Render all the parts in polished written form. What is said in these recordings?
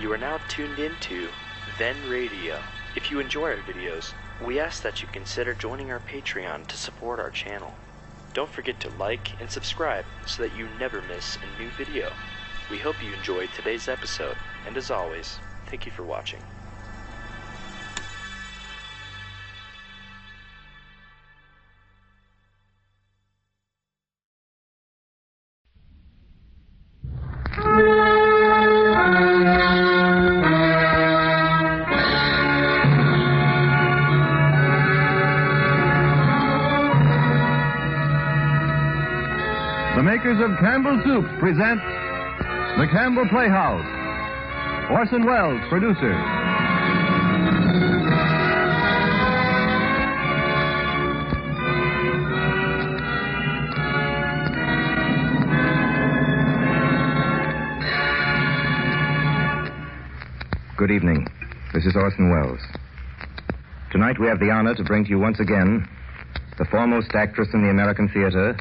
You are now tuned into Then Radio. If you enjoy our videos, we ask that you consider joining our Patreon to support our channel. Don't forget to like and subscribe so that you never miss a new video. We hope you enjoyed today's episode, and as always, thank you for watching. The makers of Campbell Soups present the Campbell Playhouse. Orson Welles, producer. Good evening. This is Orson Welles. Tonight we have the honor to bring to you once again the foremost actress in the American theater,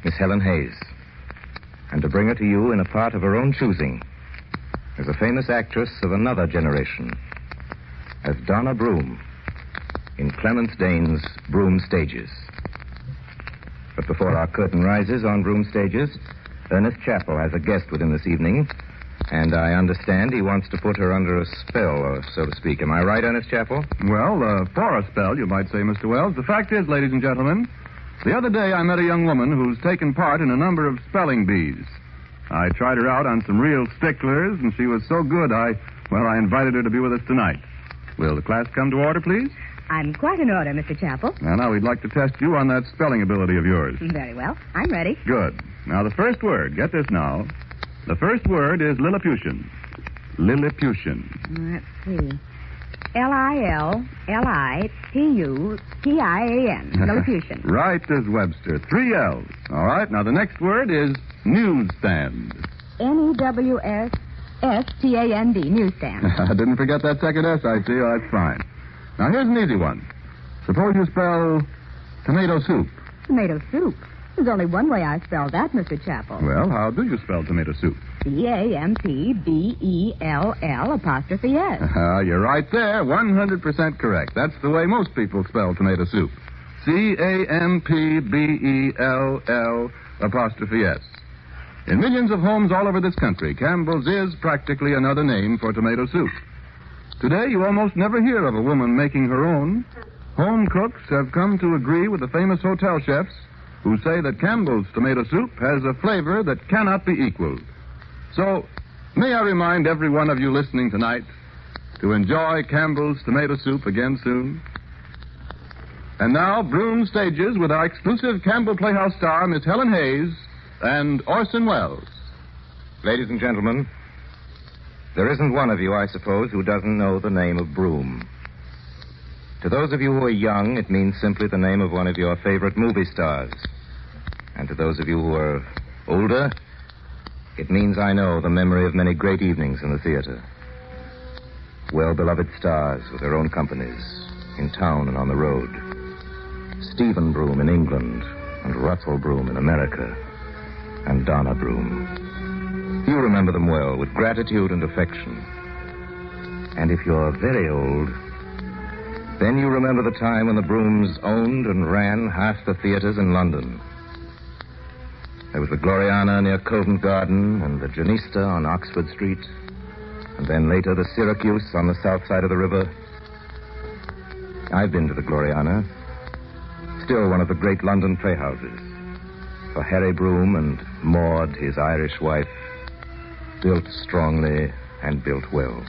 Miss Helen Hayes, and to bring her to you in a part of her own choosing as a famous actress of another generation, as Donna Broom in Clemence Dane's Broom Stages. But before our curtain rises on Broom Stages, Ernest Chappell has a guest with him this evening, and I understand he wants to put her under a spell, so to speak. Am I right, Ernest Chappell? Well, for a spell, you might say, Mr. Wells. The fact is, ladies and gentlemen, the other day I met a young woman who's taken part in a number of spelling bees. I tried her out on some real sticklers, and she was so good, I invited her to be with us tonight. Will the class come to order, please? I'm quite in order, Mr. Chappell. Now, we'd like to test you on that spelling ability of yours. Very well. I'm ready. Good. Now, the first word, get this now. The first word is Lilliputian. Lilliputian. Let's see. Lilliputian. Lilliputian. Right as Webster. 3 L's. All right. Now, the next word is newsstand. Newsstand. Newsstand. I didn't forget that second S, I see. Oh, that's fine. Now, here's an easy one. Suppose you spell tomato soup. Tomato soup. There's only one way I spell that, Mr. Chappell. Well, how do you spell tomato soup? Campbell''S. You're right there. 100% correct. That's the way most people spell tomato soup. Campbell''S. In millions of homes all over this country, Campbell's is practically another name for tomato soup. Today, you almost never hear of a woman making her own. Home cooks have come to agree with the famous hotel chefs who say that Campbell's tomato soup has a flavor that cannot be equaled. So, may I remind every one of you listening tonight to enjoy Campbell's tomato soup again soon? And now, Broom Stages with our exclusive Campbell Playhouse star, Miss Helen Hayes, and Orson Welles. Ladies and gentlemen, there isn't one of you, I suppose, who doesn't know the name of Broom. To those of you who are young, it means simply the name of one of your favorite movie stars. And to those of you who are older, it means, I know, the memory of many great evenings in the theater. Well-beloved stars with their own companies, in town and on the road. Stephen Broom in England, and Russell Broom in America, and Donna Broom. You remember them well, with gratitude and affection. And if you're very old, then you remember the time when the Brooms owned and ran half the theaters in London. There was the Gloriana near Covent Garden and the Janista on Oxford Street, and then later the Syracuse on the south side of the river. I've been to the Gloriana, still one of the great London playhouses, for Harry Broom and Maud, his Irish wife, built strongly and built well.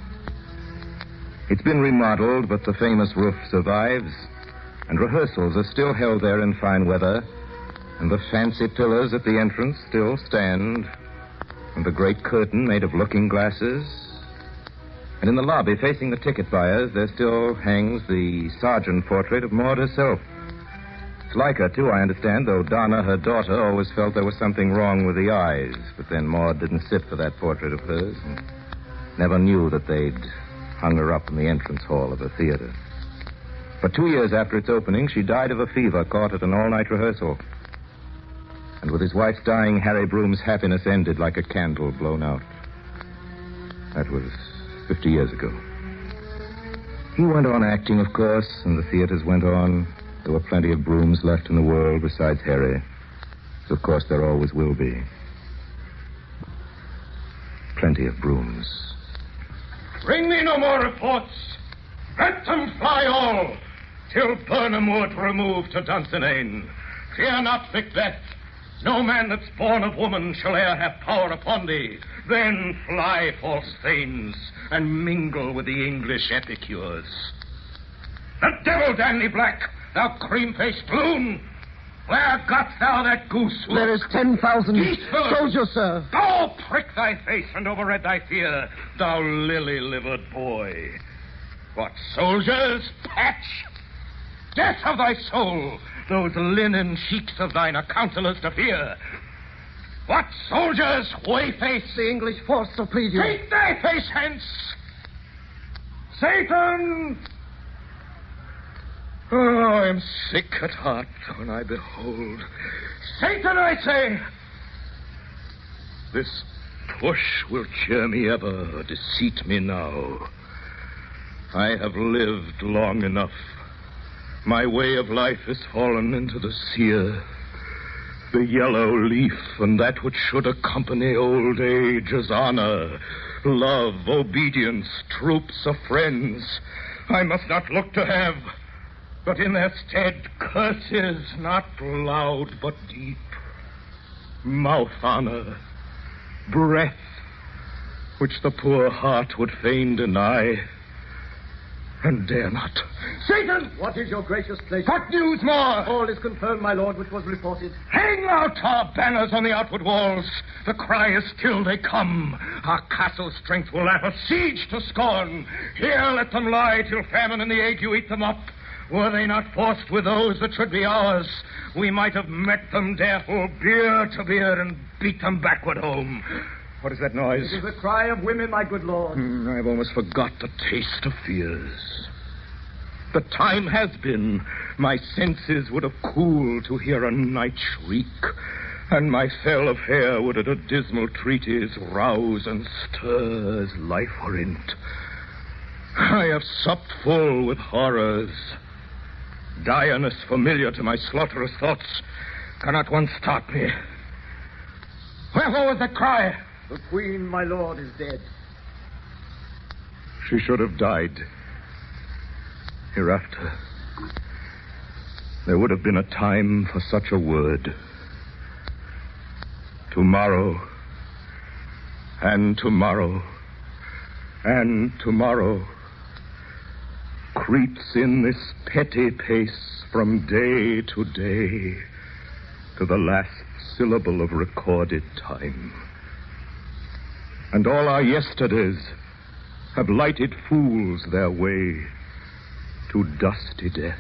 It's been remodeled, but the famous roof survives, and rehearsals are still held there in fine weather, and the fancy pillars at the entrance still stand, and the great curtain made of looking glasses. And in the lobby, facing the ticket buyers, there still hangs the Sargent portrait of Maud herself. It's like her, too, I understand, though Donna, her daughter, always felt there was something wrong with the eyes. But then Maud didn't sit for that portrait of hers, and never knew that they'd hung her up in the entrance hall of the theater. But 2 years after its opening, she died of a fever caught at an all-night rehearsal. And with his wife's dying, Harry Broom's happiness ended like a candle blown out. That was 50 years ago. He went on acting, of course, and the theaters went on. There were plenty of Brooms left in the world besides Eyre. So, of course, there always will be. Plenty of Brooms. Bring me no more reports. Let them fly all, till Burnham Wood remove to Dunsinane. Fear not, Macbeth. No man that's born of woman shall e'er have power upon thee. Then fly, false thanes, and mingle with the English epicures. The devil damn thee, Black, thou cream-faced loon! Where got thou that goose? There is 10,000 soldiers, sir. Go prick thy face and overread thy fear, thou lily-livered boy. What soldiers? Patch! Death of thy soul! Those linen cheeks of thine are counselors to fear. What soldiers? Wayface! The English force to plead you. Take thy face hence! Satan! Oh, I am sick at heart when I behold. Satan, I say! This push will cheer me ever, deceit me now. I have lived long enough. My way of life is fallen into the sear. The yellow leaf and that which should accompany old age is honor, love, obedience, troops of friends. I must not look to have, but in their stead curses not loud but deep. Mouth honor, breath, which the poor heart would fain deny, and dare not. Satan! What is your gracious pleasure? What news more? All is confirmed, my lord, which was reported. Hang out our banners on the outward walls. The cry is still they come. Our castle strength will laugh a siege to scorn. Here let them lie till famine and the ague eat them up. Were they not forced with those that should be ours, we might have met them, therefore, beer to beer, and beat them backward home. What is that noise? It is the cry of women, my good lord. I've almost forgot the taste of fears. The time has been. My senses would have cooled to hear a night shriek, and my fell of hair would at a dismal treatise rouse and stir as life were in't. I have supped full with horrors. Direness familiar to my slaughterous thoughts. Cannot one stop me? Wherefore was that cry? The queen, my lord, is dead. She should have died. Hereafter, there would have been a time for such a word. Tomorrow, and tomorrow, and tomorrow creeps in this petty pace from day to day to the last syllable of recorded time. And all our yesterdays have lighted fools their way to dusty death.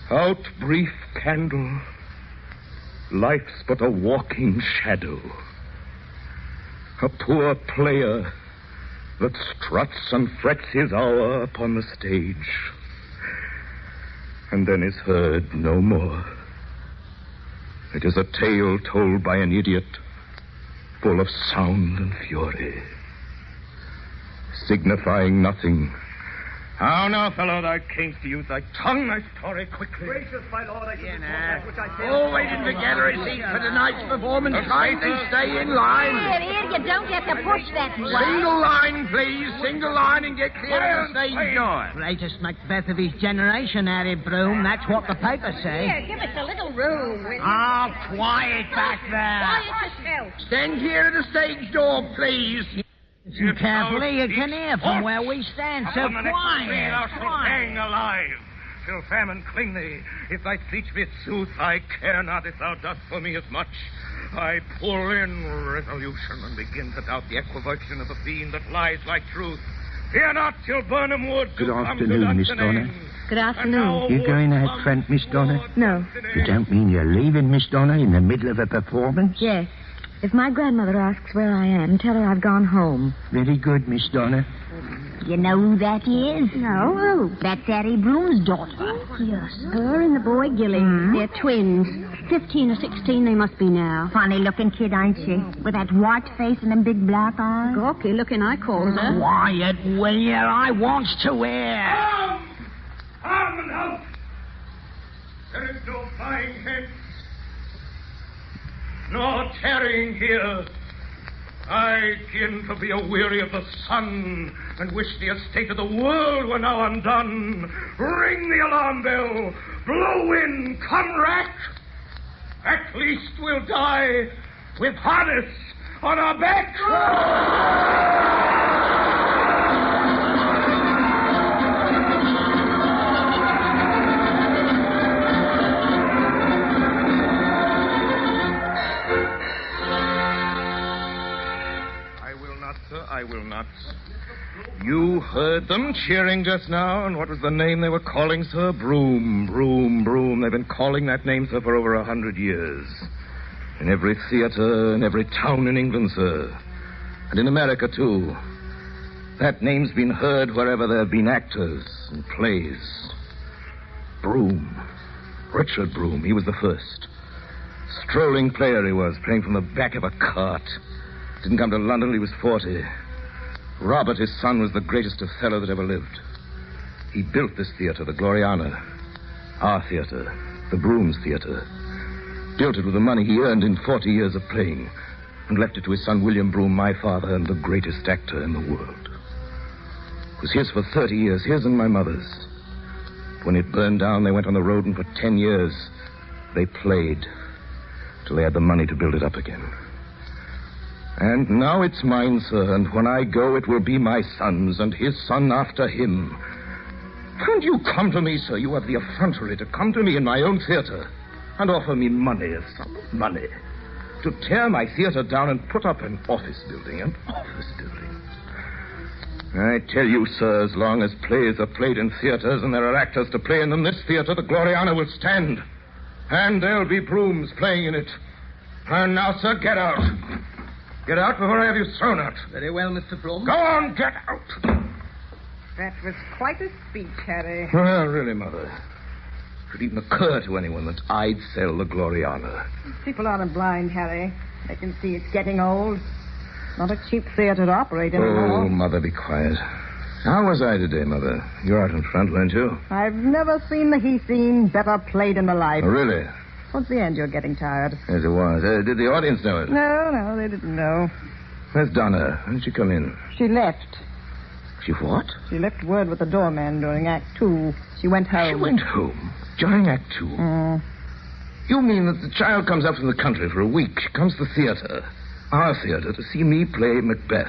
Out, brief candle. Life's but a walking shadow. A poor player that struts and frets his hour upon the stage, and then is heard no more. It is a tale told by an idiot, full of sound and fury, signifying nothing. How now, fellow, thou camest to use thy tongue, thy story quickly. Gracious, my lord, I should that which I said. All waiting to gather a seat for tonight's performance. Kindly stay in line. Here, you don't get to push that way. Single line, please. Single line and get clear of the stage door. Greatest Macbeth of his generation, Harry Broom. That's what the papers say. Here, give us a little room, will you? Oh, quiet back there. Quiet yourself. Stand clear of the stage door, please. Listen carefully. You can hear from where we stand, so Upon the next tree thou quiet. shalt hang alive, till famine cling thee. If thy speech be sooth, I care not if thou dost for me as much. I pull in resolution and begin to doubt the equivocation of the fiend that lies like truth. Fear not till Burnham Wood. Good afternoon, Miss Donna. Good afternoon. You going to have Trent, Miss Donna? No. You don't mean you're leaving, Miss Donna, in the middle of a performance? Yes. If my grandmother asks where I am, tell her I've gone home. Very good, Miss Donna. You know who that is? No, who? That's Addie Broom's daughter. Yes, her and the boy Gilly. They're twins. 15 or 16 they must be now. Funny-looking kid, ain't she? With that white face and them big black eyes. Gawky looking, I calls her. Quiet, will you? I wants to hear. Arm and out! There is no flying hence, nor tarrying here. I begin to be a-weary of the sun, and wish the estate of the world were now undone. Ring the alarm bell, blow in, come rack. At least we'll die with harness on our backs. I will not. You heard them cheering just now, and what was the name they were calling, sir? Broom, Broom, Broom. They've been calling that name, sir, for over 100 years. In every theater, in every town in England, sir. And in America, too. That name's been heard wherever there have been actors and plays. Broom. Richard Broom, he was the first. Strolling player he was, playing from the back of a cart. Didn't come to London till he was 40. Robert, his son, was the greatest Othello that ever lived. He built this theater, the Gloriana. Our theater, the Broom's theater. Built it with the money he earned in 40 years of playing, and left it to his son William Broom, my father, and the greatest actor in the world. It was his for 30 years, his and my mother's. When it burned down, they went on the road, and for 10 years, they played till they had the money to build it up again. And now it's mine, sir, and when I go, it will be my son's, and his son after him. And you come to me, sir, you have the effrontery to come to me in my own theater and offer me money, a sum of money, to tear my theater down and put up an office building, I tell you, sir, as long as plays are played in theaters and there are actors to play in them, this theater, the Gloriana, will stand. And there'll be Brooms playing in it. And now, sir, get out. Get out before I have you thrown out. Very well, Mr. Broom. Go on, get out. That was quite a speech, Harry. Well, really, Mother. Could even occur to anyone that I'd sell the Gloriana. People aren't blind, Harry. They can see it's getting old. Not a cheap theater to operate anymore. Oh, Mother, be quiet. How was I today, Mother? You're out in front, weren't you? I've never seen the he scene better played in my life. Oh, really? Towards the end, you're getting tired. Yes, it was. Did the audience know it? No, they didn't know. Where's Donna? When did she come in? She left. She what? She left word with the doorman during Act 2. She went home. She went home? During Act 2? You mean that the child comes up from the country for a week? She comes to the theater, our theater, to see me play Macbeth.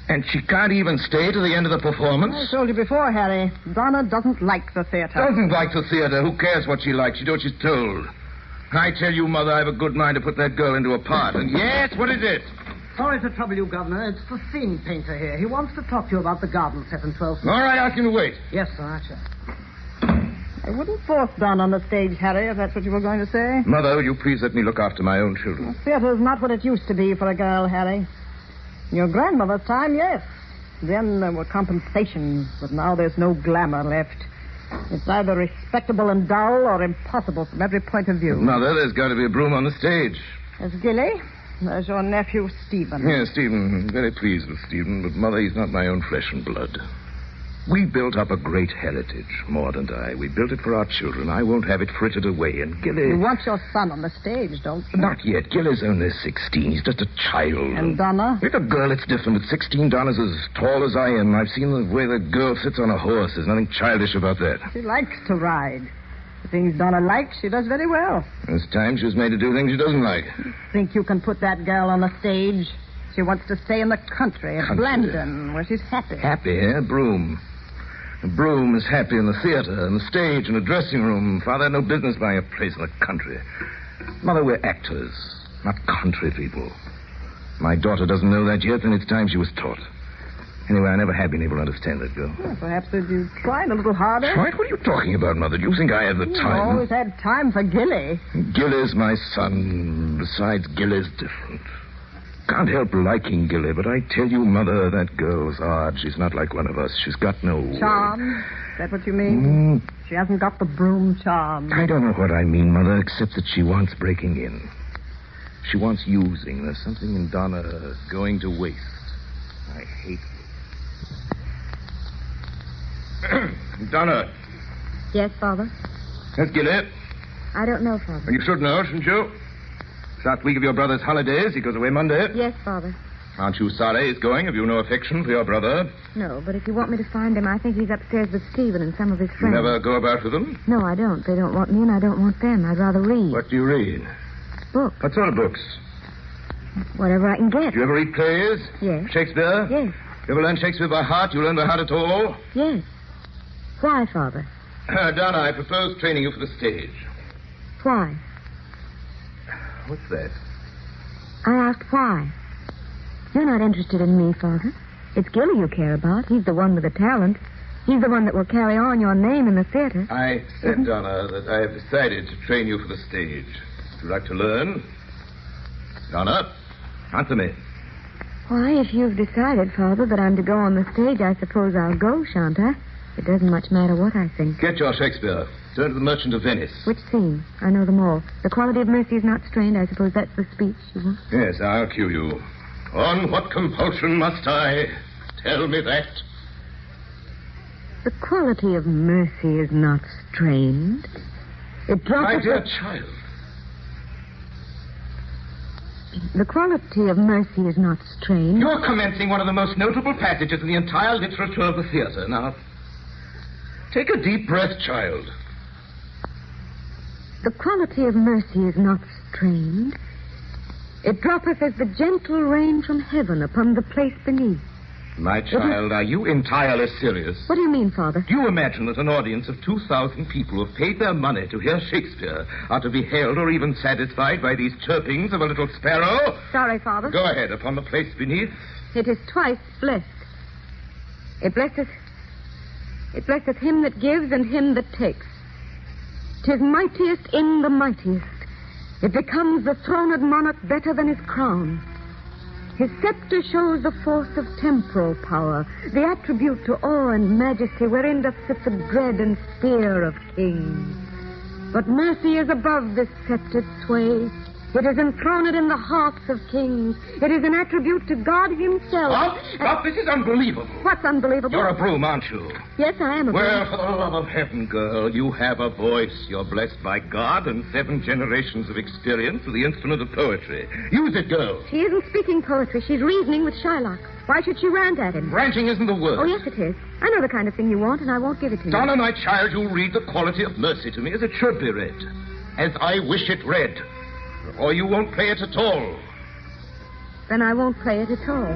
And she can't even stay to the end of the performance? I told you before, Harry. Donna doesn't like the theater. Doesn't like the theater? Who cares what she likes? She does what she's told. I tell you, Mother, I have a good mind to put that girl into a part. And yes, what is it? Sorry to trouble you, Governor. It's the scene painter here. He wants to talk to you about the garden set in 12th. All right, ask him to wait. Yes, sir, I shall. I wouldn't force Donna on the stage, Harry, if that's what you were going to say. Mother, will you please let me look after my own children? The theater's not what it used to be for a girl, Harry. In your grandmother's time, yes. Then there were compensations, but now there's no glamour left. It's either respectable and dull or impossible from every point of view. Mother, there's got to be a Broom on the stage. There's Gilly. There's your nephew, Stephen. Yes, Stephen. I'm very pleased with Stephen, but, Mother, he's not my own flesh and blood. We built up a great heritage, Maud and I. We built it for our children. I won't have it frittered away, and Gilly... You want your son on the stage, don't you? Not yet. Gilly's only 16. He's just a child. And Donna? With a girl, it's different. At 16, Donna's as tall as I am. I've seen the way the girl sits on a horse. There's nothing childish about that. She likes to ride. The things Donna likes, she does very well. This time she was made to do things she doesn't like. Think you can put that girl on the stage? She wants to stay in the country, at Blandon, where she's happy. Happy, eh? Broom. Broom is happy in the theater, and the stage, and the dressing room. Father had no business buying a place in the country. Mother, we're actors, not country people. My daughter doesn't know that yet, and it's time she was taught. Anyway, I never have been able to understand that girl. Well, perhaps if you tried a little harder. Tried? What are you talking about, Mother? Do you think I have the time? You've always had time for Gilly. Gilly's my son. Besides, Gilly's different. Can't help liking Gilly, but I tell you, Mother, that girl's odd. She's not like one of us. She's got no... Charm? Is that what you mean? She hasn't got the Broom charm. I don't know what I mean, Mother, except that she wants breaking in. She wants using. There's something in Donna going to waste. I hate it. Donna. Yes, Father? That's Gilly. I don't know, Father. Well, you should know, shouldn't you? It's last week of your brother's holidays. He goes away Monday. Yes, Father. Aren't you sorry he's going? Have you no affection for your brother? No, but if you want me to find him, I think he's upstairs with Stephen and some of his You friends. never go about with them? No, I don't. They don't want me, and I don't want them. I'd rather read. What do you read? Books. What sort of books? Whatever I can get. Do you ever read plays? Yes. Shakespeare? Yes. You ever learn Shakespeare by heart? You learn by heart at all? Yes. Why, Father? Donna, I propose training you for the stage. Why? What's that? I asked why. You're not interested in me, Father. It's Gilly you care about. He's the one with the talent. He's the one that will carry on your name in the theater. I said, Donna, that I have decided to train you for the stage. Would you like to learn? Donna, answer me. Why, if you've decided, Father, that I'm to go on the stage, I suppose I'll go, shan't I? It doesn't much matter what I think. Get your Shakespeare. Turn to the Merchant of Venice. Which scene? I know them all. The quality of mercy is not strained. I suppose that's the speech you want. Yes, I'll cue you. On what compulsion must I? Tell me that. The quality of mercy is not strained. It drops... My dear child. The quality of mercy is not strained. You're commencing one of the most notable passages in the entire literature of the theater. Now, take a deep breath, child. The quality of mercy is not strained. It droppeth as the gentle rain from heaven upon the place beneath. My child, are you entirely serious? What do you mean, Father? Do you imagine that an audience of 2,000 people who have paid their money to hear Shakespeare are to be held or even satisfied by these chirpings of a little sparrow? Sorry, Father. Go ahead, upon the place beneath. It is twice blessed. It blesseth him that gives and him that takes. 'Tis mightiest in the mightiest. It becomes the throned monarch better than his crown. His scepter shows the force of temporal power, the attribute to awe and majesty wherein doth sit the dread and fear of kings. But mercy is above this sceptred sway. It is enthroned in the hearts of kings. It is an attribute to God himself. Stop! This is unbelievable. What's unbelievable? You're a broom, aren't you? Yes, I am a broom. Well, for the love of heaven, girl, you have a voice. You're blessed by God and 7 generations of experience with the instrument of poetry. Use it, girl. She isn't speaking poetry. She's reasoning with Shylock. Why should she rant at him? Ranting isn't the word. Oh, yes, it is. I know the kind of thing you want, and I won't give it to you. Donna, my child, you'll read the quality of mercy to me as it should be read. As I wish it read. Or you won't play it at all. Then I won't play it at all.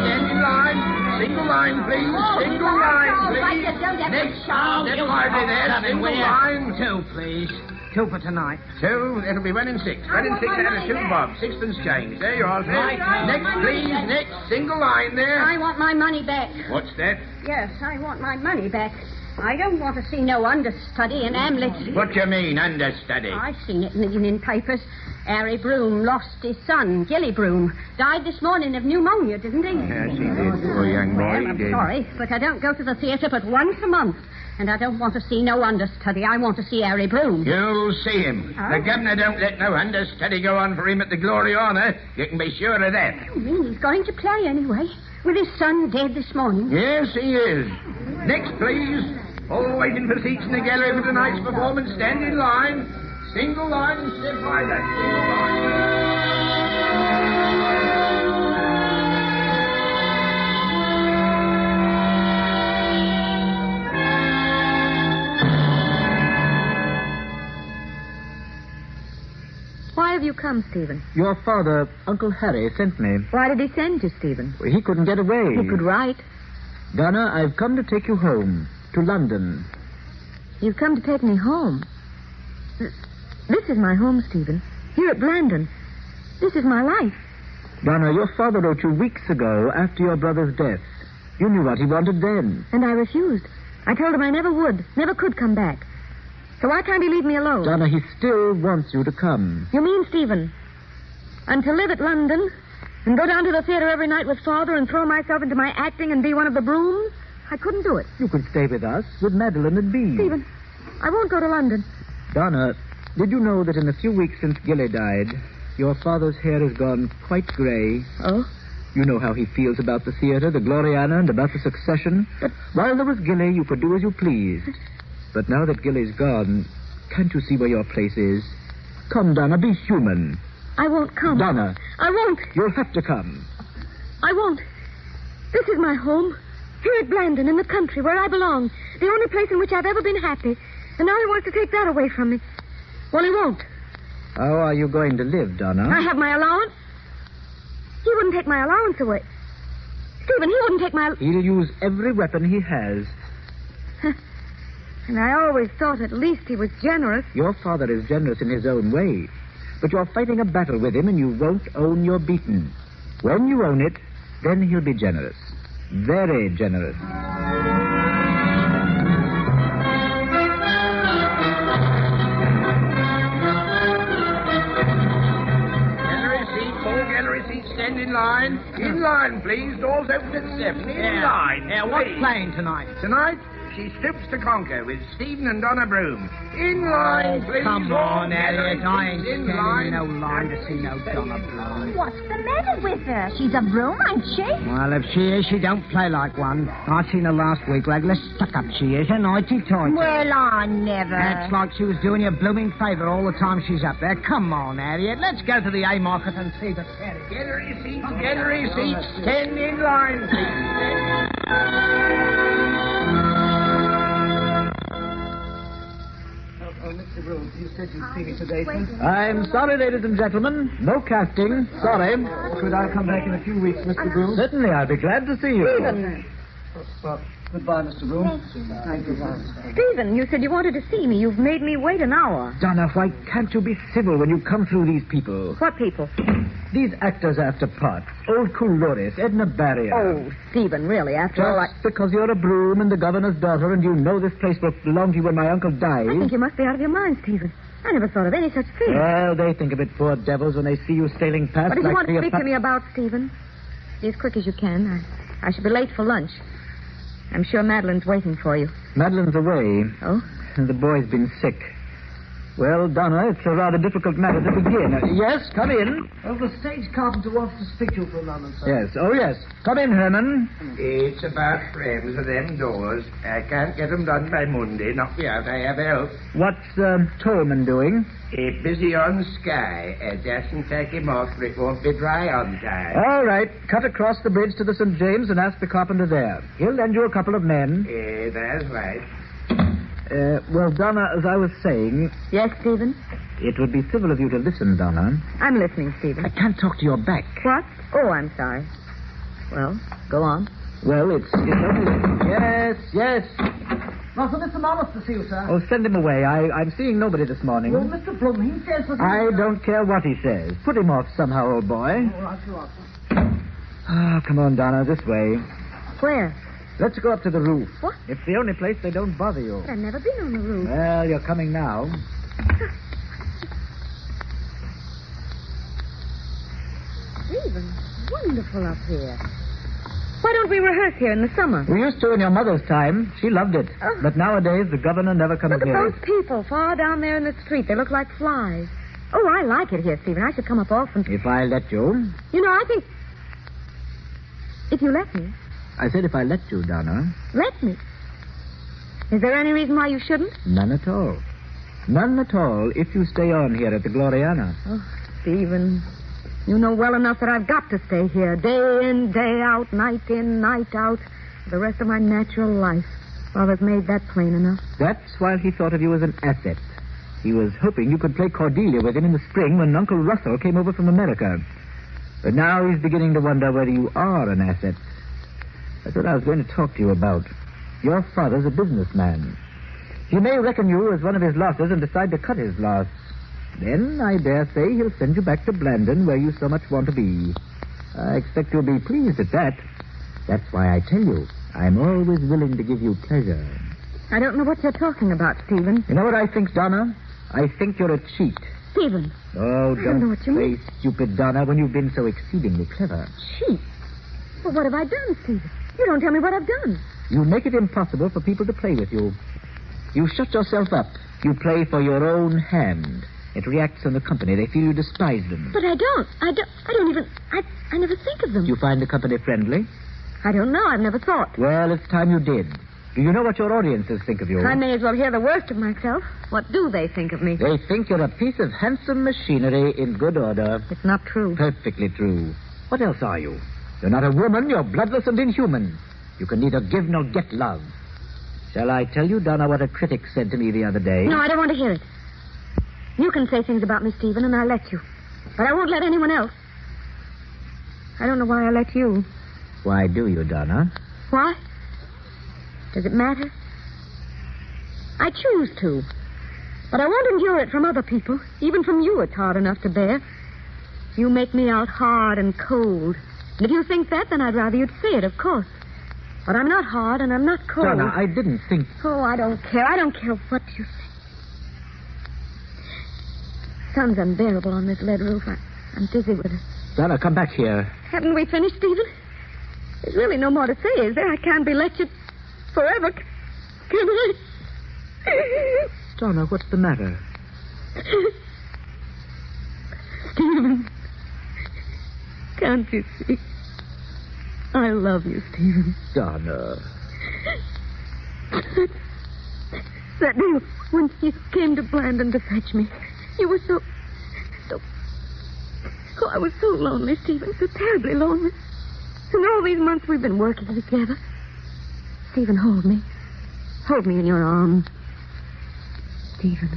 Stand in line. Single line, please. Single line, please. Next. That's hardly there. Single line. 2, please. 2 for tonight. 2. It'll be 1 and 6. 1 and 6 and a 2 bob. 6pence change. There you are, sir. Next, please. Next. Single line there. I want my money back. What's that? Yes, I want my money back. I don't want to see no understudy in Hamlet. What you mean, understudy? I've seen it in the evening papers. Eyre Broom lost his son, Gilly Broom. Died this morning of pneumonia, didn't he? Yes, he did, poor young boy. Well, I'm sorry, but I don't go to the theatre but once a month. And I don't want to see no understudy. I want to see Eyre Broom. You'll see him. Huh? The governor don't let no understudy go on for him at the Glory Honour. You can be sure of that. You mean he's going to play anyway? With his son dead this morning? Yes, he is. Next, please. All waiting for seats in the gallery for tonight's performance. Stand in line. Single line and step by that. Single line. Why have you come, Stephen? Your father, Uncle Harry, sent me. Why did he send you, Stephen? He couldn't get away. He could write. Donna, I've come to take you home. To London. You've come to take me home. This is my home, Stephen. Here at Blandon. This is my life. Donna, your father wrote you weeks ago after your brother's death. You knew what he wanted then. And I refused. I told him I never would, never could come back. So why can't he leave me alone? Donna, he still wants you to come. You mean, Stephen, I'm to live at London and go down to the theater every night with Father and throw myself into my acting and be one of the Brooms? I couldn't do it. You could stay with us, with Madeline and Bee. Stephen, I won't go to London. Donna, did you know that in the few weeks since Gilly died, your father's hair has gone quite gray? Oh? You know how he feels about the theater, the Gloriana, and about the succession. But while there was Gilly, you could do as you pleased. But now that Gilly's gone, can't you see where your place is? Come, Donna, be human. I won't come. Donna. I won't. You'll have to come. I won't. This is my home. Here at Blandon, in the country, where I belong. The only place in which I've ever been happy. And now he wants to take that away from me. Well, he won't. How are you going to live, Donna? I have my allowance. He wouldn't take my allowance away. Stephen, he wouldn't take my... He'll use every weapon he has. And I always thought at least he was generous. Your father is generous in his own way. But you're fighting a battle with him and you won't own you're beaten. When you own it, then he'll be generous. Very generous. Stand in line. In line, please. Doors open at 7. In line. What's please. playing tonight? Tonight, She Stoops to Conquer with Stephen and Donna Broom. In line, please. Come on, Elliot. I ain't in standing line. in no line to see no Donna Broom. What's the matter with her? She's a broom, ain't she? Well, if she is, she don't play like one. I seen her last week. Regular stuck-up she is, and hoity-toity. Well, I never. That's like she was doing you a blooming favour all the time she's up there. Come on, Elliot. Let's go to the Haymarket and see the theatre. Get her your seats. Get her your seats. Stand in line, please. Mr. Broom, you said you'd see me today, sir. I'm sorry, ladies and gentlemen. No casting. Sorry. Could I come back in a few weeks, Mr. Broom? Certainly, I'll be glad to see you. Stephen. Well, goodbye, Mr. Broom. Thank you. Stephen, you said you wanted to see me. You've made me wait an hour. Donna, why can't you be civil when you come through these people? What people? These actors after parts. Old Couloris, Edna Barrier. Oh, Stephen, really, after all, Just because you're a Broom and the governor's daughter and you know this place will belong to you when my uncle dies. I think you must be out of your mind, Stephen. I never thought of any such thing. Well, they think of it, poor devils, when they see you sailing past. What do you like want to speak to Cleopatra. me about, Stephen? Be as quick as you can. I should be late for lunch. I'm sure Madeline's waiting for you. Madeline's away. Oh? And the boy's been sick. Well, Donna, it's a rather difficult matter to begin. Yes, come in. Well, the stage carpenter wants to speak to you for a moment, sir. Yes, oh, yes. Come in, Herman. It's about frames of them doors. I can't get them done by Monday. Knock me out. I have help. What's Tolman doing? Busy on Sky. Doesn't take him off, for it won't be dry on time. All right. Cut across the bridge to the St. James and ask the carpenter there. He'll lend you a couple of men. That's right. Well, Donna, as I was saying... Yes, Stephen? It would be civil of you to listen, Donna. I'm listening, Stephen. I can't talk to your back. What? Oh, I'm sorry. Well, go on. Well, it's only... Yes. Well, for Mr. Morris to see you, sir. Oh, send him away. I'm seeing nobody this morning. Well, Mr. Bloom, he says... I don't care what he says. Put him off somehow, old boy. All right, you are. Oh, come on, Donna, this way. Where? Let's go up to the roof. What? It's the only place they don't bother you. I've never been on the roof. Well, you're coming now. Stephen, wonderful up here. Why don't we rehearse here in the summer? We used to in your mother's time. She loved it. Oh. But nowadays, the governor never comes Look at near those it. people far down there in the street. They look like flies. Oh, I like it here, Stephen. I should come up often. If I let you. You know, I think... If you let me. I said if I let you, Donna. Let me. Is there any reason why you shouldn't? None at all. None at all if you stay on here at the Gloriana. Oh, Stephen, you know well enough that I've got to stay here. Day in, day out, night in, night out. For the rest of my natural life. Father's made that plain enough. That's why he thought of you as an asset. He was hoping you could play Cordelia with him in the spring when Uncle Russell came over from America. But now he's beginning to wonder whether you are an asset. That's what I was going to talk to you about. Your father's a businessman. He may reckon you as one of his losses and decide to cut his loss. Then, I dare say, he'll send you back to Blandon, where you so much want to be. I expect you'll be pleased at that. That's why I tell you, I'm always willing to give you pleasure. I don't know what you're talking about, Stephen. You know what I think, Donna? I think you're a cheat. Stephen. Oh, I don't know what you play mean. stupid, Donna, when you've been so exceedingly clever. Cheat? Well, what have I done, Stephen? You don't tell me what I've done. You make it impossible for people to play with you. You shut yourself up. You play for your own hand. It reacts on the company. They feel you despise them. But I don't. I never think of them. You find the company friendly? I don't know. I've never thought. Well, it's time you did. Do you know what your audiences think of you? I may as well hear the worst of myself. What do they think of me? They think you're a piece of handsome machinery in good order. It's not true. Perfectly true. What else are you? You're not a woman. You're bloodless and inhuman. You can neither give nor get love. Shall I tell you, Donna, what a critic said to me the other day? No, I don't want to hear it. You can say things about me, Stephen, and I'll let you. But I won't let anyone else. I don't know why I let you. Why do you, Donna? Why? Does it matter? I choose to. But I won't endure it from other people. Even from you, it's hard enough to bear. You make me out hard and cold. And if you think that, then I'd rather you'd say it, of course. But I'm not hard and I'm not cold. Donna, I didn't think... Oh, I don't care. I don't care what you say. Sun's unbearable on this lead roof. I'm dizzy with it. Donna, come back here. Haven't we finished, Stephen? There's really no more to say, is there? I can't be lectured forever. Can I? Donna, what's the matter? Stephen, can't you see? I love you, Stephen. Donna. That day when you came to Blandon to fetch me, you were so... Oh, I was so lonely, Stephen, so terribly lonely. And all these months we've been working together. Stephen, hold me. Hold me in your arms. Stephen.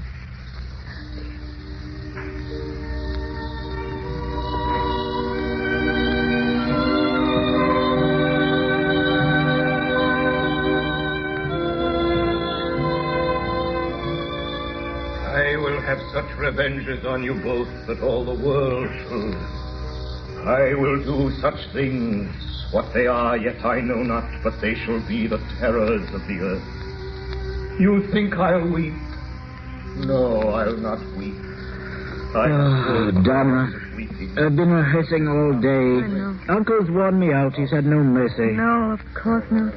I will have such revenges on you both that all the world shall. I will do such things. What they are, yet I know not, but they shall be the terrors of the earth. You think I'll weep? No, I'll not weep. Donna, I've been rehearsing all day. I know. Uncle's worn me out. He's had no mercy. No, of course not.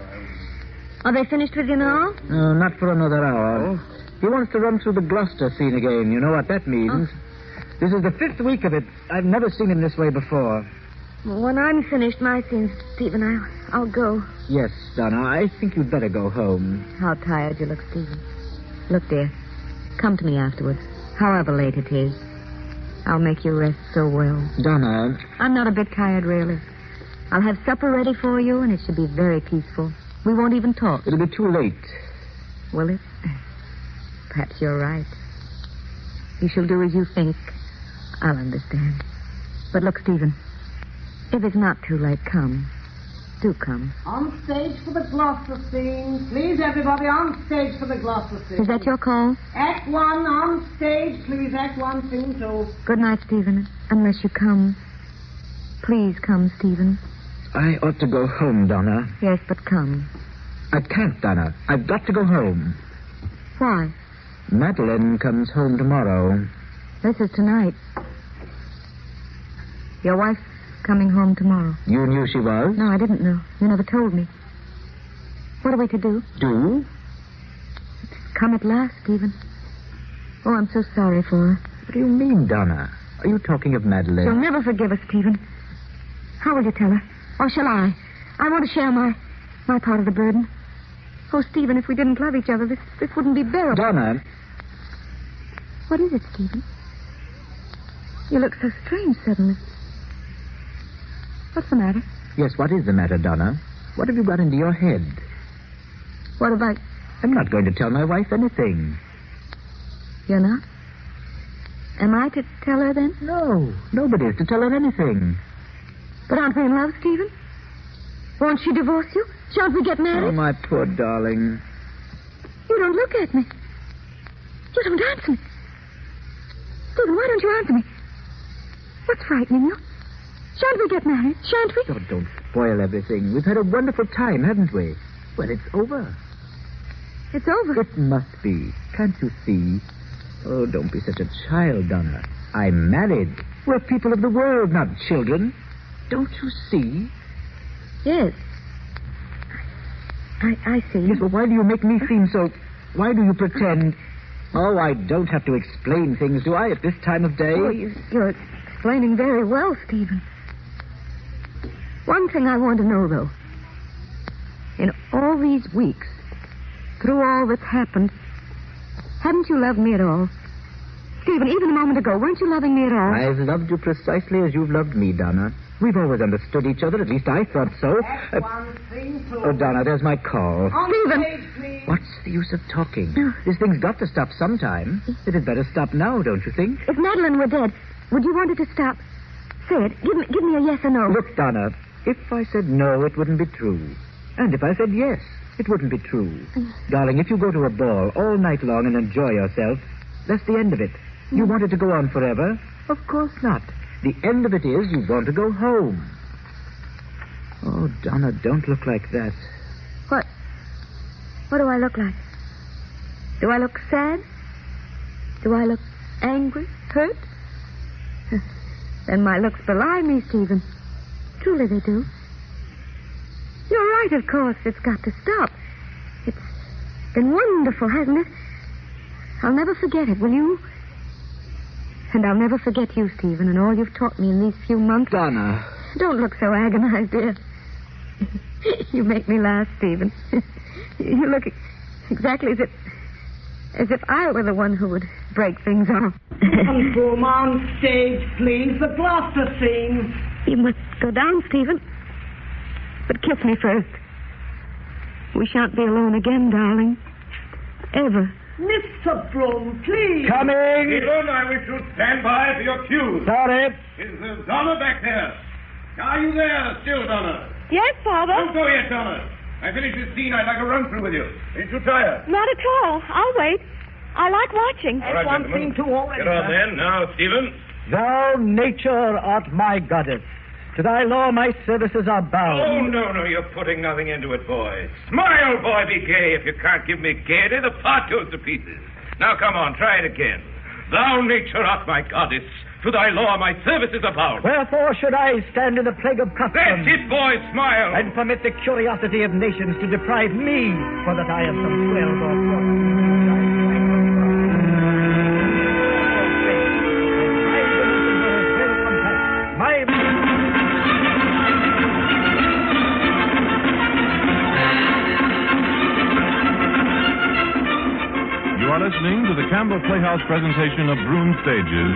Are they finished with you now? No, not for another hour. He wants to run through the Gloucester scene again. You know what that means. This is the 5th week of it. I've never seen him this way before. Well, when I'm finished my scenes, Stephen, I'll go. Yes, Donna, I think you'd better go home. How tired you look, Stephen. Look, dear, come to me afterwards, however late it is. I'll make you rest so well. Donna... I'm not a bit tired, really. I'll have supper ready for you, and it should be very peaceful. We won't even talk. It'll be too late. Will it? Perhaps you're right. You shall do as you think. I'll understand. But look, Stephen, if it's not too late, come. Do come. On stage for the Gloucester scene. Please, everybody, on stage for the Gloucester scene. Is that your call? Act 1, on stage, please. Act 1, scene 2. Good night, Stephen, unless you come. Please come, Stephen. I ought to go home, Donna. Yes, but come. I can't, Donna. I've got to go home. Why? Madeline comes home tomorrow. This is tonight. Your wife's coming home tomorrow. You knew she was? No, I didn't know. You never told me. What are we to do? Do? It's come at last, Stephen. Oh, I'm so sorry for her. What do you mean, Donna? Are you talking of Madeline? She'll never forgive us, Stephen. How will you tell her? Or shall I? I want to share my part of the burden. Oh, Stephen, if we didn't love each other, this wouldn't be bearable. Donna. What is it, Stephen? You look so strange suddenly. What's the matter? Yes, what is the matter, Donna? What have you got into your head? What about... I'm not going to tell my wife anything. You're not? Am I to tell her then? No, nobody is to tell her anything. But aren't we in love, Stephen? Won't she divorce you? Shan't we get married? Oh, my poor darling. You don't look at me. You don't answer me. Stephen, why don't you answer me? What's frightening you? Shan't we get married? Shan't we? Oh, don't spoil everything. We've had a wonderful time, haven't we? Well, it's over. It's over. It must be. Can't you see? Oh, don't be such a child, Donna. I'm married. We're people of the world, not children. Don't you see? Yes. I see. Yes, but why do you make me seem so... Why do you pretend... Oh, I don't have to explain things, do I, at this time of day? Oh, you're explaining very well, Stephen. One thing I want to know, though. In all these weeks, through all that's happened, haven't you loved me at all? Stephen, even a moment ago, weren't you loving me at all? I've loved you precisely as you've loved me, Donna. We've always understood each other, at least I thought so. Oh, Donna, there's my call. Stephen! What's the use of talking? This thing's got to stop sometime. It had better stop now, don't you think? If Madeline were dead, would you want it to stop? Say it. Give me a yes or no. Look, Donna, if I said no, it wouldn't be true. And if I said yes, it wouldn't be true. Darling, if you go to a ball all night long and enjoy yourself, that's the end of it. You want it to go on forever? Of course not. The end of it is you want to go home. Oh, Donna, don't look like that. What do I look like? Do I look sad? Do I look angry? Hurt? Then my looks belie me, Stephen. Truly they do. You're right, of course. It's got to stop. It's been wonderful, hasn't it? I'll never forget it, will you? And I'll never forget you, Stephen, and all you've taught me in these few months. Donna. Don't look so agonized, dear. You make me laugh, Stephen. You look exactly as if I were the one who would break things off. Come on stage, please. The plaster scene. You must go down, Stephen. But kiss me first. We shan't be alone again, darling. Ever. Mr. Broom, please. Coming. Stephen, I wish you'd stand by for your cue. Sorry. Is Donna back there? Are you there still, Donna? Yes, Father. Don't go yet, Donna. I finished this scene. I'd like to run through with you. Ain't you tired? Not at all. I'll wait. I like watching. All right, One gentlemen. thing to already. Get on then. Now, Stephen. Thou, nature, art my goddess. To thy law my services are bound. Oh, no, you're putting nothing into it, boy. Smile, boy, be gay. If you can't give me gaiety, the part goes to pieces. Now, come on, try it again. Thou, nature, art my goddess. To thy law my services are bound. Wherefore should I stand in the plague of custom? That's it, boy, smile. And permit the curiosity of nations to deprive me, for that I have some 12 or 14. You are listening to the Campbell Playhouse presentation of Broom Stages,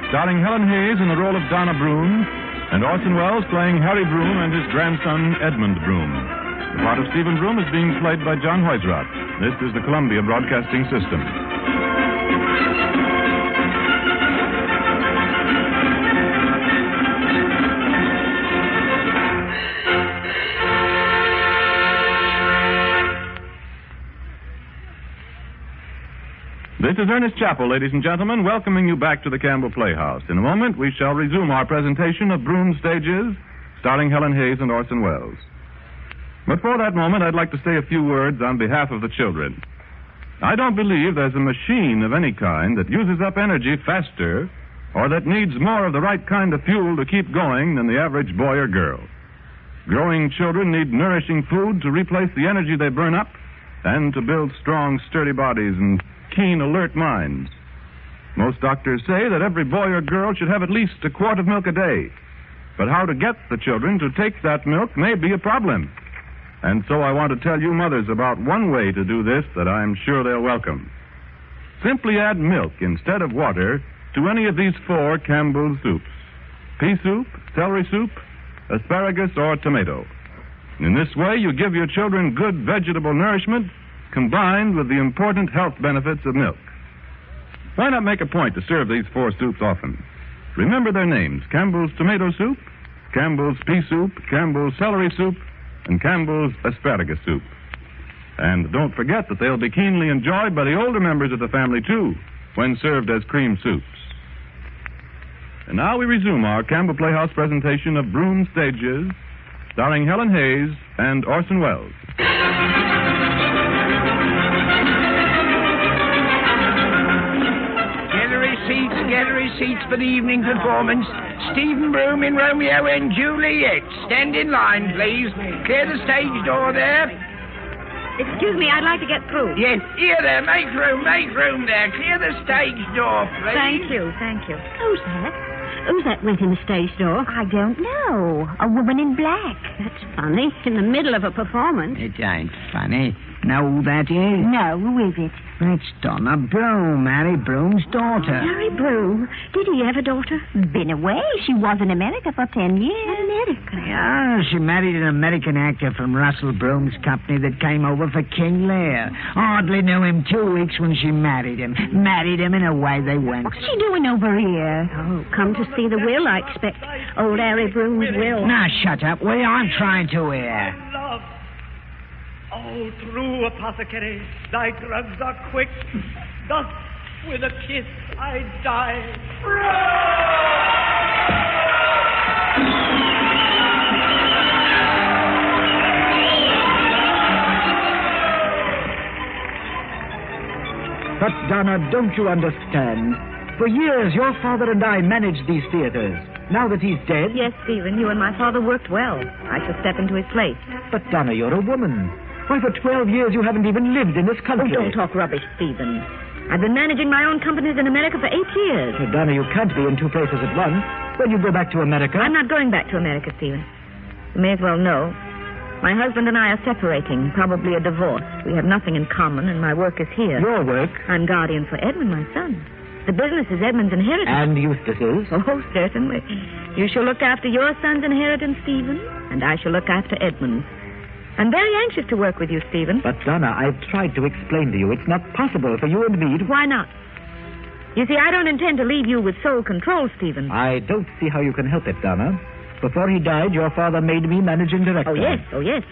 starring Helen Hayes in the role of Donna Broom, and Orson Welles playing Harry Broom and his grandson Edmund Broom. The part of Stephen Broom is being played by John Hoyzrodt. This is the Columbia Broadcasting System. This is Ernest Chappell, ladies and gentlemen, welcoming you back to the Campbell Playhouse. In a moment, we shall resume our presentation of Broom Stages, starring Helen Hayes and Orson Welles. But for that moment, I'd like to say a few words on behalf of the children. I don't believe there's a machine of any kind that uses up energy faster or that needs more of the right kind of fuel to keep going than the average boy or girl. Growing children need nourishing food to replace the energy they burn up and to build strong, sturdy bodies and keen, alert minds. Most doctors say that every boy or girl should have at least a quart of milk a day. But how to get the children to take that milk may be a problem. And so I want to tell you mothers about one way to do this that I'm sure they'll welcome. Simply add milk instead of water to any of these 4 Campbell soups: pea soup, celery soup, asparagus, or tomato. In this way, you give your children good vegetable nourishment combined with the important health benefits of milk. Why not make a point to serve these 4 soups often? Remember their names: Campbell's tomato soup, Campbell's pea soup, Campbell's celery soup, and Campbell's asparagus soup. And don't forget that they'll be keenly enjoyed by the older members of the family, too, when served as cream soups. And now we resume our Campbell Playhouse presentation of Broom Stages, starring Helen Hayes and Orson Welles. Gallery seats for the evening performance. Stephen Broom in Romeo and Juliet. Stand in line, please. Clear the stage door there. Excuse me, I'd like to get through. Yes, here there. Make room there. Clear the stage door, please. Thank you. Who's that? Who's that went in the stage door? I don't know. A woman in black. That's funny. In the middle of a performance. It ain't funny. Know who that is? No, who is it? That's Donna Broom, Harry Broom's daughter. Harry Broom? Did he have a daughter? Been away. She was in America for 10 years. America? Yeah, she married an American actor from Russell Broom's company that came over for King Lear. Hardly knew him 2 weeks when she married him. Married him and away they went. What's she doing over here? Oh, come to see the will, I expect. Old Harry Broom's will. Now, shut up, will you? I'm trying to hear. Love. All through, apothecary, thy drugs are quick. Thus, with a kiss, I die. But, Donna, don't you understand? For years, your father and I managed these theaters. Now that he's dead... Yes, Stephen, you and my father worked well. I shall step into his place. But, Donna, you're a woman. Why, for 12 years you haven't even lived in this country. Oh, don't talk rubbish, Stephen. I've been managing my own companies in America for 8 years. Well, Donna, you can't be in two places at once. When you go back to America... I'm not going back to America, Stephen. You may as well know. My husband and I are separating, probably a divorce. We have nothing in common, and my work is here. Your work? I'm guardian for Edmund, my son. The business is Edmund's inheritance. And Eustace's? Oh, certainly. You shall look after your son's inheritance, Stephen, and I shall look after Edmund's. I'm very anxious to work with you, Stephen. But, Donna, I've tried to explain to you it's not possible for you and me to... Why not? You see, I don't intend to leave you with sole control, Stephen. I don't see how you can help it, Donna. Before he died, your father made me managing director. Oh, yes.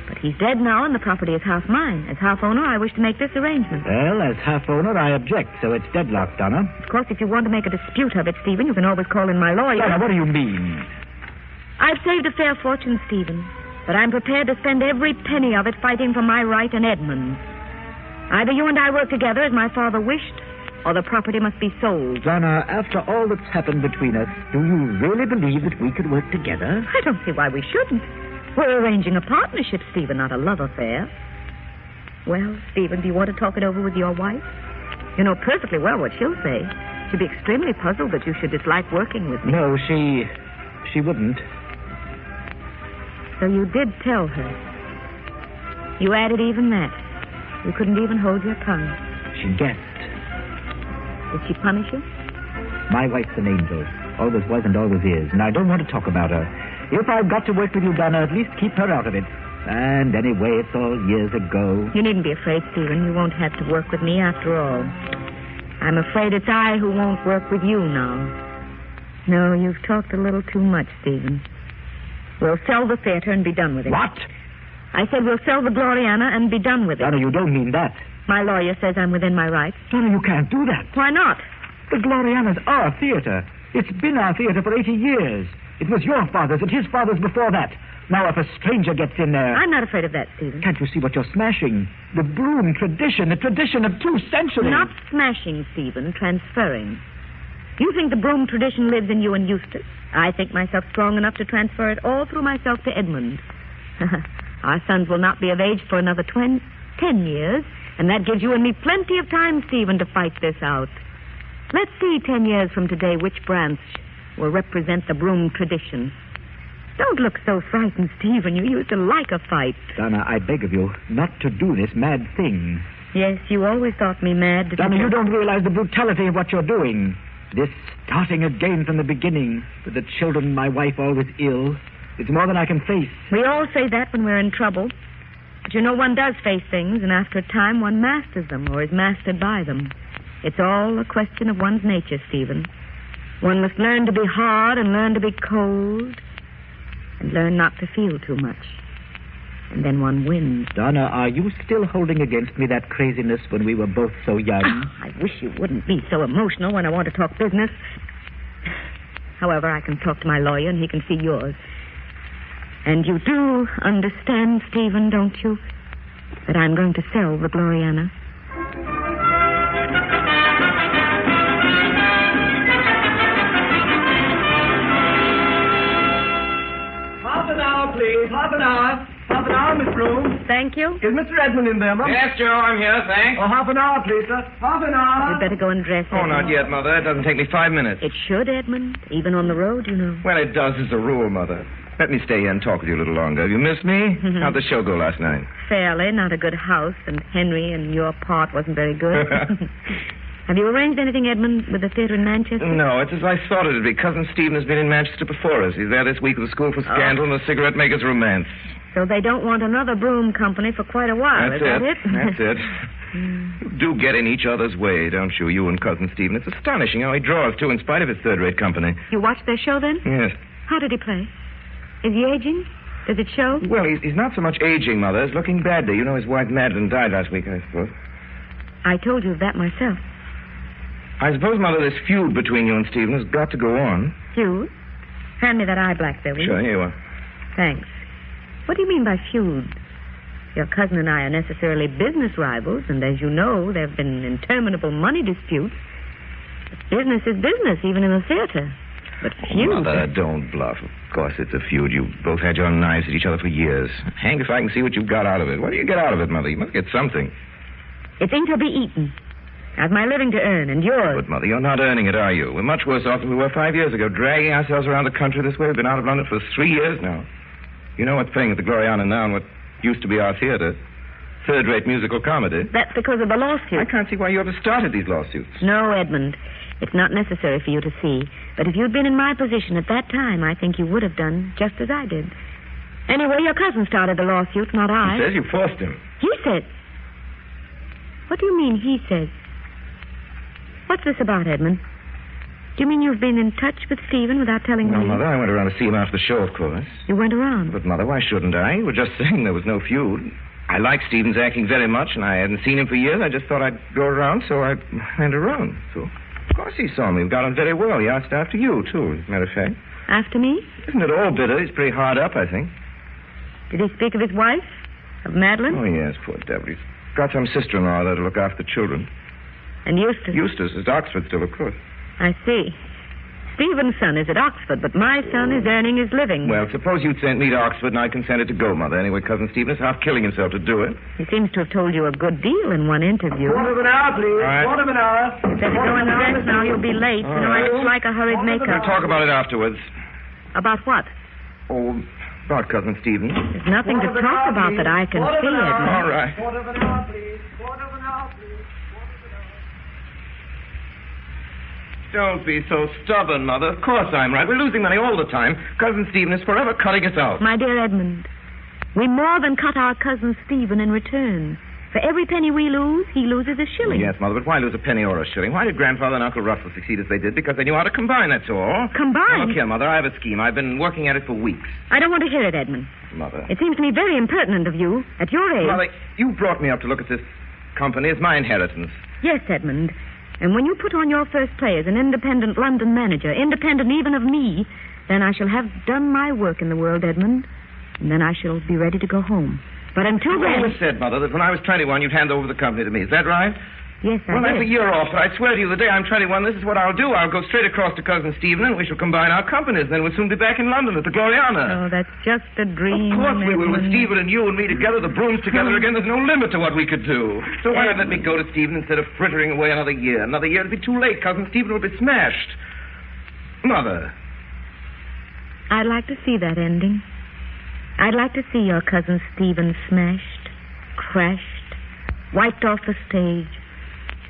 But he's dead now, and the property is half mine. As half owner, I wish to make this arrangement. Well, as half owner, I object, so it's deadlocked, Donna. Of course, if you want to make a dispute of it, Stephen, you can always call in my lawyer. Donna, what do you mean? I've saved a fair fortune, Stephen, but I'm prepared to spend every penny of it fighting for my right and Edmund's. Either you and I work together as my father wished, or the property must be sold. Donna, after all that's happened between us, do you really believe that we could work together? I don't see why we shouldn't. We're arranging a partnership, Stephen, not a love affair. Well, Stephen, do you want to talk it over with your wife? You know perfectly well what she'll say. She'll be extremely puzzled that you should dislike working with me. No, she wouldn't. So you did tell her. You added even that. You couldn't even hold your tongue. She guessed. Did she punish you? My wife's an angel. Always was and always is. And I don't want to talk about her. If I've got to work with you, Donna, at least keep her out of it. And anyway, it's all years ago. You needn't be afraid, Stephen. You won't have to work with me after all. I'm afraid it's I who won't work with you now. No, you've talked a little too much, Stephen. We'll sell the theater and be done with it. What? I said we'll sell the Gloriana and be done with it. Donna, you don't mean that. My lawyer says I'm within my rights. Donna, you can't do that. Why not? The Gloriana's our theater. It's been our theater for 80 years. It was your father's and his father's before that. Now, if a stranger gets in there... I'm not afraid of that, Stephen. Can't you see what you're smashing? The Broom tradition, the tradition of 2 centuries. Not smashing, Stephen, transferring. You think the Broom tradition lives in you and Eustace? I think myself strong enough to transfer it all through myself to Edmund. Our sons will not be of age for another 10 years, and that gives you and me plenty of time, Stephen, to fight this out. Let's see 10 years from today which branch will represent the Broom tradition. Don't look so frightened, Stephen. You used to like a fight. Donna, I beg of you not to do this mad thing. Yes, you always thought me mad. Donna, you don't realize the brutality of what you're doing. This starting again from the beginning, with the children, my wife always ill. It's more than I can face. We all say that when we're in trouble. But you know, one does face things, and after a time one masters them or is mastered by them. It's all a question of one's nature, Stephen. One must learn to be hard and learn to be cold and learn not to feel too much. And then one wins. Donna, are you still holding against me that craziness when we were both so young? Oh, I wish you wouldn't be so emotional when I want to talk business. However, I can talk to my lawyer and he can see yours. And you do understand, Stephen, don't you, that I'm going to sell the Gloriana? Thank you. Is Mr. Edmund in there, Mum? Yes, Joe, I'm here, thanks. Oh, half an hour, please, sir. Half an hour. You'd better go and dress, Oh, Edmund. not yet, Mother. That doesn't take me 5 minutes. It should, Edmund. Even on the road, you know. Well, it does as a rule, Mother. Let me stay here and talk with you a little longer. Have you missed me? How'd the show go last night? Fairly. Not a good house, and Henry and your part wasn't very good. Have you arranged anything, Edmund, with the theatre in Manchester? No, it's as I thought it'd be. Cousin Stephen has been in Manchester before us. He's there this week with the School for Scandal and the Cigarette Makers' Romance. So they don't want another broom company for quite a while, That's is that it? That's it. You do get in each other's way, don't you? You and Cousin Stephen. It's astonishing how he draws, too, in spite of his third-rate company. You watched their show, then? Yes. How did he play? Is he aging? Does it show? Well, he's not so much aging, Mother, as looking badly. You know his wife, Madeline, died last week, I suppose. I told you of that myself. I suppose, Mother, this feud between you and Stephen has got to go on. Feud? Hand me that eye black there, will you? Sure, here you are. Thanks. What do you mean by feud? Your cousin and I are necessarily business rivals, and as you know, there have been interminable money disputes. But business is business, even in the theater. But feud... Mother, don't bluff. Of course it's a feud. You've both had your knives at each other for years. Hanged if I can see what you've got out of it. What do you get out of it, Mother? You must get something. It's ain't to be eaten. I've my living to earn, and yours. But, Mother, you're not earning it, are you? We're much worse off than we were 5 years ago, dragging ourselves around the country this way. We've been out of London for 3 years now. You know what's playing at the Gloriana now and what used to be our theater? Third-rate musical comedy. That's because of the lawsuit. I can't see why you ever started these lawsuits. No, Edmund. It's not necessary for you to see. But if you'd been in my position at that time, I think you would have done just as I did. Anyway, your cousin started the lawsuit, not I. He says you forced him. He said. What do you mean, he says? What's this about, Edmund? Do you mean you've been in touch with Stephen without telling me? No, Mother, I went around to see him after the show, of course. You went around? But, Mother, why shouldn't I? You were just saying there was no feud. I like Stephen's acting very much, and I hadn't seen him for years. I just thought I'd go around, so I went around. So, of course he saw me. We got on very well. He asked after you, too, as a matter of fact. After me? Isn't it all bitter? He's pretty hard up, I think. Did he speak of his wife? Of Madeline? Oh, yes, poor devil. He's got some sister-in-law there to look after the children. And Eustace? Eustace is Oxford still, of course. I see. Stephen's son is at Oxford, but my son is earning his living. Well, suppose you'd sent me to Oxford and I consented to go, Mother. Anyway, Cousin Stephen is half killing himself to do it. He seems to have told you a good deal in one interview. Quarter of an hour, please. All right. Quarter of an hour. Better go and dress now. You'll be late. All You know, right. I dislike a hurried We'll makeup. talk about it afterwards. About what? Oh, about Cousin Stephen. There's nothing to talk about that I can see, Edmund. All right. Quarter of an hour, please. Quarter of an hour, please. Don't be so stubborn, Mother. Of course I'm right. We're losing money all the time. Cousin Stephen is forever cutting us out. My dear Edmund, we more than cut our cousin Stephen in return. For every penny we lose, he loses a shilling. Yes, Mother, but why lose a penny or a shilling? Why did Grandfather and Uncle Russell succeed as they did? Because they knew how to combine, that's all. Combine? Now, look here, Mother, I have a scheme. I've been working at it for weeks. I don't want to hear it, Edmund. Mother. It seems to me very impertinent of you, at your age. Mother, you brought me up to look at this company. It's my inheritance. Yes, Edmund. And when you put on your first play as an independent London manager, independent even of me, then I shall have done my work in the world, Edmund. And then I shall be ready to go home. But until You then... always said, Mother, that when I was 21, you'd hand over the company to me. Is that right? Yes, I Well, did. that's a year off, but I swear to you, the day I'm 21, this is what I'll do. I'll go straight across to Cousin Stephen, and we shall combine our companies. Then we'll soon be back in London at the Gloriana. Oh, that's just a dream. Of course we will. With Edmund. Stephen and you and me together, the Brooms together again, there's no limit to what we could do. So why not let me go to Stephen instead of frittering away another year? Another year, it'll be too late. Cousin Stephen will be smashed. Mother. I'd like to see that ending. I'd like to see your cousin Stephen smashed, crashed, wiped off the stage,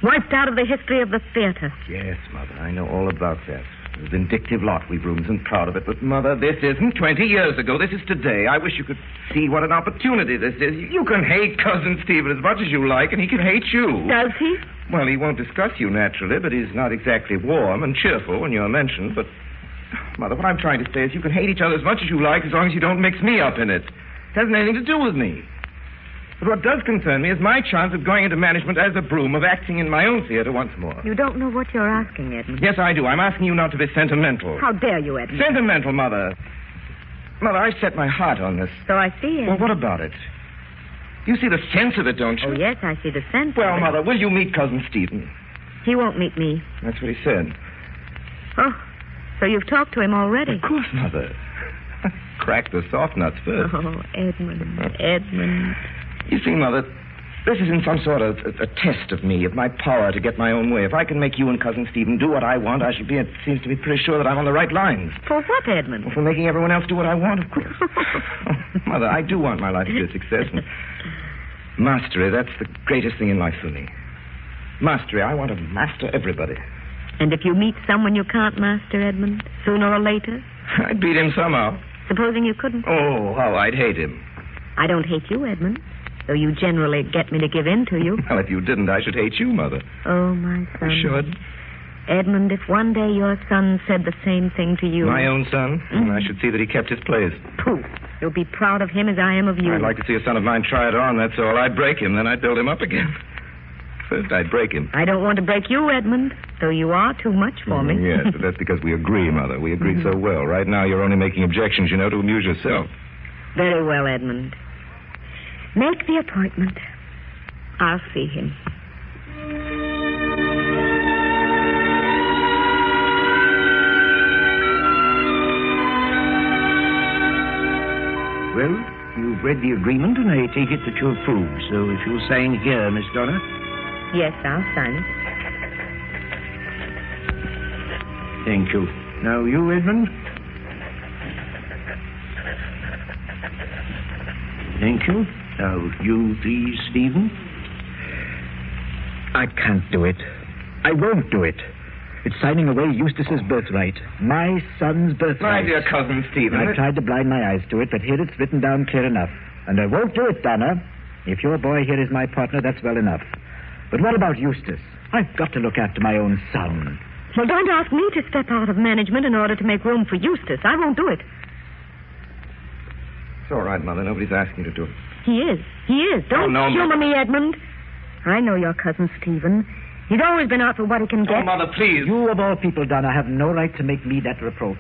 wiped out of the history of the theater. Yes, Mother, I know all about that. A vindictive lot, we Brooms, and proud of it. But, Mother, this isn't 20 years ago. This is today. I wish you could see what an opportunity this is. You can hate Cousin Stephen as much as you like, and he can hate you. Does he? Well, he won't discuss you, naturally, but he's not exactly warm and cheerful when you're mentioned. But, Mother, what I'm trying to say is you can hate each other as much as you like as long as you don't mix me up in it. It hasn't anything to do with me. But what does concern me is my chance of going into management as a Broom, of acting in my own theater once more. You don't know what you're asking, Edmund. Yes, I do. I'm asking you not to be sentimental. How dare you, Edmund? Sentimental, Mother. Mother, I set my heart on this. So I see it. Well, what about it? You see the sense of it, don't you? Oh, yes, I see the sense Well, of it. Mother, will you meet Cousin Stephen? He won't meet me. That's what he said. Oh, so you've talked to him already? Of course, Mother. Crack the soft nuts first. Oh, Edmund, Edmund. You see, Mother, this isn't some sort of a test of me, of my power to get my own way. If I can make you and Cousin Stephen do what I want, I should be, it seems to be pretty sure that I'm on the right lines. For what, Edmund? Well, for making everyone else do what I want, of course. Oh, Mother, I do want my life to be a success. And mastery, that's the greatest thing in life for me. Mastery, I want to master everybody. And if you meet someone you can't master, Edmund, sooner or later? I'd beat him somehow. Supposing you couldn't? Oh, how I'd hate him. I don't hate you, Edmund, though you generally get me to give in to you. Well, if you didn't, I should hate you, Mother. Oh, my son. You should. Edmund, if one day your son said the same thing to you... My own son? I should see that he kept his place. Pooh. You'll be proud of him as I am of you. I'd like to see a son of mine try it on, that's all. I'd break him, then I'd build him up again. First, I'd break him. I don't want to break you, Edmund, though you are too much for me. Yes, but that's because we agree, Mother. We agree so well. Right now, you're only making objections, you know, to amuse yourself. Very well, Edmund. Make the appointment. I'll see him. Well, you've read the agreement, and I take it that you approve. So if you'll sign here, Miss Donna. Yes, I'll sign it. Thank you. Now, you, Edmund. Thank you. Now, you, please, Stephen. I can't do it. I won't do it. It's signing away Eustace's birthright. My son's birthright. My dear Cousin Stephen. I've tried to blind my eyes to it, but here it's written down clear enough. And I won't do it, Donna. If your boy here is my partner, that's well enough. But what about Eustace? I've got to look after my own son. Well, don't ask me to step out of management in order to make room for Eustace. I won't do it. It's all right, Mother. Nobody's asking you to do it. He is. He is. Don't humor me, Edmund. I know your cousin Stephen. He's always been out for what he can get. Oh, Mother, please. You, of all people, Donna, have no right to make me that reproach.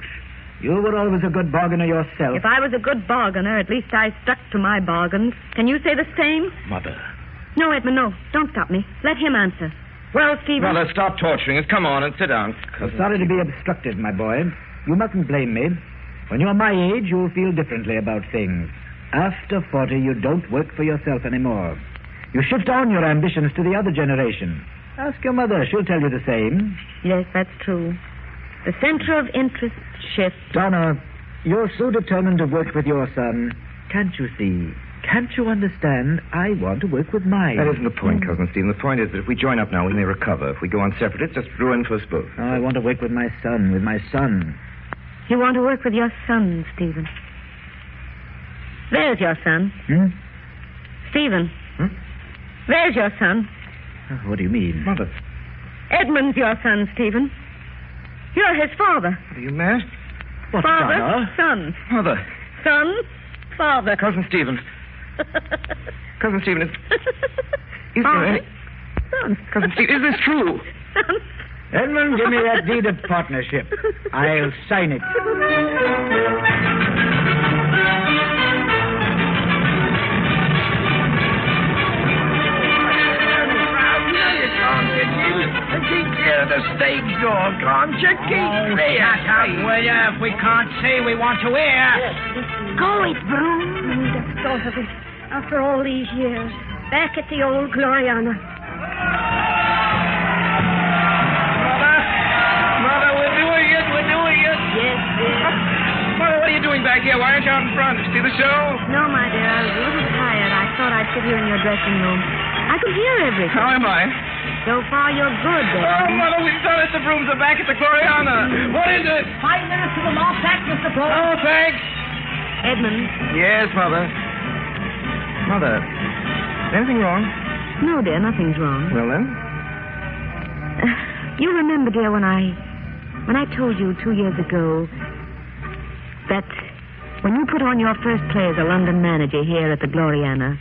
You were always a good bargainer yourself. If I was a good bargainer, at least I stuck to my bargains. Can you say the same? Mother. No, Edmund, no. Don't stop me. Let him answer. Well, Stephen... Mother, stop torturing us. Come on and sit down. I'm sorry to be obstructed, my boy. You mustn't blame me. When you're my age, you'll feel differently about things. After 40, you don't work for yourself anymore. You shift on your ambitions to the other generation. Ask your mother. She'll tell you the same. Yes, that's true. The center of interest shifts. Donna, you're so determined to work with your son. Can't you see? Can't you understand? I want to work with mine. That isn't the point, Cousin Stephen. The point is that if we join up now, we may recover. If we go on separate, it's just ruin for us both. I want to work with my son, You want to work with your son, Stephen. There's your son. Stephen. There's your son. What do you mean? Mother. Edmund's your son, Stephen. You're his father. Are you mad? What, father, Donna? son. Mother. Son, father. Cousin Stephen. Cousin Stephen, is father, there any... son. Cousin Stephen, is this true? Son. Edmund, give me that deed of partnership. I'll sign it. Keep clear of the stage door, can't you? Keep clear. Shut up, will you? If we can't see, we want to hear. Go it, Broom. Who'd have thought of it after all these years? Back at the old Gloriana. Mother, we're doing it. Yes, dear. Mother, what are you doing back here? Why aren't you out in front? See the show? No, my dear, I was a little tired. I thought I'd sit here in your dressing room. I could hear everything. How am I? So far, you're good, Oh, Edmund. Mother, we've done it. The brooms are back at the Gloriana. What is it? 5 minutes to the lost act, Mr. Brown. Oh, thanks. Edmund. Yes, Mother. Mother, anything wrong? No, dear, nothing's wrong. Well, then? You remember, dear, when I told you 2 years ago that when you put on your first play as a London manager here at the Gloriana,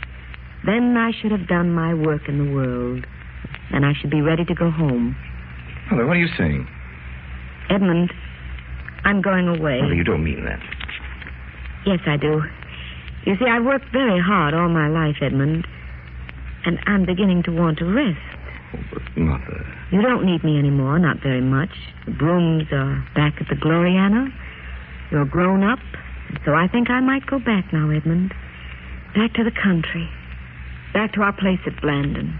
then I should have done my work in the world, and I should be ready to go home. Mother, what are you saying? Edmund, I'm going away. Mother, you don't mean that. Yes, I do. You see, I've worked very hard all my life, Edmund, and I'm beginning to want to rest. Oh, but, Mother... You don't need me anymore, not very much. The Brooms are back at the Gloriana. You're grown up, and so I think I might go back now, Edmund. Back to the country. Back to our place at Blandon.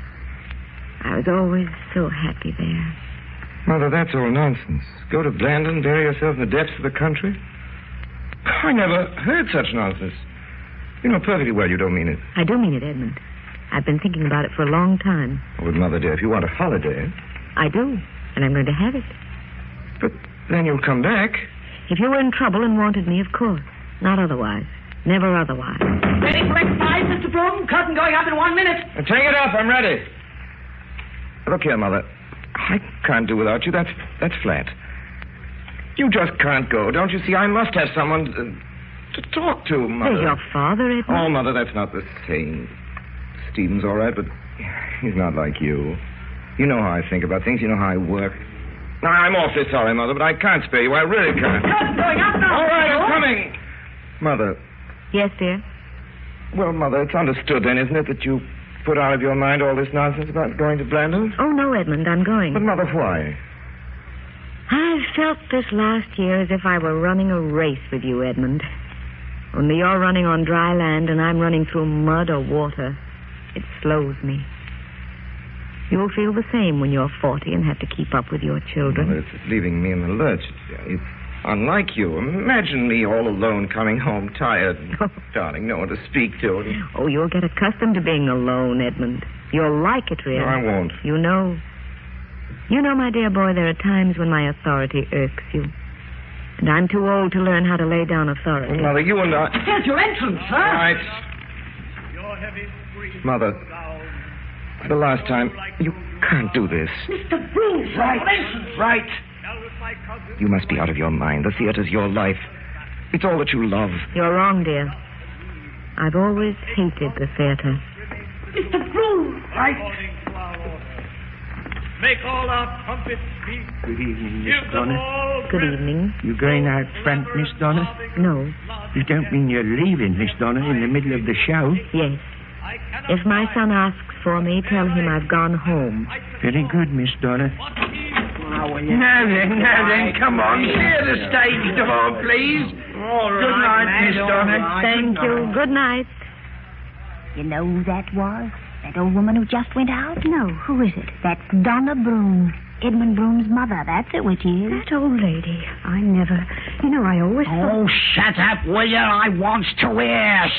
I was always so happy there. Mother, that's all nonsense. Go to Blandon, bury yourself in the depths of the country? I never heard such nonsense. You know perfectly well you don't mean it. I do mean it, Edmund. I've been thinking about it for a long time. Oh, but Mother, dear, if you want a holiday... I do, and I'm going to have it. But then you'll come back. If you were in trouble and wanted me, of course. Not otherwise. Never otherwise. Ready for exercise, Mr. Broom? Curtain going up in 1 minute. Take it up. I'm ready. Look here, Mother. I can't do without you. That's flat. You just can't go. Don't you see? I must have someone to talk to, Mother. There's your father, Edmund. Oh, Mother, that's not the same. Stephen's all right, but he's not like you. You know how I think about things. You know how I work. No, I'm awfully sorry, Mother, but I can't spare you. I really can't. Curtain going up now. All right, I'm coming. Mother. Yes, dear? Well, Mother, it's understood then, isn't it, that you put out of your mind all this nonsense about going to Blandon? Oh, no, Edmund, I'm going. But, Mother, why? I've felt this last year as if I were running a race with you, Edmund. Only you're running on dry land and I'm running through mud or water. It slows me. You'll feel the same when you're 40 and have to keep up with your children. Mother, it's leaving me in the lurch. It's unlike you. Imagine me all alone coming home tired. Darling, no one to speak to. Oh, you'll get accustomed to being alone, Edmund. You'll like it, really. No, I won't. You know, my dear boy, there are times when my authority irks you. And I'm too old to learn how to lay down authority. Well, Mother, you and I... There's your entrance, sir. Right. Mother, the last time... You can't do this. Mr. Broom, Right. You must be out of your mind. The theater's your life. It's all that you love. You're wrong, dear. I've always hated the theater. Mr. Broom. Right. Make all our trumpets speak. Good evening, Miss Donna. Good evening. You going out front, Miss Donna? No. You don't mean you're leaving, Miss Donna, in the middle of the show? Yes. If my son asks for me, tell him I've gone home. Very good, Miss Donna. Now then, come on. Clear the stage door, please. All right, good night, Miss Donna. Thank you. Good night. You know who that was? That old woman who just went out? No. Who is it? That's Donna Broom. Edmund Broom's mother. That's it, which is. That old lady. I never... You know, I always thought... Oh, shut up, will you? I wants to hear.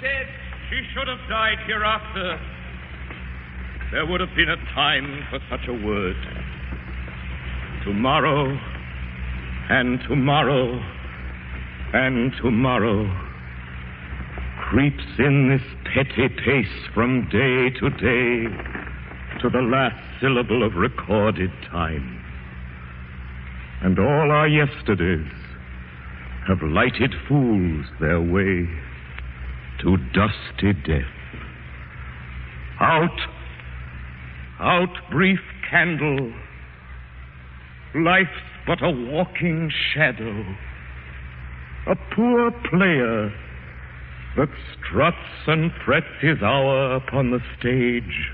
Dead. She should have died hereafter. There would have been a time for such a word. Tomorrow, and tomorrow, and tomorrow creeps in this petty pace from day to day to the last syllable of recorded time. And all our yesterdays have lighted fools their way to dusty death. Out, brief candle. Life's but a walking shadow, a poor player that struts and frets his hour upon the stage,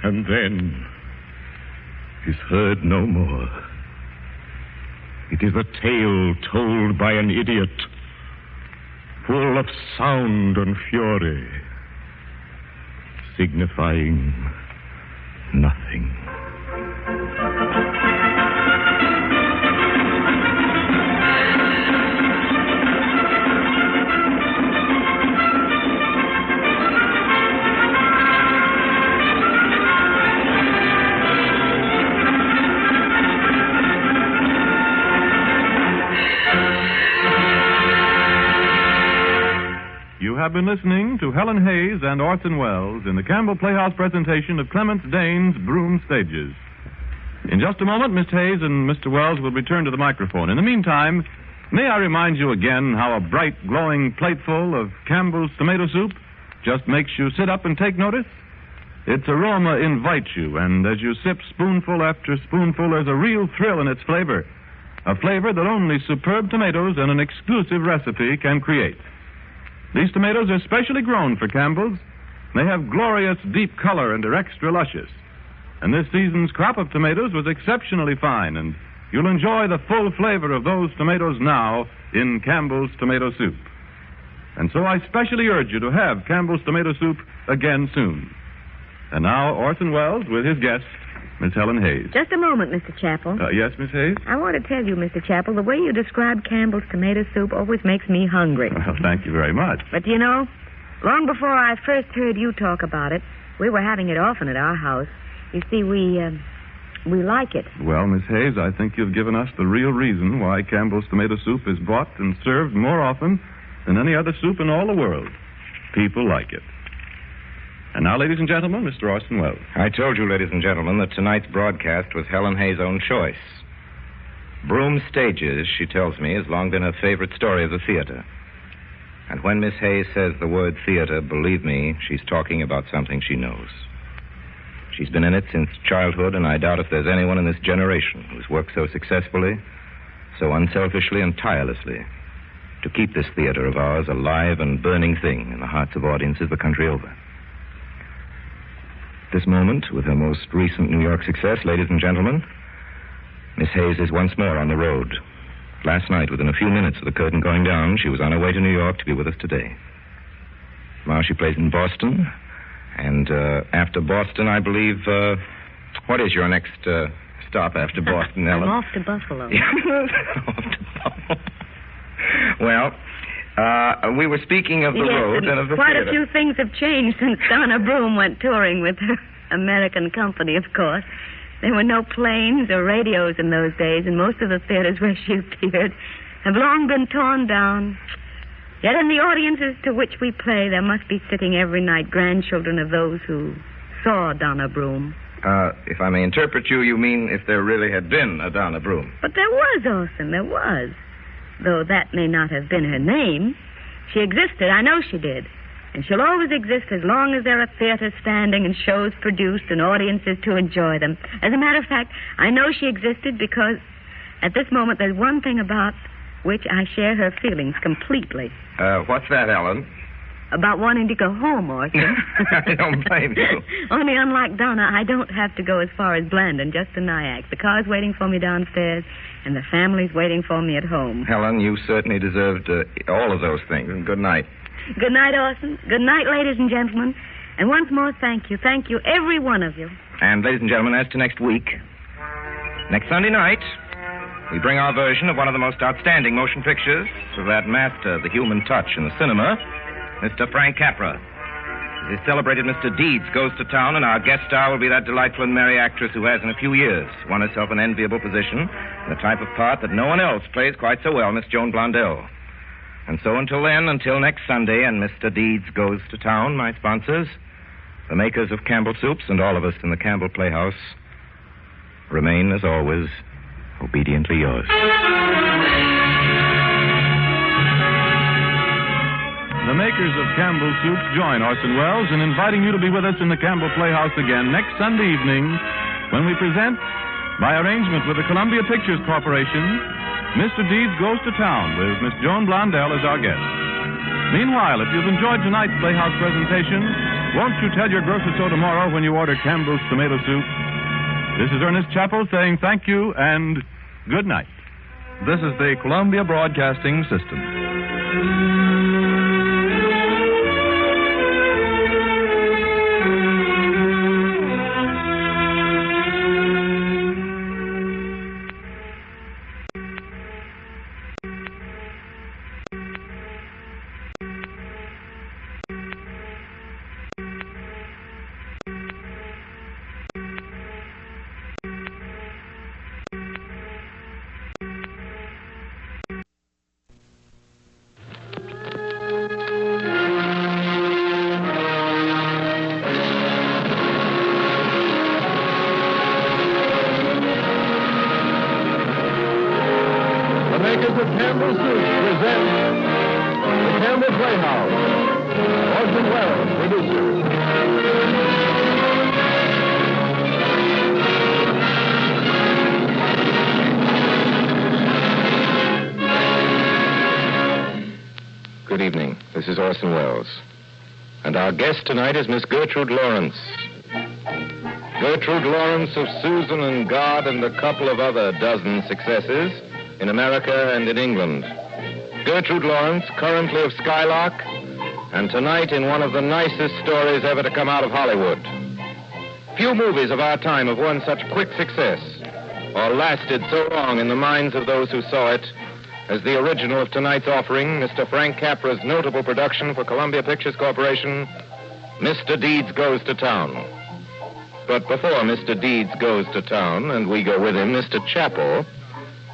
and then is heard no more. It is a tale told by an idiot, full of sound and fury, signifying nothing. You have been listening to Helen Hayes and Orson Welles in the Campbell Playhouse presentation of Clemence Dane's Broom Stages. In just a moment, Miss Hayes and Mr. Wells will return to the microphone. In the meantime, may I remind you again how a bright, glowing plateful of Campbell's tomato soup just makes you sit up and take notice? Its aroma invites you, and as you sip spoonful after spoonful, there's a real thrill in its flavor. A flavor that only superb tomatoes and an exclusive recipe can create. These tomatoes are specially grown for Campbell's. They have glorious deep color and are extra luscious. And this season's crop of tomatoes was exceptionally fine, and you'll enjoy the full flavor of those tomatoes now in Campbell's tomato soup. And so I specially urge you to have Campbell's tomato soup again soon. And now Orson Welles with his guest, Miss Helen Hayes. Just a moment, Mr. Chappell. Yes, Miss Hayes? I want to tell you, Mr. Chappell, the way you describe Campbell's tomato soup always makes me hungry. Well, thank you very much. But, you know, long before I first heard you talk about it, we were having it often at our house. You see, we like it. Well, Miss Hayes, I think you've given us the real reason why Campbell's tomato soup is bought and served more often than any other soup in all the world. People like it. And now, ladies and gentlemen, Mr. Orson Welles. I told you, ladies and gentlemen, that tonight's broadcast was Helen Hayes' own choice. Broom Stages, she tells me, has long been her favorite story of the theater. And when Miss Hayes says the word theater, believe me, she's talking about something she knows. She's been in it since childhood, and I doubt if there's anyone in this generation who's worked so successfully, so unselfishly and tirelessly to keep this theater of ours a live and burning thing in the hearts of audiences the country over. This moment, with her most recent New York success, ladies and gentlemen, Miss Hayes is once more on the road. Last night, within a few minutes of the curtain going down, she was on her way to New York to be with us today. Tomorrow she plays in Boston, and after Boston, I believe, what is your next stop after Boston, Ellen? I'm off to Buffalo. Off to Buffalo. Well, we were speaking of the road and of the quite theater. a few things have changed since Donna Broom went touring with her American company, of course. There were no planes or radios in those days, and most of the theaters where she appeared have long been torn down. Yet in the audiences to which we play, there must be sitting every night grandchildren of those who saw Donna Broom. If I may interpret you, you mean if there really had been a Donna Broom. But there was, Orson, there was. Though that may not have been her name. She existed, I know she did. And she'll always exist as long as there are theaters standing and shows produced and audiences to enjoy them. As a matter of fact, I know she existed because at this moment there's one thing about which I share her feelings completely. What's that, Ellen? About wanting to go home, Orson. I don't blame you. Only unlike Donna, I don't have to go as far as Blandon, just to Nyack. The car's waiting for me downstairs, and the family's waiting for me at home. Helen, you certainly deserved all of those things. And good night. Good night, Orson. Good night, ladies and gentlemen. And once more, thank you. Thank you, every one of you. And, ladies and gentlemen, as to next week, next Sunday night, we bring our version of one of the most outstanding motion pictures of that master of the human touch in the cinema, Mr. Frank Capra. His celebrated Mr. Deeds goes to town, and our guest star will be that delightful and merry actress who has, in a few years, won herself an enviable position in the type of part that no one else plays quite so well, Miss Joan Blondell. And so until then, until next Sunday, and Mr. Deeds goes to town, my sponsors, the makers of Campbell Soups, and all of us in the Campbell Playhouse, remain, as always, obediently yours. The makers of Campbell Soups join Orson Welles in inviting you to be with us in the Campbell Playhouse again next Sunday evening when we present, by arrangement with the Columbia Pictures Corporation, Mr. Deeds Goes to Town with Miss Joan Blondell as our guest. Meanwhile, if you've enjoyed tonight's Playhouse presentation, won't you tell your grocer so tomorrow when you order Campbell's tomato soup? This is Ernest Chappell saying thank you and good night. This is the Columbia Broadcasting System. Campbell Soup presents the Campbell Playhouse. Orson Welles, producer. Good evening. This is Orson Welles. And our guest tonight is Miss Gertrude Lawrence. Gertrude Lawrence of Susan and God and a couple of other dozen successes in America and in England. Gertrude Lawrence, currently of Skylark, and tonight in one of the nicest stories ever to come out of Hollywood. Few movies of our time have won such quick success or lasted so long in the minds of those who saw it as the original of tonight's offering, Mr. Frank Capra's notable production for Columbia Pictures Corporation, Mr. Deeds Goes to Town. But before Mr. Deeds goes to town, and we go with him, Mr. Chappell,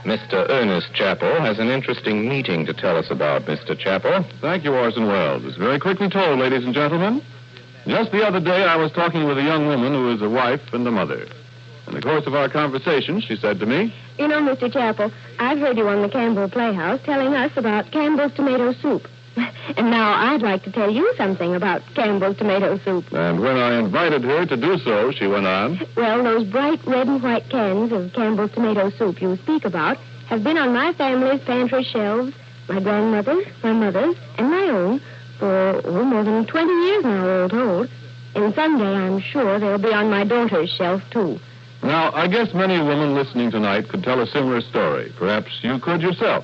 Mr. Ernest Chappell, has an interesting meeting to tell us about. Mr. Chappell? Thank you, Orson Welles. It's very quickly told, ladies and gentlemen. Just the other day, I was talking with a young woman who is a wife and a mother. In the course of our conversation, she said to me, "You know, Mr. Chappell, I've heard you on the Campbell Playhouse telling us about Campbell's tomato soup. And now I'd like to tell you something about Campbell's tomato soup." And when I invited her to do so, she went on, "Well, those bright red and white cans of Campbell's tomato soup you speak about have been on my family's pantry shelves, my grandmother's, my mother's, and my own, for more than 20 years now, all told. And someday, I'm sure, they'll be on my daughter's shelf, too." Now, I guess many women listening tonight could tell a similar story. Perhaps you could yourself.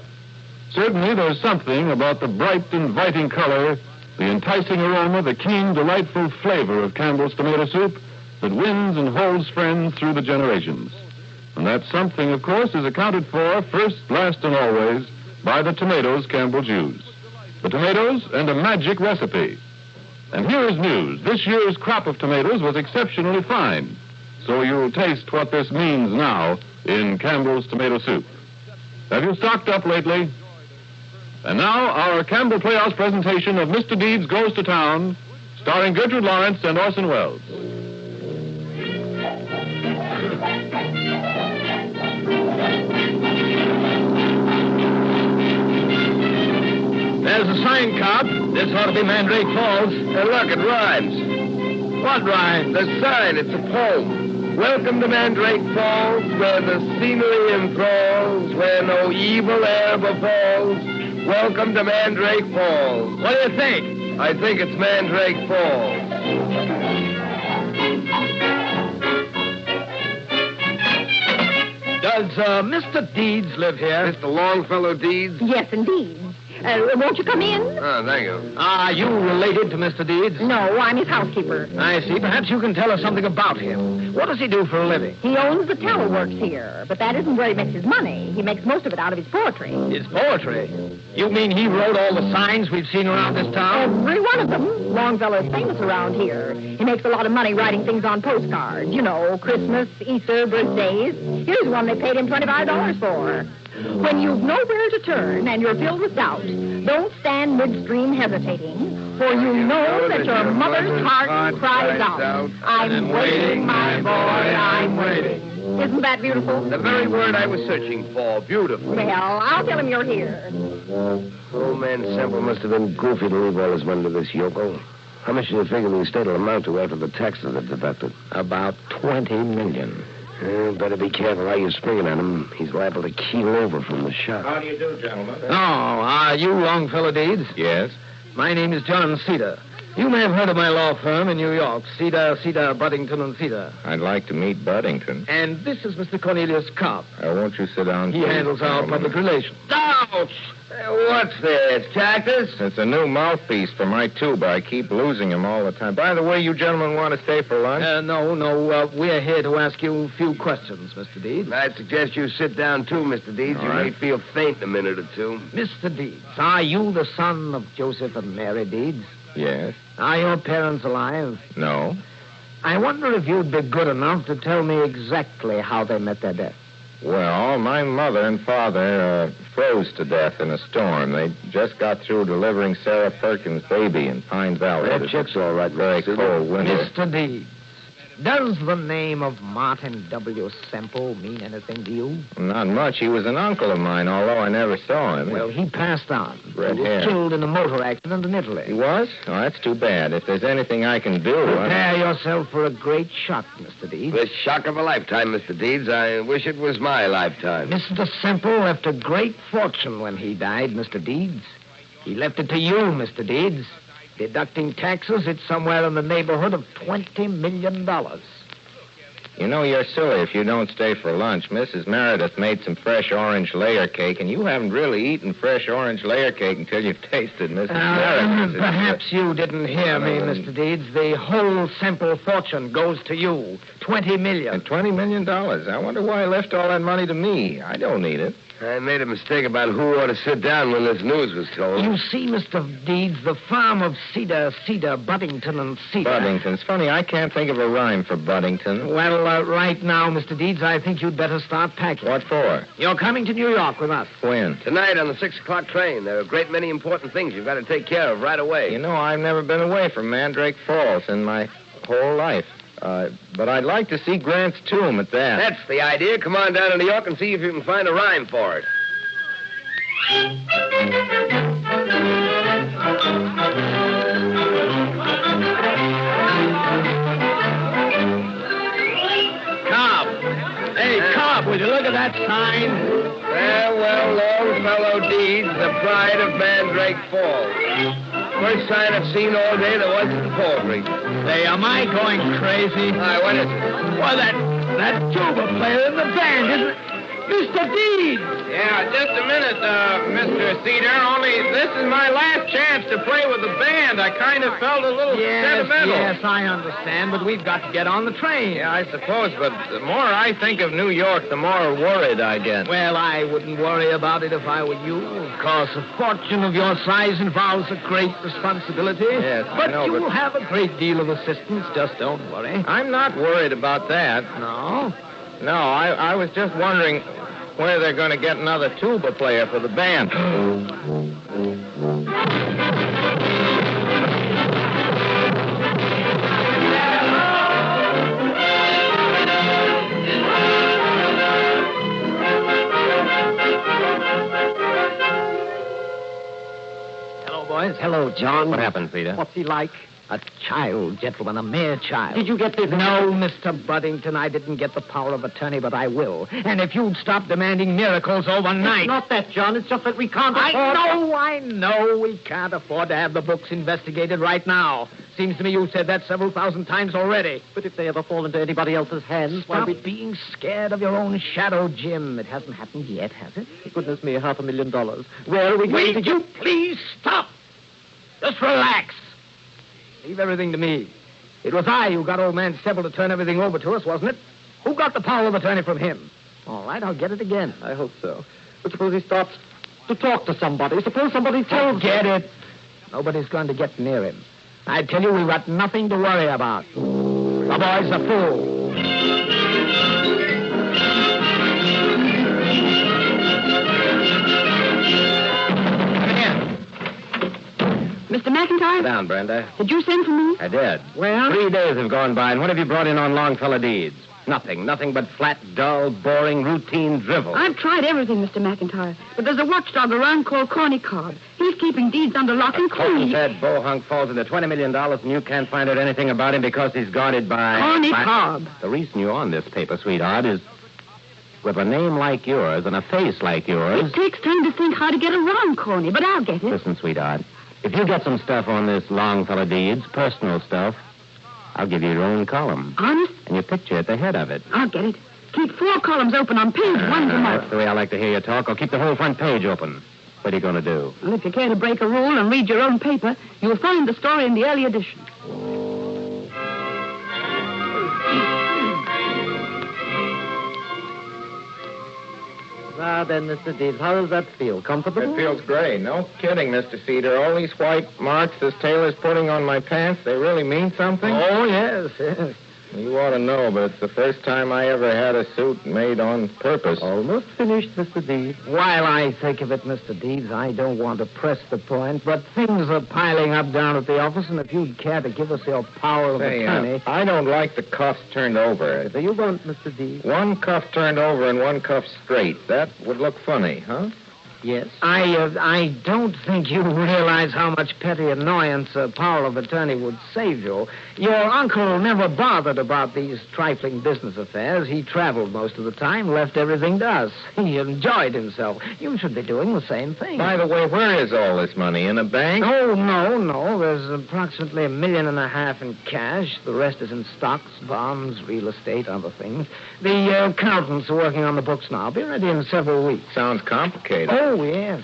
Certainly, there's something about the bright, inviting color, the enticing aroma, the keen, delightful flavor of Campbell's tomato soup that wins and holds friends through the generations. And that something, of course, is accounted for first, last, and always by the tomatoes Campbell's use. The tomatoes and a magic recipe. And here is news. This year's crop of tomatoes was exceptionally fine. So you'll taste what this means now in Campbell's tomato soup. Have you stocked up lately? And now, our Campbell Playhouse presentation of Mr. Deeds Goes to Town, starring Gertrude Lawrence and Orson Welles. There's a sign, cop. This ought to be Mandrake Falls. Hey, look, it rhymes. What rhymes? The sign, it's a poem. Welcome to Mandrake Falls, where the scenery enthralls, where no evil e'er befalls. Welcome to Mandrake Falls. What do you think? I think it's Mandrake Falls. Does Mr. Deeds live here? Mr. Longfellow Deeds? Yes, indeed. Won't you come in? Oh, thank you. Are you related to Mr. Deeds? No, I'm his housekeeper. I see. Perhaps you can tell us something about him. What does he do for a living? He owns the tower works here, but that isn't where he makes his money. He makes most of it out of his poetry. His poetry? You mean he wrote all the signs we've seen around this town? Every one of them. Longfellow's famous around here. He makes a lot of money writing things on postcards. You know, Christmas, Easter, birthdays. Here's one they paid him $25 for. When you've nowhere to turn and you're filled with doubt, don't stand midstream hesitating, for you know that your mother's heart cries out, "I'm waiting, my boy, I'm waiting." Isn't that beautiful? The very word I was searching for. Beautiful. Well, I'll tell him you're here. Old man Semple must have been goofy to leave all his money to this yokel. How much do you figure the estate will amount to after the taxes are deducted? About $20 million. Better be careful how you're springing on him. He's liable to keel over from the shock. How do you do, gentlemen? Oh, are you Longfellow Deeds? Yes. My name is John Cedar. You may have heard of my law firm in New York, Cedar, Buddington, and Cedar. I'd like to meet Buddington. And this is Mr. Cornelius Cobb. Won't you sit down, He please, handles our gentlemen? public relations. Ouch! What's this, cactus? It's a new mouthpiece for my tuba. I keep losing him all the time. By the way, you gentlemen want to stay for lunch? No. We're here to ask you a few questions, Mr. Deeds. I'd suggest you sit down, too, Mr. Deeds. All You right. may feel faint in a minute or two. Mr. Deeds, are you the son of Joseph and Mary Deeds? Yes. Are your parents alive? No. I wonder if you'd be good enough to tell me exactly how they met their death. Well, my mother and father froze to death in a storm. They just got through delivering Sarah Perkins' baby in Pine Valley. That chick's all right, Very Mr. cold winter. Mr. Deeds, does the name of Martin W. Semple mean anything to you? Not much. He was an uncle of mine, although I never saw him. Well, he passed on. Red he was hair. killed in a motor accident in Italy. He was? Oh, that's too bad. If there's anything I can do... Prepare yourself for a great shock, Mr. Deeds. The shock of a lifetime, Mr. Deeds. I wish it was my lifetime. Mr. Semple left a great fortune when he died, Mr. Deeds. He left it to you, Mr. Deeds. Deducting taxes, it's somewhere in the neighborhood of $20 million. You know you're silly if you don't stay for lunch. Mrs. Meredith made some fresh orange layer cake, and you haven't really eaten fresh orange layer cake until you've tasted Mrs. Meredith. Perhaps you didn't hear me, Mr. Deeds. The whole simple fortune goes to you. $20 million. And $20 million. I wonder why he left all that money to me. I don't need it. I made a mistake about who ought to sit down when this news was told. You see, Mr. Deeds, the farm of Cedar, Buddington, and Cedar. Buddington's funny. I can't think of a rhyme for Buddington. Well, right now, Mr. Deeds, I think you'd better start packing. What for? You're coming to New York with us. When? Tonight on the 6 o'clock train. There are a great many important things you've got to take care of right away. You know, I've never been away from Mandrake Falls in my whole life. But I'd like to see Grant's tomb at that. That's the idea. Come on down to New York and see if you can find a rhyme for it. Cobb. Hey, Cobb, would you look at that sign? Well, Longfellow Deeds, the pride of Mandrake Falls. First sign I've seen all day that wasn't poetry. Say, am I going crazy? What is it? Well, that tuba player in the band, isn't it? Mr. Deeds! Yeah, just a minute, Mr. Cedar. Only this is my last chance to play with the band. I kind of felt a little sentimental. Yes, I understand, but we've got to get on the train. Yeah, I suppose, but the more I think of New York, the more worried I get. Well, I wouldn't worry about it if I were you. Of course, a fortune of your size involves a great responsibility. Yes, but I know, you'll have a great deal of assistance. Just don't worry. I'm not worried about that. No? No, I was just wondering where they're going to get another tuba player for the band. Hello, boys. Hello, John. What happened, Peter? What's he like? A child, gentlemen, a mere child. Did you get this? No, Mr. Buddington, I didn't get the power of attorney, but I will. And if you'd stop demanding miracles overnight... It's not that, John. It's just that we can't afford... I know. We can't afford to have the books investigated right now. Seems to me you've said that several thousand times already. But if they ever fall into anybody else's hands, Stop being scared of your own shadow, Jim. It hasn't happened yet, has it? Goodness me, $500,000. Where are we going to Will you please stop? Just relax. Leave everything to me. It was I who got old man Sebel to turn everything over to us, wasn't it? Who got the power of attorney from him? All right, I'll get it again. I hope so. But suppose he stops to talk to somebody. Suppose somebody tells... Get it. Nobody's going to get near him. I tell you, we've got nothing to worry about. The boy's a fool. Mr. McIntyre? Sit down, Brenda. Did you send for me? I did. Well? 3 days have gone by, and what have you brought in on Longfellow Deeds? Nothing but flat, dull, boring, routine drivel. I've tried everything, Mr. McIntyre. But there's a watchdog around called Corny Cobb. He's keeping Deeds under lock and key. Said Bohunk falls into $20 million, and you can't find out anything about him because he's guarded by... Corny Cobb. The reason you're on this paper, sweetheart, is with a name like yours and a face like yours... It takes time to think how to get around Corny, but I'll get it. Listen, sweetheart. If you get some stuff on this Longfellow Deeds, personal stuff, I'll give you your own column. Honest? And your picture at the head of it. I'll get it. Keep 4 columns open on page 1 tomorrow. That's the way I like to hear you talk. I'll keep the whole front page open. What are you going to do? Well, if you care to break a rule and read your own paper, you'll find the story in the early edition. Now then, Mr. Deeds, how does that feel? Comfortable? It feels great. No kidding, Mr. Cedar. All these white marks this tailor's putting on my pants, they really mean something? Oh, yes. You ought to know, but it's the first time I ever had a suit made on purpose. Almost finished, Mr. Deeds. While I think of it, Mr. Deeds, I don't want to press the point, but things are piling up down at the office, and if you'd care to give us your power of attorney... I don't like the cuffs turned over. What do you want, Mr. Deeds? One cuff turned over and one cuff straight. That would look funny, huh? Yes. I don't think you realize how much petty annoyance a power of attorney would save you Your uncle never bothered about these trifling business affairs. He traveled most of the time, left everything to us. He enjoyed himself. You should be doing the same thing. By the way, where is all this money? In a bank? Oh, no. There's approximately $1.5 million in cash. The rest is in stocks, bonds, real estate, other things. The accountants are working on the books now. Be ready in several weeks. Sounds complicated. Oh, yes.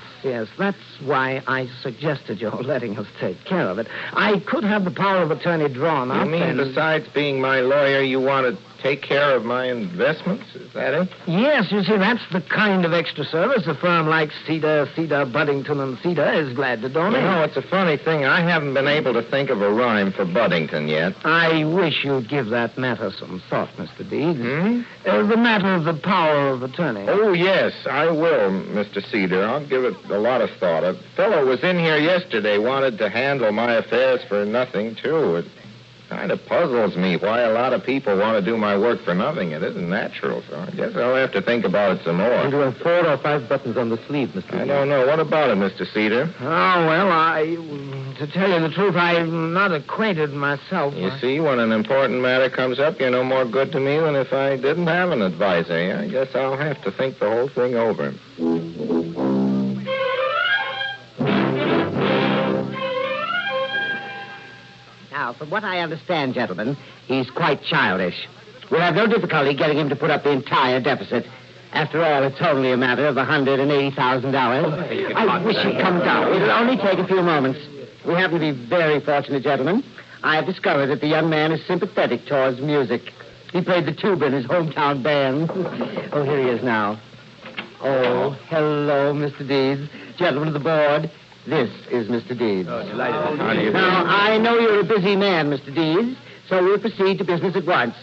That's why I suggested your letting us take care of it. I could have the power of attorney drawn up. You mean besides being my lawyer, you want to take care of my investments? Is that it? Yes, you see, that's the kind of extra service a firm like Cedar, Buddington, and Cedar is glad to donate. You know, it's a funny thing. I haven't been able to think of a rhyme for Buddington yet. I wish you'd give that matter some thought, Mr. Deeds. The matter of the power of attorney. Oh, yes, I will, Mr. Cedar. I'll give it a lot of thought. A fellow was in here yesterday, wanted to handle my affairs for nothing, too. It kind of puzzles me why a lot of people want to do my work for nothing. It isn't natural, so I guess I'll have to think about it some more. And you have 4 or 5 buttons on the sleeve, Mr. I don't know. What about it, Mr. Cedar? Oh, well, to tell you the truth, I'm not acquainted myself. You see, when an important matter comes up, you're no more good to me than if I didn't have an advisor. I guess I'll have to think the whole thing over. Now, from what I understand, gentlemen, he's quite childish. We'll have no difficulty getting him to put up the entire deficit. After all, it's only a matter of $180,000. I wish he'd come down. It'll only take a few moments. We happen to be very fortunate, gentlemen. I've discovered that the young man is sympathetic towards music. He played the tuba in his hometown band. Oh, here he is now. Oh, hello, Mr. Deeds. Gentlemen of the board, this is Mr. Deeds. Now, I know you're a busy man, Mr. Deeds, so we'll proceed to business at once.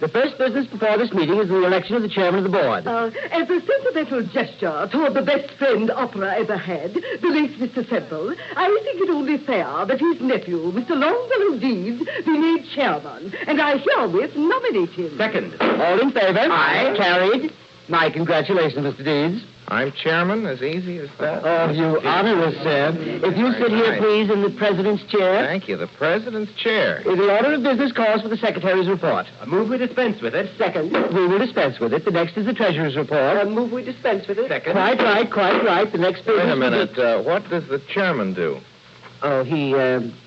The first business before this meeting is the election of the chairman of the board. As a sentimental gesture toward the best friend opera ever had, the late Mr. Semple, I think it only fair that his nephew, Mr. Longfellow Deeds, be made chairman, and I herewith nominate him. Second. All in favor? Aye. Carried. My congratulations, Mr. Deeds. I'm chairman, as easy as that. Oh, you honor us, sir. If you sit here, please, in the president's chair. Thank you. The president's chair. The order of business calls for the secretary's report. Move we dispense with it. Second. We will dispense with it. The next is the treasurer's report. Move we dispense with it. Second. Quite right. The next business... Wait a minute. What does the chairman do? Oh, he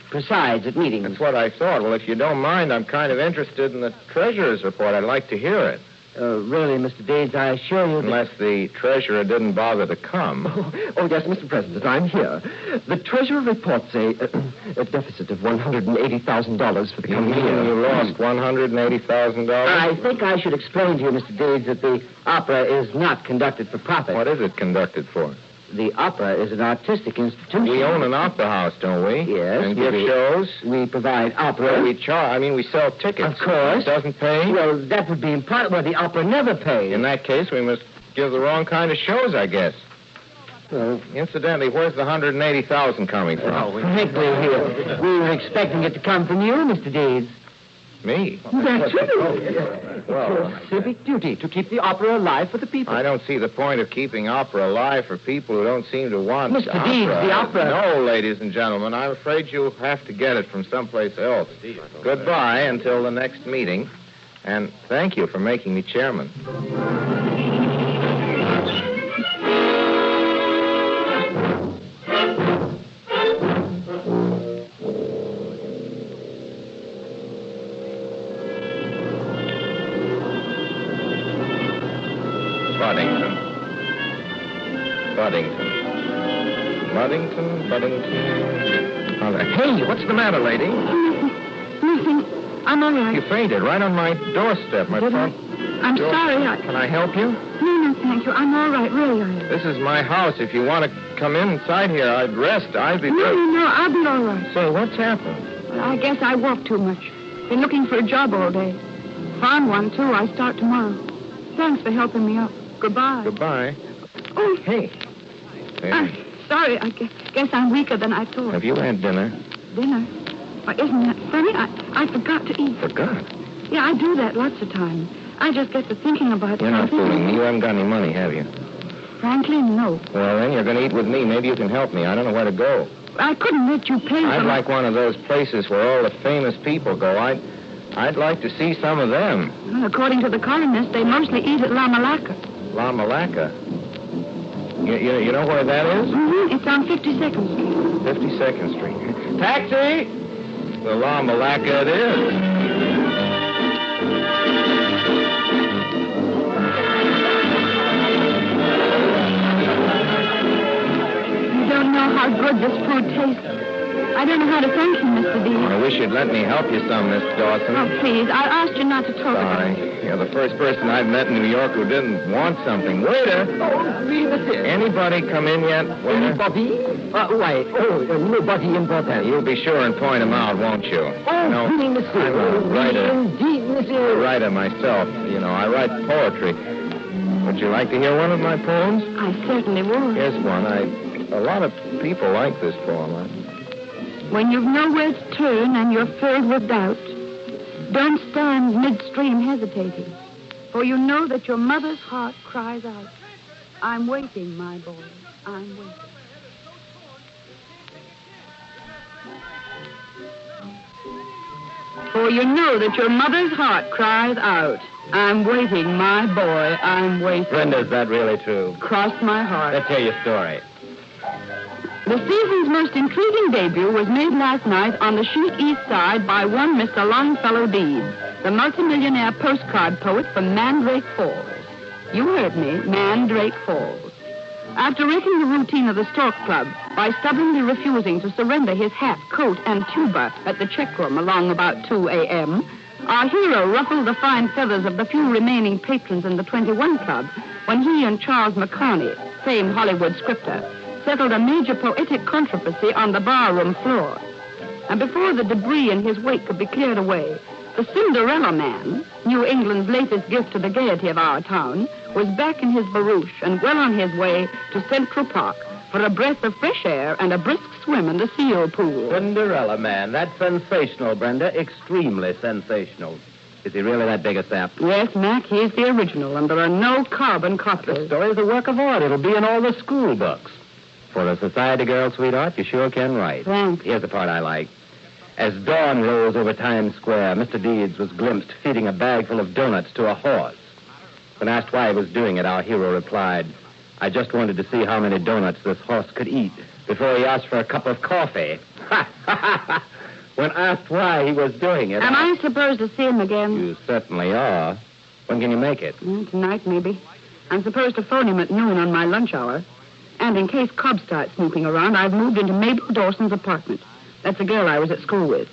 presides at meetings. That's what I thought. Well, if you don't mind, I'm kind of interested in the treasurer's report. I'd like to hear it. Really, Mr. Deeds, I assure you... Unless the treasurer didn't bother to come. Oh, yes, Mr. President, I'm here. The treasurer reports a deficit of $180,000 for the coming year. You lost $180,000? I think I should explain to you, Mr. Deeds, that the opera is not conducted for profit. What is it conducted for? The opera is an artistic institution. We own an opera house, don't we? Yes. And give shows? We provide opera. Well, we sell tickets. Of course. It doesn't pay? Well, that would be impossible. Well, the opera never pays. In that case, we must give the wrong kind of shows, I guess. Well, incidentally, where's the $180,000 coming from? Frankly, we were expecting it to come from you, Mr. Deeds. Me? That's true. Well, it's your civic duty to keep the opera alive for the people. I don't see the point of keeping opera alive for people who don't seem to want Mr. Deeds, the opera... No, ladies and gentlemen, I'm afraid you'll have to get it from someplace else. Goodbye until the next meeting, and thank you for making me chairman. Buddington. Hey, what's the matter, lady? Nothing. I'm all right. You fainted right on my doorstep, my front. I'm sorry. Can I help you? No, thank you. I'm all right, really, I am. This is my house. If you want to come inside here, I'd rest. I'd be... No, I'll be all right. Say, what's happened? Well, I guess I walk too much. Been looking for a job all day. Found one, too. I start tomorrow. Thanks for helping me up. Goodbye. Goodbye. Oh. Hey. Sorry, I guess I'm weaker than I thought. Have you had dinner? Dinner? Why, isn't that funny? I forgot to eat. Forgot? Yeah, I do that lots of times. I just get to thinking about You're not fooling me. You haven't got any money, have you? Frankly, no. Well, then you're going to eat with me. Maybe you can help me. I don't know where to go. I couldn't let you pay for I'd like one of those places where all the famous people go. I'd like to see some of them. Well, according to the columnist, they mostly eat at La Malaca. La Malaca? You know where that is? Mm-hmm. It's on 52nd Street. 52nd Street. Taxi! The La Malaca it is. You don't know how good this food tastes. I don't know how to thank you, Mr. Dean. I wish you'd let me help you some, Miss Dawson. Oh, please. I asked you not to talk about Sorry. it. You're the first person I've met in New York who didn't want something. Waiter! Oh, me, monsieur. Anybody come in yet? Waiter? Anybody? Why? Nobody important. You'll be sure and point them out, won't you? Oh, really, monsieur. I'm a writer. Indeed, monsieur. A writer myself. You know, I write poetry. Would you like to hear one of my poems? I certainly would. Here's one. A lot of people like this poem. When you've nowhere to turn and you're filled with doubt, don't stand midstream hesitating, for you know that your mother's heart cries out, I'm waiting, my boy, I'm waiting. For you know that your mother's heart cries out, I'm waiting, my boy, I'm waiting. Brenda, is that really true? Cross my heart. Let's hear your story. The season's most intriguing debut was made last night on the chic east side by one Mr. Longfellow Deeds, the multimillionaire postcard poet from Mandrake Falls. You heard me, Mandrake Falls. After wrecking the routine of the Stork Club by stubbornly refusing to surrender his hat, coat, and tuba at the check room along about 2 a.m., our hero ruffled the fine feathers of the few remaining patrons in the 21 Club when he and Charles McCarney, famed Hollywood scripter, settled a major poetic controversy on the barroom floor. And before the debris in his wake could be cleared away, the Cinderella Man, New England's latest gift to the gaiety of our town, was back in his barouche and well on his way to Central Park for a breath of fresh air and a brisk swim in the seal pool. Cinderella Man. That's sensational, Brenda. Extremely sensational. Is he really that big a sap? Yes, Mac, he's the original, and there are no carbon copies. The story's a work of art. It'll be in all the school books. For a society girl, sweetheart, you sure can write. Thanks. Here's the part I like. As dawn rose over Times Square, Mr. Deeds was glimpsed feeding a bag full of donuts to a horse. When asked why he was doing it, our hero replied, I just wanted to see how many donuts this horse could eat before he asked for a cup of coffee. When asked why he was doing it... Am I supposed to see him again? You certainly are. When can you make it? Tonight, maybe. I'm supposed to phone him at noon on my lunch hour. And in case Cobb starts snooping around, I've moved into Mabel Dawson's apartment. That's the girl I was at school with.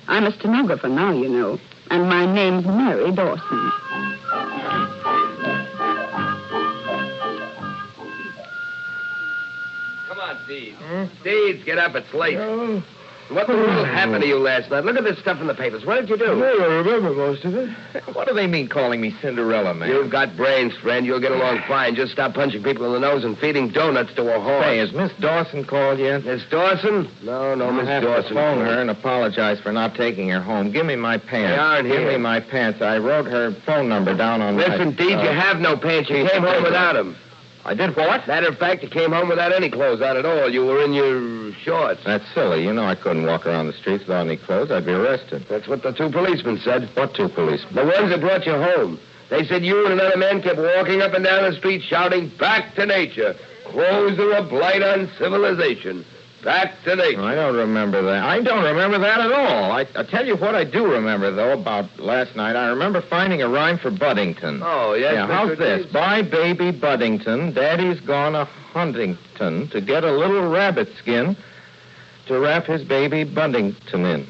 I'm a stenographer now, you know. And my name's Mary Dawson. Come on, Deeds. Deeds, get up. It's late. Oh. What the hell happened to you last night? Look at this stuff in the papers. What did you do? I remember most of it. What do they mean calling me Cinderella Man? You've got brains, friend. You'll get along fine. Just stop punching people in the nose and feeding donuts to a horse. Hey, has Miss Dawson called yet? Miss Dawson? No, Miss I'll have Dawson. to phone her and apologize for not taking her home. Give me my pants. They aren't here. Give me my pants. I wrote her phone number down on Listen, Deeds, you have no pants. You came home without them. I did what? Matter of fact, you came home without any clothes on at all. You were in your shorts. That's silly. You know I couldn't walk around the streets without any clothes. I'd be arrested. That's what the two policemen said. What two policemen? The ones that brought you home. They said you and another man kept walking up and down the street shouting, back to nature. Clothes are a blight on civilization. Back to nature. I don't remember that. I don't remember that at all. I tell you what I do remember, though, about last night. I remember finding a rhyme for Buddington. Oh, yes? Yeah, how's this? Bye, baby Buddington. Daddy's gone a Huntington to get a little rabbit skin to wrap his baby Buddington in.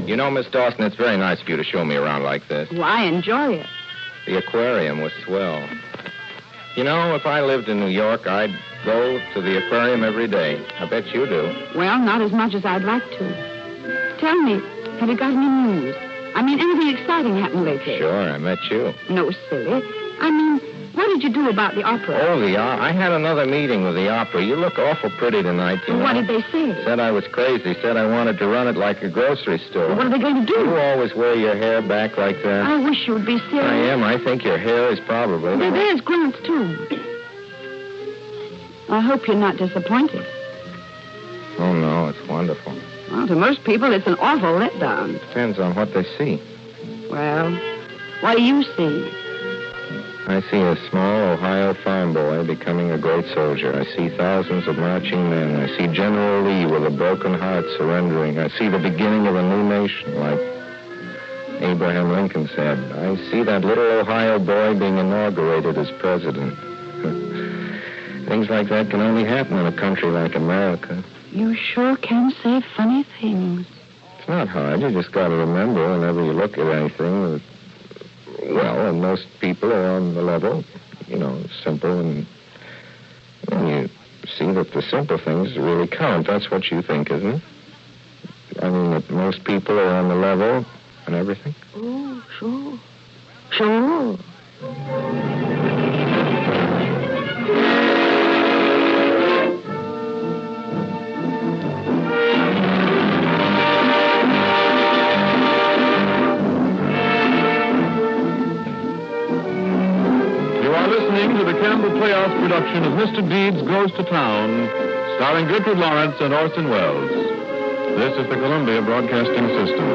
You know, Miss Dawson, it's very nice of you to show me around like this. Well, I enjoy it. The aquarium was swell. You know, if I lived in New York, I'd go to the aquarium every day. I bet you do. Well, not as much as I'd like to. Tell me, have you got any news? I mean, anything exciting happened lately? Sure, I met you. No, silly. I mean, what did you do about the opera? Oh, I had another meeting with the opera. You look awful pretty tonight, you know. What did they say? Said I was crazy. Said I wanted to run it like a grocery store. Well, what are they going to do? You always wear your hair back like that. I wish you'd be serious. I am. I think your hair is probably... Well, there's Grant's, too. I hope you're not disappointed. Oh, no, it's wonderful. Well, to most people, it's an awful letdown. Depends on what they see. Well, what do you see? I see a small Ohio farm boy becoming a great soldier. I see thousands of marching men. I see General Lee with a broken heart surrendering. I see the beginning of a new nation, like Abraham Lincoln said. I see that little Ohio boy being inaugurated as president. Things like that can only happen in a country like America. You sure can say funny things. It's not hard. You just got to remember whenever you look at anything that, well, and most people are on the level, you know, simple, and you see that the simple things really count. That's what you think, isn't it? I mean, that most people are on the level and everything. Oh, sure. Sure. Listening to the Campbell Playhouse production of Mr. Deeds Goes to Town, starring Gertrude Lawrence and Orson Welles. This is the Columbia Broadcasting System.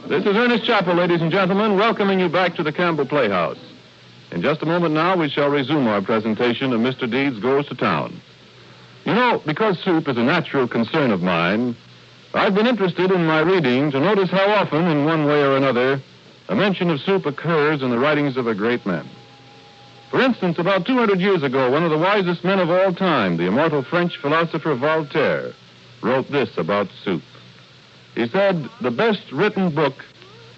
This is Ernest Chappell, ladies and gentlemen, welcoming you back to the Campbell Playhouse. In just a moment now, we shall resume our presentation of Mr. Deeds Goes to Town. You know, because soup is a natural concern of mine, I've been interested in my reading to notice how often, in one way or another, a mention of soup occurs in the writings of a great man. For instance, about 200 years ago, one of the wisest men of all time, the immortal French philosopher Voltaire, wrote this about soup. He said, "The best written book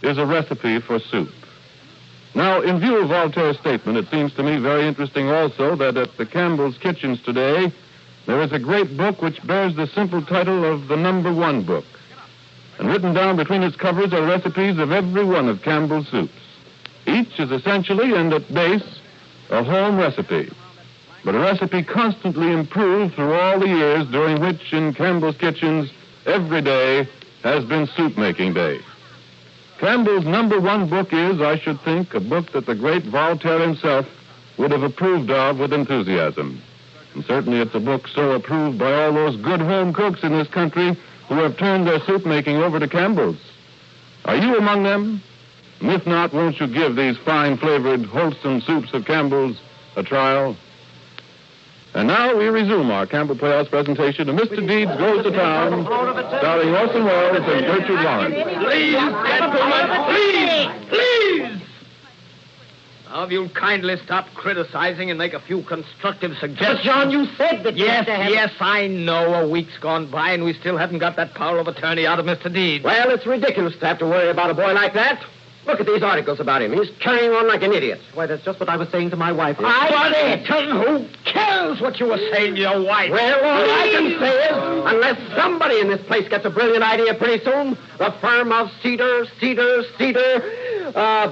is a recipe for soup." Now, in view of Voltaire's statement, it seems to me very interesting also that at the Campbell's kitchens today, there is a great book which bears the simple title of The Number One Book. And written down between its covers are recipes of every one of Campbell's soups. Each is essentially and at base a home recipe, but a recipe constantly improved through all the years during which in Campbell's kitchens every day has been soup-making day. Campbell's number one book is, I should think, a book that the great Voltaire himself would have approved of with enthusiasm. And certainly it's a book so approved by all those good home cooks in this country who have turned their soup-making over to Campbell's. Are you among them? And if not, won't you give these fine-flavored, wholesome soups of Campbell's a trial? And now we resume our Campbell Playhouse presentation of Mr. Deeds Goes to Town, starring Orson Welles and Gertrude Lawrence. Please, gentlemen, please! Now, if you'll kindly stop criticizing and make a few constructive suggestions. But, John, you said that... Yes, I know. A week's gone by and we still haven't got that power of attorney out of Mr. Deeds. Well, it's ridiculous to have to worry about a boy like that. Look at these articles about him. He's carrying on like an idiot. Why, that's just what I was saying to my wife. Who cares what you were saying to your wife? Well, all I can say is, unless somebody in this place gets a brilliant idea pretty soon, the firm of Cedar,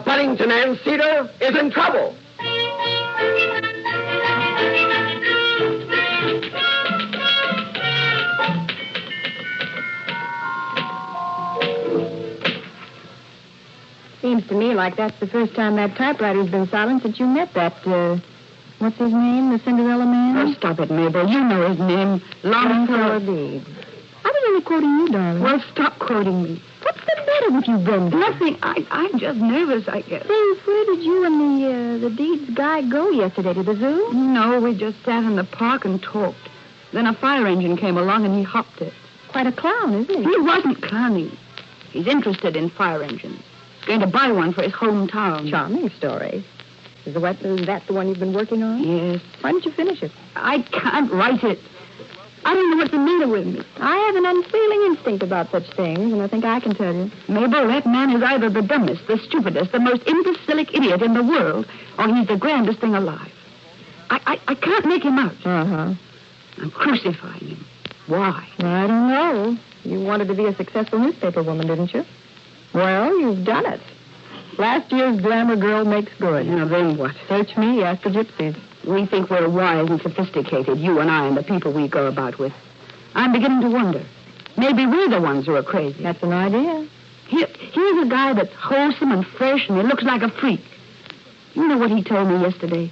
Buddington and Cedar is in trouble. Seems to me like that's the first time that typewriter's been silent since you met that, what's his name, the Cinderella man? Oh, stop it, Mabel. You know his name. Longfellow Deeds. I was only quoting you, darling. Well, stop quoting me. What's the matter with you, Brenda? Nothing. I'm just nervous, I guess. Say, where did you and the Deeds guy go yesterday, to the zoo? No, we just sat in the park and talked. Then a fire engine came along and he hopped it. Quite a clown, isn't he? He wasn't clowning. He's interested in fire engines. Going to buy one for his hometown. Charming story. Is that the one you've been working on? Yes. Why don't you finish it? I can't write it. I don't know what's the matter with me. I have an unfeeling instinct about such things, and I think I can tell you. Mabel, that man is either the dumbest, the stupidest, the most imbecilic idiot in the world, or he's the grandest thing alive. I can't make him out. Uh-huh. I'm crucifying him. Why? I don't know. You wanted to be a successful newspaper woman, didn't you? Well, you've done it. Last year's glamour girl makes good. Now, then what? Search me, ask the gypsies. We think we're wise and sophisticated, you and I and the people we go about with. I'm beginning to wonder. Maybe we're the ones who are crazy. That's an idea. Here's a guy that's wholesome and fresh, and he looks like a freak. You know what he told me yesterday?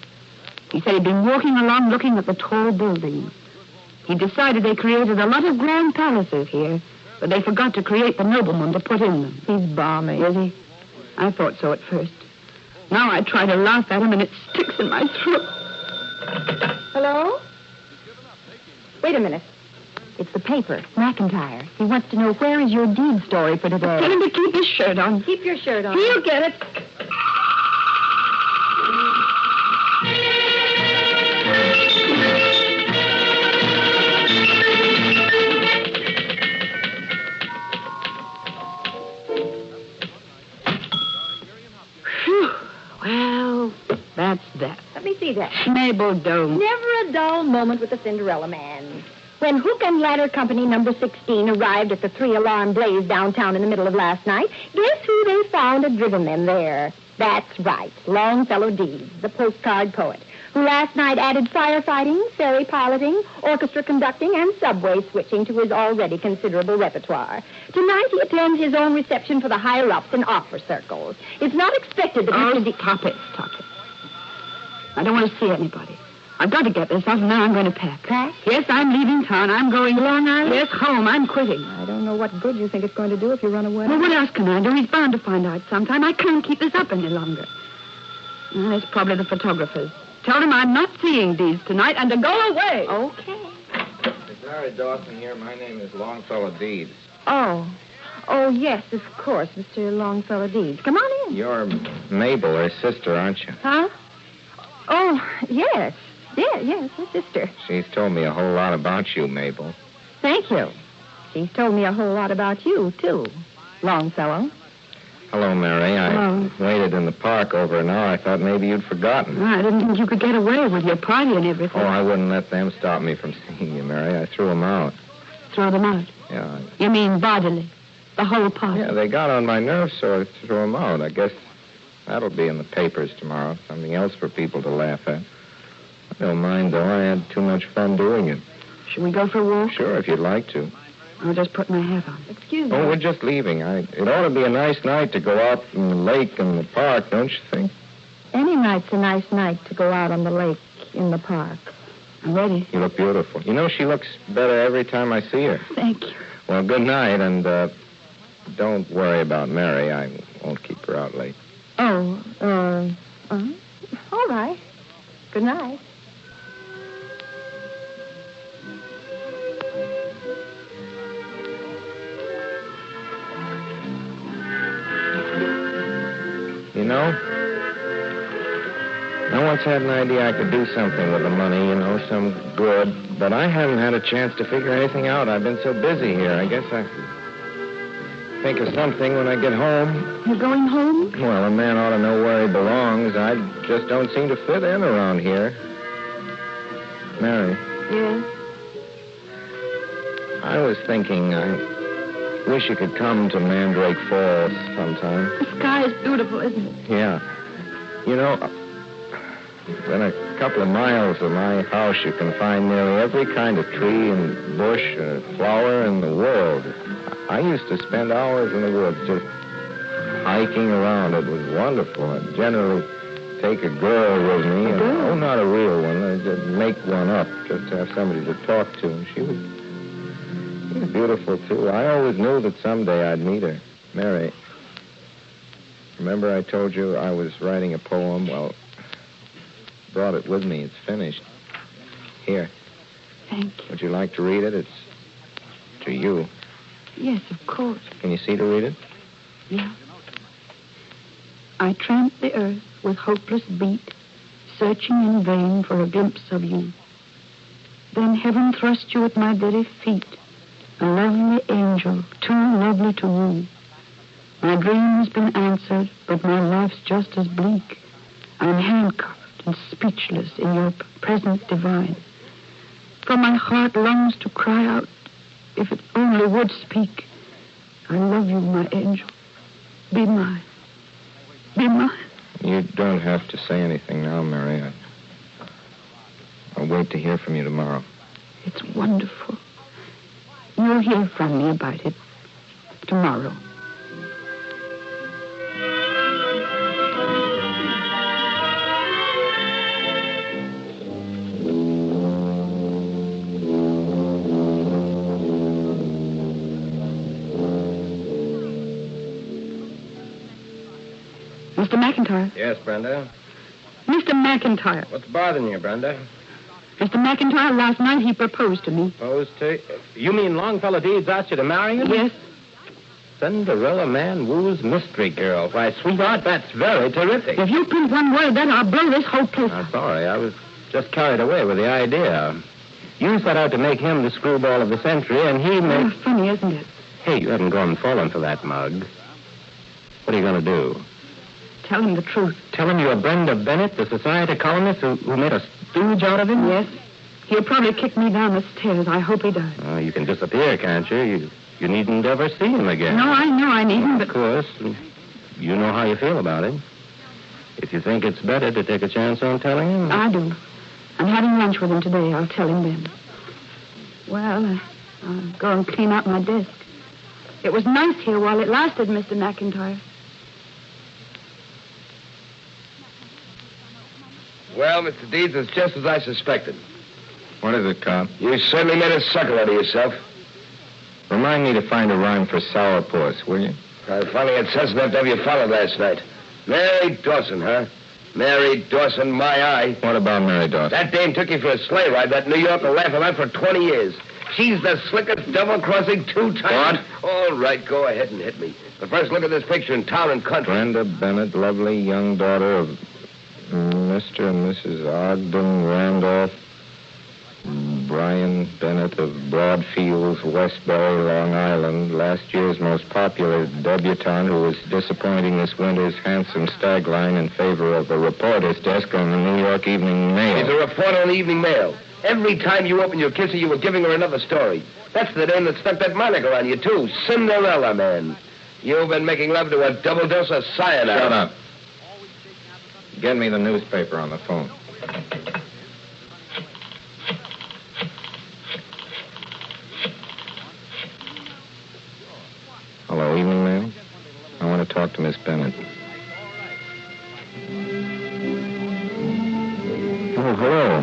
He said he'd been walking along looking at the tall buildings. He decided they created a lot of grand palaces here, but they forgot to create the nobleman to put in them. He's balmy. Is he? I thought so at first. Now I try to laugh at him, and it sticks in my throat. Hello? Wait a minute. It's the paper, McIntyre. He wants to know where is your deed story for today. Tell him to keep his shirt on. Keep your shirt on. He'll get it. Phew. Well, that's that. Let me see that. Mabel, don't. Never a dull moment with the Cinderella Man. When Hook and Ladder Company number 16 arrived at the 3-alarm blaze downtown in the middle of last night, guess who they found had driven them there? That's right, Longfellow Deeds, the postcard poet, who last night added firefighting, ferry piloting, orchestra conducting, and subway switching to his already considerable repertoire. Tonight he attends his own reception for the higher-ups in opera circles. It's not expected that Mr. Stop it. I don't want to see anybody. I've got to get this off, and now I'm going to pack. Pack? Yes, I'm leaving town. I'm going... Long Island? Yes, home. I'm quitting. I don't know what good you think it's going to do if you run away. Well, what else can I do? He's bound to find out sometime. I can't keep this up any longer. Well, it's probably the photographers. Tell them I'm not seeing these tonight and to go away. Okay. Miss Harry Dawson here. My name is Longfellow Deeds. Oh, yes, of course, Mr. Longfellow Deeds. Come on in. You're Mabel, her sister, aren't you? Huh? Oh, yes. Yes, my sister. She's told me a whole lot about you, Mabel. Thank you. She's told me a whole lot about you, too, Longfellow. Hello, Mary. I Hello. waited in the park over an hour. I thought maybe you'd forgotten. I didn't think you could get away with your party and everything. Oh, I wouldn't let them stop me from seeing you, Mary. I threw them out. Throw them out? Yeah. You mean bodily? The whole party? Yeah, they got on my nerves, so I threw them out. I guess that'll be in the papers tomorrow. Something else for people to laugh at. I don't mind, though. I had too much fun doing it. Should we go for a walk? Sure, if you'd like to. I'll just put my hat on. Excuse me. Oh, we're just leaving. It ought to be a nice night to go out in the lake and the park, don't you think? Any night's a nice night to go out on the lake in the park. I'm ready. You look beautiful. You know, she looks better every time I see her. Thank you. Well, good night, and don't worry about Mary. I won't keep her out late. Oh, all right. Good night. You know, I once had an idea I could do something with the money, some good, but I haven't had a chance to figure anything out. I've been so busy here. I guess I think of something when I get home. You're going home? Well, a man ought to know where he belongs. I just don't seem to fit in around here. Mary. Yes? I was thinking, I wish you could come to Mandrake Falls sometime. The sky is beautiful, isn't it? Yeah. Within a couple of miles of my house, you can find nearly every kind of tree and bush and flower in the world. I used to spend hours in the woods just hiking around. It was wonderful. I'd generally take a girl with me. Oh, not a real one. I'd just make one up just to have somebody to talk to. And she was beautiful, too. I always knew that someday I'd meet her. Mary, remember I told you I was writing a poem? Well, brought it with me. It's finished. Here. Thank you. Would you like to read it? It's to you. Yes, of course. Can you see to read it? Yeah. I tramp the earth with hopeless beat, searching in vain for a glimpse of you. Then heaven thrust you at my very feet, a lovely angel, too lovely to woo. My dream has been answered, but my life's just as bleak. I'm handcuffed, and speechless in your presence divine. For my heart longs to cry out, if it only would speak. I love you, my angel. Be mine. Be mine. You don't have to say anything now, Mary. I'll wait to hear from you tomorrow. It's wonderful. You'll hear from me about it tomorrow. Mr. McIntyre. Yes, Brenda? Mr. McIntyre. What's bothering you, Brenda? Mr. McIntyre, last night he proposed to me. Proposed to... You mean Longfellow Deeds asked you to marry him? Yes. Cinderella man woos mystery girl. Why, sweetheart, that's very terrific. If you print one word, then I'll blow this whole place I'm up. sorry. I was just carried away with the idea. You set out to make him the screwball of the century, and he made... Oh, funny, isn't it? Hey, you haven't gone fallen for that mug. What are you going to do? Tell him the truth. Tell him you're Brenda Bennett, the society columnist who made a stooge out of him? Yes. He'll probably kick me down the stairs. I hope he does. Oh, you can disappear, can't you? You needn't ever see him again. No, I know I needn't, but... Of course. You know how you feel about it. If you think it's better to take a chance on telling him... I do. I'm having lunch with him today. I'll tell him then. Well, I'll go and clean out my desk. It was nice here while it lasted, Mr. McIntyre. Well, Mr. Deeds, it's just as I suspected. What is it, Cop? You certainly made a sucker out of yourself. Remind me to find a rhyme for sourpuss, will you? I finally had sense enough to have you followed last night. Mary Dawson, huh? Mary Dawson, my eye. What about Mary Dawson? That dame took you for a sleigh ride. That New York will laugh about for 20 years. She's the slickest double-crossing two-time... What? All right, go ahead and hit me. But first, look at this picture in Town and Country. Brenda Bennett, lovely young daughter of Mr. and Mrs. Ogden Randolph Brian Bennett of Broadfields, Westbury, Long Island, last year's most popular debutante who is disappointing this winter's handsome stagline in favor of a reporter's desk on the New York Evening Mail. She's a reporter on the Evening Mail. Every time you open your kisser, you were giving her another story. That's the dame that stuck that moniker on you, too. Cinderella, man. You've been making love to a double dose of cyanide. Shut up. Get me the newspaper on the phone. Hello, Evening Mail? I want to talk to Miss Bennett. Oh, hello.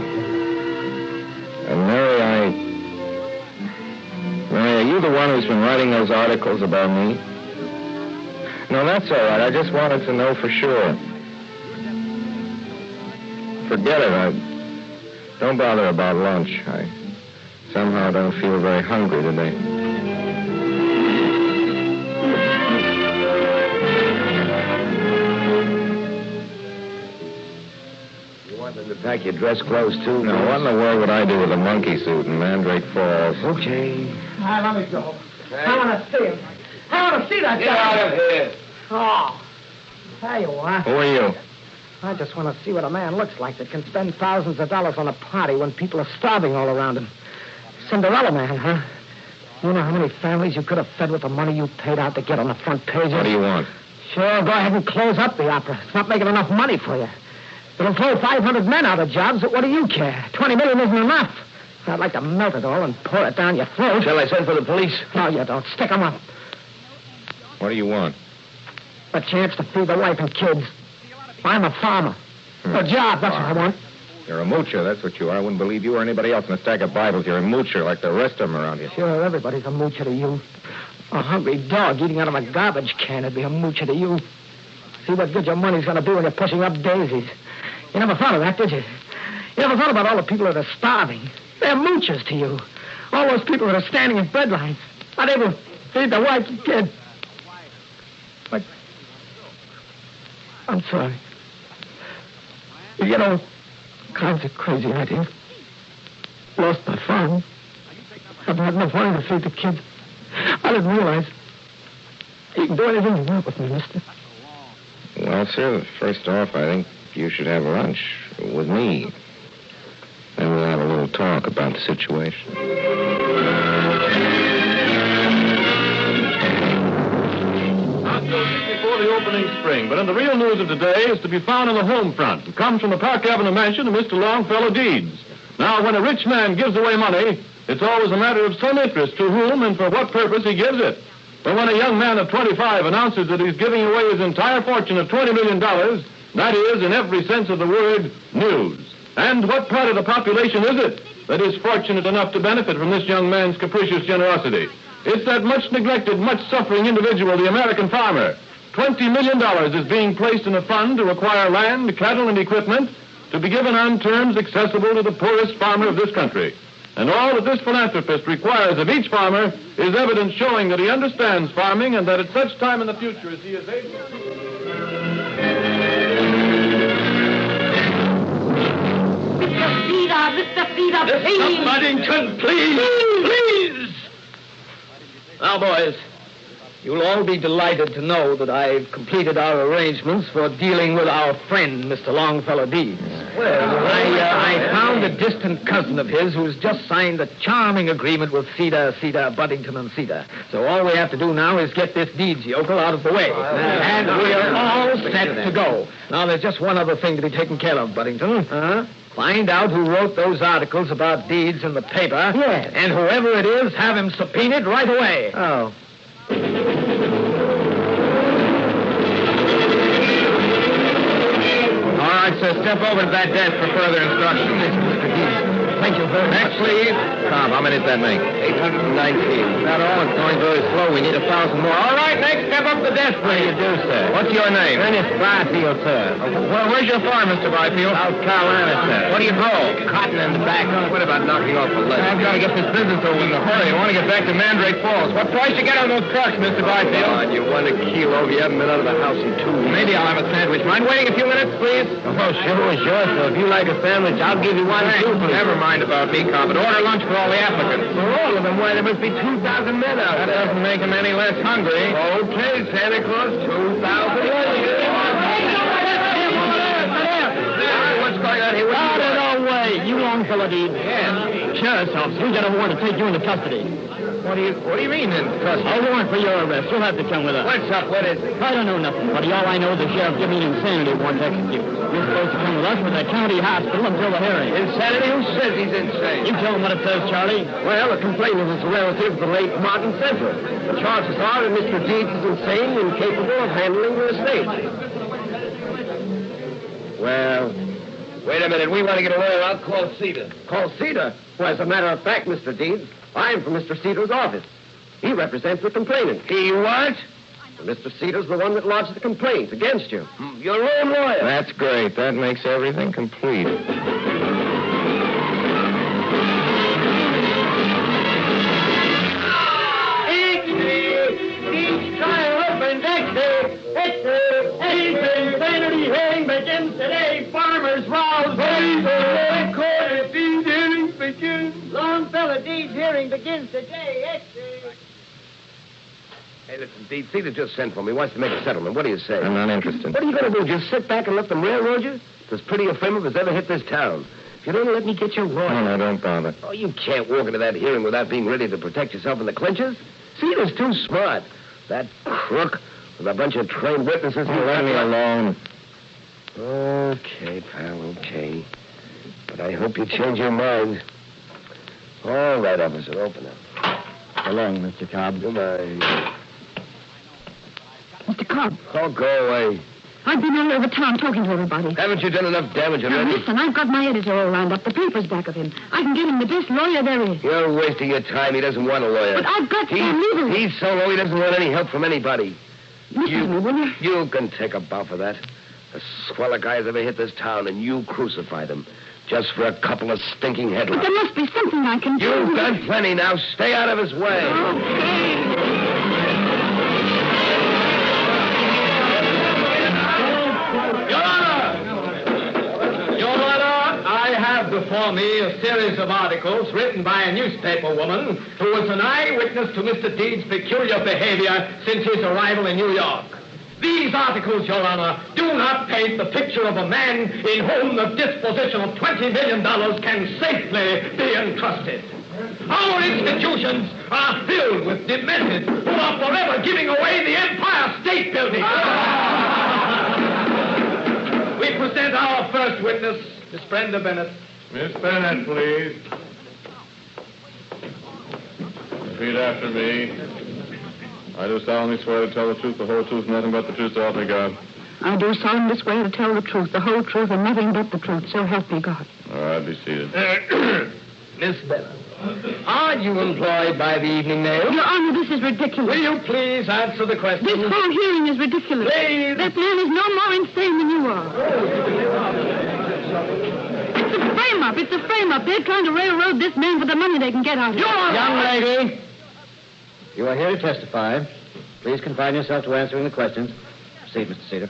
Mary, are you the one who's been writing those articles about me? No, that's all right. I just wanted to know for sure. Forget it. Don't bother about lunch. I somehow don't feel very hungry today. You want them to pack your dress clothes, too? Now, what in the world would I do with a monkey suit in Mandrake Falls? Okay. All right, let me go. Hey. I want to see him. I want to see that Get guy. out of here. Oh. There you are. Who are you? I just want to see what a man looks like that can spend thousands of dollars on a party when people are starving all around him. Cinderella man, huh? You know how many families you could have fed with the money you paid out to get on the front pages? What do you want? Sure, go ahead and close up the opera. It's not making enough money for you. It'll throw 500 men out of jobs, but what do you care? 20 million isn't enough. I'd like to melt it all and pour it down your throat. Shall I send for the police? No, you don't. Stick 'em up. What do you want? A chance to feed the wife and kids. I'm a farmer. A job, that's what I want. You're a moocher, that's what you are. I wouldn't believe you or anybody else in a stack of Bibles. You're a moocher like the rest of them around here. Sure, everybody's a moocher to you. A hungry dog eating out of a garbage can would be a moocher to you. See what good your money's going to be when you're pushing up daisies. You never thought of that, did you? You never thought about all the people that are starving. They're moochers to you. All those people that are standing in bread lines. Not able to feed their wife and kid. But I'm sorry. You get all kinds of crazy ideas. Lost my farm. Haven't had enough money to feed the kids. I didn't realize you can do anything you want with me, mister. Well, sir, first off, I think you should have lunch With me. Then we'll have a little talk about the situation. Not so deep before the opening spring, but in the real news of today is to be found on the home front. It comes from the Park Avenue mansion of Mr. Longfellow Deeds. Now, when a rich man gives away money, it's always a matter of some interest to whom and for what purpose he gives it. But when a young man of 25 announces that he's giving away his entire fortune of $20 million, that is, in every sense of the word, news. And what part of the population is it that is fortunate enough to benefit from this young man's capricious generosity? It's that much neglected, much suffering individual, the American farmer. $20 million is being placed in a fund to acquire land, cattle, and equipment to be given on terms accessible to the poorest farmer of this country. And all that this philanthropist requires of each farmer is evidence showing that he understands farming and that at such time in the future as he is able... Mr. Feeder, please. Muddington, please. Now, boys, you'll all be delighted to know that I've completed our arrangements for dealing with our friend, Mr. Longfellow Deeds. I found a distant cousin of his who's just signed a charming agreement with Cedar, Buddington, and Cedar. So all we have to do now is get this Deeds yokel out of the way. And we're all set to go. Now, there's just one other thing to be taken care of, Buddington. Find out who wrote those articles about Deeds in the paper. Yes. And whoever it is, have him subpoenaed right away. Oh. All right, sir, step over to that desk for further instructions. Thank you very much. Next, please. Tom, how many does that make? 819. Not all. It's going very slow. We need 1,000 more. All right, next, step up the desk, please. How do you do, sir? What's your name? Ernest Barfield, sir. Well, where's your farm, Mr. Byfield? South Carolina, sir. What do you grow? Cotton and tobacco. What about knocking off a leg? I've got to get this business over in a hurry. I want to get back to Mandrake Falls. What price you get on those trucks, Mr. Byfield? Come on, you want a kilo. You haven't been out of the house in 2 weeks. Maybe I'll have a sandwich. Mind waiting a few minutes, please? Oh, sure. So if you like a sandwich, I'll give you one, too, please. Never mind about me, Cobb, but order lunch for all the applicants. For all of them? Why, there must be 2,000 men out there. That doesn't make them any less hungry. Okay, Santa Claus, 2,000. What's going on here? Out of the way. You Longfellow Deeds. Yes. Sheriff's office. We got a warrant to take you into custody. What do you mean, in custody? A warrant for your arrest. You'll have to come with us. What's up? What is it? I don't know nothing, buddy. All I know is the sheriff gave me an insanity warrant to execute. You're supposed to come with us to the county hospital until the hearing. Insanity? Who says he's insane? You tell him what it says, Charlie. Well, the complainant is a relative of the late Martin Central. The charges are that Mr. Deeds is insane and incapable of handling the estate. Well, wait a minute. We want to get a lawyer. I'll call Cedar. Call Cedar? Well, as a matter of fact, Mr. Deeds, I'm from Mr. Cedar's office. He represents the complainant. He what? Mr. Cedar's the one that lodged the complaint against you. Your own lawyer. That's great. That makes everything complete. Each trial opens insanity hearing begins today. Farmers rouse. Deeds hearing begins. Longfellow Deeds hearing begins today. Hey, listen, Deeds, Cedar just sent for me. Wants to make a settlement. What do you say? I'm not interested. What are you going to do? Just sit back and let them railroad you? It's as pretty a frame up as ever hit this town. If you don't let me get your lawyer... No, don't bother. Oh, you can't walk into that hearing without being ready to protect yourself in the clinches. Cedar's too smart. That crook with a bunch of trained witnesses... Let me alone. Okay, pal, okay. But I hope you change your mind. All right, officer, open up. So long, Mr. Cobb. Goodbye. Mr. Cobb. Oh, go away. I've been all over town talking to everybody. Haven't you done enough damage Now, already? listen, I've got my editor all lined up. The paper's back of him. I can get him the best lawyer there is. You're wasting your time. He doesn't want a lawyer. But I've got some legal... He's so low he doesn't want any help from anybody. Listen to me, will you? You can take a bow for that. The swellest guy has ever hit this town, and you crucified him. Just for a couple of stinking But headlines. there must be something I can do. You've done plenty now. Stay out of his way. Okay. Your Honor, I have before me a series of articles written by a newspaper woman who was an eyewitness to Mr. Deeds' peculiar behavior since his arrival in New York. These articles, Your Honor, do not paint the picture of a man in whom the disposition of $20 million can safely be entrusted. Our institutions are filled with demented who are forever giving away the Empire State Building. We present our first witness, Miss Brenda Bennett. Miss Bennett, please. Repeat after me. I do solemnly swear to tell the truth, the whole truth, nothing but the truth, so help me God. I do solemnly swear to tell the truth, the whole truth, and nothing but the truth, so help me God. All right, be seated. Miss Bennett, are you employed by the Evening Mail? Your Honor, this is ridiculous. Will you please answer the question? This whole hearing is ridiculous. Please. That man is no more insane than you are. It's a frame-up. It's a frame-up. They're trying to railroad this man for the money they can get out of him. Young lady, you are here to testify. Please confine yourself to answering the questions. Proceed, Mr. Cedar.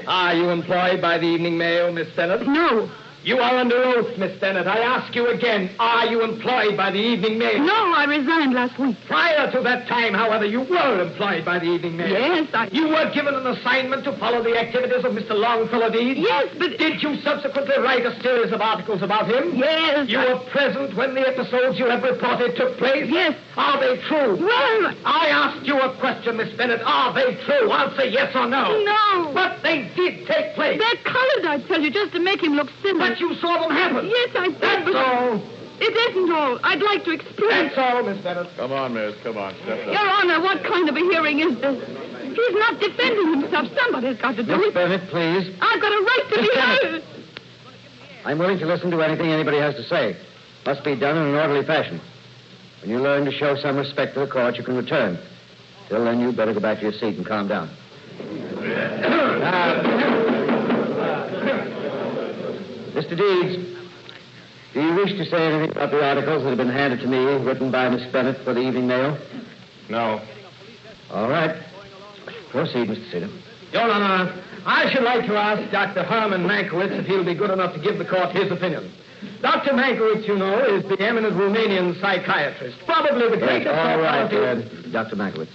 Are you employed by the Evening Mail, Miss Bennett? No. You are under oath, Miss Bennett. I ask you again, are you employed by the Evening Mail? No, I resigned last week. Prior to that time, however, you were employed by the Evening Mail. Yes, You were given an assignment to follow the activities of Mr. Longfellow Deeds? Yes, but... Did you subsequently write a series of articles about him? Yes. You were present when the episodes you have reported took place? Yes. Are they true? Well... I asked you a question, Miss Bennett. Are they true? Answer yes or no. No. But they did take place. They're colored, I tell you, just to make him look silly. But you saw them happen. Yes, I did. That's all. It isn't all. I'd like to explain. That's all, Miss Bennett. Come on, miss. Come on. Step up. Your Honor, what kind of a hearing is this? He's not defending himself. Somebody's got to do Miss it. Bennett, please. I've got a right to Miss be Bennett. heard. I'm willing to listen to anything anybody has to say. Must be done in an orderly fashion. When you learn to show some respect to the court, you can return. Till then, you'd better go back to your seat and calm down. Mr. Deeds, do you wish to say anything about the articles that have been handed to me, written by Miss Bennett for the Evening Mail? No. All right. Proceed, Mr. Cedar. Your Honor, I should like to ask Dr. Herman Mankiewicz if he'll be good enough to give the court his opinion. Dr. Mankiewicz, you know, is the eminent Romanian psychiatrist. Probably the greatest... All right, Dr. Mankiewicz.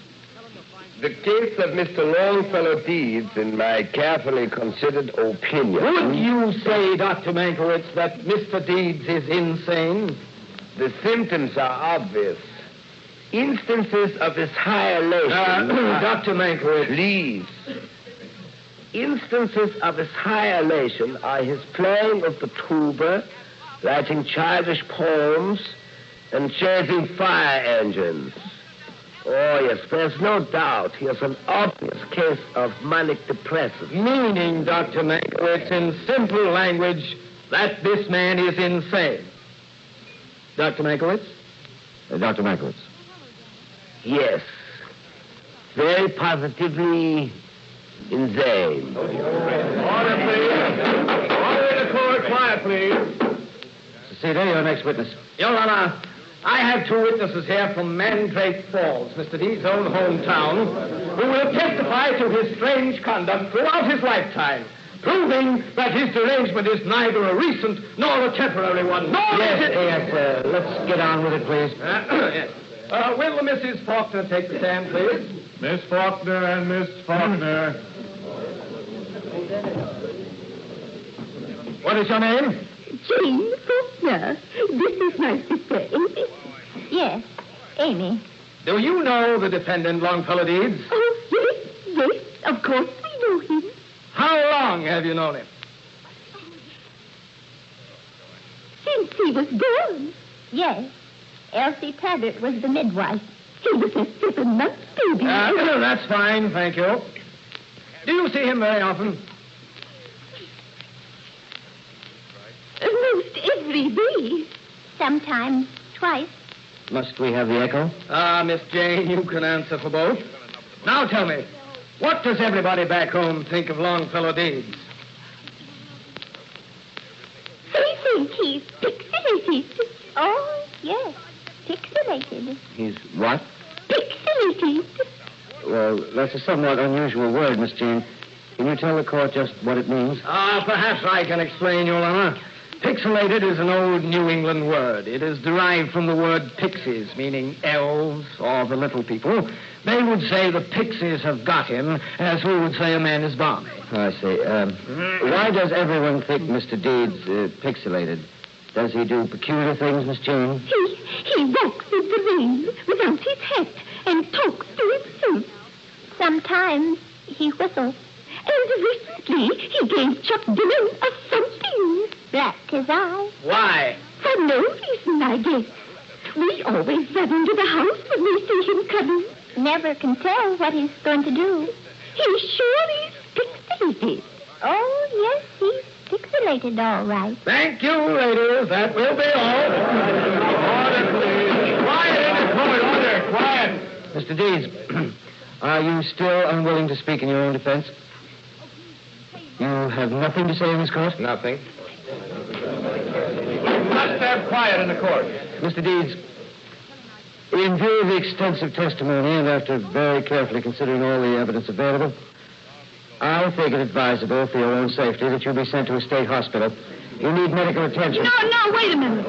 The case of Mr. Longfellow Deeds, in my carefully considered opinion... Would you say, Dr. Mankiewicz, that Mr. Deeds is insane? The symptoms are obvious. Instances of his high elation... Dr. Mankiewicz. Please. Instances of his high elation are his playing of the tuba, writing childish poems, and chasing fire engines. Oh, yes, there's no doubt he has an obvious case of manic depressive. Meaning, Dr. Mankiewicz, in simple language, that this man is insane. Dr. Mankiewicz? Dr. Mankiewicz. Yes. Very positively insane. Order, please. Order in the court. Quiet, please. Mr. Cedar, your next witness. Your Honor, I have two witnesses here from Mandrake Falls, Mr. Deeds' own hometown, who will testify to his strange conduct throughout his lifetime, proving that his derangement is neither a recent nor a temporary one. Yes, let's get on with it, please. Yes. Will Mrs. Faulkner take the stand, please? Miss Faulkner and Miss Faulkner. What is your name? Jane Faulkner. This is nice to say. Yes, Amy. Do you know the defendant, Longfellow Deeds? Oh, yes, of course we know him. How long have you known him? Since he was born. Yes. Elsie Taggart was the midwife. He was a 7-month baby. That's fine, thank you. Do you see him very often? Most every day. Sometimes twice. Must we have the echo? Miss Jane, you can answer for both. Now tell me, what does everybody back home think of Longfellow Deeds? They think he's pixelated. Oh, yes, pixelated. He's what? Pixelated. Well, that's a somewhat unusual word, Miss Jane. Can you tell the court just what it means? Perhaps I can explain, Your Honor. Pixelated is an old New England word. It is derived from the word pixies, meaning elves or the little people. They would say the pixies have got him, as we would say a man is balmy. I see. Why does everyone think Mr. Deeds pixelated? Does he do peculiar things, Miss Jane? He walks in the rain without his hat and talks to himself. Sometimes he whistles. And recently he gave Chuck Dillon a something. Blacked his eye. Why? For no reason, I guess. We always run into the house when we see him coming. Never can tell what he's going to do. He sure is pixelated. Oh, yes, he's pixelated, all right. Thank you, ladies. That will be all. Order, please. Quiet in the court. Order. Quiet. Mr. Deeds, are you still unwilling to speak in your own defense? You have nothing to say in this court? Nothing. Must have quiet in the court. Mr. Deeds, in view of the extensive testimony and after very carefully considering all the evidence available, I think it advisable for your own safety that you be sent to a state hospital. You need medical attention. No, wait a minute.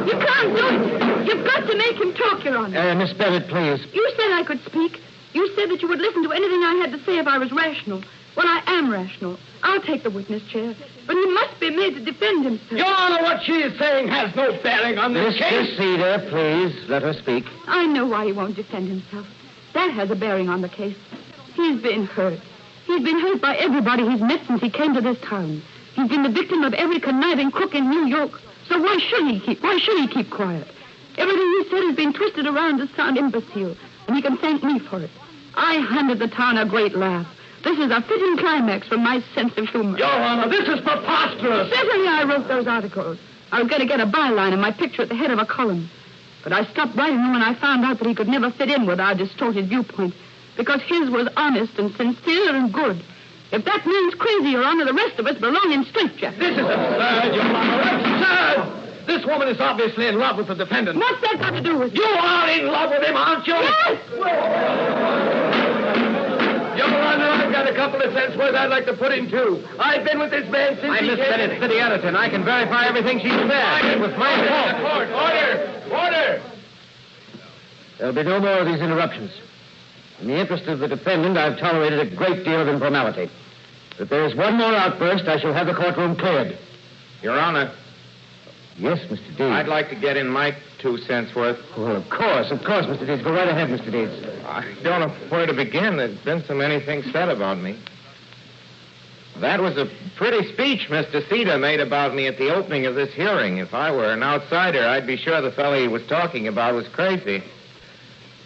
You can't do it. You've got to make him talk, Your Honor. Miss Bennett, please. You said I could speak. You said that you would listen to anything I had to say if I was rational. Well, I am rational. I'll take the witness chair. But he must be made to defend himself. Your Honor, what she is saying has no bearing on this case. Miss Cedar, please, let her speak. I know why he won't defend himself. That has a bearing on the case. He's been hurt. He's been hurt by everybody he's met since he came to this town. He's been the victim of every conniving crook in New York. So why should he keep quiet? Everything he said has been twisted around to sound imbecile, and he can thank me for it. I handed the town a great laugh. This is a fitting climax for my sense of humor. Your Honor, this is preposterous. Certainly I wrote those articles. I was going to get a byline and my picture at the head of a column. But I stopped writing them when I found out that he could never fit in with our distorted viewpoint, because his was honest and sincere and good. If that man's crazy, Your Honor, the rest of us belong in straitjackets. This is absurd, Your Honor. Absurd! This woman is obviously in love with the defendant. What's that got to do with it? You are in love with him, aren't you? Yes! Your Honor, I've got a couple of cents worth I'd like to put in, too. I've been with this man since I'm he Miss came... Bennett, city editor, and I can verify everything she said. With my Court. Order! There'll be no more of these interruptions. In the interest of the defendant, I've tolerated a great deal of informality. If there's one more outburst, I shall have the courtroom cleared. Your Honor. Yes, Mr. Deeds. I'd like to get in my 2 cents worth. Well, of course, Mr. Deeds. Go right ahead, Mr. Deeds. I don't know where to begin. There's been so many things said about me. That was a pretty speech Mr. Cedar made about me at the opening of this hearing. If I were an outsider, I'd be sure the fellow he was talking about was crazy.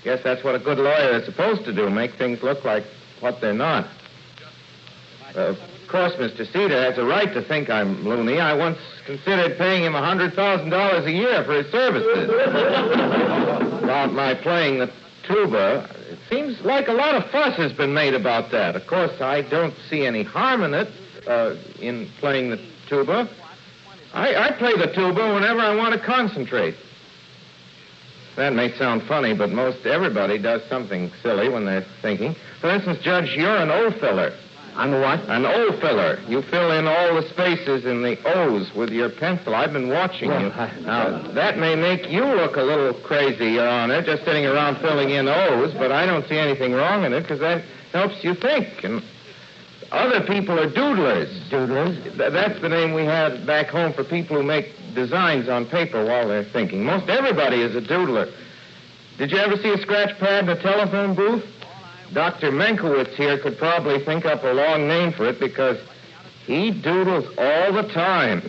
Guess that's what a good lawyer is supposed to do, make things look like what they're not. Of course, Mr. Cedar has a right to think I'm loony. I once considered paying him $100,000 a year for his services. About my playing the tuba, it seems like a lot of fuss has been made about that. Of course, I don't see any harm in it, in playing the tuba. I play the tuba whenever I want to concentrate. That may sound funny, but most everybody does something silly when they're thinking. For instance, Judge, you're an O filler. I'm a what? An O filler. You fill in all the spaces in the O's with your pencil. I've been watching you. Now, that may make you look a little crazy, Your Honor, just sitting around filling in O's, but I don't see anything wrong in it because that helps you think. And other people are doodlers. Doodlers? That's the name we had back home for people who make designs on paper while they're thinking. Most everybody is a doodler. Did you ever see a scratch pad in a telephone booth? Dr. Menkowitz here could probably think up a long name for it because he doodles all the time.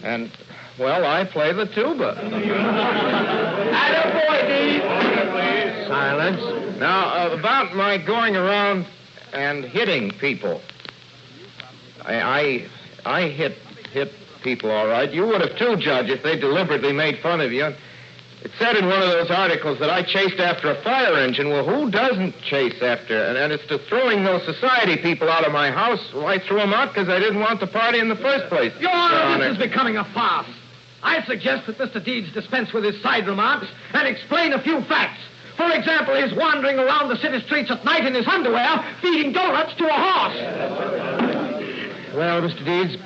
And, well, I play the tuba. Attaboy, Deeds. Silence. Now, about my going around and hitting people. I hit people, all right. You would have, too, Judge, if they deliberately made fun of you. It said in one of those articles that I chased after a fire engine. Well, who doesn't chase after? And it's to throwing those society people out of my house. Well, I threw them out because I didn't want the party in the first place. Your Honor, this is becoming a farce. I suggest that Mr. Deeds dispense with his side remarks and explain a few facts. For example, his wandering around the city streets at night in his underwear, feeding donuts to a horse. Well, Mr. Deeds,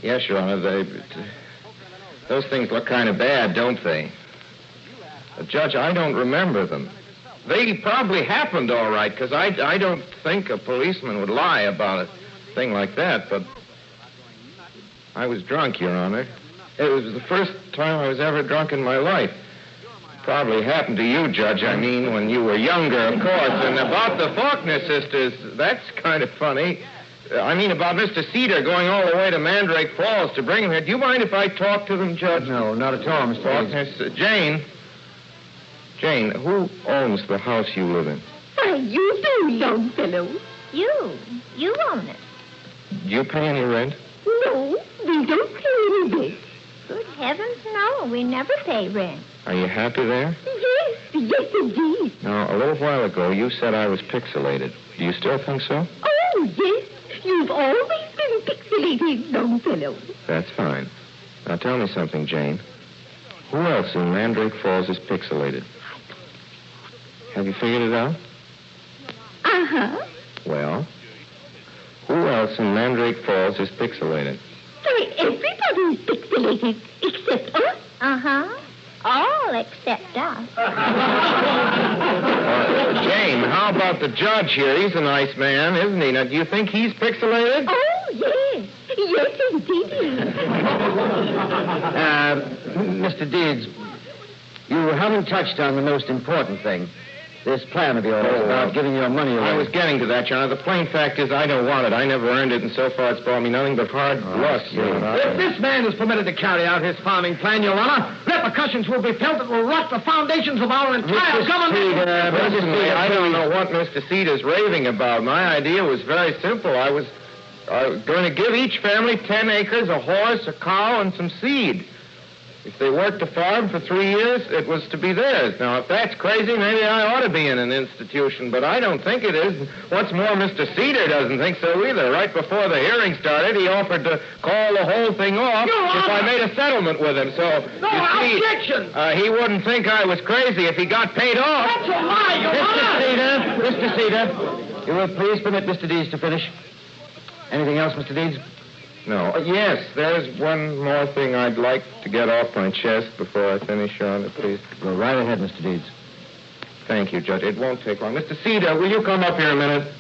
Yes, Your Honor, those things look kind of bad, don't they? Judge, I don't remember them. They probably happened all right, because I don't think a policeman would lie about a thing like that, but I was drunk, Your Honor. It was the first time I was ever drunk in my life. Probably happened to you, Judge. I mean, when you were younger, of course. And about the Faulkner sisters, that's kind of funny. I mean, about Mr. Cedar going all the way to Mandrake Falls to bring him here. Do you mind if I talk to them, Judge? No, not at all, Mr. Faulkner. Jane, who owns the house you live in? Why, you do, young fellow. You own it. Do you pay any rent? No, we don't pay any rent. Good heavens, no. We never pay rent. Are you happy there? Yes, indeed. Now, a little while ago, you said I was pixelated. Do you still think so? Oh, yes. You've always been pixelated, young fellow. That's fine. Now, tell me something, Jane. Who else in Mandrake Falls is pixelated? Have you figured it out? Uh-huh. Well, who else in Mandrake Falls is pixelated? Why, everybody's pixelated except us. Uh-huh. All except us. Jane, how about the judge here? He's a nice man, isn't he? Now, do you think he's pixelated? Oh, yes. Yes, indeed. Mr. Deeds, you haven't touched on the most important thing. This plan of yours about giving your money away. I was getting to that, Your Honor. The plain fact is I don't want it. I never earned it, and so far it's brought me nothing but hard luck. If this man is permitted to carry out his farming plan, Your Honor, repercussions will be felt that will rock the foundations of our entire government. Personally, I don't know what Mr. Cedar's raving about. My idea was very simple. I was going to give each family 10 acres, a horse, a cow, and some seed. If they worked the farm for 3 years, it was to be theirs. Now, if that's crazy, maybe I ought to be in an institution, but I don't think it is. What's more, Mr. Cedar doesn't think so either. Right before the hearing started, he offered to call the whole thing off if I made a settlement with him. So, objection! He wouldn't think I was crazy if he got paid off. That's a lie, Your Honor! Mr. Cedar, you will please permit Mr. Deeds to finish. Anything else, Mr. Deeds? No. Yes, there's one more thing I'd like to get off my chest before I finish, Your Honor, please. Go right ahead, Mr. Deeds. Thank you, Judge. It won't take long. Mr. Cedar, will you come up here a minute?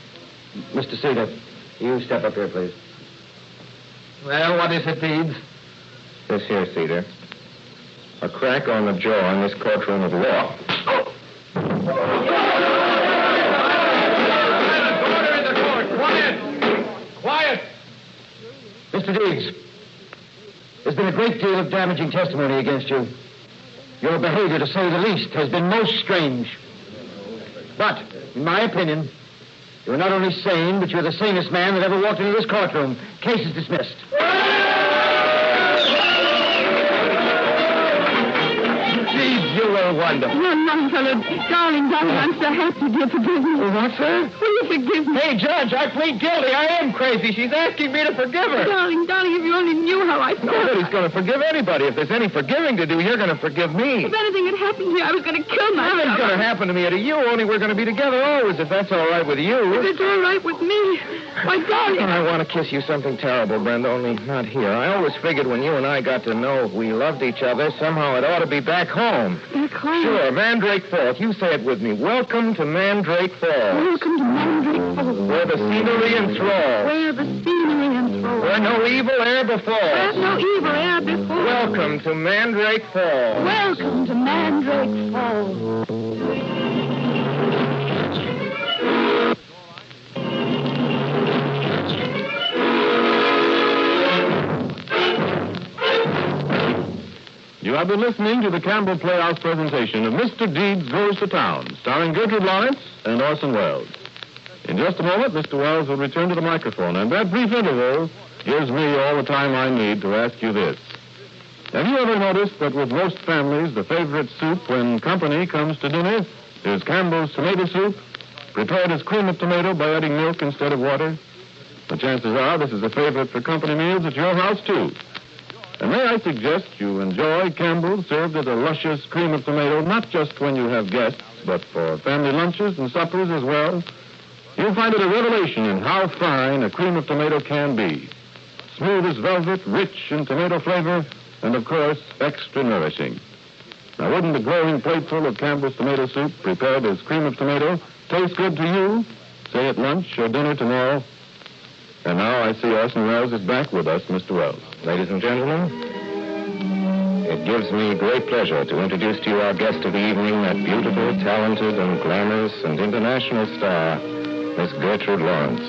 Mr. Cedar, you step up here, please. Well, what is it, Deeds? This here, Cedar. A crack on the jaw in this courtroom of law. Quiet! Mr. Deeds, there's been a great deal of damaging testimony against you. Your behavior, to say the least, has been most strange. But, in my opinion, you're not only sane, but you're the sanest man that ever walked into this courtroom. Case is dismissed. You were wonderful. Well, Longfellow, darling, I'm so happy, dear. Forgive me. What, sir? Will you forgive me? Hey, Judge, I plead guilty. I am crazy. She's asking me to forgive her. Darling, if you only knew how I felt. Nobody's going to forgive anybody. If there's any forgiving to do, you're going to forgive me. If anything had happened here, I was going to kill myself. Nothing's going to happen to me or to you, only we're going to be together always, if that's all right with you. If it's all right with me. Why, darling. I want to kiss you something terrible, Brenda, only not here. I always figured when you and I got to know we loved each other, somehow it ought to be back home. Back home? Sure, Mandrake Falls. You say it with me. Welcome to Mandrake Falls. Welcome to Mandrake Falls. Where the scenery enthralls. Where the scenery enthralls. Where no evil e'er befalls. Where no evil e'er befalls. Welcome to Mandrake Falls. Welcome to Mandrake Falls. You have been listening to the Campbell Playhouse presentation of Mr. Deeds Goes to Town, starring Gertrude Lawrence and Orson Welles. In just a moment, Mr. Welles will return to the microphone, and that brief interval gives me all the time I need to ask you this. Have you ever noticed that with most families, the favorite soup when company comes to dinner is Campbell's tomato soup, prepared as cream of tomato by adding milk instead of water? The chances are this is a favorite for company meals at your house, too. And may I suggest you enjoy Campbell's served as a luscious cream of tomato, not just when you have guests, but for family lunches and suppers as well. You'll find it a revelation in how fine a cream of tomato can be. Smooth as velvet, rich in tomato flavor, and, of course, extra nourishing. Now, wouldn't a glowing plateful of Campbell's tomato soup prepared as cream of tomato taste good to you, say at lunch or dinner tomorrow? And now I see Orson Welles is back with us, Mr. Welles. Ladies and gentlemen, it gives me great pleasure to introduce to you our guest of the evening, that beautiful, talented, and glamorous and international star, Miss Gertrude Lawrence.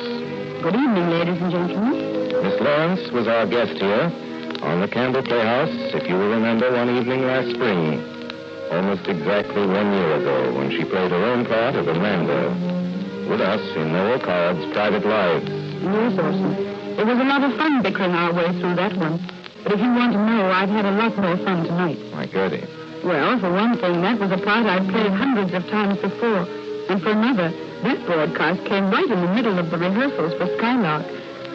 Good evening, ladies and gentlemen. Miss Lawrence was our guest here on the Campbell Playhouse, if you will remember, one evening last spring, almost exactly 1 year ago, when she played her own part of Amanda with us in Noel Card's Private Lives. Yes, Orson. It was a lot of fun bickering our way through that one. But if you want to know, I've had a lot more fun tonight. My Gertie. Well, for one thing, that was a part I've played hundreds of times before. And for another, this broadcast came right in the middle of the rehearsals for Skylark.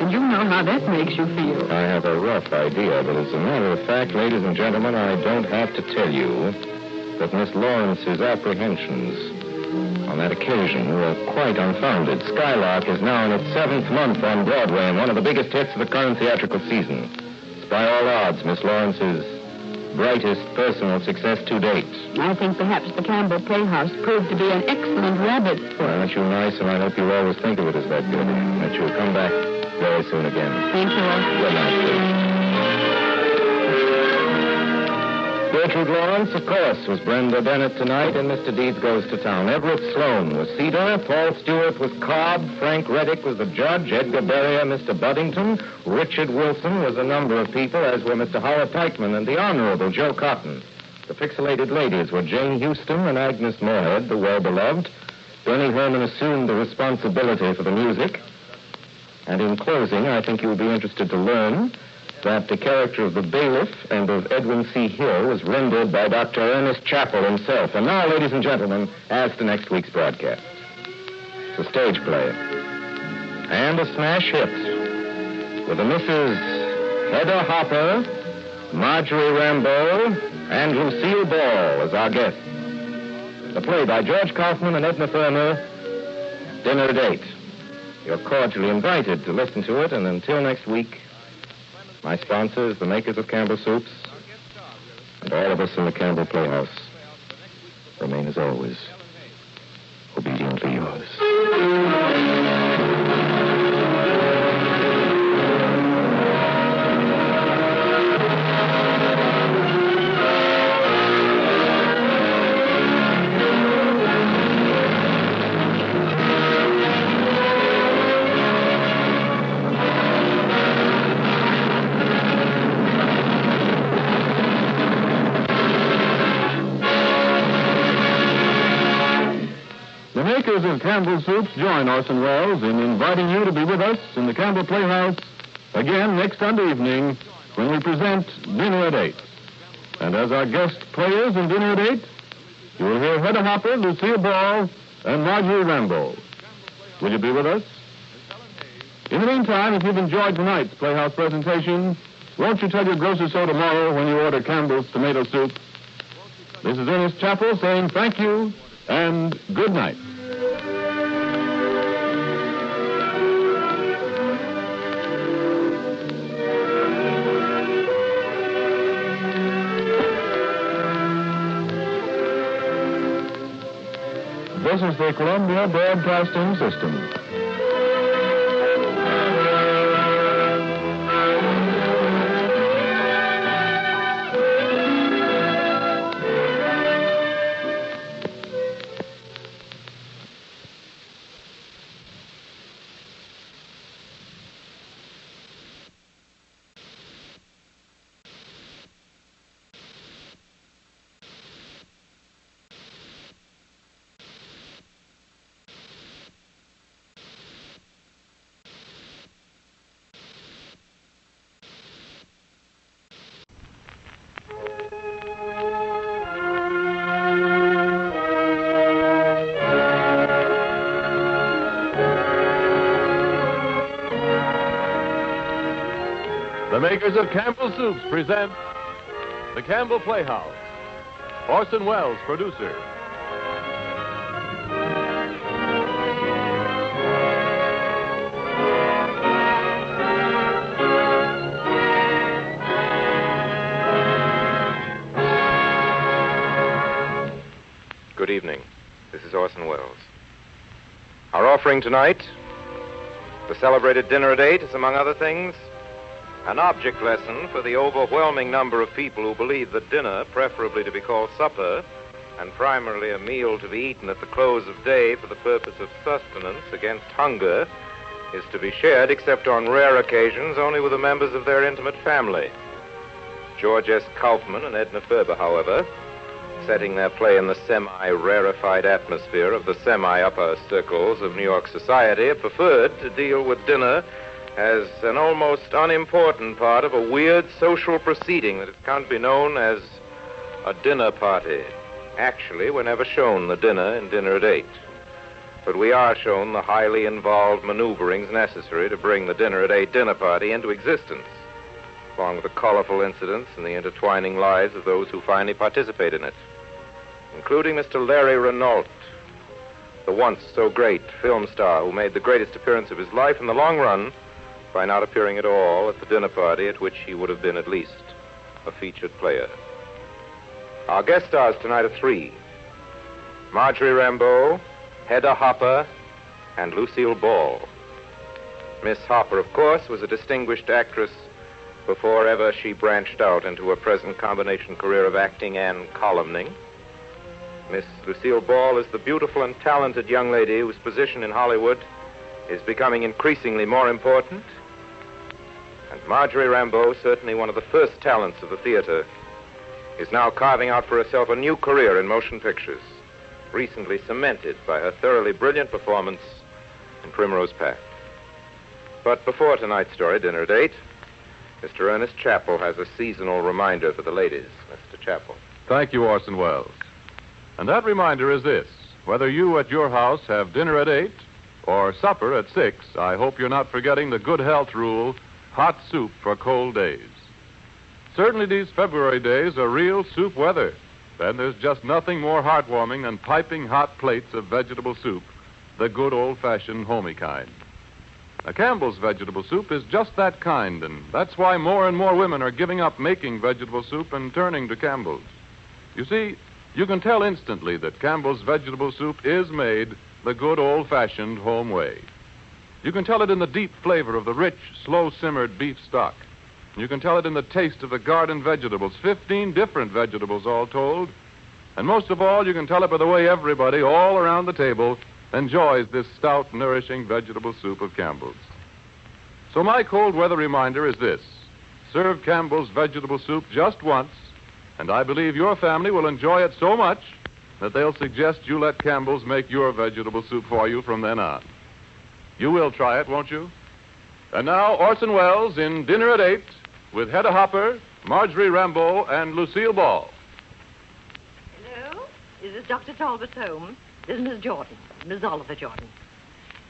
And you know how that makes you feel. I have a rough idea, but as a matter of fact, ladies and gentlemen, I don't have to tell you that Miss Lawrence's apprehensions on that occasion were quite unfounded. Skylark is now in its 7th month on Broadway and one of the biggest hits of the current theatrical season. It's by all odds Miss Lawrence's brightest personal success to date. I think perhaps the Campbell Playhouse proved to be an excellent rabbit. Well, aren't you nice, and I hope you'll always think of it as that, Gertie, and that you'll come back very soon again. Thank you, Orson. Good night, please. Gertrude Lawrence, of course, was Brenda Bennett tonight, and Mr. Deeds Goes to Town. Everett Sloan was Cedar, Paul Stewart was Cobb, Frank Reddick was the judge, Edgar Berrier, Mr. Buddington, Richard Wilson was a number of people, as were Mr. Howard Pikeman and the Honorable Joe Cotton. The pixelated ladies were Jane Houston and Agnes Moorehead, the well-beloved. Bernie Herman assumed the responsibility for the music. And in closing, I think you'll be interested to learn that the character of the bailiff and of Edwin C. Hill was rendered by Dr. Ernest Chappell himself. And now, ladies and gentlemen, as to next week's broadcast. It's a stage play. And a smash hit with the Mrs. Hedda Hopper, Marjorie Rambeau, and Lucille Ball as our guests. The play by George Kaufman and Edna Ferner, Dinner at 8. You're cordially invited to listen to it, and until next week, my sponsors, the makers of Campbell Soups, and all of us in the Campbell Playhouse, remain as always, obediently yours. Makers of Campbell Soups join Orson Welles in inviting you to be with us in the Campbell Playhouse again next Sunday evening when we present Dinner at 8. And as our guest players in Dinner at 8, you will hear Hedda Hopper, Lucille Ball, and Marjorie Rambeau. Will you be with us? In the meantime, if you've enjoyed tonight's Playhouse presentation, won't you tell your grocer so tomorrow when you order Campbell's tomato soup? This is Ernest Chappell saying thank you and good night. This is the Columbia Broadcasting System. The makers of Campbell Soups present the Campbell Playhouse. Orson Welles, producer. Good evening. This is Orson Welles. Our offering tonight, the celebrated dinner at 8, is, among other things, an object lesson for the overwhelming number of people who believe that dinner, preferably to be called supper, and primarily a meal to be eaten at the close of day for the purpose of sustenance against hunger, is to be shared, except on rare occasions, only with the members of their intimate family. George S. Kaufman and Edna Ferber, however, setting their play in the semi-rarefied atmosphere of the semi-upper circles of New York society, have preferred to deal with dinner as an almost unimportant part of a weird social proceeding that can't be known as a dinner party. Actually, we're never shown the dinner in Dinner at 8. But we are shown the highly involved maneuverings necessary to bring the Dinner at 8 dinner party into existence, along with the colorful incidents and the intertwining lives of those who finally participate in it, including Mr. Larry Renault, the once so great film star who made the greatest appearance of his life in the long run by not appearing at all at the dinner party at which he would have been at least a featured player. Our guest stars tonight are 3. Marjorie Rambeau, Hedda Hopper, and Lucille Ball. Miss Hopper, of course, was a distinguished actress before ever she branched out into her present combination career of acting and columning. Miss Lucille Ball is the beautiful and talented young lady whose position in Hollywood is becoming increasingly more important. And Marjorie Rambeau, certainly one of the first talents of the theater, is now carving out for herself a new career in motion pictures, recently cemented by her thoroughly brilliant performance in Primrose Path. But before tonight's story, Dinner at 8, Mr. Ernest Chappell has a seasonal reminder for the ladies. Mr. Chappell. Thank you, Orson Welles. And that reminder is this. Whether you at your house have dinner at 8 or supper at 6, I hope you're not forgetting the good health rule, hot soup for cold days. Certainly these February days are real soup weather. Then there's just nothing more heartwarming than piping hot plates of vegetable soup, the good old-fashioned homey kind. Now, Campbell's vegetable soup is just that kind, and that's why more and more women are giving up making vegetable soup and turning to Campbell's. You see, you can tell instantly that Campbell's vegetable soup is made the good old-fashioned home way. You can tell it in the deep flavor of the rich, slow-simmered beef stock. You can tell it in the taste of the garden vegetables, 15 different vegetables all told. And most of all, you can tell it by the way everybody all around the table enjoys this stout, nourishing vegetable soup of Campbell's. So my cold weather reminder is this. Serve Campbell's vegetable soup just once, and I believe your family will enjoy it so much that they'll suggest you let Campbell's make your vegetable soup for you from then on. You will try it, won't you? And now, Orson Welles in Dinner at 8 with Hedda Hopper, Marjorie Rambeau, and Lucille Ball. Hello? Is this Dr. Talbot's home? This is Miss Jordan, Miss Oliver Jordan.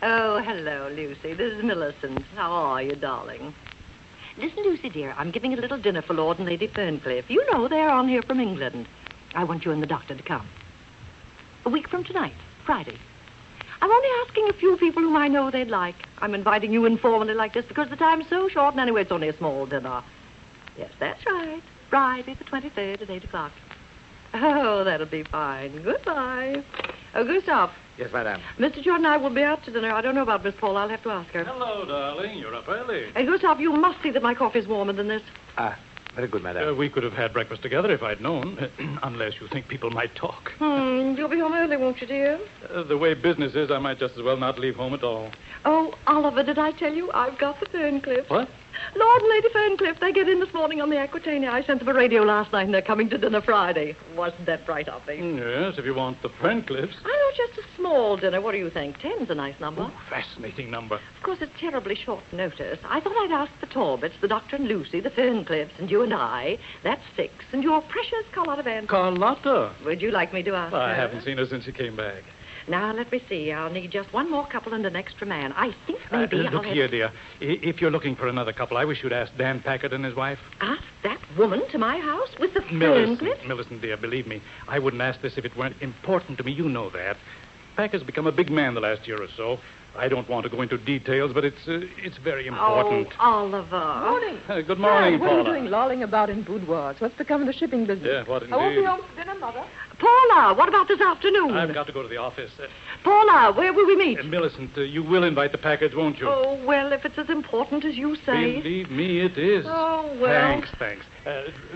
Oh, hello, Lucy. This is Millicent. How are you, darling? Listen, Lucy, dear, I'm giving a little dinner for Lord and Lady Ferncliff. You know they're on here from England. I want you and the doctor to come. A week from tonight, Friday. I'm only asking a few people whom I know they'd like. I'm inviting you informally like this because the time's so short, and anyway, it's only a small dinner. Yes, that's right. Friday the 23rd at 8 o'clock. Oh, that'll be fine. Goodbye. Oh, Gustav. Yes, madam. Mr. Jordan and I will be out to dinner. I don't know about Miss Paul. I'll have to ask her. Hello, darling. You're up early. And Gustav, you must see that my coffee's warmer than this. Very good, madam. We could have had breakfast together if I'd known, unless you think people might talk. You'll be home early, won't you, dear? The way business is, I might just as well not leave home at all. Oh, Oliver, did I tell you I've got the Ferncliffs? What? Lord and Lady Ferncliff, they get in this morning on the Aquitania. I sent them a radio last night, and they're coming to dinner Friday. Wasn't that bright of me? Yes, if you want the Ferncliffs. I know, just a small dinner. What do you think? 10's a nice number. Oh, fascinating number. Of course, it's terribly short notice. I thought I'd ask the Talbots, the Doctor and Lucy, the Ferncliffs, and you and I. That's 6. And your precious Carlotta Van... Carlotta? Would you like me to ask I her? haven't seen her since she came back. Now, let me see. I'll need just one more couple and an extra man. I think maybe I'll Look here, dear. If you're looking for another couple, I wish you'd ask Dan Packard and his wife. Ask that woman to my house with the Ferncliffs? Millicent, dear, believe me, I wouldn't ask this if it weren't important to me. You know that. Packard's become a big man the last year or so. I don't want to go into details, but it's very important. Oh, Oliver. Morning. Good morning, What are you Paula. doing lolling about in boudoirs? What's become of the shipping business? Yeah, what I won't be indeed. home for dinner, Mother. Paula, what about this afternoon? I've got to go to the office. Paula, where will we meet? Millicent, you will invite the package, won't you? Oh, well, if it's as important as you say. Believe me, it is. Oh, well. Thanks.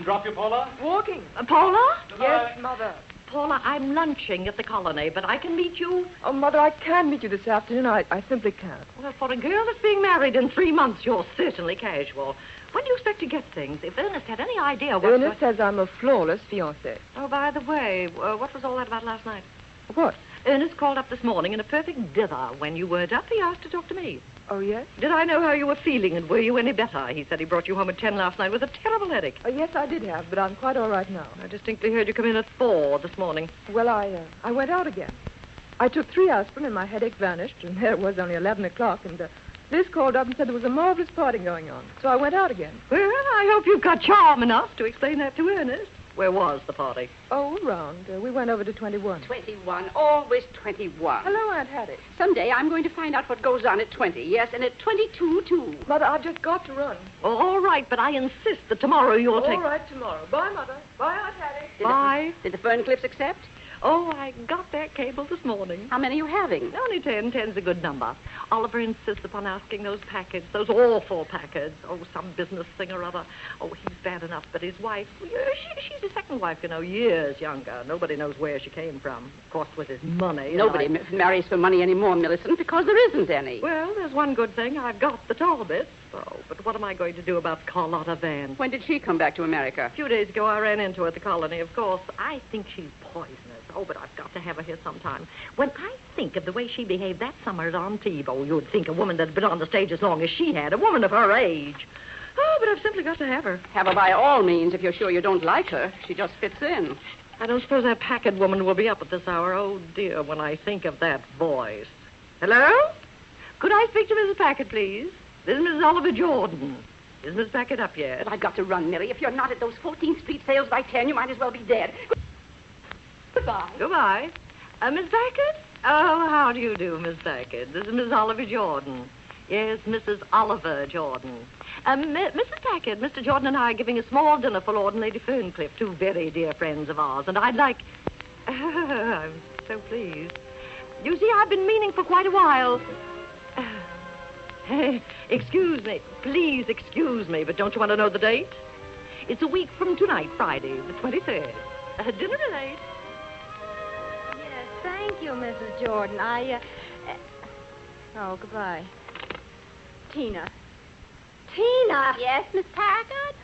Drop you, Paula? Walking. Paula? Yes, Mother. Paula, I'm lunching at the Colony, but I can meet you. Oh, Mother, I can meet you this afternoon. I simply can't. Well, for a girl that's being married in 3 months, you're certainly casual. When do you expect to get things? If Ernest had any idea what... Ernest says I'm a flawless fiancée. Oh, by the way, what was all that about last night? What? Ernest called up this morning in a perfect dither. When you weren't up, he asked to talk to me. Oh, yes? Did I know how you were feeling, and were you any better? He said he brought you home at 10 last night with a terrible headache. Oh, yes, I did have, but I'm quite all right now. I distinctly heard you come in at 4 this morning. Well, I went out again. I took 3 aspirin and my headache vanished, and there it was only 11 o'clock, and Liz called up and said there was a marvelous party going on. So I went out again. Well, I hope you've got charm enough to explain that to Ernest. Where was the party? Oh, around. We went over to 21. 21. Always 21. Hello, Aunt Hattie. Someday I'm going to find out what goes on at 20. Yes, and at 22, too. Mother, I've just got to run. Oh, all right, but I insist that tomorrow you'll take... All right, tomorrow. Bye, Mother. Bye, Aunt Hattie. Bye. Did the Ferncliffs accept? Oh, I got that cable this morning. How many are you having? Only 10. 10's a good number. Oliver insists upon asking those packets, those awful packets. Oh, some business thing or other. Oh, he's bad enough, but his wife, she's his second wife, years younger. Nobody knows where she came from. Of course, with his money. Nobody marries for money anymore, Millicent, because there isn't any. Well, there's one good thing. I've got the Talbots. Oh, but what am I going to do about Carlotta Van? When did she come back to America? A few days ago, I ran into her at the Colony, of course. I think she's poisonous. Oh, but I've got to have her here sometime. When I think of the way she behaved that summer on TiVo, you'd think a woman that'd been on the stage as long as she had, a woman of her age. Oh, but I've simply got to have her. Have her by all means if you're sure you don't like her. She just fits in. I don't suppose that Packard woman will be up at this hour. Oh, dear, when I think of that voice. Hello? Could I speak to Mrs. Packard, please? This is Mrs. Oliver Jordan. Is Miss Packard up yet? But I've got to run, Millie. If you're not at those 14th Street sales by 10, you might as well be dead. Goodbye. Goodbye. Miss Packard? Oh, how do you do, Miss Packard? This is Miss Oliver Jordan. Yes, Mrs. Oliver Jordan. Mrs. Packard, Mr. Jordan and I are giving a small dinner for Lord and Lady Ferncliff, 2 very dear friends of ours, and I'd like... I'm so pleased. You see, I've been meaning for quite a while... Excuse me. Please excuse me, but don't you want to know the date? It's a week from tonight, Friday, the 23rd. Dinner late. Yes, thank you, Mrs. Jordan. Oh, goodbye. Tina. Tina! Yes, Miss Packard?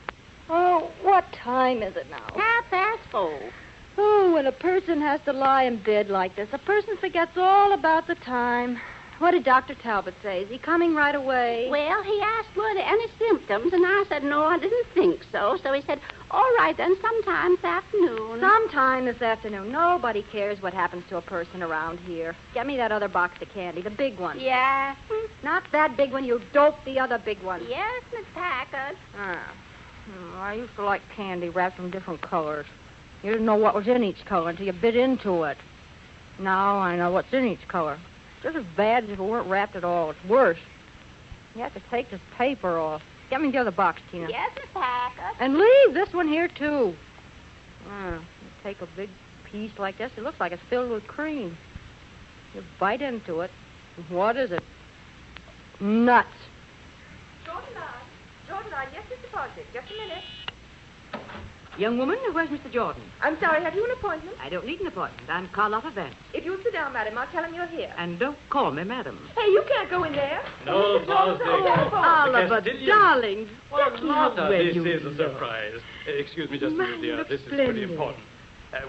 Oh, what time is it now? 4:30. Oh, when a person has to lie in bed like this, a person forgets all about the time. What did Dr. Talbot say? Is he coming right away? Well, he asked were there any symptoms, and I said no, I didn't think so. So he said, all right then, sometime this afternoon. Sometime this afternoon. Nobody cares what happens to a person around here. Get me that other box of candy, the big one. Yeah. Not that big one, you dope, the other big one. Yes, Miss Packard. I used to like candy wrapped in different colors. You didn't know what was in each color until you bit into it. Now I know what's in each color. Just as bad as if it weren't wrapped at all. It's worse. You have to take this paper off. Get me the other box, Tina. Yes, Miss Packard. And leave this one here, too. You take a big piece like this. It looks like it's filled with cream. You bite into it. What is it? Nuts. Jordan, yes, Mr. Parsick. Just a minute. Young woman, where's Mr. Jordan? I'm sorry, have you an appointment? I don't need an appointment. I'm Carlotta Vance. If you'll sit down, madam, I'll tell him you're here. And don't call me madam. Hey, you can't go in there. No, Parsick. Oliver, darling. Carlotta, this is a surprise. Excuse me just a minute, dear. This is pretty important.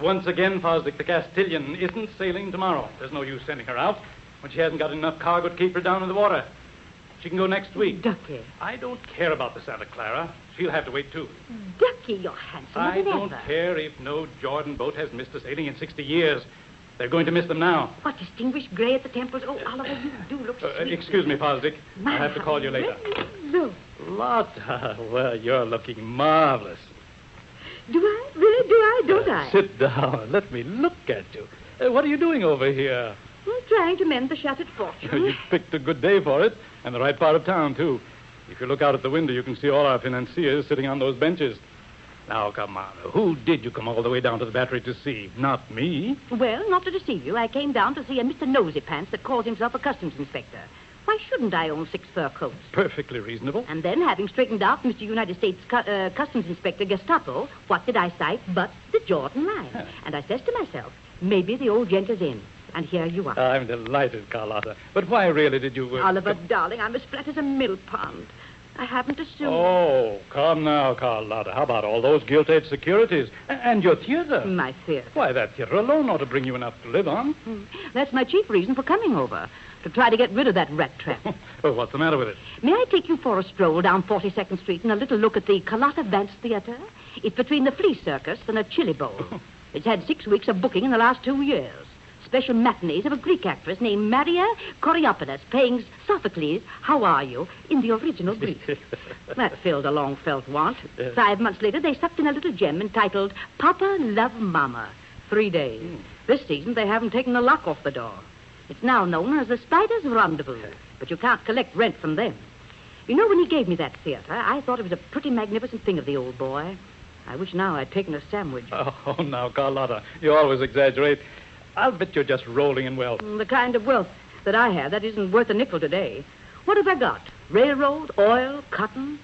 Once again, Fosdick, the Castilian isn't sailing tomorrow. There's no use sending her out when she hasn't got enough cargo to keep her down in the water. She can go next week. Ducky. I don't care about the Santa Clara. She'll have to wait, too. Ducky, you're handsomer I than don't ever. care if no Jordan boat has missed a sailing in 60 years. They're going to miss them now. What distinguished gray at the temples. Oh, Oliver, you do look sweet. Excuse me, Fosdick. I'll have to call you later. Look. Lotta, well, you're looking marvelous. Do I? Really, do I? Don't I? Sit down. Let me look at you. What are you doing over here? Trying to mend the shattered fortune. You picked a good day for it, and the right part of town, too. If you look out at the window, you can see all our financiers sitting on those benches. Now, come on. Who did you come all the way down to the battery to see? Not me. Well, not to deceive you, I came down to see a Mr. Nosy Pants that calls himself a customs inspector. Why shouldn't I own 6 fur coats? Perfectly reasonable. And then, having straightened out Mr. United States Customs Inspector Gestapo, what did I cite but the Jordan line? Huh. And I says to myself, maybe the old gent is in. And here you are. I'm delighted, Carlotta. But why really did you... Oliver, darling, I'm as flat as a mill pond. I haven't assumed... Oh, come now, Carlotta. How about all those gilt-edged securities? And your theater? My theater. Why, that theater alone ought to bring you enough to live on. That's my chief reason for coming over, to try to get rid of that rat trap. Well, what's the matter with it? May I take you for a stroll down 42nd Street and a little look at the Carlotta Vance Theater? It's between the Flea Circus and a Chili Bowl. It's had 6 weeks of booking in the last 2 years. Special matinees of a Greek actress named Maria Coriopolis playing Sophocles, How Are You, in the original Greek. That filled a long-felt want. Yes. 5 months later, they sucked in a little gem entitled Papa Love Mama. 3 days. This season, they haven't taken the lock off the door. It's now known as the Spider's Rendezvous, but you can't collect rent from them. You know, when he gave me that theater, I thought it was a pretty magnificent thing of the old boy. I wish now I'd taken a sandwich. Oh, now, Carlotta, you always exaggerate. I'll bet you're just rolling in wealth. The kind of wealth that I have, that isn't worth a nickel today. What have I got? Railroad, oil, cotton?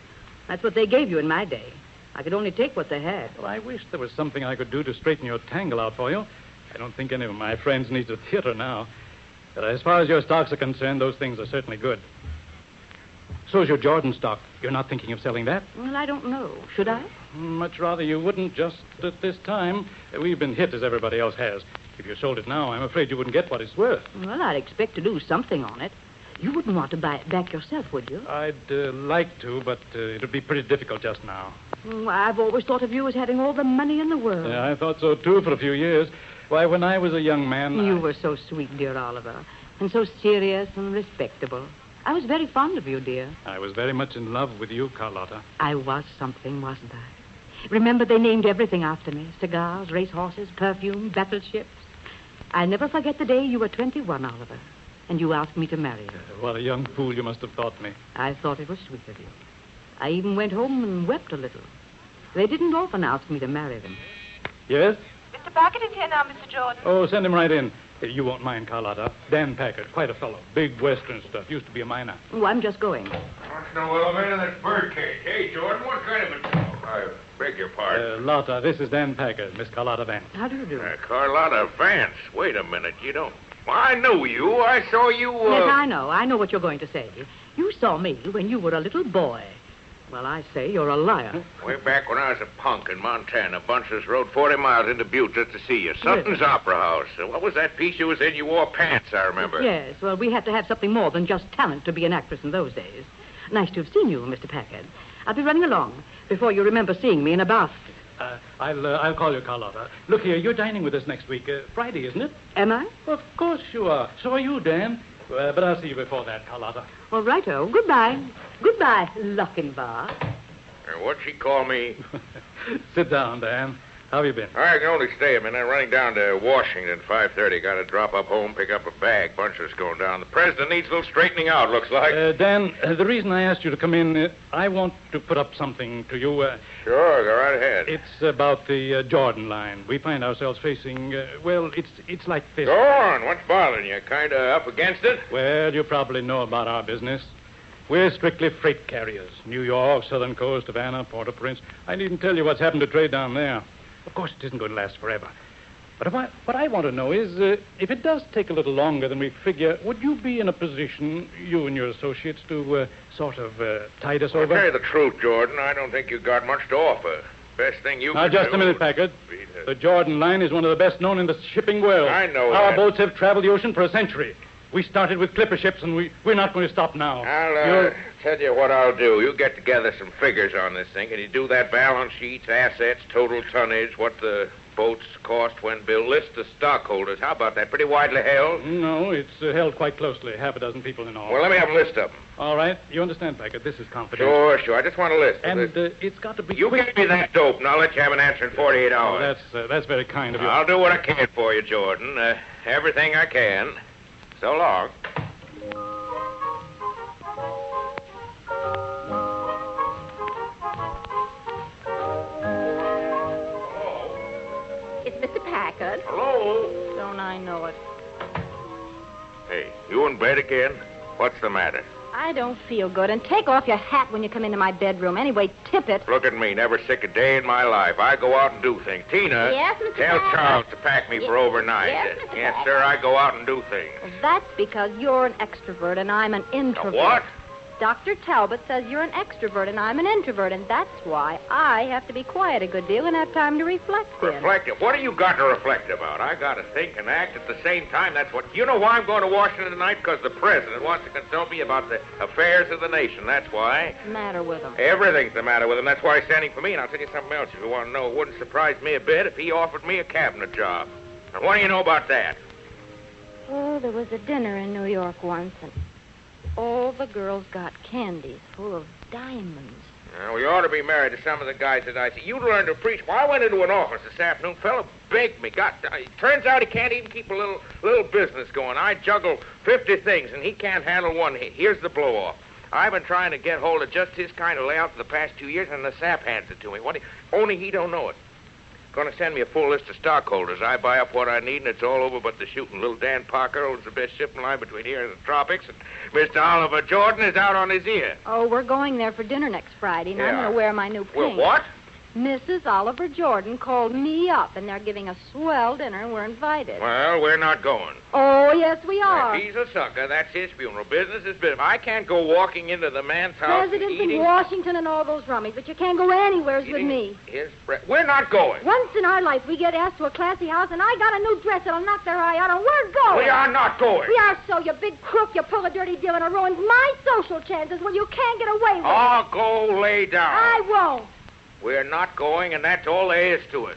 That's what they gave you in my day. I could only take what they had. Well, I wish there was something I could do to straighten your tangle out for you. I don't think any of my friends need a theater now. But as far as your stocks are concerned, those things are certainly good. So's your Jordan stock. You're not thinking of selling that? Well, I don't know. Should I? Much rather you wouldn't just at this time. We've been hit as everybody else has. If you sold it now, I'm afraid you wouldn't get what it's worth. Well, I'd expect to do something on it. You wouldn't want to buy it back yourself, would you? I'd like to, but it'd be pretty difficult just now. I've always thought of you as having all the money in the world. Yeah, I thought so, too, for a few years. Why, when I was a young man... You were so sweet, dear Oliver, and so serious and respectable. I was very fond of you, dear. I was very much in love with you, Carlotta. I was something, wasn't I? Remember, they named everything after me. Cigars, racehorses, perfume, battleships. I'll never forget the day you were 21, Oliver, and you asked me to marry you. What a young fool you must have thought me. I thought it was sweet of you. I even went home and wept a little. They didn't often ask me to marry them. Yes? Mr. Packard is here now, Mr. Jordan. Oh, send him right in. You won't mind, Carlotta. Dan Packard, quite a fellow. Big Western stuff. Used to be a miner. Oh, I'm just going. Wants to know well, man, that's birdcage. Hey, Jordan, what kind of a... I beg your pardon. Lotta, this is Dan Packard, Miss Carlotta Vance. How do you do? Carlotta Vance. Wait a minute. You don't... I know you. I saw you, Yes, I know. I know what you're going to say. You saw me when you were a little boy. Well, I say you're a liar. Way back when I was a punk in Montana, a bunch of us rode 40 miles into Butte just to see you. Something's Opera House. What was that piece you was in? You wore pants, I remember. Yes, well, we had to have something more than just talent to be an actress in those days. Nice to have seen you, Mr. Packard. I'll be running along before you remember seeing me in a bath. I'll call you, Carlotta. Look here, you're dining with us next week. Friday, isn't it? Am I? Of course you are. So are you, Dan. But I'll see you before that, Carlotta. All righto. Goodbye. Goodbye, Lochinvar. What'd she call me? Sit down, Dan. How have you been? I can only stay a minute. I'm running down to Washington, 5:30. Got to drop up home, pick up a bag. Bunch of us going down. The president needs a little straightening out, looks like. Dan, the reason I asked you to come in, I want to put up something to you. Sure, go right ahead. It's about the Jordan line. We find ourselves facing, it's like this. Go on. What's bothering you? Kind of up against it? Well, you probably know about our business. We're strictly freight carriers. New York, Southern Coast, Havana, Port-au-Prince. I needn't tell you what's happened to trade down there. Of course, it isn't going to last forever. But what I want to know is, if it does take a little longer than we figure, would you be in a position, you and your associates, to sort of tide us over? I'll tell you the truth, Jordan. I don't think you've got much to offer. Best thing you can do... Now, just a minute, Packard. The Jordan line is one of the best known in the shipping world. I know Our that. boats have traveled the ocean for a century. We started with clipper ships, and we're not going to stop now. I'll tell you what I'll do. You get together some figures on this thing, and you do that balance sheets, assets, total tonnage, what the boats cost when built, list the stockholders. How about that? Pretty widely held? No, it's held quite closely. Half a dozen people in all. Well, let me have a list of them. All right. You understand, Packard. This is confidential. Sure. I just want a list. And it's got to be You quick. give me that dope, and I'll let you have an answer in 48 hours. That's very kind of you. I'll do what I can for you, Jordan. Everything I can. So long. It's Mr. Packard. Hello? Don't I know it? Hey, you in bed again? What's the matter? I don't feel good. And take off your hat when you come into my bedroom. Anyway, tip it. Look at me, never sick a day in my life. I go out and do things. Tina, Yes, Mr. tell Packard? Charles to pack me for overnight. Yes, Mr. Yes, Packard? sir, I go out and do things. Well, that's because you're an extrovert and I'm an introvert. what? Dr. Talbot says you're an extrovert and I'm an introvert, and that's why I have to be quiet a good deal and have time to reflect in. Reflective? What have you got to reflect about? I got to think and act at the same time. That's what... You know why I'm going to Washington tonight? Because the president wants to consult me about the affairs of the nation. That's why. What's the matter with him? Everything's the matter with him. That's why he's standing for me. And I'll tell you something else if you want to know. It wouldn't surprise me a bit if he offered me a cabinet job. Now, what do you know about that? Oh, there was a dinner in New York once, and all the girls got candies full of diamonds. Well, you ought to be married to some of the guys that I see. You learn to preach. Well, I went into an office this afternoon. Fellow begged me. Turns out he can't even keep a little business going. I juggle 50 things, and he can't handle one. Here's the blow-off. I've been trying to get hold of just his kind of layout for the past 2 years, and the sap hands it to me. Only he don't know it. Going to send me a full list of stockholders. I buy up what I need, and it's all over but the shooting. Little Dan Parker owns the best shipping line between here and the tropics, and Mr. Oliver Jordan is out on his ear. Oh, we're going there for dinner next Friday, and I'm Yeah. going to wear my new pink. Well, what? Mrs. Oliver Jordan called me up, and they're giving a swell dinner, and we're invited. Well, we're not going. Oh, yes, we are. If he's a sucker, that's his funeral. Business is business. I can't go walking into the man's house Presidents and eating... in Washington and all those rummies, but you can't go anywheres with me. We're not going. Once in our life, we get asked to a classy house, and I got a new dress that'll knock their eye out, and we're going. We are not going. We are so, you big crook. You pull a dirty deal, and it ruins my social chances. Well, you can't get away with it. Oh, go lay down. I won't. We're not going, and that's all there is to it.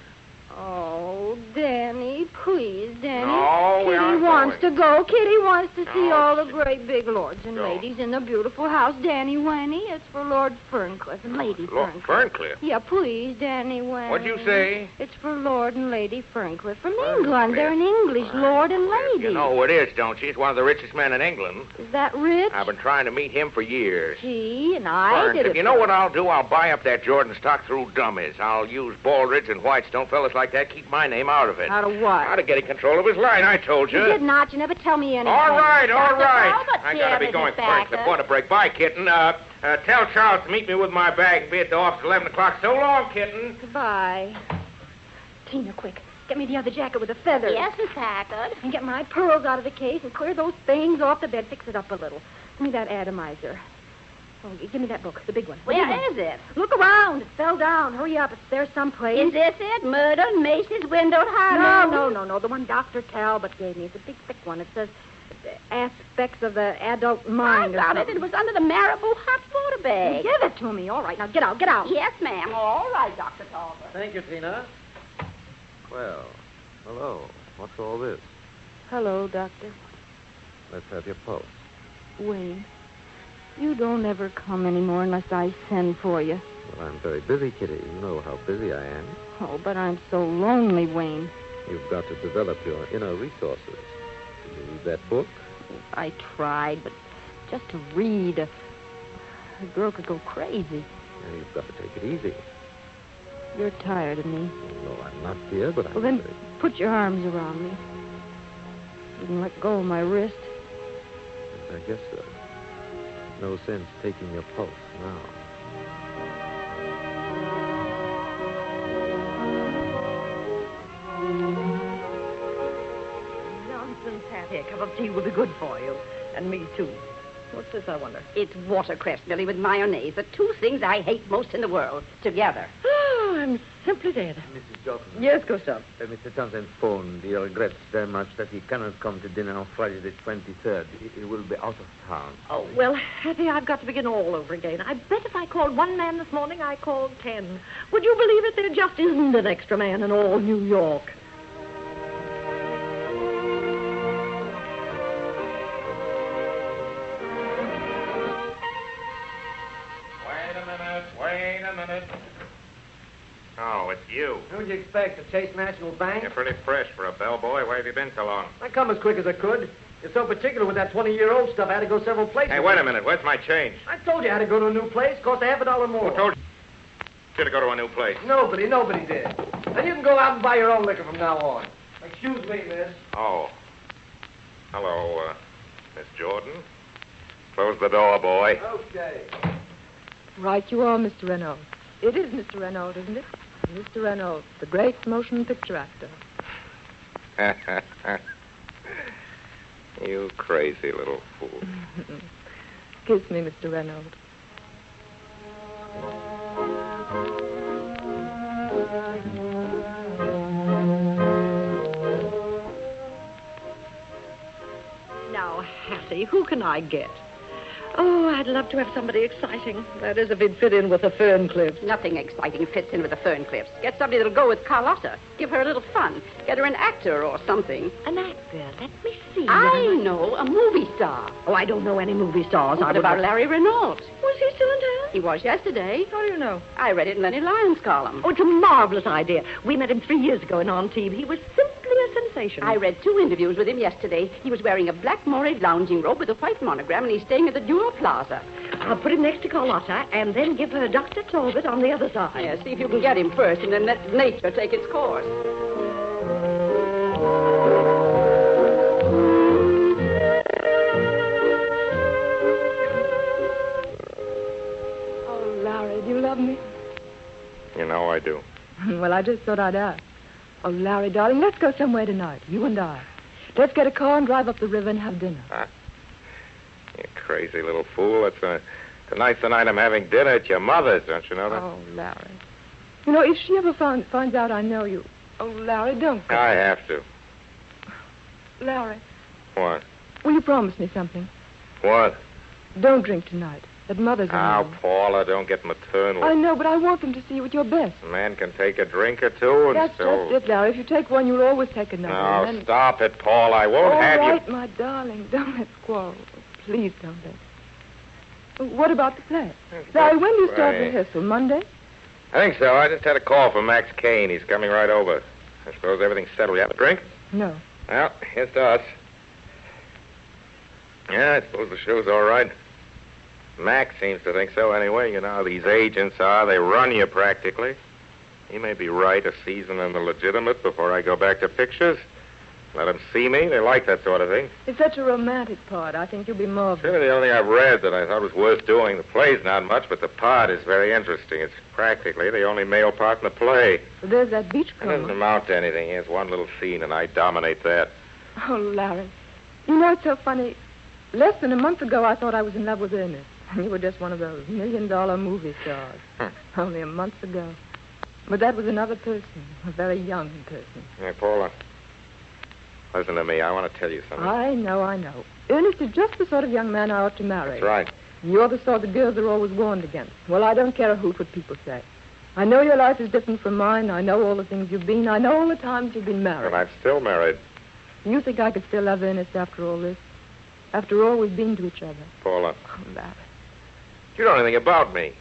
Oh, Danny, please, Danny. No, we Kitty aren't wants going. to go. Kitty wants to see No, all the great big lords and No. ladies in the beautiful house. Danny Winnie, it's for Lord Ferncliff and Lady Lord Ferncliff. Ferncliff? Yeah, please, Danny Winnie. What'd you say? It's for Lord and Lady Ferncliff from England. They're an English lord and lady. You know who it is, don't you? He's one of the richest men in England. Is that rich? I've been trying to meet him for years. Gee, and I did Ferncliff. it. You know what I'll do? I'll buy up that Jordan stock through dummies. I'll use Baldridge and Whitestone. Fellas like that, keep my name out of it. Out of what? Out of getting control of his line, I told you. You did not. You never tell me anything. All right, all Dr. right. Talbot, I dear gotta be Mrs. going, Packard. Ferncliff. What a break. Bye, kitten. Tell Charles to meet me with my bag and be at the office at 11 o'clock. So long, kitten. Goodbye. Tina, quick. Get me the other jacket with the feathers. Yes, Miss Packard. And get my pearls out of the case and clear those things off the bed. Fix it up a little. Give me that atomizer. Oh, give me that book, the big one. The Where big one. is it? Look around. It fell down. Hurry up. It's there someplace. Is this it? Murder, Macy's, windowed Harlow? No. The one Dr. Talbot gave me. It's a big, thick one. It says aspects of the adult mind. I got it. It was under the Marabou hot water bag. Give it to me. All right. Now, get out. Get out. Yes, ma'am. All right, Dr. Talbot. Thank you, Tina. Well, hello. What's all this? Hello, Doctor. Let's have your pulse. Wayne, you don't ever come anymore unless I send for you. Well, I'm very busy, Kitty. You know how busy I am. Oh, but I'm so lonely, Wayne. You've got to develop your inner resources. Did you read that book? I tried, but just to read, a girl could go crazy. Now, you've got to take it easy. You're tired of me. No, I'm not, dear, but Well, then put your arms around me. You can let go of my wrist. I guess so. No sense taking your pulse now. Nonsense, Hattie. A cup of tea will be good for you. And me, too. What's this, I wonder? It's watercress, Billy, with mayonnaise. The two things I hate most in the world, together. Oh, I'm simply dead. Mrs. Johnson. Yes, Gustav. Mr. Townsend phoned. He regrets very much that he cannot come to dinner on Friday the 23rd. He will be out of town. Oh, well, Hattie, I've got to begin all over again. I bet if I called one man this morning, I called 10. Would you believe it? There just isn't an extra man in all New York. Wait a minute. Oh, it's you. Who'd you expect? A Chase National Bank? You're pretty fresh for a bellboy. Where have you been so long? I come as quick as I could. You're so particular with that 20-year-old stuff, I had to go several places. Hey, wait a minute. Where's my change? I told you I had to go to a new place. Cost $50 more. Who told you to go to a new place? Nobody did. And you can go out and buy your own liquor from now on. Excuse me, miss. Oh. Hello, Miss Jordan. Close the door, boy. Okay. Right you are, Mr. Reynolds. It is Mr. Reynolds, isn't it? Mr. Reynolds, the great motion picture actor. You crazy little fool. Kiss me, Mr. Reynolds. Now, Hattie, who can I get? Oh, I'd love to have somebody exciting. That is, if he'd fit in with the Ferncliffs. Nothing exciting fits in with the Ferncliffs. Get somebody that'll go with Carlotta. Give her a little fun. Get her an actor or something. An actor? Let me see. I know, a movie star. Oh, I don't know any movie stars. What about Larry Renault? Was he still in town? He was yesterday. How do you know? I read it in Lenny Lyons' column. Oh, it's a marvelous idea. We met him 3 years ago in Antibes. He was simply a sensation. I read 2 interviews with him yesterday. He was wearing a black moiré lounging robe with a white monogram, and he's staying at the Duo Plaza. I'll put him next to Carlotta and then give her Dr. Talbot on the other side. Yeah, see if you can get him first, and then let nature take its course. Oh, Larry, do you love me? You know I do. Well, I just thought I'd ask. Oh, Larry, darling, let's go somewhere tonight, you and I. Let's get a car and drive up the river and have dinner. Huh? You crazy little fool. Tonight's the night I'm having dinner at your mother's, don't you know that? Oh, Larry. You know, if she ever finds out I know you... Oh, Larry, don't go. I have to. Larry. What? Will you promise me something? What? Don't drink tonight. At Mother's. Now, Paula, don't get maternal. I know, but I want them to see you at your best. A man can take a drink or two and That's still... just it, Larry. If you take one, you'll always take another. No, and then... stop it, Paul. I won't have you... All right, my darling. Don't let's quarrel. Please don't let. What about the play? Larry, when do you start rehearsal? Monday? I think so. I just had a call from Max Kane. He's coming right over. I suppose everything's settled. You have a drink? No. Well, here's to us. Yeah, I suppose the show's all right. Max seems to think so anyway. You know how these agents are. They run you practically. He may be right, a season in the legitimate before I go back to pictures. Let them see me. They like that sort of thing. It's such a romantic part. I think you'll be more... Really, the only thing I've read that I thought was worth doing. The play's not much, but the part is very interesting. It's practically the only male part in the play. So there's that beach It doesn't amount to anything. Here's one little scene, and I dominate that. Oh, Larry. You know, it's so funny. Less than a month ago, I thought I was in love with Ernest. And you were just one of those $1 million movie stars. Only a month ago. But that was another person. A very young person. Hey, Paula. Listen to me. I want to tell you something. I know. Ernest is just the sort of young man I ought to marry. That's right. You're the sort the girls are always warned against. Well, I don't care a hoot what people say. I know your life is different from mine. I know all the things you've been. I know all the times you've been married. And I'm still married. You think I could still love Ernest after all this? After all we've been to each other? Paula. Oh, Larry. You don't know anything about me.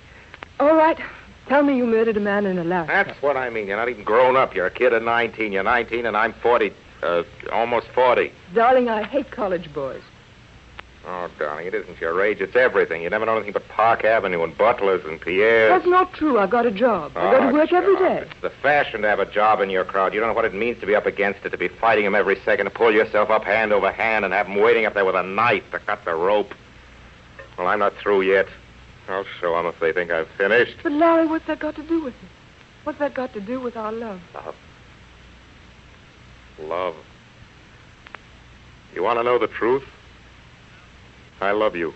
All right. Tell me you murdered a man in Alaska. That's what I mean. You're not even grown up. You're a kid of 19. You're 19, and I'm 40. Almost 40. Darling, I hate college boys. Oh, darling, it isn't your age. It's everything. You never know anything but Park Avenue and Butlers and Pierre's. That's not true. I got a job. I go to work every day. It's the fashion to have a job in your crowd. You don't know what it means to be up against it, to be fighting them every second, to pull yourself up hand over hand and have them waiting up there with a knife to cut the rope. Well, I'm not through yet. I'll show them if they think I've finished. But, Larry, what's that got to do with it? What's that got to do with our love? Love. You want to know the truth? I love you.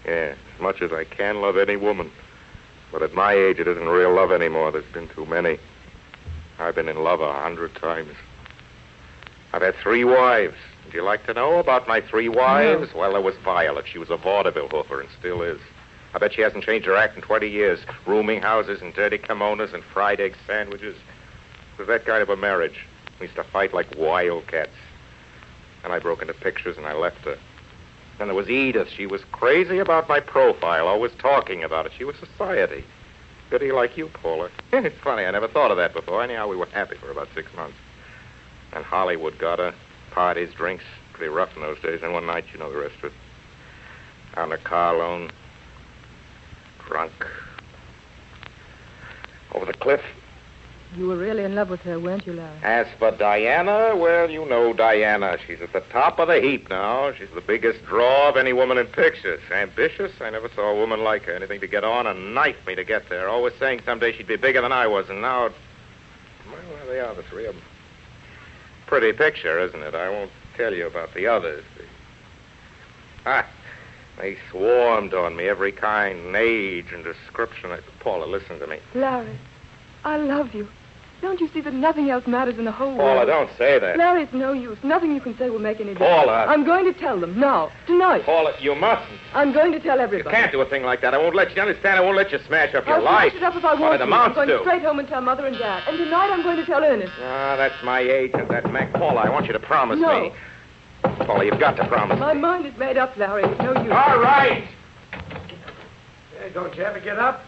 Yeah, as much as I can love any woman. But at my age, it isn't real love anymore. There's been too many. I've been in love 100 times. I've had 3 wives. Would you like to know about my 3 wives? No. Well, there was Violet. She was a vaudeville hooker and still is. I bet she hasn't changed her act in 20 years. Rooming houses and dirty kimonos and fried egg sandwiches. It was that kind of a marriage. We used to fight like wildcats. And I broke into pictures and I left her. Then there was Edith. She was crazy about my profile, always talking about it. She was society. Goody like you, Paula. It's funny, I never thought of that before. Anyhow, we were happy for about 6 months. And Hollywood got her. Parties, drinks, pretty rough in those days. And one night, you know the rest of it. On a car loan. Drunk. Over the cliff. You were really in love with her, weren't you, Larry? As for Diana, well, you know Diana. She's at the top of the heap now. She's the biggest draw of any woman in pictures. Ambitious. I never saw a woman like her. Anything to get on and knife me to get there. Always saying someday she'd be bigger than I was, and now... Well, there they are, the three of them. Pretty picture, isn't it? I won't tell you about the others. They swarmed on me, every kind, age, and description. Paula, listen to me. Larry, I love you. Don't you see that nothing else matters in the whole Paula, world? don't say that. Larry, it's no use. Nothing you can say will make any difference. Paula. I'm going to tell them now, tonight. Paula, you mustn't. I'm going to tell everybody. You can't do a thing like that. I won't let you understand. I won't let you smash up your I'll life. smash it up if I want What it to. amounts I'm going to. straight home and tell Mother and Dad. And tonight I'm going to tell Ernest. Ah, that's my agent, that Mac. Paula, I want you to promise No. me. Paula, you've got to promise My me. mind is made up, Larry. It's no use. All right. Hey, don't you ever get up?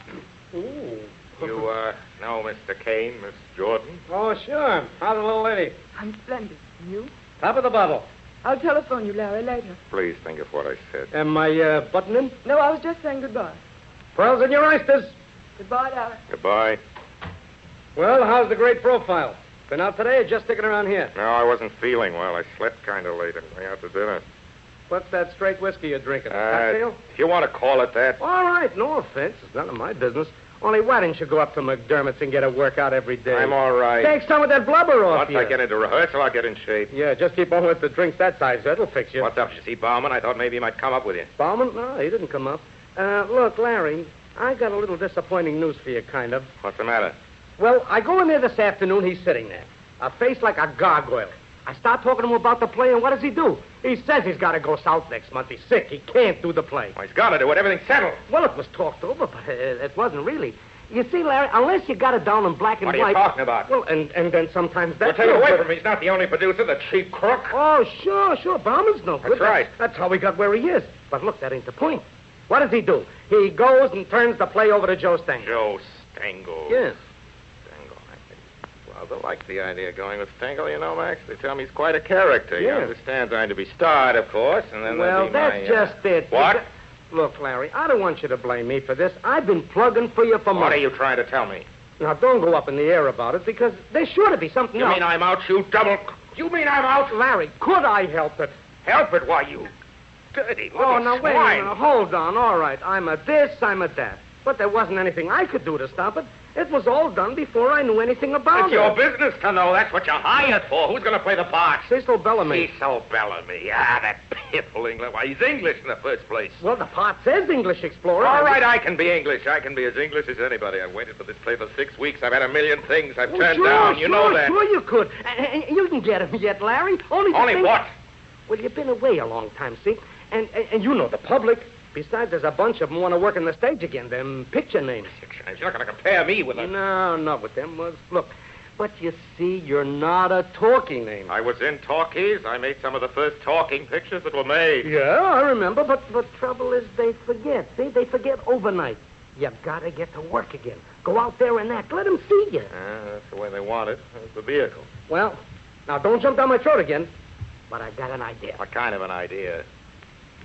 Ooh. You, know Mr. Kane, Miss Jordan? Oh, sure. How's the little lady? I'm splendid. And you? Top of the bottle. I'll telephone you, Larry, later. Please think of what I said. Am I buttoning? No, I was just saying goodbye. Pearls in your oysters. Goodbye, Larry. Goodbye. Well, how's the great profile? Been out today or just sticking around here? No, I wasn't feeling well. I slept kind of late on the way out to dinner. What's that straight whiskey you're drinking? A cocktail? If you want to call it that. All right, no offense. It's none of my business. Only why didn't you go up to McDermott's and get a workout every day? I'm all right. Take some of that blubber off Once you. I get into rehearsal, I'll get in shape. Yeah, just keep on with the drinks that size. That'll fix you. What's up? You see Bauman? I thought maybe he might come up with you. Bauman? No, he didn't come up. Look, Larry, I got a little disappointing news for you, kind of. What's the matter? Well, I go in there this afternoon. He's sitting there. A face like a gargoyle. I start talking to him about the play, and what does he do? He says he's got to go south next month. He's sick. He can't do the play. Well, he's got to do it. Everything's settled. Well, it was talked over, but it wasn't really. You see, Larry, unless you got it down in black and What are white... you talking about? Well, and then sometimes Well, that's... take it away but- from me. He's not the only producer, the cheap crook. Oh, sure. Bauman's no good. That's right. That's how we got where he is. But look, that ain't the point. What does he do? He goes and turns the play over to Joe Stengel. Joe Stengel. Yes. Stengel, I think. Well, they like the idea of going with Stengel, you know, Max. They tell me he's quite a character. Yeah. You understand, trying to be starred, of course, and then Well, there'll that's be my, just it. What? Look, Larry, I don't want you to blame me for this. I've been plugging for you for months. What are you trying to tell me? Now, don't go up in the air about it, because there's sure to be something You else. mean I'm out, you double... You mean I'm out? Larry, could I help it? Help it? Why, you dirty little Oh, now, wait a swine. minute. Hold on. All right, I'm a this, I'm a that. But there wasn't anything I could do to stop it. It was all done before I knew anything about It's it. your business to know. That's what you're hired for. Who's going to play the part? Cecil Bellamy. Cecil Bellamy. Ah, that piffle English. Why, he's English in the first place. Well, the part says English Explorer. All right, I can be English. I can be as English as anybody. I've waited for this play for 6 weeks. I've had a million things I've turned sure, down. You know that. Sure you could. And you can get him yet, Larry. Only Only what? Well, you've been away a long time, see? And you know the public. Besides, there's a bunch of them want to work in the stage again. Them picture names. Picture names? You're not going to compare me with a... No, not with them. Look, but you see, you're not a talking name. I was in talkies. I made some of the first talking pictures that were made. Yeah, I remember, but the trouble is they forget. See, they forget overnight. You've got to get to work again. Go out there and act. Let them see you. That's the way they want it. That's the vehicle. Well, now don't jump down my throat again. But I got an idea. What kind of an idea?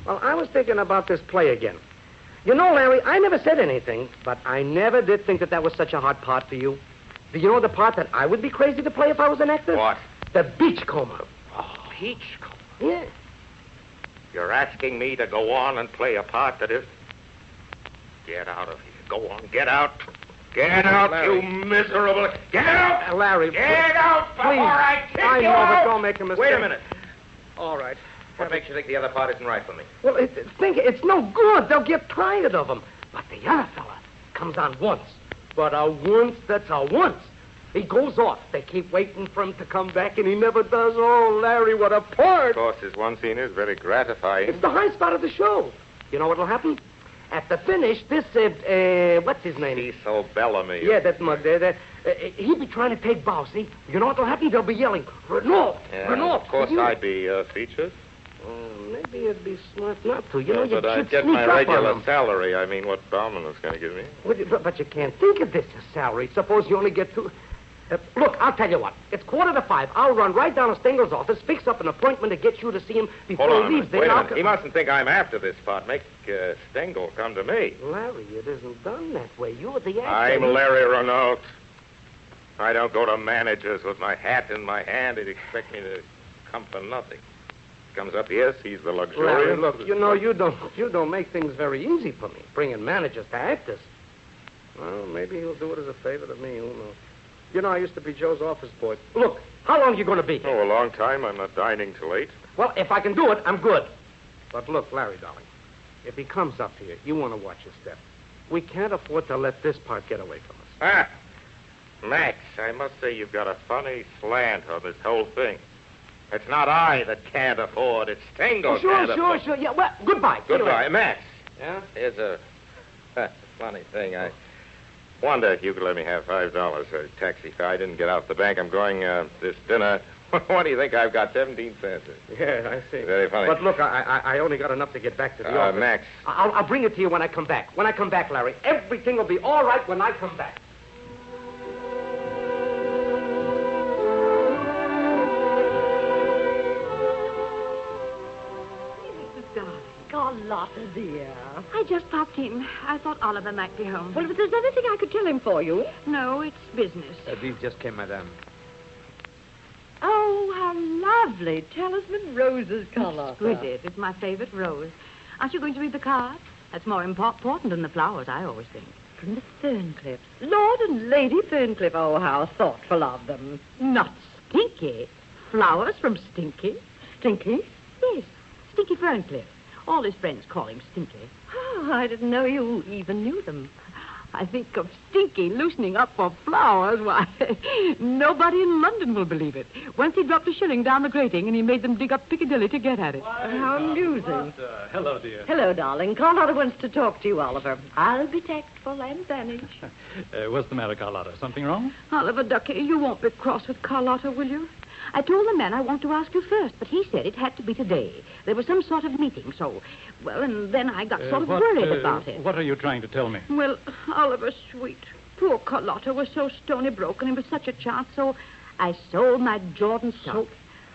Well, I was thinking about this play again. You know, Larry, I never said anything, but I never did think that was such a hard part for you. Do you know the part that I would be crazy to play if I was an actor? What? The beachcomber. Oh, beachcomber? Yeah. You're asking me to go on and play a part that is... Get out of here. Go on. Get out. Get out, Larry. you miserable... Get out! Larry. Get out before Please. I kick I you know, out! but don't make a mistake. Wait a minute. All right. What makes you think the other part isn't right for me? Well, it's no good. They'll get tired of him. But the other fella comes on once. But a once, that's a once. He goes off. They keep waiting for him to come back, and he never does. Oh, Larry, what a part. Of course, his one scene is very gratifying. It's the high spot of the show. You know what'll happen? At the finish, this, what's his name? Cecil Bellamy. Yeah, that mug there. He'll be trying to take bow, see? You know what'll happen? They'll be yelling, Renault, Yeah, Renault. of course, I'd be featured. Maybe it'd be smart not to. You know, you but I'd should get sneak my up on regular them. salary. I mean, what Bauman was going to give me. But you can't think of this as salary. Suppose you only get two... Look, I'll tell you what. It's 4:45. I'll run right down to Stengel's office, fix up an appointment to get you to see him before Hold on. he leaves. Wait a minute. He mustn't think I'm after this part. Make Stengel come to me. Larry, it isn't done that way. You're the actor. I'm Larry Renault. I don't go to managers with my hat in my hand. They'd expect me to come for nothing. Comes up here, sees the luxurious. Larry, look, you know, you don't make things very easy for me, bringing managers to actors. Well, maybe he'll do it as a favor to me. Who knows? You know, I used to be Joe's office boy. Look, how long are you going to be here? Oh, a long time. I'm not dining till 8. Well, if I can do it, I'm good. But look, Larry, darling, if he comes up here, you want to watch your step. We can't afford to let this part get away from us. Ah, Max, I must say you've got a funny slant on this whole thing. It's not I that can't afford. It's Stengel can't afford. Sure. Yeah, well, goodbye. Goodbye, Max. Yeah? Here's a funny thing. I wonder if you could let me have $5 a taxi fare. I didn't get out the bank. I'm going this dinner. What do you think? I've got 17 cents. Yeah, I see. Very funny. But look, I only got enough to get back to the office. Max. I'll bring it to you when I come back. When I come back, Larry, everything will be all right when I come back. Carlotta, dear. I just popped in. I thought Oliver might be home. Well, if there's anything I could tell him for you. No, it's business. These just came, madame. Oh, how lovely. Talisman roses, Carlotta. Exquisite. It's my favorite rose. Aren't you going to read the card? That's more important than the flowers, I always think. From the Ferncliffs. Lord and Lady Ferncliff. Oh, how thoughtful of them. Nuts. Stinky? Flowers from Stinky? Stinky? Yes, Stinky Ferncliff. All his friends call him Stinky. Oh, I didn't know you even knew them. I think of Stinky loosening up for flowers. Why, nobody in London will believe it. Once he dropped a shilling down the grating and he made them dig up Piccadilly to get at it. How amusing. Hello, dear. Hello, darling. Carlotta wants to talk to you, Oliver. I'll be tactful and vanish. What's the matter, Carlotta? Something wrong? Oliver, Ducky, you won't be cross with Carlotta, will you? I told the man I want to ask you first, but he said it had to be today. There was some sort of meeting, so... Well, and then I got sort of worried about it. What are you trying to tell me? Well, Oliver, sweet. Poor Carlotta was so stony broken. It was such a chance, so I sold my Jordan stock.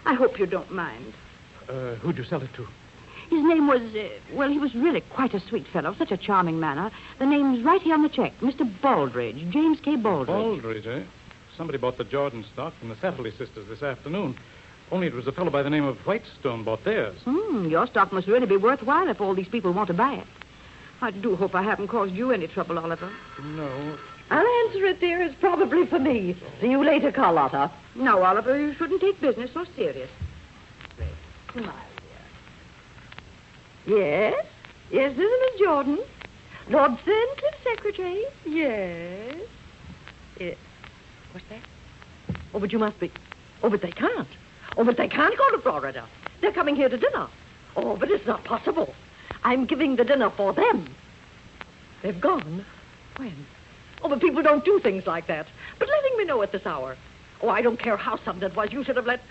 I hope you don't mind. Who'd you sell it to? His name was, he was really quite a sweet fellow, such a charming manner. The name's right here on the check, Mr. Baldridge, James K. Baldridge. Baldridge, eh? Somebody bought the Jordan stock from the Satterley sisters this afternoon. Only it was a fellow by the name of Whitestone bought theirs. Your stock must really be worthwhile if all these people want to buy it. I do hope I haven't caused you any trouble, Oliver. No. I'll answer it, dear. It's probably for me. See you later, Carlotta. No, Oliver, you shouldn't take business so serious. Come on, dear. Yes? Yes, this is Miss Jordan. Lord Ferncliff's secretary? Yes. Yes. What's that? Oh, but you must be... Oh, but they can't. Oh, but they can't go to Florida. They're coming here to dinner. Oh, but it's not possible. I'm giving the dinner for them. They've gone. When? Oh, but people don't do things like that. But letting me know at this hour. Oh, I don't care how sudden it was. You should have let...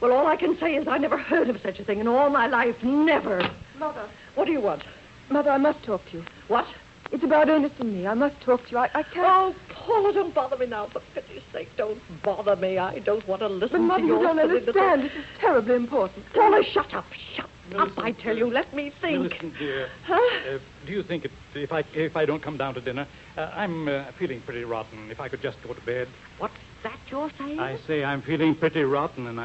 Well, all I can say is I never heard of such a thing in all my life. Never. Mother. What do you want? Mother, I must talk to you. What? It's about Ernest and me. I must talk to you. I can't... Oh, Paula, don't bother me now. For pity's sake, don't bother me. I don't want to listen but Mother, to your... you don't understand. This is terribly important. Paula, shut up. Shut up, I tell you. Let me think. Listen, dear. Huh? Do you think if I don't come down to dinner, I'm feeling pretty rotten. If I could just go to bed. What's that you're saying? I say I'm feeling pretty rotten, and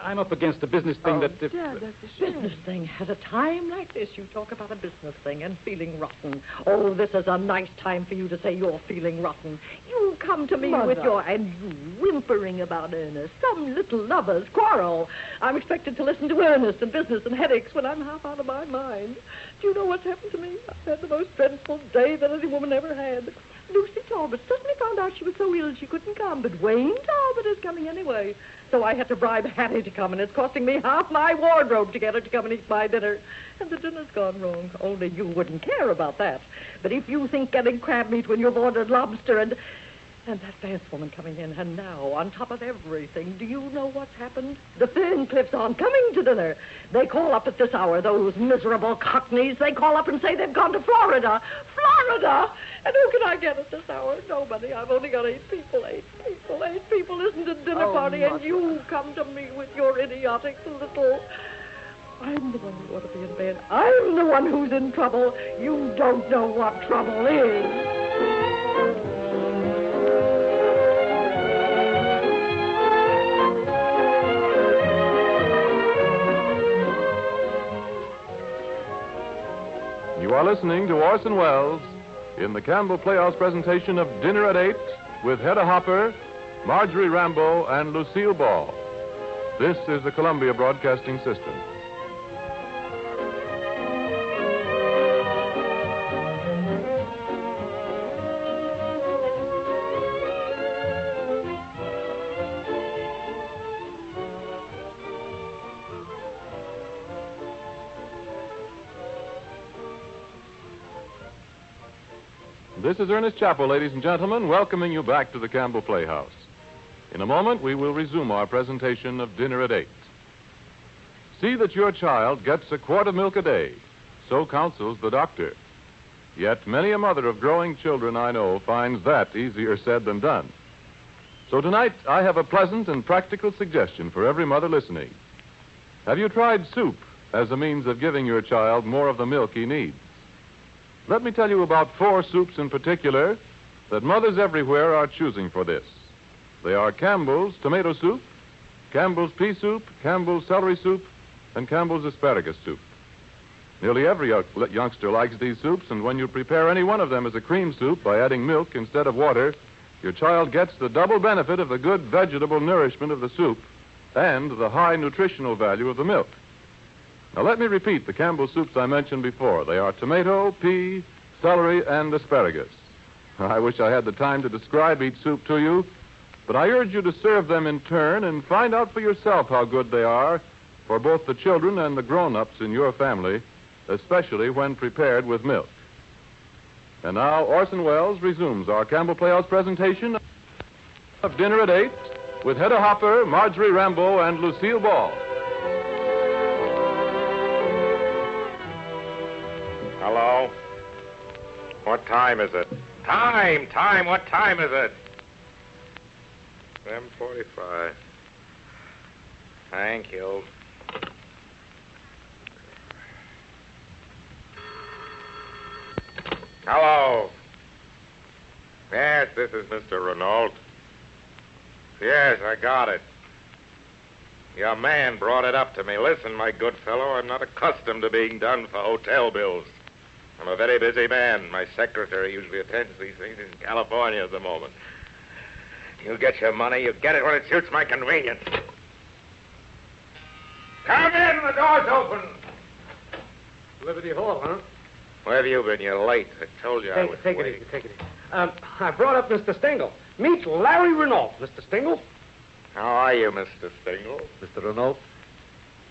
I'm up against a business thing that... Dad, that's a shame. Business thing? At a time like this, you talk about a business thing and feeling rotten. Oh, this is a nice time for you to say you're feeling rotten. You come to me Mother. with your... and whimpering about Ernest. Some little lovers quarrel. I'm expected to listen to Ernest and business and headaches when I'm half out of my mind. Do you know what's happened to me? I've had the most dreadful day that any woman ever had. Lucy Talbot suddenly found out she was so ill she couldn't come, but Wayne Talbot is coming anyway. So I had to bribe Hattie to come, and it's costing me half my wardrobe to get her to come and eat my dinner. And the dinner's gone wrong. Only you wouldn't care about that. But if you think getting crab meat when you've ordered lobster and... And that dance woman coming in, and now, on top of everything, do you know what's happened? The Ferncliffs aren't coming to dinner. They call up at this hour, those miserable cockneys. They call up and say they've gone to Florida. Florida! And who can I get at this hour? Nobody. I've only got 8 people. 8 people. 8 people isn't a dinner party, and you come to me with your idiotic little... I'm the one who ought to be in bed. I'm the one who's in trouble. You don't know what trouble is. You are listening to Orson Welles in the Campbell Playhouse presentation of Dinner at 8 with Hedda Hopper, Marjorie Rambeau, and Lucille Ball. This is the Columbia Broadcasting System. This is Ernest Chappell, ladies and gentlemen, welcoming you back to the Campbell Playhouse. In a moment, we will resume our presentation of Dinner at 8. See that your child gets a quart of milk a day. So counsels the doctor. Yet many a mother of growing children I know finds that easier said than done. So tonight, I have a pleasant and practical suggestion for every mother listening. Have you tried soup as a means of giving your child more of the milk he needs? Let me tell you about 4 soups in particular that mothers everywhere are choosing for this. They are Campbell's tomato soup, Campbell's pea soup, Campbell's celery soup, and Campbell's asparagus soup. Nearly every youngster likes these soups, and when you prepare any one of them as a cream soup by adding milk instead of water, your child gets the double benefit of the good vegetable nourishment of the soup and the high nutritional value of the milk. Now, let me repeat the Campbell soups I mentioned before. They are tomato, pea, celery, and asparagus. I wish I had the time to describe each soup to you, but I urge you to serve them in turn and find out for yourself how good they are for both the children and the grown-ups in your family, especially when prepared with milk. And now, Orson Welles resumes our Campbell Playhouse presentation of Dinner at 8 with Hedda Hopper, Marjorie Rambeau, and Lucille Ball. Hello? What time is it? Time! What time is it? 7:45. Thank you. Hello? Yes, this is Mr. Renault. Yes, I got it. Your man brought it up to me. Listen, my good fellow, I'm not accustomed to being done for hotel bills. I'm a very busy man. My secretary usually attends these things in California at the moment. You get your money, you get it when it suits my convenience. Come in, the door's open. Liberty Hall, huh? Where have you been? You're late. I told you I would Take wait. it easy. I brought up Mr. Stengel. Meet Larry Renault, Mr. Stengel. How are you, Mr. Stengel? Mr. Renault?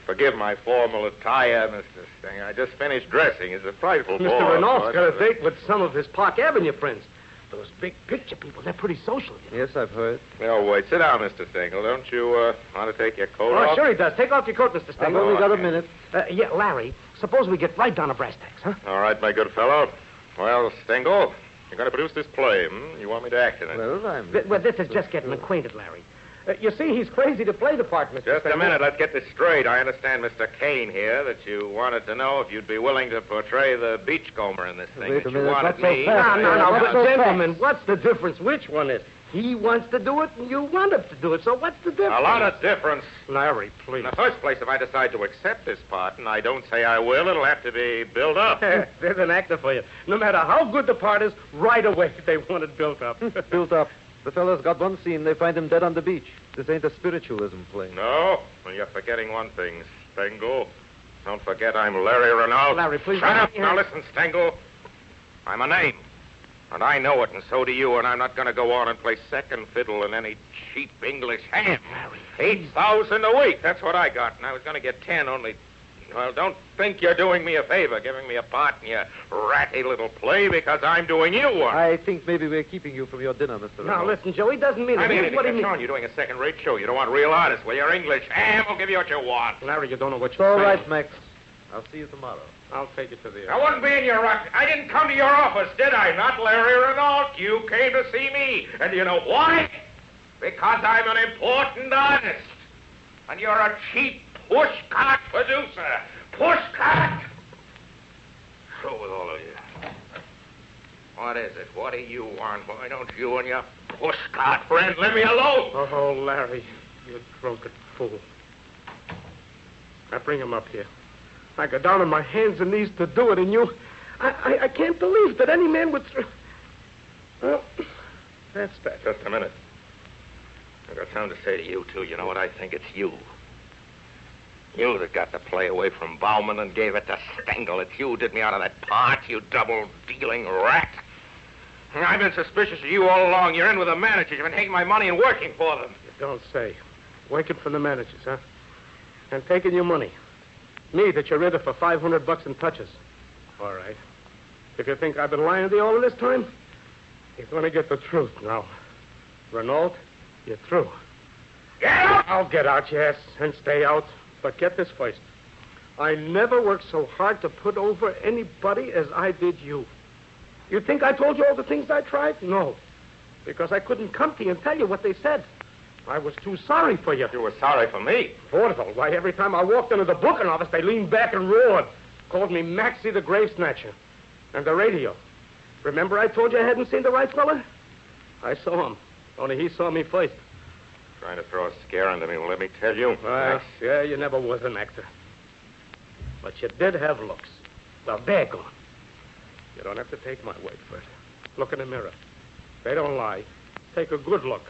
Forgive my formal attire, Mr. Stengel. I just finished dressing. It's a frightful ball. Mr. Renault's got a date with some of his Park Avenue friends. Those big picture people, they're pretty social. You know? Yes, I've heard. No, wait. Sit down, Mr. Stengel. Don't you want to take your coat off? Oh, sure he does. Take off your coat, Mr. Stengel. I've only got a minute. Yeah, Larry, suppose we get right down to brass tacks, huh? All right, my good fellow. Well, Stengel, you're going to produce this play, You want me to act in it? Well, this is just getting acquainted, Larry. You see, he's crazy to play the part, Mr. Just Stengel. a minute. Let's get this straight. I understand, Mr. Kane here, that you wanted to know if you'd be willing to portray the beachcomber in this thing. Wait a that you minute, wanted not so me. fast. No, but so gentlemen, what's the difference? Which one is? He wants to do it, and you want him to do it. So what's the difference? A lot of difference. Larry, please. In the first place, if I decide to accept this part, and I don't say I will, it'll have to be built up. There's an actor for you. No matter how good the part is, right away they want it built up. Built up. The fellow's got one scene. They find him dead on the beach. This ain't a spiritualism play. No? Well, you're forgetting one thing, Stengel. Don't forget I'm Larry Renault. Larry, please. Shut up. Now listen, Stengel. I'm a name. And I know it, and so do you, and I'm not going to go on and play second fiddle in any cheap English hand. 8,000 a week. That's what I got. And I was going to get 10, only Well, don't think you're doing me a favor, giving me a part in your ratty little play, because I'm doing you one. I think maybe we're keeping you from your dinner, Mr. Now, Reynolds. listen, Joe, he doesn't mean it. I mean, What do you mean? Sean, you're doing a second-rate show. You don't want real artists. Well, you're English. Ham will give you what you want. Larry, you don't know what It's you're all saying. right, Max. I'll see you tomorrow. I'll take it to the... I wouldn't be in your rock. I didn't come to your office, did I? Not Larry Renault. You came to see me. And do you know why? Because I'm an important artist. And you're a cheap pushcart producer. Pushcart! Through with all of you. What is it? What do you want? Why don't you and your pushcart friend let me alone? Oh, Larry, you drunken fool. Now, bring him up here. I got down on my hands and knees to do it, and you... I can't believe that any man would... Well, that's that. Just a minute. I've got something to say to you, too. You know what I think? It's you. You that got the play away from Bauman and gave it to Stengel. It's you who did me out of that part, you double-dealing rat. I've been suspicious of you all along. You're in with the managers. You've been taking my money and working for them. You don't say. Working for the managers, huh? And taking your money. Me, that you're rid of for $500 in touches. All right. If you think I've been lying to you all this time, you're going to get the truth now. Renault, you're through. Get out! I'll get out, yes, and stay out. But get this first. I never worked so hard to put over anybody as I did you. You think I told you all the things I tried? No. Because I couldn't come to you and tell you what they said. I was too sorry for you. You were sorry for me? Vaudeville. Why, every time I walked into the booking office, they leaned back and roared. Called me Maxie the Grave Snatcher. And the radio. Remember I told you I hadn't seen the right fella? I saw him. Only he saw me first. Trying to throw a scare into me. Well, let me tell you. Well, yeah, you never was an actor. But you did have looks. Well, they're gone. You don't have to take my word for it. Look in the mirror. They don't lie. Take a good look.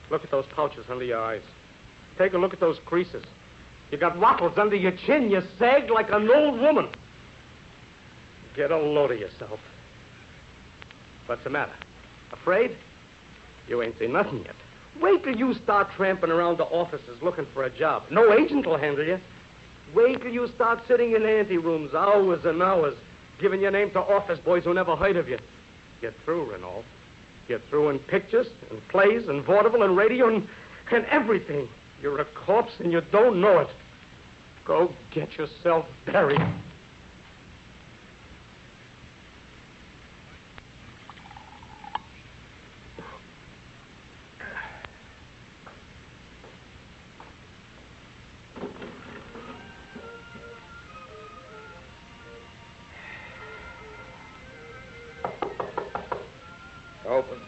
Look at those pouches under your eyes. Take a look at those creases. You got wattles under your chin. You sagged like an old woman. Get a load of yourself. What's the matter? Afraid? You ain't seen nothing yet. Wait till you start tramping around the offices looking for a job. No agent will handle you. Wait till you start sitting in ante-rooms hours and hours, giving your name to office boys who never heard of you. You're through, Renault. You're through in pictures and plays and vaudeville and radio and everything. You're a corpse and you don't know it. Go get yourself buried. Open.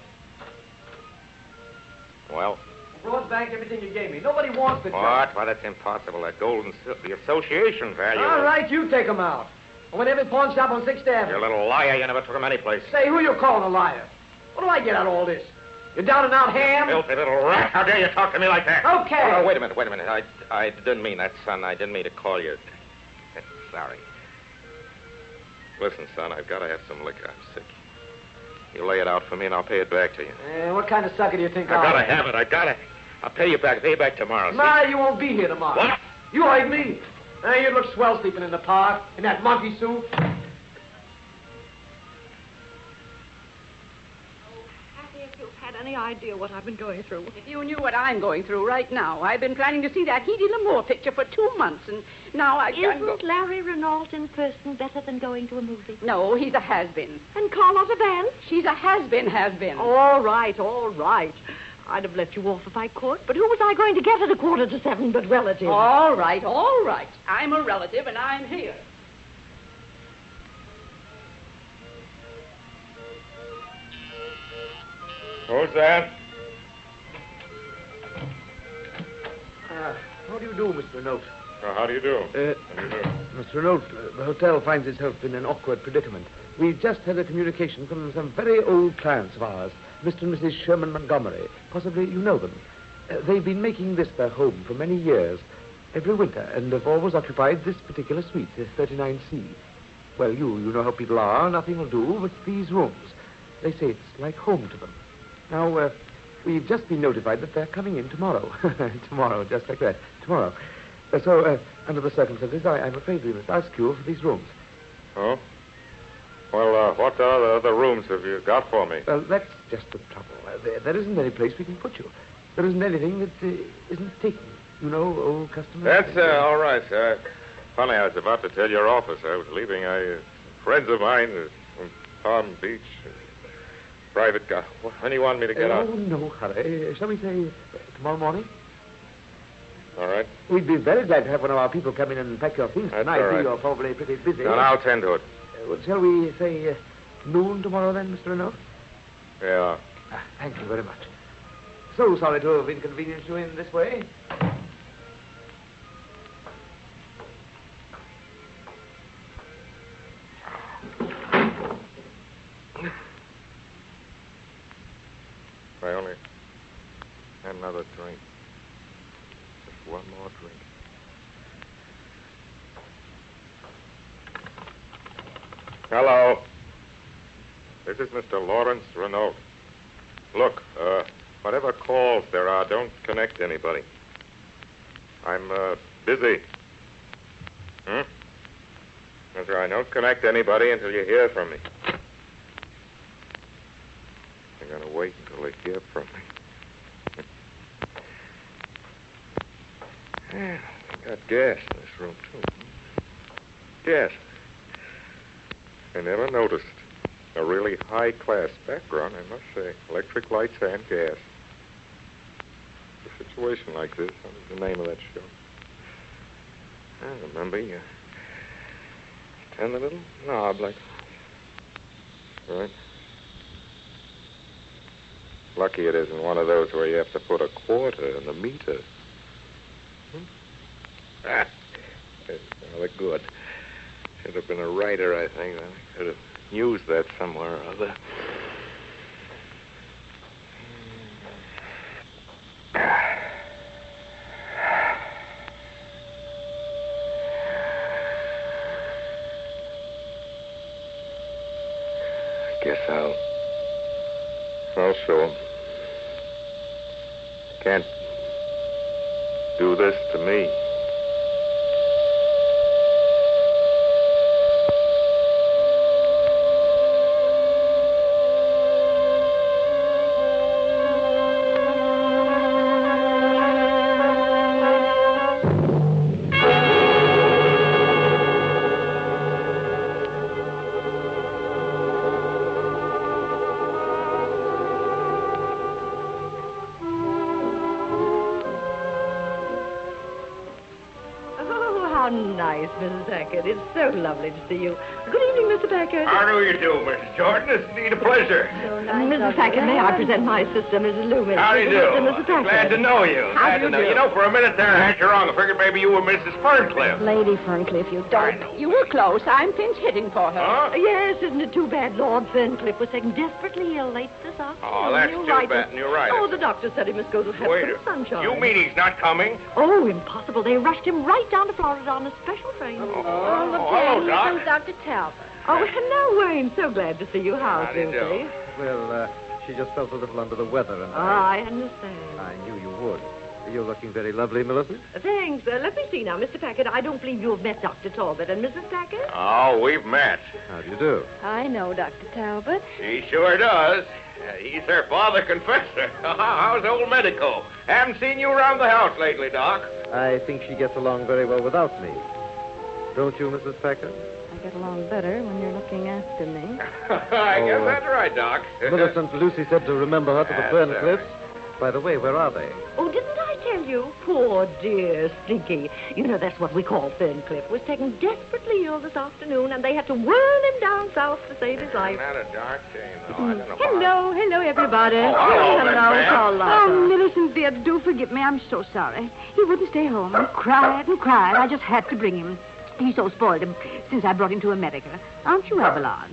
Well? Brought back everything you gave me. Nobody wants the job. What? Why, that's impossible. That the association value. All right, you take them out. I want every pawn shop on 6th Avenue. You're a little liar. You never took him anyplace. Say, who you calling a liar? What do I get out of all this? You're down and out ham? Filthy little rat. How dare you talk to me like that? Okay. Oh, wait a minute. I didn't mean that, son. I didn't mean to call you. Sorry. Listen, son, I've got to have some liquor. I'm sick. You lay it out for me, and I'll pay it back to you. What kind of sucker do you think I gotta have it. I'll pay you back. Pay you back tomorrow. Nah, you won't be here tomorrow. What? You heard me. You look swell sleeping in the park in that monkey suit. If you've had any idea what I've been going through. If you knew what I'm going through right now, I've been planning to see that Edie L'Amour picture for 2 months, and now I can't go. Isn't Larry Renault in person better than going to a movie? No, he's a has-been. And Carlotta Vance? She's a has-been. All right. I'd have let you off if I could, but who was I going to get at 6:45 but relatives? All right. I'm a relative, and I'm here. Who's that? How do you do, Mr. Renault? How do you do? Mr. Renault, the hotel finds itself in an awkward predicament. We've just had a communication from some very old clients of ours, Mr. and Mrs. Sherman Montgomery. Possibly you know them. They've been making this their home for many years, every winter, and have always occupied this particular suite, 39C. Well, you know how people are. Nothing will do but these rooms. They say it's like home to them. Now, we've just been notified that they're coming in tomorrow. Tomorrow, just like that. Tomorrow. Under the circumstances, I'm afraid we must ask you for these rooms. Oh? Well, what other rooms have you got for me? Well, that's just the trouble. There isn't any place we can put you. There isn't anything that isn't taken. You know, old customers. That's all right. Funny, I was about to tell your office. I was leaving. Friends of mine from Palm Beach. Private guy. When do you want me to get out? Oh, no hurry. Shall we say tomorrow morning? All right. We'd be very glad to have one of our people come in and pack your things That's tonight. all right. You're probably pretty busy. No, I'll tend to it. Well, shall we say noon tomorrow then, Mr. Renault? Yeah. Thank you very much. So sorry to have inconvenienced you in this way. I only had another drink. Just one more drink. Hello. This is Mr. Lawrence Renault. Look, whatever calls there are, don't connect anybody. I'm busy. That's right. Don't connect anybody until you hear from me. I'm going to wait until they hear from me. Yeah, I got gas in this room, too. Gas. I never noticed. A really high-class background, I must say. Electric lights and gas. A situation like this, what was the name of that show? I remember you turn the little knob like... Right. Lucky it isn't one of those where you have to put a quarter in the meter. Ah, that's rather good. Should have been a writer, I think. I could have used that somewhere or other. I guess I'll show him. Can't do this to me. Nice, Mrs. Packard. It's so lovely to see you. Good evening, Mr. Packard. How do you do, Mrs. Jordan? It's indeed a pleasure. Mrs. Packard, may I present my sister, Mrs. Loomis? How do you do? Mr. Packard. Glad to know you. How do you do? You know, for a minute there, I had you wrong. I figured maybe you were Mrs. Ferncliff. Lady Ferncliff, you don't. You were close. I'm pinch hitting for her. Huh? Yes, isn't it too bad Lord Ferncliff was taken desperately ill late this afternoon? Oh, that's too bad. And you're right. Oh, the doctor said he must go to have some sunshine. You mean he's not coming? Oh, impossible. They rushed him right down to Florida on a special train. Hello, Doc. Here comes Dr. Talbot. Oh, hello, Wayne. So glad to see you. How's Lucy? Well, she just felt a little under the weather, and I understand. I knew you would. You're looking very lovely, Millicent. Thanks. Let me see now, Mr. Packard. I don't believe you have met Dr. Talbot and Mrs. Packard. Oh, we've met. How do you do? I know Dr. Talbot. He sure does. He's her father confessor. How's old Medico? Haven't seen you around the house lately, Doc. I think she gets along very well without me. Don't you, Mrs. Packard? I get along better when you're looking after me. I guess that's right, Doc. Millicent, Lucy said to remember her to the Ferncliffs. By the way, where are they? Oh, didn't I tell you? Poor dear Stinky. You know, that's what we call Ferncliff. Was taken desperately ill this afternoon, and they had to whirl him down south to save his life. Not a dark shame, though. I don't know Hello, everybody. hello, Carlotta. Oh, Millicent, dear, do forgive me. I'm so sorry. He wouldn't stay home. He cried and cried. I just had to bring him. He's so spoiled since I brought him to America. Aren't you, Avalon?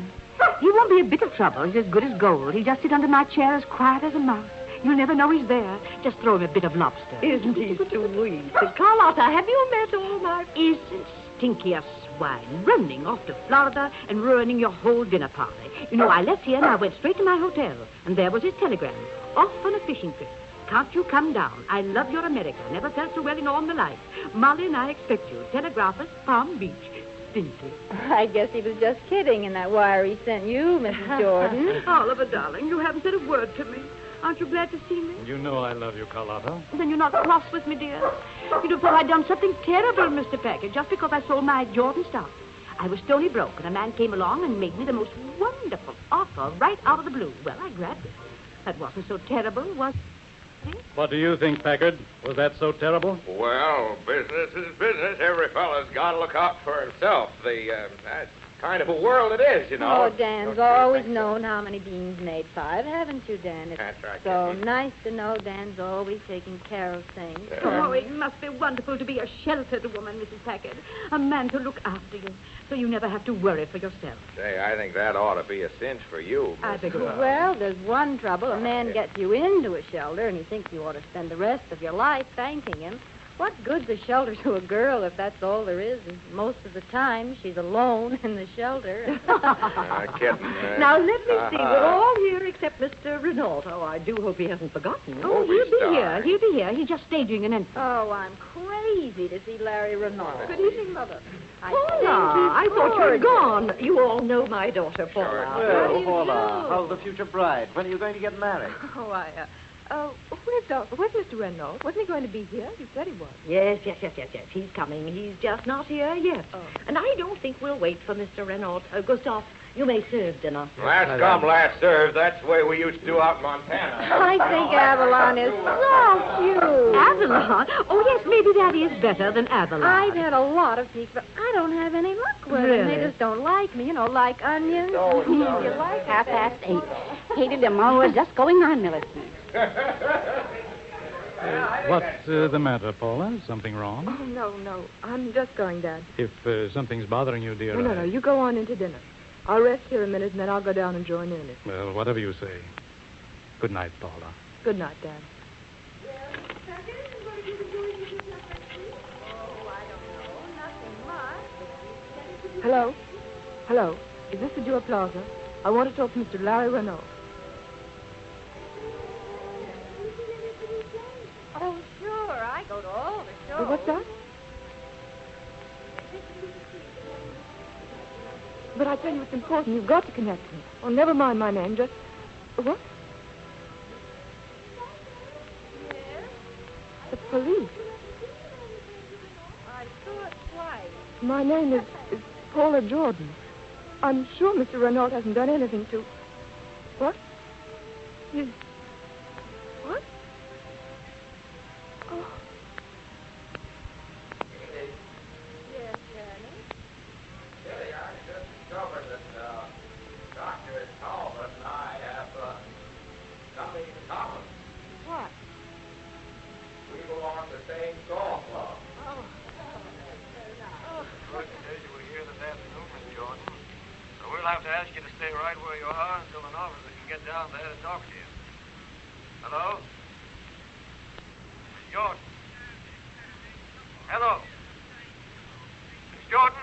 He won't be a bit of trouble. He's as good as gold. He'll just sit under my chair as quiet as a mouse. You'll never know he's there. Just throw him a bit of lobster. Isn't he sweet? Carlotta, have you met all my... Isn't Stinky a swine running off to Florida and ruining your whole dinner party? You know, I left here and I went straight to my hotel, and there was his telegram. Off on a fishing trip. can't you come down? I love your America. Never felt so well in all my life. Molly and I expect you. Telegraphus, Palm Beach. Stinky. I guess he was just kidding in that wire he sent you, Mrs. Jordan. Oliver, darling, you haven't said a word to me. Aren't you glad to see me? You know I love you, Carlotta. Then you're not cross with me, dear. You'd have thought I'd done something terrible, Mr. Packard, just because I sold my Jordan stock. I was stony broke, and a man came along and made me the most wonderful offer right out of the blue. Well, I grabbed it. That wasn't so terrible, was it? What do you think, Packard? Was that so terrible? Well, business is business. Every fella's got to look out for himself. That's kind of a world it is, you know. Oh, Dan's always known how many beans made 5, haven't you, Dan? It's That's right. so nice to know Dan's always taking care of things. Oh, it must be wonderful to be a sheltered woman, Mrs. Packard. A man to look after you, so you never have to worry for yourself. Say, I think that ought to be a cinch for you. I beg your pardon. Well, there's one trouble. A man gets you into a shelter, and he thinks you ought to spend the rest of your life thanking him. What good's a shelter to a girl if that's all there is? And most of the time, she's alone in the shelter. Kidding. Now, let me see. We're all here except Mr. Renault. Oh, I do hope he hasn't forgotten. Oh, he'll be here. He'll be here. He's just staging an entrance. Oh, I'm crazy to see Larry Renault. Good evening, Mother. Paula, I thought you were gone. You all know my daughter, Paula. Well, Paula, how's the future bride? When are you going to get married? Where's Mr. Renault? Wasn't he going to be here? You said he was. Yes. He's coming. He's just not here yet. Oh. And I don't think we'll wait for Mr. Renault. Gustave, you may serve dinner. Last come, last served. That's the way we used to do out in Montana. I think Avalon is so cute. Avalon? Oh, yes, maybe that is better than Avalon. I've had a lot of peaks, but I don't have any luck with them. They just don't like me, like onions. You like 8:30. Hated them all. We're just going on, Millicent. What's the matter, Paula? Something wrong? Oh, no. I'm just going, Dad. If something's bothering you, dear. No. You go on into dinner. I'll rest here a minute, and then I'll go down and join in it. Well, whatever you say. Good night, Paula. Good night, Dad. Hello? Is this the Jewel Plaza? I want to talk to Mr. Larry Renault. Oh, sure. I go to all the shows. What's that? But I tell you, it's important. You've got to connect me. Oh, never mind my name. Just... What? Yes? The police. I saw it twice. My name is Paula Jordan. I'm sure Mr. Renault hasn't done anything to... What? What? Oh. Yes, Danny. Billy, I just discovered that Dr. Talbot and I have something in common. What? We belong to the same golf club. Oh. Good to you were here this afternoon, Miss Jordan. So we'll have to ask you to stay right where you are until an officer can get down there to talk to you. Hello? Miss Jordan? Hello? Miss Jordan?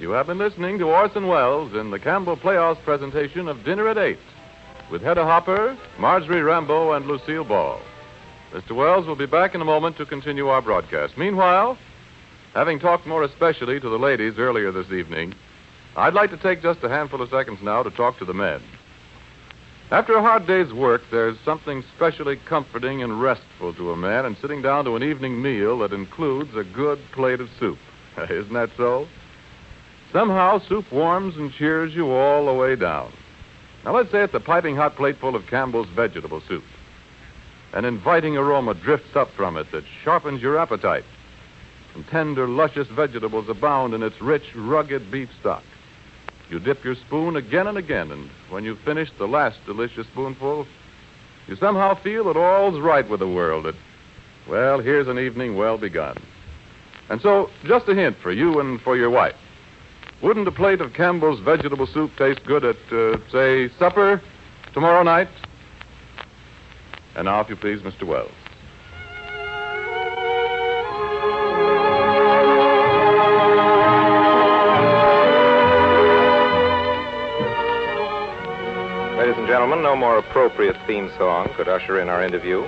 You have been listening to Orson Welles in the Campbell Playhouse presentation of Dinner at 8 with Hedda Hopper, Marjorie Rambeau, and Lucille Ball. Mr. Welles will be back in a moment to continue our broadcast. Meanwhile, having talked more especially to the ladies earlier this evening, I'd like to take just a handful of seconds now to talk to the men. After a hard day's work, there's something specially comforting and restful to a man in sitting down to an evening meal that includes a good plate of soup. Isn't that so? Somehow, soup warms and cheers you all the way down. Now, let's say it's a piping hot plateful of Campbell's vegetable soup. An inviting aroma drifts up from it that sharpens your appetite. And tender, luscious vegetables abound in its rich, rugged beef stock. You dip your spoon again and again, and when you've finished the last delicious spoonful, you somehow feel that all's right with the world, that, well, here's an evening well begun. And so, just a hint for you and for your wife. Wouldn't a plate of Campbell's vegetable soup taste good at, say, supper tomorrow night? And now, if you please, Mr. Wells. Ladies and gentlemen, no more appropriate theme song could usher in our interview.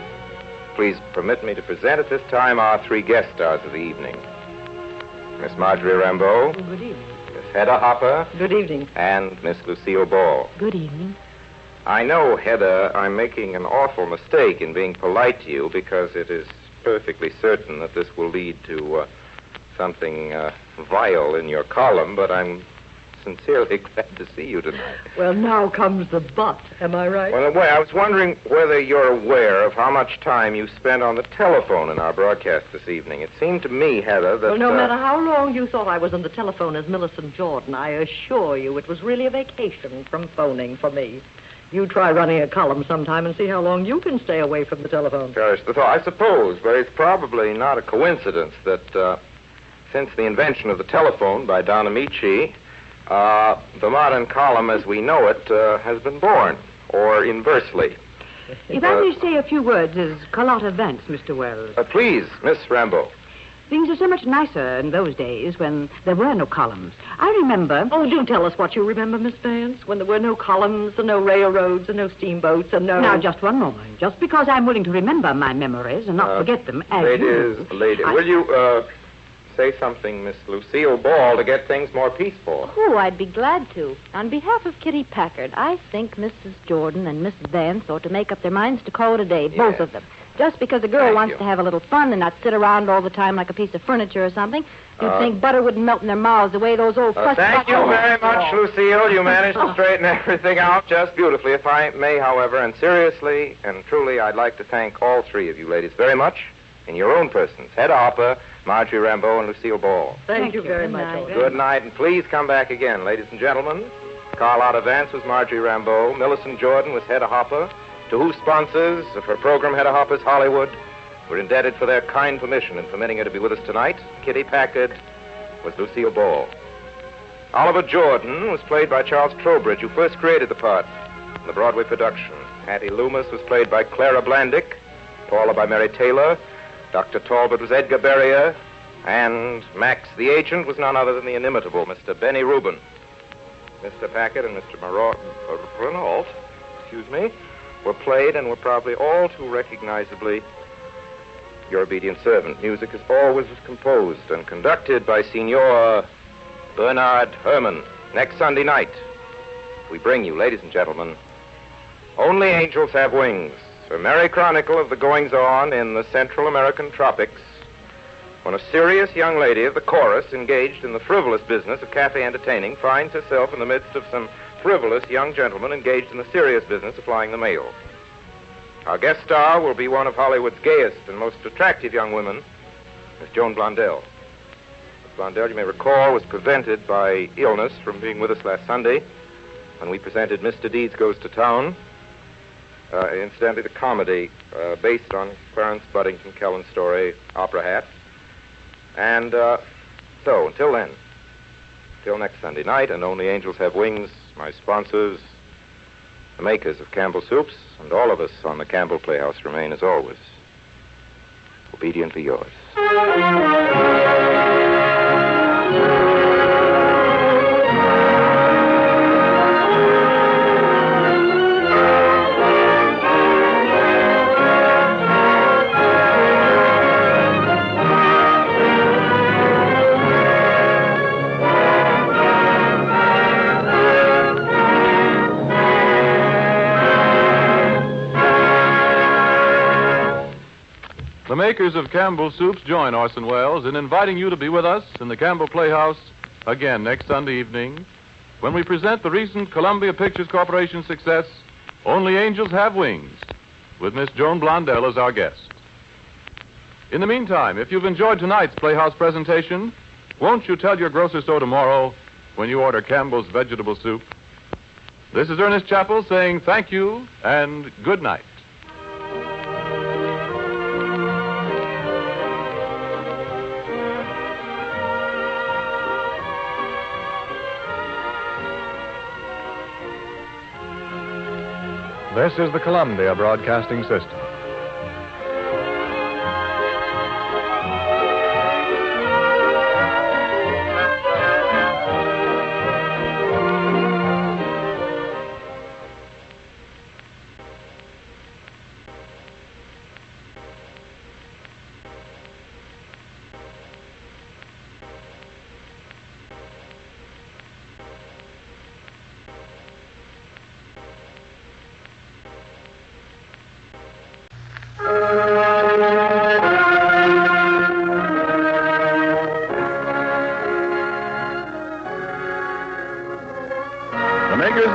Please permit me to present at this time our three guest stars of the evening. Miss Marjorie Rambeau. Good evening. Miss Hedda Hopper. Good evening. And Miss Lucille Ball. Good evening. I know, Hedda, I'm making an awful mistake in being polite to you because it is perfectly certain that this will lead to something vile in your column, but I'm sincerely glad to see you tonight. Well, now comes the but. Am I right? Well, I was wondering whether you're aware of how much time you spent on the telephone in our broadcast this evening. It seemed to me, Hedda, that... Well, no matter how long you thought I was on the telephone as Millicent Jordan, I assure you it was really a vacation from phoning for me. You try running a column sometime and see how long you can stay away from the telephone. Perish the thought, I suppose, but it's probably not a coincidence that since the invention of the telephone by Don Amici, the modern column as we know it has been born, or inversely. If I may say a few words as Carlotta Vance, Mr. Wells. Please, Miss Rambeau. Things are so much nicer in those days when there were no columns. I remember... Oh, do tell us what you remember, Miss Vance, when there were no columns and no railroads and no steamboats and no... Now, just one moment. Just because I'm willing to remember my memories and not forget them as Lady, will you say something, Miss Lucille Ball, to get things more peaceful? Oh, I'd be glad to. On behalf of Kitty Packard, I think Mrs. Jordan and Miss Vance ought to make up their minds to call it a day, both of them. Just because a girl wants to have a little fun and not sit around all the time like a piece of furniture or something, you'd think butter wouldn't melt in their mouths the way those old... Thank you very much, Lucille. You managed to straighten everything out just beautifully. If I may, however, and seriously and truly, I'd like to thank all three of you ladies very much in your own persons. Hedda Hopper, Marjorie Rambeau, and Lucille Ball. Thank you very much. Good night, and please come back again, ladies and gentlemen. Carlotta Vance was Marjorie Rambeau. Millicent Jordan was Hedda Hopper. To whose sponsors of her program, Hedda Hopper's Hollywood, we're indebted for their kind permission in permitting her to be with us tonight. Kitty Packard was Lucille Ball. Oliver Jordan was played by Charles Trowbridge, who first created the part in the Broadway production. Hattie Loomis was played by Clara Blandick, Paula by Mary Taylor, Dr. Talbot was Edgar Berrier, and Max the Agent was none other than the inimitable Mr. Benny Rubin. Mr. Packard and Mr. Renault, were played and were probably all too recognizably your obedient servant. Music as always was composed and conducted by Signor Bernard Herrmann. Next Sunday night, we bring you, ladies and gentlemen, Only Angels Have Wings, a merry chronicle of the goings-on in the Central American tropics when a serious young lady of the chorus engaged in the frivolous business of cafe entertaining finds herself in the midst of some frivolous young gentlemen engaged in the serious business of flying the mail. Our guest star will be one of Hollywood's gayest and most attractive young women, Miss Joan Blondell. Miss Blondell, you may recall, was prevented by illness from being with us last Sunday when we presented Mr. Deeds Goes to Town, incidentally the comedy based on Clarence Buddington Kellen's story, Opera Hat. And so, until then, till next Sunday night, and Only Angels Have Wings, my sponsors, the makers of Campbell Soups, and all of us on the Campbell Playhouse remain, as always, obediently yours. The makers of Campbell Soups join Orson Welles in inviting you to be with us in the Campbell Playhouse again next Sunday evening when we present the recent Columbia Pictures Corporation success, Only Angels Have Wings, with Miss Joan Blondell as our guest. In the meantime, if you've enjoyed tonight's Playhouse presentation, won't you tell your grocer so tomorrow when you order Campbell's vegetable soup? This is Ernest Chappell saying thank you and good night. This is the Columbia Broadcasting System.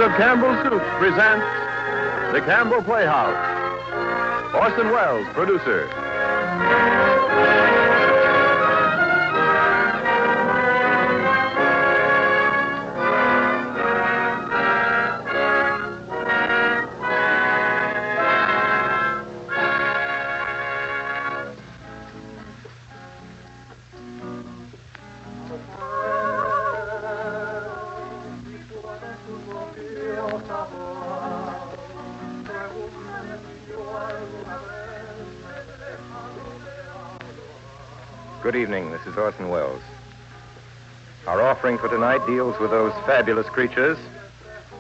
of Campbell Soup presents the Campbell Playhouse. Orson Welles, producer. Good evening. This is Orson Welles. Our offering for tonight deals with those fabulous creatures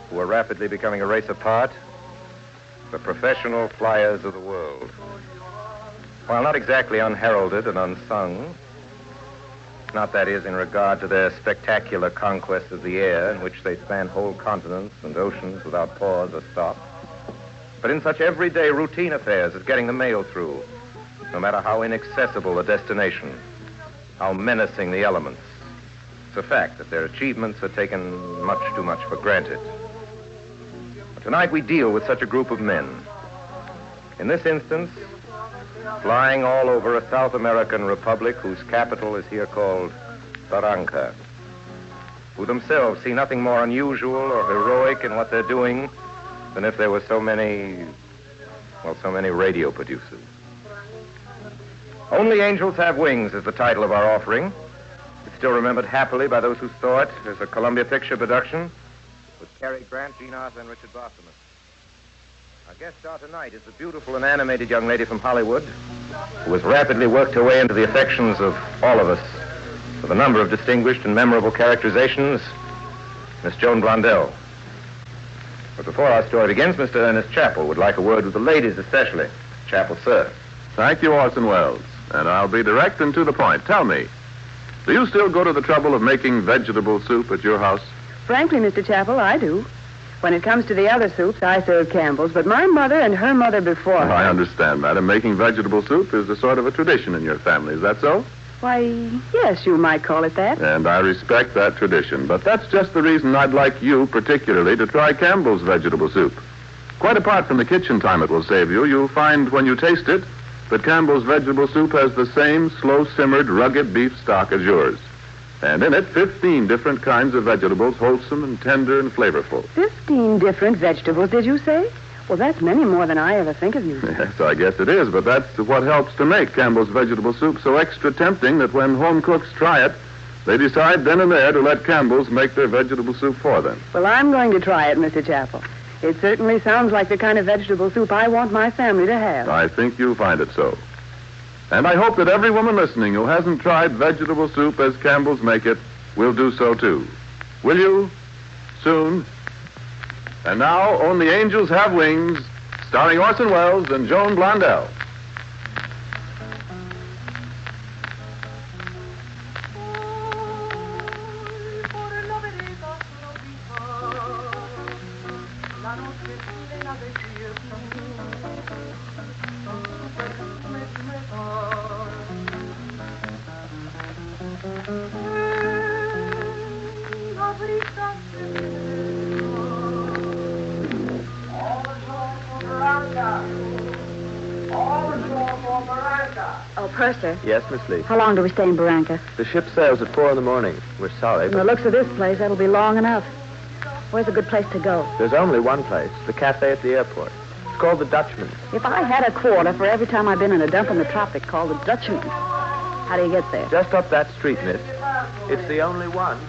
who are rapidly becoming a race apart, the professional flyers of the world. While not exactly unheralded and unsung, not that is in regard to their spectacular conquest of the air in which they span whole continents and oceans without pause or stop, but in such everyday routine affairs as getting the mail through, no matter how inaccessible the destination, how menacing the elements. It's a fact that their achievements are taken much too much for granted. But tonight we deal with such a group of men. In this instance, flying all over a South American republic whose capital is here called Barranca, who themselves see nothing more unusual or heroic in what they're doing than if there were so many radio producers. Only Angels Have Wings is the title of our offering. It's still remembered happily by those who saw it as a Columbia Picture production with Cary Grant, Gene Arthur, and Richard Barthelmess. Our guest star tonight is the beautiful and animated young lady from Hollywood who has rapidly worked her way into the affections of all of us with a number of distinguished and memorable characterizations, Miss Joan Blondell. But before our story begins, Mr. Ernest Chappell would like a word with the ladies especially. Chappell, sir. Thank you, Orson Welles. And I'll be direct and to the point. Tell me, do you still go to the trouble of making vegetable soup at your house? Frankly, Mr. Chappell, I do. When it comes to the other soups, I serve Campbell's, but my mother and her mother before her... I understand, madam. Making vegetable soup is a sort of a tradition in your family. Is that so? Why, yes, you might call it that. And I respect that tradition. But that's just the reason I'd like you, particularly, to try Campbell's vegetable soup. Quite apart from the kitchen time it will save you, you'll find when you taste it that Campbell's vegetable soup has the same slow-simmered, rugged beef stock as yours. And in it, 15 different kinds of vegetables, wholesome and tender and flavorful. 15 different vegetables, did you say? Well, that's many more than I ever think of using. Yes, I guess it is, but that's what helps to make Campbell's vegetable soup so extra tempting that when home cooks try it, they decide then and there to let Campbell's make their vegetable soup for them. Well, I'm going to try it, Mr. Chappell. It certainly sounds like the kind of vegetable soup I want my family to have. I think you'll find it so. And I hope that every woman listening who hasn't tried vegetable soup as Campbell's make it will do so, too. Will you? Soon. And now, Only Angels Have Wings, starring Orson Welles and Joan Blondell. Oh, Purser. Yes, Miss Lee. How long do we stay in Barranca? The ship sails at 4 a.m. We're sorry, From the but looks of this place, that'll be long enough. Where's a good place to go? there's only one place, the cafe at the airport. It's called the Dutchman. If I had a quarter for every time I've been in a dump in the tropics called the Dutchman. How do you get there? Just up that street, miss. It's the only one.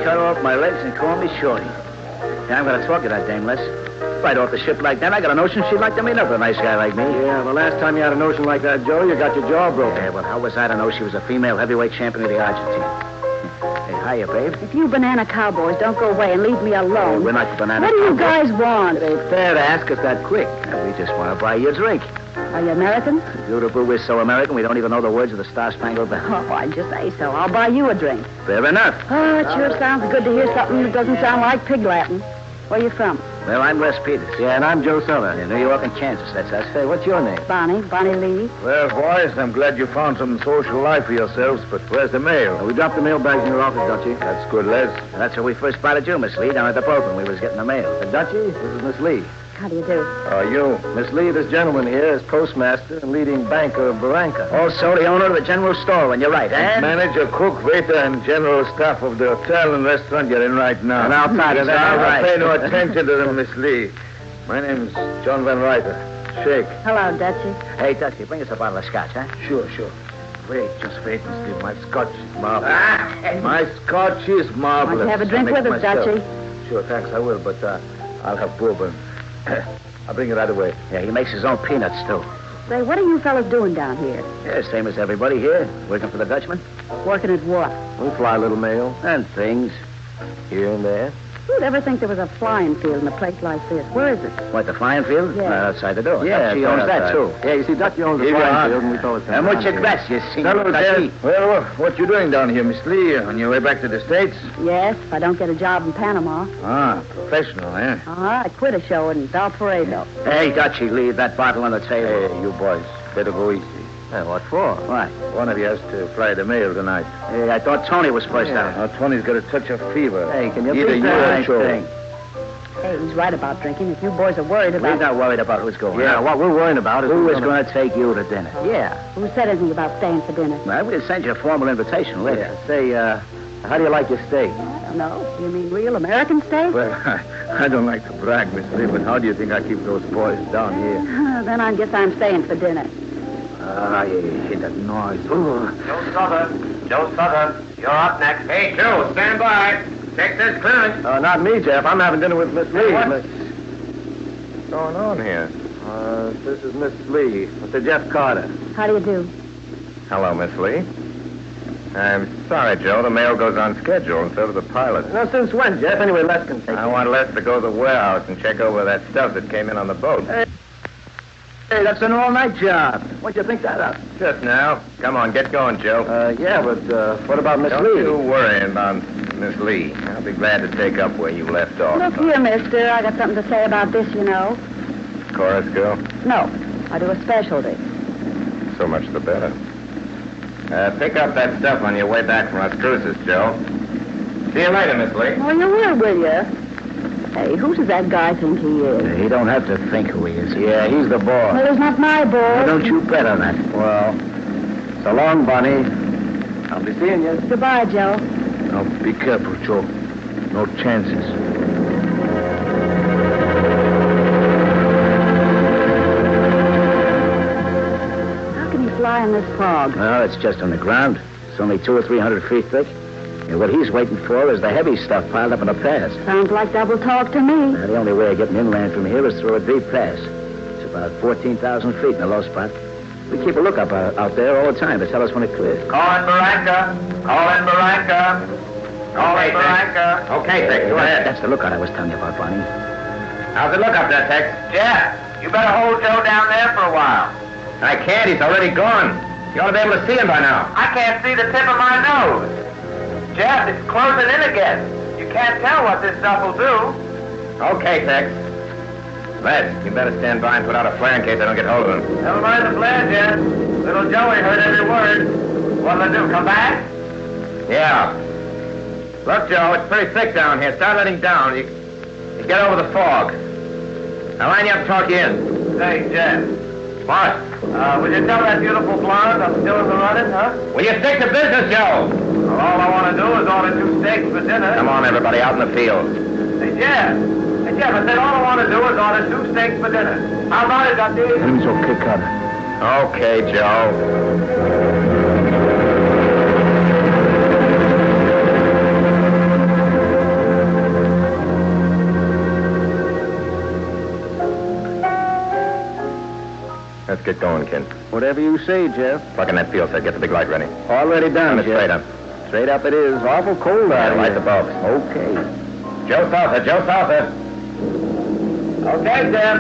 Cut off my legs and call me Shorty. Yeah, I'm going to talk to that dame, Les. Right off the ship like that, I got a notion she'd like to meet up with a nice guy like me. Yeah, the last time you had a notion like that, Joe, you got your jaw broken. Yeah, well, how was I to know she was a female heavyweight champion of the Argentine? Hey, hiya, babe. If you banana cowboys don't go away and leave me alone. We're not the banana What do you cowboys. guys want? It ain't fair to ask us that quick. We just want to buy you a drink. Are you American? Beautiful, we're so American we don't even know the words of the Star-Spangled Banner. Oh, why'd you say so? I'll buy you a drink. Fair enough. Oh, it sure sounds good to hear something that doesn't sound like pig Latin. Where you from? Well, I'm Les Peters. Yeah, and I'm Joe Summer. Yeah, New York and Kansas, that's us. Say, what's your name? Bonnie Lee. Well, boys, I'm glad you found some social life for yourselves, but where's the mail? We dropped the mail bags in your office, Dutchie. That's good, Les. That's where we first spotted you, Miss Lee, down at the boat when we was getting the mail. Dutchie, this is Miss Lee. How do you do? You. Miss Lee, this gentleman here is postmaster and leading banker of Barranca. Also the owner of the general store, when you're right, and... Manager, cook, waiter, and general staff of the hotel and restaurant you're in right now. And outside of that, all right. Pay no attention to them, Miss Lee. My name's John Van Ryder. Shake. Hello, Dutchie. Hey, Dutchie, bring us a bottle of scotch, huh? Sure. Wait, just wait, Miss Lee. My scotch is marvelous. My scotch is marvelous. Want to have a drink with us, Dutchie? Sure, thanks, I will, but I'll have bourbon. I'll bring it right away. Yeah, he makes his own peanuts, too. Say, what are you fellas doing down here? Yeah, same as everybody here. Working for the Dutchman. Working at what? We fly a little mail. And things. Here and there. Who'd ever think there was a flying field in a place like this? Where is it? What, the flying field? Yeah. Outside the door. Yeah, she owns that, too. Yeah, you see, Dutchie owns the flying field, and we thought it was... Muchas gracias, Hello, senor Dutchie. Well, what you doing down here, Miss Lee? On your way back to the States? Yes, if I don't get a job in Panama. Professional, eh? I quit a show in Valparaiso. Hey, Dutchie, leave that bottle on the table. Hey, you boys, better go easy. What for? Why? One of you has to fly the mail tonight. Hey, I thought Tony was first out. Now, Tony's got a touch of fever. Hey, can you Either beat you that or Joe. thing? Hey, he's right about drinking. If you boys are worried about... We're not worried about who's going Yeah, out. what we're worrying about is... Who is going to take you to dinner? Yeah. Who said anything about staying for dinner? Well, we'll send you a formal invitation later. Yeah. Say, how do you like your steak? I don't know. You mean real American steak? Well, I don't like to brag, Miss Lee, but how do you think I keep those boys down here? Then I guess I'm staying for dinner. I hear that noise. Joe Southern, you're up next. Hey, Joe, stand by. Check this clearance. Not me, Jeff. I'm having dinner with Miss Lee. What's going on here? This is Miss Lee, Mr. Jeff Carter. How do you do? Hello, Miss Lee. I'm sorry, Joe. The mail goes on schedule instead of the pilot. No, since when, Jeff? Anyway, Les can take I want Les to go to the warehouse and check over that stuff that came in on the boat. Hey, that's an all-night job. What'd you think that up? Just now. Come on, get going, Joe. Yeah, but what about Miss Don't Lee? you worry about Miss Lee. I'll be glad to take up where you left off. Look here, mister. I got something to say about this, you know. Chorus girl? No. I do a specialty. So much the better. Pick up that stuff on your way back from Las Cruces, Joe. See you later, Miss Lee. Oh, you will you? Hey, who does that guy think he is? You don't have to think who he is. Yeah, he's the boss. Well, he's not my boss. Well, don't you bet on that. Well, so long, Bonnie. I'll be seeing you. Goodbye, Joe. Now, be careful, Joe. No chances. How can he fly in this fog? Well, it's just on the ground. It's only 200 or 300 feet thick. And what he's waiting for is the heavy stuff piled up in the pass. Sounds like double talk to me. The only way of getting inland from here is through a deep pass. It's about 14,000 feet in the low spot. We keep a lookup out there all the time to tell us when it clears. Call in Barranca. Call in Barranca. Call in Barranca. Okay, Tex, go ahead. That's the lookout I was telling you about, Bonnie. How's the look up there, Tex? Jeff, you better hold Joe down there for a while. I can't. He's already gone. You ought to be able to see him by now. I can't see the tip of my nose. Jeff, it's closing in again. You can't tell what this stuff will do. Okay, Tex. Les, you better stand by and put out a flare in case I don't get hold of him. Never mind the flare, Jeff. Little Joey heard every word. What'll I do, come back? Yeah. Look, Joe, it's pretty thick down here. Start letting down. You get over the fog. Now line you up and talk you in. Say, Jeff. What? Will you tell that beautiful blonde I'm still in the running, huh? Will you stick to business, Joe? Well, all I want to do is order 2 steaks for dinner. Come on, everybody, out in the field. Hey, Jeff. Hey, Jeff, I said all I want to do is order 2 steaks for dinner. How about it, Dusty? He's okay, Carter. Okay, Joe. Let's get going, kid. Whatever you say, Jeff. Plug in that field set. Get the big light ready. Already done, Turn it Jeff. straight up. Straight up it is. Awful cold out here. Light the bulbs. Okay. Joe Southard, Joe Southard. Okay, Jeff.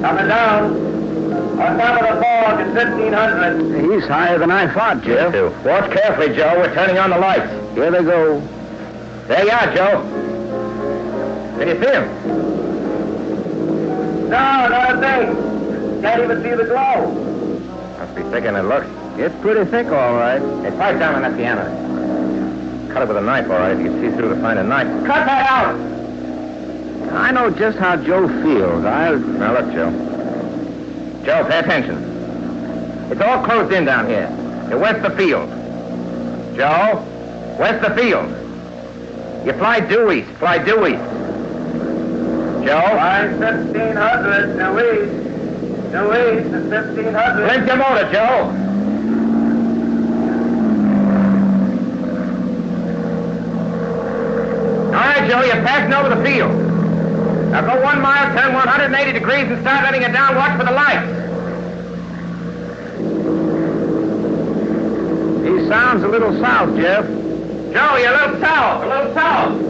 Coming down. On top of the fog is 1,500. He's higher than I thought, Jeff. Watch carefully, Joe. We're turning on the lights. Here they go. There you are, Joe. Can you see him? No, not a thing. Can't even see the glow. Must be thicker than it looks. It's pretty thick, all right. Hey, pipe down on that piano. Cut it with a knife, all right. You can see through to find a knife. Cut that out! I know just how Joe feels. Now, look, Joe. Joe, pay attention. It's all closed in down here. You're west of field. Joe, west of field. You fly due east. Fly due east. Joe? Flying 1,500 due east. Due east is 1,500. Blink your motor, Joe. All right, Joe, you're passing over the field. Now go 1 mile, turn 180 degrees, and start letting it down. Watch for the lights. He sounds a little south, Jeff. Joe, you're a little south. A little south.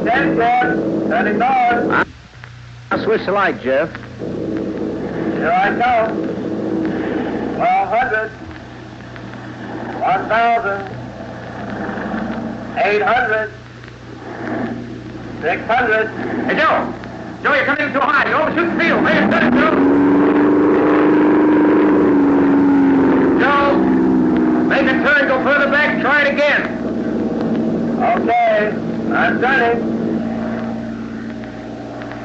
Okay, Jeff. Turning north. I'll switch the light, Jeff. Here I go. 1,200. 1,000. 800. 600. Hey, Joe! Joe, you're coming in too high. You overshoot the field. Make it steady, Joe. Joe! Make a turn. Go further back. Try it again. Okay. I'm turning.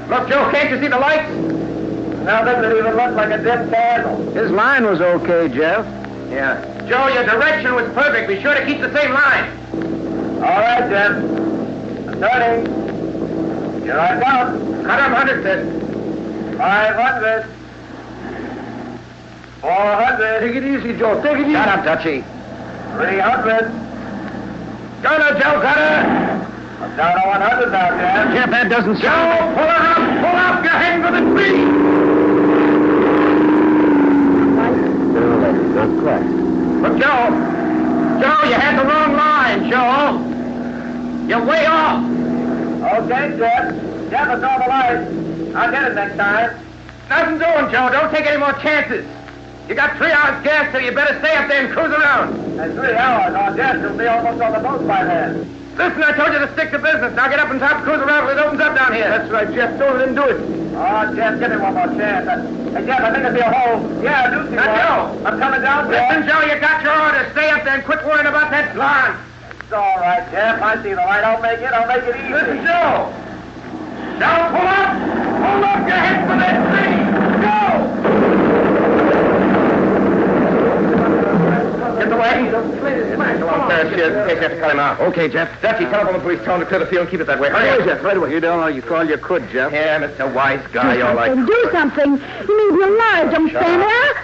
Look, Joe, can't you see the lights? Now, doesn't even look like a dim candle. His line was okay, Jeff. Yeah. Joe, your direction was perfect. Be sure to keep the same line. All right, Jeff. I'm turning. Here I come. Cut him 100, then. 500. 400. Take it easy, Joe. Take it easy. Shut up, Dutchie. 300. Go now, Joe. Cut her. I'm down to 100 now, Jeff. Jeff, that doesn't Joe, sound... pull her up. Pull up. You're heading for the tree. Look, Joe. Joe, you had the wrong line, Joe. You're way off. Okay, Jeff. Jeff, it's all the lights. I'll get it next time. Nothing doing, Joe. Don't take any more chances. You got 3 hours gas, so you better stay up there and cruise around. And 3 hours? Oh, Jeff, you'll be almost on the boat by then. Listen, I told you to stick to business. Now get up on top and cruise around till it opens up down here. That's right, Jeff. Don't let him do it. Oh, Jeff, give me one more chance. Hey, Jeff, I think there'll be a hole. Yeah, I do see one. Joe. I'm coming down, Jeff. Listen, Joe, you got your orders. Stay up there and quit worrying about that blonde. It's all right, Jeff. I see the light. I'll make it easy. Listen, Joe. Now pull up! Pull up your head for that tree! Go! Get away! Come on, Ferris, here. In case you have to cut him out. Okay, Jeff. Dutchie, telephone the police. Tell them to clear the field and keep it that way. Hurry up. Jeff, right away. You don't know you call you could, Jeff. Yeah, Mr. Wise Guy, all right. Do something. You need your life. Don't stand there.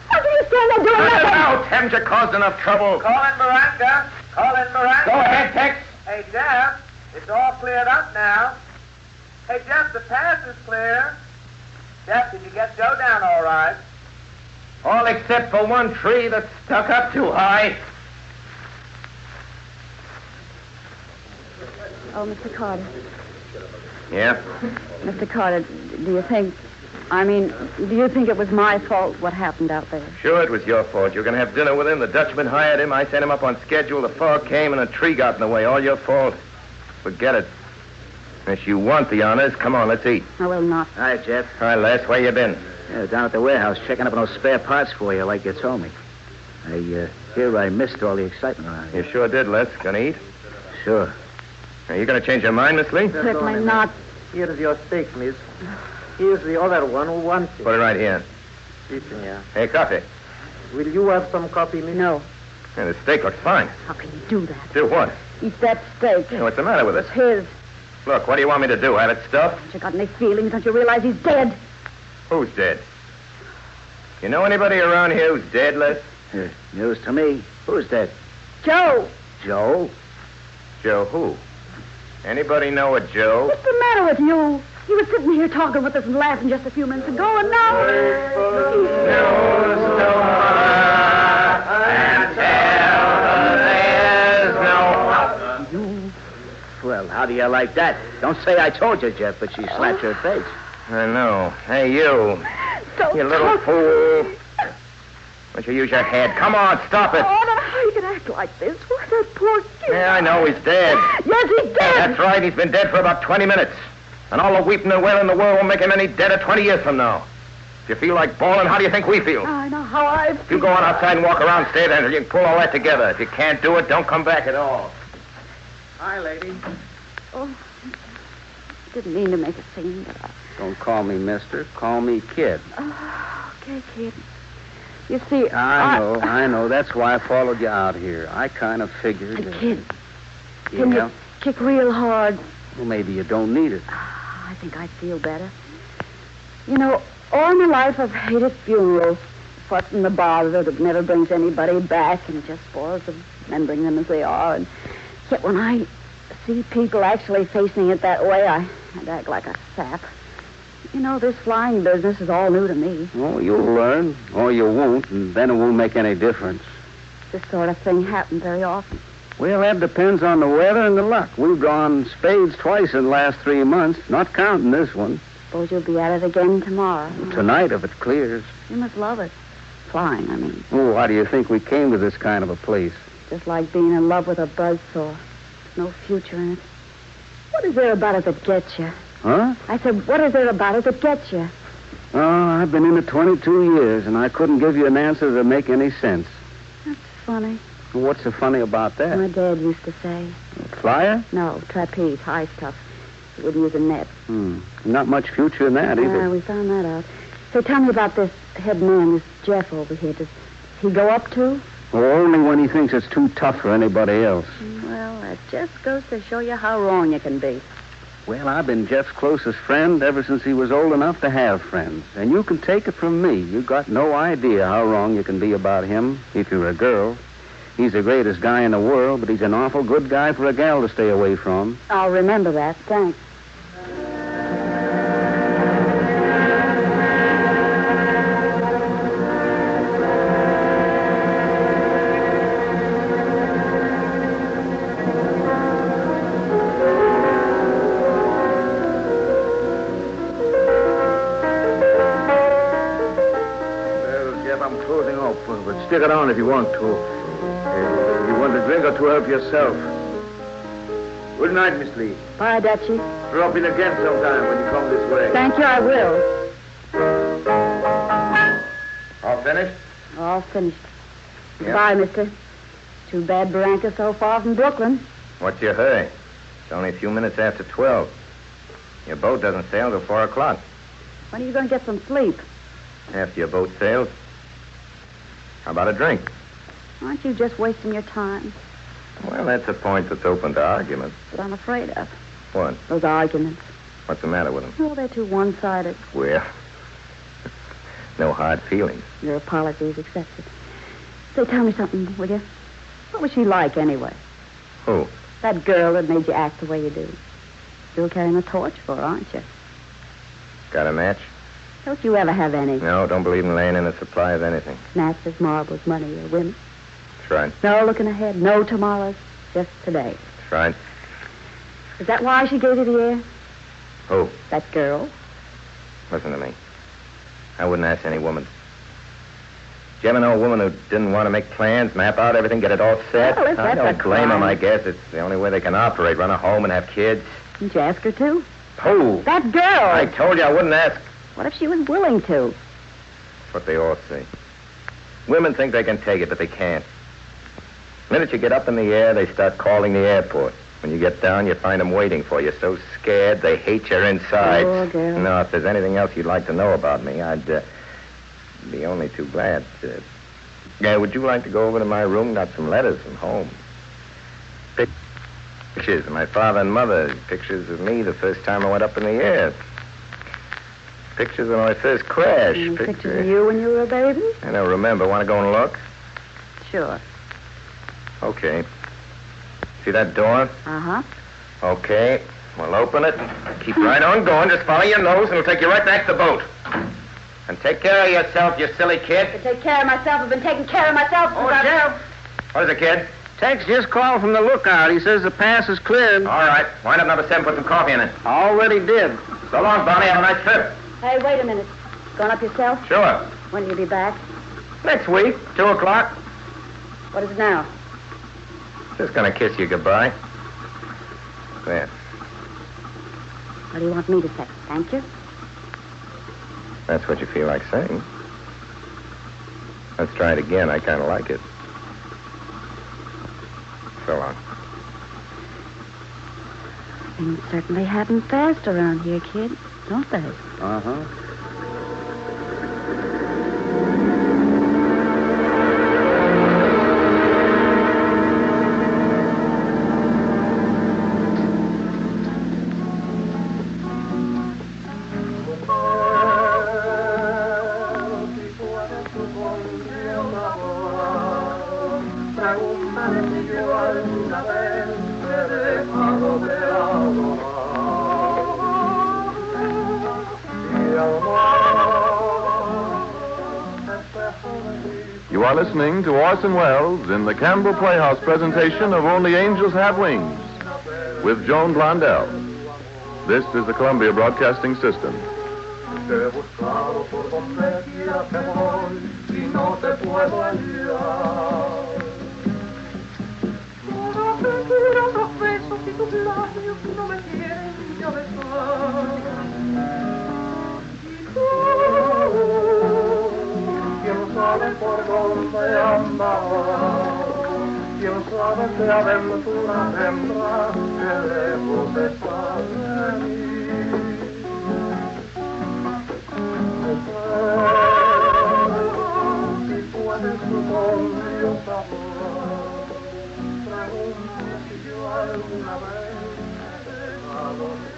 How can you stand there doing Cut it nothing? out. Haven't you caused enough trouble? Call in Miranda. Call in Miranda. Go ahead, Tex. Hey, Jeff. It's all cleared up now. Hey, Jeff, the pass is clear. Jeff, did you get Joe down all right? All except for one tree that's stuck up too high. Oh, Mr. Carter. Yeah? Mr. Carter, do you think it was my fault what happened out there? Sure, it was your fault. You were going to have dinner with him. The Dutchman hired him. I sent him up on schedule. The fog came and a tree got in the way. All your fault. Forget it. If you want the honors, come on, let's eat. I will not. All right, Jeff. All right, Les, where you been? Yeah, down at the warehouse, checking up on those spare parts for you, like you told me. I hear I missed all the excitement around here. You sure did, Les. Gonna eat? Sure. Are you gonna change your mind, Miss Lee? Certainly not. Here's your steak, miss. Here's the other one who wants it. Put it right here. Si, senor. Hey, coffee. Will you have some coffee, miss? No. Yeah, the steak looks fine. How can you do that? Do what? Eat that steak. Hey, what's the matter with it? It's his. Look, what do you want me to do? Have it stuffed? Haven't you got any feelings? Don't you realize he's dead? Who's dead? You know anybody around here who's dead, Les? News to me. Who's dead? Joe. Joe? Joe who? Anybody know a Joe? What's the matter with you? You were sitting here talking with us and laughing just a few minutes ago, and now... Well, how do you like that? Don't say I told you, Jeff, but she slapped her face. I know. Hey, you. So Oh, You little fool. Why don't you use your head? Come on, stop it. Oh, no, how you can act like this? Why, that poor kid. Yeah, I know he's dead. Yes, he's dead. That's right. He's been dead for about 20 minutes. And all the weeping and wailing in the world won't make him any deader 20 years from now. If you feel like bawling, how do you think we feel? I know how I feel. If you go on outside and walk around, stay there, you can pull all that together. If you can't do it, don't come back at all. Hi, lady. Oh, didn't mean to make a scene, but Don't call me mister. Call me kid. Okay, kid. You see, I know. That's why I followed you out here. I kind of figured... Kid, can you kick real hard? Well, maybe you don't need it. I think I'd feel better. You know, all my life I've hated funerals. Fuss and the bother that never brings anybody back and just spoils them, remembering them as they are. And yet when I see people actually facing it that way, I'd act like a sap. You know, this flying business is all new to me. Oh, you'll learn, or you won't, and then it won't make any difference. This sort of thing happens very often. Well, that depends on the weather and the luck. We've drawn spades twice in the last 3 months, not counting this one. Suppose you'll be at it again tomorrow. Tonight, if it clears. You must love it. Flying, I mean. Oh, why do you think we came to this kind of a place? Just like being in love with a buzzsaw. No future in it. What is there about it that gets you? Huh? I said, what is there about it that gets you? Oh, I've been in it 22 years, and I couldn't give you an answer that make any sense. That's funny. Well, what's so funny about that? My dad used to say. Flyer? No, trapeze, high stuff. He wouldn't use a net. Not much future in that, either. We found that out. So tell me about this head man, this Jeff over here. Does he go up too? Well, only when he thinks it's too tough for anybody else. Well, that just goes to show you how wrong you can be. Well, I've been Jeff's closest friend ever since he was old enough to have friends. And you can take it from me. You've got no idea how wrong you can be about him if you're a girl. He's the greatest guy in the world, but he's an awful good guy for a gal to stay away from. I'll remember that. Thanks. Stick it on if you want to. You want a drink or two, help yourself. Good night, Miss Lee. Bye, Dutchie. Drop in again sometime when you come this way. Thank you, I will. All finished? All finished. Yep. Goodbye, mister. Too bad Barranca's so far from Brooklyn. What's your hurry? It's only a few minutes after 12. Your boat doesn't sail till 4 o'clock. When are you going to get some sleep? After your boat sails. How about a drink? Aren't you just wasting your time? Well, that's a point that's open to argument. What I'm afraid of. What? Those arguments. What's the matter with them? Oh, they're too one-sided. Well, no hard feelings. Your apologies accepted. Say, tell me something, will you? What was she like, anyway? Who? That girl that made you act the way you do. Still carrying a torch for her, aren't you? Got a match? Don't you ever have any? No, don't believe in laying in a supply of anything. Snatches, marbles, money, or women? That's right. No looking ahead, no tomorrows, just today. That's right. Is that why she gave you the air? Who? That girl. Listen to me. I wouldn't ask any woman. Did you ever know a woman who didn't want to make plans, map out everything, get it all set? Well, if I that's don't a blame them, crime. I guess. It's the only way they can operate, run a home and have kids. Didn't you ask her to? Who? That girl. I told you I wouldn't ask. What if she was willing to? That's what they all say. Women think they can take it, but they can't. The minute you get up in the air, they start calling the airport. When you get down, you find them waiting for you, so scared they hate your insides. Oh, girl. No, if there's anything else you'd like to know about me, I'd be only too glad. Yeah, would you like to go over to my room? Got some letters from home. Pictures of my father and mother. Pictures of me the first time I went up in the air. Pictures of my first crash. Pictures of you when you were a baby? I don't remember. Want to go and look? Sure. Okay. See that door? Uh-huh. Okay. We'll open it. Keep right on going. Just follow your nose, and it'll take you right back to the boat. And take care of yourself, you silly kid. To take care of myself. I've been taking care of myself since Jeff. What is it, kid? Tex just called from the lookout. He says the pass is cleared. All right. Wind up number 7, put some coffee in it. Already did. So long, Bonnie. Have a nice trip. Hey, wait a minute. Going up yourself? Sure. When will you be back? Next week, 2 o'clock. What is it now? Just gonna kiss you goodbye. There. What do you want me to say? Thank you? That's what you feel like saying. Let's try it again. I kind of like it. So long. Things certainly happen fast around here, kid, don't they? Uh-huh. You are listening to Orson Welles in the Campbell Playhouse presentation of Only Angels Have Wings with Joan Blondell. This is the Columbia Broadcasting System. ¿Quién sabe por dónde andaba? ¿Quién sabe qué aventura tendrá que lejos está de mí? Si puedes conmigo saber, pregunta si yo alguna vez he dejado de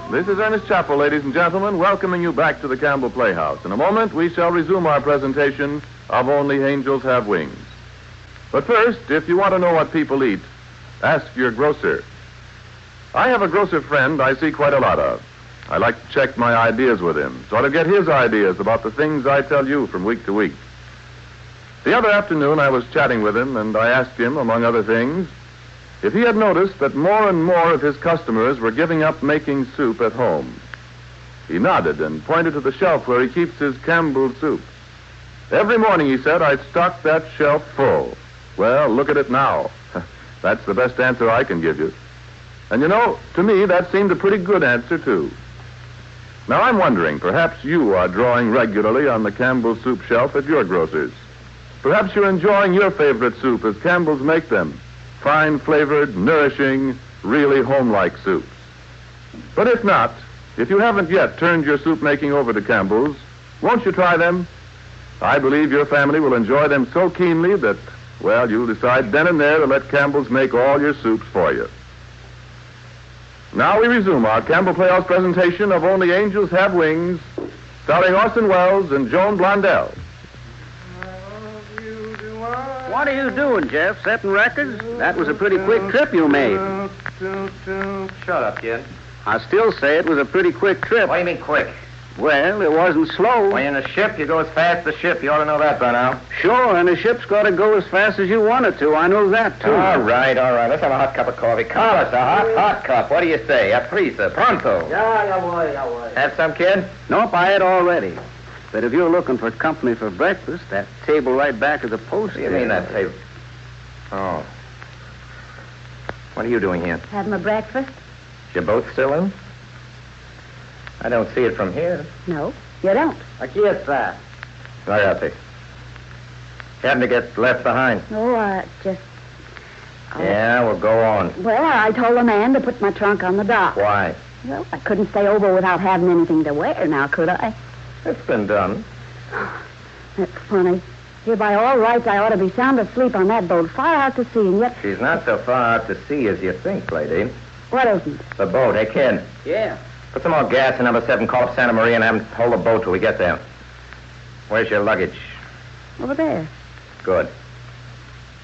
This is Ernest Chappell, ladies and gentlemen, welcoming you back to the Campbell Playhouse. In a moment, we shall resume our presentation of Only Angels Have Wings. But first, if you want to know what people eat, ask your grocer. I have a grocer friend I see quite a lot of. I like to check my ideas with him, so to get his ideas about the things I tell you from week to week. The other afternoon, I was chatting with him, and I asked him, among other things, if he had noticed that more and more of his customers were giving up making soup at home. He nodded and pointed to the shelf where he keeps his Campbell soup. Every morning, he said, I stock that shelf full. Well, look at it now. That's the best answer I can give you. And you know, to me, that seemed a pretty good answer, too. Now, I'm wondering, perhaps you are drawing regularly on the Campbell soup shelf at your grocer's. Perhaps you're enjoying your favorite soup as Campbell's make them. Fine-flavored, nourishing, really home-like soups. But if not, if you haven't yet turned your soup making over to Campbell's, won't you try them? I believe your family will enjoy them so keenly that, well, you'll decide then and there to let Campbell's make all your soups for you. Now we resume our Campbell Playhouse presentation of Only Angels Have Wings, starring Orson Welles and Joan Blondell. What are you doing, Jeff? Setting records? That was a pretty quick trip you made. Shut up, kid. I still say it was a pretty quick trip. What do you mean quick? Well, it wasn't slow. When you're in a ship, you go as fast as the ship. You ought to know that by now. Sure, and a ship's got to go as fast as you want it to. I know that, too. All right. Let's have a hot cup of coffee. Carlos, a hot cup. What do you say? A prisa, pronto. Ya voy. Have some, kid? Nope, I had already. But if you're looking for company for breakfast, that table right back of the post... What do you mean, that table? Oh. What are you doing here? Have my breakfast? Is your boat still in? I don't see it from here. No, you don't. Aquí está. Váyate. Happened to get left behind. Oh, just... Yeah, well, go on. Well, I told the man to put my trunk on the dock. Why? Well, I couldn't stay over without having anything to wear now, could I? It's been done. That's funny. Here, by all rights, I ought to be sound asleep on that boat, far out to sea, and yet... She's not so far out to sea as you think, lady. What isn't? The boat. Hey, kid. Yeah? Put some more gas in number 7, call up Santa Maria, and have them hold the boat till we get there. Where's your luggage? Over there. Good.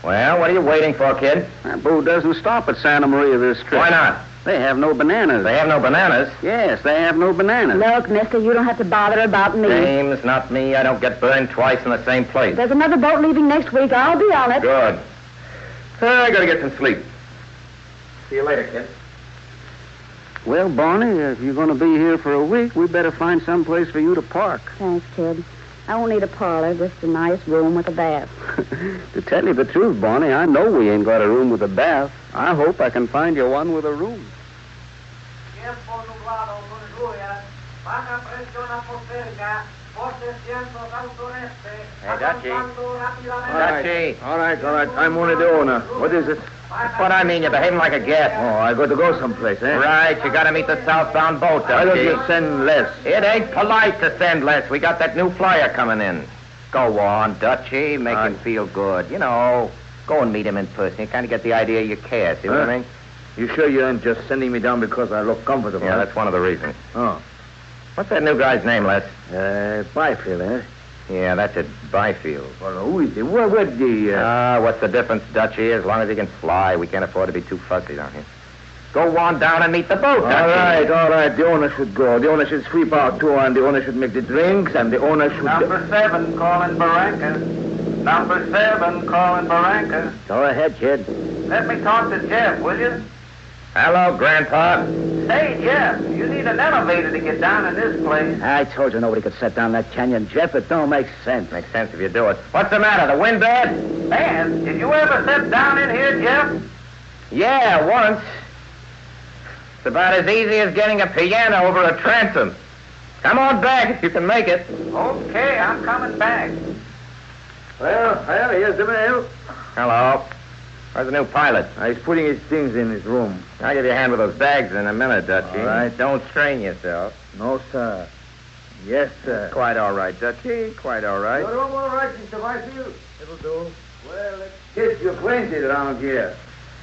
Well, what are you waiting for, kid? That boat doesn't stop at Santa Maria this trip. Why not? They have no bananas. They have no bananas? Yes, they have no bananas. Look, mister, you don't have to bother about me. James, not me. I don't get burned twice in the same place. There's another boat leaving next week. I'll be on it. Good. I gotta get some sleep. See you later, kid. Well, Barney, if you're going to be here for a week, we better find some place for you to park. Thanks, Kid. I won't need a parlor, just a nice room with a bath. To tell you the truth, Barney, I know we ain't got a room with a bath. I hope I can find you one with a room. Hey, Dutchie. All right. I'm only the owner. What is it? What I mean, you're behaving like a guest. Oh, I got to go someplace, eh? Right, you gotta meet the southbound boat, Dutchie. Why don't you send Les? It ain't polite to send Les. We got that new flyer coming in. Go on, Dutchie. Make him feel good. You know, go and meet him in person. You kind of get the idea you care. See what I mean? You sure you aren't just sending me down because I look comfortable? Yeah, that's one of the reasons. Oh. What's that new guy's name, Les? Byfield, eh? Yeah, that's it, Byfield. Well, who is he? What's the... what's the difference, Dutchie? As long as he can fly, we can't afford to be too fussy down here. Go on down and meet the boat, Dutchie. All right. The owner should go. The owner should sweep out, too, and the owner should make the drinks, and the owner should... Number 7, calling Barranca. Number 7, calling Barranca. Go ahead, kid. Let me talk to Jeff, will you? Hello, Grandpa. Say, Jeff, you need an elevator to get down in this place. I told you nobody could set down that canyon, Jeff. It don't make sense. Makes sense if you do it. What's the matter? The wind bad? Man, did you ever sit down in here, Jeff? Yeah, once. It's about as easy as getting a piano over a transom. Come on back if you can make it. Okay, I'm coming back. Well, here's the mail. Hello. Where's the new pilot? He's putting his things in his room. I'll give you a hand with those bags in a minute, Dutchie. All right. Don't strain yourself. No, sir. Yes, sir. Quite all right, Dutchie. Quite all right. You're all right, Mr. Byfield. It'll do. Well, let's get you acquainted around here.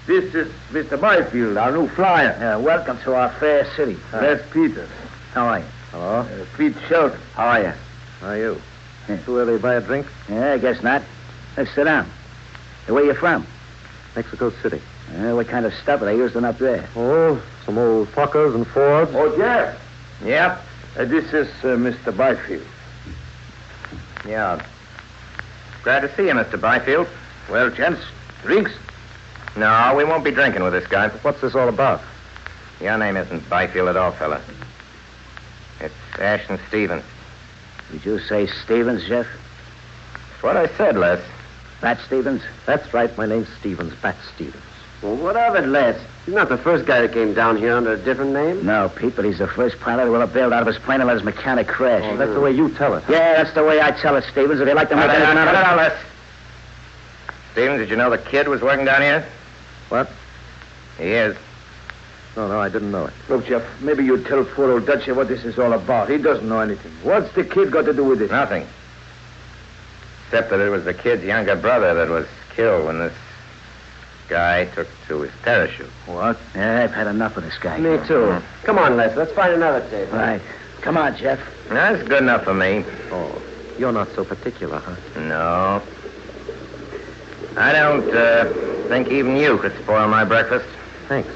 This is Mr. Byfield, our new flyer. Welcome to our fair city. Les Peters. How are you? Hello. Pete Shelton. How are you? How are you? Too early to buy a drink? Yeah, I guess not. Let's sit down. Hey, where you from? Mexico City. What kind of stuff are they using up there? Oh, some old Fokkers and Fords. Oh, Jeff. Yep. This is Mr. Byfield. Yeah. Glad to see you, Mr. Byfield. Well, gents, drinks? No, we won't be drinking with this guy. What's this all about? Your name isn't Byfield at all, fella. It's Ashton Stevens. Did you say Stevens, Jeff? That's what I said, Les. Bat Stevens? That's right. My name's Stevens. Bat Stevens. Well, what of it, Les? He's not the first guy that came down here under a different name. No, Pete, but he's the first pilot who ever bailed out of his plane and let his mechanic crash. Oh, that's the way you tell it. Yeah, that's the way I tell it, Stevens. If you like to make anything out of it... Les. Stevens, did you know the kid was working down here? What? He is. No, I didn't know it. Look, Jeff, maybe you tell poor old Dutchie what this is all about. He doesn't know anything. What's the kid got to do with it? Nothing. Except that it was the kid's younger brother that was killed when this guy took to his parachute. What? Yeah, I've had enough of this guy. Me too. Come on, Les. Let's find another tape. Right. Come on, Jeff. That's good enough for me. Oh, you're not so particular, huh? No. I don't think even you could spoil my breakfast. Thanks.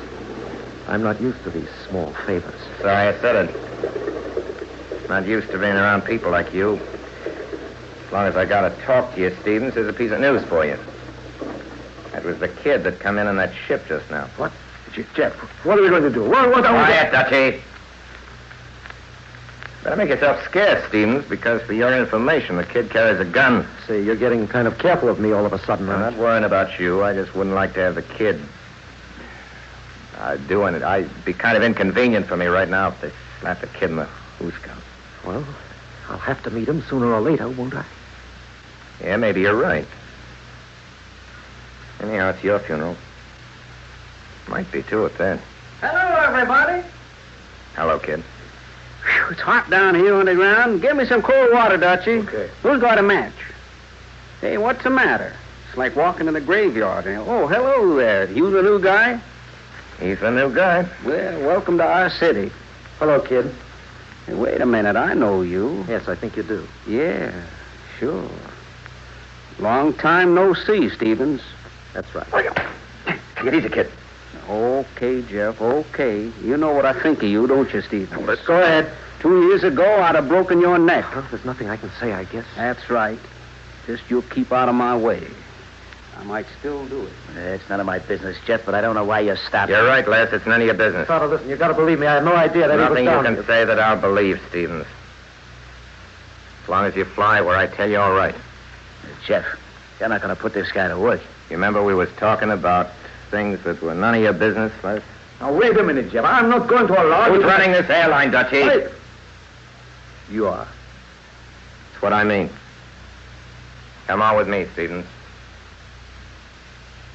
I'm not used to these small favors. Sorry I said it. Not used to being around people like you. As long as I got to talk to you, Stevens, here's a piece of news for you. That was the kid that come in on that ship just now. What? Jeff, what are we going to do? What are we Quiet, Dutchie. Better make yourself scarce, Stevens, because for your information, the kid carries a gun. Say, you're getting kind of careful of me all of a sudden, I'm huh? not worrying about you. I just wouldn't like to have the kid doing it. It'd be kind of inconvenient for me right now if they slapped the kid in the who's gun. Well, I'll have to meet him sooner or later, won't I? Yeah, maybe you're right. Anyhow, it's your funeral. Might be, too, at that. Hello, everybody. Hello, kid. Whew, it's hot down here on the ground. Give me some cold water, Dutchie. Okay. Who's got a match? Hey, what's the matter? It's like walking in the graveyard. Oh, hello there. You the new guy? He's the new guy. Well, welcome to our city. Hello, kid. Hey, wait a minute. I know you. Yes, I think you do. Yeah, sure. Long time no see, Stevens. That's right. Get easy, kid. Okay, Jeff, okay. You know what I think of you, don't you, Stevens? Let's go ahead. 2 years ago, I'd have broken your neck. Well, there's nothing I can say, I guess. That's right. Just you keep out of my way. I might still do it. It's none of my business, Jeff, but I don't know why you stopped. You're right, Les. It's none of your business. Father, listen, you gotta believe me. I had no idea that Nothing he was you down can say that I'll believe, Stevens. As long as you fly where I tell you, all right. Jeff, you're not going to put this guy to work. You remember we was talking about things that were none of your business, Les? Now, wait a minute, Jeff. I'm not going to allow Who's you... running this airline, Dutchie? Hey. You are. That's what I mean. Come on with me, Stevens.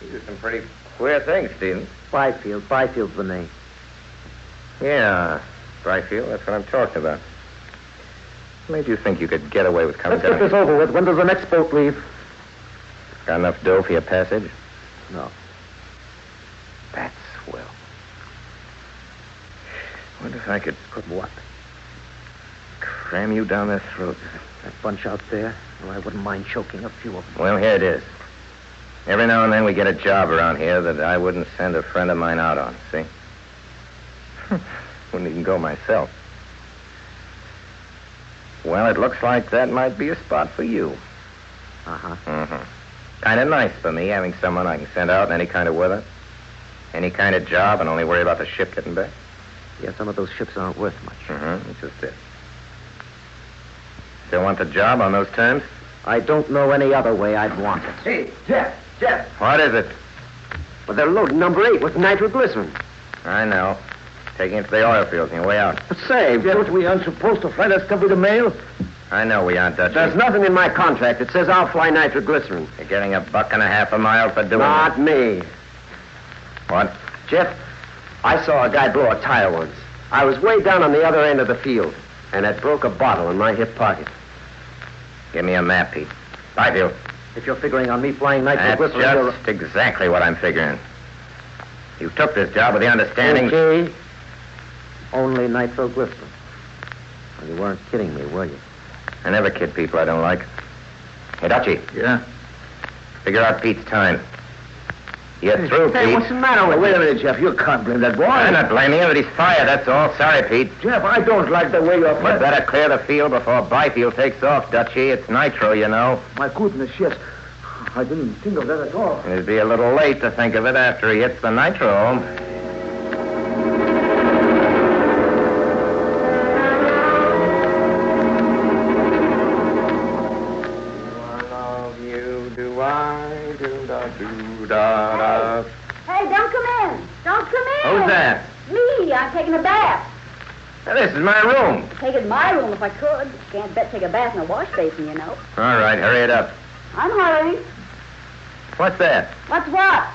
You do some pretty queer things, Stevens. Byfield's the name. Yeah, Byfield, that's what I'm talking about. What made you think you could get away with coming Let's get this over with. When does the next boat leave? Got enough dough for your passage? No. That's swell. Wonder if I could put what? Cram you down their throats. That bunch out there, well, I wouldn't mind choking a few of them. Well, here it is. Every now and then we get a job around here that I wouldn't send a friend of mine out on, see? Wouldn't even go myself. Well, it looks like that might be a spot for you. Uh-huh. Mm-hmm. Kind of nice for me, having someone I can send out in any kind of weather. Any kind of job and only worry about the ship getting back. Yeah, some of those ships aren't worth much. Mm-hmm, it's just it. Still want the job on those terms? I don't know any other way I'd want it. Hey, Jeff. What is it? Well, they're loading number 8 with nitroglycerin. I know. Taking it to the oil fields on your way out. Say, Jeff, we aren't supposed to fly that stuff with the mail? I know we aren't, Dutchie. There's nothing in my contract that says I'll fly nitroglycerin. You're getting $1.50 a mile for doing Not me. What? Jeff, I saw a guy blow a tire once. I was way down on the other end of the field, and it broke a bottle in my hip pocket. Give me a map, Pete. Byfield. If you're figuring on me flying nitroglycerin... That's just exactly what I'm figuring. You took this job with the understanding... Okay. Only nitroglycerin. Well, you weren't kidding me, were you? I never kid people I don't like. Hey, Dutchie. Yeah? Figure out Pete's time. You're through, Hey, Pete. what's the matter with you? Wait a minute, Jeff. You can't blame that boy. I'm not blaming him, but he's fired, that's all. Sorry, Pete. Jeff, I don't like the way you're... You better clear the field before Byfield takes off, Dutchie. It's nitro, you know. My goodness, yes. I didn't think of that at all. It'd be a little late to think of it after he hits the nitro. Hey, don't come in. Don't come in. Who's that? Me. I'm taking a bath. Now, this is my room. Take it in my room if I could. Can't bet take a bath in a wash basin, you know. All right, hurry it up. I'm hurrying. What's that? What's what?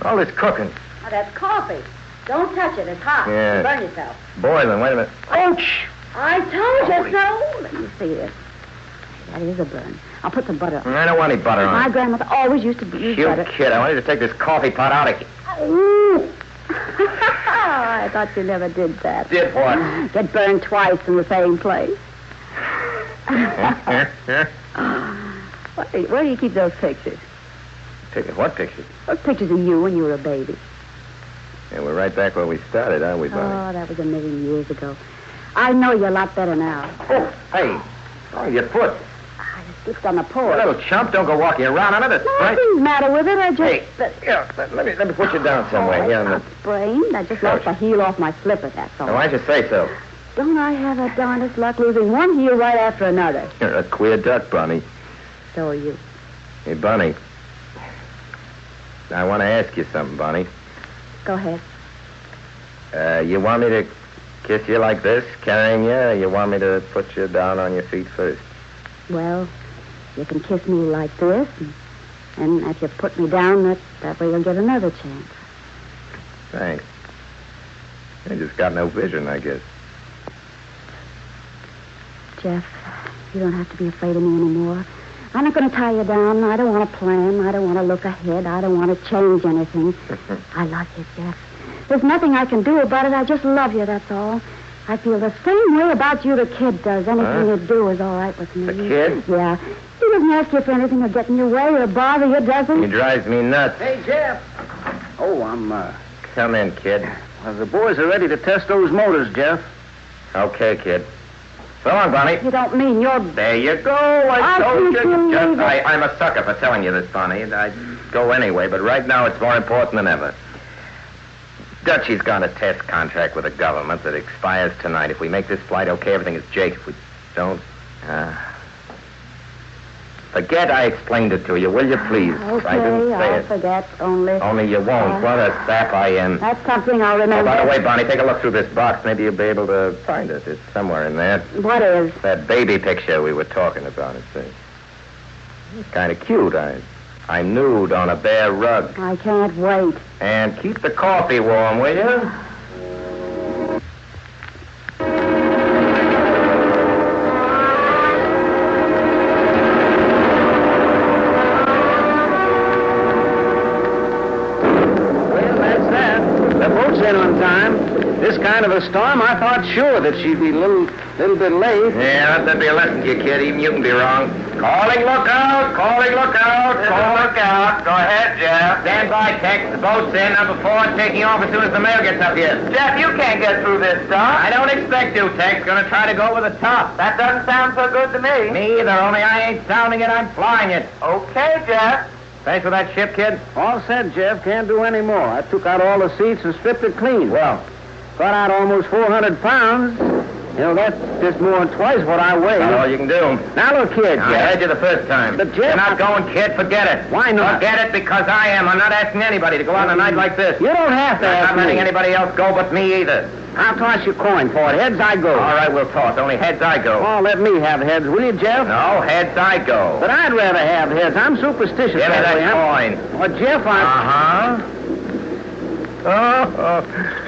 All this cooking. Oh, that's coffee. Don't touch it. It's hot. Yeah. You'll burn yourself. Boiling, wait a minute. Ouch! I told you so. Let me see this. That is a burn. I'll put some butter on. I don't want any butter on My it. grandmother always used to use You butter. kid, I want you to take this coffee pot out of here. Ooh. I thought you never did that. Did what? Get burned twice in the same place. Where do you keep those pictures? What pictures? Those pictures of you when you were a baby. Yeah, we're right back where we started, aren't we, Bonnie? Oh, that was a million years ago. I know you a lot better now. Oh, hey. Oh, your foot. I just slipped on the porch. You little chump, don't go walking around on it. It's right. Nothing's the matter with it. I just... Hey, here, let me put you down somewhere. Here, It's not sprained. I just lost the heel off my slipper, that's all. Now, why'd you say so? Don't I have that darndest luck losing one heel right after another? You're a queer duck, Bonnie. So are you. Hey, Bonnie. I want to ask you something, Bonnie. Go ahead. You want me to kiss you like this, carrying you, or you want me to put you down on your feet first? Well, you can kiss me like this, and if you put me down, that way you'll get another chance. Thanks. I just got no vision, I guess. Jeff, you don't have to be afraid of me anymore. I'm not going to tie you down. I don't want to plan. I don't want to look ahead. I don't want to change anything. I love you, Jeff. There's nothing I can do about it. I just love you, that's all. I feel the same way about you the kid does. Anything you do is all right with me. The kid? Yeah. He doesn't ask you for anything or get in your way or bother you, does he? He drives me nuts. Hey, Jeff. Oh, I'm, Come in, kid. Well, the boys are ready to test those motors, Jeff. Okay, kid. So long, Bonnie. You don't mean you're... There you go. I told you. Just, I'm a sucker for telling you this, Bonnie. I'd go anyway, but right now it's more important than ever. Dutchie's got a test contract with the government that expires tonight. If we make this flight okay, everything is Jake. If we don't, forget I explained it to you, will you, please? Okay, I didn't say I'll it. forget, only... Only you won't. What a sap I am. That's something I'll Oh, remember. by the way, Bonnie, take a look through this box. Maybe you'll be able to find it. It's somewhere in there. What is? That baby picture we were talking about. It's kind of cute. I'm nude on a bare rug. I can't wait. And keep the coffee warm, will you? Well, that's that. The boat's in on time. This kind of a storm, I thought sure that she'd be a little bit late. Yeah, that'd be a lesson to you, kid. Even you can be wrong. Calling lookout! Calling lookout! Calling lookout! Go ahead, Jeff. Stand by, Tex. The boat's in. Number 4 taking off as soon as the mail gets up here. Jeff, you can't get through this stuff. I don't expect to, Tex. Gonna try to go over the top. That doesn't sound so good to me. Me either, only I ain't sounding it, I'm flying it. Okay, Jeff. Thanks for that ship, kid. All set, Jeff. Can't do any more. I took out all the seats and stripped it clean. Well, got out almost 400 pounds. You know, that's just more than twice what I weigh. That's all you can do. Now, look here, Jeff. I heard you the first time. But, Jeff... You're not going, kid. Forget it. Why not? Forget it because I am. I'm not asking anybody to go out on a night like this. You don't have to ask I'm not letting anybody else go but me either. I'll toss your coin for it. Heads, I go. All right, we'll toss. Only heads, I go. Oh, let me have heads, will you, Jeff? No, heads, I go. But I'd rather have heads. I'm superstitious. Give me that coin. Well, Jeff, Oh.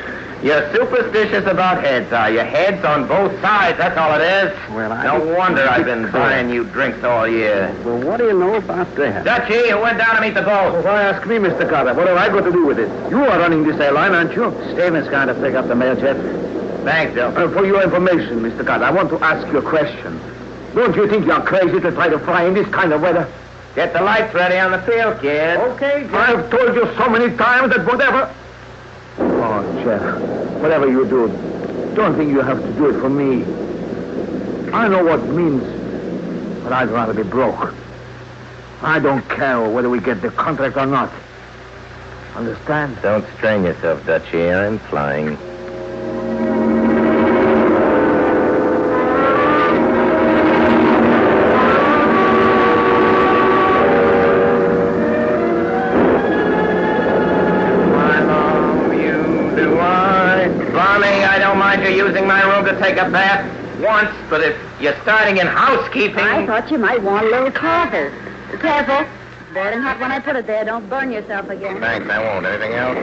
You're superstitious about heads, are you? Heads on both sides, that's all it is. Well, No wonder I've been buying you drinks all year. Well, what do you know about that? Dutchie, you went down to meet the boat. Why ask me, Mr. Carter? What have I got to do with it? You are running this airline, aren't you? Stevens going to pick up the mail, Jeff. Thanks, Joe. For your information, Mr. Carter, I want to ask you a question. Don't you think you're crazy to try to fly in this kind of weather? Get the lights ready on the field, kid. Okay, Jeff. I've told you so many times that whatever... Oh, Jeff, whatever you do, don't think you have to do it for me. I know what it means, but I'd rather be broke. I don't care whether we get the contract or not. Understand? Don't strain yourself, Dutchie. I'm flying. Using my room to take a bath once, but if you're starting in housekeeping... I thought you might want a little coffee. Be careful. Boiling hot when I put it there. Don't burn yourself again. Thanks, I won't. Anything else?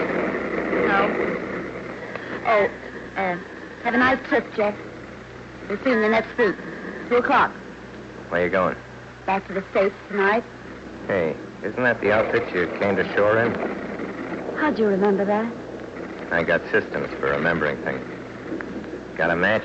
No. Oh, have a nice trip, Jeff. We'll see you next week. 2:00. Where you going? Back to the States tonight. Hey, isn't that the outfit you came to shore in? How'd you remember that? I got systems for remembering things. Got a match?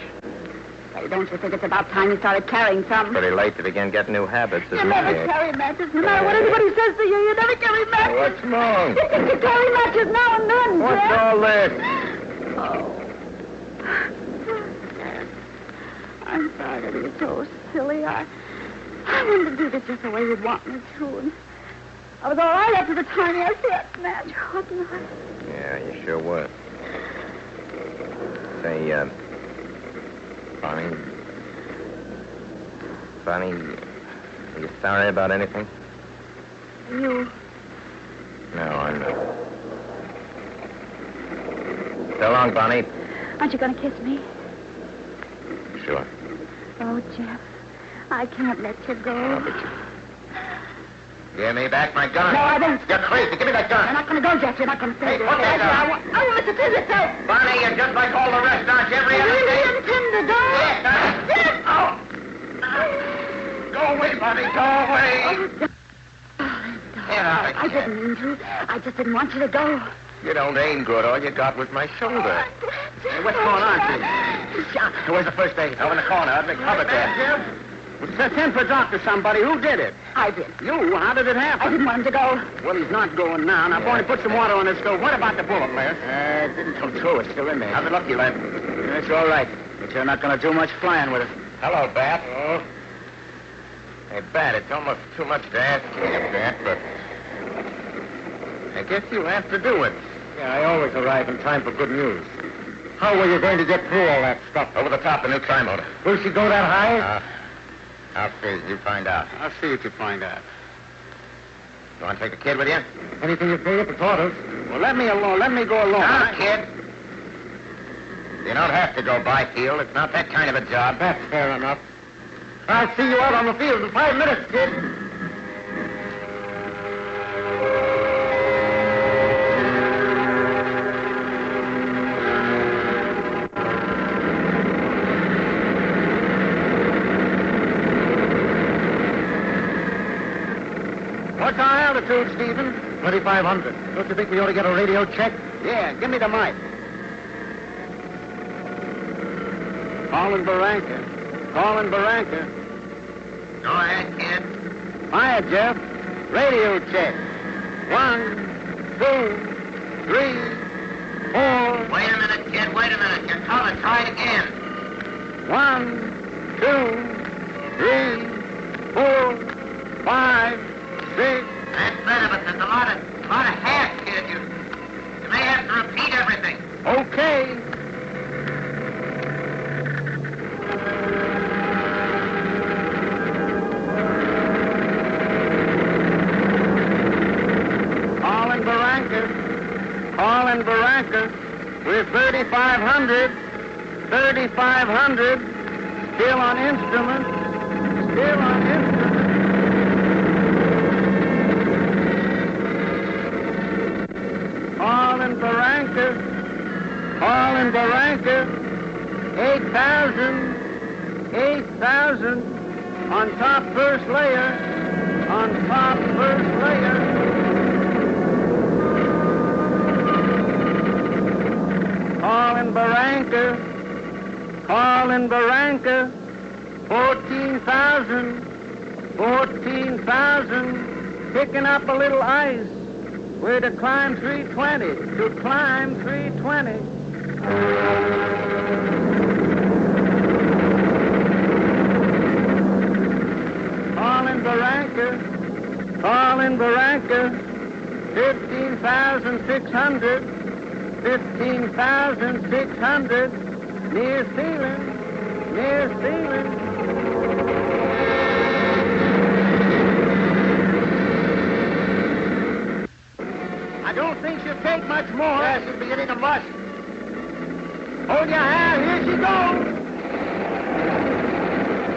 Hey, don't you think it's about time you started carrying some? Pretty late to begin getting new habits, You isn't never it? carry matches. No matter what anybody says to you, you never carry matches. What's wrong? You think you carry matches now and then, What's Jeff? all this? I'm sorry to be so silly. I wanted to do this just the way you'd want me to. And I was all right up to the time I see that match, wasn't I? Yeah, you sure was. Say, Bonnie, are you sorry about anything? You... No, I'm not. So long, Bonnie. Aren't you going to kiss me? Sure. Oh, Jeff, I can't let you go. Give me back my gun. No, I don't. You're crazy. Give me that gun. You're not going to go, Jeff. You're not going to Hey, stay there. put that down. I want to see yourself. Bonnie, you're just like all the rest, aren't you? Every other day. You intend to go? Yes, oh. Go away, Bonnie. Go away. I didn't mean to. I just didn't want you to go. You don't aim good. All you got was my shoulder. Hey, what's going on, Chief? Shot. Where's the first aid? Over in the corner. Out in the cupboard there. Send for a doctor, somebody. Who did it? I did. You? How did it happen? I didn't want him to go. Well, he's not going now. Now, Barney, put some water on this stove. What about the bullet, Blair? It didn't come through. It's still in there. How's it look, you lad? It's all right. But you're not going to do much flying with it. Hello, Bat. Hello. Hey, Bat, it's almost too much to ask you, Bat, but I guess you have to do it. Yeah, I always arrive in time for good news. How were you going to get through all that stuff? Over the top, a new tri-motor. Will she go that high? I'll see. You find out. I'll see what you find out. You want to take the kid with you? Anything you say, it's orders. Well, let me alone. Let me go alone. Now, kid. You don't have to go Byfield. It's not that kind of a job. That's fair enough. I'll see you out on the field in 5 minutes, kid. What's our altitude, Stephen? 2,500. Don't you think we ought to get a radio check? Yeah, give me the mic. Calling Barranca. Calling Barranca. Go ahead, kid. Hiya, Jeff. Radio check. 1, 2, 3, 4. Wait a minute, kid. Wait a minute. You're calling. Try it again. 1, 2, 3, 4, 5, 6. That's better, but there's a lot of half, kid. You may have to repeat everything. Okay. Calling Barranca. We're 3,500. 3,500. Still on instruments. Still on instruments. Calling Barranca. Calling Barranca. 8,000. 8,000. On top first layer. On top first layer. Calling Barranca. Calling Barranca. 14,000. 14,000. Picking up a little ice. We're to climb 320. To climb 320. Calling Barranca. Calling Barranca. 15,600. 15,600. Near ceiling. Near ceiling. I don't think she'll take much more. Yeah, she's beginning to mush. Hold your hand. Here she goes.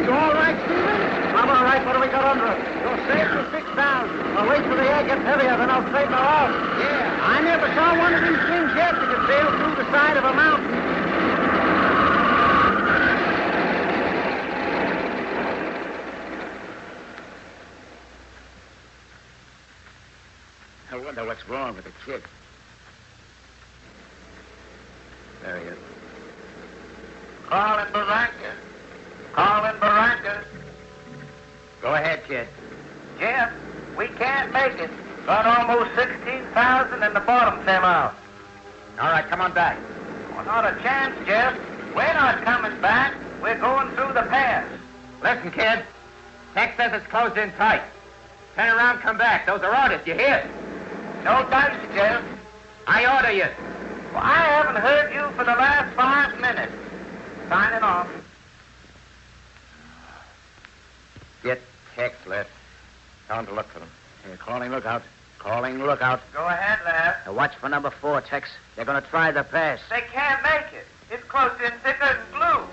You all right, Stephen? I'm all right. What do we got under it? You're safe for 6,000. I'll wait till the air gets heavier, then I'll straighten her off. Yeah. I never saw one of these things yet that could sail through the side of a mountain. I wonder what's wrong with the kid. There he is. Calling Barranca. Calling Barranca. Go ahead, kid. Jeff, we can't make it. Got almost 16,000 and the bottom came out. All right, come on back. Well, not a chance, Jeff. We're not coming back. We're going through the pass. Listen, kid. Tex says it's closed in tight. Turn around, come back. Those are orders. You hear? No thanks, Jeff. I order you. Well, I haven't heard you for the last 5 minutes. Signing off. Get Tex, Les. Tell him to look for them. Hey, calling lookout. Calling lookout. Go ahead, lad. Now watch for number 4, Tex. They're going to try the pass. They can't make it. It's closed in thicker than glue.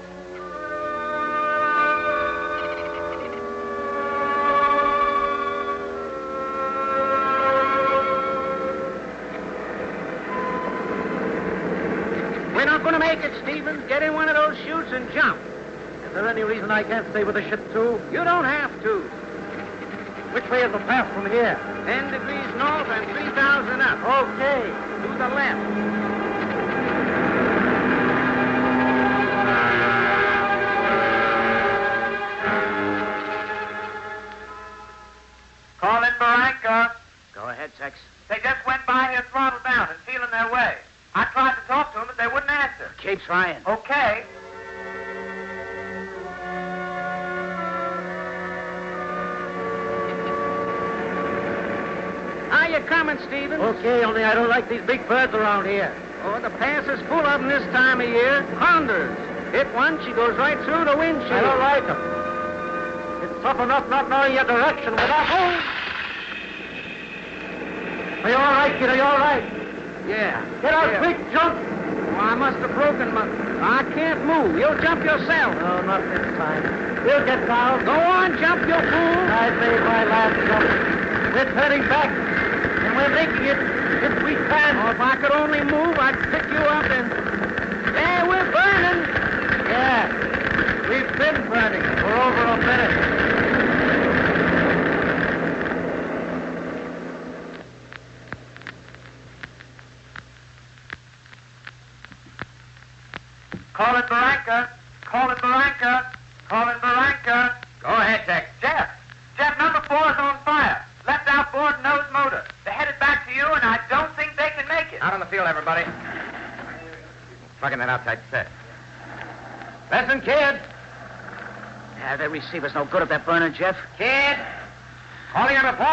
We're not going to make it, Stephen. Get in one of those chutes and jump. Is there any reason I can't stay with the ship, too? You don't have to. Which way is the path from here? 10 degrees north and 3,000 up. Okay. To the left. Calling Barranca. Go ahead, Tex. They just went by here throttle down and feeling their way. I tried to talk to them, but they wouldn't answer. Keep trying. Okay. you coming, Stevens. Okay, only I don't like these big birds around here. Oh, the pass is full of them this time of year. Condors. Hit one, she goes right through the windshield. I don't like them. It's tough enough not knowing your direction without... Oh! Are you all right, kid? Are you all right? Yeah. Get out quick, jump! Oh, I must have broken my... I can't move. You'll jump yourself. No, not this time. We'll get down. Go on, jump, you fool. I made my last jump. We're turning back, and we're making it if we can. Oh, if I could only move, I'd pick you up and... There, we're burning. Yeah, we've been burning for over a minute. Call it Barranca. Call it Barranca. Call it Barranca. Go ahead, Tex. Jeff, number 4 is on fire. Left outboard, nose motor. They're headed back to you, and I don't think they can make it. Out on the field, everybody. Plugging that outside set. Listen, kid. Yeah, the receiver's no good at that burner, Jeff. Kid. Calling number 4.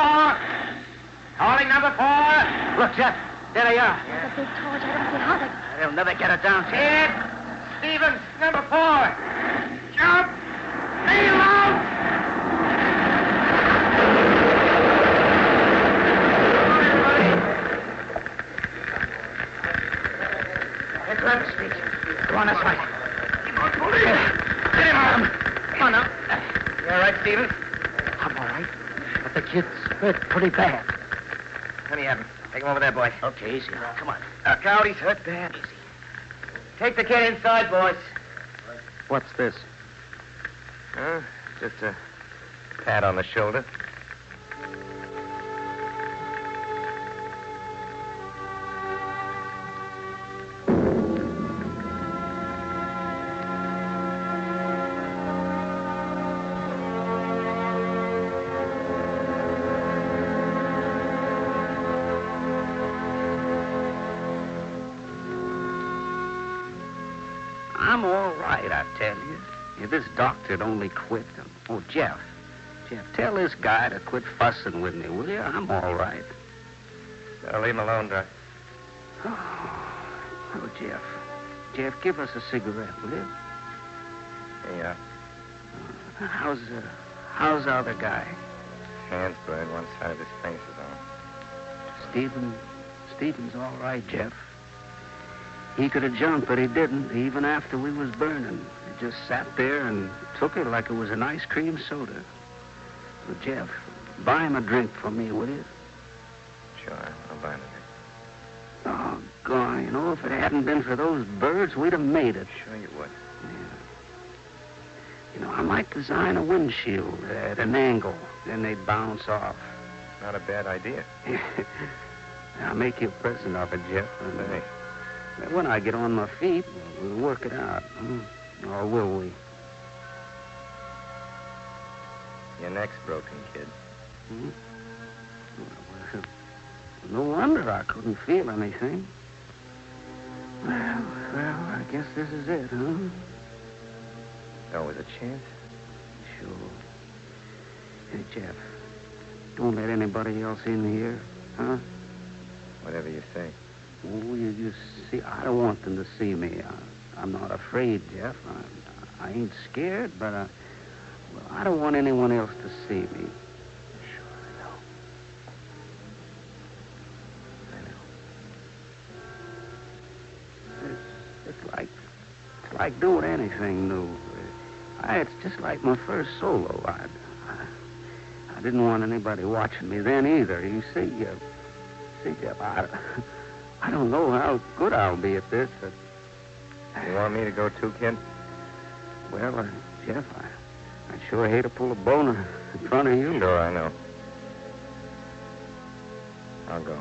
Calling number 4. Look, Jeff, there they are. That's a big torch. I don't see how they... They'll never get her down, Kid. Stevens, number 4. Jump. Sail out. It's Rabbit Street. Go on, that's right. Keep on pulling. Get him on. Come on now. You all right, Stevens? I'm all right. But the kid's hurt pretty bad. Let me have him. Take him over there, boy. Okay, easy now. Come on. Look out, he's hurt bad. Easy. Take the kid inside, boys. What's this? Just a pat on the shoulder. I'm all right, I tell you. If this doctor'd only quit them. Oh, Jeff, tell this guy to quit fussing with me, will you? I'm all right. Leave him alone, Doc. Oh, Jeff, give us a cigarette, will you? Yeah. How's the other guy? Hands burned. One side of his face is on. Stephen's all right, Jeff. He could have jumped, but he didn't, even after we was burning. He just sat there and took it like it was an ice cream soda. Well, Jeff, buy him a drink for me, will you? Sure, I'll buy him a drink. Oh, God, if it hadn't been for those birds, we'd have made it. Sure you would. Yeah. I might design a windshield at an angle, then they'd bounce off. Not a bad idea. I'll make you a present of it, Jeff. Hey. When I get on my feet, we'll work it out. Or will we? Your neck's broken, kid. Well, no wonder I couldn't feel anything. Well, I guess this is it, huh? Always a chance. Sure. Hey, Jeff, don't let anybody else in here, huh? Whatever you say. Oh, you see, I don't want them to see me. I'm not afraid, Jeff. I ain't scared, but I don't want anyone else to see me. Sure, I know. It's like doing anything new. It's just like my first solo. I didn't want anybody watching me then either. You see, Jeff, I don't know how good I'll be at this. You want me to go too, kid? Well, Jeff, I'd sure hate to pull a boner in front of you. Sure, I know. I'll go.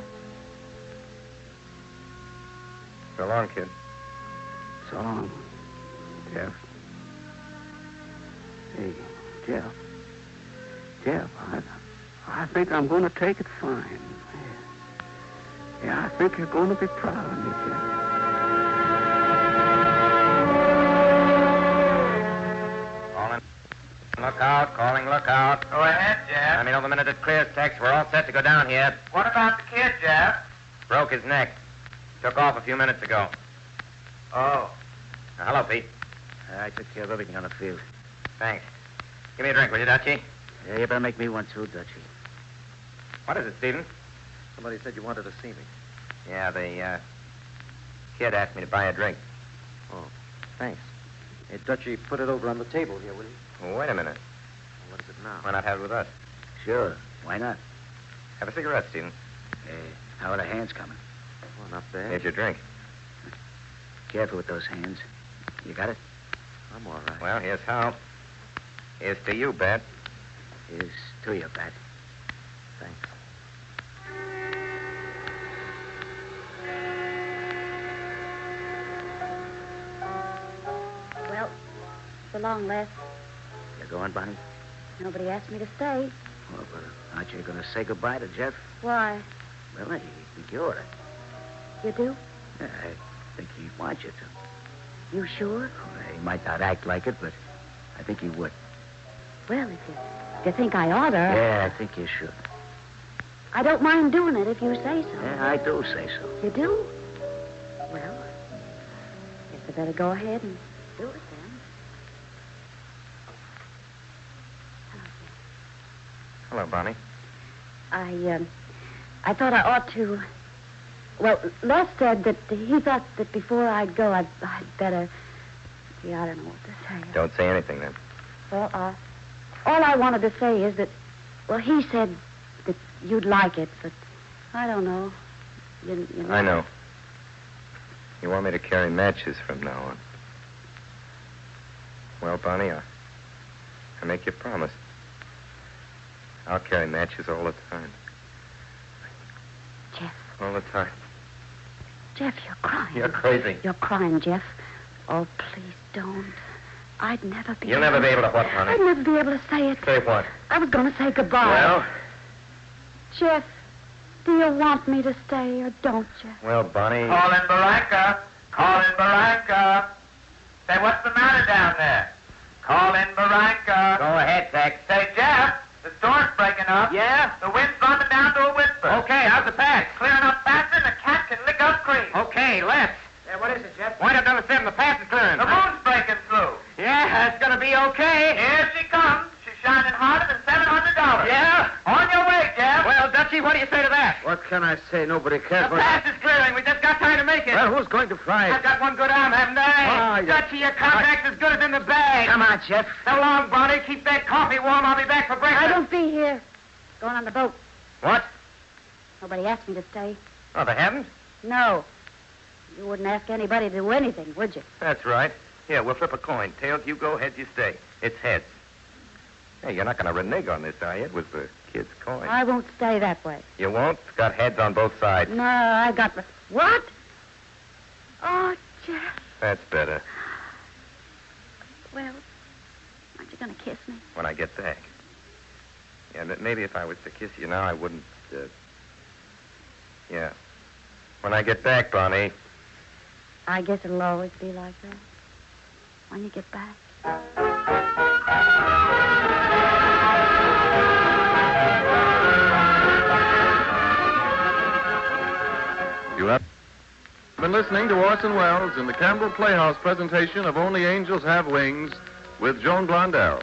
So long, kid. So long, Jeff. Hey, Jeff, I think I'm going to take it fine. Yeah, I think you're going to be proud of me, Jeff. Calling lookout. Go ahead, Jeff. Let me know the minute it clears, Tex. We're all set to go down here. What about the kid? his neck. Took off a few minutes ago. Oh. Hello, Pete. I took care of everything on the field. Thanks. Give me a drink, will you, Dutchie? Yeah, you better make me one too, Dutchie. What is it, Stephen? Somebody said you wanted to see me. Yeah, the kid asked me to buy a drink. Oh, thanks. Hey, Dutchie, put it over on the table here, will you? Well, wait a minute. What is it now? Why not have it with us? Sure. Why not? Have a cigarette, Stephen. How are the hands coming? Oh, not bad. Here's your drink. Careful with those hands. You got it? I'm all right. Well, here's how. Here's to you, Bat. Here's to you, Bat. Thanks. Well, so long, Les. You going, Bonnie? Nobody asked me to stay. Well, but aren't you going to say goodbye to Jeff? Why? Well, I think you ought to. You do? Yeah, I think he'd want you to. You sure? Well, he might not act like it, but I think he would. Well, if you think I oughta. Yeah, I think you should. I don't mind doing it if you say so. Yeah, I do say so. You do? Well, guess I better go ahead and do it then. Hello, Bonnie. I thought I ought to. Well, Les said that he thought that before I'd go, I'd better. See, I don't know what to say. Don't say anything, then. Well, all I wanted to say is that, well, he said that you'd like it, but I don't know. You know. I know. You want me to carry matches from now on. Well, Bonnie, I make you a promise. I'll carry matches all the time. Jeff. All the time. Jeff, you're crying. You're crazy. You're crying, Jeff. Oh, please don't. I'd never be You'll never be able to what, honey? I'd never be able to say it. Say what? I was going to say goodbye. Well? Jeff, do you want me to stay or don't you? Well, Bonnie... Call in Barranca. Call in Barranca. Say, what's the matter down there? Call in Barranca. Go ahead, Tex. Say, Jeff, the storm's breaking up. Yeah? The wind's bumping down to a whisper. Okay, how's the patch? Clearing up faster than a cat can lick up cream. Okay, let's. Yeah, what is it, Jeff? Wind up number 7, the path is clearing. The moon's breaking through. Yeah, it's gonna be okay. Here she comes. She's shining harder than $700. Yeah? On your way, Jeff. Well, Dutchie, what do you say to that? What can I say? Nobody cares. The path is clearing. We just got time to make it. Well, who's going to fly? I've got one good arm, haven't I? Oh, yeah. Dutchie, your contract's as good as in the bag. Come on, Jeff. So long, Bonnie. Keep that coffee warm. I'll be back for breakfast. I won't be here. Going on the boat. What? Nobody asked me to stay. Oh, they haven't? No. You wouldn't ask anybody to do anything, would you? That's right. Here, we'll flip a coin. Tails, you go. Heads, you stay. It's heads. Hey, you're not going to renege on this, are you? It was the kid's coin. I won't stay that way. You won't? It's got heads on both sides. No, I got... What? Oh, Jeff. That's better. Well, aren't you going to kiss me? When I get back. Yeah, but maybe if I was to kiss you now, I wouldn't, Yeah. When I get back, Bonnie. I guess it'll always be like that. When you get back. You have been listening to Orson Welles in the Campbell Playhouse presentation of Only Angels Have Wings with Joan Blondell.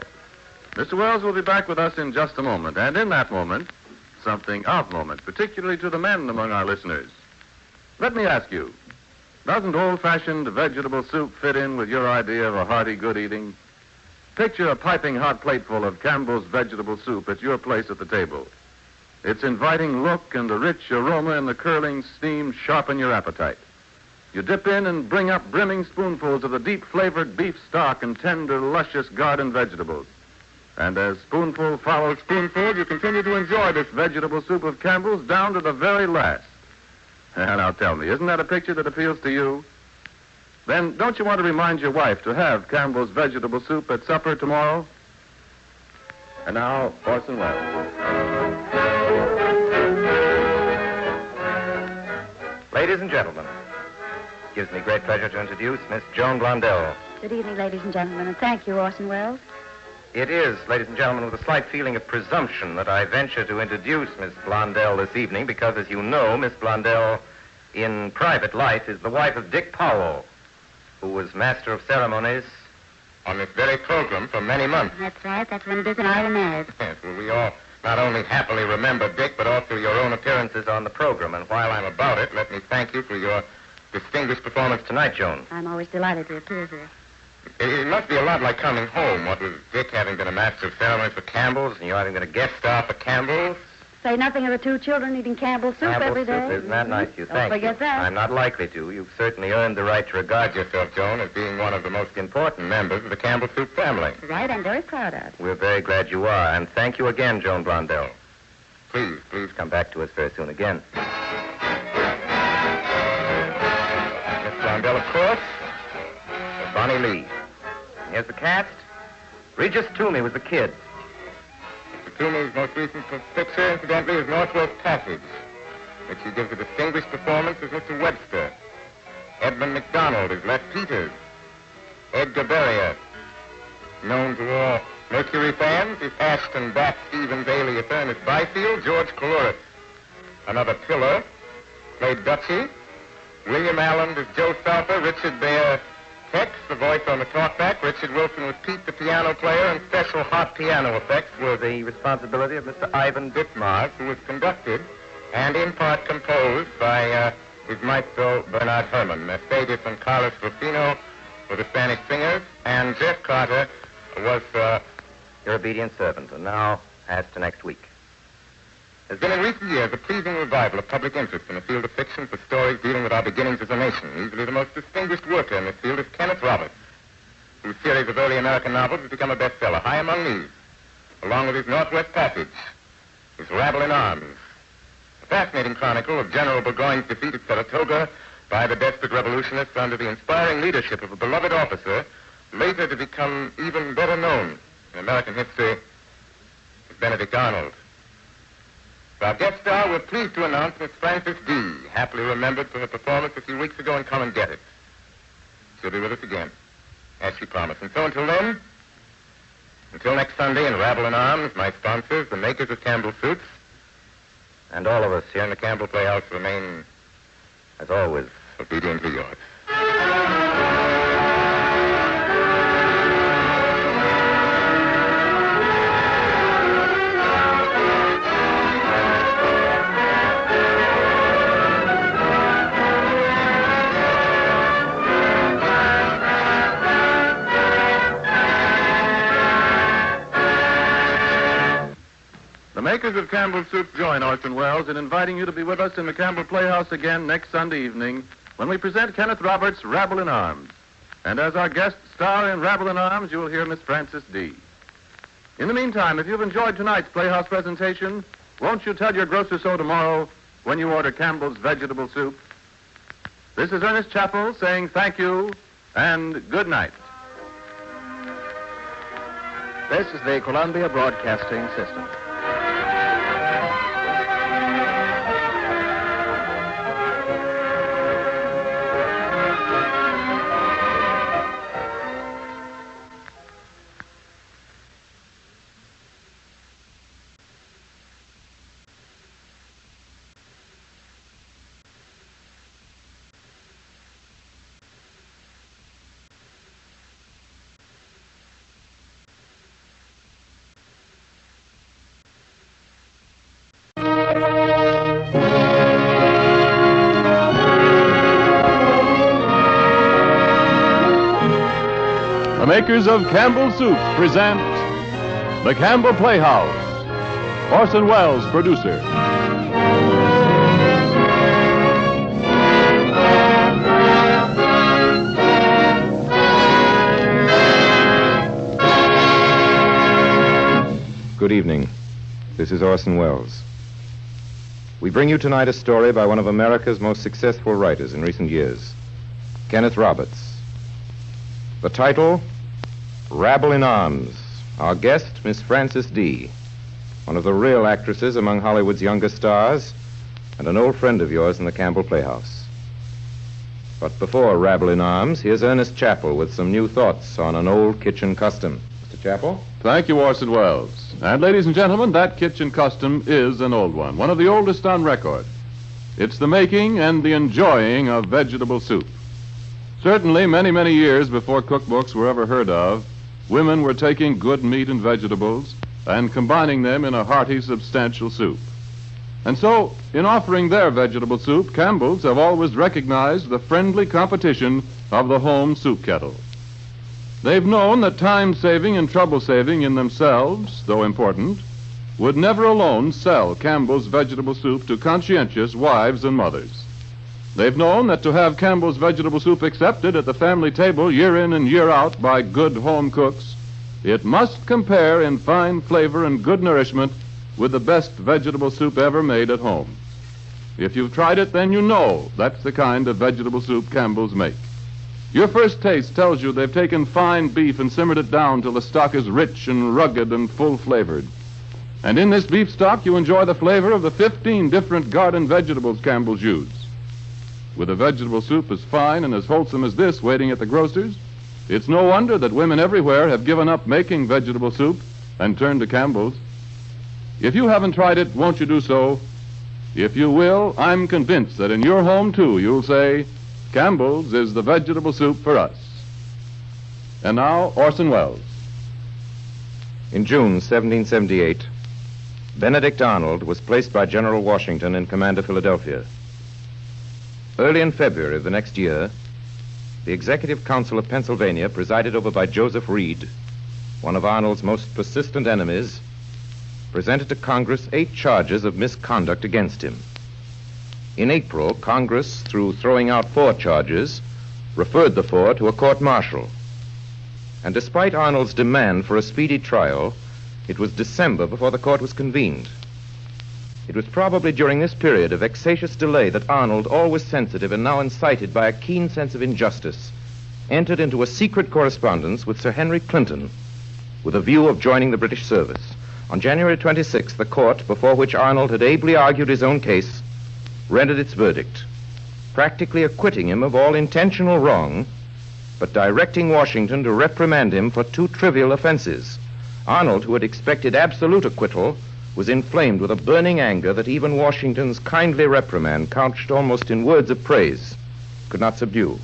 Mr. Wells will be back with us in just a moment, and in that moment, something of moment, particularly to the men among our listeners. Let me ask you, doesn't old-fashioned vegetable soup fit in with your idea of a hearty good eating? Picture a piping hot plateful of Campbell's vegetable soup at your place at the table. Its inviting look and the rich aroma in the curling steam sharpen your appetite. You dip in and bring up brimming spoonfuls of the deep-flavored beef stock and tender, luscious garden vegetables. And as spoonful follows spoonful, you continue to enjoy this vegetable soup of Campbell's down to the very last. And now tell me, isn't that a picture that appeals to you? Then don't you want to remind your wife to have Campbell's vegetable soup at supper tomorrow? And now, Orson Welles. Ladies and gentlemen, it gives me great pleasure to introduce Miss Joan Blondell. Good evening, ladies and gentlemen, and thank you, Orson Welles. It is, ladies and gentlemen, with a slight feeling of presumption that I venture to introduce Miss Blondell this evening because, as you know, Miss Blondell in private life, is the wife of Dick Powell, who was master of ceremonies on this very program for many months. That's right. That's when Dick and I were married. Yes, well, we all not only happily remember Dick, but also your own appearances on the program. And while I'm about it, let me thank you for your distinguished performance tonight, Joan. I'm always delighted to appear here. It must be a lot like coming home, what with Dick having been a master of ceremonies for Campbell's and you having been a guest star for Campbell's. Say nothing of the two children eating Campbell soup every day. Soup. Isn't that nice of you? Thank you. Don't forget that. I'm not likely to. You've certainly earned the right to regard yourself, Joan, as being one of the most important members of the Campbell Soup family. Right, I'm very proud of it. We're very glad you are, and thank you again, Joan Blondell. Please come back to us very soon again. Miss Blondell, of course. Bonnie Lee. Here's the cast. Regis Toomey was the kid. Mr. Toomey's most recent picture, incidentally, is Northwest Passage, which he gives a distinguished performance as Mr. Webster. Edmund MacDonald is Les Peters. Edgar Berrier, known to all Mercury fans, is Ashton Bat Stevens alias Ernest Byfield. George Coulouris, another pillar, played Dutchie. William Allen is Joe Salter. Richard Bear Tex, the voice on the talkback. Richard Wilson was Pete, the piano player, and special hot piano effects were the responsibility of Mr. Ivan Ditmars, who was conducted and in part composed by his maestro Bernard Herrmann. Mercedes and Carlos Rufino were the Spanish singers, and Jeff Carter was your obedient servant. And now, as to next week. There's been in recent years a pleasing revival of public interest in the field of fiction for stories dealing with our beginnings as a nation. Easily the most distinguished worker in this field is Kenneth Roberts, whose series of early American novels has become a bestseller. High among these, along with his Northwest Passage, his Rabble in Arms, a fascinating chronicle of General Burgoyne's defeat at Saratoga by the desperate revolutionists under the inspiring leadership of a beloved officer, later to become even better known in American history as Benedict Arnold. Our guest star, we're pleased to announce Miss Frances D., happily remembered for her performance a few weeks ago in Come and Get It. She'll be with us again, as she promised. And so until then, until next Sunday in Rabble in Arms, my sponsors, the makers of Campbell Soups, and all of us here in the Campbell Playhouse remain, as always, obediently yours. The makers of Campbell Soup join Orson Welles in inviting you to be with us in the Campbell Playhouse again next Sunday evening when we present Kenneth Roberts' Rabble in Arms. And as our guest star in Rabble in Arms, you will hear Miss Frances D. In the meantime, if you've enjoyed tonight's Playhouse presentation, won't you tell your grocer so tomorrow when you order Campbell's Vegetable Soup? This is Ernest Chappell saying thank you and good night. This is the Columbia Broadcasting System. The makers of Campbell Soup present The Campbell Playhouse. Orson Welles, producer. Good evening. This is Orson Welles. We bring you tonight a story by one of America's most successful writers in recent years, Kenneth Roberts. The title, Rabble in Arms. Our guest, Miss Frances D., one of the real actresses among Hollywood's younger stars, and an old friend of yours in the Campbell Playhouse. But before Rabble in Arms, here's Ernest Chappell with some new thoughts on an old kitchen custom. Mr. Chappell? Thank you, Orson Welles. And ladies and gentlemen, that kitchen custom is an old one of the oldest on record. It's the making and the enjoying of vegetable soup. Certainly, many, many years before cookbooks were ever heard of, women were taking good meat and vegetables and combining them in a hearty, substantial soup. And so, in offering their vegetable soup, Campbell's have always recognized the friendly competition of the home soup kettle. They've known that time-saving and trouble-saving in themselves, though important, would never alone sell Campbell's vegetable soup to conscientious wives and mothers. They've known that to have Campbell's vegetable soup accepted at the family table year in and year out by good home cooks, it must compare in fine flavor and good nourishment with the best vegetable soup ever made at home. If you've tried it, then you know that's the kind of vegetable soup Campbell's make. Your first taste tells you they've taken fine beef and simmered it down till the stock is rich and rugged and full-flavored. And in this beef stock, you enjoy the flavor of the 15 different garden vegetables Campbell's use. With a vegetable soup as fine and as wholesome as this waiting at the grocer's, it's no wonder that women everywhere have given up making vegetable soup and turned to Campbell's. If you haven't tried it, won't you do so? If you will, I'm convinced that in your home, too, you'll say, Campbell's is the vegetable soup for us. And now, Orson Welles. In June 1778, Benedict Arnold was placed by General Washington in command of Philadelphia. Early in February of the next year, the Executive Council of Pennsylvania, presided over by Joseph Reed, one of Arnold's most persistent enemies, presented to Congress 8 charges of misconduct against him. In April, Congress, through throwing out 4 charges, referred the 4 to a court-martial. And despite Arnold's demand for a speedy trial, it was December before the court was convened. It was probably during this period of vexatious delay that Arnold, always sensitive and now incited by a keen sense of injustice, entered into a secret correspondence with Sir Henry Clinton with a view of joining the British service. On January 26th, the court, before which Arnold had ably argued his own case, rendered its verdict, practically acquitting him of all intentional wrong, but directing Washington to reprimand him for 2 trivial offenses. Arnold, who had expected absolute acquittal, was inflamed with a burning anger that even Washington's kindly reprimand, couched almost in words of praise, could not subdue.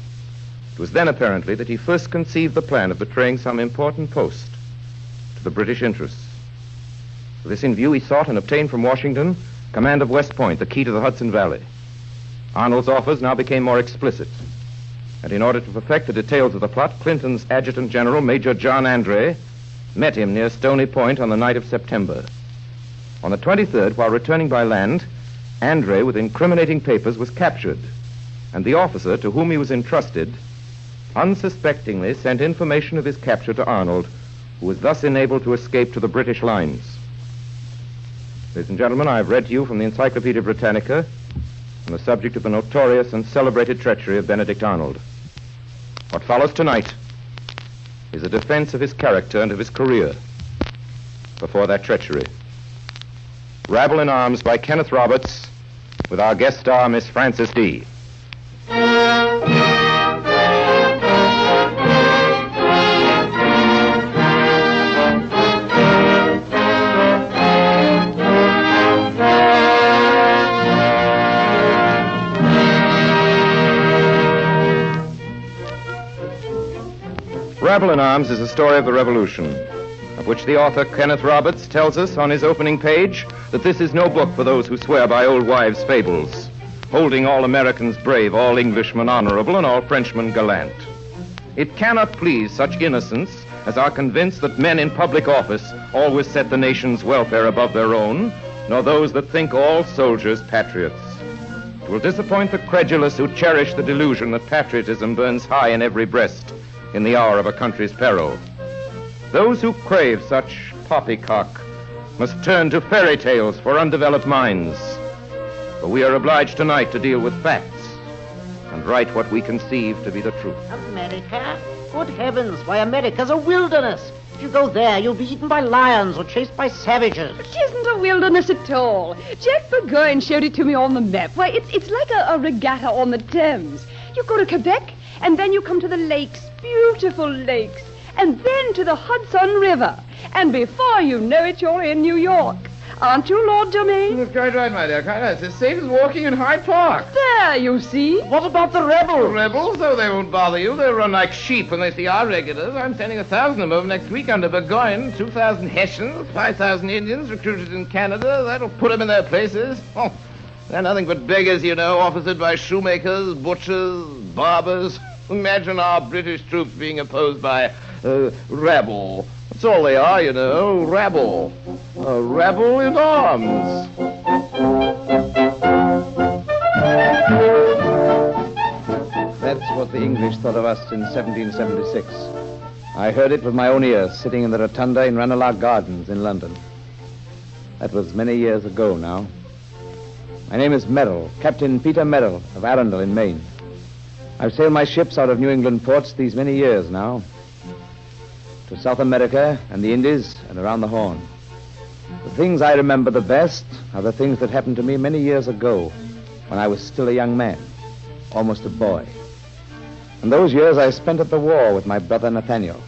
It was then apparently that he first conceived the plan of betraying some important post to the British interests. With this in view, he sought and obtained from Washington command of West Point, the key to the Hudson Valley. Arnold's offers now became more explicit, and in order to perfect the details of the plot, Clinton's Adjutant General, Major John Andre, met him near Stony Point on the night of September. On the 23rd, while returning by land, Andre, with incriminating papers, was captured, and the officer to whom he was entrusted unsuspectingly sent information of his capture to Arnold, who was thus enabled to escape to the British lines. Ladies and gentlemen, I have read to you from the Encyclopedia Britannica on the subject of the notorious and celebrated treachery of Benedict Arnold. What follows tonight is a defense of his character and of his career before that treachery. Rabble in Arms by Kenneth Roberts, with our guest star, Miss Frances D. Rabble in Arms is a story of the Revolution, of which the author, Kenneth Roberts, tells us on his opening page that this is no book for those who swear by old wives' fables, holding all Americans brave, all Englishmen honorable, and all Frenchmen gallant. It cannot please such innocents as are convinced that men in public office always set the nation's welfare above their own, nor those that think all soldiers patriots. It will disappoint the credulous who cherish the delusion that patriotism burns high in every breast in the hour of a country's peril. Those who crave such poppycock must turn to fairy tales for undeveloped minds. For we are obliged tonight to deal with facts and write what we conceive to be the truth. America? Good heavens, why, America's a wilderness. If you go there, you'll be eaten by lions or chased by savages. It isn't a wilderness at all. Jack Burgoyne showed it to me on the map. Why, it's like a regatta on the Thames. You go to Quebec, and then you come to the lakes, beautiful lakes, and then to the Hudson River. And before you know it, you're in New York. Aren't you, Lord Domain? That's quite right, my dear. Quite right. It's as safe as walking in Hyde Park. There, you see. What about the rebels? The rebels? Oh, they won't bother you. They'll run like sheep when they see our regulars. I'm sending 1,000 of them over next week under Burgoyne. 2,000 Hessians, 5,000 Indians recruited in Canada. That'll put them in their places. Oh, they're nothing but beggars, you know, officered by shoemakers, butchers, barbers. Imagine our British troops being opposed by Rabble. That's all they are, you know, Rabble. A rebel in arms. That's what the English thought of us in 1776. I heard it with my own ears, sitting in the rotunda in Ranelagh Gardens in London. That was many years ago now. My name is Merrill, Captain Peter Merrill of Arundel in Maine. I've sailed my ships out of New England ports these many years now, to South America and the Indies and around the Horn. The things I remember the best are the things that happened to me many years ago when I was still a young man, almost a boy. And those years I spent at the war with my brother Nathaniel,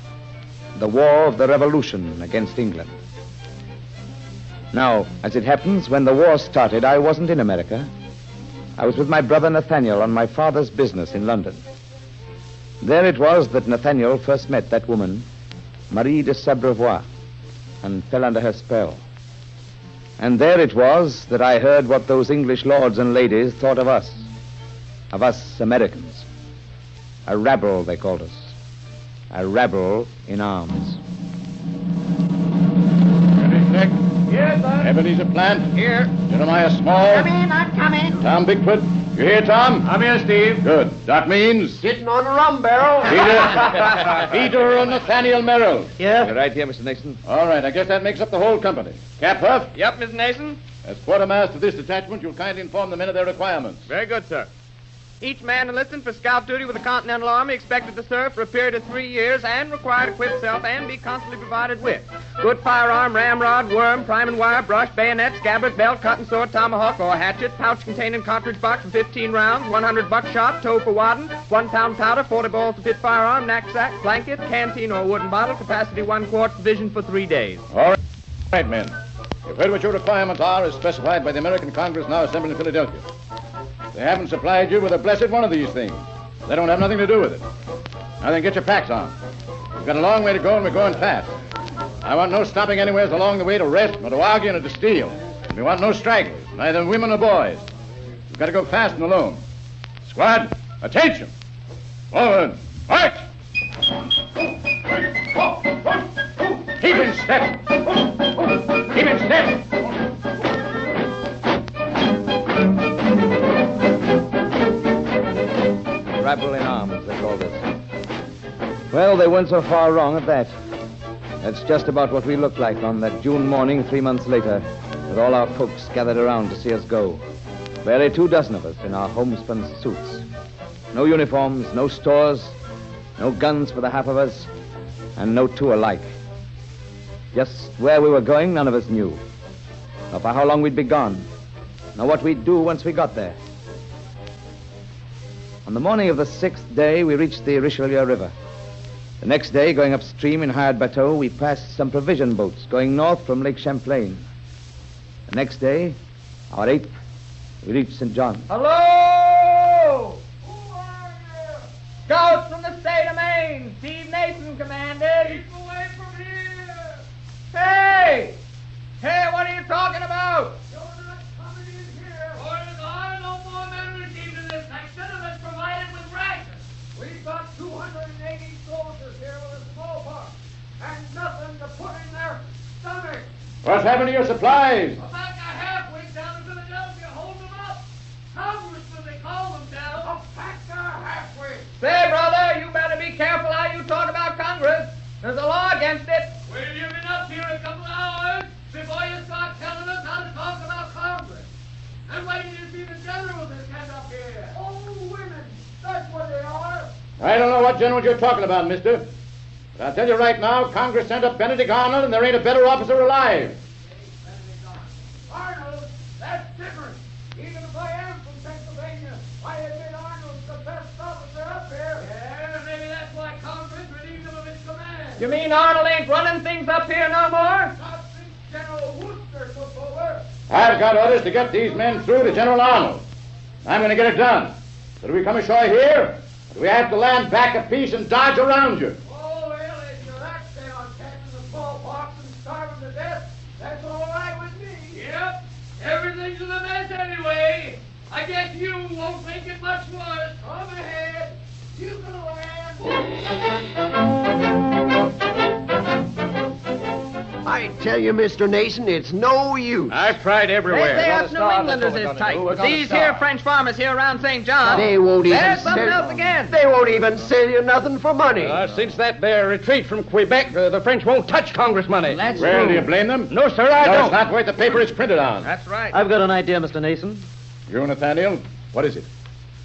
the war of the Revolution against England. Now, as it happens, when the war started, I wasn't in America. I was with my brother Nathaniel on my father's business in London. There it was that Nathaniel first met that woman, Marie de Sabrevois, and fell under her spell. And there it was that I heard what those English lords and ladies thought of us Americans. A rabble, they called us. A rabble in arms. Nick? Yes, sir. Ebenezer Plant? Here. Jeremiah Small? Come in, I'm coming. Tom Bigfoot? You here, Tom? I'm here, Steve. Good. That means... Sitting on a rum barrel. Peter and Nathaniel Merrill. Yeah? You're right here, Mr. Nixon. All right, I guess that makes up the whole company. Cap Huff? Yep, Mr. Nason. As quartermaster of this detachment, you'll kindly inform the men of their requirements. Very good, sir. Each man enlisted for scout duty with the Continental Army expected to serve for a period of 3 years and required to equip himself and be constantly provided with good firearm, ramrod, worm, priming wire, brush, bayonet, scabbard, belt, cutting sword, tomahawk, or hatchet, pouch containing cartridge box for 15 rounds, 100 buckshot, toe for wadding, 1 pound powder, 40 balls to fit firearm, knapsack, blanket, canteen or wooden bottle, capacity 1 quart, provision for 3 days. All right, men. You've heard what your requirements are as specified by the American Congress now assembled in Philadelphia. They haven't supplied you with a blessed one of these things. They don't have nothing to do with it. Now then, get your packs on. We've got a long way to go, and we're going fast. I want no stopping anywhere along the way to rest, nor to argue, nor to steal. And we want no stragglers, neither women nor boys. We've got to go fast and alone. Squad, attention! Forward, march! Keep in step! Keep in step! Rabble in arms, they called us. Well, they weren't so far wrong at that. That's just about what we looked like on that June morning 3 months later, with all our folks gathered around to see us go. Barely 24 of us in our homespun suits. No uniforms, no stores, no guns for the half of us, and no two alike. Just where we were going, none of us knew. Nor for how long we'd be gone, nor what we'd do once we got there. On the morning of the 6th day, we reached the Richelieu River. The next day, going upstream in hired bateau, we passed some provision boats going north from Lake Champlain. The next day, our 8th, we reached St. John. Hello! Who are you? Scouts from the state of Maine. Steve Nason commanded. Keep away from here. Hey! Hey, what are you talking about? You're not coming in here. Orders are no more men received in this section unless provided with rations. We've got 280 soldiers here with a smallpox and nothing to put in their stomachs. What's happened to your supplies? About a half-week down in Philadelphia, hold them up. Congressmen, they call them down. A factor halfway. Say, brother, you better be careful how you talk about Congress. There's a law against it. Well, you've been up here a couple of hours before you start telling us how to talk about Congress. And wait till you see the generals that stand up here. Old women, that's what they are. I don't know what generals you're talking about, mister. But I'll tell you right now, Congress sent up Benedict Arnold, and there ain't a better officer alive. Arnold, that's different. Even if I am from Pennsylvania, I admit Arnold's the best officer up here. Yeah, maybe that's why Congress relieved him of his command. You mean Arnold ain't running things up here no more? Not since General Worcester I've got orders to get these men through to General Arnold. I'm going to get it done. So do we come ashore here, or do we have to land back a piece and dodge around you? Oh, well, if you're that bent on catching the smallpox and starving to death, that's all right with me. Yep. Everything's in a mess anyway. I guess you won't make it much worse. Come ahead. You can land. I tell you, Mr. Nason, it's no use. I've tried everywhere. They us New Englanders is tight. But these here French farmers here around St. John. They won't even There's something sell- else again. They won't even sell you nothing for money. Since that there retreat from Quebec, the French won't touch Congress money. Well, do you blame them? No, sir, I no, don't. it's not worth the paper it's printed on. That's right. I've got an idea, Mr. Nason. You, Nathaniel? What is it?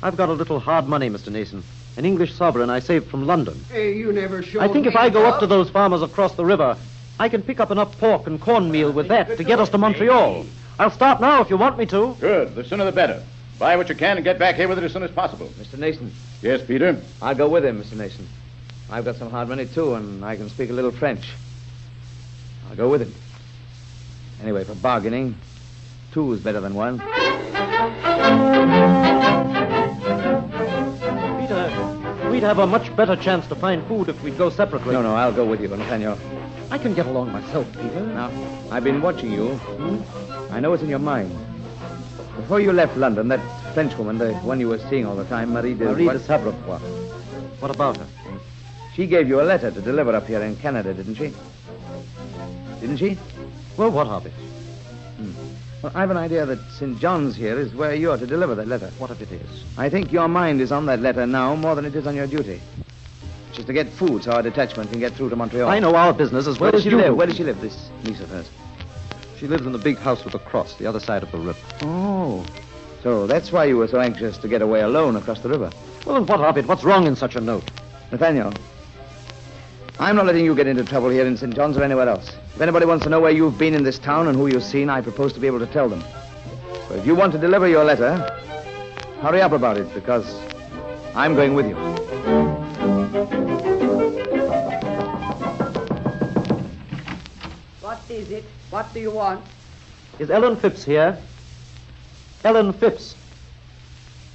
I've got a little hard money, Mr. Nason. An English sovereign I saved from London. Hey, you never showed I think if me I go up love. to those farmers across the river, I can pick up enough pork and cornmeal with that to get us to Montreal. I'll start now if you want me to. Good. The sooner the better. Buy what you can and get back here with it as soon as possible. Mr. Nason. Yes, Peter? I'll go with him, Mr. Nason. I've got some hard money, too, and I can speak a little French. I'll go with him. Anyway, for bargaining, 2 is better than 1. Peter, we'd have a much better chance to find food if we'd go separately. No, I'll go with you, Nathaniel. I can get along myself, Peter. Now, I've been watching you. I know what's in your mind. Before you left London, that Frenchwoman, the one you were seeing all the time, Marie de Sabrebois. What about her? She gave you a letter to deliver up here in Canada, didn't she? Didn't she? Well, what of it? Well, I've an idea that St. John's here is where you're to deliver that letter. What if it is? I think your mind is on that letter now more than it is on your duty. Which is to get food so our detachment can get through to Montreal. I know our business as well Where as does she you live? do. Where does she live, this niece of hers? She lives in the big house with a cross, the other side of the river. Oh. So that's why you were so anxious to get away alone across the river. Well, and what of it? What's wrong in such a note? Nathaniel, I'm not letting you get into trouble here in St. John's or anywhere else. If anybody wants to know where you've been in this town and who you've seen, I propose to be able to tell them. So if you want to deliver your letter, hurry up about it, because I'm going with you. What is it? What do you want? Is Ellen Phipps here? Ellen Phipps.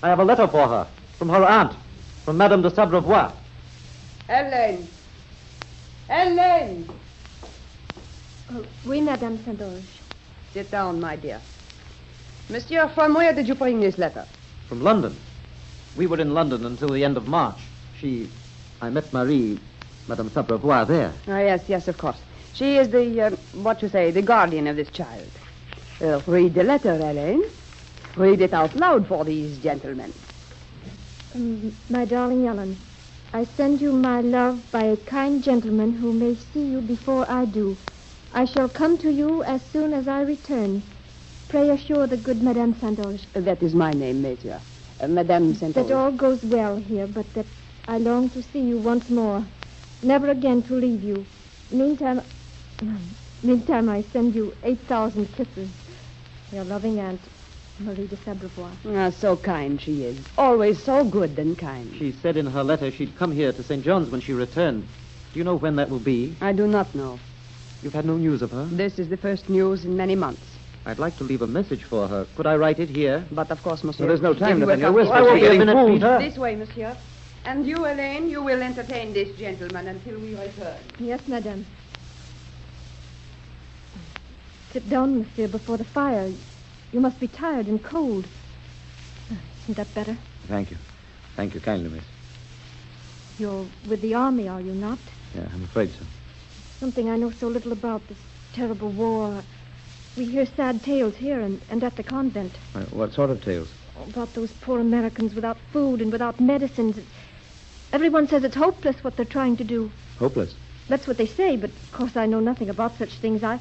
I have a letter for her, from her aunt, from Madame de Sabrebois. Hélène! Hélène! Oui, Madame Saint-Onge. Sit down, my dear. Monsieur, from where did you bring this letter? From London. We were in London until the end of March. I met Marie, Madame Sabrebois, there. Oh, yes, of course. She is the guardian of this child. Read the letter, Hélène. Read it out loud for these gentlemen. My darling Ellen, I send you my love by a kind gentleman who may see you before I do. I shall come to you as soon as I return. Pray assure the good Madame Saint-Onge. That is my name, Major. Madame Saint-Onge. That all goes well here, but that I long to see you once more. Never again to leave you. Meantime, I send you 8,000 kisses. Your loving aunt, Marie de Sabrebois. So kind she is. Always so good and kind. She said in her letter she'd come here to St. John's when she returned. Do you know when that will be? I do not know. You've had no news of her? This is the first news in many months. I'd like to leave a message for her. Could I write it here? But of course, monsieur. Well, there's no time, Nathaniel. I won't be a minute, Peter. This way, monsieur. And you, Hélène, you will entertain this gentleman until we return. Yes, madame. Sit down, monsieur, before the fire. You must be tired and cold. Isn't that better? Thank you. Thank you kindly, miss. You're with the army, are you not? Yeah, I'm afraid so. Something I know so little about, this terrible war. We hear sad tales here and at the convent. What sort of tales? About those poor Americans without food and without medicines. Everyone says it's hopeless what they're trying to do. Hopeless? That's what they say, but of course I know nothing about such things. I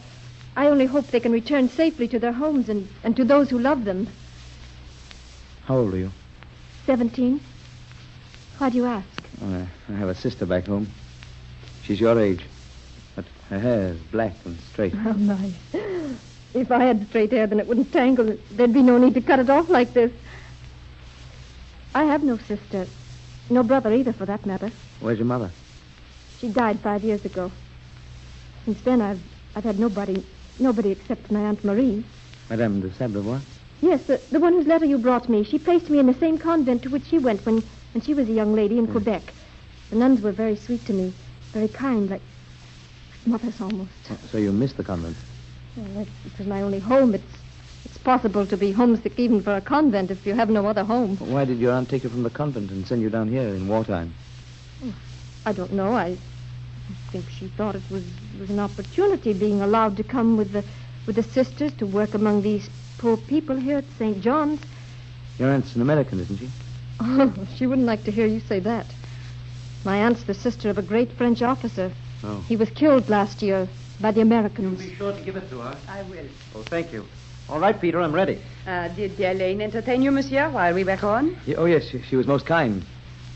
only hope they can return safely to their homes and to those who love them. How old are you? 17. Why do you ask? I have a sister back home. She's your age. But her hair is black and straight. Oh, my. If I had straight hair, then it wouldn't tangle. There'd be no need to cut it off like this. I have no sister. No brother either, for that matter. Where's your mother? She died 5 years ago. Since then, I've had nobody, Nobody except my Aunt Marie. Madame de Sabrevois? Yes, the one whose letter you brought me. She placed me in the same convent to which she went when she was a young lady in Quebec. The nuns were very sweet to me, very kind, like mothers almost. So you missed the convent? Well, it was my only home. It's possible to be homesick even for a convent if you have no other home. Why did your aunt take you from the convent and send you down here in wartime? I don't know. I think she thought it was an opportunity, being allowed to come with the sisters to work among these poor people here at St. John's. Your aunt's an American, isn't she? Oh, she wouldn't like to hear you say that. My aunt's the sister of a great French officer. Oh. He was killed last year by the Americans. Be sure to give it to her. I will. Oh, thank you. All right, Peter, I'm ready. Did Elaine entertain you, monsieur, while we were gone? Oh, yes, she was most kind.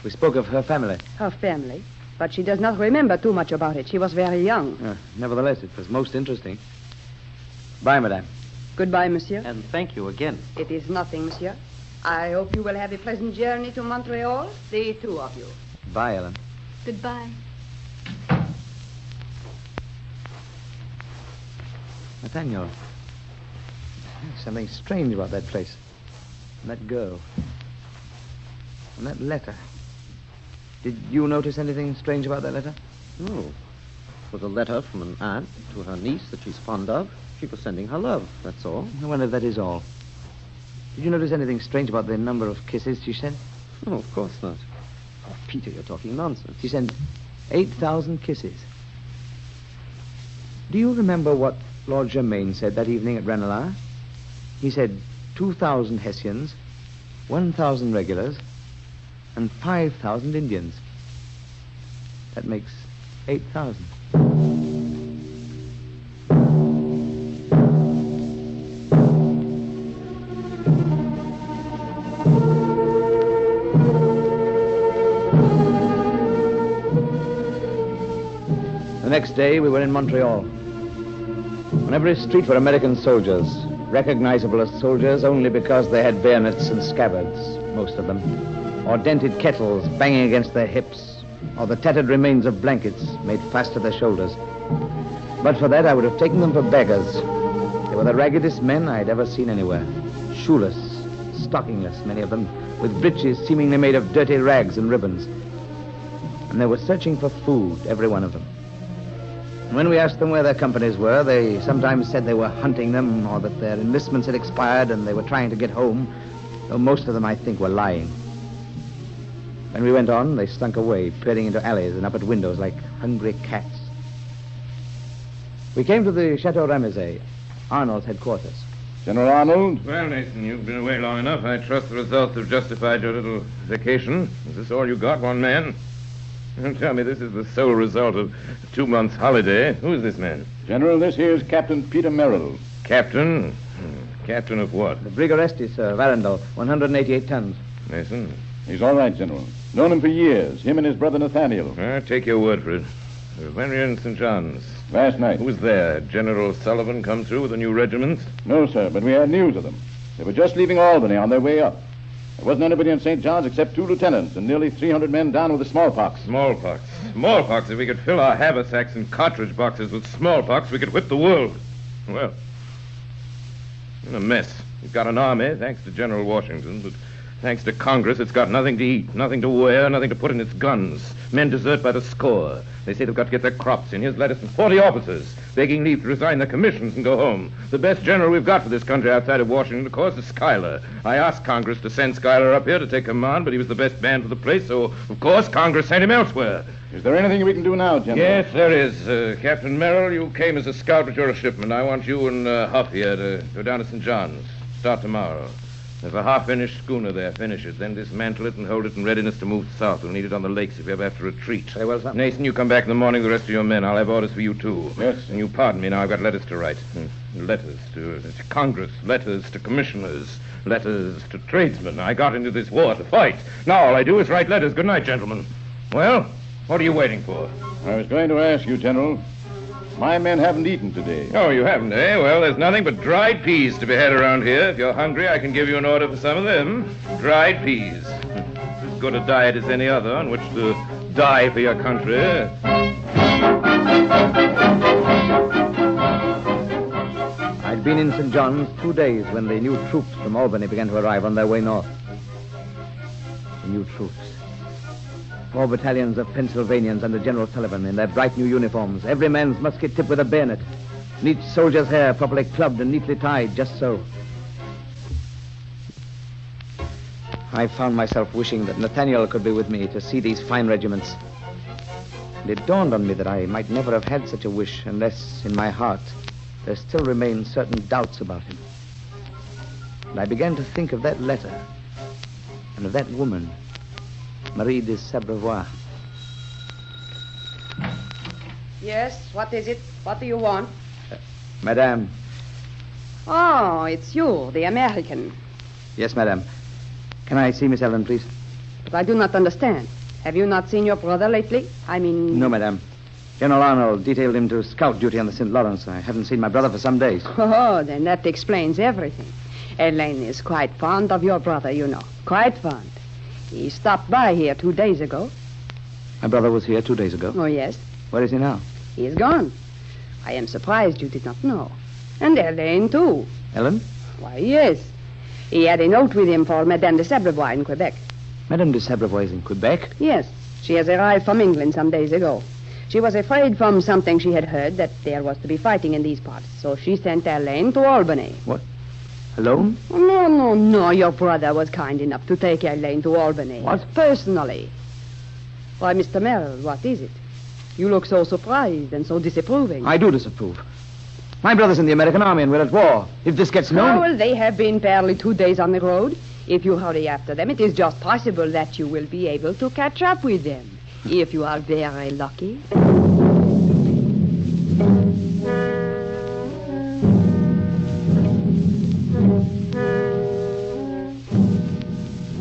We spoke of her family. Her family. But she does not remember too much about it. She was very young. Nevertheless, it was most interesting. Bye, madame. Goodbye, monsieur. And thank you again. It is nothing, monsieur. I hope you will have a pleasant journey to Montreal, the two of you. Bye, Ellen. Goodbye. Nathaniel, there's something strange about that place. And that girl. And that letter. Did you notice anything strange about that letter? No. It was a letter from an aunt to her niece that she's fond of. She was sending her love, that's all. I wonder if that is all. Did you notice anything strange about the number of kisses she sent? Oh, of course not. Oh, Peter, you're talking nonsense. She sent 8,000 kisses. Do you remember what Lord Germain said that evening at Ranelagh? He said 2,000 Hessians, 1,000 regulars, and 5,000 Indians. That makes 8,000. The next day, we were in Montreal. On every street were American soldiers, recognizable as soldiers only because they had bayonets and scabbards, most of them, or dented kettles banging against their hips, or the tattered remains of blankets made fast to their shoulders. But for that, I would have taken them for beggars. They were the raggedest men I had ever seen anywhere, shoeless, stockingless, many of them, with breeches seemingly made of dirty rags and ribbons. And they were searching for food, every one of them. And when we asked them where their companies were, they sometimes said they were hunting them, or that their enlistments had expired and they were trying to get home, though most of them, I think, were lying. When we went on, they slunk away, peering into alleys and up at windows like hungry cats. We came to the Chateau Ramezay, Arnold's headquarters. General Arnold? Well, Nathan, you've been away long enough. I trust the results have justified your little vacation. Is this all you got, one man? Don't tell me this is the sole result of 2 months' holiday. Who is this man? General, this here's Captain Peter Merrill. Captain? Captain of what? The brig Orestes, sir, Varandal, 188 tons. Mason? He's all right, General. Known him for years, him and his brother Nathaniel. Take your word for it. When were you in St. John's? Last night. Who was there? General Sullivan come through with a new regiment? No, sir, but we had news of them. They were just leaving Albany on their way up. There wasn't anybody in St. John's except 2 lieutenants and nearly 300 men down with the smallpox. Smallpox? Smallpox? If we could fill our haversacks and cartridge boxes with smallpox, we could whip the world. Well, in a mess. We've got an army, thanks to General Washington, but thanks to Congress, it's got nothing to eat, nothing to wear, nothing to put in its guns. Men desert by the score. They say they've got to get their crops in. Here's letters from 40 officers begging leave to resign their commissions and go home. The best general we've got for this country outside of Washington, of course, is Schuyler. I asked Congress to send Schuyler up here to take command, but he was the best man for the place, so, of course, Congress sent him elsewhere. Is there anything we can do now, General? Yes, there is. Captain Merrill, you came as a scout, but you're a shipman. I want you and Huff here to go down to St. John's. Start tomorrow. There's a half-finished schooner there. Finish it. Then dismantle it and hold it in readiness to move south. We'll need it on the lakes if you ever have to retreat. Very well, sir. Nathan, you come back in the morning with the rest of your men. I'll have orders for you, too. Yes, sir. And you pardon me now. I've got letters to write. Letters to Congress. Letters to commissioners. Letters to tradesmen. I got into this war to fight. Now all I do is write letters. Good night, gentlemen. Well, what are you waiting for? I was going to ask you, General. My men haven't eaten today. Oh, you haven't, eh? Well, there's nothing but dried peas to be had around here. If you're hungry, I can give you an order for some of them. Dried peas. As good a diet as any other on which to die for your country. I'd been in St. John's 2 days when the new troops from Albany began to arrive on their way north. The new troops. 4 battalions of Pennsylvanians under General Sullivan in their bright new uniforms, every man's musket tipped with a bayonet, and each soldier's hair properly clubbed and neatly tied, just so. I found myself wishing that Nathaniel could be with me to see these fine regiments. And it dawned on me that I might never have had such a wish unless, in my heart, there still remained certain doubts about him. And I began to think of that letter and of that woman, Marie de Sabrevois. Yes, what is it? What do you want? Madame. Oh, it's you, the American. Yes, madame. Can I see Miss Ellen, please? But I do not understand. Have you not seen your brother lately? I mean... No, madame. General Arnold detailed him to scout duty on the St. Lawrence. I haven't seen my brother for some days. Oh, then that explains everything. Elaine is quite fond of your brother, you know. Quite fond. He stopped by here 2 days ago. My brother was here 2 days ago? Oh, yes. Where is he now? He is gone. I am surprised you did not know. And Elaine, too. Ellen? Why, yes. He had a note with him for Madame de Sabrevois in Quebec. Madame de Sabrevois is in Quebec? Yes. She has arrived from England some days ago. She was afraid from something she had heard that there was to be fighting in these parts, so she sent Elaine to Albany. What? Alone? No. Your brother was kind enough to take Elaine to Albany. What? Personally. Why, Mr. Merrill, what is it? You look so surprised and so disapproving. I do disapprove. My brother's in the American Army and we're at war. If this gets known... Oh, well, they have been barely 2 days on the road. If you hurry after them, it is just possible that you will be able to catch up with them. If you are very lucky.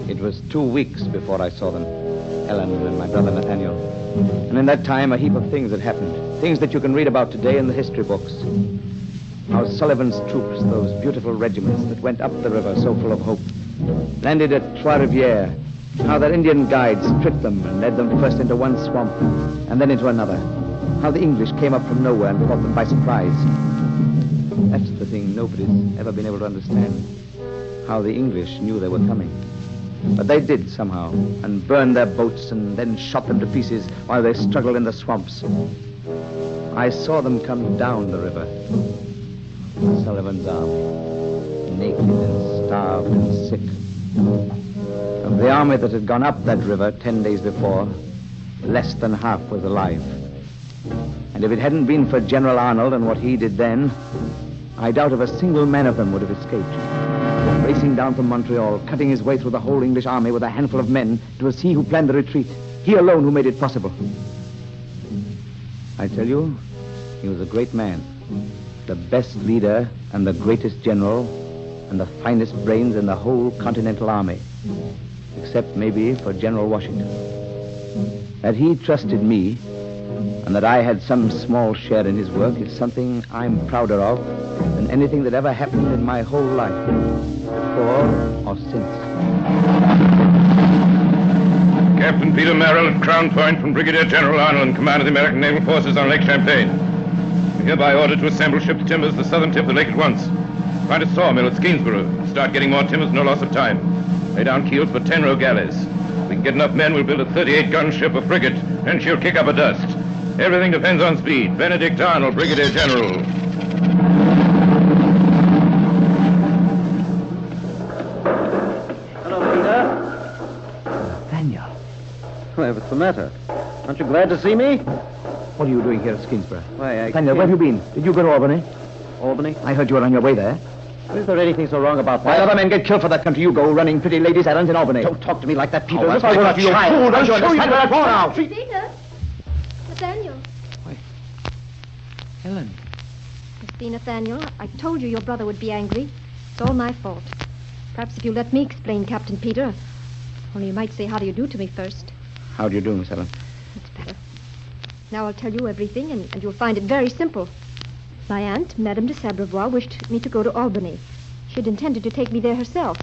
It was 2 weeks before I saw them, Ellen and my brother Nathaniel. And in that time, a heap of things had happened. Things that you can read about today in the history books. How Sullivan's troops, those beautiful regiments that went up the river so full of hope, landed at Trois-Rivières. How their Indian guides tricked them and led them first into one swamp and then into another. How the English came up from nowhere and caught them by surprise. That's the thing nobody's ever been able to understand. How the English knew they were coming. But they did somehow, and burned their boats and then shot them to pieces while they struggled in the swamps. I saw them come down the river. Sullivan's army, naked and starved and sick. Of the army that had gone up that river 10 days before, less than half was alive. And if it hadn't been for General Arnold and what he did then, I doubt if a single man of them would have escaped. Racing down from Montreal, cutting his way through the whole English army with a handful of men, it was he who planned the retreat. He alone who made it possible. I tell you, he was a great man. The best leader and the greatest general and the finest brains in the whole Continental Army. Except maybe for General Washington. That he trusted me and that I had some small share in his work is something I'm prouder of than anything that ever happened in my whole life, before or since. Captain Peter Merrill at Crown Point from Brigadier General Arnold in command of the American Naval Forces on Lake Champlain. I'm hereby ordered to assemble ship timbers the southern tip of the lake at once. Find a sawmill at Skeensboro. Start getting more timbers, no loss of time. Lay down keels for 10 row galleys. If we can get enough men, we'll build a 38-gun ship, a frigate, and she'll kick up a dust. Everything depends on speed. Benedict Arnold, Brigadier General. Hello, Peter. Nathaniel. Why, what's the matter? Aren't you glad to see me? What are you doing here at Skeensboro? Why, Nathaniel, where have you been? Did you go to Albany? Albany? I heard you were on your way there. Is there anything so wrong about that? Why, other men get killed for that country. You go running pretty ladies' errands in Albany. Don't talk to me like that, Peter. Oh, This that's is like a you child. fool. Don't you understand that now? Peter? Nathaniel. Helen. Mr. Nathaniel, I told you your brother would be angry. It's all my fault. Perhaps if you let me explain, Captain Peter. Only you might say how do you do to me first. How do you do, Miss Helen? That's better. Now I'll tell you everything, and you'll find it very simple. My aunt, Madame de Sabrevois, wished me to go to Albany. She had intended to take me there herself.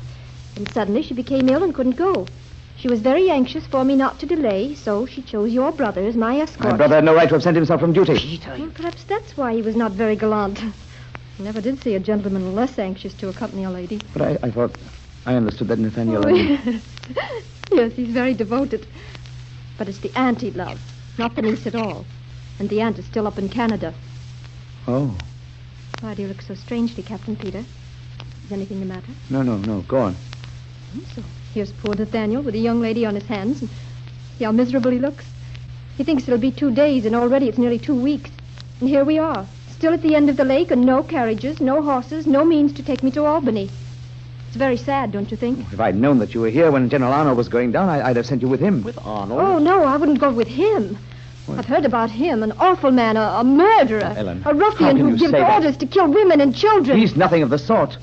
And suddenly she became ill and couldn't go. She was very anxious for me not to delay, so she chose your brother as my escort. My brother had no right to have sent himself from duty. Well, perhaps that's why he was not very gallant. I never did see a gentleman less anxious to accompany a lady. But I thought... I understood that Nathaniel... Oh, yes. Yes, he's very devoted. But it's the aunt he loves, not the niece at all. And the aunt is still up in Canada. Oh. Why do you look so strangely, Captain Peter? Is anything the matter? No. Go on. So here's poor Nathaniel with a young lady on his hands. And see how miserable he looks. He thinks it'll be 2 days, and already it's nearly 2 weeks. And here we are, still at the end of the lake, and no carriages, no horses, no means to take me to Albany. It's very sad, don't you think? If I'd known that you were here when General Arnold was going down, I'd have sent you with him. With Arnold? Oh, no, I wouldn't go with him. What? I've heard about him, an awful man, a murderer. Ellen, a ruffian who gives orders to kill women and children. He's nothing of the sort.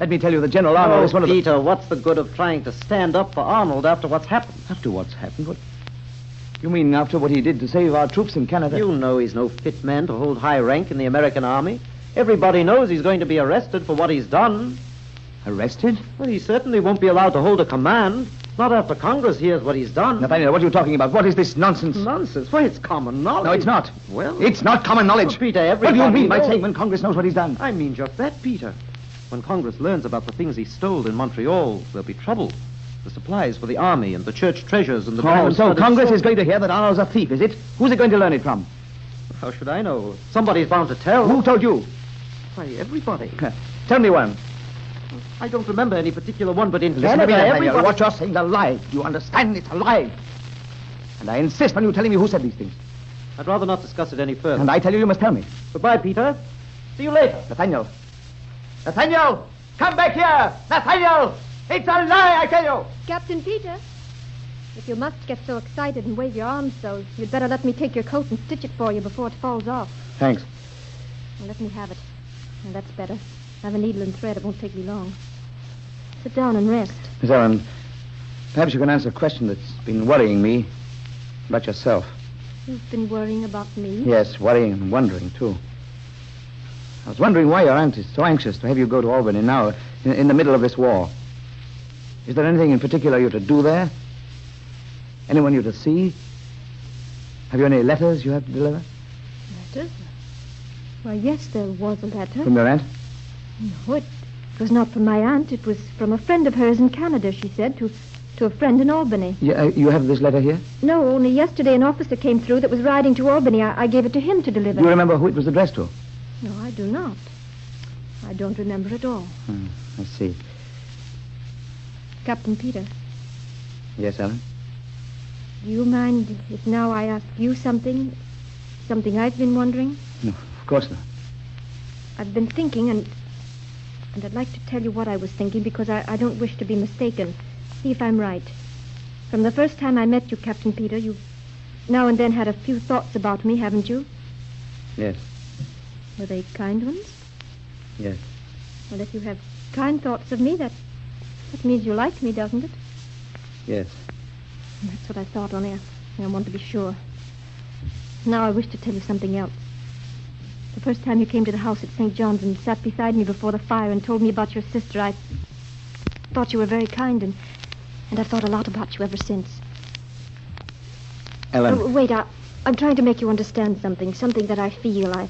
Let me tell you that General Arnold is one of the... Peter, what's the good of trying to stand up for Arnold after what's happened? After what's happened? What? You mean after what he did to save our troops in Canada? You know he's no fit man to hold high rank in the American army. Everybody knows he's going to be arrested for what he's done. Arrested? Well, he certainly won't be allowed to hold a command. Not after Congress hears what he's done. Nathaniel, what are you talking about? What is this nonsense? Nonsense? Why, it's common knowledge. No, it's not. Well... It's not common knowledge. Well, Peter, everybody... What do you mean by saying when Congress knows what he's done? I mean just that, Peter. When Congress learns about the things he stole in Montreal, there'll be trouble. The supplies for the army and the church treasures and the... Oh, so Congress is going to hear that Arnold's a thief, is it? Who's it going to learn it from? How should I know? Somebody's bound to tell. Who told you? Why, everybody. Tell me one. I don't remember any particular one, but in Listen Canada, to me, everybody... What you're saying is a lie. Do you understand? It's a lie. And I insist on you telling me who said these things. I'd rather not discuss it any further. And I tell you, you must tell me. Goodbye, Peter. See you later. Nathaniel! Come back here! Nathaniel! It's a lie, I tell you! Captain Peter, if you must get so excited and wave your arms so, you'd better let me take your coat and stitch it for you before it falls off. Thanks. Well, let me have it. Well, that's better. I have a needle and thread. It won't take me long. Sit down and rest. Miss Ellen, perhaps you can answer a question that's been worrying me about yourself. You've been worrying about me? Yes, worrying and wondering, too. I was wondering why your aunt is so anxious to have you go to Albany now, in the middle of this war. Is there anything in particular you're to do there? Anyone you're to see? Have you any letters you have to deliver? Letters? Why, yes, there was a letter. From your aunt? No, it was not from my aunt. It was from a friend of hers in Canada, she said, to a friend in Albany. You have this letter here? No, only yesterday an officer came through that was riding to Albany. I gave it to him to deliver. Do you remember who it was addressed to? No, I do not. I don't remember at all. I see. Captain Peter. Yes, Ellen? Do you mind if now I ask you something? Something I've been wondering? No, of course not. I've been thinking, and I'd like to tell you what I was thinking because I don't wish to be mistaken. See if I'm right. From the first time I met you, Captain Peter, you've now and then had a few thoughts about me, haven't you? Yes. Were they kind ones? Yes. Well, if you have kind thoughts of me, that means you like me, doesn't it? Yes. That's what I thought, only I want to be sure. Now I wish to tell you something else. The first time you came to the house at St. John's and sat beside me before the fire and told me about your sister, I thought you were very kind, and I've thought a lot about you ever since. Ellen. Oh, wait, I'm trying to make you understand something that I feel.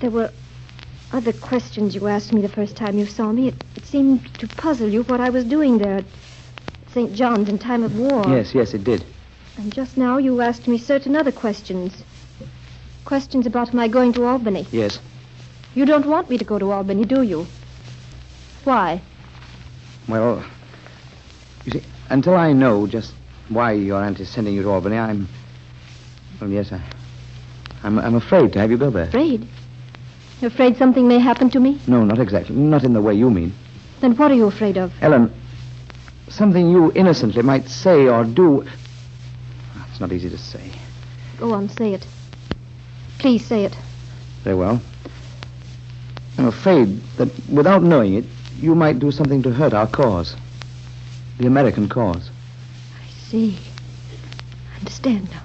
There were other questions you asked me the first time you saw me. It seemed to puzzle you what I was doing there at St. John's in time of war. Yes, it did. And just now you asked me certain other questions. Questions about my going to Albany. Yes. You don't want me to go to Albany, do you? Why? Well, you see, until I know just why your aunt is sending you to Albany, I'm afraid to have you go there. Afraid? You're afraid something may happen to me? No, not exactly. Not in the way you mean. Then what are you afraid of? Ellen, something you innocently might say or do. It's not easy to say. Go on, say it. Please say it. Very well. I'm afraid that without knowing it, you might do something to hurt our cause. The American cause. I see. I understand now.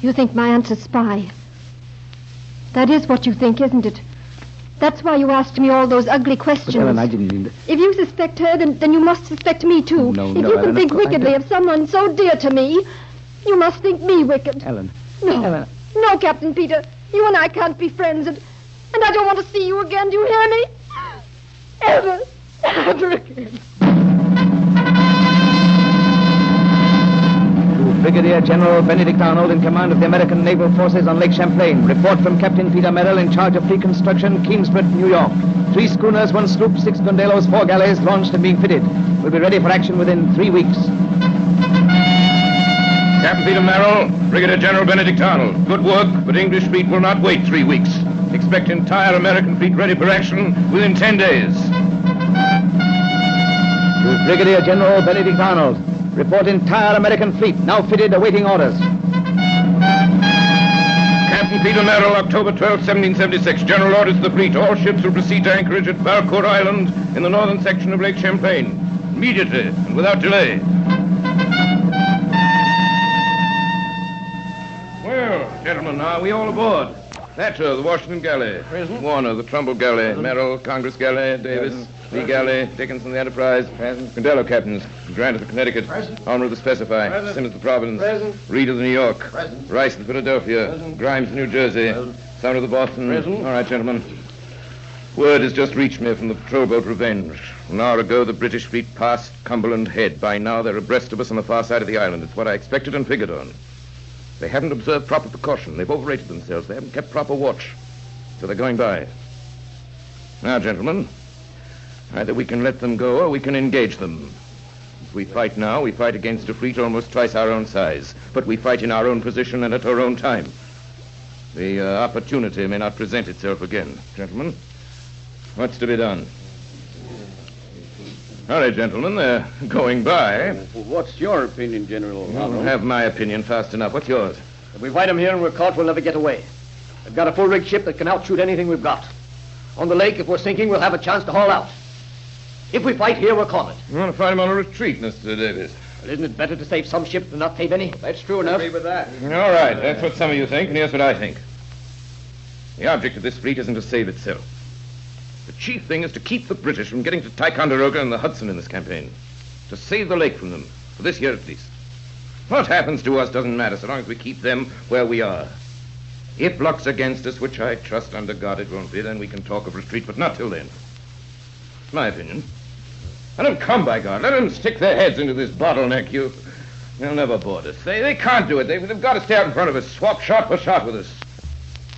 You think my aunt's a spy. That is what you think, isn't it? That's why you asked me all those ugly questions. But Ellen, I didn't mean to... If you suspect her, then you must suspect me, too. No, if you can think wickedly of someone so dear to me, you must think me wicked. Ellen. No. Ellen. No, Captain Peter. You and I can't be friends, and And I don't want to see you again, do you hear me? Ever again. Brigadier General Benedict Arnold in command of the American Naval Forces on Lake Champlain. Report from Captain Peter Merrill in charge of fleet construction, Kingsbridge, New York. 3 schooners, 1 sloop, 6 gondolas, 4 galleys launched and being fitted. Will be ready for action within 3 weeks. Captain Peter Merrill, Brigadier General Benedict Arnold. Good work, but English fleet will not wait 3 weeks. Expect entire American fleet ready for action within 10 days. To Brigadier General Benedict Arnold. Report entire American fleet, now fitted, awaiting orders. Captain Peter Merrill, October 12, 1776. General orders to the fleet. All ships will proceed to anchorage at Valcourt Island in the northern section of Lake Champlain. Immediately and without delay. Well, gentlemen, are we all aboard? Thatcher, the Washington Galley. Present. Warner, the Trumbull Galley. Present. Merrill, Congress Galley. Davis, Present. Lee Galley. Dickinson, the Enterprise. Present. Condello, captains. Grant of the Connecticut. Present. Homer of the Specify. Present. Simmons, the Providence. Present. Reed of the New York. Present. Rice, the Philadelphia. Present. Grimes, New Jersey. Present. Sumner of the Boston. Present. All right, gentlemen. Word has just reached me from the patrol boat Revenge. An hour ago, the British fleet passed Cumberland Head. By now, they're abreast of us on the far side of the island. It's what I expected and figured on. They haven't observed proper precaution. They've overrated themselves. They haven't kept proper watch. So they're going by. Now, gentlemen, either we can let them go or we can engage them. If we fight now, we fight against a fleet almost twice our own size. But we fight in our own position and at our own time. The opportunity may not present itself again. Gentlemen, what's to be done? All right, gentlemen, they're going by. What's your opinion, General? You don't have my opinion fast enough. What's yours? If we fight them here and we're caught, we'll never get away. They've got a full-rigged ship that can outshoot anything we've got. On the lake, if we're sinking, we'll have a chance to haul out. If we fight here, we're cornered. You want to fight them on a retreat, Mr. Davis? Well, isn't it better to save some ships than not save any? That's true enough. I agree with that. All right, that's what some of you think, and here's what I think. The object of this fleet isn't to save itself. The chief thing is to keep the British from getting to Ticonderoga and the Hudson in this campaign. To save the lake from them, for this year at least. What happens to us doesn't matter so long as we keep them where we are. If luck's against us, which I trust under God it won't be, then we can talk of retreat, but not till then. It's my opinion. Let them come, by God. Let them stick their heads into this bottleneck. They'll never board us. They can't do it. They've got to stay out in front of us, swap shot for shot with us.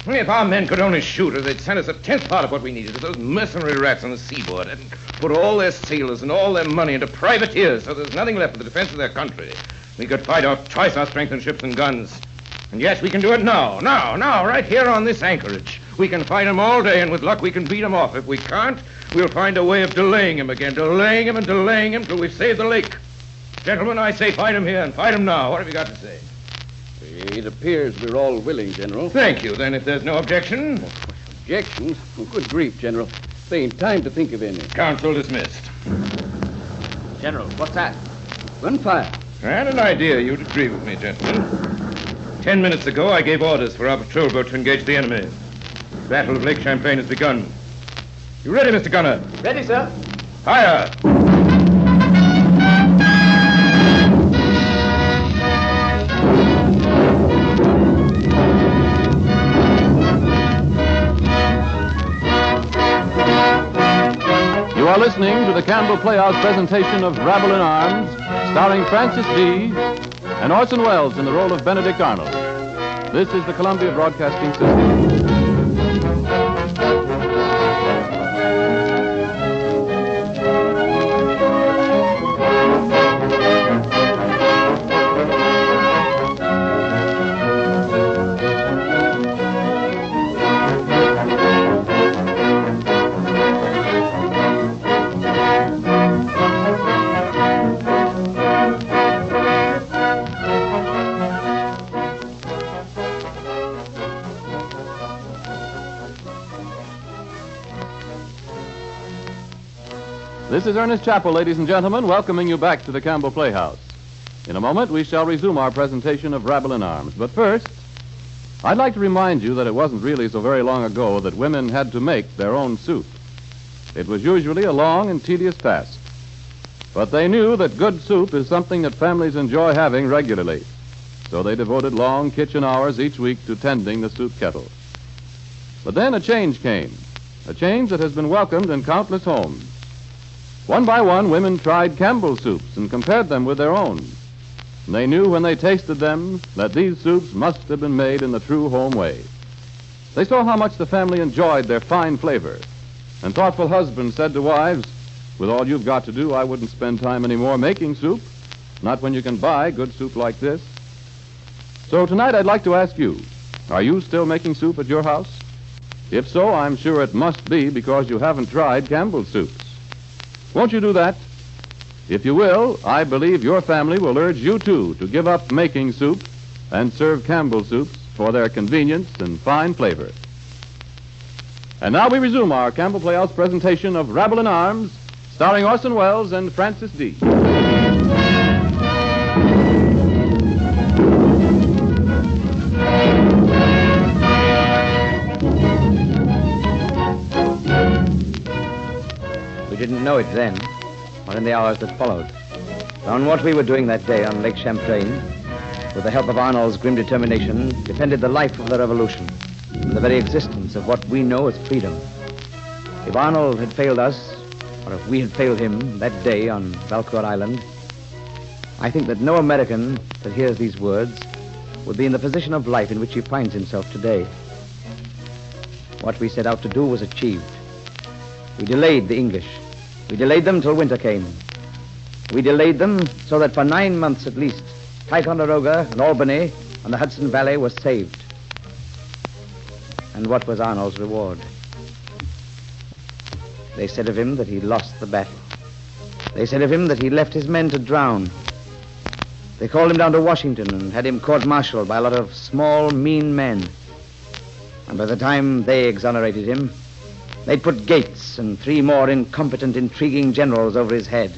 If our men could only shoot us, they'd send us a 10th part of what we needed. If those mercenary rats on the seaboard hadn't put all their sailors and all their money into privateers, so there's nothing left for the defense of their country, we could fight off twice our strength in ships and guns. And yes, we can do it now, right here on this anchorage. We can fight him all day, and with luck we can beat him off. If we can't, we'll find a way of delaying him again, delaying him till we've saved the lake. Gentlemen, I say fight him here and fight him now. What have you got to say? It appears we're all willing, General. Thank you. Then if there's no objection... Objections? Oh, good grief, General. There ain't time to think of any. Council dismissed. General, what's that? Gunfire. I had an idea you'd agree with me, gentlemen. 10 minutes ago, I gave orders for our patrol boat to engage the enemy. The Battle of Lake Champlain has begun. You ready, Mr. Gunner? Ready, sir. Fire! You are listening to the Campbell Playhouse presentation of Rabble in Arms, starring Francis D. and Orson Welles in the role of Benedict Arnold. This is the Columbia Broadcasting System. This is Ernest Chappell, ladies and gentlemen, welcoming you back to the Campbell Playhouse. In a moment, we shall resume our presentation of Rabble in Arms. But first, I'd like to remind you that it wasn't really so very long ago that women had to make their own soup. It was usually a long and tedious task. But they knew that good soup is something that families enjoy having regularly. So they devoted long kitchen hours each week to tending the soup kettle. But then a change came, a change that has been welcomed in countless homes. One by one, women tried Campbell soups and compared them with their own. And they knew when they tasted them that these soups must have been made in the true home way. They saw how much the family enjoyed their fine flavor. And thoughtful husbands said to wives, with all you've got to do, I wouldn't spend time anymore making soup. Not when you can buy good soup like this. So tonight I'd like to ask you, are you still making soup at your house? If so, I'm sure it must be because you haven't tried Campbell soups. Won't you do that? If you will, I believe your family will urge you, too, to give up making soup and serve Campbell soups for their convenience and fine flavor. And now we resume our Campbell Playhouse presentation of Rabble in Arms, starring Orson Welles and Francis D. We didn't know it then, or in the hours that followed. But on what we were doing that day on Lake Champlain, with the help of Arnold's grim determination, depended the life of the revolution, and the very existence of what we know as freedom. If Arnold had failed us, or if we had failed him that day on Valcour Island, I think that no American that hears these words would be in the position of life in which he finds himself today. What we set out to do was achieved. We delayed the English. We delayed them till winter came. We delayed them so that for 9 months at least, Ticonderoga and Albany and the Hudson Valley were saved. And what was Arnold's reward? They said of him that he lost the battle. They said of him that he left his men to drown. They called him down to Washington and had him court-martialed by a lot of small, mean men. And by the time they exonerated him, they'd put Gates and 3 more incompetent, intriguing generals over his head.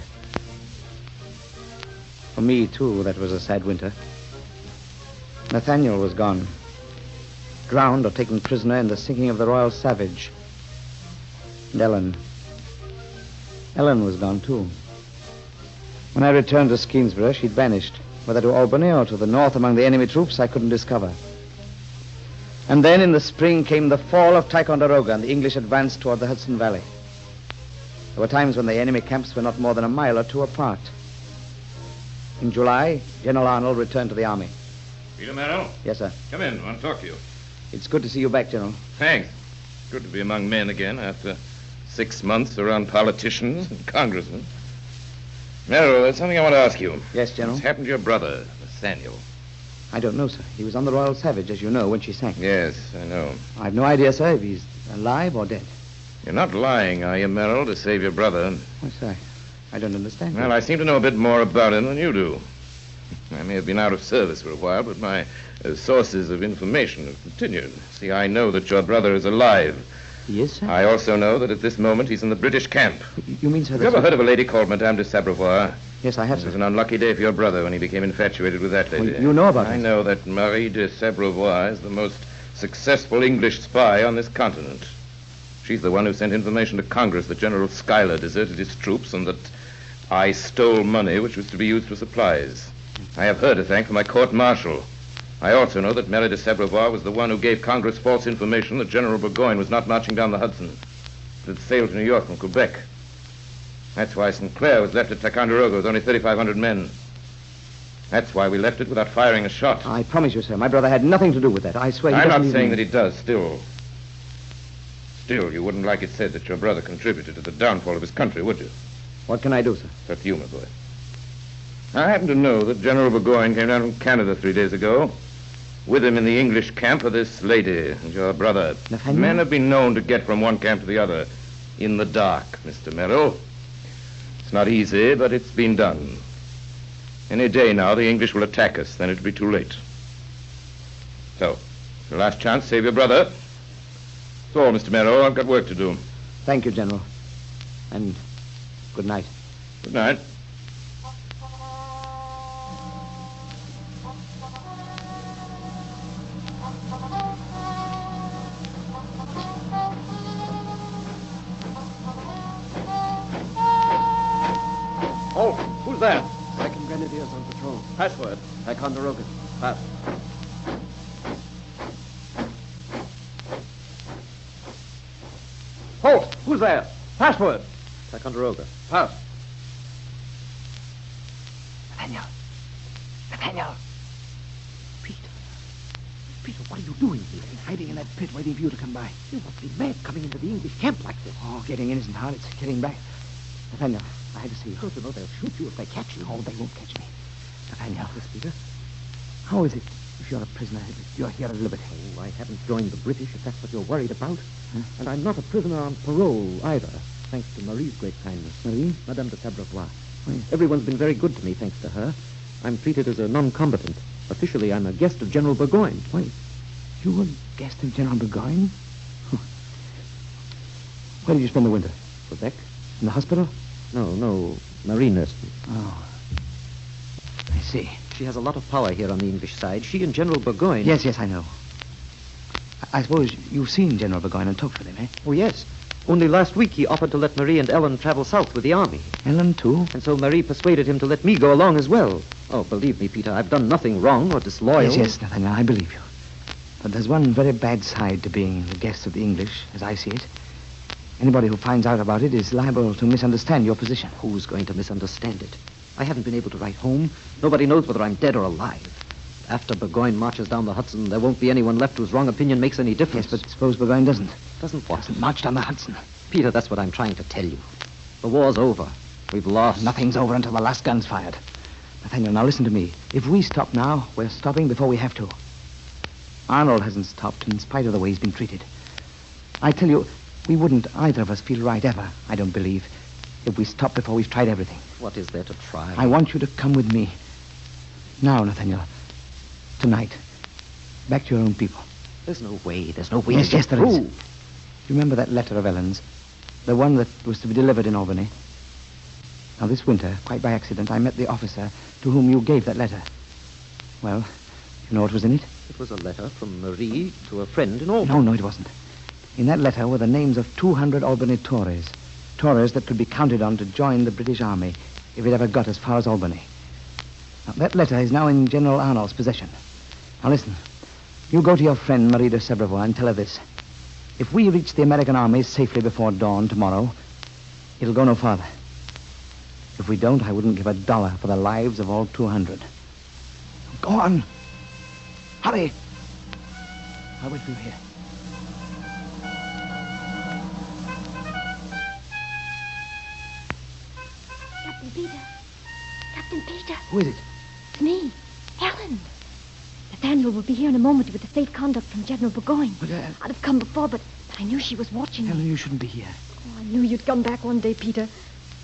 For me, too, that was a sad winter. Nathaniel was gone, drowned or taken prisoner in the sinking of the Royal Savage. And Ellen was gone, too. When I returned to Skenesborough, she'd vanished. Whether to Albany or to the north among the enemy troops, I couldn't discover. And then in the spring came the fall of Ticonderoga, and the English advanced toward the Hudson Valley. There were times when the enemy camps were not more than a mile or 2 apart. In July, General Arnold returned to the army. Peter Merrill? Yes, sir. Come in. I want to talk to you. It's good to see you back, General. Thanks. Good to be among men again after 6 months around politicians and congressmen. Merrill, there's something I want to ask you. Yes, General? What's happened to your brother, Nathaniel? I don't know, sir. He was on the Royal Savage, as you know, when she sank. Yes, I know. I've no idea, sir, if he's alive or dead. You're not lying, are you, Merrill, to save your brother? Oh, sir, I don't understand. Well, I seem to know a bit more about him than you do. I may have been out of service for a while, but my sources of information have continued. See, I know that your brother is alive. He is, sir? I also know that at this moment he's in the British camp. You mean, sir, Have you ever heard of a lady called Madame de Sabrevois? Yes, I have, sir. It was sir. an unlucky day for your brother when he became infatuated with that lady. Well, you know about it. I know that Marie de Sabrevois is the most successful English spy on this continent. She's the one who sent information to Congress that General Schuyler deserted his troops and that I stole money which was to be used for supplies. I have her to thank for my court-martial. I also know that Marie de Sabrevois was the one who gave Congress false information that General Burgoyne was not marching down the Hudson, but had sailed to New York from Quebec. That's why St. Clair was left at Ticonderoga with only 3,500 men. That's why we left it without firing a shot. I promise you, sir, my brother had nothing to do with that. I swear he I'm not doesn't saying even... that he does, still. Still, you wouldn't like it said that your brother contributed to the downfall of his country, would you? What can I do, sir? That's you, my boy. I happen to know that General Burgoyne came down from Canada 3 days ago. With him in the English camp are this lady and your brother. Nathaniel? Men have been known to get from one camp to the other in the dark, Mr. Merrill. It's not easy, but it's been done. Any day now, the English will attack us. Then it'll be too late. So, your last chance, save your brother. That's all, Mr. Merrill. I've got work to do. Thank you, General. And good night. Good night. Oh, who's there? Second Grenadiers on patrol. Password. Ticonderoga. Pass. Who's there? Password. Ticonderoga. Pass. Nathaniel. Nathaniel. Peter, what are you doing here? Hiding in that pit, waiting for you to come by. You must be mad coming into the English camp like this. Oh, getting in isn't hard. It's getting back. Nathaniel, I had to see you. Don't you know they'll shoot you if they catch you? Oh, they won't catch me. Nathaniel. Yes, Peter? How is it if you're a prisoner, if you're here at liberty? Oh, I haven't joined the British, if that's what you're worried about. Huh? And I'm not a prisoner on parole, either, thanks to Marie's great kindness. Marie? Madame de Sabrevois. Oui. Everyone's been very good to me, thanks to her. I'm treated as a non-combatant. Officially, I'm a guest of General Burgoyne. Wait. You were guest of General Burgoyne? Where did you spend the winter? Quebec? In the hospital? No. Marie nursed me. Oh. I see. She has a lot of power here on the English side. She and General Burgoyne... Yes, I know. I suppose you've seen General Burgoyne and talked with him, eh? Oh, yes. Only last week he offered to let Marie and Ellen travel south with the army. Ellen, too? And so Marie persuaded him to let me go along as well. Oh, believe me, Peter, I've done nothing wrong or disloyal. Yes, Nathaniel, I believe you. But there's one very bad side to being the guest of the English, as I see it. Anybody who finds out about it is liable to misunderstand your position. Who's going to misunderstand it? I haven't been able to write home. Nobody knows whether I'm dead or alive. After Burgoyne marches down the Hudson, there won't be anyone left whose wrong opinion makes any difference. Yes, but suppose Burgoyne doesn't. Doesn't what? Doesn't march down the Hudson. Peter, that's what I'm trying to tell you. The war's over. We've lost. Nothing's over until the last gun's fired. Nathaniel, now listen to me. If we stop now, we're stopping before we have to. Arnold hasn't stopped in spite of the way he's been treated. I tell you, we wouldn't either of us feel right ever, I don't believe, if we stopped before we've tried everything. What is there to try? I want you to come with me. Now, Nathaniel. Tonight. Back to your own people. There's no way. There's no way. Yes, there is. You remember that letter of Ellen's? The one that was to be delivered in Albany? Now, this winter, quite by accident, I met the officer to whom you gave that letter. Well, you know what was in it? It was a letter from Marie to a friend in Albany. No, it wasn't. In that letter were the names of 200 Albany Tories. Tories that could be counted on to join the British Army if it ever got as far as Albany. Now, that letter is now in General Arnold's possession. Now, listen. You go to your friend, Marie de Sabrevois, and tell her this. If we reach the American army safely before dawn tomorrow, it'll go no farther. If we don't, I wouldn't give $1 for the lives of all 200. Go on. Hurry. I'll wait for you here. Captain Peter. Captain Peter. Who is it? It's me, Ellen. Nathaniel will be here in a moment with the safe conduct from General Burgoyne. But, I'd have come before, but I knew she was watching Ellen, me. you shouldn't be here. Oh, I knew you'd come back one day, Peter.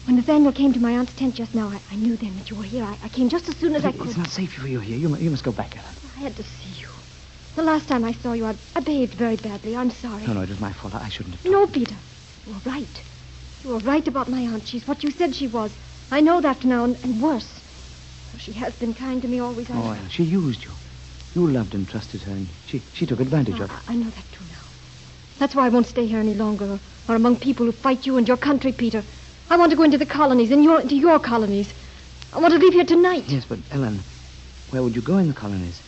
When Nathaniel came to my aunt's tent just now, I knew then that you were here. I came just as soon as I could. It's not safe for you here. You must go back, Ellen. I had to see you. The last time I saw you, I behaved very badly. I'm sorry. No, it was my fault. I shouldn't have. No, Peter. You were right. You were right about my aunt. She's what you said she was. I know that now, and worse. She has been kind to me always. Oh, Ellen, she used you. You loved and trusted her, and she took advantage of it. I know that too now. That's why I won't stay here any longer, or among people who fight you and your country, Peter. I want to go into the colonies, into your colonies. I want to leave here tonight. Yes, but, Ellen, where would you go in the colonies?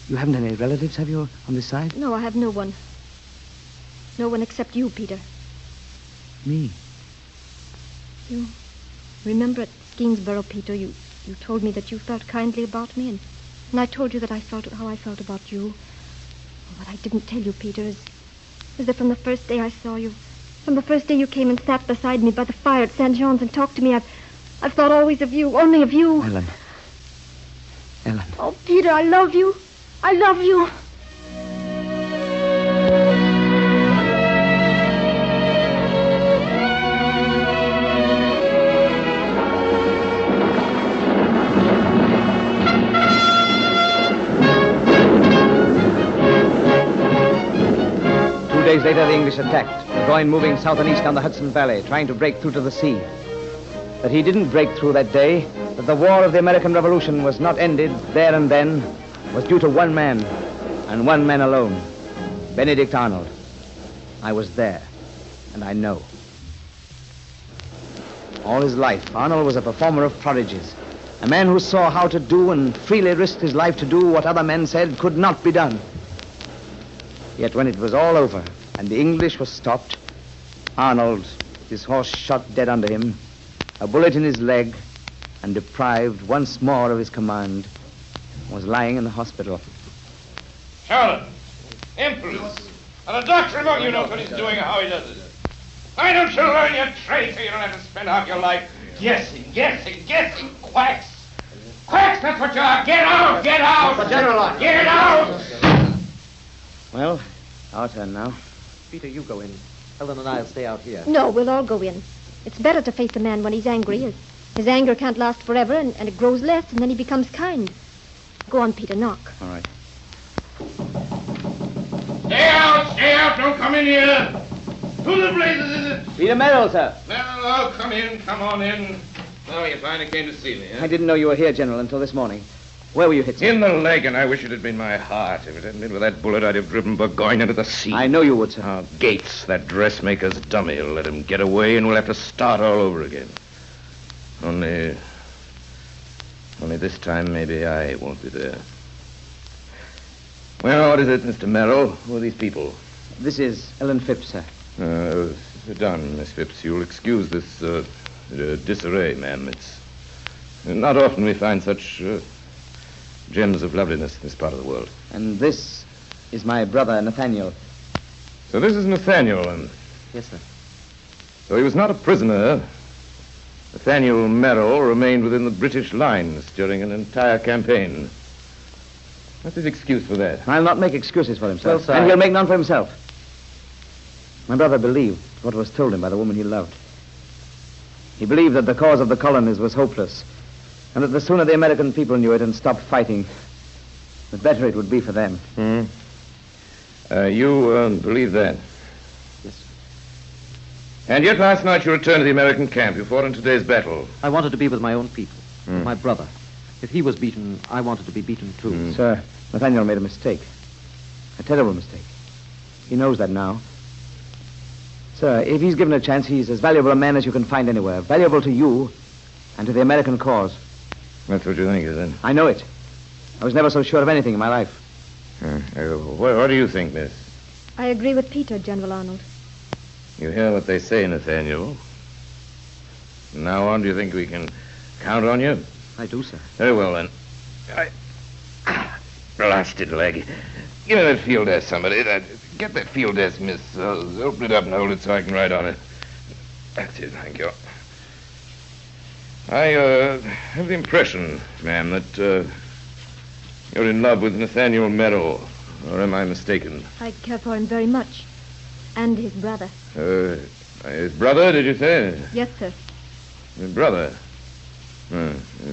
You haven't any relatives, have you, on this side? No, I have no one. No one except you, Peter. Me? You remember at Skeensboro, Peter, you told me that you felt kindly about me, and I told you that I felt how I felt about you. What I didn't tell you, Peter, is that from the first day I saw you, from the first day you came and sat beside me by the fire at St. John's and talked to me, I've thought always of you, only of you. Ellen. Oh, Peter, I love you. I love you. 2 days later, the English attacked, Burgoyne moving south and east down the Hudson Valley, trying to break through to the sea. That he didn't break through that day, that the war of the American Revolution was not ended there and then, was due to one man, and one man alone, Benedict Arnold. I was there, and I know. All his life, Arnold was a performer of prodigies, a man who saw how to do and freely risked his life to do what other men said could not be done. Yet when it was all over and the English were stopped, Arnold, his horse shot dead under him, a bullet in his leg, and deprived once more of his command, was lying in the hospital. Charlotte, Empress, and a doctor among you knows what he's doing and how he does it. Why don't you learn your trade so you don't have to spend half your life guessing, quacks. Quacks, that's what you are. Get out! The General. Get out! Well, our turn now. Peter, you go in. Helen and I'll stay out here. No, we'll all go in. It's better to face a man when he's angry. His anger can't last forever, and it grows less, and then he becomes kind. Go on, Peter, knock. All right. Stay out, don't come in here. Who the blazes is it? Peter Merrill, sir. Merrill, come on in. Oh, you finally came to see me, huh? I didn't know you were here, General, until this morning. Where were you hit, sir? In the leg, and I wish it had been my heart. If it hadn't been with that bullet, I'd have driven Burgoyne into the sea. I know you would, sir. Oh, Gates, that dressmaker's dummy, will let him get away, and we'll have to start all over again. Only this time, maybe I won't be there. Well, what is it, Mr. Merrill? Who are these people? This is Ellen Phipps, sir. Sit down, Miss Phipps. You'll excuse this disarray, ma'am. It's not often we find such gems of loveliness in this part of the world. And this is my brother, Nathaniel. So this is Nathaniel. Yes, sir. So he was not a prisoner. Nathaniel Merrill remained within the British lines during an entire campaign. What's his excuse for that? I'll not make excuses for himself. Well, sir, and he'll make none for himself. My brother believed what was told him by the woman he loved. He believed that the cause of the colonies was hopeless, and that the sooner the American people knew it and stopped fighting, the better it would be for them. You believe that? Yes. And yet last night you returned to the American camp. You fought in today's battle. I wanted to be with my own people, with my brother. If he was beaten, I wanted to be beaten too. Sir, Nathaniel made a mistake. A terrible mistake. He knows that now. Sir, if he's given a chance, he's as valuable a man as you can find anywhere. Valuable to you and to the American cause. That's what you think, is it? I know it. I was never so sure of anything in my life. What do you think, miss? I agree with Peter, General Arnold. You hear what they say, Nathaniel. From now on, do you think we can count on you? I do, sir. Very well, then. Blasted leg. Give me that field desk, somebody. Get that field desk, miss. Open it up and hold it so I can write on it. That's it, thank you. I have the impression, ma'am, that you're in love with Nathaniel Merrill. Or am I mistaken? I care for him very much. And his brother. His brother, did you say? Yes, sir. His brother?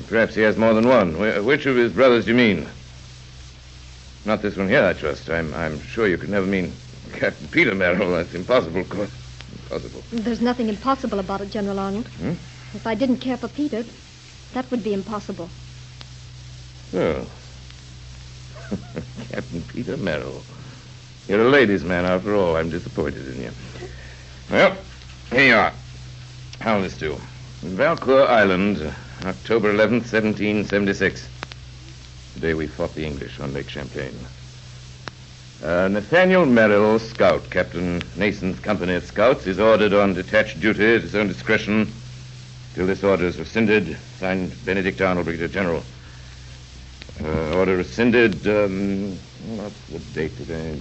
Perhaps he has more than one. Which of his brothers do you mean? Not this one here, I trust. I'm sure you could never mean Captain Peter Merrill. That's impossible, of course. Impossible. There's nothing impossible about it, General Arnold. If I didn't care for Peter, that would be impossible. Oh. Captain Peter Merrill. You're a ladies' man, after all. I'm disappointed in you. Well, here you are. How'll this do? Valcour Island, October 11th, 1776. The day we fought the English on Lake Champlain. Nathaniel Merrill, scout, Captain Nason's company of scouts, is ordered on detached duty at his own discretion till this order is rescinded. Signed, Benedict Arnold, Brigadier General. Order rescinded, what's the date today?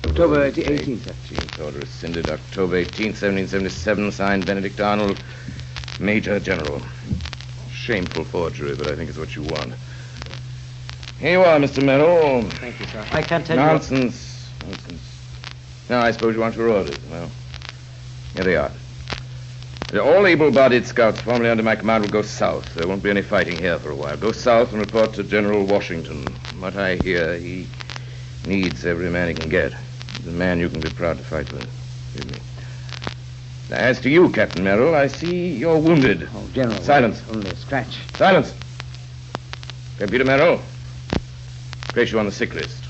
October 18th, sir. 18th. Order rescinded, October 18th, 1777. Signed, Benedict Arnold, Major General. Shameful forgery, but I think it's what you want. Here you are, Mr. Merrill. Thank you, sir. I can't tell Nonsense. Now, I suppose you want your orders. Well, here they are. All able-bodied scouts formerly under my command will go south. There won't be any fighting here for a while. Go south and report to General Washington. From what I hear, he needs every man he can get. He's a man you can be proud to fight with. Excuse me. Now, as to you, Captain Merrill, I see you're wounded. Oh, General. Silence. Only a scratch. Silence. Captain Peter Merrill, place you on the sick list.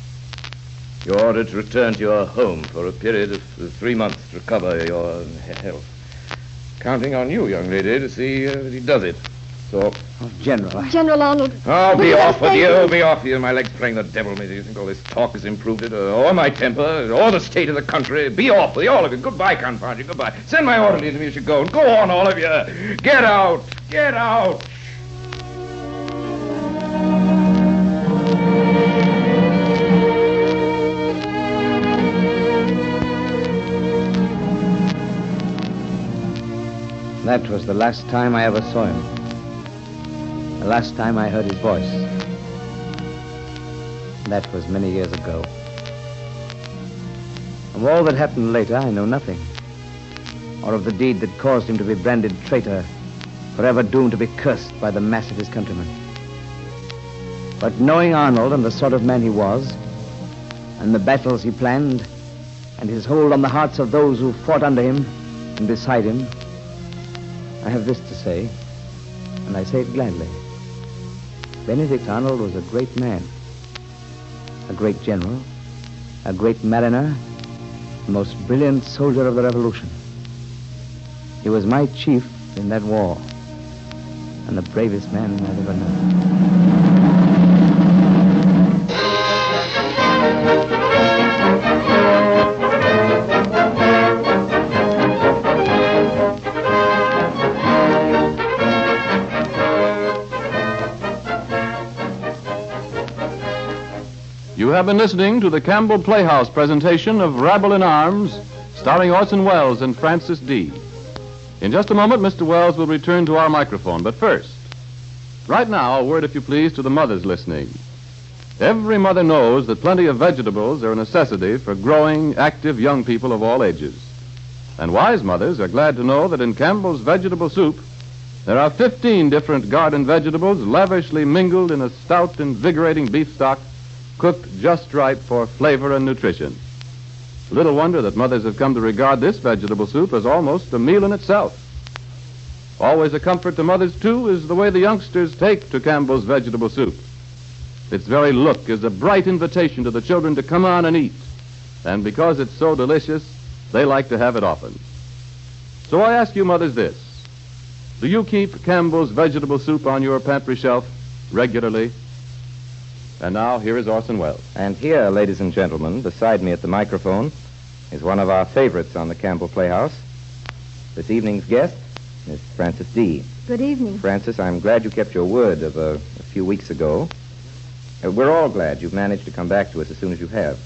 You're ordered to return to your home for a period of 3 months to recover your health. Counting on you, young lady, to see that he does it. So, General, General Arnold. Oh, will be you off with understand? you, be off with you. My leg's playing the devil. Maybe you think all this talk has improved it, or my temper, or the state of the country. Be off with you, all of you. Goodbye, confound you, goodbye. Send my orderly to me as you go, and go on, all of you. Get out, get out. That was the last time I ever saw him. The last time I heard his voice. That was many years ago. Of all that happened later, I know nothing. Or of the deed that caused him to be branded traitor, forever doomed to be cursed by the mass of his countrymen. But knowing Arnold and the sort of man he was, and the battles he planned, and his hold on the hearts of those who fought under him and beside him, I have this to say, and I say it gladly. Benedict Arnold was a great man, a great general, a great mariner, the most brilliant soldier of the Revolution. He was my chief in that war, and the bravest man I've ever known. You have been listening to the Campbell Playhouse presentation of Rabble in Arms, starring Orson Welles and Francis D. In just a moment, Mr. Welles will return to our microphone. But first, right now, a word, if you please, to the mothers listening. Every mother knows that plenty of vegetables are a necessity for growing, active young people of all ages. And wise mothers are glad to know that in Campbell's vegetable soup, there are 15 different garden vegetables lavishly mingled in a stout, invigorating beef stock cooked just right for flavor and nutrition. Little wonder that mothers have come to regard this vegetable soup as almost a meal in itself. Always a comfort to mothers, too, is the way the youngsters take to Campbell's vegetable soup. Its very look is a bright invitation to the children to come on and eat. And because it's so delicious, they like to have it often. So I ask you mothers this. Do you keep Campbell's vegetable soup on your pantry shelf regularly? And now, here is Orson Welles. And here, ladies and gentlemen, beside me at the microphone, is one of our favorites on the Campbell Playhouse. This evening's guest, Miss Francis D. Good evening. Francis, I'm glad you kept your word of a few weeks ago. We're all glad you've managed to come back to us as soon as you have.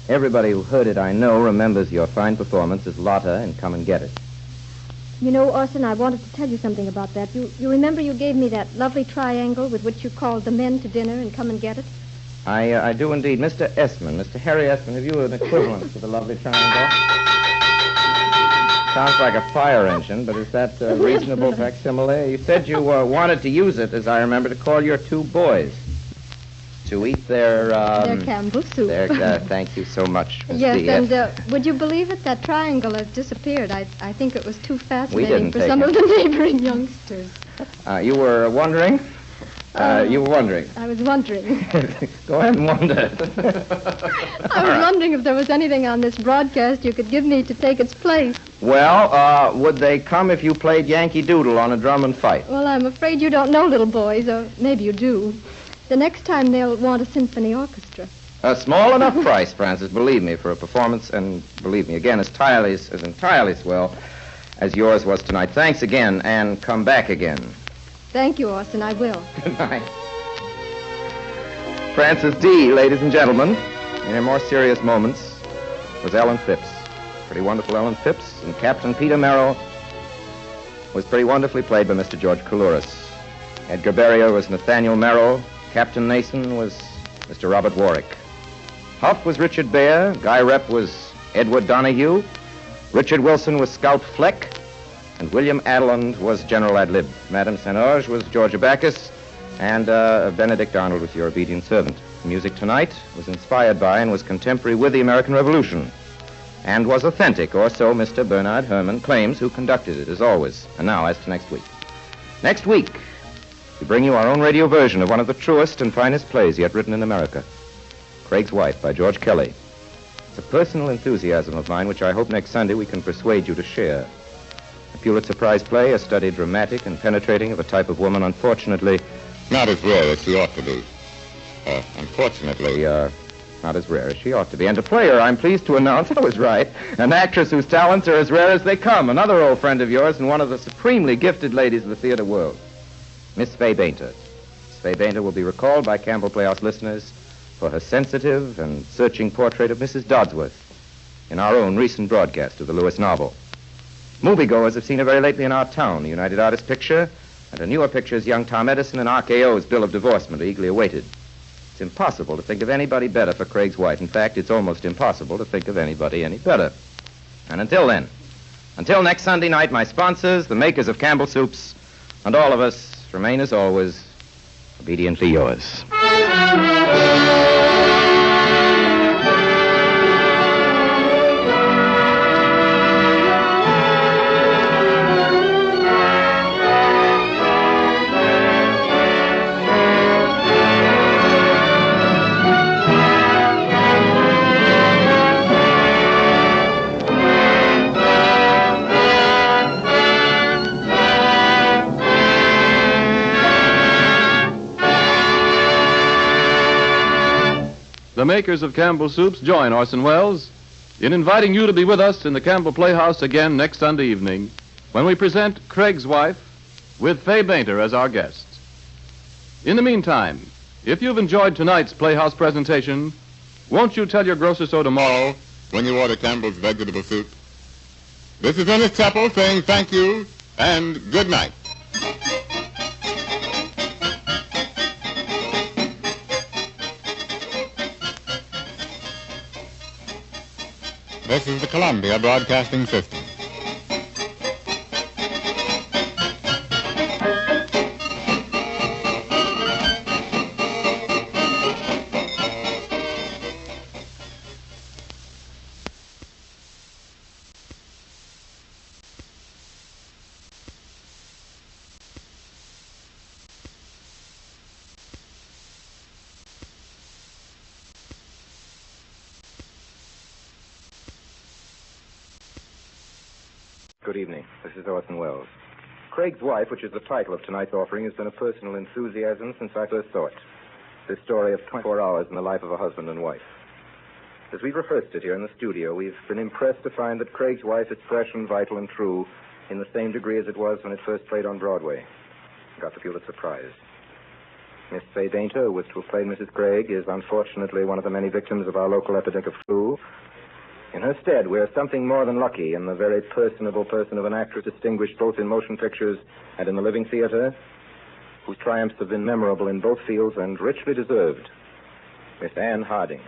Everybody who heard it, I know, remembers your fine performance as Lotta in Come and Get It. You know, Orson, I wanted to tell you something about that. You remember you gave me that lovely triangle with which you called the men to dinner and Come and Get It? I do indeed. Mr. Esmond, Mr. Harry Esmond, have you an equivalent for the lovely triangle? Sounds like a fire engine, but is that a reasonable facsimile? You said you wanted to use it, as I remember, to call your two boys to eat their Campbell soup. Thank you so much, Miss Yes, D. and would you believe it? That triangle has disappeared. I think it was too fascinating for take some it. of the neighboring youngsters. You were wondering? You were wondering. I was wondering. Go ahead and wonder. I was wondering if there was anything on this broadcast you could give me to take its place. Well, would they come if you played Yankee Doodle on a drum and fife? Well, I'm afraid you don't know little boys, or maybe you do. The next time they'll want a symphony orchestra. A small enough price, Francis, believe me, for a performance, and believe me, again, as entirely swell as yours was tonight. Thanks again, and come back again. Thank you, Orson. I will. Good night. Francis D., ladies and gentlemen, in her more serious moments, was Ellen Phipps. Pretty wonderful Ellen Phipps, and Captain Peter Merrill was pretty wonderfully played by Mr. George Coulouris. Edgar Barrier was Nathaniel Merrill. Captain Nason was Mr. Robert Warwick. Huff was Richard Baer. Guy Rep was Edward Donahue. Richard Wilson was Scout Fleck. And William Adeland was General Ad-Lib. Madame St. was Georgia Bacchus. And Benedict Arnold was your obedient servant. The music tonight was inspired by and was contemporary with the American Revolution. And was authentic, or so Mr. Bernard Herrmann claims, who conducted it, as always. And now, as to next week. Next week, we bring you our own radio version of one of the truest and finest plays yet written in America, Craig's Wife by George Kelly. It's a personal enthusiasm of mine which I hope next Sunday we can persuade you to share. Pulitzer Prize play, a study dramatic and penetrating of a type of woman, unfortunately, Not as rare as she ought to be. Unfortunately, not as rare as she ought to be. And to play her, I'm pleased to announce, I was right, an actress whose talents are as rare as they come, another old friend of yours and one of the supremely gifted ladies of the theater world, Miss Fay Bainter. Miss Fay Bainter will be recalled by Campbell Playhouse listeners for her sensitive and searching portrait of Mrs. Dodsworth in our own recent broadcast of the Lewis novel. Moviegoers have seen her very lately in our town, the United Artists picture, and her newer pictures, Young Tom Edison and RKO's Bill of Divorcement, are eagerly awaited. It's impossible to think of anybody better for Craig's wife. In fact, it's almost impossible to think of anybody any better. And until then, until next Sunday night, my sponsors, the makers of Campbell Soups, and all of us remain, as always, obediently yours. The makers of Campbell Soups join Orson Welles in inviting you to be with us in the Campbell Playhouse again next Sunday evening when we present Craig's Wife with Fay Bainter as our guest. In the meantime, if you've enjoyed tonight's Playhouse presentation, won't you tell your grocer so tomorrow when you order Campbell's vegetable soup? This is Ernest Chappell saying thank you and good night. This is the Columbia Broadcasting System. Good evening. This is Orson Welles. Craig's Wife, which is the title of tonight's offering, has been a personal enthusiasm since I first saw it. This story of 24 hours in the life of a husband and wife. As we've rehearsed it here in the studio, we've been impressed to find that Craig's Wife is fresh and vital and true in the same degree as it was when it first played on Broadway. Got the Pulitzer Prize. Miss Fay Bainter, who was to have played Mrs. Craig, is unfortunately one of the many victims of our local epidemic of flu. In her stead, we're something more than lucky in the very personable person of an actress distinguished both in motion pictures and in the living theater, whose triumphs have been memorable in both fields and richly deserved. Miss Anne Harding.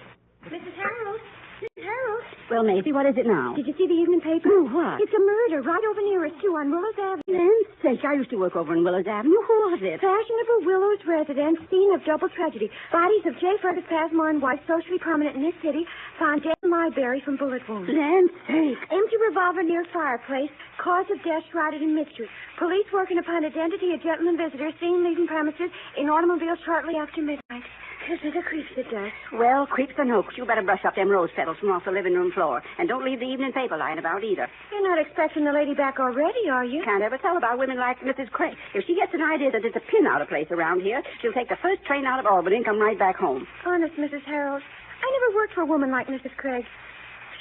Mrs. Harold. Mrs. Harold. Well, Maisie, what is it now? Did you see the evening paper? Oh, what? It's a murder right over near us, too, on Willows Avenue. Land's sake, I used to work over in Willows Avenue. Who was it? Fashionable Willows resident, scene of double tragedy. Bodies of J. Fergus Passmore and wife, socially prominent in this city, found dead in library from bullet wounds. Land's sake. Empty revolver near fireplace. Cause of death shrouded in mystery. Police working upon identity of gentleman visitor seen leaving premises in automobile shortly after midnight. Gives me the creeps, it does. Well, creeps and hooks, you better brush up them rose petals from off the living room floor. And don't leave the evening paper lying about either. You're not expecting the lady back already, are you? Can't ever tell about women like Mrs. Craig. If she gets an idea that there's a pin out of place around here, she'll take the first train out of Albany and come right back home. Honest, Mrs. Harold, I never worked for a woman like Mrs. Craig.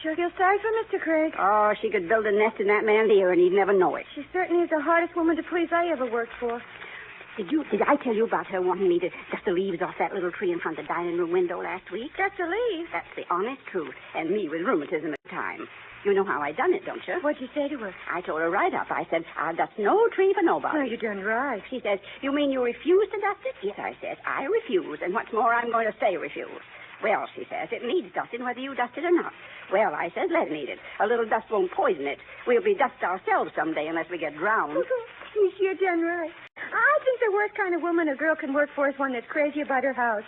Sure feel sorry for Mr. Craig. Oh, she could build a nest in that man's ear and he'd never know it. She certainly is the hardest woman to please I ever worked for. Did I tell you about her wanting me to dust the leaves off that little tree in front of the dining room window last week? Dust the leaves? That's the honest truth. And me with rheumatism at the time. You know how I done it, don't you? What'd you say to her? I told her right up. I said, I'll dust no tree for nobody. Well, you done right. She says, you mean you refuse to dust it? Yes, I said, I refuse. And what's more, I'm going to say refuse. Well, she says, it needs dusting whether you dust it or not. Well, I said, let it need it. A little dust won't poison it. We'll be dust ourselves someday unless we get drowned. You're done right. I think the worst kind of woman a girl can work for is one that's crazy about her house.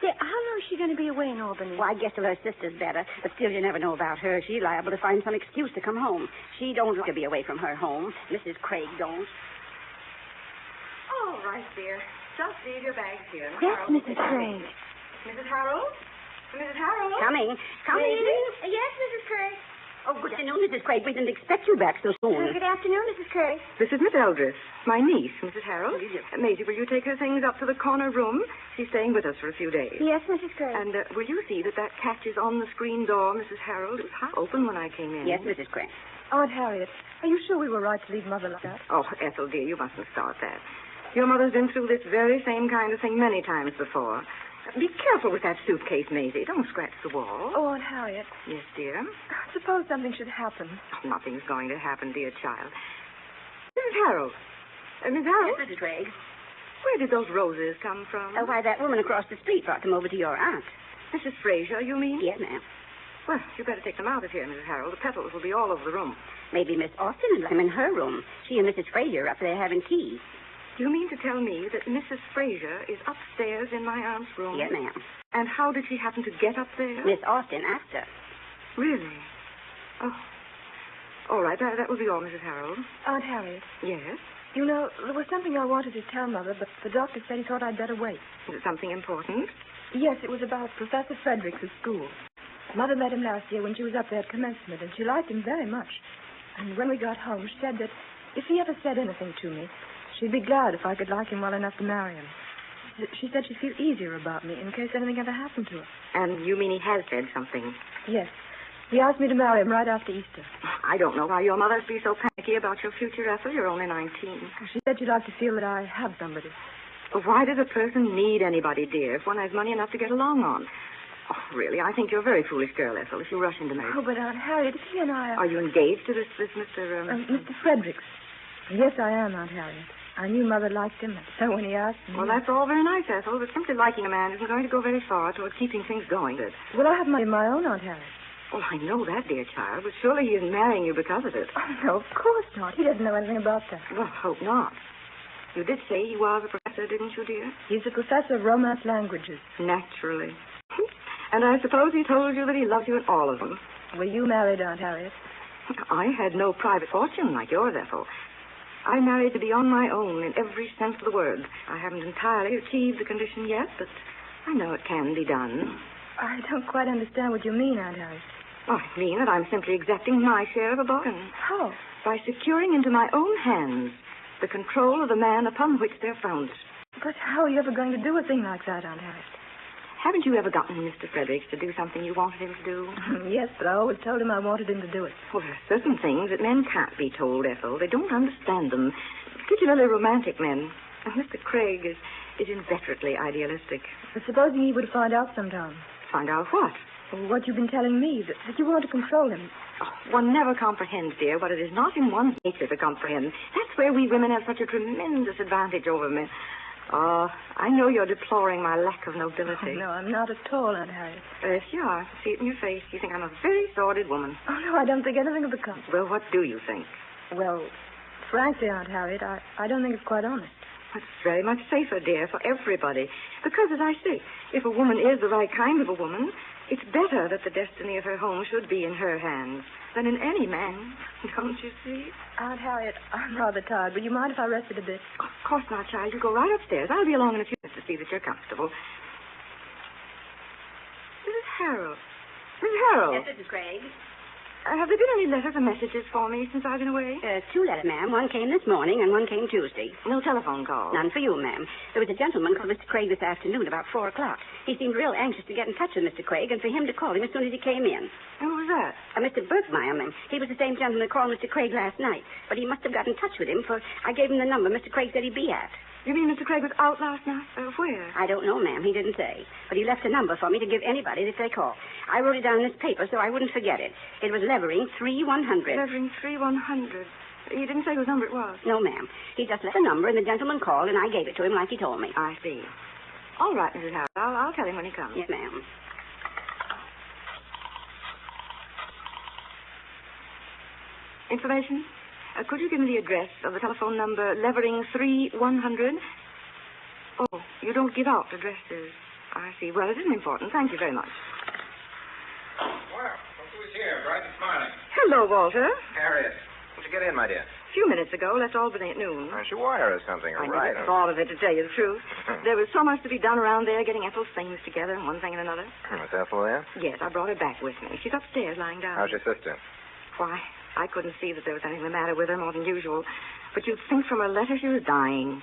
Yeah, how long is she going to be away in Albany? Well, I guess till her sister's better, but still you never know about her. She's liable to find some excuse to come home. She don't like to be away from her home. Mrs. Craig don't. All right, dear. Just leave your bags here. Yes, Mrs. Craig. Mrs. Harold? Mrs. Harold? Coming. Yes, Mrs. Craig. Oh, good Good afternoon, Mrs. Craig. We didn't expect you back so soon. Good afternoon, Mrs. Craig. This is Miss Eldris, my niece, Mrs. Harold. Maisie, will you take her things up to the corner room? She's staying with us for a few days. Yes, Mrs. Craig. And will you see that catch is on the screen door, Mrs. Harold? It was half open when I came in. Yes, Mrs. Craig. Aunt Harriet, are you sure we were right to leave Mother like that? Oh, Ethel, dear, you mustn't start that. Your mother's been through this very same kind of thing many times before. Be careful with that suitcase, Maisie. Don't scratch the wall. Oh, Aunt Harriet. Yes, dear? Suppose something should happen. Oh, nothing's going to happen, dear child. Mrs. Harold. Miss Harold? Yes, Mrs. Craig. Where did those roses come from? Why, that woman across the street brought them over to your aunt. Mrs. Fraser, you mean? Yes, ma'am. Well, you better take them out of here, Mrs. Harold. The petals will be all over the room. Maybe Miss Austin and I'm in her room. She and Mrs. Fraser are up there having tea. You mean to tell me that Mrs. Fraser is upstairs in my aunt's room? Yes, ma'am. And how did she happen to get up there? Miss Austin asked her. Really? Oh. All right, that will be all, Mrs. Harold. Aunt Harriet. Yes? You know, there was something I wanted to tell Mother, but the doctor said he thought I'd better wait. Is it something important? Yes, it was about Professor Fredericks at school. Mother met him last year when she was up there at commencement, and she liked him very much. And when we got home, she said that if he ever said anything to me, she'd be glad if I could like him well enough to marry him. She said she'd feel easier about me in case anything ever happened to her. And you mean he has said something? Yes. He asked me to marry him right after Easter. I don't know why your mother'd be so panicky about your future, Ethel. You're only 19. She said she'd like to feel that I have somebody. Why does a person need anybody, dear, if one has money enough to get along on? Oh, really, I think you're a very foolish girl, Ethel, if you rush into marriage. Oh, but Aunt Harriet, if he and I Are you engaged to this Mr. Mr. Fredericks. Yes, I am, Aunt Harriet. I knew Mother liked him, so when he asked me... Well, that's all very nice, Ethel, but simply liking a man isn't going to go very far toward keeping things going. Well, I have money of my own, Aunt Harriet. Oh, I know that, dear child, but surely he isn't marrying you because of it. Oh, no, of course not. He doesn't know anything about that. Well, hope not. You did say he was a professor, didn't you, dear? He's a professor of Romance languages. Naturally. And I suppose he told you that he loved you in all of them. Were you married, Aunt Harriet? I had no private fortune like yours, Ethel. I married to be on my own in every sense of the word. I haven't entirely achieved the condition yet, but I know it can be done. I don't quite understand what you mean, Aunt Harriet. Oh, I mean that I'm simply exacting my share of a bargain. How? By securing into my own hands the control of the man upon which they're founded. But how are you ever going to do a thing like that, Aunt Harriet? Haven't you ever gotten Mr. Fredericks to do something you wanted him to do? Yes, but I always told him I wanted him to do it. Well, there are certain things that men can't be told, Ethel. They don't understand them, particularly romantic men. And Mr. Craig is inveterately idealistic. But supposing he would find out sometime. Find out what? Well, what you've been telling me, that you want to control him. Oh, one never comprehends, dear, what it is not in one's nature to comprehend. That's where we women have such a tremendous advantage over men. Oh, I know you're deploring my lack of nobility. Oh, no, I'm not at all, Aunt Harriet. Yes, you are. I see it in your face. You think I'm a very sordid woman. Oh, no, I don't think anything of the kind. Well, what do you think? Well, frankly, Aunt Harriet, I don't think it's quite honest. It's very much safer, dear, for everybody. Because, as I say, if a woman is the right kind of a woman, it's better that the destiny of her home should be in her hands than in any man. Don't you see? Aunt Harriet, I'm rather tired. Would you mind if I rested a bit? Of course not, child. You go right upstairs. I'll be along in a few minutes to see that you're comfortable. Mrs. Harold. Mrs. Harold. Yes, Mrs. Craig. Have there been any letters or messages for me since I've been away? 2 letters, ma'am. One came this morning and one came Tuesday. No telephone calls? None for you, ma'am. There was a gentleman called Mr. Craig this afternoon about 4 o'clock. He seemed real anxious to get in touch with Mr. Craig and for him to call him as soon as he came in. Who was that? Mr. Bergmeyer, ma'am. He was the same gentleman that called Mr. Craig last night. But he must have got in touch with him, for I gave him the number Mr. Craig said he'd be at. You mean Mr. Craig was out last night? Where? I don't know, ma'am. He didn't say. But he left a number for me to give anybody that they call. I wrote it down in this paper so I wouldn't forget it. It was Levering 3100. Levering 3100. He didn't say whose number it was? No, ma'am. He just left a number and the gentleman called and I gave it to him like he told me. I see. All right, Mrs. Howard. I'll tell him when he comes. Yes, ma'am. Information? Could you give me the address of the telephone number Levering 3100? Oh, you don't give out addresses. I see. Well, it isn't important. Thank you very much. Well, look who's here, bright and smiling. Hello, Walter. Harriet. When'd you get in, my dear? A few minutes ago. Left Albany at noon. Aren't you wire or something? I right. never thought of it, to tell you the truth. There was so much to be done around there, getting Ethel's things together and one thing and another. Was Ethel there? Yes, I brought her back with me. She's upstairs lying down. How's your sister? Why, I couldn't see that there was anything the matter with her more than usual. But you'd think from her letter she was dying.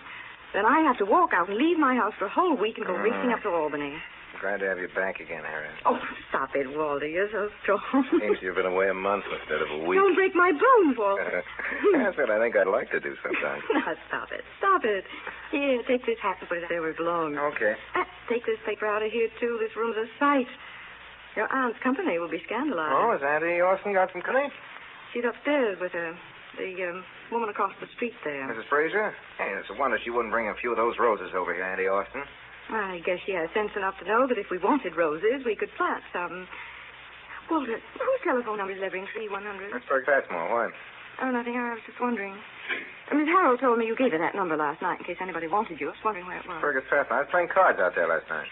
Then I had to walk out and leave my house for a whole week and go racing up to Albany. Glad to have you back again, Harriet. Oh, stop it, Walter. You're so strong. Seems you've been away a month instead of a week. Don't break my bones, Walter. That's what I think I'd like to do sometimes. Now, stop it. Stop it. Here, take this hat and put it there where it belongs. Okay. Take this paper out of here, too. This room's a sight. Your aunt's company will be scandalized. Oh, has Auntie Austin got some company? She's upstairs with her. The woman across the street there. Mrs. Fraser? Hey, it's a wonder she wouldn't bring a few of those roses over here, Auntie Austin. I guess she has sense enough to know that if we wanted roses, we could plant some. Walter, whose telephone number is delivering 3100? That's Ferg Passmore. Why? Oh, nothing. I was just wondering. Miss Harold told me you gave her that number last night in case anybody wanted you. I was wondering where it was. Fergus Passmore. I was playing cards out there last night.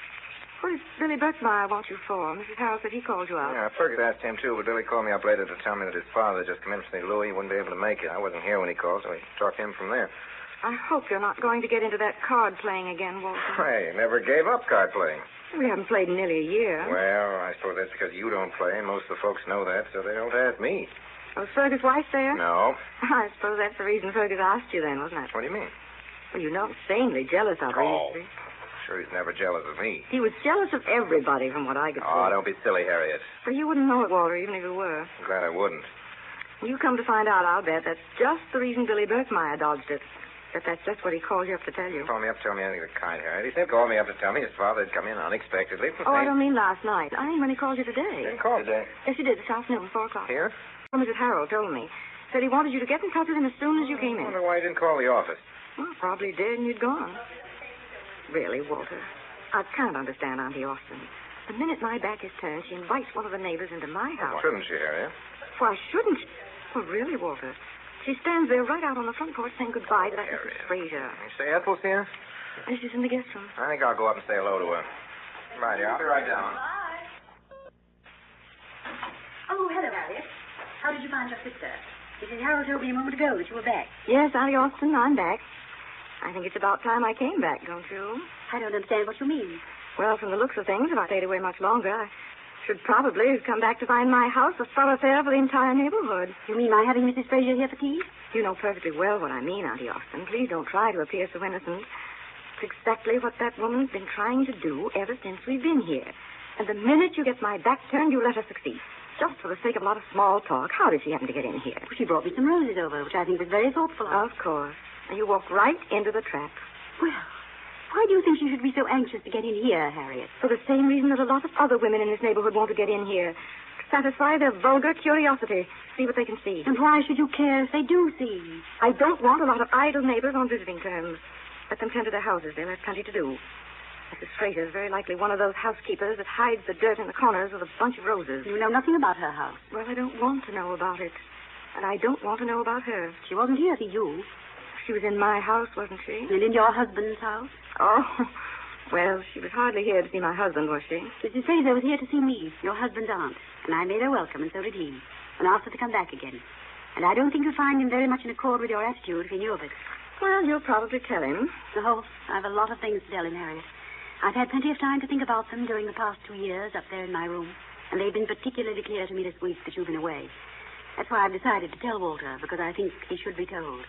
What does Billy Berkmeyer want you for? Mrs. Harold said he called you out. Yeah, Fergus asked him, too, but Billy called me up later to tell me that his father just come in from St. Louis. He wouldn't be able to make it. I wasn't here when he called, so he talked to him from there. I hope you're not going to get into that card playing again, Walter. Hey, never gave up card playing. We haven't played in nearly a year. Well, I suppose that's because you don't play, and most of the folks know that, so they don't ask me. Was Fergus' wife there? No. I suppose that's the reason Fergus asked you then, wasn't it? What do you mean? Well, you're not insanely jealous of her. Oh, sure he's never jealous of me. He was jealous of everybody from what I could see. Oh, don't be silly, Harriet. But you wouldn't know it, Walter, even if you were. I'm glad I wouldn't. You come to find out, I'll bet that's just the reason Billy Berkmeyer dodged it. That's just what he called you up to tell you. He called me up to tell me anything of the kind, Harriet. He said called me up to tell me his father had come in unexpectedly. Oh, I don't mean last night. I mean when he called you today. He didn't call today. Yes, he did, this afternoon, 4 o'clock. Here? Mrs. Harold told me. Said he wanted you to get in touch with him as soon as you came in. I wonder why he didn't call the office. Well, probably did, and you'd gone. Really, Walter, I can't understand Auntie Austin. The minute my back is turned, she invites one of the neighbors into my house. Shouldn't she, Harriet? Why shouldn't she? Well, really, Walter. She stands there right out on the front porch saying goodbye to that Mrs. Fraser. You say Ethel's here? And she's in the guest room. I think I'll go up and say hello to her. Right here. I'll be right down. Oh, hello, Harriet. How did you find your sister? Mrs. Harold told me a moment ago that you were back. Yes, Auntie Austin, I'm back. I think it's about time I came back, don't you? I don't understand what you mean. Well, from the looks of things, if I stayed away much longer, I should probably have come back to find my house a thoroughfare for the entire neighborhood. You mean my having Mrs. Fraser here for tea? You know perfectly well what I mean, Auntie Austin. Please don't try to appear so innocent. It's exactly what that woman's been trying to do ever since we've been here. And the minute you get my back turned, you let her succeed. Just for the sake of a lot of small talk. How did she happen to get in here? She brought me some roses over, which I think was very thoughtful of. Of course. And you walked right into the trap. Well, why do you think she should be so anxious to get in here, Harriet? For the same reason that a lot of other women in this neighborhood want to get in here. To satisfy their vulgar curiosity. See what they can see. And why should you care if they do see? I don't want a lot of idle neighbors on visiting terms. Let them tend to their houses. They'll have plenty to do. Mrs. Fraser is very likely one of those housekeepers that hides the dirt in the corners with a bunch of roses. You know nothing about her house. Well, I don't want to know about it. And I don't want to know about her. She wasn't here for you. She was in my house, wasn't she? And in your husband's house? Oh, well, she was hardly here to see my husband, was she? Mrs. Fraser was here to see me, your husband's aunt. And I made her welcome, and so did he. And asked her to come back again. And I don't think you'd find him very much in accord with your attitude if he knew of it. Well, you'll probably tell him. No, I've a lot of things to tell him, Harriet. I've had plenty of time to think about them during the past 2 years up there in my room. And they've been particularly clear to me this week that you've been away. That's why I've decided to tell Walter, because I think he should be told.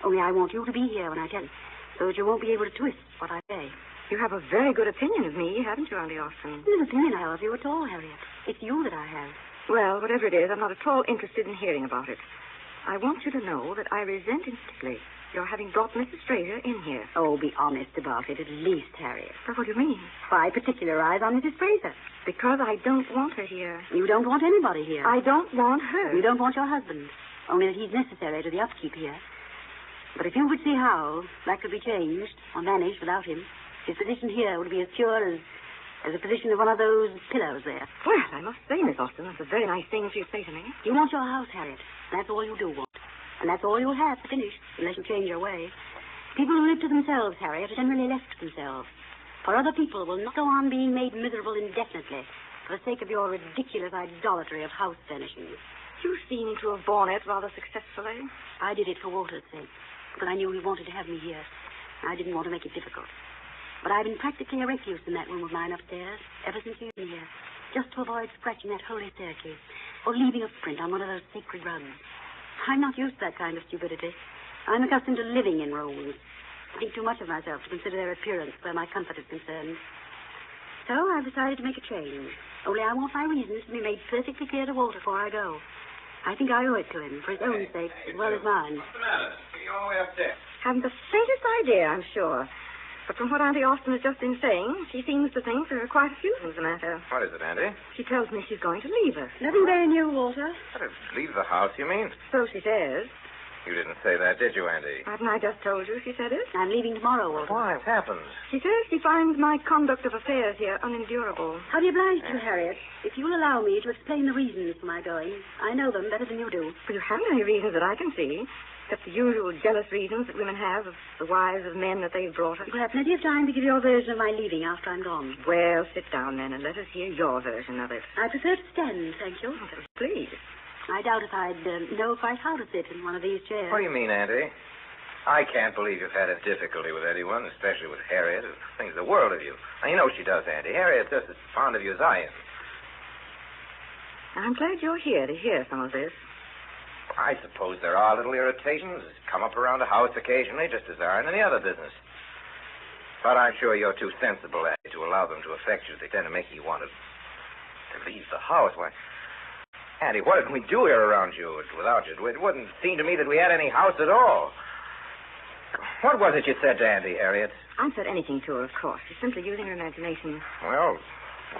Only I want you to be here when I tell you, so that you won't be able to twist what I say. You have a very good opinion of me, haven't you, Auntie Austin? No opinion I have of you at all, Harriet. It's you that I have. Well, whatever it is, I'm not at all interested in hearing about it. I want you to know that I resent instantly your having brought Mrs. Fraser in here. Oh, be honest about it, at least, Harriet. But what do you mean? Why particularize on Mrs. Fraser? Because I don't want her here. You don't want anybody here. I don't want her. You don't want your husband. Only that he's necessary to the upkeep here. But if you would see how that could be changed or managed without him, his position here would be as pure as the position of one of those pillows there. Well, I must say, Miss Austin, that's a very nice thing for you to say to me. You want your house, Harriet. That's all you do want. And that's all you'll have to finish, unless you change your way. People who live to themselves, Harriet, are generally left to themselves. For other people will not go on being made miserable indefinitely for the sake of your ridiculous idolatry of house furnishings. You seem to have borne it rather successfully. I did it for Walter's sake, because I knew he wanted to have me here. I didn't want to make it difficult. But I've been practically a recluse in that room of mine upstairs ever since you've been here, just to avoid scratching that holy staircase. or leaving a print on one of those sacred rugs. I'm not used to that kind of stupidity. I'm accustomed to living in roles. I think too much of myself to consider their appearance where my comfort is concerned. So I've decided to make a change. Only I want my reasons to be made perfectly clear to Walter before I go. I think I owe it to him, for his own sake, as well as mine. What's the matter? You're all the way upstairs. Haven't the faintest idea, I'm sure. But from what Auntie Austin has just been saying, she seems to think there are quite a few things the matter. What is it, Andy? She tells me she's going to leave us. Nothing very new, Walter. Leave the house, you mean? So she says. You didn't say that, did you, Andy? Hadn't I just told you she said it? I'm leaving tomorrow, Walter. Why? What happened? She says she finds my conduct of affairs here unendurable. I'll be obliged to you, Harriet, if you'll allow me to explain the reasons for my going. I know them better than you do. Well, you haven't any reasons that I can see, except the usual jealous reasons that women have of the wives of men that they've brought up. You'll have plenty of time to give your version of my leaving after I'm gone. Well, sit down then and let us hear your version of it. I prefer to stand, thank you. Please. I doubt if I'd know quite how to sit in one of these chairs. What do you mean, Andy? I can't believe you've had a difficulty with anyone, especially with Harriet, who thinks the world of you. Now, you know she does, Andy. Harriet's just as fond of you as I am. I'm glad you're here to hear some of this. I suppose there are little irritations that come up around the house occasionally, just as there are in any other business. But I'm sure you're too sensible, Andy, to allow them to affect you to the extent of making you want to leave the house. Why, Andy, what did we do here around you without you? It wouldn't seem to me that we had any house at all. What was it you said to Andy, Harriet? I said anything to her, of course. She's simply using her imagination. Well,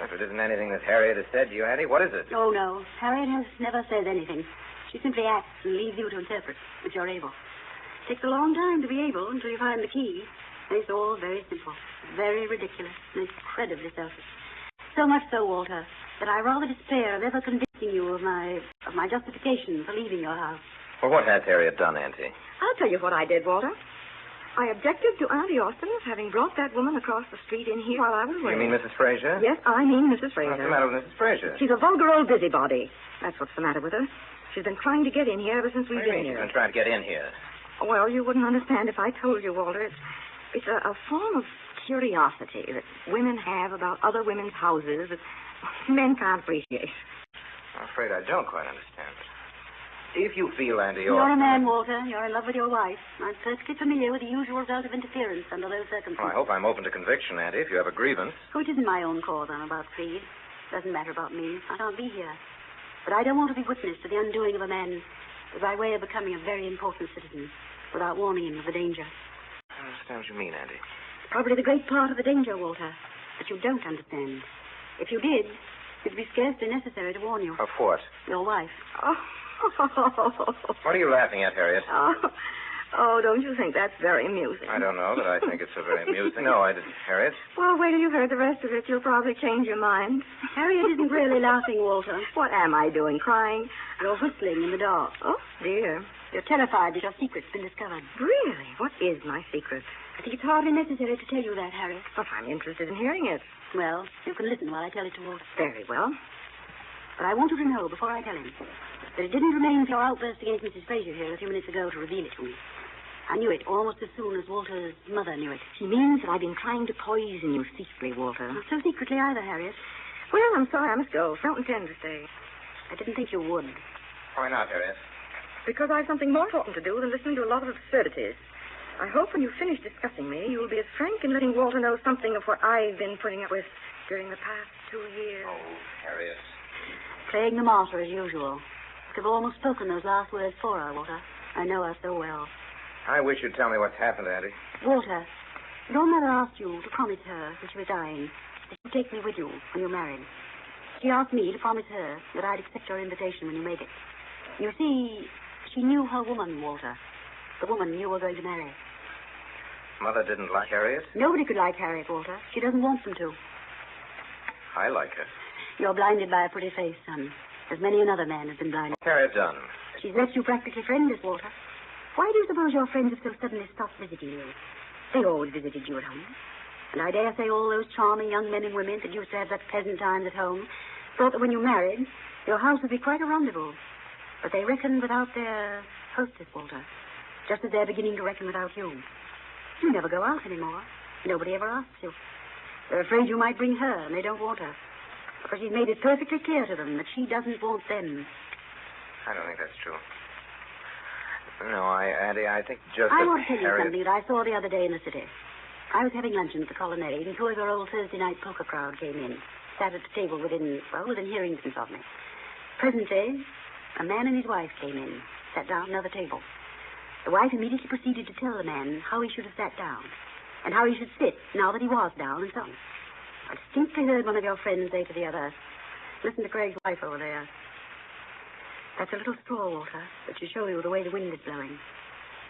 if it isn't anything that Harriet has said to you, Andy, what is it? Oh, no. Harriet has never said anything. She simply acts and leaves you to interpret, if you're able. It takes a long time to be able until you find the key. It's all very simple, very ridiculous, and incredibly selfish. So much so, Walter, that I rather despair of ever convincing you of my justification for leaving your house. Well, what has Harriet done, Auntie? I'll tell you what I did, Walter. I objected to Auntie Austin's having brought that woman across the street in here while I was away. You mean Mrs. Fraser? Yes, I mean Mrs. Fraser. What's the matter with Mrs. Fraser? She's a vulgar old busybody. That's what's the matter with her. She's been trying to get in here ever since we've been here. She's been trying to get in here. Well, you wouldn't understand if I told you, Walter. It's a form of curiosity that women have about other women's houses that men can't appreciate. I'm afraid I don't quite understand. If you feel, Andy, You're a man, Walter. You're in love with your wife. I'm perfectly familiar with the usual result of interference under those circumstances. Well, I hope I'm open to conviction, Andy, if you have a grievance. Oh, it isn't my own cause I'm about, Freed. Doesn't matter about me. I can't be here. But I don't want to be witness to the undoing of a man by way of becoming a very important citizen without warning him of the danger. I understand what you mean, Andy. It's probably the great part of the danger, Walter, that you don't understand. If you did, it'd be scarcely necessary to warn you. Of what? Your wife. What are you laughing at, Harriet? Oh, don't you think that's very amusing? I don't know that I think it's so very amusing. No, I didn't, Harriet. Well, wait till you've heard the rest of it. You'll probably change your mind. Harriet isn't really laughing, Walter. What am I doing? Crying? You're whistling in the dark. Oh, dear. You're terrified that your secret's been discovered. Really? What is my secret? I think it's hardly necessary to tell you that, Harriet. But I'm interested in hearing it. Well, you can listen while I tell it to Walter. Very well. But I want you to know, before I tell him, that it didn't remain for your outburst against Mrs. Fraser here a few minutes ago to reveal it to me. I knew it almost as soon as Walter's mother knew it. She means that I've been trying to poison you secretly, Walter. Not so secretly either, Harriet. Well, I'm sorry I must go. Don't intend to stay. I didn't think you would. Why not, Harriet? Because I've something more important to do than listening to a lot of absurdities. I hope when you finish discussing me, you will be as frank in letting Walter know something of what I've been putting up with during the past 2 years. Oh, Harriet. Playing the martyr as usual. I've almost spoken those last words for her, Walter. I know her so well. I wish you'd tell me what's happened, Andy. Walter, your mother asked you to promise her that she was dying, that you'd take me with you when you're married. She asked me to promise her that I'd accept her invitation when you made it. You see, she knew her woman, Walter. The woman you were going to marry. Mother didn't like Harriet? Nobody could like Harriet, Walter. She doesn't want them to. I like her. You're blinded by a pretty face, son. As many another man has been blinded. What's Harriet done? She's left you practically friendless, Walter. Why do you suppose your friends have so suddenly stopped visiting you? They always visited you at home. And I dare say all those charming young men and women that used to have such pleasant times at home thought that when you married, your house would be quite a rendezvous. But they reckoned without their hostess, Walter. Just as they're beginning to reckon without you. You never go out anymore. Nobody ever asks you. They're afraid you might bring her, and they don't want her. Because she's made it perfectly clear to them that she doesn't want them. I don't think that's true. No, Auntie, I think just I that want to tell you Harriet... something that I saw the other day in the city. I was having luncheon at the Colonnade, and two of your old Thursday night poker crowd came in, sat at the table within hearing distance of me. Presently, a man and his wife came in, sat down at another table. The wife immediately proceeded to tell the man how he should have sat down, and how he should sit now that he was down, and so on. I distinctly heard one of your friends say to the other, "Listen to Craig's wife over there. That's a little straw, Walter, that should show you the way the wind is blowing.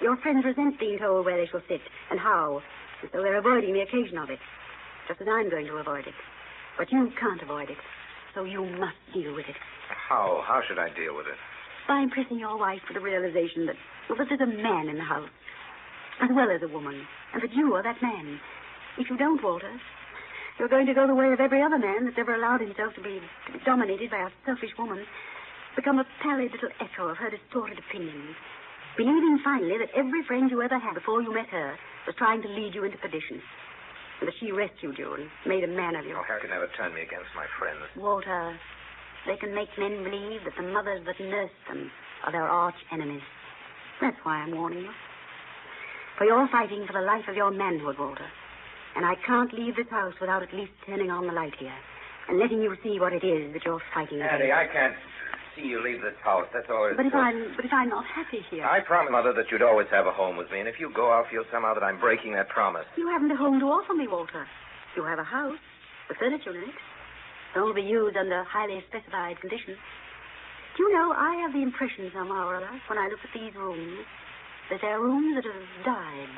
Your friends resent being told where they shall sit and how, and so they're avoiding the occasion of it, just as I'm going to avoid it. But you can't avoid it, so you must deal with it." How? How should I deal with it? By impressing your wife with the realization that there's a man in the house, as well as a woman, and that you are that man. If you don't, Walter, you're going to go the way of every other man that's ever allowed himself to be dominated by a selfish woman, become a pallid little echo of her distorted opinions, believing finally that every friend you ever had before you met her was trying to lead you into perdition, and that she rescued you and made a man of you. Oh, Harry can never turn me against my friends. Walter, they can make men believe that the mothers that nursed them are their arch enemies. That's why I'm warning you. For you're fighting for the life of your manhood, Walter. And I can't leave this house without at least turning on the light here and letting you see what it is that you're fighting against. Auntie, I can't see you leave this house. That's all it is. But if I'm not happy here. I promised Mother that you'd always have a home with me, and if you go, I'll feel somehow that I'm breaking that promise. You haven't a home to offer me, Walter. You have a house, the furniture in it. It'll be used under highly specified conditions. Do you know, I have the impression somehow or other, when I look at these rooms, that they're rooms that have died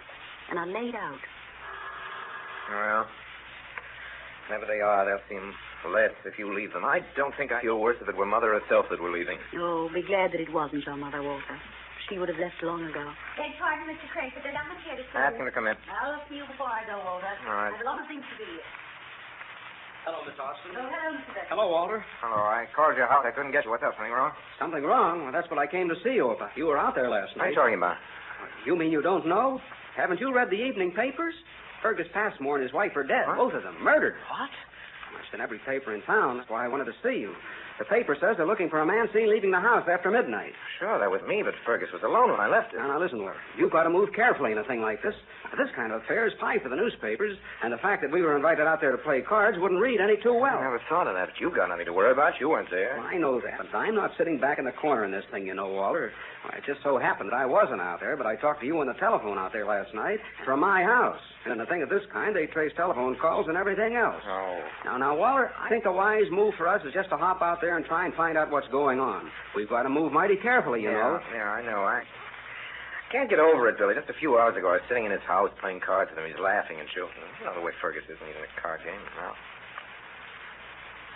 and are laid out. Well, whenever they are, they'll seem less if you leave them. I don't think I feel worse if it were Mother herself that were leaving. Oh, be glad that it wasn't your mother, Walter. She would have left long ago. Beg pardon, Mr. Craig, but there's not much here to see. Ask him to come in. I'll look for you before I go, Walter. All right. I have a lot of things to do. Hello, Miss Austin. Oh, hello, Mr. Beck. Hello, Walter. Hello, I called your house. I couldn't get you. What's up? Something wrong? Something wrong? Well, that's what I came to see you about. You were out there last What are night. you talking about? You mean you don't know? Haven't you read the evening papers? Fergus Passmore and his wife are dead. What? Both of them. Murdered. What? Well, it's in every paper in town. That's why I wanted to see you. The paper says they're looking for a man seen leaving the house after midnight. Sure, that was me, but Fergus was alone when I left it. Now, listen, Walter. You've got to move carefully in a thing like this. This kind of affair is pie for the newspapers, and the fact that we were invited out there to play cards wouldn't read any too well. I never thought of that, but you've got nothing to worry about. You weren't there. Well, I know that, but I'm not sitting back in the corner in this thing, you know, Walter. Well, it just so happened that I wasn't out there, but I talked to you on the telephone out there last night from my house. And in a thing of this kind, they trace telephone calls and everything else. Oh. Now, Walter, I think a wise move for us is just to hop out there and try and find out what's going on. We've got to move mighty carefully, you know. Yeah, I know. I can't get over it, Billy. Just a few hours ago, I was sitting in his house playing cards with him. He's laughing and joking. You know the way Fergus is when he's in a card game. Well,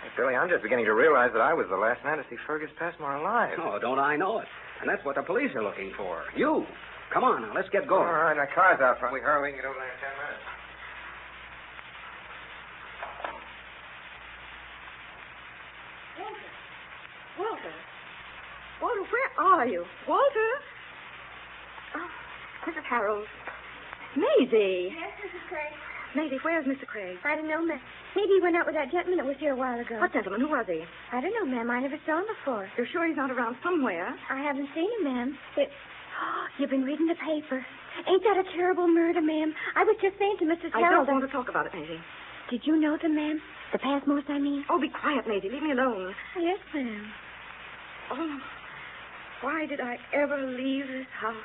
hey, Billy, I'm just beginning to realize that I was the last man to see Fergus Passmore alive. Oh, don't I know it? And that's what the police are looking for. You. Come on, now, let's get going. All right, my car's out front. We hurry, we can get over there in 10 minutes. Walter, where are you? Walter? Oh, Mrs. Harold. Maisie. Yes, Mrs. Craig. Maisie, where's Mr. Craig? I don't know, ma'am. Maybe he went out with that gentleman that was here a while ago. What gentleman? Who was he? I don't know, ma'am. I never saw him before. You're sure he's not around somewhere? I haven't seen him, ma'am. You've been reading the paper. Ain't that a terrible murder, ma'am? I was just saying to Mrs. I Harold... don't want to talk about it, Maisie. Did you know them, ma'am? The Passmores, I mean? Oh, be quiet, Maisie. Leave me alone. Yes, ma'am. Oh, why did I ever leave this house?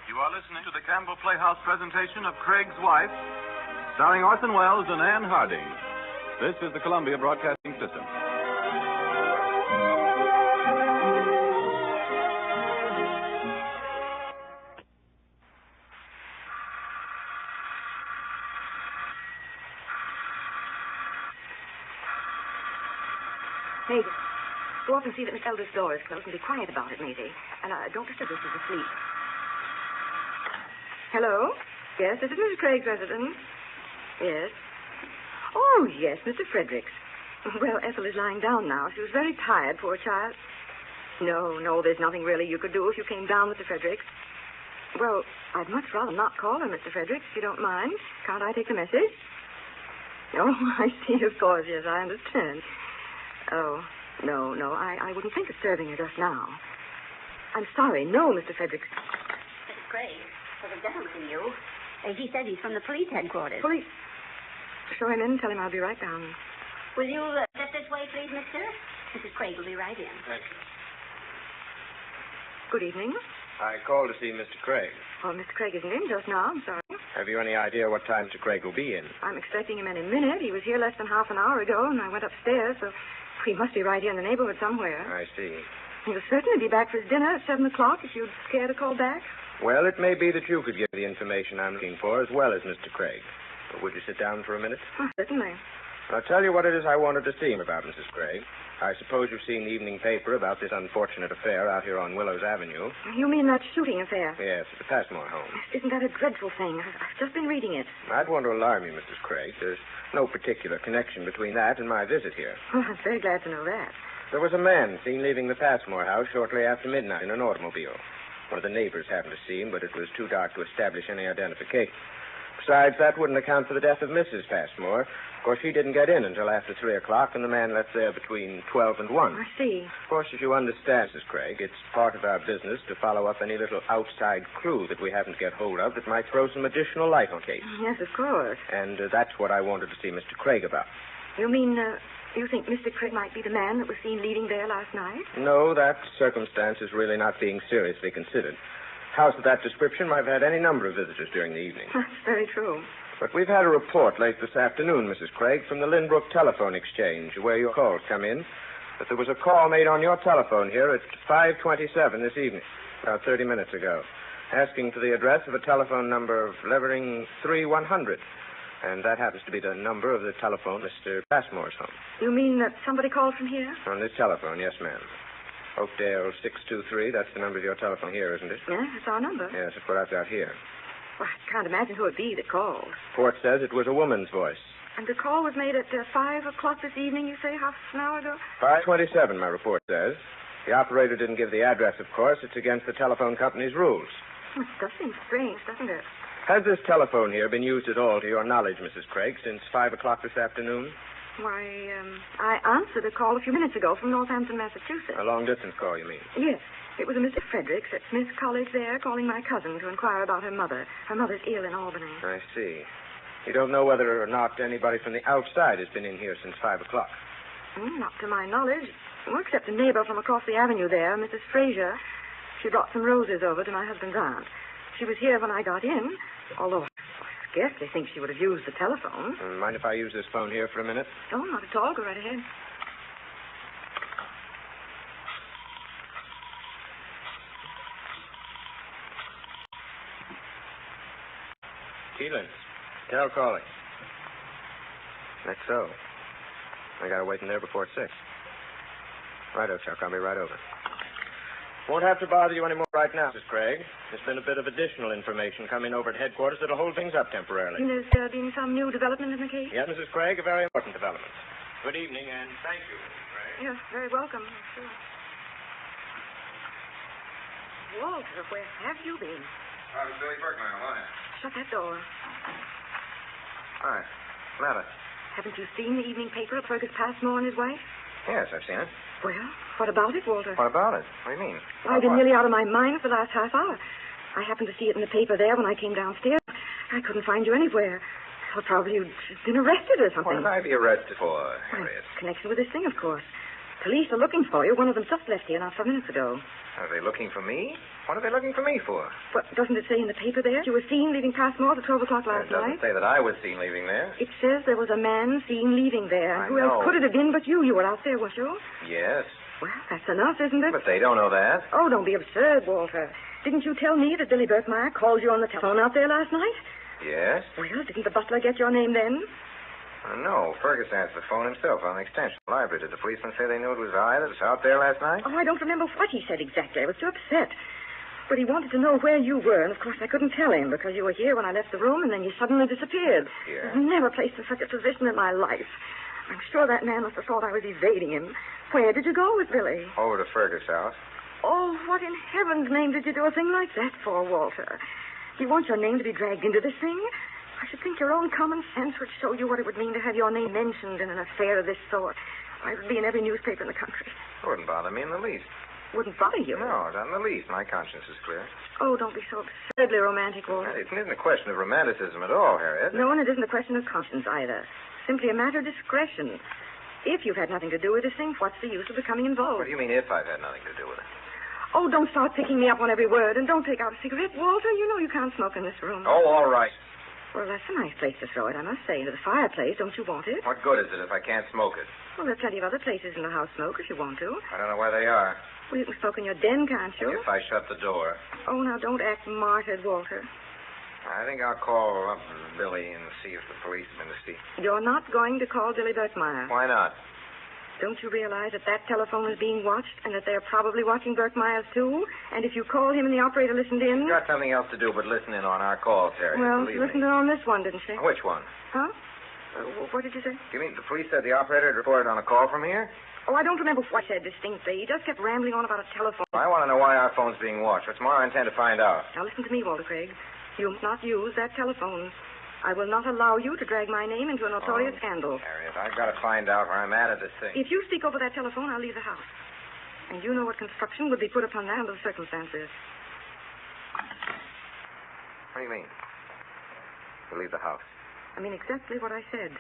You are listening to the Campbell Playhouse presentation of Craig's Wife, starring Orson Welles and Anne Harding. This is the Columbia Broadcasting System. Maisie, go up and see that Miss Elder's door is closed and be quiet about it, Maisie. And don't disturb her. She's asleep. Hello? Yes, this is Mrs. Craig's residence. Yes. Oh, yes, Mr. Fredericks. Well, Ethel is lying down now. She was very tired, poor child. No, there's nothing really you could do if you came down, Mr. Fredericks. Well, I'd much rather not call her, Mr. Fredericks, if you don't mind. Can't I take the message? Oh, I see, of course. Yes, I understand. Oh, no, I wouldn't think of serving her just now. I'm sorry. No, Mr. Fredericks. Mrs. Craig, there's a gentleman to you. He says he's from the police headquarters. Police? Show him in. Tell him I'll be right down. Will you step this way, please, mister? Mrs. Craig will be right in. Thank you. Good evening. I called to see Mr. Craig. Oh, Mr. Craig isn't in just now. I'm sorry. Have you any idea what time Mr. Craig will be in? I'm expecting him any minute. He was here less than half an hour ago, and I went upstairs, so he must be right here in the neighborhood somewhere. I see. He'll certainly be back for his dinner at 7 o'clock if you'd care to call back. Well, it may be that you could give the information I'm looking for as well as Mr. Craig. But would you sit down for a minute? Oh, certainly. I'll tell you what it is I wanted to see him about, Mrs. Craig. I suppose you've seen the evening paper about this unfortunate affair out here on Willows Avenue. You mean that shooting affair? Yes, at the Passmore home. Isn't that a dreadful thing? I've just been reading it. I'd want to alarm you, Mrs. Craig. There's no particular connection between that and my visit here. Oh, I'm very glad to know that. There was a man seen leaving the Passmore house shortly after midnight in an automobile. One of the neighbors happened to see him, but it was too dark to establish any identification. Besides, that wouldn't account for the death of Mrs. Passmore. Of course, she didn't get in until after 3 o'clock, and the man left there between 12 and 1. I see. Of course, as you understand, Mrs. Craig, it's part of our business to follow up any little outside clue that we happen to get hold of that might throw some additional light on the case. Yes, of course. And that's what I wanted to see Mr. Craig about. You mean, you think Mr. Craig might be the man that was seen leaving there last night? No, that circumstance is really not being seriously considered. House of that description might have had any number of visitors during the evening. That's very true. But we've had a report late this afternoon, Mrs. Craig, from the Lynbrook Telephone Exchange, where your calls come in, that there was a call made on your telephone here at 5:27 this evening, about 30 minutes ago, asking for the address of a telephone number of Levering 3100. And that happens to be the number of the telephone Mr. Passmore's home. You mean that somebody called from here? On this telephone, yes, ma'am. Oakdale 623, that's the number of your telephone here, isn't it? Yeah, that's our number. Yes, that's what I've got here. Well, I can't imagine who it be that called. Report says it was a woman's voice. And the call was made at 5 o'clock this evening, you say, half an hour ago? 5:27, my report says. The operator didn't give the address, of course. It's against the telephone company's rules. It does seem strange, doesn't it? Has this telephone here been used at all, to your knowledge, Mrs. Craig, since 5 o'clock this afternoon? Why, I answered a call a few minutes ago from Northampton, Massachusetts. A long-distance call, you mean? Yes. It was a Mr. Fredericks at Smith College there calling my cousin to inquire about her mother. Her mother's ill in Albany. I see. You don't know whether or not anybody from the outside has been in here since 5 o'clock? Not to my knowledge. Well, except a neighbor from across the avenue there, Mrs. Fraser. She brought some roses over to my husband's aunt. She was here when I got in, although I scarcely think she would have used the telephone. Mind if I use this phone here for a minute? Oh, not at all. Go right ahead. Keelan. Carol calling. That's so. I gotta wait in there before 6. Righto, Chuck. I'll be right over. Won't have to bother you anymore right now, Mrs. Craig. There's been a bit of additional information coming over at headquarters that'll hold things up temporarily. There's been some new development in the case? Yes, Mrs. Craig, a very important development. Good evening, and thank you, Mrs. Craig. You're very welcome, I'm sure. Walter, where have you been? I was Billy Bergmeyer, why? Shut that door. Hi. Lather. Haven't you seen the evening paper of Fergus Passmore and his wife? Yes, I've seen it. Well, what about it, Walter? What about it? What do you mean? I've been nearly out of my mind for the last half hour. I happened to see it in the paper there when I came downstairs. I couldn't find you anywhere. Well, probably you'd been arrested or something. What would I be arrested for, Harriet? Connection with this thing, of course. Police are looking for you. One of them just left here not 5 minutes ago. Are they looking for me? What are they looking for me for? What, doesn't it say in the paper there? You were seen leaving Passmore at 12 o'clock last It doesn't night? say that I was seen leaving there. It says there was a man seen leaving there. I Who know. else could it have been but you? You were out there, weren't you? Yes. Well, that's enough, isn't it? But they don't know that. Oh, don't be absurd, Walter. Didn't you tell me that Billy Berkmeyer called you on the telephone out there last night? Yes? Well, didn't the butler get your name then? No, Fergus answered the phone himself on the extension library. Did the policeman say they knew it was I that was out there last night? Oh, I don't remember what he said exactly. I was too upset. But he wanted to know where you were, and of course I couldn't tell him because you were here when I left the room, and then you suddenly disappeared. Here? I've never placed in such a position in my life. I'm sure that man must have thought I was evading him. Where did you go with Billy? Over to Fergus' house. Oh, what in heaven's name did you do a thing like that for, Walter? Do you want your name to be dragged into this thing? I should think your own common sense would show you what it would mean to have your name mentioned in an affair of this sort. Why, it would be in every newspaper in the country. It wouldn't bother me in the least. Wouldn't bother you? No, not in the least. My conscience is clear. Oh, don't be so absurdly romantic, Walter. It isn't a question of romanticism at all, Harriet. No, and it isn't a question of conscience either. Simply a matter of discretion. If you've had nothing to do with this thing, what's the use of becoming involved? What do you mean, if I've had nothing to do with it? Oh, don't start picking me up on every word, and don't take out a cigarette, Walter. You know you can't smoke in this room. Oh, all right. Well, that's a nice place to throw it, I must say. Into the fireplace. Don't you want it? What good is it if I can't smoke it? Well, there are plenty of other places in the house smoke if you want to. I don't know where they are. Well, you can smoke in your den, can't you? If I shut the door. Oh, now, don't act martyred, Walter. I think I'll call up Billy and see if the police have been to see. You're not going to call Billy Birkmeyer. Why not? Don't you realize that that telephone is being watched and that they're probably watching Birkmeyer's, too? And if you call him and the operator listened in... She's got something else to do but listen in on our calls, Harry. Well, she listened in on this one, didn't she? Which one? Huh? What did you say? You mean the police said the operator had reported on a call from here? Oh, I don't remember what he said distinctly. He just kept rambling on about a telephone. I want to know why our phone's being watched. What's more, I intend to find out. Now, listen to me, Walter Craig. You must not use that telephone. I will not allow you to drag my name into a notorious scandal. Harriet, I've got to find out where I'm at this thing. If you speak over that telephone, I'll leave the house. And you know what construction would be put upon that under the circumstances. What do you mean? You leave the house? I mean exactly what I said.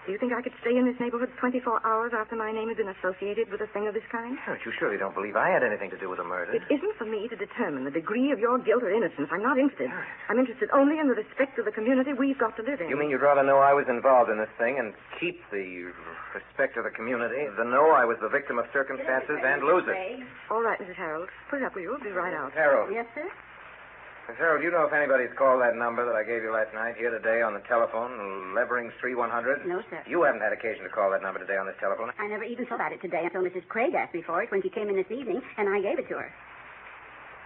Do you think I could stay in this neighborhood 24 hours after my name had been associated with a thing of this kind? Harriet, you surely don't believe I had anything to do with the murder. It isn't for me to determine the degree of your guilt or innocence. I'm not interested. I'm interested only in the respect of the community we've got to live in. You mean you'd rather know I was involved in this thing and keep the respect of the community than know I was the victim of circumstances and lose it? All right, Mrs. Harold. Put it up, will you? I'll be right out. Harold. Yes, sir? Miss Harold, you know if anybody's called that number that I gave you last night here today on the telephone, Levering's 3100? No, sir. You haven't had occasion to call that number today on this telephone. I never even thought about it today until Mrs. Craig asked me for it when she came in this evening, and I gave it to her.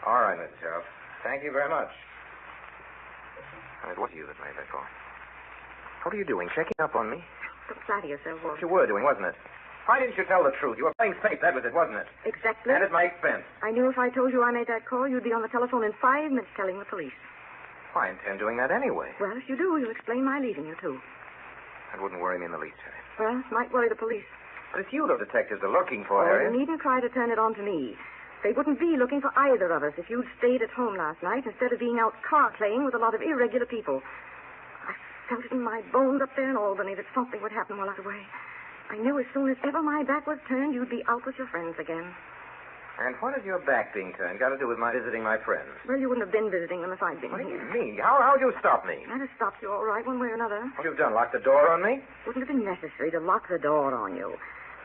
All right, Mrs. Harold. Thank you very much. It was you that made that call. What are you doing? Checking up on me? Don't flatter yourself, Walter. What you were doing, wasn't it? Why didn't you tell the truth? You were playing safe, that was it, wasn't it? Exactly. And at my expense. I knew if I told you I made that call, you'd be on the telephone in 5 minutes telling the police. Well, I intend doing that anyway. Well, if you do, you'll explain my leaving you, too. That wouldn't worry me in the least, Harry. Well, it might worry the police. But it's you the detectives are looking for, Oh, Harry. you needn't try to turn it on to me. They wouldn't be looking for either of us if you'd stayed at home last night instead of being out car-playing with a lot of irregular people. I felt it in my bones up there in Albany that something would happen while I was away. I knew as soon as ever my back was turned, you'd be out with your friends again. And what has your back being turned got to do with my visiting my friends? Well, you wouldn't have been visiting them if I'd been What do here. you mean? How'd you stop me? I'd have stopped you all right one way or another. What you've done, locked the door on me? Wouldn't have been necessary to lock the door on you.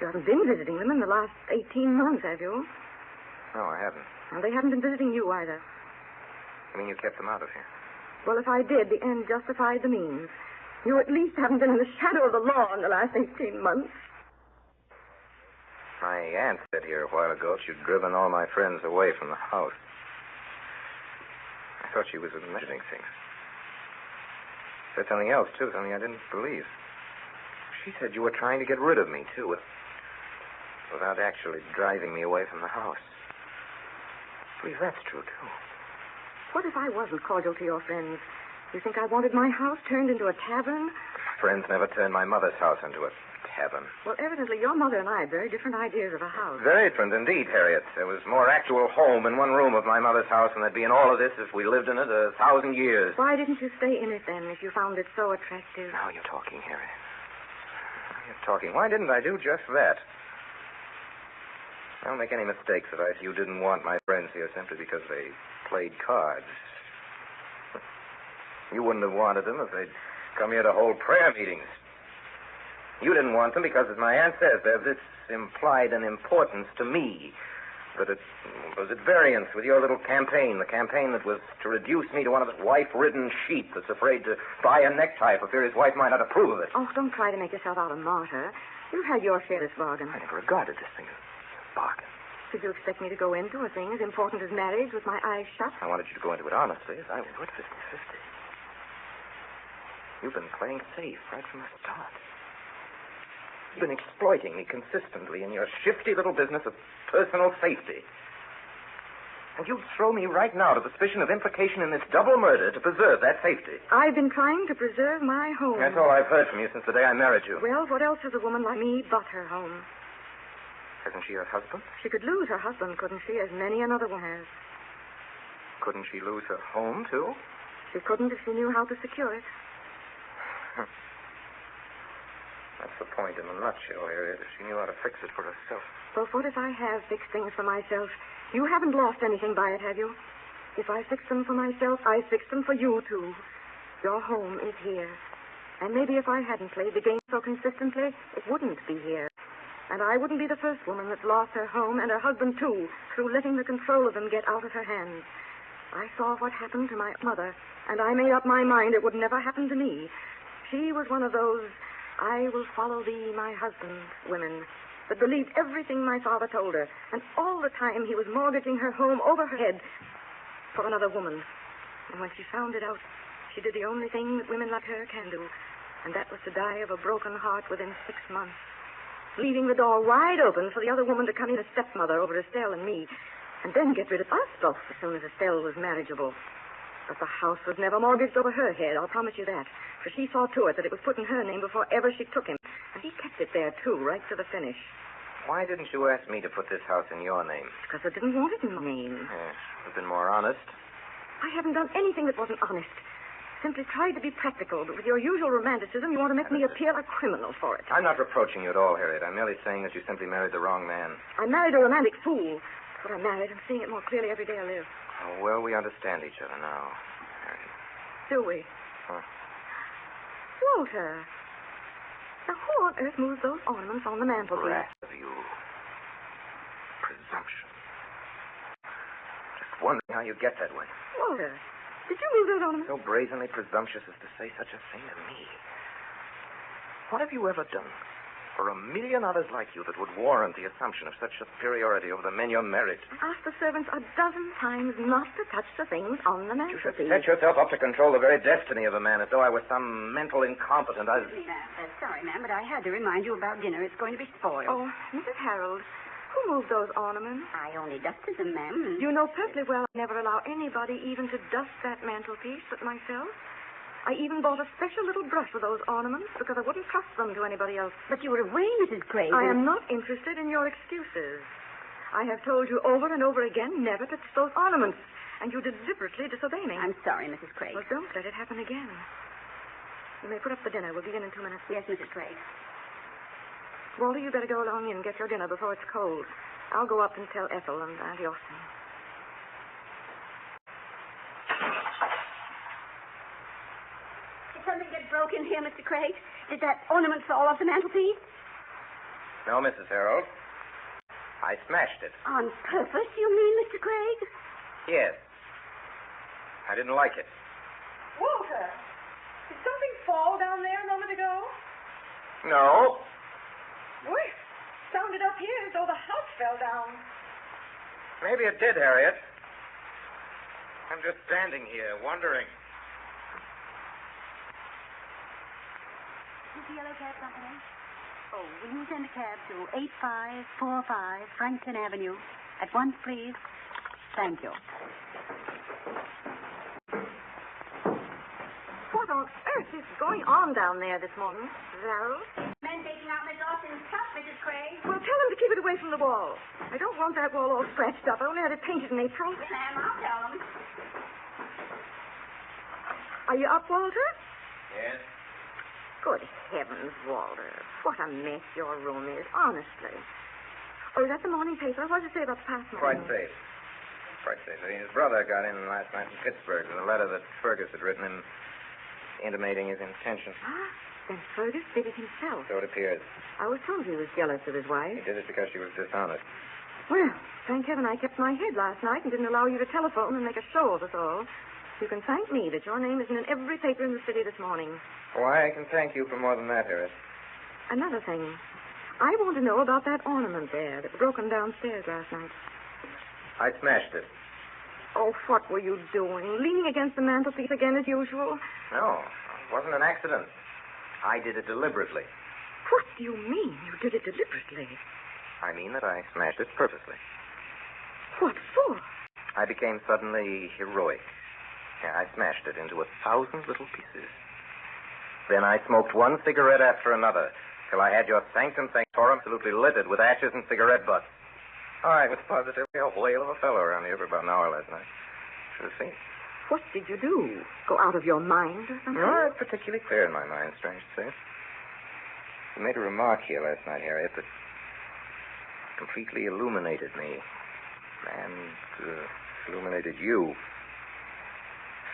You haven't been visiting them in the last 18 months, have you? No, I haven't. And they haven't been visiting you either. You mean you kept them out of here? Well, if I did, the end justified the means. You at least haven't been in the shadow of the law in the last 18 months. My aunt said here a while ago she'd driven all my friends away from the house. I thought she was imagining things. Said something else, too, something I didn't believe. She said you were trying to get rid of me, too, without actually driving me away from the house. I believe that's true, too. What if I wasn't cordial to your friends? You think I wanted my house turned into a tavern? Friends never turned my mother's house into a tavern. Well, evidently your mother and I had very different ideas of a house. Very different indeed, Harriet. There was more actual home in one room of my mother's house than there'd be in all of this if we lived in it 1,000 years. Why didn't you stay in it then if you found it so attractive? Now you're talking, Harriet. Now you're talking. Why didn't I do just that? I don't make any mistakes if I say you didn't want my friends here simply because they played cards. You wouldn't have wanted them if they'd come here to hold prayer meetings. You didn't want them because, as my aunt says, there's this implied an importance to me that it was at variance with your little campaign, the campaign that was to reduce me to one of the wife-ridden sheep that's afraid to buy a necktie for fear his wife might not approve of it. Oh, don't try to make yourself out a martyr. You've had your share of this bargain. I never regarded this thing as a bargain. Did you expect me to go into a thing as important as marriage with my eyes shut? I wanted you to go into it honestly, as I would. 50-50. You've been playing safe right from the start. You've been exploiting me consistently in your shifty little business of personal safety. And you'd throw me right now to the suspicion of implication in this double murder to preserve that safety. I've been trying to preserve my home. That's all I've heard from you since the day I married you. Well, what else has a woman like me but her home? Hasn't she her husband? She could lose her husband, couldn't she, as many another one has. Couldn't she lose her home, too? She couldn't if she knew how to secure it. That's the point in a nutshell, Harriet. If she knew how to fix it for herself. Well, what if I have fixed things for myself? You haven't lost anything by it, have you? If I fix them for myself, I fix them for you, too. Your home is here. And maybe if I hadn't played the game so consistently, it wouldn't be here. And I wouldn't be the first woman that's lost her home and her husband, too, through letting the control of them get out of her hands. I saw what happened to my mother, and I made up my mind it would never happen to me. She was one of those I will follow thee, my husband, women, that believed everything my father told her, and all the time he was mortgaging her home over her head for another woman. And when she found it out, she did the only thing that women like her can do, and that was to die of a broken heart within 6 months, leaving the door wide open for the other woman to come in as stepmother over Estelle and me, and then get rid of us both as soon as Estelle was marriageable. But the house was never mortgaged over her head, I'll promise you that. For she saw to it that it was put in her name before ever she took him. And he kept it there, too, right to the finish. Why didn't you ask me to put this house in your name? Because I didn't want it in my name. Yes, you've been more honest. I haven't done anything that wasn't honest. Simply tried to be practical, but with your usual romanticism, you want to make me appear a criminal for it. I'm not reproaching you at all, Harriet. I'm merely saying that you simply married the wrong man. I married a romantic fool. That's what I married. I'm seeing it more clearly every day I live. Oh, well, we understand each other now. Do we? Huh. Walter. Now, who on earth moved those ornaments on the mantelpiece? Brat of you. Presumption. Just wondering how you get that way. Walter, did you move those ornaments? So brazenly presumptuous as to say such a thing to me. What have you ever done for a million others like you that would warrant the assumption of such superiority over the men you're married? I asked the servants a dozen times not to touch the things on the You should mantelpiece. set yourself up to control the very destiny of a man as though I were some mental incompetent. Sorry, ma'am, but I had to remind you about dinner. It's going to be spoiled. Oh, Mrs. Harold, who moved those ornaments? I only dusted them, ma'am. You know perfectly well I never allow anybody even to dust that mantelpiece but myself. I even bought a special little brush for those ornaments because I wouldn't trust them to anybody else. But you were away, Mrs. Craig. I am not interested in your excuses. I have told you over and over again never to touch those ornaments, and you deliberately disobey me. I'm sorry, Mrs. Craig. Well, don't let it happen again. You may put up the dinner. We'll begin in 2 minutes. Yes, Mrs. Craig. Walter, you better go along in and get your dinner before it's cold. I'll go up and tell Ethel and Auntie Austin. Did something get broken here, Mr. Craig? Did that ornament fall off the mantelpiece? No, Mrs. Harold. I smashed it. On purpose, you mean, Mr. Craig? Yes. I didn't like it. Walter, did something fall down there a moment ago? No. Boy, sounded up here as though the house fell down. Maybe it did, Harriet. I'm just standing here, wondering. Is the Yellow Cab Company? Oh, will you send a cab to 8545 Franklin Avenue? At once, please. Thank you. What on earth is going on down there this morning, Harold? Men taking out Miss Austin's cup, Mrs. Craig. Well, tell them to keep it away from the wall. I don't want that wall all scratched up. I only had it painted in April. Ma'am, I'll tell them. Are you up, Walter? Yes? Good heavens, Walter. What a mess your room is, honestly. Oh, is that the morning paper? What did it say about the past morning? Quite safe. Quite safe. His brother got in last night from Pittsburgh with a letter that Fergus had written him intimating his intention. Ah, then Fergus did it himself. So it appears. I was told he was jealous of his wife. He did it because she was dishonest. Well, thank heaven I kept my head last night and didn't allow you to telephone and make a show of us all. You can thank me that your name isn't in every paper in the city this morning. Why, I can thank you for more than that, Harriet. Another thing. I want to know about that ornament there that was broken downstairs last night. I smashed it. Oh, what were you doing? Leaning against the mantelpiece again as usual? No, it wasn't an accident. I did it deliberately. What do you mean you did it deliberately? I mean that I smashed it purposely. What for? I became suddenly heroic. I smashed it into 1,000 little pieces. Then I smoked one cigarette after another till I had your sanctum sanctorum absolutely littered with ashes and cigarette butts. Oh, I was positively a whale of a fellow around here for about an hour last night. Should have seen. What did you do? Go out of your mind or something? No, it's particularly clear in my mind, strange to say. You made a remark here last night, Harriet, that completely illuminated me. And illuminated you.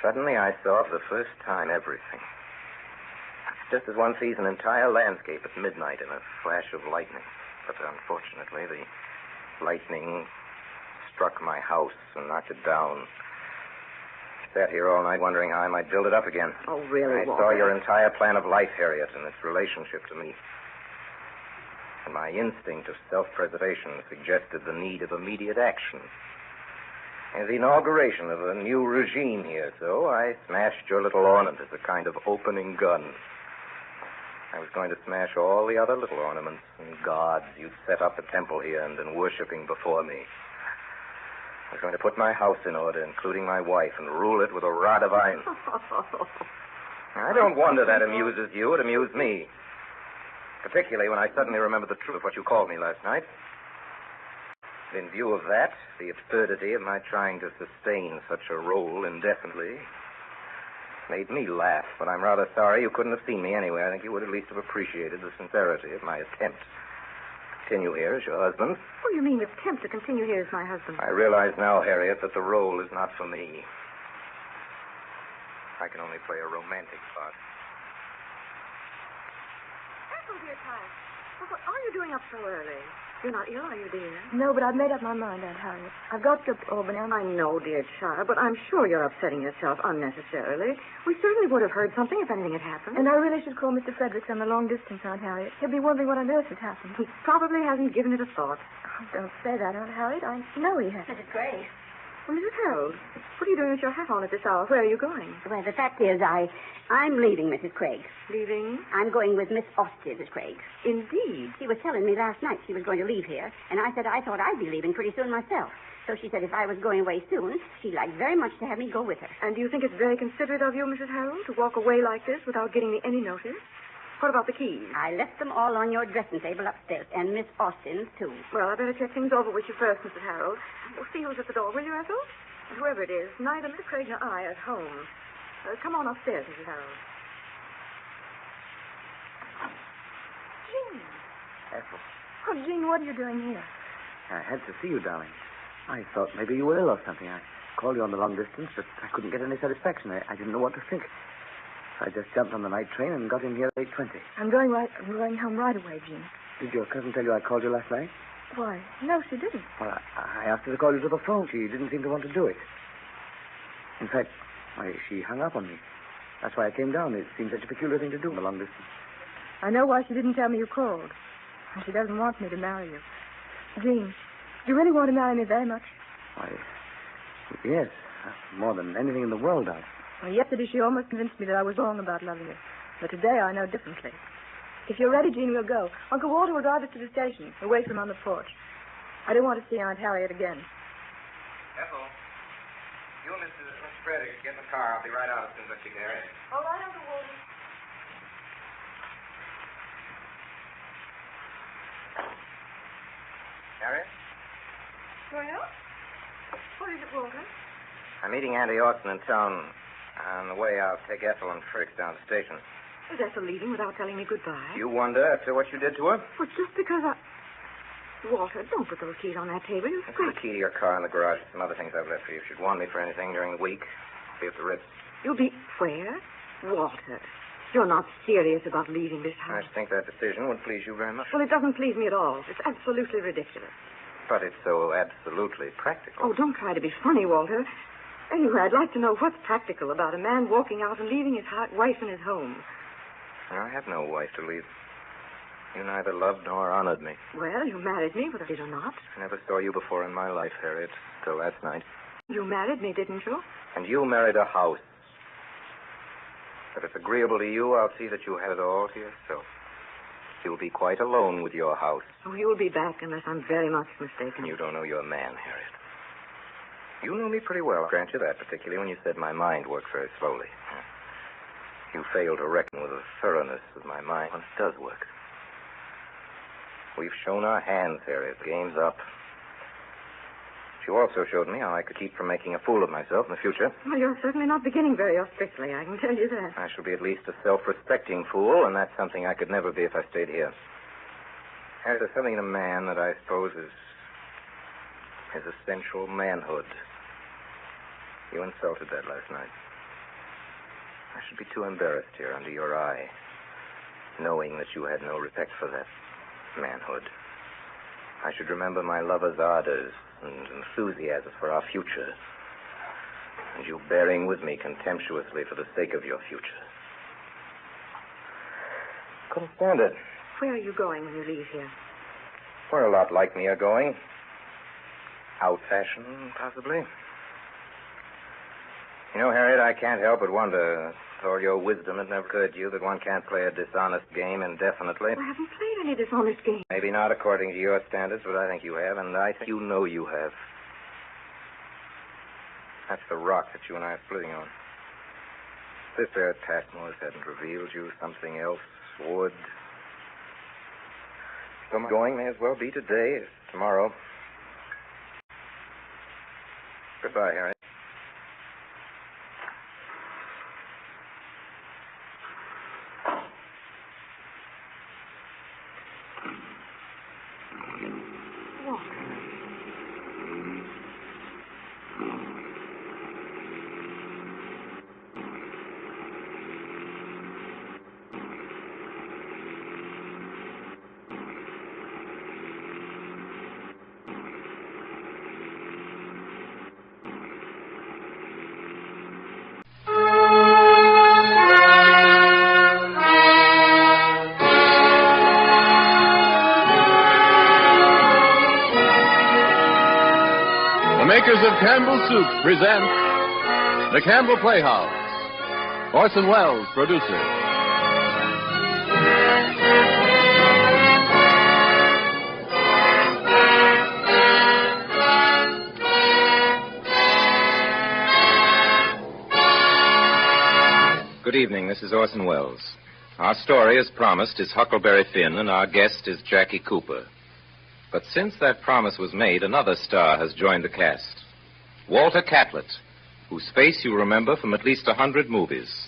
Suddenly I saw for the first time everything. Just as one sees an entire landscape at midnight in a flash of lightning. But unfortunately, the lightning struck my house and knocked it down. I sat here all night wondering how I might build it up again. Oh, really, I Walter? saw your entire plan of life, Harriet, and its relationship to me. And my instinct of self-preservation suggested the need of immediate action. As the inauguration of a new regime here, so I smashed your little ornament as a kind of opening gun. I was going to smash all the other little ornaments and gods you'd set up a temple here and been worshipping before me. I was going to put my house in order, including my wife, and rule it with a rod of iron. I don't wonder that amuses you. It amused me. Particularly when I suddenly remembered the truth of what you called me last night. In view of that, the absurdity of my trying to sustain such a role indefinitely made me laugh, but I'm rather sorry you couldn't have seen me anyway. I think you would at least have appreciated the sincerity of my attempt to continue here as your husband. What do you mean, attempt to continue here as my husband? I realize now, Harriet, that the role is not for me. I can only play a romantic part. Ethel, dear child. What are you doing up so early? You're not ill, are you, dear? No, but I've made up my mind, Aunt Harriet. I've got to go to Albany. I know, dear child, but I'm sure you're upsetting yourself unnecessarily. We certainly would have heard something if anything had happened. And I really should call Mr. Fredericks on the long distance, Aunt Harriet. He'll be wondering what on earth has happened. He probably hasn't given it a thought. Oh, don't say that, Aunt Harriet. I know he has. Mrs. Grace. Well, Mrs. Harold, what are you doing with your hat on at this hour? Where are you going? Well, the fact is, I'm leaving, Mrs. Craig. Leaving? I'm going with Miss Austin, Mrs. Craig. Indeed. She was telling me last night she was going to leave here, and I said I thought I'd be leaving pretty soon myself. So she said if I was going away soon, she'd like very much to have me go with her. And do you think it's very considerate of you, Mrs. Harold, to walk away like this without getting me any notice? What about the keys? I left them all on your dressing table upstairs, and Miss Austin's, too. Well, I better check things over with you first, Mrs. Harold. We'll see who's at the door, will you, Ethel? And whoever it is, neither Mr. Craig nor I are at home. Come on upstairs, Mrs. Harold. Jean. Ethel, Oh, Jean, what are you doing here? I had to see you, darling. I thought maybe you were ill or something. I called you on the long distance, but I couldn't get any satisfaction. I didn't know what to think. So I just jumped on the night train and got in here at 8:20. I'm going home right away, Jean. Did your cousin tell you I called you last night? Why? No, she didn't. Well, I asked her to call you to the phone. She didn't seem to want to do it. In fact, she hung up on me. That's why I came down. It seemed such a peculiar thing to do in the long distance. I know why she didn't tell me you called. She doesn't want me to marry you. Jean, do you really want to marry me very much? Why, yes. More than anything in the world, darling. Well, yesterday she almost convinced me that I was wrong about loving you. But today I know differently. If you're ready, Jean, we'll go. Uncle Walter will drive us to the station. We'll wait for him on the porch. I don't want to see Aunt Harriet again. Ethel, you and Mr. Fredericks get in the car. I'll be right out as soon as I see Harriet. All right, Uncle Walter. Harriet? Well? What is it, Walter? I'm meeting Auntie Austin in town. On the way, I'll take Ethel and Fredericks down to the station. Is Ethel leaving without telling me goodbye? You wonder after what you did to her? Well, just because Walter, don't put those keys on that table. You This is the key to your car in the garage. Some other things I've left for you. If you'd want me for anything during the week, be at the Ritz. You'll be where? Walter, you're not serious about leaving this I house. think that decision would please you very much. Well, it doesn't please me at all. It's absolutely ridiculous. But it's so absolutely practical. Oh, don't try to be funny, Walter. Anyway, I'd like to know what's practical about a man walking out and leaving his wife in his home. I have no wife to leave. You neither loved nor honored me. Well, you married me, whether it or not. I never saw you before in my life, Harriet, till last night. You married me, didn't you? And you married a house. If it's agreeable to you, I'll see that you have it all to yourself. You'll be quite alone with your house. Oh, you'll be back unless I'm very much mistaken. You don't know your man, Harriet. You know me pretty well, grant you that, particularly when you said my mind worked very slowly. You fail to reckon with the thoroughness of my mind when it does work. We've shown our hands, Harry. The game's up. But you also showed me how I could keep from making a fool of myself in the future. Well, you're certainly not beginning very auspiciously, I can tell you that. I shall be at least a self-respecting fool, and that's something I could never be if I stayed here. Harry, there's something in a man that I suppose is his essential manhood. You insulted that last night. I should be too embarrassed here under your eye, knowing that you had no respect for that manhood. I should remember my lover's ardors and enthusiasm for our future, and you bearing with me contemptuously for the sake of your future. Couldn't stand it. Where are you going when you leave here? Where a lot like me are going. Out-fashioned, possibly. You know, Harriet, I can't help but wonder, with all your wisdom, it never occurred to you that one can't play a dishonest game indefinitely. I haven't played any dishonest game. Maybe not according to your standards, but I think you have, and I think you know you have. That's the rock that you and I are splitting on. If this there at Patmore's hadn't revealed you, something else would. So my going may as well be today as tomorrow. Goodbye, Harry. Makers of Campbell Soup present the Campbell Playhouse. Orson Welles, producer. Good evening. This is Orson Welles. Our story, as promised, is Huckleberry Finn, and our guest is Jackie Cooper. But since that promise was made, another star has joined the cast. Walter Catlett, whose face you remember from at least 100 movies,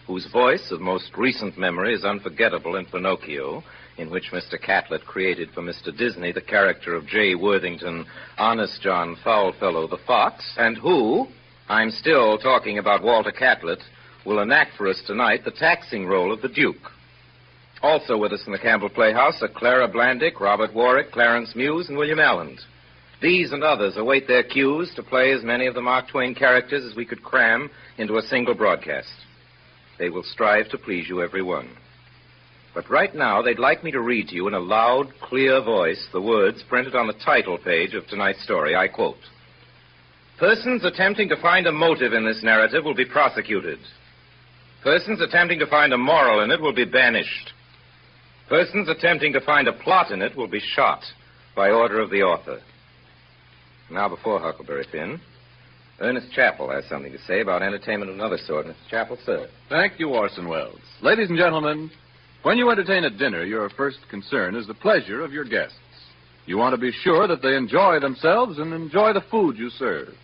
whose voice of most recent memory is unforgettable in Pinocchio, in which Mr. Catlett created for Mr. Disney the character of J. Worthington, Honest John Foulfellow the Fox, and who, I'm still talking about Walter Catlett, will enact for us tonight the taxing role of the Duke. Also with us in the Campbell Playhouse are Clara Blandick, Robert Warwick, Clarence Muse, and William Alland. These and others await their cues to play as many of the Mark Twain characters as we could cram into a single broadcast. They will strive to please you, every one. But right now, they'd like me to read to you in a loud, clear voice the words printed on the title page of tonight's story. I quote, "Persons attempting to find a motive in this narrative will be prosecuted. Persons attempting to find a moral in it will be banished. Persons attempting to find a plot in it will be shot by order of the author." Now, before Huckleberry Finn, Ernest Chappell has something to say about entertainment of another sort. Mr. Chappell, sir. Thank you, Orson Welles. Ladies and gentlemen, when you entertain at dinner, your first concern is the pleasure of your guests. You want to be sure that they enjoy themselves and enjoy the food you serve.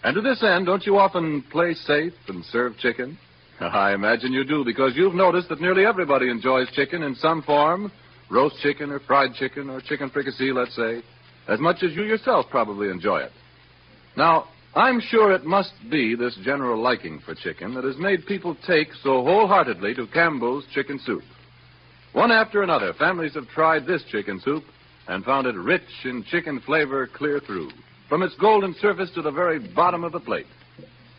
And to this end, don't you often play safe and serve chicken? I imagine you do, because you've noticed that nearly everybody enjoys chicken in some form, roast chicken or fried chicken or chicken fricassee, let's say, as much as you yourself probably enjoy it. Now, I'm sure it must be this general liking for chicken that has made people take so wholeheartedly to Campbell's chicken soup. One after another, families have tried this chicken soup and found it rich in chicken flavor clear through, from its golden surface to the very bottom of the plate.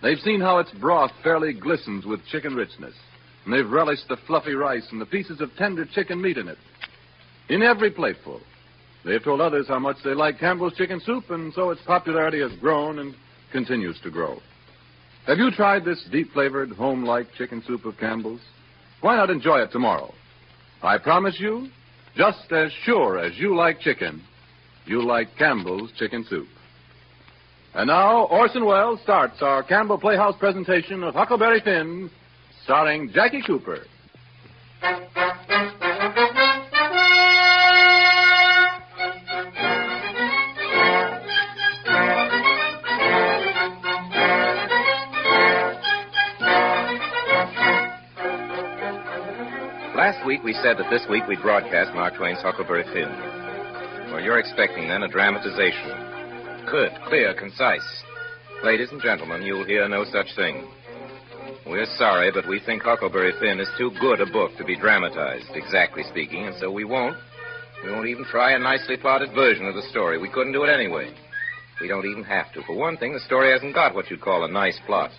They've seen how its broth fairly glistens with chicken richness, and they've relished the fluffy rice and the pieces of tender chicken meat in it. In every plateful, they've told others how much they like Campbell's chicken soup, and so its popularity has grown and continues to grow. Have you tried this deep-flavored, home-like chicken soup of Campbell's? Why not enjoy it tomorrow? I promise you, just as sure as you like chicken, you like Campbell's chicken soup. And now, Orson Welles starts our Campbell Playhouse presentation of Huckleberry Finn, starring Jackie Cooper. Last week we said that this week we'd broadcast Mark Twain's Huckleberry Finn. Well, you're expecting then a dramatization. Good, clear, concise. Ladies and gentlemen, you'll hear no such thing. We're sorry, but we think Huckleberry Finn is too good a book to be dramatized, exactly speaking, and so we won't. We won't even try a nicely plotted version of the story. We couldn't do it anyway. We don't even have to. For one thing, the story hasn't got what you'd call a nice plot.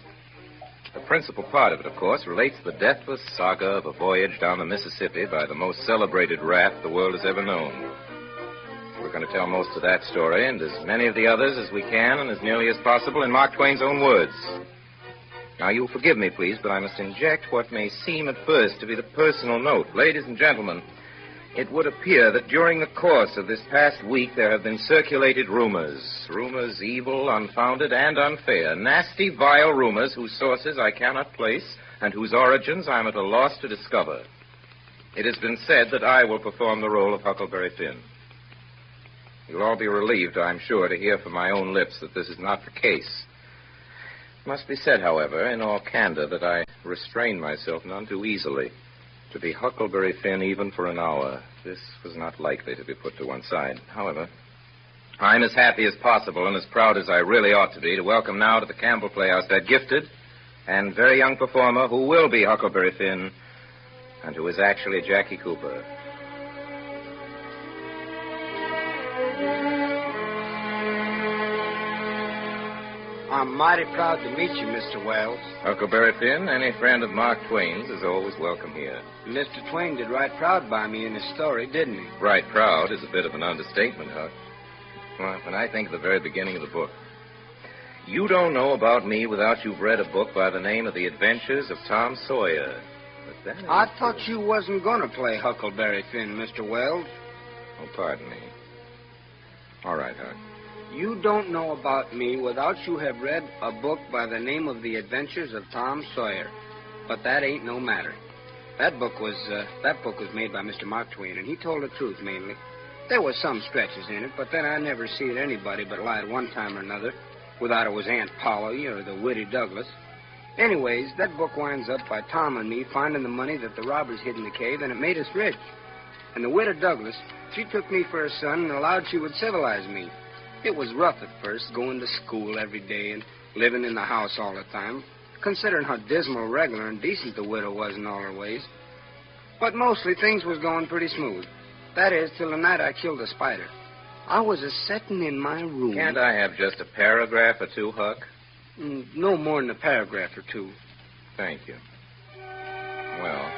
The principal part of it, of course, relates the deathless saga of a voyage down the Mississippi by the most celebrated raft the world has ever known. We're going to tell most of that story and as many of the others as we can and as nearly as possible in Mark Twain's own words. Now, you'll forgive me, please, but I must inject what may seem at first to be the personal note. Ladies and gentlemen, it would appear that during the course of this past week there have been circulated rumors evil, unfounded, and unfair, nasty, vile rumors whose sources I cannot place and whose origins I am at a loss to discover. It has been said that I will perform the role of Huckleberry Finn. You'll all be relieved, I'm sure, to hear from my own lips that this is not the case. It must be said, however, in all candor, that I restrain myself none too easily. To be Huckleberry Finn even for an hour, this was not likely to be put to one side. However, I'm as happy as possible and as proud as I really ought to be to welcome now to the Campbell Playhouse that gifted and very young performer who will be Huckleberry Finn and who is actually Jackie Cooper. I'm mighty proud to meet you, Mr. Welles. Huckleberry Finn, any friend of Mark Twain's is always welcome here. Mr. Twain did right proud by me in his story, didn't he? Right proud is a bit of an understatement, Huck. Well, when I think of the very beginning of the book, you don't know about me without you've read a book by the name of The Adventures of Tom Sawyer. But that I thought you wasn't going to play Huckleberry Finn, Mr. Welles. Oh, pardon me. All right, Huck. You don't know about me without you have read a book by the name of The Adventures of Tom Sawyer. But that ain't no matter. That book was made by Mr. Mark Twain, and he told the truth mainly. There was some stretches in it, but then I never seen anybody but lied one time or another, without it was Aunt Polly or the witty Douglas. Anyways, that book winds up by Tom and me finding the money that the robbers hid in the cave, and it made us rich. And the widow Douglas, she took me for her son and allowed she would civilize me. It was rough at first, going to school every day and living in the house all the time, considering how dismal, regular, and decent the widow was in all her ways. But mostly things was going pretty smooth. That is, till the night I killed a spider. I was a-setting in my room. Can't I have just a paragraph or two, Huck? No more than a paragraph or two. Thank you. Well,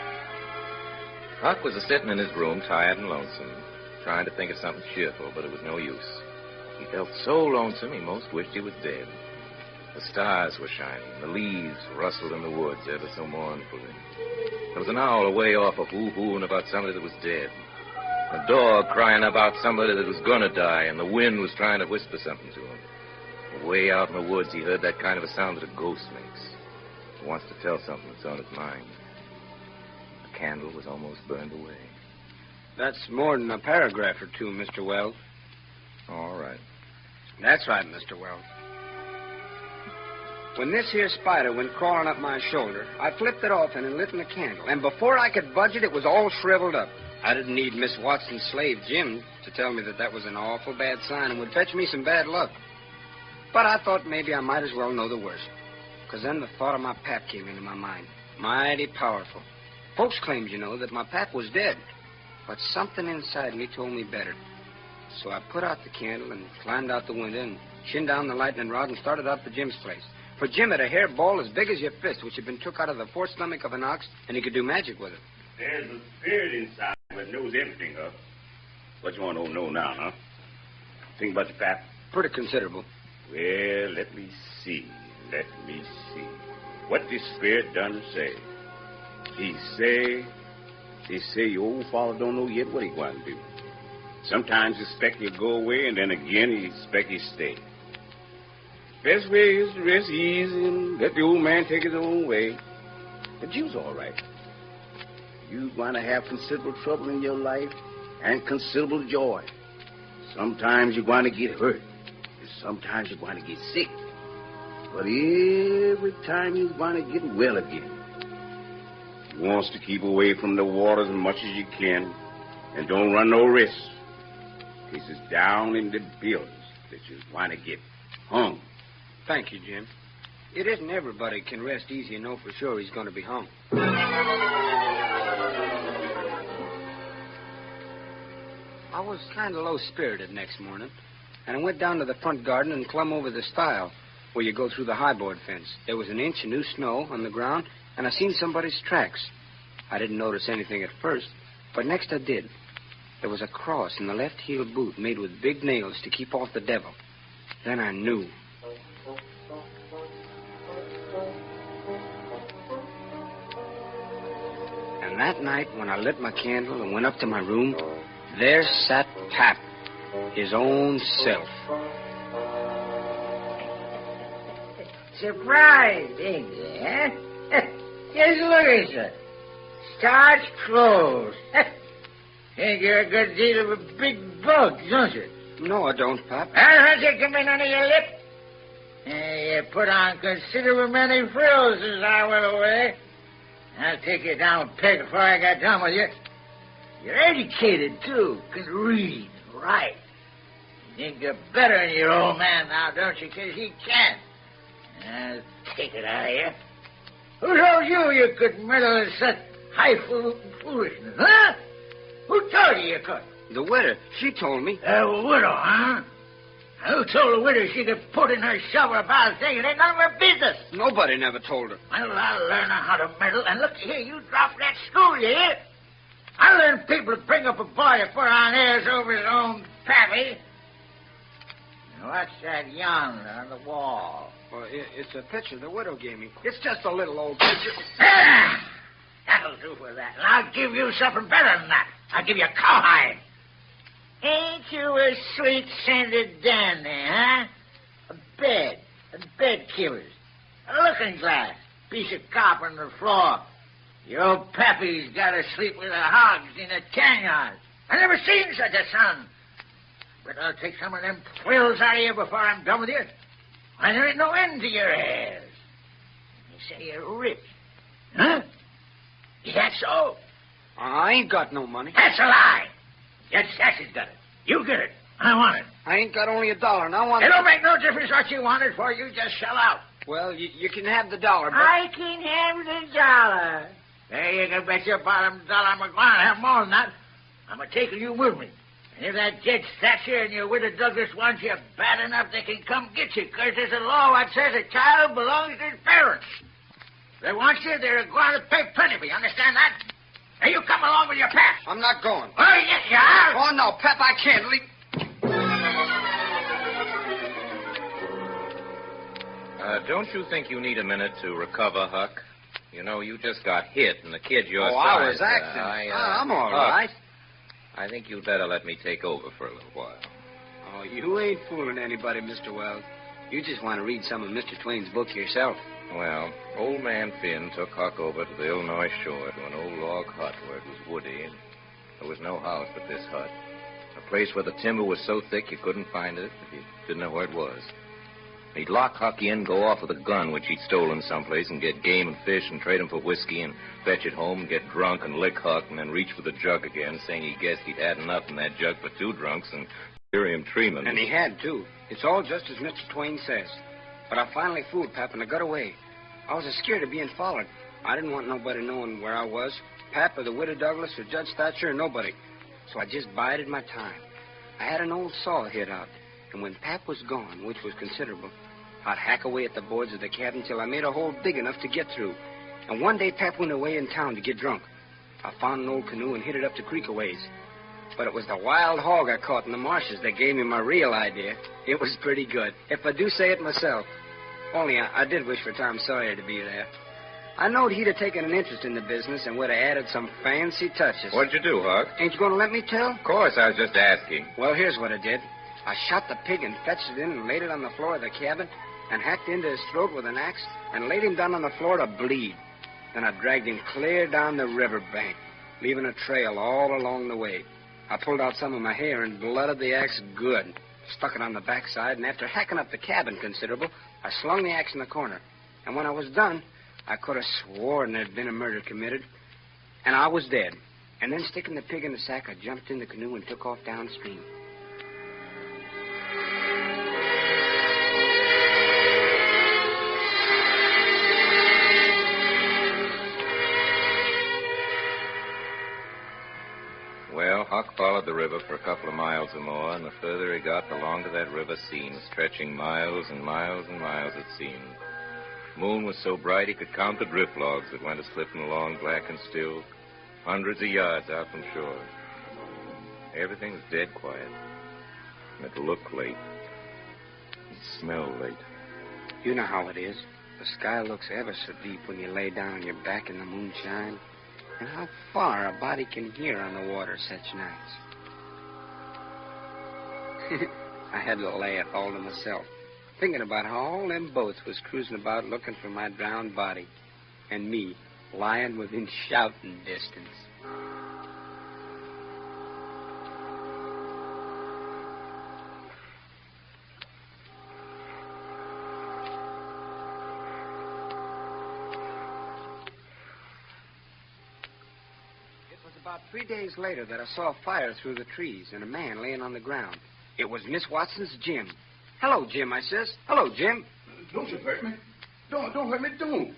Huck was a-sitting in his room, tired and lonesome, trying to think of something cheerful, but it was no use. He felt so lonesome he most wished he was dead. The stars were shining. The leaves rustled in the woods ever so mournfully. There was an owl away off hoo-hooing about somebody that was dead. A dog crying about somebody that was going to die, and the wind was trying to whisper something to him. Way out in the woods, he heard that kind of a sound that a ghost makes. He wants to tell something that's on his mind. The candle was almost burned away. That's more than a paragraph or two, Mr. Welles. All right. That's right, Mr. Welles. When this here spider went crawling up my shoulder, I flipped it off and lit in a candle. And before I could budge it, it was all shriveled up. I didn't need Miss Watson's slave, Jim, to tell me that was an awful bad sign and would fetch me some bad luck. But I thought maybe I might as well know the worst. Because then the thought of my pap came into my mind. Mighty powerful. Folks claimed, that my pap was dead. But something inside me told me better. So I put out the candle and climbed out the window and shinned down the lightning rod and started out for Jim's place. For Jim had a hair ball as big as your fist, which had been took out of the fourth stomach of an ox, and he could do magic with it. There's a spirit inside that knows everything, Huck. What you want to know now, huh? Think about your pap? Pretty considerable. Well, let me see. What this spirit done say? He say your old father don't know yet what he going to do. Sometimes he expect he'll go away, and then again he expect he'll stay. Best way is to rest easy and let the old man take his own way. But you's all right. You're going to have considerable trouble in your life and considerable joy. Sometimes you're going to get hurt. And sometimes you're going to get sick. But every time you're going to get well again. You wants to keep away from the water as much as you can and don't run no risk. This is down in the bills that you're going to get hung. Thank you, Jim. It isn't everybody can rest easy and know for sure he's going to be hung. I was kind of low-spirited next morning, and I went down to the front garden and clumb over the stile where you go through the high-board fence. There was an inch of new snow on the ground, and I seen somebody's tracks. I didn't notice anything at first, but next I did. There was a cross in the left heel boot made with big nails to keep off the devil. Then I knew. And that night, when I lit my candle and went up to my room, there sat Pap, his own self. Surprised, ain't you, eh? Just look at you. Starched clothes. Think you're a good deal of a big bug, don't you? No, I don't, Pap. Has it come in under your lip? You put on considerable many frills as I went away. I'll take you down a peg before I got done with you. You're educated, too. Can read, write. You think you're better than your old man now, don't you? Because he can't. I'll take it out of you. Who told you could meddle in such highfalutin foolishness, huh? Who told you could? The widow. She told me. The widow, huh? Who told the widow she could put in her shovel about a thing? It ain't none of her business. Nobody never told her. Well, I'll learn her how to meddle. And look here, you drop that school, you hear? I'll learn people to bring up a boy to put on airs over his own pappy. Now, what's that yonder on the wall? Well, it's a picture the widow gave me. It's just a little old picture. That'll do for that. And I'll give you something better than that. I'll give you a cowhide. Ain't you a sweet-scented dandy, huh? A bed killers, a looking glass, piece of copper on the floor. Your pappy's got to sleep with the hogs in the canyon. I never seen such a son. But I'll take some of them thrills out of you before I'm done with you. And there ain't no end to your hairs. You say you're rich, huh? Is that so? I ain't got no money. That's a lie. Your Sassy's got it. You get it. I want it. I ain't got only $1, and I want it. It don't make no difference what you want it for. You just shell out. Well, you can have the $1, but... I can have the $1. There, you can bet your bottom dollar I'm going to have more than that. I'm taking you with me. And if that Jed Thatcher and your widow Douglas wants you bad enough, they can come get you, because there's a law that says a child belongs to his parents. If they want you, they're going to pay plenty for you. Understand that? Now, you come along with your Pap. I'm not going. Oh, yes, you are. Oh, no, Pap, I can't leave. Don't you think you need a minute to recover, Huck? You know, you just got hit, and the kid your size... I was acting. I'm all right. I think you'd better let me take over for a little while. Oh, you ain't fooling anybody, Mr. Wells. You just want to read some of Mr. Twain's book yourself. Well, old man Finn took Huck over to the Illinois shore to an old log hut where it was woody, and there was no house but this hut. A place where the timber was so thick you couldn't find it if you didn't know where it was. He'd lock Huck in, go off with a gun which he'd stolen someplace, and get game and fish and trade him for whiskey and fetch it home and get drunk and lick Huck and then reach for the jug again, saying he guessed he'd had enough in that jug for 2 drunks and delirium tremens. And he had, too. It's all just as Mr. Twain says. But I finally fooled Pap, and I got away. I was scared of being followed. I didn't want nobody knowing where I was. Pap or the widow Douglas or Judge Thatcher or nobody. So I just bided my time. I had an old saw hid out. And when Pap was gone, which was considerable, I'd hack away at the boards of the cabin till I made a hole big enough to get through. And one day Pap went away in town to get drunk. I found an old canoe and hid it up the creek a ways. But it was the wild hog I caught in the marshes that gave me my real idea. It was pretty good, if I do say it myself. Only I did wish for Tom Sawyer to be there. I knowed he'd have taken an interest in the business and would have added some fancy touches. What'd you do, Huck? Ain't you going to let me tell? Of course, I was just asking. Well, here's what I did. I shot the pig and fetched it in and laid it on the floor of the cabin and hacked into his throat with an axe and laid him down on the floor to bleed. Then I dragged him clear down the river bank, leaving a trail all along the way. I pulled out some of my hair and blooded the axe good, stuck it on the backside, and after hacking up the cabin considerable, I slung the axe in the corner. And when I was done, I could have sworn there'd been a murder committed, and I was dead. And then sticking the pig in the sack, I jumped in the canoe and took off downstream. Well, Huck followed the river for a couple of miles or more, and the further he got, the longer that river seemed, stretching miles and miles and miles, it seemed. The moon was so bright he could count the drift logs that went a-slipping along black and still, hundreds of yards out from shore. Everything was dead quiet. And it looked late. It smelled late. You know how it is. The sky looks ever so deep when you lay down on your back in the moonshine. And how far a body can hear on the water such nights. I had to laugh all to myself, thinking about how all them boats was cruising about looking for my drowned body, and me lying within shouting distance. About 3 days later that I saw a fire through the trees and a man laying on the ground. It was Miss Watson's Jim. Hello, Jim, I says. Hello, Jim. Don't you hurt me. Don't hurt me, don't.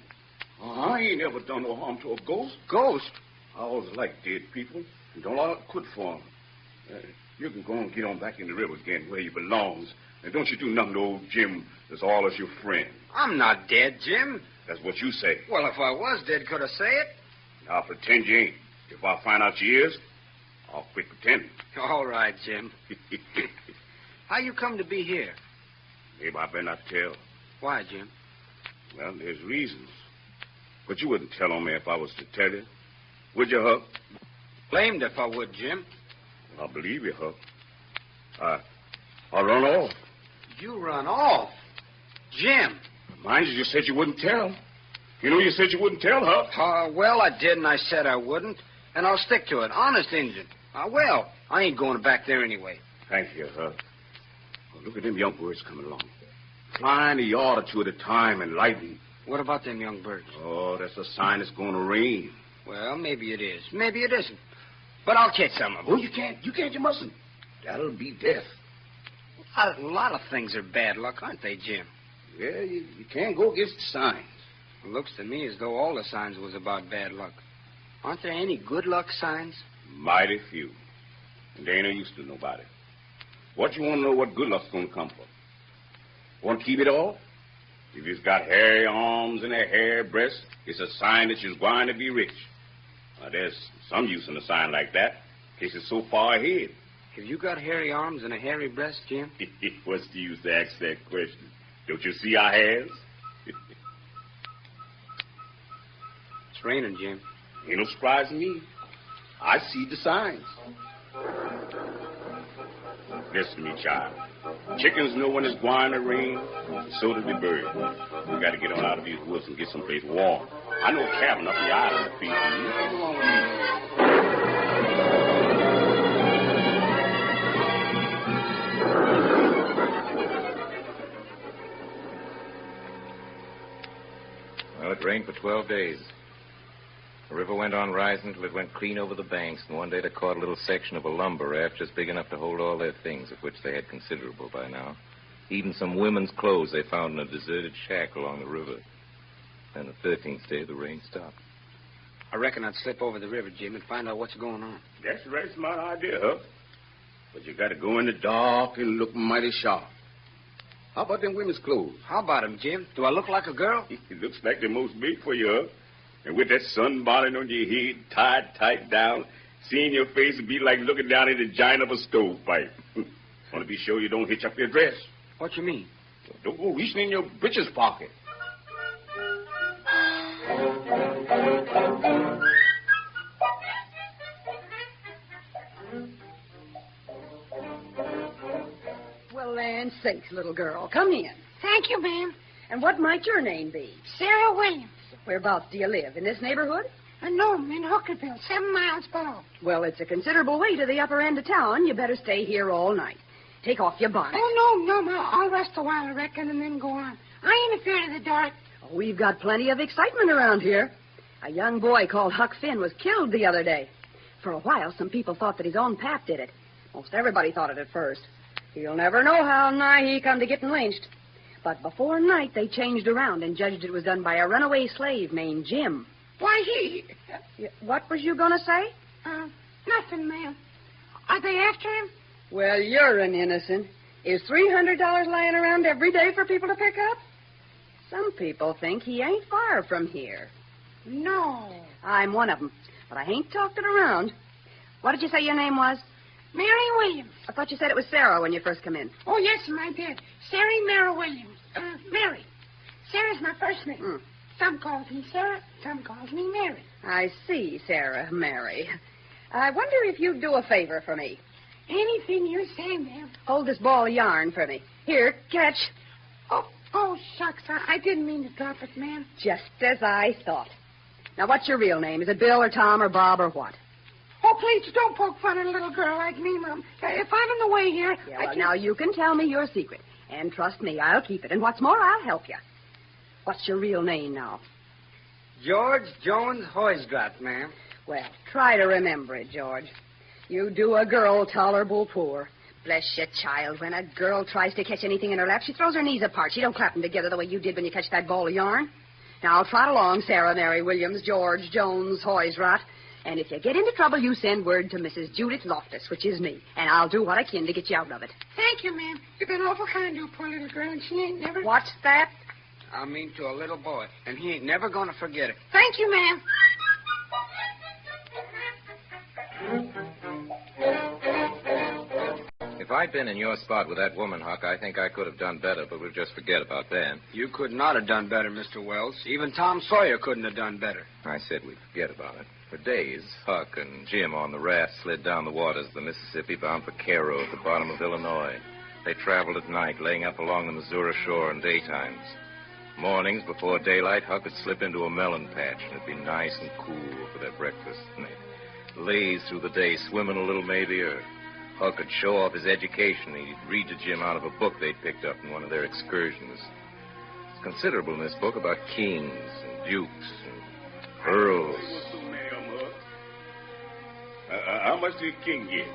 I ain't ever done no harm to a ghost. Ghost? I always like dead people. And don't allow it quit for them. You can go and get on back in the river again where you belongs. And don't you do nothing to old Jim that's all as your friend. I'm not dead, Jim. That's what you say. Well, if I was dead, could I say it? I'll pretend you ain't. If I find out you is, I'll quit pretending. All right, Jim. How you come to be here? Maybe I better not tell. Why, Jim? Well, there's reasons. But you wouldn't tell on me if I was to tell you. Would you, Huck? Blamed if I would, Jim. I believe you, Huck. I'll run off. You run off? Jim. Mind you said you wouldn't tell. You know you said you wouldn't tell, Huck. Well, I did, and I said I wouldn't. And I'll stick to it. Honest, Injun. Well, I ain't going back there anyway. Thank you, Huck. Well, look at them young birds coming along. Flying a yard or two at a time and lighting. What about them young birds? Oh, that's a sign it's going to rain. Well, maybe it is. Maybe it isn't. But I'll catch some of them. Oh, you can't. You mustn't. That'll be death. A lot of things are bad luck, aren't they, Jim? Yeah, you can't go against the signs. It looks to me as though all the signs was about bad luck. Aren't there any good luck signs? Mighty few. And they ain't no use to nobody. What you want to know what good luck's going to come for? Want to keep it all? If you've got hairy arms and a hairy breast, it's a sign that you're going to be rich. Now, there's some use in a sign like that, in case it's so far ahead. Have you got hairy arms and a hairy breast, Jim? What's the use to ask that question? Don't you see our hairs? It's raining, Jim. Ain't no surprise to me. I see the signs. Listen to me, child. Chickens know when it's going to rain, so do the birds. We got to get on out of these woods and get someplace warm. I know a cabin up the island to feed you. Come along with me. Well, it rained for 12 days. The river went on rising till it went clean over the banks, and one day they caught a little section of a lumber raft just big enough to hold all their things, of which they had considerable by now. Even some women's clothes they found in a deserted shack along the river. Then the 13th day, the rain stopped. I reckon I'd slip over the river, Jim, and find out what's going on. That's a very smart idea, Huck. But you got to go in the dark and look mighty sharp. How about them women's clothes? How about them, Jim? Do I look like a girl? It looks like they're most made for you, Huck. And with that sunbonnet on your head, tied tight down, seeing your face would be like looking down at the giant of a stovepipe. Want to be sure you don't hitch up your dress. What you mean? Don't go reaching in your breeches pocket. land sakes, little girl. Come in. Thank you, ma'am. And what might your name be? Sarah Williams. Whereabouts do you live? In this neighborhood? No, in Hookerville, 7 miles below. Well, it's a considerable way to the upper end of town. You better stay here all night. Take off your bonnet. Oh, no, Ma. I'll rest a while, I reckon, and then go on. I ain't afraid of the dark. Oh, we've got plenty of excitement around here. A young boy called Huck Finn was killed the other day. For a while, some people thought that his own pap did it. Most everybody thought it at first. You'll never know how nigh he come to getting lynched. But before night, they changed around and judged it was done by a runaway slave named Jim. Why, he... What was you going to say? Nothing, ma'am. Are they after him? Well, you're an innocent. Is $300 lying around every day for people to pick up? Some people think he ain't far from here. No. I'm one of them, but I ain't talked it around. What did you say your name was? Mary Williams. I thought you said it was Sarah when you first come in. Oh, yes, I did. Sarah Mary Williams. Mary. Sarah's my first name. Some calls me Sarah, some calls me Mary. I see, Sarah Mary. I wonder if you'd do a favor for me. Anything you say, ma'am. Hold this ball of yarn for me. Here, catch. Oh, shucks. I didn't mean to drop it, ma'am. Just as I thought. Now, what's your real name? Is it Bill or Tom or Bob or what? Oh, please, don't poke fun at a little girl like me, Mom. If I'm in the way here... Yeah, well, now, you can tell me your secret. And trust me, I'll keep it. And what's more, I'll help you. What's your real name now? George Jones Hoysdrat, ma'am. Well, try to remember it, George. You do a girl tolerable poor. Bless you, child. When a girl tries to catch anything in her lap, she throws her knees apart. She don't clap them together the way you did when you catch that ball of yarn. Now, trot along, Sarah Mary Williams, George Jones Hoysdrat. And if you get into trouble, you send word to Mrs. Judith Loftus, which is me. And I'll do what I can to get you out of it. Thank you, ma'am. You've been awful kind to a poor little girl, and she ain't never... What's that? I mean to a little boy, and he ain't never going to forget it. Thank you, ma'am. If I'd been in your spot with that woman, Huck, I think I could have done better, but we'll just forget about that. You could not have done better, Mr. Wells. Even Tom Sawyer couldn't have done better. I said we'd forget about it. For days, Huck and Jim on the raft slid down the waters of the Mississippi bound for Cairo at the bottom of Illinois. They traveled at night, laying up along the Missouri shore in daytimes. Mornings, before daylight, Huck would slip into a melon patch, and it'd be nice and cool for their breakfast. And they'd laze through the day, swimming a little May the earth. Huck would show off his education. He'd read to Jim out of a book they'd picked up in one of their excursions. It's considerable in this book about kings and dukes and earls. How much did King get?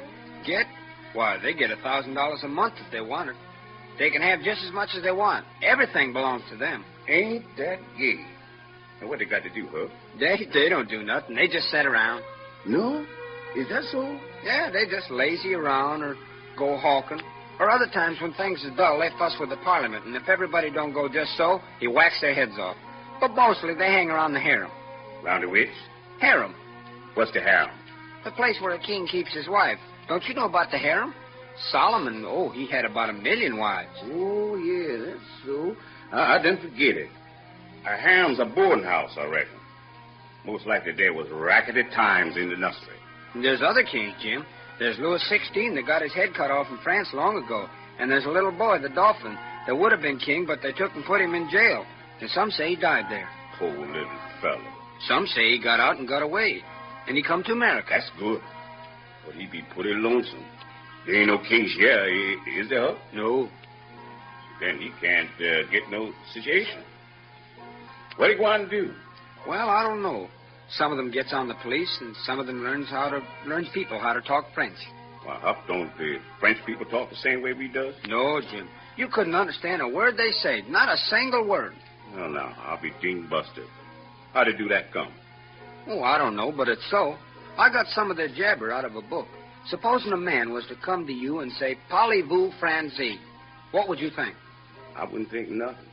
Get? Why, they get $1,000 a month if they want it. They can have just as much as they want. Everything belongs to them. Ain't that gay? Now, what they got to do, Huck? They don't do nothing. They just sit around. No? Is that so? Yeah, they just lazy around or go hawking. Or other times when things is dull, they fuss with the Parliament. And if everybody don't go just so, he whacks their heads off. But mostly they hang around the harem. Round the which? Harem. What's the harem? The place where a king keeps his wife. Don't you know about the harem? Solomon, he had about 1 million wives. Oh, yeah, that's so. I didn't forget it. A harem's a boarding house, I reckon. Most likely there was rackety times in the nursery. And there's other kings, Jim. There's Louis XVI that got his head cut off in France long ago. And there's a little boy, the Dauphin, that would have been king, but they took and put him in jail. And some say he died there. Poor little fellow. Some say he got out and got away. And he come to America. That's good. But he be pretty lonesome. There ain't no kings here, is there, Huck? No. Then he can't get no situation. What he going to do? Well, I don't know. Some of them gets on the police, and some of them learns people how to talk French. Well, Huck, don't the French people talk the same way we does? No, Jim. You couldn't understand a word they say. Not a single word. Well, now, I'll be ding busted. How did do that come? Oh, I don't know, but it's so. I got some of their jabber out of a book. Supposing a man was to come to you and say, Parlez-vous français, what would you think? I wouldn't think nothing.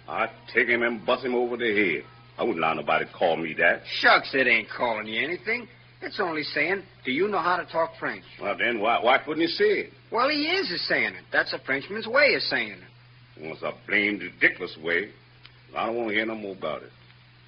I'd take him and bust him over the head. I wouldn't allow nobody to call me that. Shucks, it ain't calling you anything. It's only saying, do you know how to talk French? Well, then why couldn't he say it? Well, he is saying it. That's a Frenchman's way of saying it. Well, it's a blamed ridiculous way. I don't want to hear no more about it.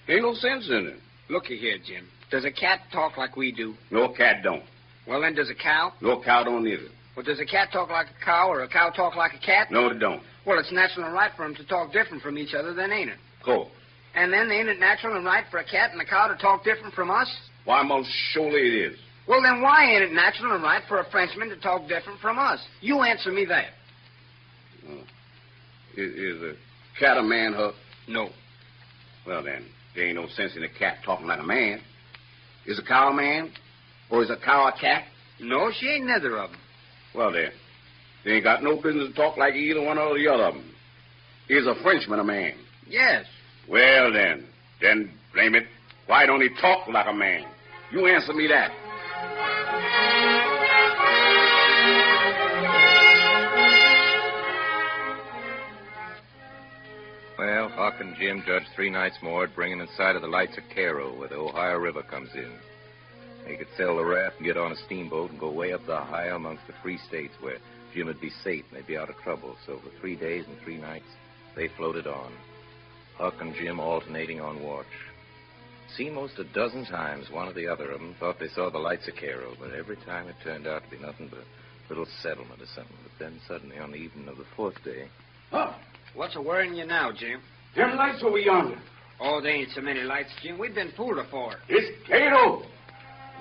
Ain't no sense in it. Looky here, Jim. Does a cat talk like we do? No cat don't. Well, then, does a cow? No cow don't either. Well, does a cat talk like a cow or a cow talk like a cat? No, it don't. Well, it's natural and right for them to talk different from each other, then, ain't it? Cool. And then ain't it natural and right for a cat and a cow to talk different from us? Why, most surely it is. Well, then why ain't it natural and right for a Frenchman to talk different from us? You answer me that. Is a cat a man, Huck? No. Well, then, there ain't no sense in a cat talking like a man. Is a cow a man? Or is a cow a cat? No, she ain't neither of them. Well, then, they ain't got no business to talk like either one or the other of them. Is a Frenchman a man? Yes. Well, then, blame it, why don't he talk like a man? You answer me that. Well, Huck and Jim judged 3 nights more at bringing in sight of the lights of Cairo, where the Ohio River comes in. They could sail the raft and get on a steamboat and go way up the Ohio amongst the free states where Jim would be safe and they'd be out of trouble. So for 3 days and 3 nights, they floated on. Huck and Jim alternating on watch. Seen most a dozen times, one or the other of them thought they saw the lights of Cairo, but every time it turned out to be nothing but a little settlement or something. But then suddenly, on the evening of the 4th day... Huh? What's a worrying you now, Jim? Them lights over yonder. Oh, there ain't so many lights, Jim. We've been fooled afore. It's Cairo.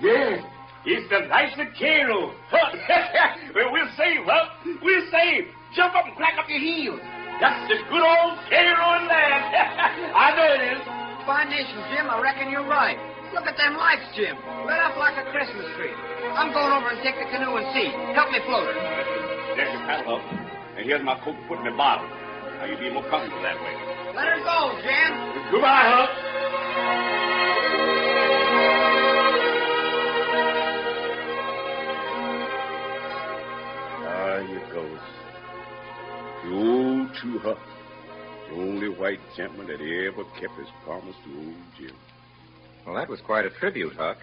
Yeah, it's the lights of Cairo. Well, we're safe, Huck. We're safe. Jump up and crack up your heels. That's the good old Cairo land. I know it is. Fine nation, Jim. I reckon you're right. Look at them lights, Jim. Lit up like a Christmas tree. I'm going over and take the canoe and see. Help me float her. There's your paddle, Huck. And here's my coat to put in my bottom. Now, you'll be more comfortable that way. Let her go, Jim. Goodbye, Huck. Here goes. The old true Huck. The only white gentleman that ever kept his promise to old Jim. Well, that was quite a tribute, Huck.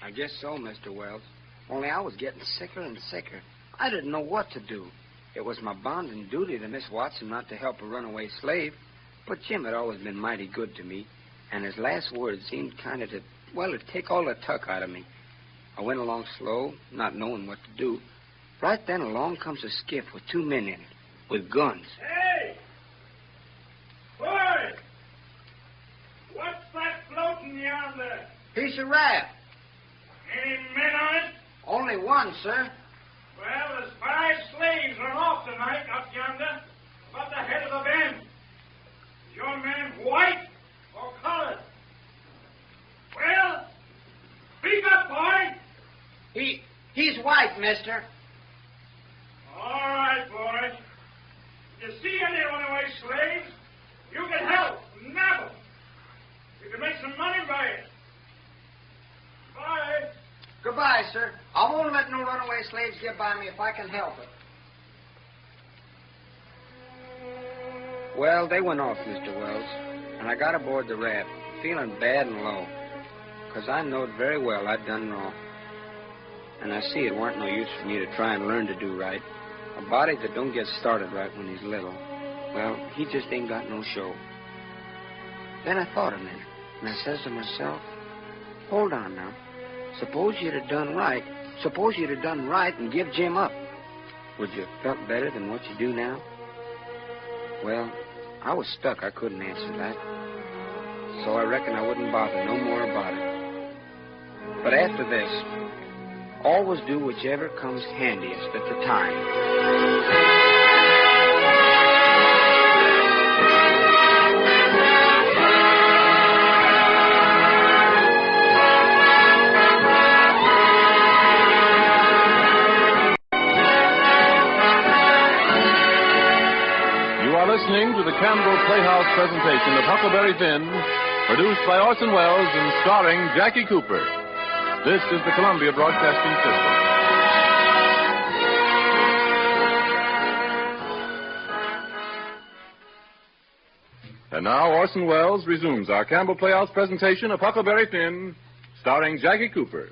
I guess so, Mr. Wells. Only I was getting sicker and sicker. I didn't know what to do. It was my bounden duty to Miss Watson not to help a runaway slave. But Jim had always been mighty good to me. And his last words seemed kind of to take all the tuck out of me. I went along slow, not knowing what to do. Right then, along comes a skiff with 2 men in it, with guns. Hey! Boy! What's that floating yonder? Piece of raft. Any men on it? Only one, sir. Well, there's 5 slaves run off tonight up yonder, about the head of the bend. Is your man white or colored? Well, speak up, boy. He's white, mister. All right, boys. If you see any runaway slaves, you can help, nab them. You can make some money by it. Bye. Goodbye, sir. I won't let no runaway slaves get by me if I can help it. Well, they went off, Mr. Wells, and I got aboard the raft, feeling bad and low, 'cause I knowed very well I'd done wrong. And I see it weren't no use for me to try and learn to do right. A body that don't get started right when he's little, well, he just ain't got no show. Then I thought a minute, and I says to myself, hold on now. Suppose you'd have done right. Suppose you'd have done right and give Jim up. Would you have felt better than what you do now? Well, I was stuck. I couldn't answer that. So I reckon I wouldn't bother no more about it. But after this, always do whichever comes handiest at the time. Listening to the Campbell Playhouse presentation of Huckleberry Finn, produced by Orson Welles and starring Jackie Cooper. This is the Columbia Broadcasting System. And now Orson Welles resumes our Campbell Playhouse presentation of Huckleberry Finn, starring Jackie Cooper.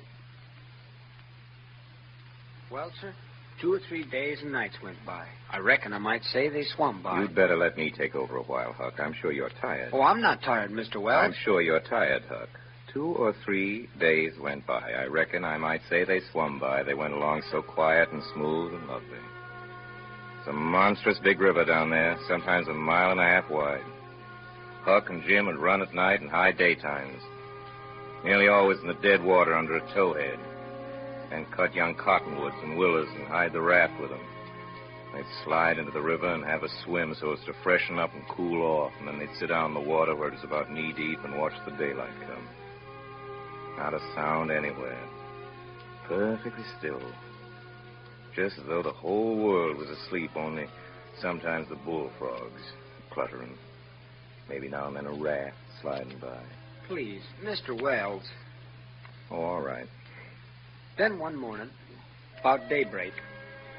Well, sir, 2 or 3 days and nights went by. I reckon I might say they swum by. You'd better let me take over a while, Huck. I'm sure you're tired. Oh, I'm not tired, Mr. Wells. I'm sure you're tired, Huck. 2 or 3 days went by. I reckon I might say they swum by. They went along so quiet and smooth and lovely. It's a monstrous big river down there, sometimes 1.5 miles wide. Huck and Jim would run at night and high daytimes, nearly always in the dead water under a towhead, and cut young cottonwoods and willows and hide the raft with them. They'd slide into the river and have a swim so as to freshen up and cool off, and then they'd sit down in the water where it was about knee-deep and watch the daylight come. Not a sound anywhere. Perfectly still. Just as though the whole world was asleep, only sometimes the bullfrogs cluttering. Maybe now and then a raft sliding by. Please, Mr. Wells. Oh, all right. Then one morning, about daybreak,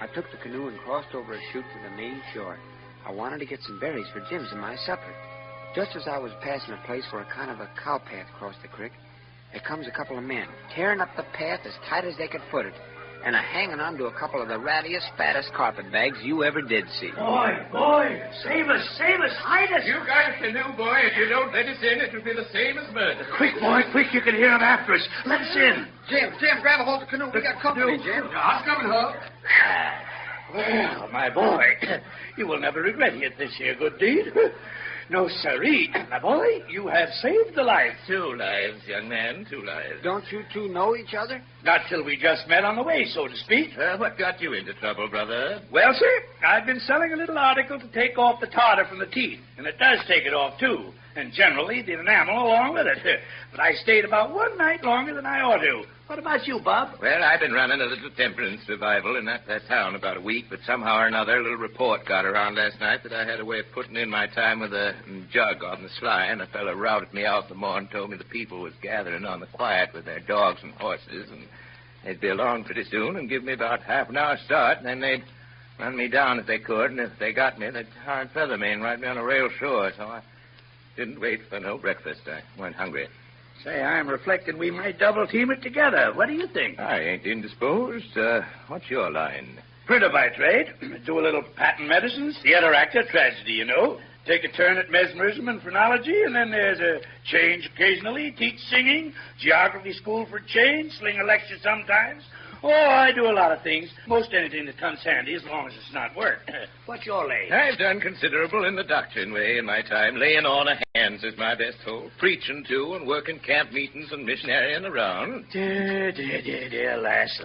I took the canoe and crossed over a chute to the main shore. I wanted to get some berries for Jim's and my supper. Just as I was passing a place where a kind of a cow path crossed the creek, there comes a couple of men, tearing up the path as tight as they could foot it, and hanging on to a couple of the rattiest, fattest carpetbags you ever did see. Boy, save us, hide us. You got a canoe, boy. If you don't let us in, it'll be the same as murder. Quick, boy, quick, you can hear them after us. Let us in. Jim, grab a hold of the canoe. We got company, Jim. I'm coming, Huck. Well, my boy, you will never regret it this here good deed. No, sirree. My boy, you have saved the life. 2 lives, young man, 2 lives. Don't you two know each other? Not till we just met on the way, so to speak. What got you into trouble, brother? Well, sir, I've been selling a little article to take off the tartar from the teeth, and it does take it off, too, and generally the enamel along with it. But I stayed about 1 night longer than I ought to. What about you, Bob? Well, I've been running a little temperance revival in that town about a week, but somehow or another, a little report got around last night that I had a way of putting in my time with a jug on the sly, and a fellow routed me out in the morning, told me the people was gathering on the quiet with their dogs and horses, and they'd be along pretty soon and give me about half an hour start, and then they'd run me down if they could, and if they got me, they'd tar and feather me and ride me on a rail shore, so I didn't wait for no breakfast. I went hungry. Say, I'm reflecting we might double-team it together. What do you think? I ain't indisposed. What's your line? Printer by trade. Do a little patent medicines, theater actor, tragedy, you know. Take a turn at mesmerism and phrenology, and then there's a change occasionally. Teach singing, geography school for change, sling a lecture sometimes. Oh, I do a lot of things. Most anything that comes handy as long as it's not work. What's your lay? I've done considerable in the doctrine way in my time. Laying on of hands is my best hold. Preaching, too, and working camp meetings and missionarying around. Dear, lass.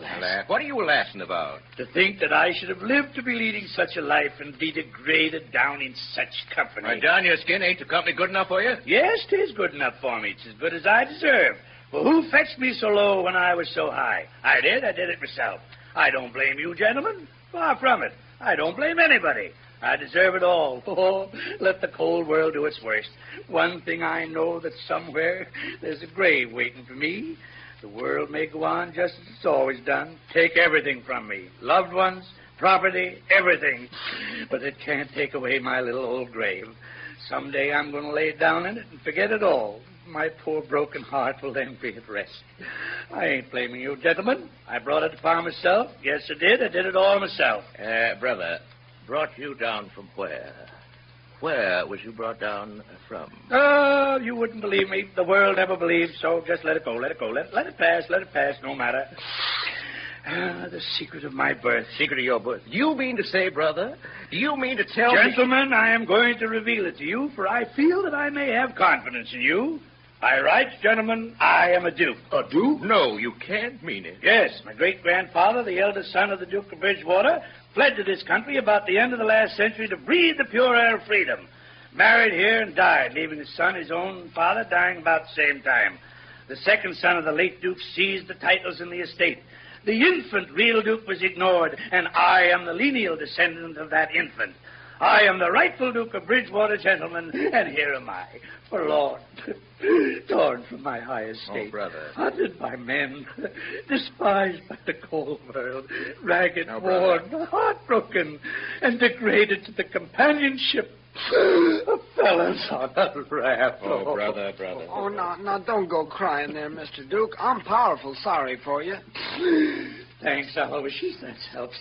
What are you laughing about? To think that I should have lived to be leading such a life and be degraded down in such company. Right down your skin, ain't the company good enough for you? Yes, 'tis good enough for me. It's as good as I deserve. Well, who fetched me so low when I was so high? I did it myself. I don't blame you, gentlemen. Far from it. I don't blame anybody. I deserve it all. Oh, let the cold world do its worst. One thing I know, that somewhere there's a grave waiting for me. The world may go on just as it's always done. Take everything from me. Loved ones, property, everything. But it can't take away my little old grave. Someday I'm going to lay down in it and forget it all. My poor broken heart will then be at rest. I ain't blaming you, gentlemen. I brought it upon myself. Yes, I did. I did it all myself. Brother, brought you down from where? Where was you brought down from? Oh, you wouldn't believe me. The world never believes, so just let it go, let it go. Let it pass, no matter. The secret of my birth. Secret of your birth? Do you mean to say, brother? Do you mean to tell me... Gentlemen, I am going to reveal it to you, for I feel that I may have confidence in you. I write, gentlemen, I am a duke. A duke? No, you can't mean it. Yes, my great-grandfather, the eldest son of the Duke of Bridgewater, fled to this country about the end of the last century to breathe the pure air of freedom. Married here and died, leaving his son, his own father, dying about the same time. The second son of the late Duke seized the titles in the estate. The infant real Duke was ignored, and I am the lineal descendant of that infant. I am the rightful Duke of Bridgewater, gentlemen, and here am I, forlorn, torn from my high estate, oh, brother. hunted by men, despised by the cold world, ragged, worn, heartbroken, and degraded to the companionship of fellas on a raft. Oh, brother. Oh, now, don't go crying there, Mr. Duke. I'm powerful sorry for you. Thanks, Aloysius. That helps.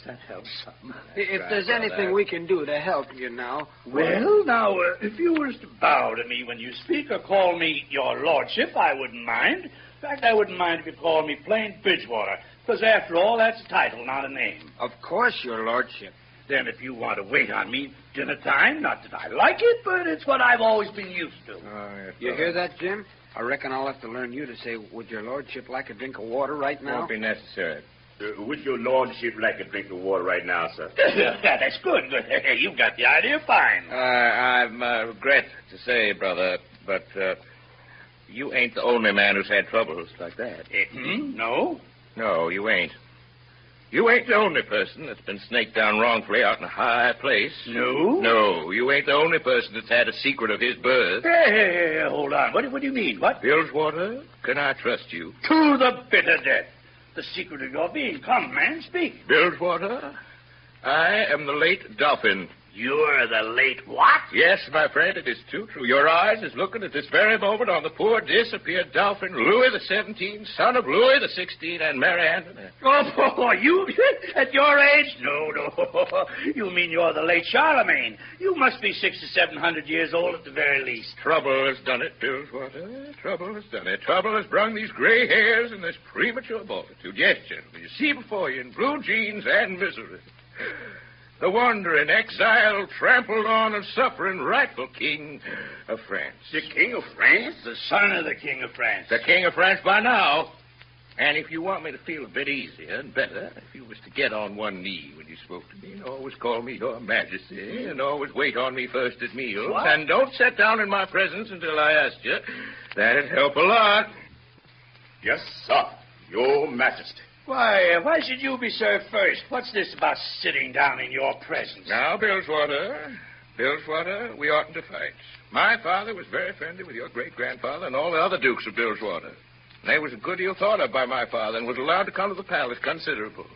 Something. If there's anything we can do to help you now. Well, now, if you was to bow to me when you speak or call me your lordship, I wouldn't mind. In fact, I wouldn't mind if you called me plain Bridgewater, because after all, that's a title, not a name. Of course, your lordship. Then if you want to wait on me dinner time, not that I like it, but it's what I've always been used to. You hear that, Jim? I reckon I'll have to learn you to say, would your lordship like a drink of water right now? Won't be necessary. Would your lordship like a drink of water right now, sir? That's good. You've got the idea fine. I regret to say, brother, but you ain't the only man who's had troubles like that. No? No, you ain't. You ain't the only person that's been snaked down wrongfully out in a high place. No? No, you ain't the only person that's had a secret of his birth. Hey, hold on. What do you mean? What? Bilgewater, can I trust you? To the bitter death. The secret of your being. Come, man, speak. Bilgewater, I am the late Dolphin. You're the late what? Yes, my friend, it is too true. Your eyes is looking at this very moment on the poor disappeared Dolphin, Louis the 17th, son of Louis the 16th, and Mary Antoinette. Oh, you at your age? No. You mean you're the late Charlemagne. You must be 600 or 700 years old at the very least. Trouble has done it, Bilgewater. Trouble has done it. Trouble has brung these gray hairs and this premature multitude. Yes, gentlemen, you see before you in blue jeans and misery. The wandering, exile, trampled on and suffering rightful king of France. The king of France? The son of the king of France. The king of France by now. And if you want me to feel a bit easier and better, if you was to get on one knee when you spoke to me and always call me your majesty and always wait on me first at meals What? and don't sit down in my presence until I ask you, that'd help a lot. Yes, sir. Your majesty. Why should you be served first? What's this about sitting down in your presence? Now, Bilgewater, we oughtn't to fight. My father was very friendly with your great-grandfather and all the other dukes of Bilgewater. And they was a good deal thought of by my father and was allowed to come to the palace considerable.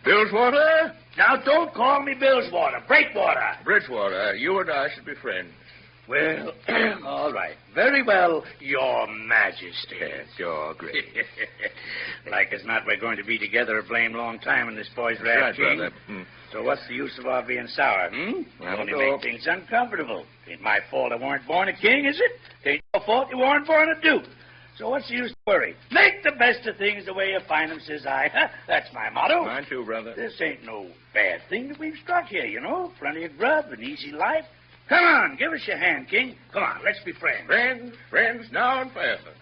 Bilgewater? Now, don't call me Bilgewater. Breakwater. Bridgewater, you and I should be friends. Well, all right. Very well, your majesty. Yes, you're great. Like as not, we're going to be together a blame long time in this boy's That's rap right, game. brother. So what's the use of our being sour, That'll Only go. make things uncomfortable. Ain't my fault I weren't born a king, is it? Ain't your fault you weren't born a duke. So what's the use to worry? Make the best of things the way you find them, says I. That's my motto. Mine too, brother. This ain't no bad thing that we've struck here, you know. Plenty of grub, an easy life. Come on, give us your hand, King. Come on, let's be friends. Friends, now and forever.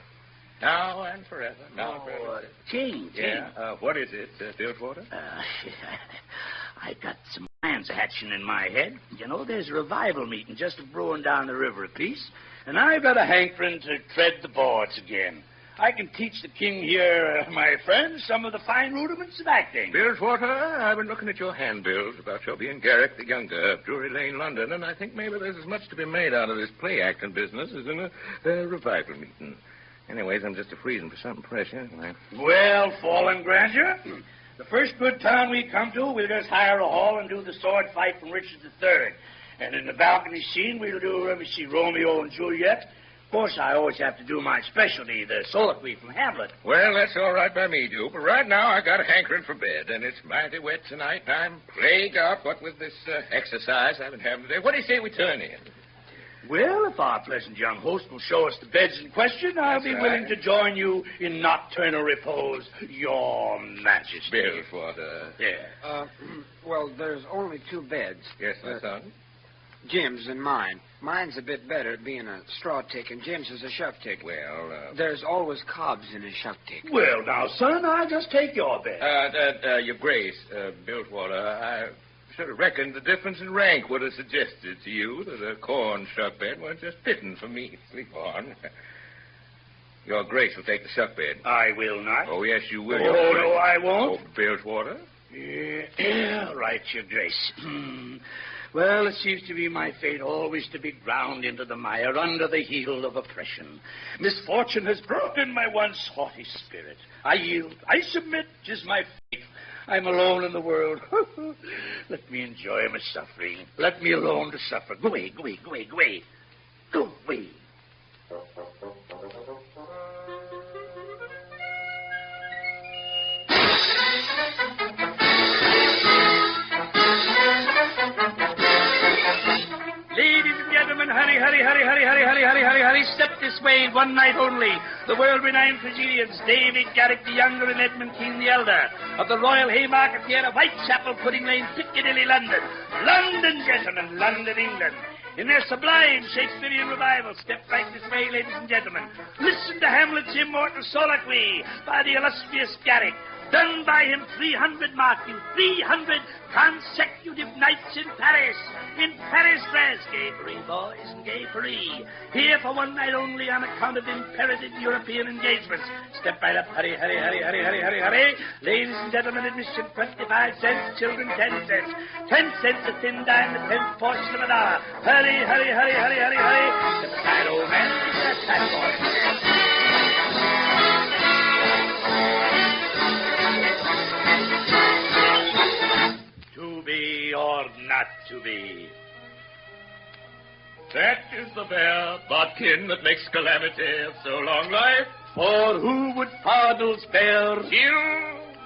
Now and forever. Now and forever. King. Yeah, what is it, Bilgewater? I got some plans hatching in my head. You know, there's a revival meeting just brewing down the river a piece, and I've got a hankering to tread the boards again. I can teach the king here, my friend, some of the fine rudiments of acting. Bilgewater, I've been looking at your handbills about your being Garrick the Younger of Drury Lane, London, and I think maybe there's as much to be made out of this play-acting business as in a revival meeting. Anyways, I'm just a-freezing for something fresh, anyway. Well, fallen grandeur, the first good town we come to, we'll just hire a hall and do the sword fight from Richard III. And in the balcony scene, we'll do, Romeo and Juliet. Of course, I always have to do my specialty, the soliloquy from Hamlet. Well, that's all right by me, Duke. But right now I got a hankering for bed, and it's mighty wet tonight, and I'm plagued out, what with this exercise I've been having today. What do you say we turn in? Well, if our pleasant young host will show us the beds in question, I'll be willing to join you in nocturnal repose, your majesty. Bilgewater. Yeah. Well, there's only 2 beds. Yes, my son. Jim's and mine. Mine's a bit better, being a straw tick, and Jim's is a shuck tick. Well, There's always cobs in a shuck tick. Well, now, son, I'll just take your bed. Your Grace, Bilgewater, I should have reckoned the difference in rank would have suggested to you that a corn shuck bed was just fitting for me to sleep on. Your Grace will take the shuck bed. I will not. Oh, yes, you will. Oh, no, I won't. Oh, Bilgewater? Yeah, right, your Grace. Well, it seems to be my fate always to be ground into the mire under the heel of oppression. Misfortune has broken my once haughty spirit. I yield. I submit. 'Tis my fate. I'm alone in the world. Let me enjoy my suffering. Let me alone to suffer. Go away, go away, go away, go away. Go away. this way one night only. The world-renowned tragedians, David Garrick the Younger and Edmund Kean the Elder, of the Royal Haymarket Theatre, Whitechapel, Pudding Lane, Piccadilly, London. London, gentlemen, London, England. In their sublime Shakespearean revival, step right this way, ladies and gentlemen. Listen to Hamlet's immortal soliloquy by the illustrious Garrick, done by him 300, mark you, 300 consecutive nights in Paris. In Paris, France, gay Paris, boys, and gay Paris. Here for one night only on account of imperative European engagements. Step right up, hurry, hurry, hurry, hurry, hurry, hurry, hurry. Ladies and gentlemen, admission 25 cents, children 10 cents. 10 cents a thin dime, the 10th portion of an hour. Hurry, hurry, hurry, hurry, hurry, hurry. Step aside, old man. Step aside, boy. To be or not to be? That is the bare bodkin that makes calamity of so long life. For who would fardels bear? Kill,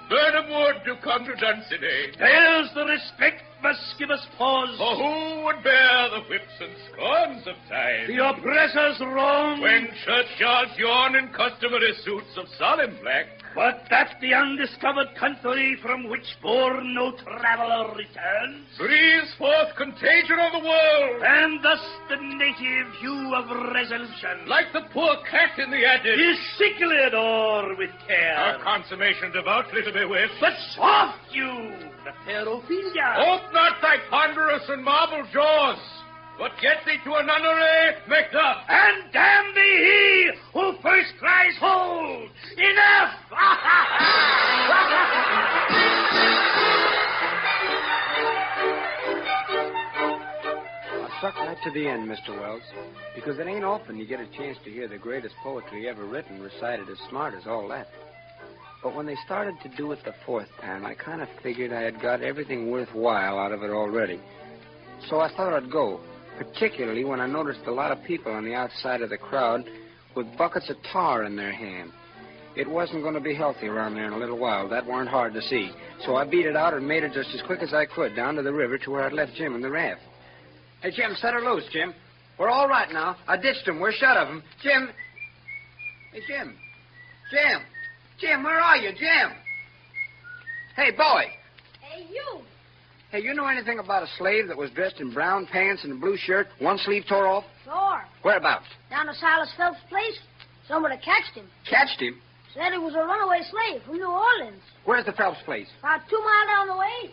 burn of wood to contra Dunsany. There's the respect must give us pause. For who would bear the whips and scorns of time? The oppressor's wrong. When churchyards yawn in customary suits of solemn black. But that the undiscovered country from which born no traveler returns breathes forth contagion of the world. And thus the native hue of resolution, like the poor cat in the attic, is sicklied o'er with care. A consummation devoutly to be wished. But soft you, the fair Ophelia. Ope not thy ponderous and marble jaws, but get thee to a nunnery, Macduff. And damn be he who first cries, hold! Enough! I stuck right to the end, Mr. Wells, because it ain't often you get a chance to hear the greatest poetry ever written recited as smart as all that. But when they started to do it the fourth time, I kind of figured I had got everything worthwhile out of it already. So I thought I'd go, particularly when I noticed a lot of people on the outside of the crowd with buckets of tar in their hand. It wasn't going to be healthy around there in a little while. That weren't hard to see. So I beat it out and made it just as quick as I could down to the river to where I'd left Jim in the raft. Hey, Jim, set her loose, Jim. We're all right now. I ditched him. We're shut of him. Jim. Hey, Jim. Jim. Jim, where are you, Jim? Hey, boy. Hey, you. Hey, you know anything about a slave that was dressed in brown pants and a blue shirt, one sleeve tore off? Sure. Whereabouts? Down to Silas Phelps' place. Somebody catched him. Catched him? Said he was a runaway slave from New Orleans. Where's the Phelps place? About 2 miles down the way.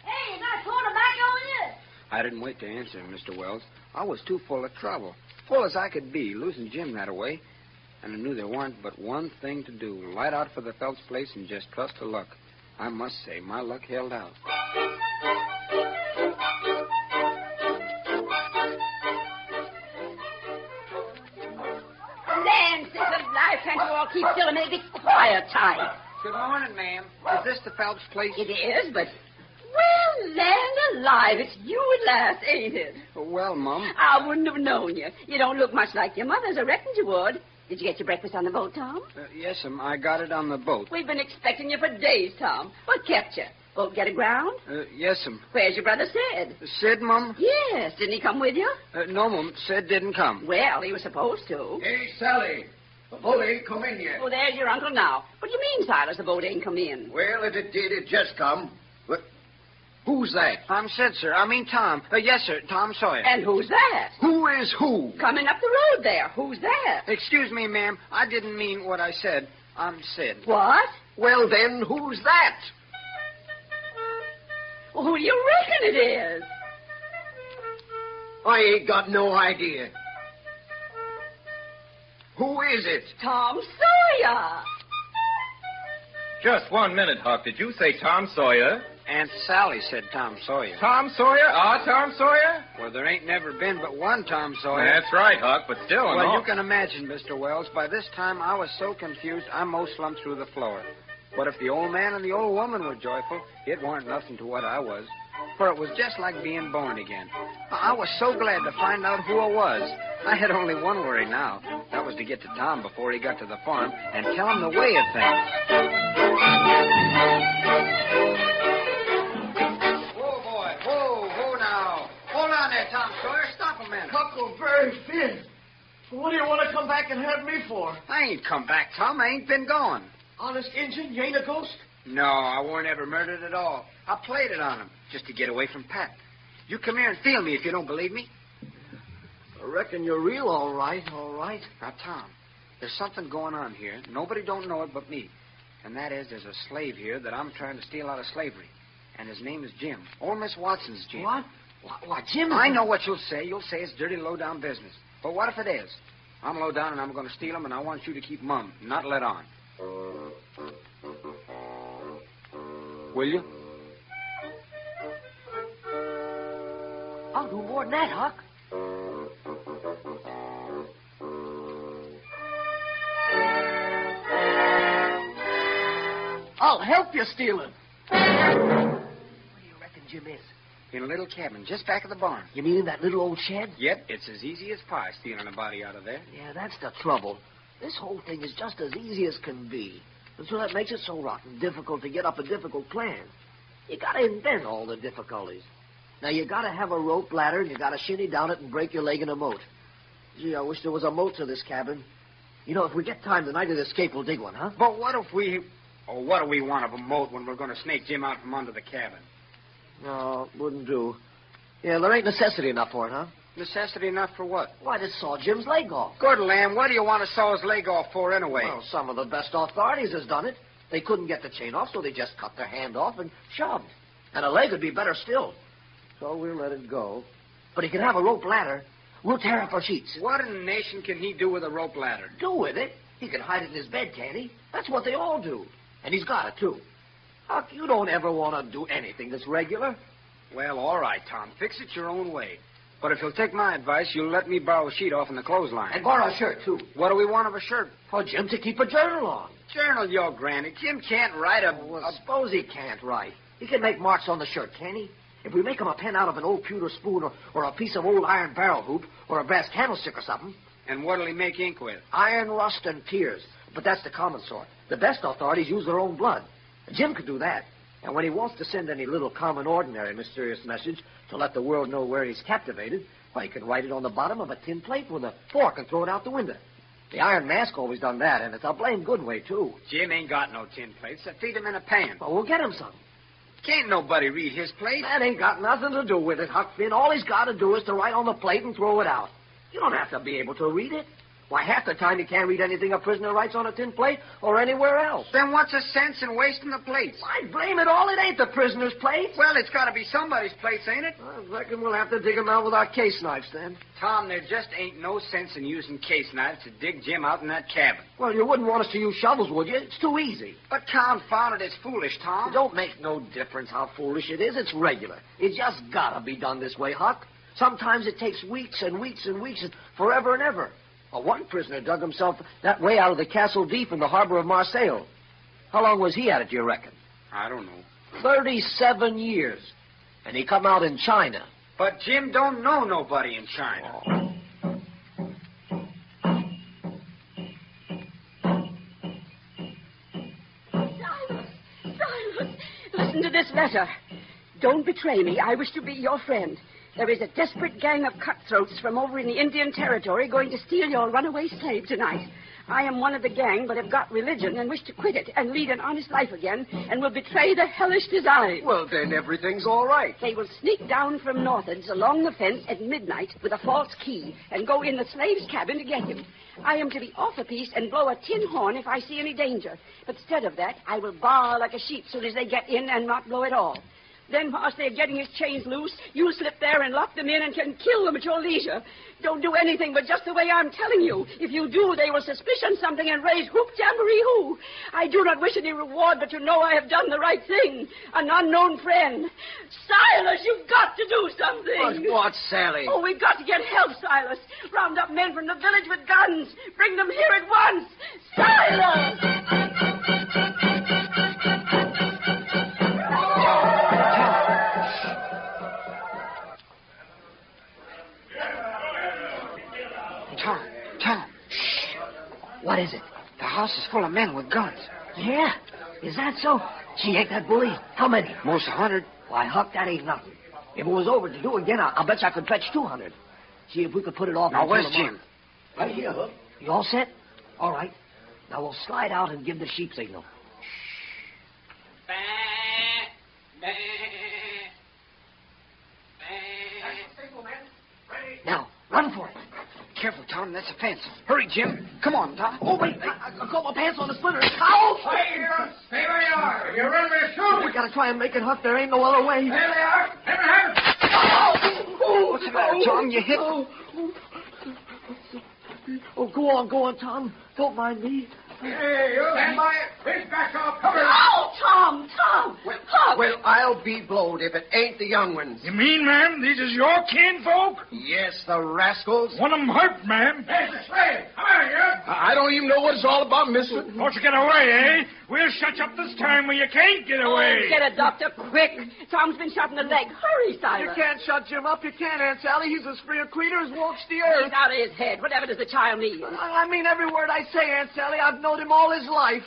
Hey, you got a corner back on you? I didn't wait to answer him, Mr. Wells. I was too full of trouble. Full as I could be, losing Jim that away. And I knew there weren't but one thing to do. Light out for the Phelps place and just trust to luck. I must say, my luck held out. Land, since of life, can't you all keep still and make it quiet time? Good morning, ma'am. Is this the Phelps place? It is, but... Well, land alive, it's you at last, ain't it? Well, Mum. I wouldn't have known you. You don't look much like your mother's. I reckoned you would. Did you get your breakfast on the boat, Tom? Yes, I got it on the boat. We've been expecting you for days, Tom. What kept you? Boat get aground? Yes, Where's your brother Sid? Sid, Mum? Yes. Didn't he come with you? No, Mum. Sid didn't come. Well, he was supposed to. Hey, Sally. The boat ain't come in yet. Oh, there's your uncle now. What do you mean, Silas, the boat ain't come in? Well, if it did, it just come. But who's that? I'm Sid, sir. I mean Tom. Yes, sir. Tom Sawyer. And who's that? Who is who? Coming up the road there. Who's that? Excuse me, ma'am. I didn't mean what I said. I'm Sid. What? Well, then, who's that? Well, who do you reckon it is? I ain't got no idea. Who is it? Tom Sawyer. Just 1 minute, Huck. Did you say Tom Sawyer? Aunt Sally said Tom Sawyer. Tom Sawyer? Our Tom Sawyer? Well, there ain't never been but one Tom Sawyer. That's right, Huck, but still... Well, you can imagine, Mr. Wells, by this time I was so confused I most slumped through the floor. But if the old man and the old woman were joyful, it weren't nothing to what I was. For it was just like being born again. I was so glad to find out who I was. I had only one worry now. That was to get to Tom before he got to the farm and tell him the way of things. Whoa, boy. Whoa now. Hold on there, Tom Sawyer. Stop a minute. Huckleberry Finn. What do you want to come back and hurt me for? I ain't come back, Tom. I ain't been gone. Honest Injun, you ain't a ghost? No, I weren't ever murdered at all. I played it on him, just to get away from Pat. You come here and feel me if you don't believe me. I reckon you're real, all right, all right. Now, Tom, there's something going on here. Nobody don't know it but me. And that is, there's a slave here that I'm trying to steal out of slavery. And his name is Jim. Old Miss Watson's Jim. What? What, Jim? I know what you'll say. You'll say it's dirty, low-down business. But what if it is? I'm low down and I'm going to steal him, and I want you to keep mum, not let on. Will you? I'll do more than that, Huck. I'll help you steal him. Where do you reckon Jim is? In a little cabin just back of the barn. You mean in that little old shed? Yep, it's as easy as pie stealing a body out of there. Yeah, that's the trouble. This whole thing is just as easy as can be. And so that makes it so rotten difficult to get up a difficult plan. You gotta invent all the difficulties. Now, you gotta have a rope ladder, and you gotta shinny down it and break your leg in a moat. Gee, I wish there was a moat to this cabin. You know, if we get time tonight to escape, we'll dig one, huh? But what if we... Oh, what do we want of a moat when we're going to snake Jim out from under the cabin? No, wouldn't do. Yeah, there ain't necessity enough for it, huh? Necessity enough for what? Why, to saw Jim's leg off. Good lamb, what do you want to saw his leg off for anyway? Well, some of the best authorities has done it. They couldn't get the chain off, so they just cut their hand off and shoved. And a leg would be better still. So we'll let it go. But he can have a rope ladder. We'll tear up our sheets. What in the nation can he do with a rope ladder? Do with it? He can hide it in his bed, can't he? That's what they all do. And he's got it, too. Huck, you don't ever want to do anything that's regular. Well, all right, Tom. Fix it your own way. But if you'll take my advice, you'll let me borrow a sheet off in the clothesline. And borrow a shirt, too. What do we want of a shirt? For Jim to keep a journal on. Journal, your granny. Jim can't write a... Well, suppose he can't write. He can make marks on the shirt, can he? If we make him a pen out of an old pewter spoon or a piece of old iron barrel hoop or a brass candlestick or something. And what'll he make ink with? Iron rust and tears. But that's the common sort. The best authorities use their own blood. Jim could do that. And when he wants to send any little common, ordinary, mysterious message to let the world know where he's captivated, well, he can write it on the bottom of a tin plate with a fork and throw it out the window. The Iron Mask always done that, and it's a blame good way, too. Jim ain't got no tin plates. So feed him in a pan. Well, we'll get him some. Can't nobody read his plate. That ain't got nothing to do with it, Huck Finn. All he's got to do is to write on the plate and throw it out. You don't have to be able to read it. Why, half the time you can't read anything a prisoner writes on a tin plate or anywhere else. Then what's the sense in wasting the plates? I blame it all. It ain't the prisoner's plate. Well, it's got to be somebody's plates, ain't it? I reckon we'll have to dig them out with our case knives then. Tom, there just ain't no sense in using case knives to dig Jim out in that cabin. Well, you wouldn't want us to use shovels, would you? It's too easy. But confound it, it's foolish, Tom. It don't make no difference how foolish it is. It's regular. It's just got to be done this way, Huck. Sometimes it takes weeks and weeks and weeks and forever and ever. Well, one prisoner dug himself that way out of the Castle Deep in the harbor of Marseille. How long was he at it, do you reckon? I don't know. 37 years. And he come out in China. But Jim don't know nobody in China. Silas, listen to this letter. Don't betray me. I wish to be your friend. There is a desperate gang of cutthroats from over in the Indian Territory going to steal your runaway slave tonight. I am one of the gang, but have got religion and wish to quit it and lead an honest life again and will betray the hellish design. Well, then everything's all right. They will sneak down from Northards along the fence at midnight with a false key and go in the slave's cabin to get him. I am to be off a piece and blow a tin horn if I see any danger. But instead of that, I will bawl like a sheep soon as they get in and not blow at all. Then, whilst they're getting his chains loose, you slip there and lock them in and can kill them at your leisure. Don't do anything but just the way I'm telling you. If you do, they will suspicion something and raise whoop jamboree hoo. I do not wish any reward, but to know I have done the right thing. An unknown friend. Silas, you've got to do something. What, Sally? Oh, we've got to get help, Silas. Round up men from the village with guns. Bring them here at once. Silas! Tom. Shh. What is it? The house is full of men with guns. Yeah? Is that so? Gee, ain't that bully? How many? Most 100. Why, Huck, that ain't nothing. If it was over to do again, I'll bet you I could fetch 200. See if we could put it off. Now, where's Jim? Right here, Hook. You all set? All right. Now we'll slide out and give the sheep signal. Now, run for it. Careful, Tom. That's a fence. Hurry, Jim. Come on, Tom. Oh, wait. I got my pants on the splitters. Ow! Stay here. Stay where you are. If you run, we'll shoot. We gotta try and make it, Huck. There ain't no other way. There they are. Never have it. What's the matter, Tom? You hit... Oh, go on, Tom. Don't mind me. Hey, you stand by it. Fish back off. Cover it. Oh, Tom! Huck! Well, I'll be blowed if it ain't the young ones. You mean, ma'am, these is your kinfolk? Yes, the rascals. One of them hurt, ma'am. There's the slave. Come on, you. I don't even know what it's all about, mister. Won't you get away, eh? We'll shut you up this time where you can't get away. Get a doctor, quick. Tom's been shot in the leg. Hurry, Silas. You can't shut Jim up. You can't, Aunt Sally. He's as free a creature as walks the earth. He's out of his head. Whatever does the child need? I mean every word I say, Aunt Sally. I've known him all his life.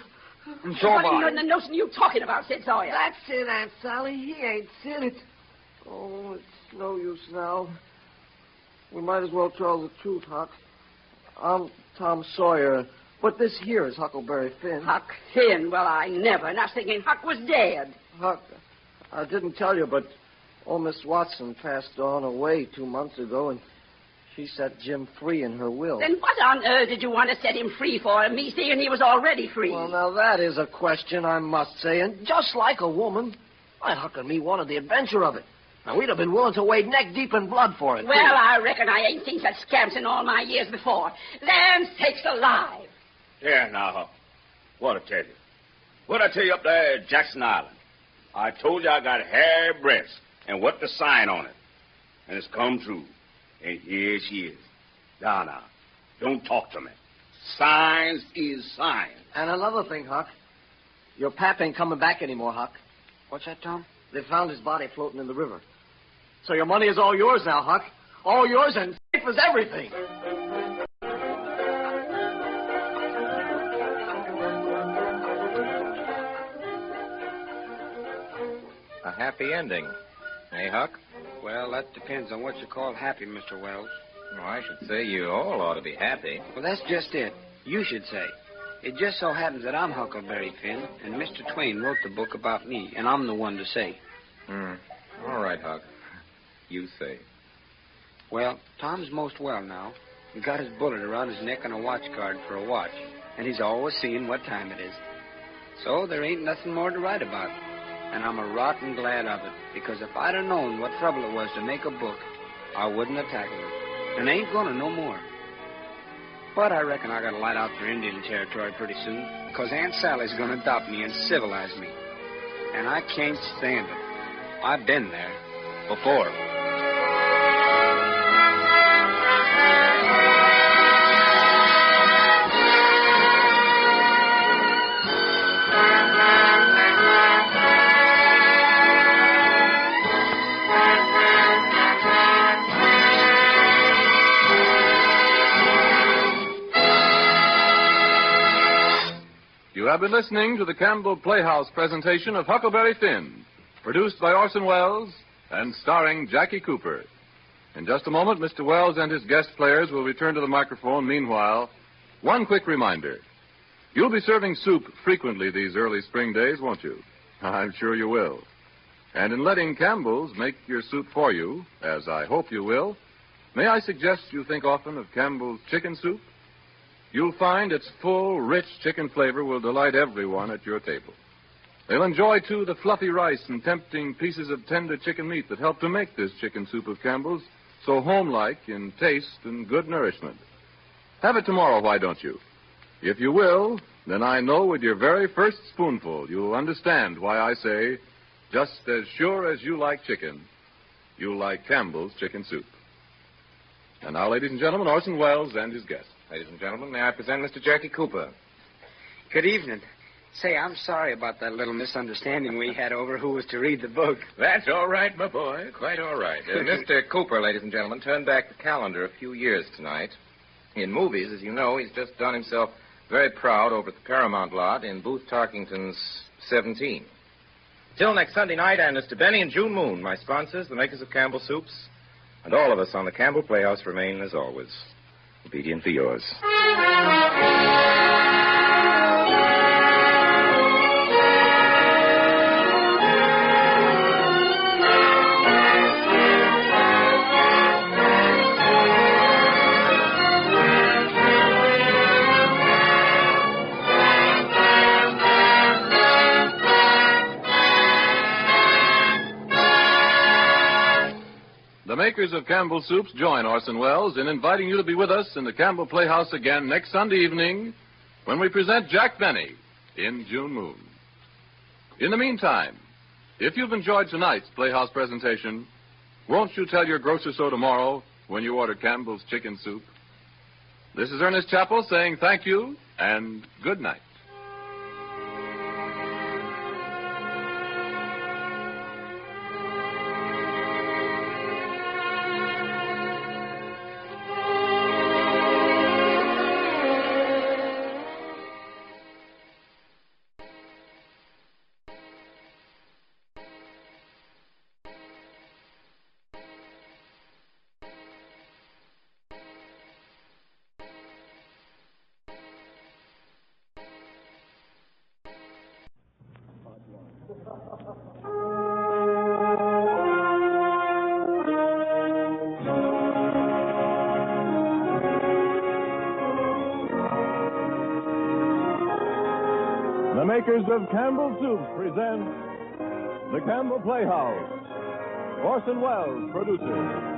And so What am are you I. in the notion you talking about, Sid Sawyer? That's it, Aunt Sally. He ain't said it. Oh, it's no use now. We might as well tell the truth, Huck. I'm Tom Sawyer, but this here is Huckleberry Finn. Huck Finn? Well, I never. And I was thinking Huck was dead. Huck, I didn't tell you, but old Miss Watson passed on away 2 months ago, and she set Jim free in her will. Then what on earth did you want to set him free for? Me seeing he was already free. Well, now that is a question, I must say, and just like a woman, why, Huck and me wanted the adventure of it. Now, we'd have been willing to wade neck deep in blood for it. Well, I reckon I ain't seen such scamps in all my years before. Land sakes alive. Yeah, now, Huck. What'd I tell you? What'd I tell you up there at Jackson Island? I told you I got hair breasts and what to sign on it. And it's come true. And here she is. Now, don't talk to me. Signs is signs. And another thing, Huck. Your pap ain't coming back anymore, Huck. What's that, Tom? They found his body floating in the river. So your money is all yours now, Huck. All yours and safe as everything. A happy ending. Eh, Huck? Well, that depends on what you call happy, Mr. Wells. Well, I should say you all ought to be happy. Well, that's just it. You should say. It just so happens that I'm Huckleberry Finn, and Mr. Twain wrote the book about me, and I'm the one to say. All right, Huck. You say. Well, Tom's most well now. He got his bullet around his neck and a watch guard for a watch, and he's always seeing what time it is. So there ain't nothing more to write about. And I'm a rotten glad of it, because if I'd have known what trouble it was to make a book, I wouldn't have tackled it. And ain't gonna no more. But I reckon I gotta light out for Indian territory pretty soon, because Aunt Sally's gonna adopt me and civilize me. And I can't stand it. I've been there before. You have been listening to the Campbell Playhouse presentation of Huckleberry Finn, produced by Orson Welles and starring Jackie Cooper. In just a moment, Mr. Welles and his guest players will return to the microphone. Meanwhile, one quick reminder. You'll be serving soup frequently these early spring days, won't you? I'm sure you will. And in letting Campbell's make your soup for you, as I hope you will, may I suggest you think often of Campbell's chicken soup? You'll find its full, rich chicken flavor will delight everyone at your table. They'll enjoy, too, the fluffy rice and tempting pieces of tender chicken meat that help to make this chicken soup of Campbell's so homelike in taste and good nourishment. Have it tomorrow, why don't you? If you will, then I know with your very first spoonful you'll understand why I say, just as sure as you like chicken, you'll like Campbell's chicken soup. And now, ladies and gentlemen, Orson Welles and his guest. Ladies and gentlemen, may I present Mr. Jackie Cooper? Good evening. Say, I'm sorry about that little misunderstanding we had over who was to read the book. That's all right, my boy. Quite all right. Mr. Cooper, ladies and gentlemen, turned back the calendar a few years tonight. In movies, as you know, he's just done himself very proud over at the Paramount lot in Booth Tarkington's 17. Till next Sunday night, and Mr. Benny and June Moon, my sponsors, the makers of Campbell Soups, and all of us on the Campbell Playhouse remain, as always, Obediently yours. The makers of Campbell Soups join Orson Welles in inviting you to be with us in the Campbell Playhouse again next Sunday evening when we present Jack Benny in June Moon. In the meantime, if you've enjoyed tonight's Playhouse presentation, won't you tell your grocer so tomorrow when you order Campbell's Chicken Soup? This is Ernest Chappell saying thank you and good night. The makers of Campbell Soups present the Campbell Playhouse. Orson Welles, producer.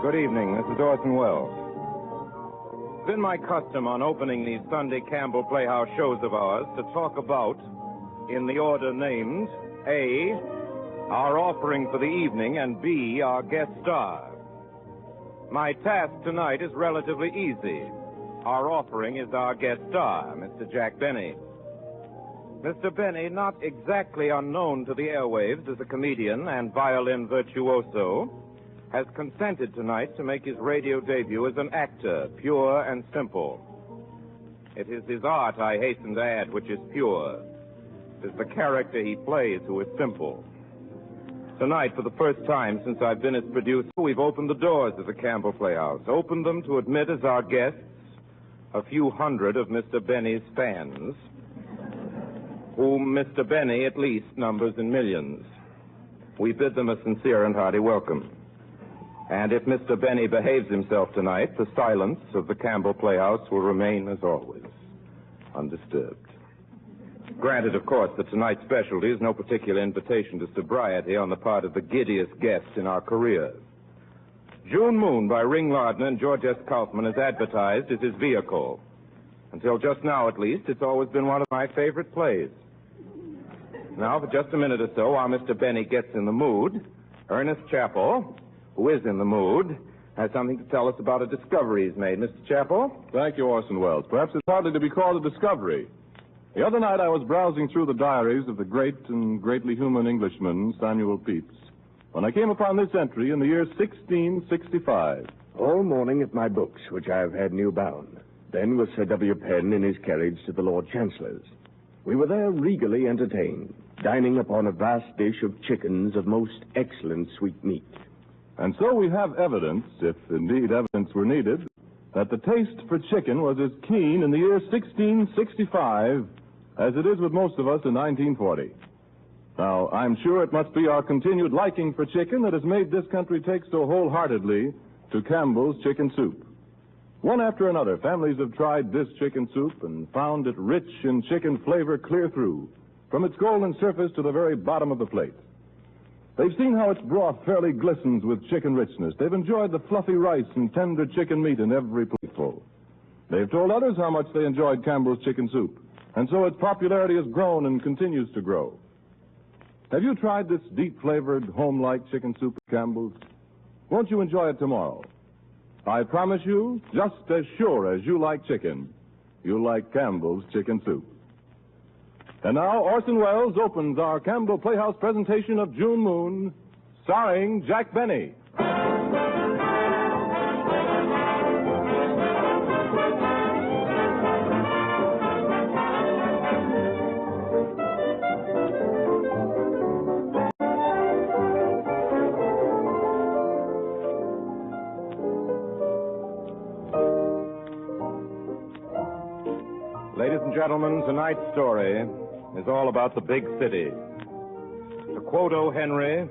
Good evening. This is Orson Welles. It's been my custom on opening these Sunday Campbell Playhouse shows of ours to talk about, in the order named, A, our offering for the evening, and B, our guest star. My task tonight is relatively easy. Our offering is our guest star, Mr. Jack Benny. Mr. Benny, not exactly unknown to the airwaves as a comedian and violin virtuoso, has consented tonight to make his radio debut as an actor, pure and simple. It is his art, I hasten to add, which is pure. It is the character he plays who is simple. Tonight, for the first time since I've been his producer, we've opened the doors of the Campbell Playhouse, opened them to admit as our guests a few hundred of Mr. Benny's fans, whom Mr. Benny at least numbers in millions. We bid them a sincere and hearty welcome. And if Mr. Benny behaves himself tonight, the silence of the Campbell Playhouse will remain, as always, undisturbed. Granted, of course, that tonight's specialty is no particular invitation to sobriety on the part of the giddiest guest in our careers. June Moon by Ring Lardner and George S. Kaufman is advertised as his vehicle. Until just now, at least, it's always been one of my favorite plays. Now, for just a minute or so, while Mr. Benny gets in the mood, Ernest Chappell, who is in the mood, has something to tell us about a discovery he's made. Mr. Chappell? Thank you, Orson Welles. Perhaps it's hardly to be called a discovery. The other night I was browsing through the diaries of the great and greatly human Englishman, Samuel Pepys, when I came upon this entry in the year 1665. All morning at my books, which I have had new bound. Then with Sir W. Penn in his carriage to the Lord Chancellor's. We were there regally entertained, dining upon a vast dish of chickens of most excellent sweet meat. And so we have evidence, if indeed evidence were needed, that the taste for chicken was as keen in the year 1665 as it is with most of us in 1940. Now, I'm sure it must be our continued liking for chicken that has made this country take so wholeheartedly to Campbell's Chicken Soup. One after another, families have tried this chicken soup and found it rich in chicken flavor clear through, from its golden surface to the very bottom of the plate. They've seen how its broth fairly glistens with chicken richness. They've enjoyed the fluffy rice and tender chicken meat in every plateful. They've told others how much they enjoyed Campbell's Chicken Soup, and so its popularity has grown and continues to grow. Have you tried this deep-flavored, home-like chicken soup at Campbell's? Won't you enjoy it tomorrow? I promise you, just as sure as you like chicken, you'll like Campbell's Chicken Soup. And now, Orson Welles opens our Campbell Playhouse presentation of June Moon, starring Jack Benny. and gentlemen, tonight's story is all about the big city. To quote O. Henry,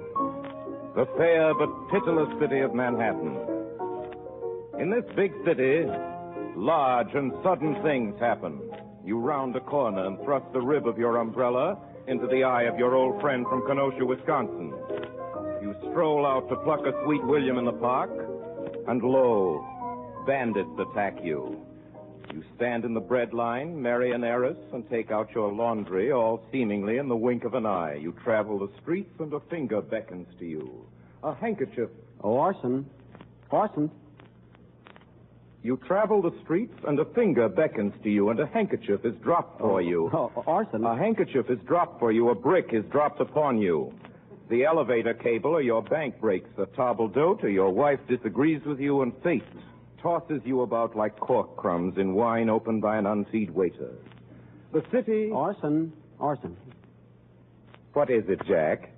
the fair but pitiless city of Manhattan. In this big city, large and sudden things happen. You round a corner and thrust the rib of your umbrella into the eye of your old friend from Kenosha, Wisconsin. You stroll out to pluck a sweet William in the park, and lo, bandits attack you. You stand in the bread line, marry an heiress, and take out your laundry, all seemingly in the wink of an eye. You travel the streets, and a finger beckons to you. A handkerchief. Oh, Orson. Orson. You travel the streets, and a finger beckons to you, and a handkerchief is dropped for you. Oh, Orson. A handkerchief is dropped for you. A brick is dropped upon you. The elevator cable or your bank breaks. A table d'hote or your wife disagrees with you, and fate tosses you about like cork crumbs in wine opened by an unseed waiter. The city... Orson. What is it, Jack?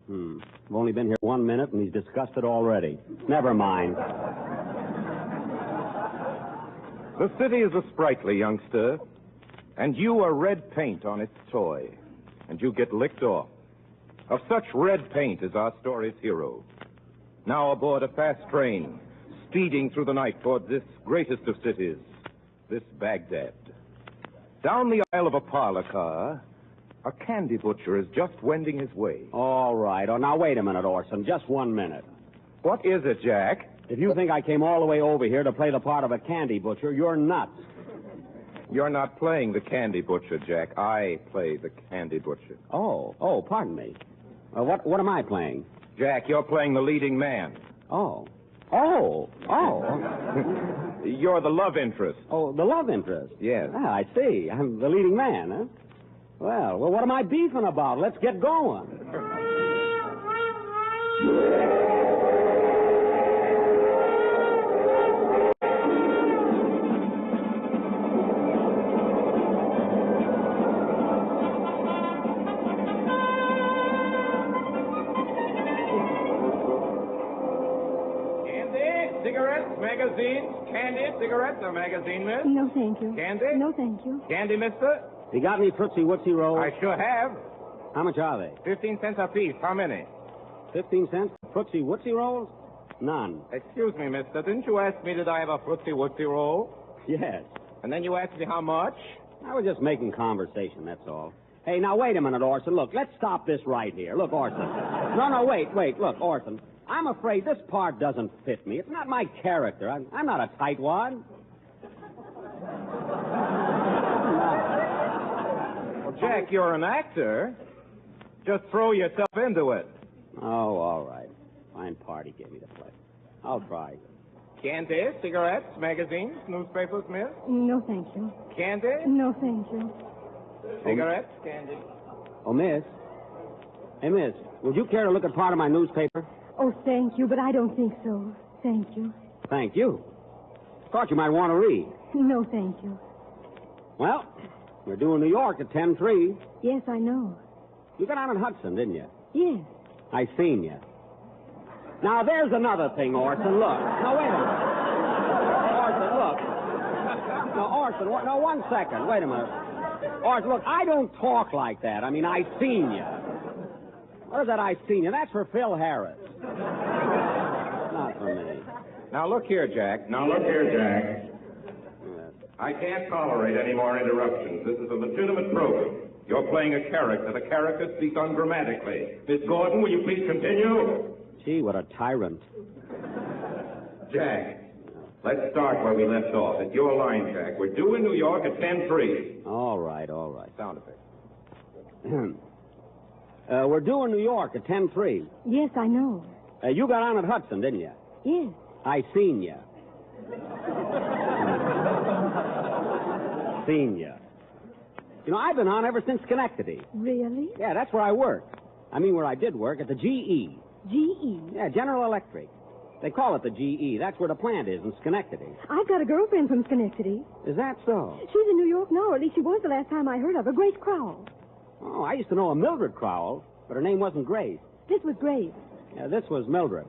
I've only been here 1 minute, and he's discussed it already. Never mind. The city is a sprightly youngster, and you are red paint on its toy, and you get licked off. Of such red paint is our story's hero. Now aboard a fast train, speeding through the night toward this greatest of cities, this Baghdad. Down the aisle of a parlor car, a candy butcher is just wending his way. All right. Oh, now, wait a minute, Orson. Just 1 minute. What is it, Jack? If you think I came all the way over here to play the part of a candy butcher, you're nuts. You're not playing the candy butcher, Jack. I play the candy butcher. Oh, pardon me. What am I playing? Jack, you're playing the leading man. Oh. You're the love interest. Oh, the love interest? Yes. Ah, I see. I'm the leading man, huh? Well, what am I beefing about? Let's get going. Cigarettes or magazine, miss? No, thank you. Candy? No, thank you. Candy, mister? You got any Tootsie Wootsie rolls? I sure have. How much are they? 15 cents a piece. How many? 15 cents? Tootsie Wootsie rolls? None. Excuse me, mister. Didn't you ask me did I have a Tootsie Wootsie roll? Yes. And then you asked me how much? I was just making conversation, that's all. Hey, now, wait a minute, Orson. Look, let's stop this right here. Look, Orson. No, wait. Look, Orson. I'm afraid this part doesn't fit me. It's not my character. I'm not a tightwad. Well, Jack, you're an actor. Just throw yourself into it. Oh, all right. Fine part he gave me to play. I'll try. Candy, cigarettes, magazines, newspapers, miss? No, thank you. Candy? No, thank you. Cigarettes, candy. Oh, miss. Hey, miss, would you care to look at part of my newspaper? Oh, thank you, but I don't think so. Thank you. Thank you. Thought you might want to read. No, thank you. Well, we're due in New York at 10:03. Yes, I know. You got on in Hudson, didn't you? Yes. I seen you. Now, there's another thing, Orson. Look. Now, wait a minute. Orson, look. Now, Orson, no, 1 second. Wait a minute. Orson, look, I don't talk like that. I mean, I seen you. What is that I seen you? That's for Phil Harris. Not for me. Now, look here, Jack. I can't tolerate any more interruptions. This is a legitimate program. You're playing a character. The character speaks ungrammatically. Miss Gordon, will you please continue? Gee, what a tyrant. Jack, let's start where we left off. It's your line, Jack. We're due in New York at 10:03. All right. Sound effect. We're due in New York at 10:03. Yes, I know. You got on at Hudson, didn't you? Yes. I seen you. Seen you. You know, I've been on ever since Schenectady. Really? Yeah, that's where I work. I mean, where I did work, at the GE. GE? Yeah, General Electric. They call it the GE. That's where the plant is in Schenectady. I've got a girlfriend from Schenectady. Is that so? She's in New York now, or at least she was the last time I heard of her. Grace Crowell. Oh, I used to know a Mildred Crowell, but her name wasn't Grace. This was Grace. Yeah, this was Mildred.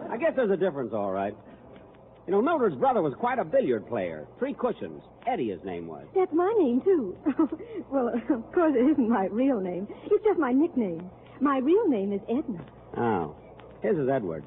I guess there's a difference, all right. You know, Mildred's brother was quite a billiard player. 3 cushions. Eddie, his name was. That's my name, too. Well, of course, it isn't my real name. It's just my nickname. My real name is Edna. Oh. His is Edward.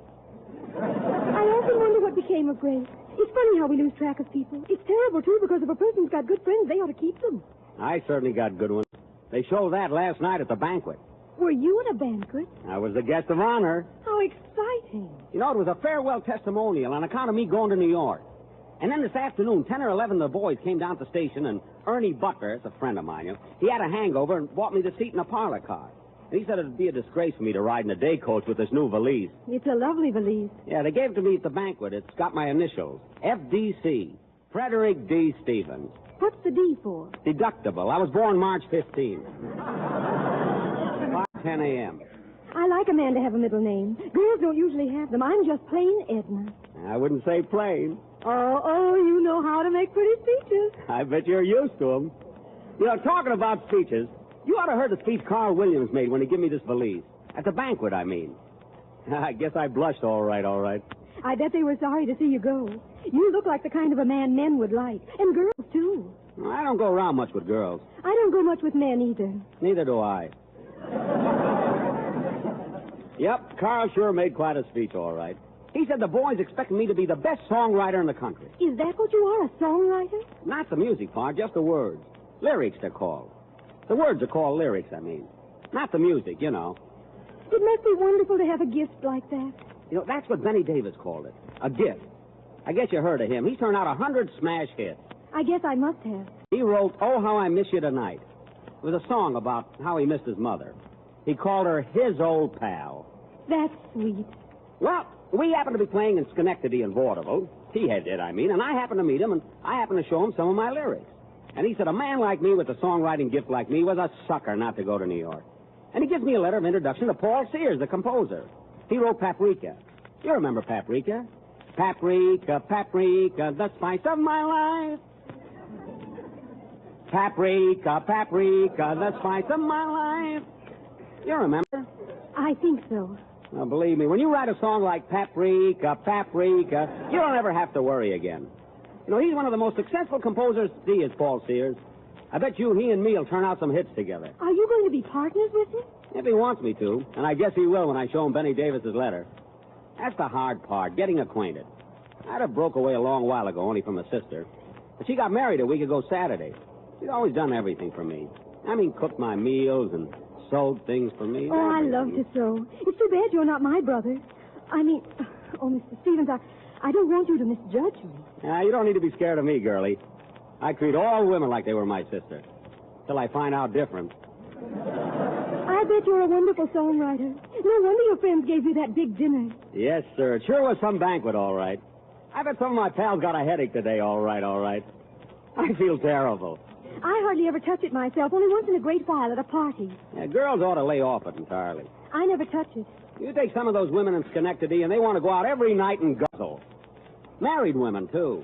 I often wonder what became of Grace. It's funny how we lose track of people. It's terrible, too, because if a person's got good friends, they ought to keep them. I certainly got good ones. They showed that last night at the banquet. Were you at a banquet? I was the guest of honor. How exciting. You know, it was a farewell testimonial on account of me going to New York. And then this afternoon, 10 or 11 of the boys came down to the station, and Ernie Butler, it's a friend of mine, he had a hangover and bought me the seat in a parlor car. And he said it'd be a disgrace for me to ride in a day coach with this new valise. It's a lovely valise. Yeah, they gave it to me at the banquet. It's got my initials, FDC, Frederick D. Stevens. What's the D for? Deductible. I was born March 15. 5:10 a.m. I like a man to have a middle name. Girls don't usually have them. I'm just plain Edna. I wouldn't say plain. Oh, you know how to make pretty speeches. I bet you're used to them. You know, talking about speeches, you ought to heard the speech Carl Williams made when he gave me this valise. At the banquet, I mean. I guess I blushed all right. I bet they were sorry to see you go. You look like the kind of a man men would like. And girls, too. I don't go around much with girls. I don't go much with men either. Neither do I. Yep, Carl sure made quite a speech, all right. He said the boys expected me to be the best songwriter in the country. Is that what you are, a songwriter? Not the music part, just the words. Lyrics, they're called. The words are called lyrics, I mean. Not the music, you know. It must be wonderful to have a gift like that. You know, that's what Benny Davis called it. A gift. I guess you heard of him. He's turned out 100 smash hits. I guess I must have. He wrote, Oh, How I Miss You Tonight. It was a song about how he missed his mother. He called her his old pal. That's sweet. Well, we happened to be playing in Schenectady and Vaudeville. He did, I mean, and I happened to meet him, and I happened to show him some of my lyrics. And he said a man like me with a songwriting gift like me was a sucker not to go to New York. And he gives me a letter of introduction to Paul Sears, the composer. He wrote Paprika. You remember Paprika? Paprika, paprika, the spice of my life. Paprika, paprika, the spice of my life. You remember? I think so. Now, believe me, when you write a song like Paprika, Paprika, you don't ever have to worry again. You know, he's one of the most successful composers to see is Paul Sears. I bet you he and me will turn out some hits together. Are you going to be partners with him? If he wants me to, and I guess he will when I show him Benny Davis's letter. That's the hard part, getting acquainted. I'd have broke away a long while ago, only from a sister. But she got married a week ago Saturday. She's always done everything for me. I mean, cooked my meals and sewed things for me. Oh, I love to sew. It's too bad you're not my brother. I mean, Mr. Stevens, I don't want you to misjudge me. You don't need to be scared of me, girlie. I treat all women like they were my sister. Till I find out different. I bet you're a wonderful songwriter. No wonder your friends gave you that big dinner. Yes, sir. It sure was some banquet, all right. I bet some of my pals got a headache today, all right. I feel terrible. I hardly ever touch it myself, only once in a great while at a party. Yeah, girls ought to lay off it entirely. I never touch it. You take some of those women in Schenectady, and they want to go out every night and guzzle. Married women, too.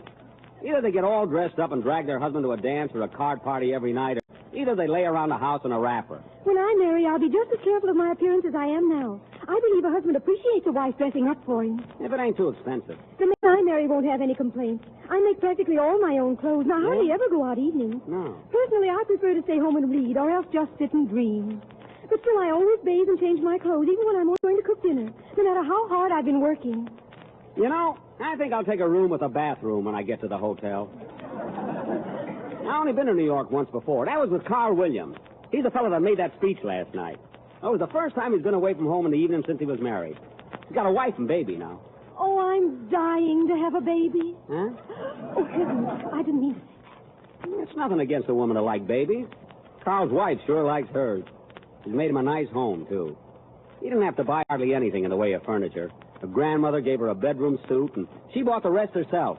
Either they get all dressed up and drag their husband to a dance or a card party every night, or either they lay around the house in a wrapper. When I marry, I'll be just as careful of my appearance as I am now. I believe a husband appreciates a wife dressing up for him. If it ain't too expensive. The man I marry won't have any complaints. I make practically all my own clothes, and I hardly ever go out evenings. No. Personally, I prefer to stay home and read, or else just sit and dream. But still, I always bathe and change my clothes, even when I'm going to cook dinner, no matter how hard I've been working. You know, I think I'll take a room with a bathroom when I get to the hotel. I only been to New York once before. That was with Carl Williams. He's the fellow that made that speech last night. That was the first time he's been away from home in the evening since he was married. He's got a wife and baby now. Oh, I'm dying to have a baby. Huh? Oh, heavens, I didn't mean to say that. It's nothing against a woman to like babies. Carl's wife sure likes hers. She's made him a nice home, too. He didn't have to buy hardly anything in the way of furniture. Her grandmother gave her a bedroom suit, and she bought the rest herself.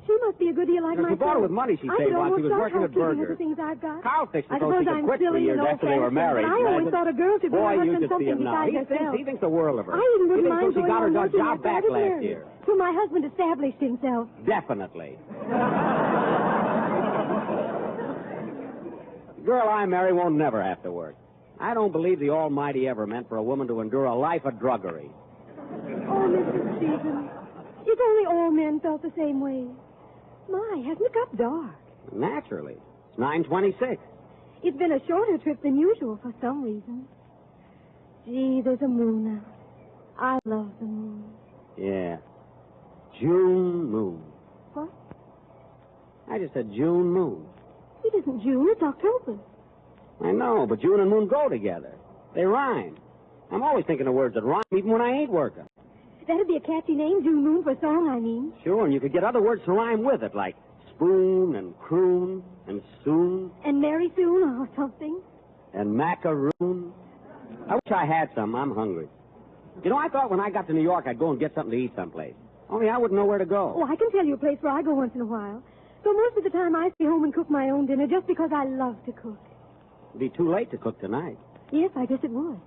She must be a good deal like She myself. bought it with money she saved while she was working at Burger. Things I've got. Carl fixed it I so suppose she could I'm quit 3 silly years and after they were married. I always thought a girl should be Boy, her you husband should see something him now. besides He thinks the world of her. I even wouldn't He mind thinks she going got her on working job after I back was last married, year. till my husband established himself. Definitely. The girl I marry won't never have to work. I don't believe the Almighty ever meant for a woman to endure a life of druggery. Oh, Mr. Stevens, if only all men felt the same way. My, hasn't it got dark? Naturally. It's 9:26. It's been a shorter trip than usual for some reason. Gee, there's a moon out. I love the moon. Yeah. June moon. What? I just said June moon. It isn't June, it's October. I know, but June and moon go together. They rhyme. I'm always thinking of words that rhyme even when I ain't working. That'd be a catchy name, June Moon, for a song, I mean. Sure, and you could get other words to rhyme with it, like spoon and croon and soon. And Mary Soon or something. And macaroon. I wish I had some. I'm hungry. You know, I thought when I got to New York I'd go and get something to eat someplace. Only I wouldn't know where to go. Oh, I can tell you a place where I go once in a while. So most of the time I stay home and cook my own dinner just because I love to cook. It'd be too late to cook tonight. Yes, I guess it would.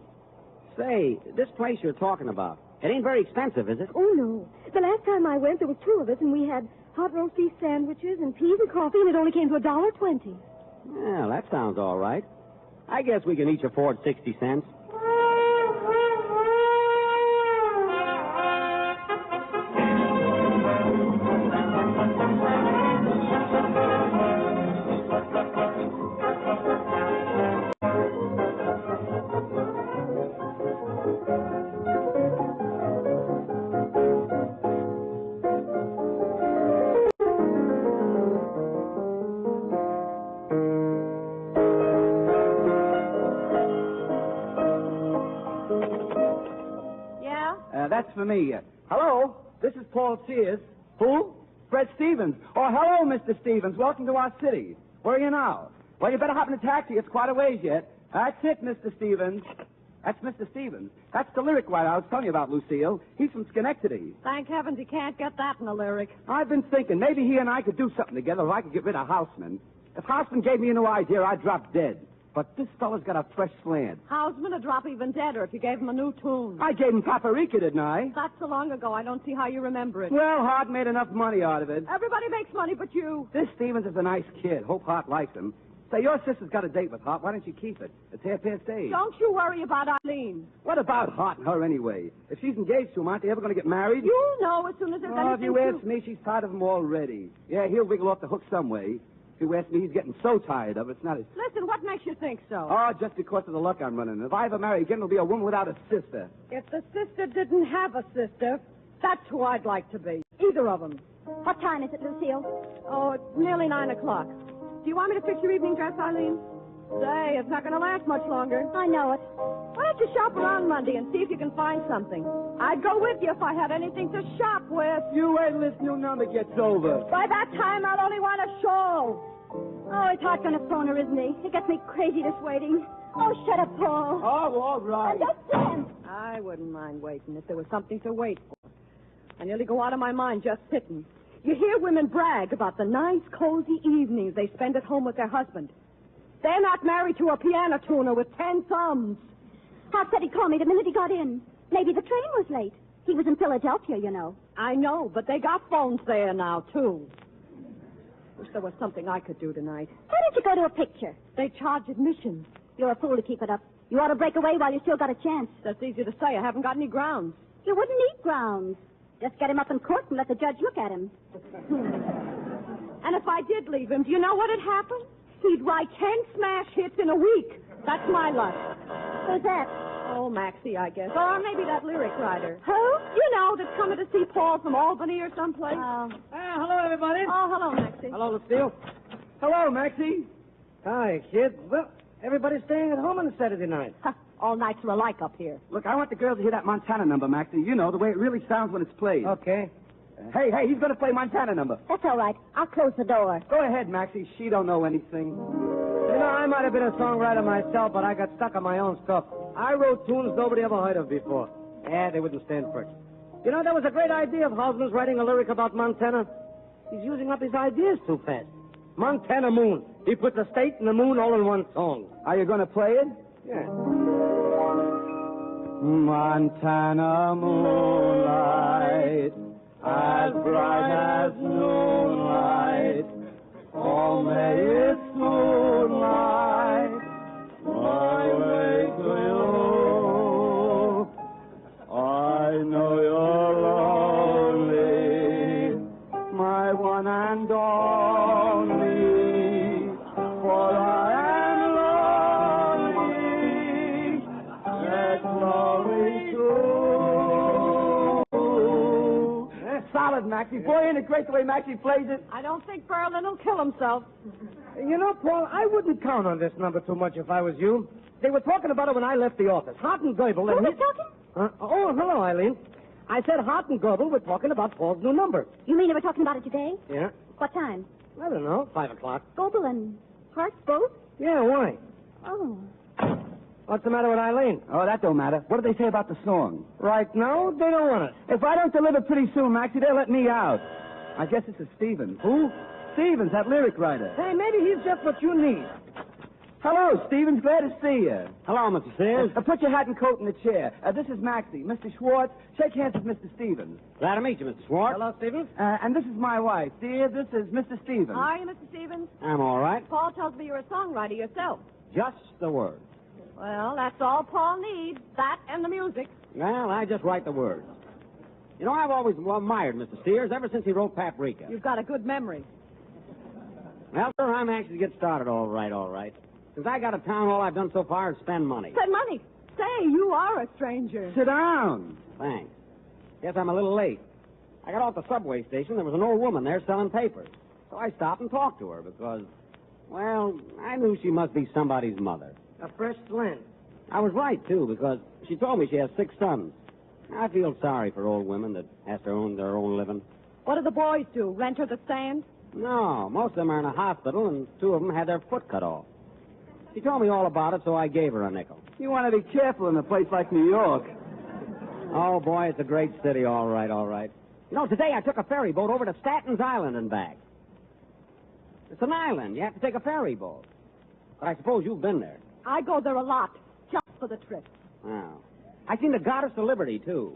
Say, this place you're talking about, it ain't very expensive, is it? Oh, no. The last time I went, there was 2 of us, and we had hot roast beef sandwiches and peas and coffee, and it only came to $1.20. Well, that sounds all right. I guess we can each afford 60 cents. That's for me. Hello, this is Paul Sears. Who? Fred Stevens. Oh, hello, Mr. Stevens. Welcome to our city. Where are you now? Well, you better hop in a taxi. It's quite a ways yet. That's it, Mr. Stevens. That's Mr. Stevens. That's the lyric writer I was telling you about, Lucille. He's from Schenectady. Thank heavens he can't get that in a lyric. I've been thinking maybe he and I could do something together if I could get rid of Houseman. If Houseman gave me a new idea, I'd drop dead. But this fella's got a fresh slant. Houseman would drop even deader if you gave him a new tune. I gave him Paprika, didn't I? That's so long ago, I don't see how you remember it. Well, Hart made enough money out of it. Everybody makes money but you. This Stevens is a nice kid. Hope Hart likes him. Say, your sister's got a date with Hart. Why don't you keep it? It's half past 8. Don't you worry about Eileen. What about Hart and her anyway? If she's engaged to him, aren't they ever going to get married? You'll know as soon as there's anything if you ask me, she's tired of him already. Yeah, he'll wiggle off the hook some way. If you ask me, he's getting so tired of it, it's not his... Listen, what makes you think so? Oh, just because of the luck I'm running. If I ever marry again, it'll be a woman without a sister. If the sister didn't have a sister, that's who I'd like to be. Either of them. What time is it, Lucille? Oh, it's nearly 9 o'clock. Do you want me to fix your evening dress, Eileen? Say, it's not going to last much longer. I know it. Why don't you shop around Monday and see if you can find something? I'd go with you if I had anything to shop with. You wait till this new number gets over. By that time, I'll only want a shawl. Oh, it's Hart's going to phone her, isn't he? It gets me crazy, this waiting. Oh, shut up, Paul. Oh, all right. Just stand. I wouldn't mind waiting if there was something to wait for. I nearly go out of my mind just sitting. You hear women brag about the nice, cozy evenings they spend at home with their husband. They're not married to a piano tuner with 10 thumbs. Hart said he'd call me the minute he got in. Maybe the train was late. He was in Philadelphia, you know. I know, but they got phones there now, too. Wish there was something I could do tonight. Why don't you go to a picture? They charge admission. You're a fool to keep it up. You ought to break away while you still got a chance. That's easy to say. I haven't got any grounds. You wouldn't need grounds. Just get him up in court and let the judge look at him. And if I did leave him, do you know what'd happen? He'd write 10 smash hits in a week. That's my luck. Who's that? Oh, Maxie, I guess. Or maybe that lyric writer. Who? You know, that's coming to see Paul from Albany or someplace. Hello, everybody. Oh, hello, Maxie. Hello, Lucille. Hello, Maxie. Hi, kid. Well, everybody's staying at home on a Saturday night. All nights are alike up here. Look, I want the girls to hear that Montana number, Maxie. You know, the way it really sounds when it's played. Okay. Hey, he's going to play Montana number. That's all right. I'll close the door. Go ahead, Maxie. She don't know anything. You know, I might have been a songwriter myself, but I got stuck on my own stuff. I wrote tunes nobody ever heard of before. Yeah, they wouldn't stand for it. You know, that was a great idea of Hausman's writing a lyric about Montana. He's using up his ideas too fast. Montana Moon. He put the state and the moon all in one song. Are you going to play it? Yeah. Montana moonlight, as bright as moonlight. Oh, may it moonlight my way to you. I I know you're lonely, my one and only, for I am lonely, that's lonely too. That's solid, Maxie. Boy, ain't it great the way Maxie plays it? I don't think Berlin will kill himself. You know, Paul, I wouldn't count on this number too much if I was you. They were talking about it when I left the office. Hart and Goebel. Who was talking? Oh, hello, Eileen. I said Hart and Goebel were talking about Paul's new number. You mean they were talking about it today? Yeah. What time? I don't know, 5 o'clock. Goebel and Hart both? Yeah, why? Oh. What's the matter with Eileen? Oh, that don't matter. What do they say about the song? Right now, they don't want it. If I don't deliver pretty soon, Maxie, they'll let me out. I guess this is Stevens. Who? Stevens, that lyric writer. Hey, maybe he's just what you need. Hello, Stevens. Glad to see you. Hello, Mr. Sears. Put your hat and coat in the chair. This is Maxie. Mr. Schwartz, shake hands with Mr. Stevens. Glad to meet you, Mr. Schwartz. Hello, Stevens. And this is my wife. Dear, this is Mr. Stevens. How are you, Mr. Stevens? I'm all right. Paul tells me you're a songwriter yourself. Just the words. Well, that's all Paul needs. That and the music. Well, I just write the words. You know, I've always admired Mr. Sears ever since he wrote Paprika. You've got a good memory. Well, sir, I'm anxious to get started. All right. Since I got to town, all I've done so far is spend money. Spend money? Say, you are a stranger. Sit down. Thanks. Guess I'm a little late. I got off the subway station. There was an old woman there selling papers. So I stopped and talked to her because, well, I knew she must be somebody's mother. A fresh slant. I was right, too, because she told me she has 6 sons. I feel sorry for old women that have to earn their own living. What do the boys do? Rent her the stand? No, most of them are in a hospital, and 2 of them had their foot cut off. She told me all about it, so I gave her a nickel. You want to be careful in a place like New York. Oh, boy, it's a great city, all right. You know, today I took a ferry boat over to Statten's Island and back. It's an island. You have to take a ferry boat. But I suppose you've been there. I go there a lot, just for the trip. Oh. I seen the Goddess of Liberty, too.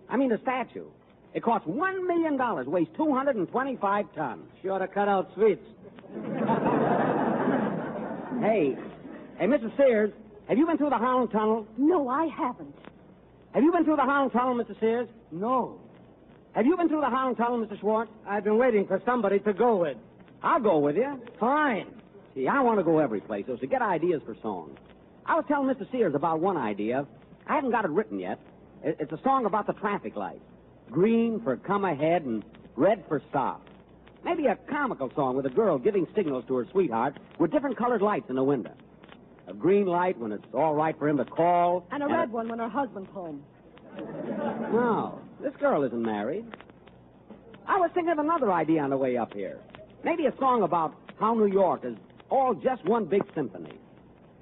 I mean, the statue. It costs $1 million, weighs 225 tons. Sure to cut out sweets. Hey, Mrs. Sears, have you been through the Holland Tunnel? No, I haven't. Have you been through the Holland Tunnel, Mr. Sears? No. Have you been through the Holland Tunnel, Mr. Schwartz? I've been waiting for somebody to go with. I'll go with you. Fine. See, I want to go every place, so to get ideas for songs. I was telling Mr. Sears about one idea. I haven't got it written yet. It's a song about the traffic lights. Green for come ahead and red for stop. Maybe a comical song with a girl giving signals to her sweetheart with different colored lights in the window. A green light when it's all right for him to call. And a red one when her husband's home. No, this girl isn't married. I was thinking of another idea on the way up here. Maybe a song about how New York is all just one big symphony.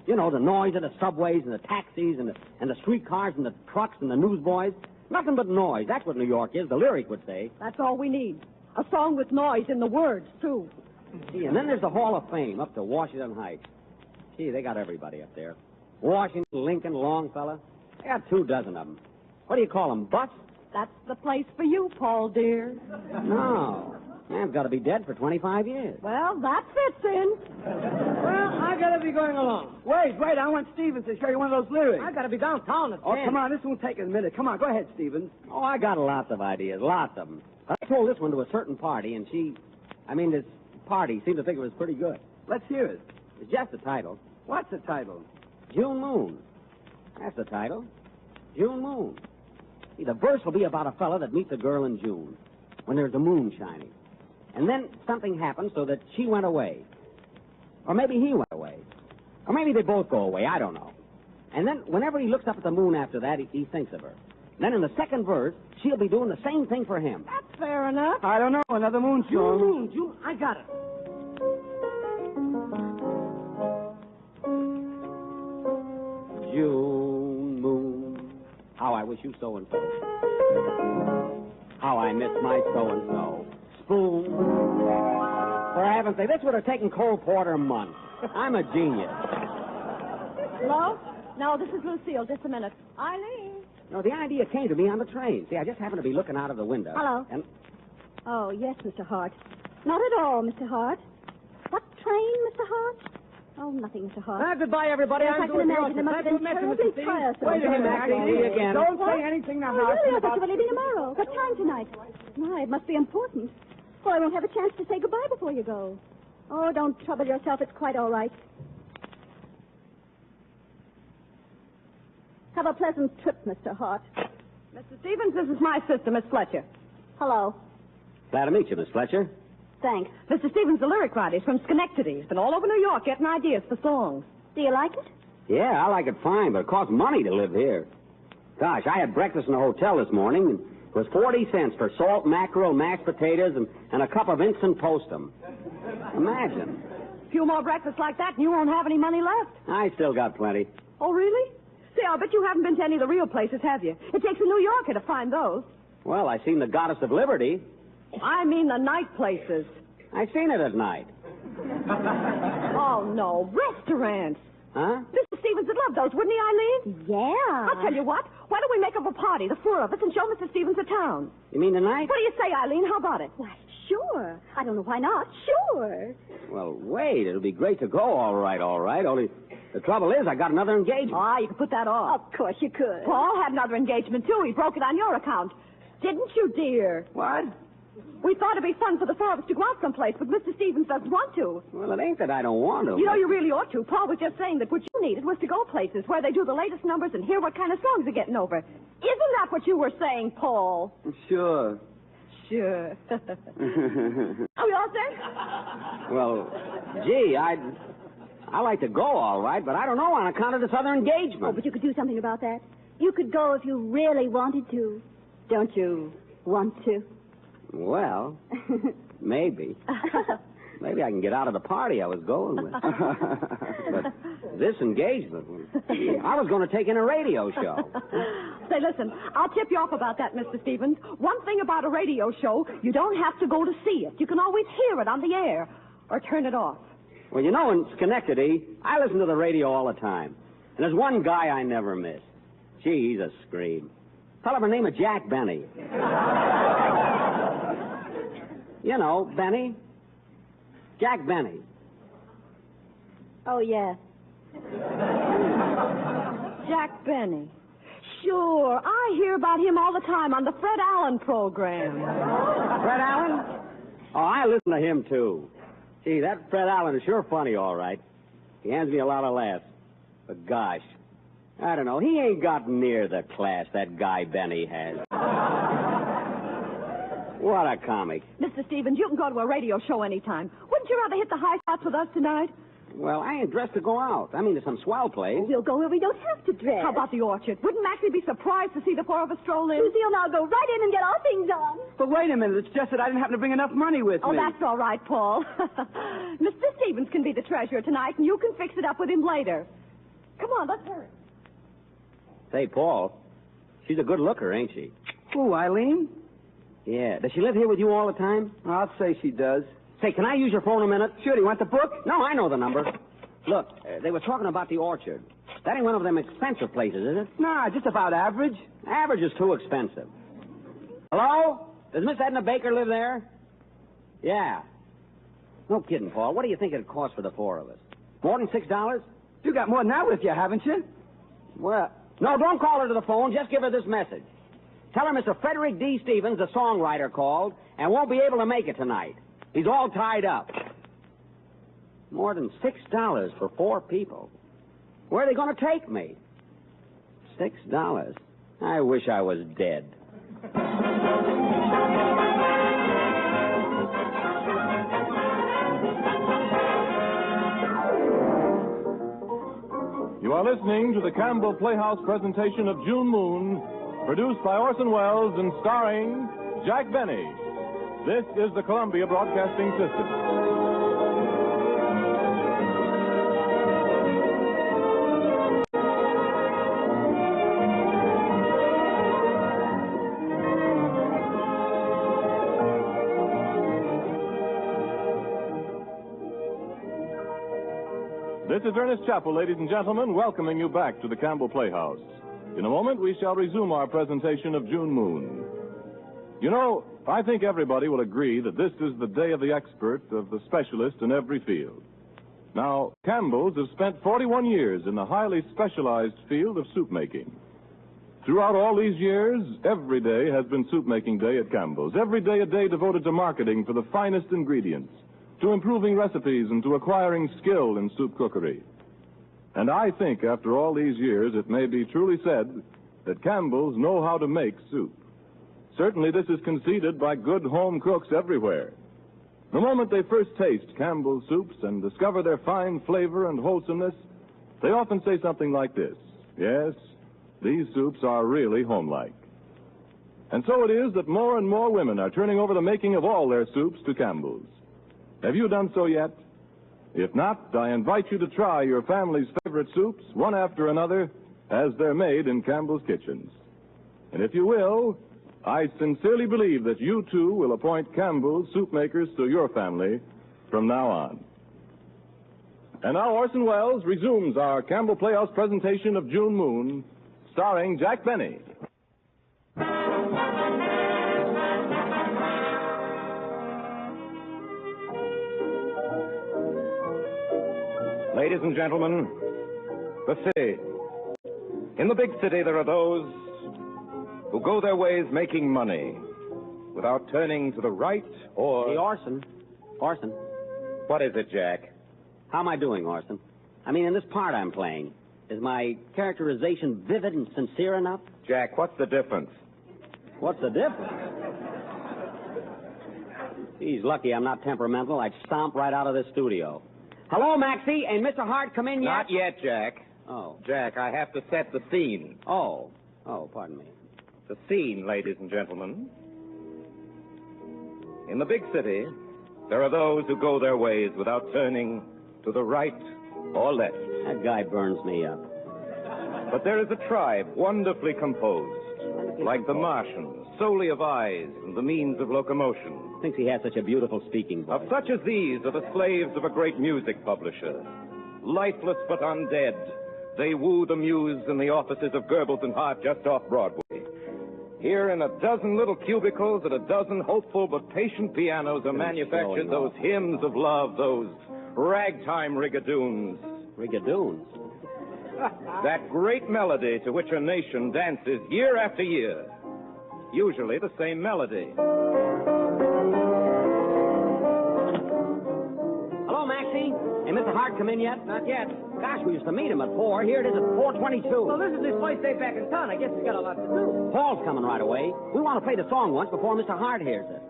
You know, the noise of the subways and the taxis and the streetcars and the trucks and the newsboys. Nothing but noise. That's what New York is, the lyric would say. That's all we need. A song with noise in the words, too. Gee, and then there's the Hall of Fame up to Washington Heights. Gee, they got everybody up there. Washington, Lincoln, Longfellow. They got 24 of them. What do you call them, butts? That's the place for you, Paul, dear. No. Man's got to be dead for 25 years. Well, that fits in. Well, I gotta be going along. Wait, I want Stevens to show you one of those lyrics. I gotta be downtown at 10. Oh, come on, this won't take a minute. Come on, go ahead, Stevens. Oh, I got lots of ideas, lots of them. I told this one to a certain party, and this party seemed to think it was pretty good. Let's hear it. It's just the title. What's the title? June Moon. That's the title. June Moon. See, the verse will be about a fella that meets a girl in June, when there's a moon shining. And then something happened so that she went away. Or maybe he went away. Or maybe they both go away, I don't know. And then whenever he looks up at the moon after that, he thinks of her. Then in the second verse, she'll be doing the same thing for him. That's fair enough. I don't know, another moon song. June, I got it. June moon, how I wish you so-and-so. How I miss my so-and-so. Spoon. For heaven's sake, this would have taken Cole Porter months. I'm a genius. Hello? No, this is Lucille. Just a minute. Eileen. No, the idea came to me on the train. See, I just happened to be looking out of the window. Hello. And Oh, yes, Mr. Hart. Not at all, Mr. Hart. What train, Mr. Hart? Oh, nothing, Mr. Hart. Goodbye, everybody. Yes, I'm I can doing the imagine. It must have been terribly tiresome. Wait a minute, Maggie. again. Don't What? say anything to Oh, House really? I thought about... you were leaving tomorrow. What time tonight? My, it must be important. Well, I won't have a chance to say goodbye before you go. Oh, don't trouble yourself. It's quite all right. Have a pleasant trip, Mr. Hart. Mr. Stevens, this is my sister, Miss Fletcher. Hello. Glad to meet you, Miss Fletcher. Thanks. Mr. Stevens, the lyric writer. He's from Schenectady. He's been all over New York getting ideas for songs. Do you like it? Yeah, I like it fine, but it costs money to live here. Gosh, I had breakfast in a hotel this morning, and it was 40 cents for salt, mackerel, mashed potatoes, and a cup of instant toastum. Imagine. A few more breakfasts like that, and you won't have any money left. I still got plenty. Oh, really? Say, I'll bet you haven't been to any of the real places, have you? It takes a New Yorker to find those. Well, I seen the Goddess of Liberty. I mean the night places. I seen it at night. Oh, no. Restaurants. Huh? Mr. Stevens would love those, wouldn't he, Eileen? Yeah. I'll tell you what. Why don't we make up a party, the four of us, and show Mr. Stevens the town? You mean tonight? What do you say, Eileen? How about it? Why, sure. I don't know why not. Sure. Well, wait. It'll be great to go, all right. Only the trouble is I got another engagement. Ah, you can put that off. Of course you could. Paul had another engagement, too. He broke it on your account. Didn't you, dear? What? We thought it'd be fun for the four of us to go out someplace, but Mr. Stevens doesn't want to. Well, it ain't that I don't want to. You know, you really ought to. Paul was just saying that what you needed was to go places where they do the latest numbers and hear what kind of songs they're getting over. Isn't that what you were saying, Paul? Sure. Sure. Are we all set? Well, gee, I like to go, all right, but I don't know on account of this other engagement. Oh, but you could do something about that. You could go if you really wanted to. Don't you want to? Well, maybe. Maybe I can get out of the party I was going with. But this engagement, I was going to take in a radio show. Say, listen, I'll tip you off about that, Mr. Stevens. One thing about a radio show, you don't have to go to see it. You can always hear it on the air or turn it off. Well, you know, in Schenectady, I listen to the radio all the time. And there's one guy I never miss. Gee, he's a scream. Fellow by the name of Jack Benny. You know, Benny. Jack Benny. Oh, yeah. Jack Benny. Sure, I hear about him all the time on the Fred Allen program. Fred Allen? Oh, I listen to him, too. Gee, that Fred Allen is sure funny, all right. He hands me a lot of laughs. But gosh, I don't know. He ain't got near the class that guy Benny has. What a comic. Mr. Stevens, you can go to a radio show anytime. Wouldn't you rather hit the high spots with us tonight? Well, I ain't dressed to go out. I mean, there's some swell place. We'll go where we don't have to dress. How about the orchard? Wouldn't Maxie be surprised to see the four of us stroll in? Lucille and I'll go right in and get our things on. But wait a minute. It's just that I didn't happen to bring enough money with Oh, me. that's all right, Paul. Mr. Stevens can be the treasurer tonight, and you can fix it up with him later. Come on, let's hurry. Say, Paul, she's a good looker, ain't she? Who, Eileen? Yeah. Does she live here with you all the time? I'll say she does. Say, can I use your phone a minute? Sure. Do you want the book? No, I know the number. Look, they were talking about the orchard. That ain't one of them expensive places, is it? Nah, just about average. Average is too expensive. Hello? Does Miss Edna Baker live there? Yeah. No kidding, Paul. What do you think it'd cost for the four of us? More than $6? You got more than that with you, haven't you? Well, no, don't call her to the phone. Just give her this message. Tell her Mr. Frederick D. Stevens, the songwriter, called and won't be able to make it tonight. He's all tied up. More than $6 for four people. Where are they going to take me? $6. I wish I was dead. You are listening to the Campbell Playhouse presentation of June Moon, produced by Orson Welles and starring Jack Benny. This is the Columbia Broadcasting System. This is Ernest Chappell, ladies and gentlemen, welcoming you back to the Campbell Playhouse. In a moment, we shall resume our presentation of June Moon. You know, I think everybody will agree that this is the day of the expert, of the specialist in every field. Now, Campbell's have spent 41 years in the highly specialized field of soup making. Throughout all these years, every day has been soup-making day at Campbell's. Every day a day devoted to marketing for the finest ingredients, to improving recipes, and to acquiring skill in soup cookery. And I think after all these years, it may be truly said that Campbell's know how to make soup. Certainly this is conceded by good home cooks everywhere. The moment they first taste Campbell's soups and discover their fine flavor and wholesomeness, they often say something like this: yes, these soups are really homelike. And so it is that more and more women are turning over the making of all their soups to Campbell's. Have you done so yet? If not, I invite you to try your family's favorite soups, one after another, as they're made in Campbell's kitchens. And if you will, I sincerely believe that you, too, will appoint Campbell's soup makers to your family from now on. And now Orson Welles resumes our Campbell Playhouse presentation of June Moon, starring Jack Benny. Ladies and gentlemen, the city. In the big city, there are those who go their ways making money without turning to the right or... Hey, Orson. Orson. What is it, Jack? How am I doing, Orson? I mean, in this part I'm playing, is my characterization vivid and sincere enough? Jack, what's the difference? What's the difference? He's lucky I'm not temperamental. I'd stomp right out of this studio. Hello, Maxie. Ain't Mr. Hart come in yet? Not yet, Jack. Oh. Jack, I have to set the scene. Oh, pardon me. The scene, ladies and gentlemen. In the big city, there are those who go their ways without turning to the right or left. That guy burns me up. But there is a tribe wonderfully composed, like the Martians, solely of eyes and the means of locomotion. Thinks he has such a beautiful speaking voice. Of such as these are the slaves of a great music publisher. Lifeless but undead, they woo the muse in the offices of Goebbels and Hart just off Broadway. Here in a dozen little cubicles at a dozen hopeful but patient pianos are manufactured those hymns of love, those ragtime rigadoons. Rigadoons? That great melody to which a nation dances year after year. Usually the same melody. Hello, Maxie. Ain't Mr. Hart come in yet? Not yet. Gosh, we used to meet him at 4. Here it is at 4:22. Well, this is his first day back in town. I guess he's got a lot to do. Paul's coming right away. We want to play the song once before Mr. Hart hears it.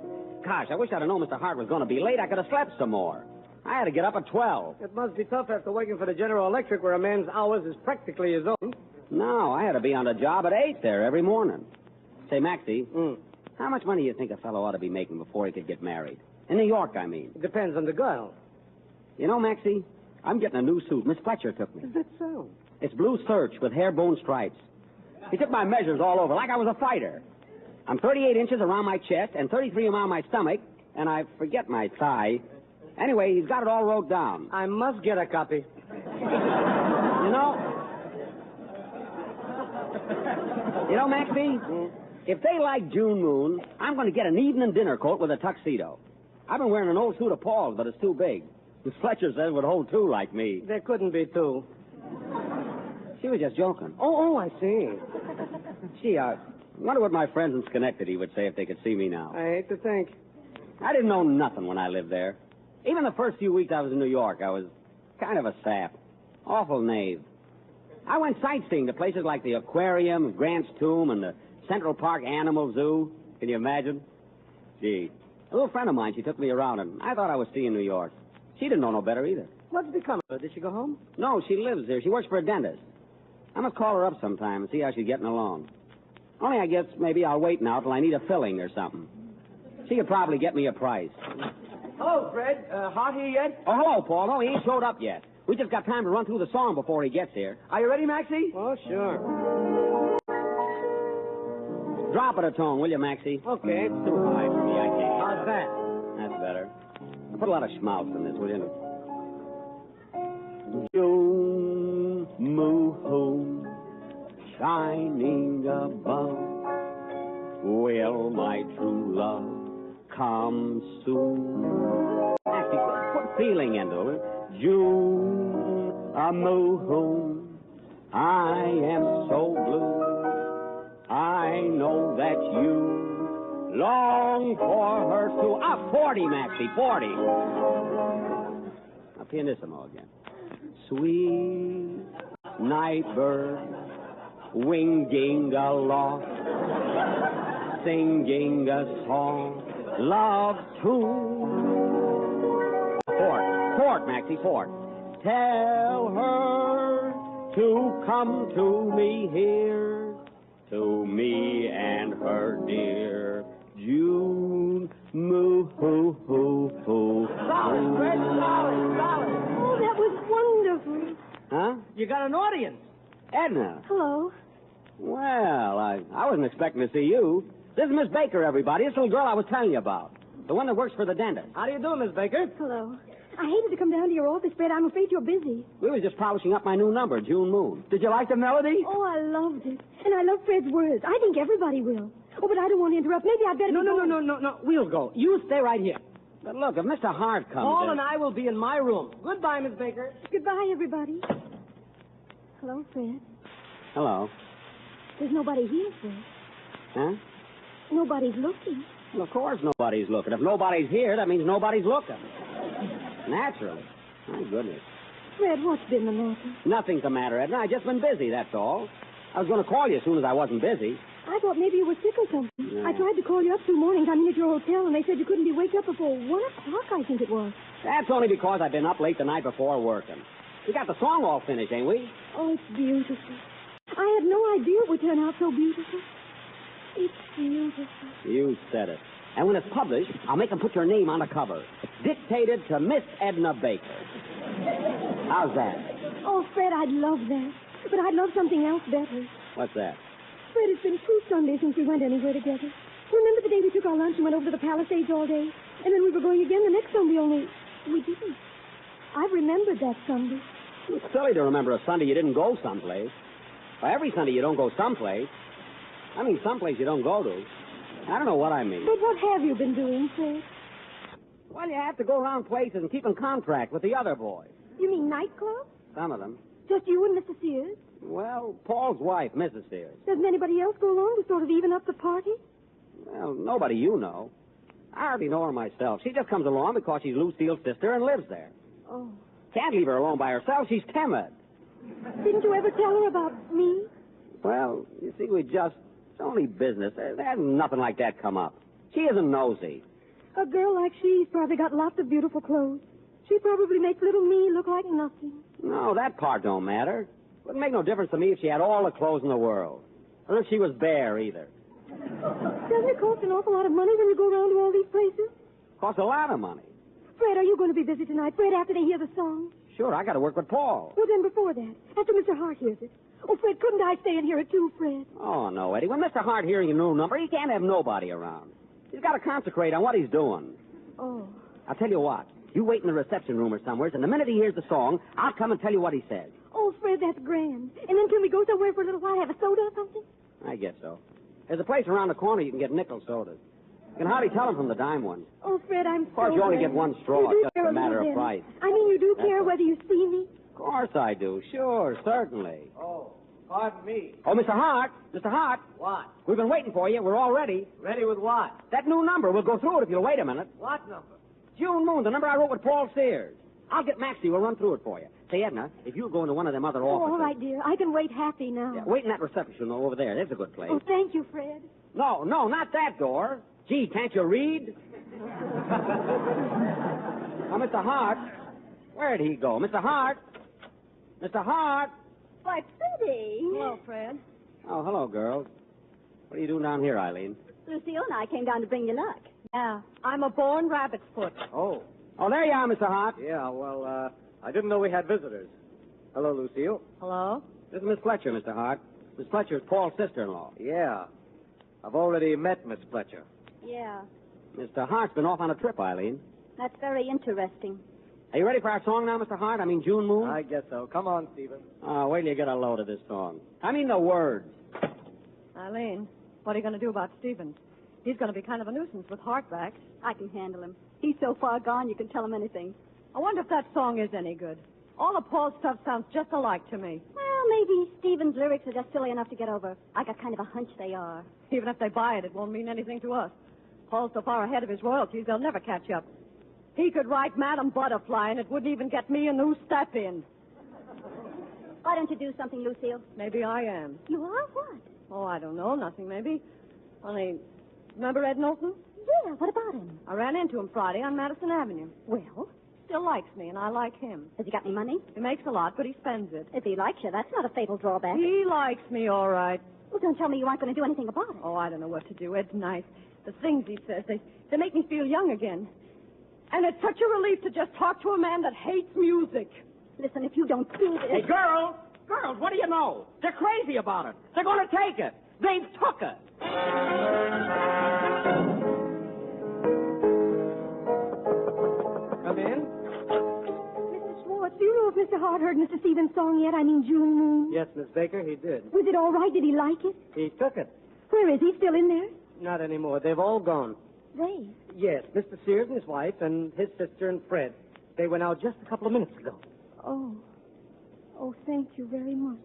Gosh, I wish I'd have known Mr. Hart was going to be late. I could have slept some more. I had to get up at 12. It must be tough after working for the General Electric, where a man's hours is practically his own. No, I had to be on the job at 8 there every morning. Say, Maxie, how much money do you think a fellow ought to be making before he could get married? In New York, I mean. It depends on the girl. You know, Maxie, I'm getting a new suit. Miss Fletcher took me. Is that so? It's blue serge with hair-bone stripes. He took my measures all over, like I was a fighter. I'm 38 inches around my chest and 33 around my stomach, and I forget my thigh. Anyway, he's got it all wrote down. I must get a copy. You know, Maxie, if they like June Moon, I'm going to get an evening dinner coat with a tuxedo. I've been wearing an old suit of Paul's, but it's too big. Miss Fletcher says it would hold 2 like me. There couldn't be 2. She was just joking. Oh, I see. Gee, I wonder what my friends in Schenectady would say if they could see me now. I hate to think. I didn't know nothing when I lived there. Even the first few weeks I was in New York, I was kind of a sap. Awful knave. I went sightseeing to places like the Aquarium, Grant's Tomb, and the Central Park Animal Zoo. Can you imagine? Gee, a little friend of mine, she took me around, and I thought I was seeing New York. She didn't know no better either. What's become of her? Did she go home? No, she lives there. She works for a dentist. I must call her up sometime and see how she's getting along. Only I guess maybe I'll wait now till I need a filling or something. She could probably get me a price. Hello, Fred. Hart here yet? Oh, hello, Paul. No, he ain't showed up yet. We just got time to run through the song before he gets here. Are you ready, Maxie? Oh, sure. Drop it a tone, will you, Maxie? Okay. It's too high for me. I can't. How's that? That's better. Put a lot of schmaltz in this, will you? June moon shining above, will my true love come soon? Maxie, put feeling into it. June, a moon, I am so blue. I know that you long for her too. 40, Maxie, 40. Now, pianissimo again. Sweet night bird, winging aloft, singing a song, love tune. Fort, Maxie, Fort. Tell her to come to me here, to me and her dear June. Moo, hoo, hoo, hoo. Solid, Fred, solid. Oh, that was wonderful. Huh? You got an audience. Edna. Hello. Well, I wasn't expecting to see you. This is Miss Baker, everybody. This little girl I was telling you about. The one that works for the dentist. How do you do, Miss Baker? Hello. I hated to come down to your office, Fred. I'm afraid you're busy. We was just polishing up my new number, June Moon. Did you like the melody? Oh, I loved it. And I love Fred's words. I think everybody will. Oh, but I don't want to interrupt. Maybe I'd better No. We'll go. You stay right here. But look, if Mr. Hart comes Paul in... and I will be in my room. Goodbye, Miss Baker. Goodbye, everybody. Hello, Fred. Hello. There's nobody here, Fred. Huh? Nobody's looking. Well, of course nobody's looking. If nobody's here, that means nobody's looking. Naturally. My goodness. Fred, what's been the matter? Nothing's the matter, Edna. I've just been busy, that's all. I was going to call you as soon as I wasn't busy. I thought maybe you were sick or something. Yeah. I tried to call you up 2 mornings. I'm in at your hotel, and they said you couldn't be waked up before 1 o'clock, I think it was. That's only because I've been up late the night before working. We got the song all finished, ain't we? Oh, it's beautiful. I had no idea it would turn out so beautiful. It's beautiful. You said it. And when it's published, I'll make them put your name on the cover. Dictated to Miss Edna Baker. How's that? Oh, Fred, I'd love that. But I'd love something else better. What's that? Fred, it's been 2 Sundays since we went anywhere together. Remember the day we took our lunch and went over to the Palisades all day? And then we were going again the next Sunday, only we didn't. I've remembered that Sunday. It's silly to remember a Sunday you didn't go someplace. Well, every Sunday you don't go someplace. I mean, someplace you don't go to. I don't know what I mean. But what have you been doing, Fred? Well, you have to go around places and keep in contact with the other boys. You mean nightclubs? Some of them. Just you and Mr. Sears? Well, Paul's wife, Mrs. Sears. Doesn't anybody else go along to sort of even up the party? Well, nobody you know. I hardly know her myself. She just comes along because she's Lucille's sister and lives there. Oh. Can't leave her alone by herself. She's timid. Didn't you ever tell her about me? Well, you see, it's only business. There hasn't nothing like that come up. She isn't nosy. A girl like she's probably got lots of beautiful clothes. She probably makes little me look like nothing. No, that part don't matter. Wouldn't make no difference to me if she had all the clothes in the world. Or if she was bare, either. Doesn't it cost an awful lot of money when you go around to all these places? Costs a lot of money. Fred, are you going to be busy tonight? Fred, after they hear the song? Sure, I got to work with Paul. Well, then before that, after Mr. Hart hears it. Oh, Fred, couldn't I stay and hear it too, Fred? Oh, no, Eddie. When Mr. Hart hearing your new number, he can't have nobody around. He's got to concentrate on what he's doing. Oh. I'll tell you what. You wait in the reception room or somewhere, and the minute he hears the song, I'll come and tell you what he says. Oh, Fred, that's grand. And then can we go somewhere for a little while, have a soda or something? I guess so. There's a place around the corner you can get nickel sodas. You can hardly tell them from the dime ones. Oh, Fred, I'm Of course, so you only glad. get one straw. You do It's just care a matter little of bit. price. I mean, you do That's care all. whether you see me? Of course I do. Sure, certainly. Oh, pardon me. Oh, Mr. Hart. Mr. Hart. What? We've been waiting for you. We're all ready. Ready with what? That new number. We'll go through it if you'll wait a minute. What number? June Moon, the number I wrote with Paul Sears. I'll get Maxie. We'll run through it for you. Say, Edna, if you'll go into one of them other Oh, offices. all right, dear. I can wait happy now. Yeah, wait in that reception over there. There's a good place. Oh, thank you, Fred. No, not that door. Gee, can't you read? Now, Mr. Hart. Where'd he go? Mr. Hart? Mr. Hart? Why, Freddie. Hello, Fred. Oh, hello, girls. What are you doing down here, Eileen? Lucille and I came down to bring you luck. Yeah, I'm a born rabbit's foot. Oh. Oh, there you are, Mr. Hart. Yeah, well, I didn't know we had visitors. Hello, Lucille. Hello? This is Miss Fletcher, Mr. Hart. Miss Fletcher's Paul's sister-in-law. Yeah. I've already met Miss Fletcher. Yeah, Mr. Hart's been off on a trip, Eileen. that's very interesting. Are you ready for our song now, Mr. Hart? I mean, June Moon? I guess so. Come on, Stephen. Oh, wait till you get a load of this song. I mean the words. Eileen, what are you going to do about Stevens? He's going to be kind of a nuisance with Hart back. I can handle him. He's so far gone you can tell him anything. I wonder if that song is any good. All of Paul's stuff sounds just alike to me. Well, maybe Stephen's lyrics are just silly enough to get over. I got kind of a hunch they are. Even if they buy it, it won't mean anything to us. Paul's so far ahead of his royalties, they'll never catch up. He could write Madam Butterfly, and it wouldn't even get me a new step in. Why don't you do something, Lucille? Maybe I am. You are what? Oh, I don't know. Nothing, maybe. Only, remember Ed Knowlton? Yeah, what about him? I ran into him Friday on Madison Avenue. Well? Still likes me, and I like him. Has he got any money? He makes a lot, but he spends it. If he likes you, that's not a fatal drawback. He likes me, all right. Well, don't tell me you aren't going to do anything about it. Oh, I don't know what to do. Ed's nice. The things he says, they make me feel young again. And it's such a relief to just talk to a man that hates music. Listen, if you don't do this... Hey, girls, what do you know? They're crazy about it. They're going to take it. They've took it. Come in. Mr. Schwartz, do you know if Mr. Hart heard Mr. Stevens' song yet? I mean, June Moon. Yes, Miss Baker, he did. Was it all right? Did he like it? He took it. Where is he? Still in there? Not anymore. They've all gone. They? Yes, Mr. Sears and his wife and his sister and Fred. They went out just a couple of minutes ago. Oh. Oh, thank you very much.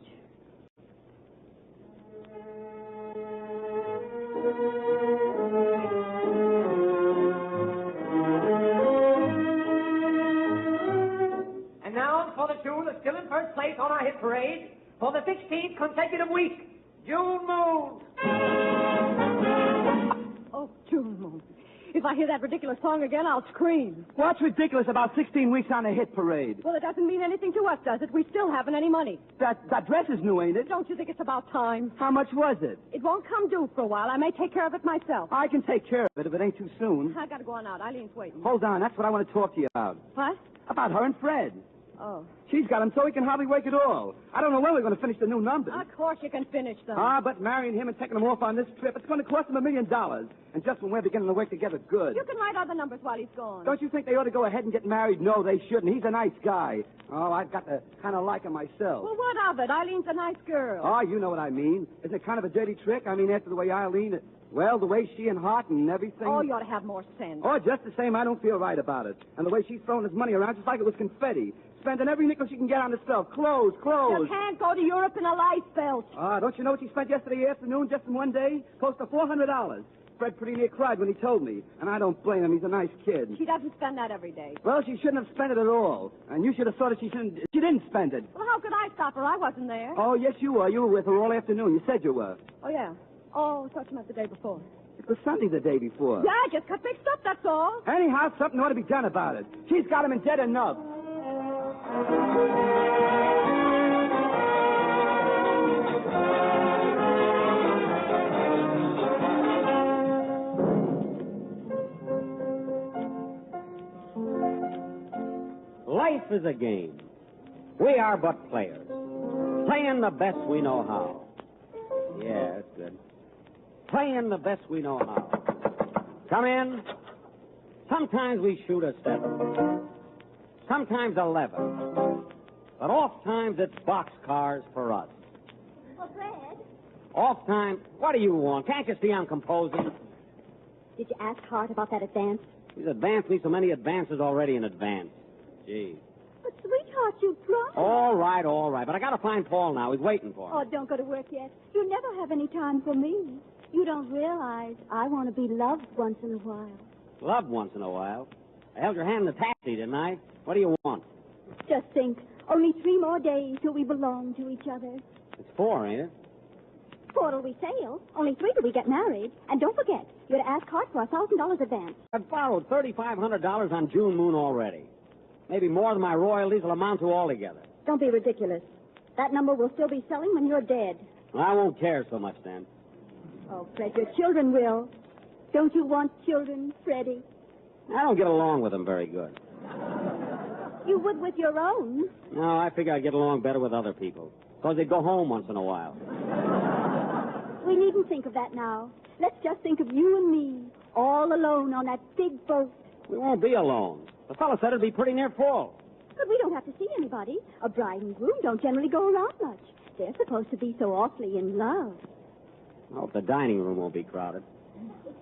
And now for the tune that's still in first place on our hit parade for the 16th consecutive week, June Moon. Oh, June Moon. If I hear that ridiculous song again, I'll scream. What's ridiculous about 16 weeks on a hit parade? Well, it doesn't mean anything to us, does it? We still haven't any money. That dress is new, ain't it? Don't you think it's about time? How much was it? It won't come due for a while. I may take care of it myself. I can take care of it if it ain't too soon. I gotta go on out. Eileen's waiting. Hold on, that's what I want to talk to you about. What? About her and Fred. Oh. She's got him so he can hardly work at all. I don't know when we're going to finish the new numbers. Of course you can finish them. But marrying him and taking him off on this trip, it's going to cost him $1 million. And just when we're beginning to work together good. You can write other numbers while he's gone. Don't you think they ought to go ahead and get married? No, they shouldn't. He's a nice guy. Oh, I've got to kind of like him myself. Well, what of it? Eileen's a nice girl. Oh, you know what I mean. Isn't it kind of a dirty trick? I mean, after the way Eileen... Well, the way she and Hart and everything... Oh, you ought to have more sense. Oh, just the same, I don't feel right about it. And the way she's throwing his money around just like it was confetti. Spending every nickel she can get on herself. Clothes. You can't go to Europe in a life belt. Don't you know what she spent yesterday afternoon just in one day? Close to $400. Fred pretty near cried when he told me. And I don't blame him. He's a nice kid. She doesn't spend that every day. Well, she shouldn't have spent it at all. And you should have thought that she didn't spend it. Well, how could I stop her? I wasn't there. Oh, yes, you were. You were with her all afternoon. You said you were. Oh, yeah. Oh, I thought you meant the day before. It was Sunday the day before. Yeah, I just got mixed up, that's all. Anyhow, something ought to be done about it. She's got him in debt enough. Life is a game. We are but players, playing the best we know how. Yeah, that's good. Playing the best we know how. Come in. Sometimes we shoot a 7. Sometimes 11. But oft times it's boxcars for us. Oh, Fred. Oft times, what do you want? Can't you see I'm composing? Did you ask Hart about that advance? He's advanced me so many advances already in advance. Gee. But, sweetheart, you promised. All right. But I gotta find Paul now. He's waiting for me. Oh, don't go to work yet. You never have any time for me. You don't realize I want to be loved once in a while. Loved once in a while. I held your hand in the taxi, didn't I? What do you want? Just think, only 3 more days till we belong to each other. It's 4, ain't it? 4 till we sail. Only 3 till we get married. And don't forget, you're to ask Hart for $1,000 advance. I've borrowed $3,500 on June Moon already. Maybe more than my royalties will amount to altogether. Don't be ridiculous. That number will still be selling when you're dead. I won't care so much then. Oh, Fred, your children will. Don't you want children, Freddie? I don't get along with them very good. You would with your own. No, I figure I'd get along better with other people. Because they'd go home once in a while. We needn't think of that now. Let's just think of you and me, all alone on that big boat. We won't be alone. The fellow said it'd be pretty near full. But we don't have to see anybody. A bride and groom don't generally go around much. They're supposed to be so awfully in love. I hope the dining room won't be crowded.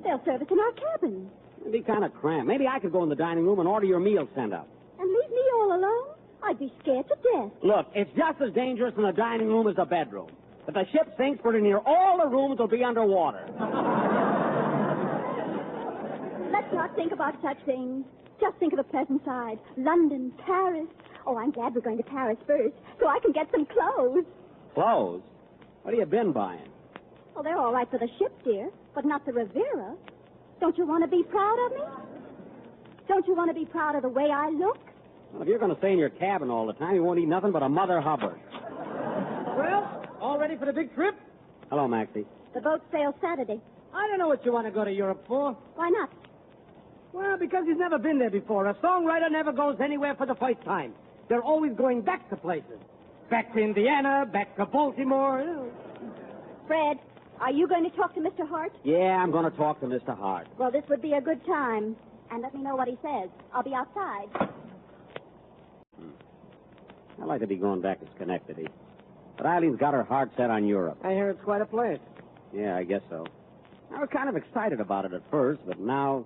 They'll serve us in our cabin. It'd be kind of cramped. Maybe I could go in the dining room and order your meal sent up. And leave me I'd be scared to death. Look, it's just as dangerous in the dining room as the bedroom. If the ship sinks, pretty near all the rooms will be underwater. Let's not think about such things. Just think of the pleasant side. London, Paris. Oh, I'm glad we're going to Paris first, so I can get some clothes. Clothes? What have you been buying? Well, they're all right for the ship, dear, but not the Riviera. Don't you want to be proud of me? Don't you want to be proud of the way I look? Well, if you're going to stay in your cabin all the time, you won't eat nothing but a Mother Hubbard. Well, all ready for the big trip? Hello, Maxie. The boat sails Saturday. I don't know what you want to go to Europe for. Why not? Well, because he's never been there before. A songwriter never goes anywhere for the first time. They're always going back to places. Back to Indiana, back to Baltimore. Fred, are you going to talk to Mr. Hart? Yeah, I'm going to talk to Mr. Hart. Well, this would be a good time. And let me know what he says. I'll be outside. I'd like to be going back to Schenectady. But Eileen's got her heart set on Europe. I hear it's quite a place. Yeah, I guess so. I was kind of excited about it at first, but now,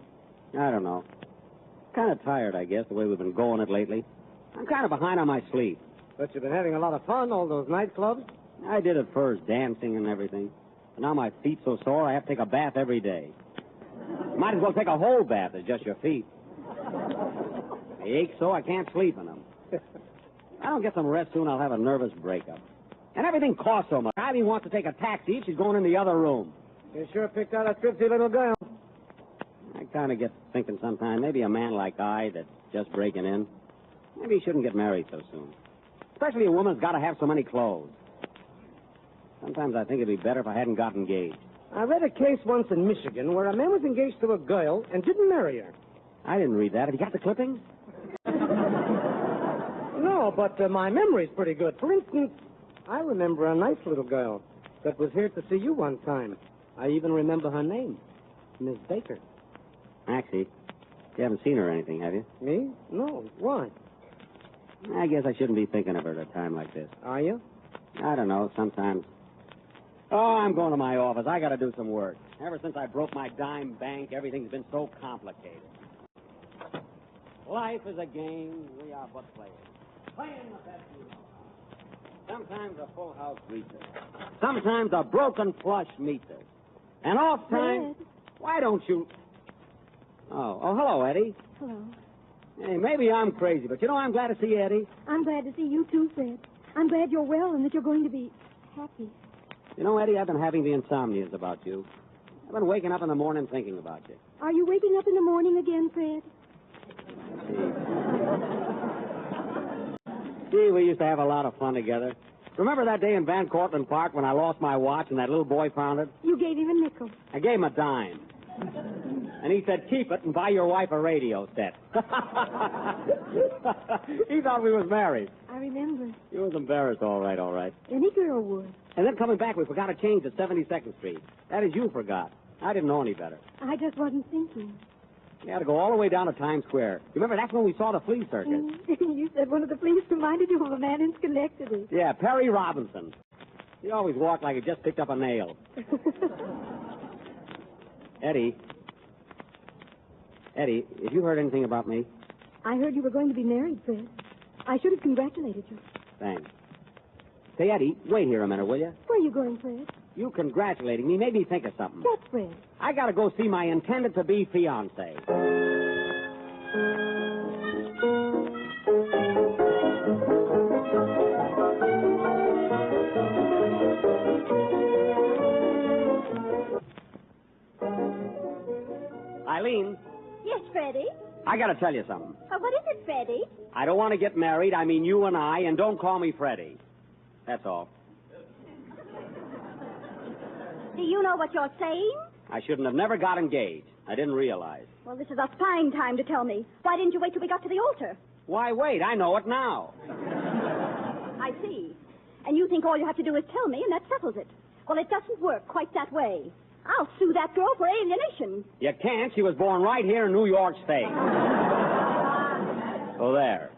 I don't know. Kind of tired, I guess, the way we've been going it lately. I'm kind of behind on my sleep. But you've been having a lot of fun, all those nightclubs. I did at first, dancing and everything. But now my feet's so sore, I have to take a bath every day. You might as well take a whole bath as just your feet. They ache so I can't sleep in them. If I don't get some rest soon, I'll have a nervous breakup. And everything costs so much. Ivy wants to take a taxi if she's going in the other room. You sure picked out a thrifty little girl. I kind of get thinking sometimes, maybe a man like I that's just breaking in, maybe he shouldn't get married so soon. Especially a woman's got to have so many clothes. Sometimes I think it'd be better if I hadn't got engaged. I read a case once in Michigan where a man was engaged to a girl and didn't marry her. I didn't read that. Have you got the clippings? No, but my memory's pretty good. For instance, I remember a nice little girl that was here to see you one time. I even remember her name, Miss Baker. Maxie, you haven't seen her or anything, have you? Me? No. Why? I guess I shouldn't be thinking of her at a time like this. Are you? I don't know, sometimes. Oh, I'm going to my office. I got to do some work. Ever since I broke my dime bank, everything's been so complicated. Life is a game. We are but players. Playing the best we know. Sometimes a full house greets us. Sometimes a broken flush meets us. And oft times, why don't you... Oh, hello, Eddie. Hello. Hey, maybe I'm crazy, but I'm glad to see Eddie. I'm glad to see you too, Fred. I'm glad you're well and that you're going to be happy. Eddie, I've been having the insomnias about you. I've been waking up in the morning thinking about you. Are you waking up in the morning again, Fred? Gee, we used to have a lot of fun together. Remember that day in Van Cortlandt Park when I lost my watch and that little boy found it? You gave him a nickel. I gave him a dime. And he said, keep it and buy your wife a radio set. He thought we was married. I remember. He was embarrassed, all right. Any girl would. And then coming back, we forgot to change to 72nd Street. That is, you forgot. I didn't know any better. I just wasn't thinking. We had to go all the way down to Times Square. You remember, that's when we saw the flea circus. You said one of the fleas reminded you of a man in Schenectady. Yeah, Perry Robinson. He always walked like he just picked up a nail. Eddie, have you heard anything about me? I heard you were going to be married, Fred. I should have congratulated you. Thanks. Say, Eddie, wait here a minute, will you? Where are you going, Fred? You congratulating me made me think of something. What, Fred? I gotta go see my intended-to-be fiancé. Eileen? Yes, Freddie? I gotta tell you something. What is it, Freddie? I don't want to get married. I mean you and I, and don't call me Freddie. That's all. Do you know what you're saying? I shouldn't have never got engaged. I didn't realize. Well, this is a fine time to tell me. Why didn't you wait till we got to the altar? Why wait? I know it now. I see. And you think all you have to do is tell me, and that settles it. Well, it doesn't work quite that way. I'll sue that girl for alienation. You can't. She was born right here in New York State. So there.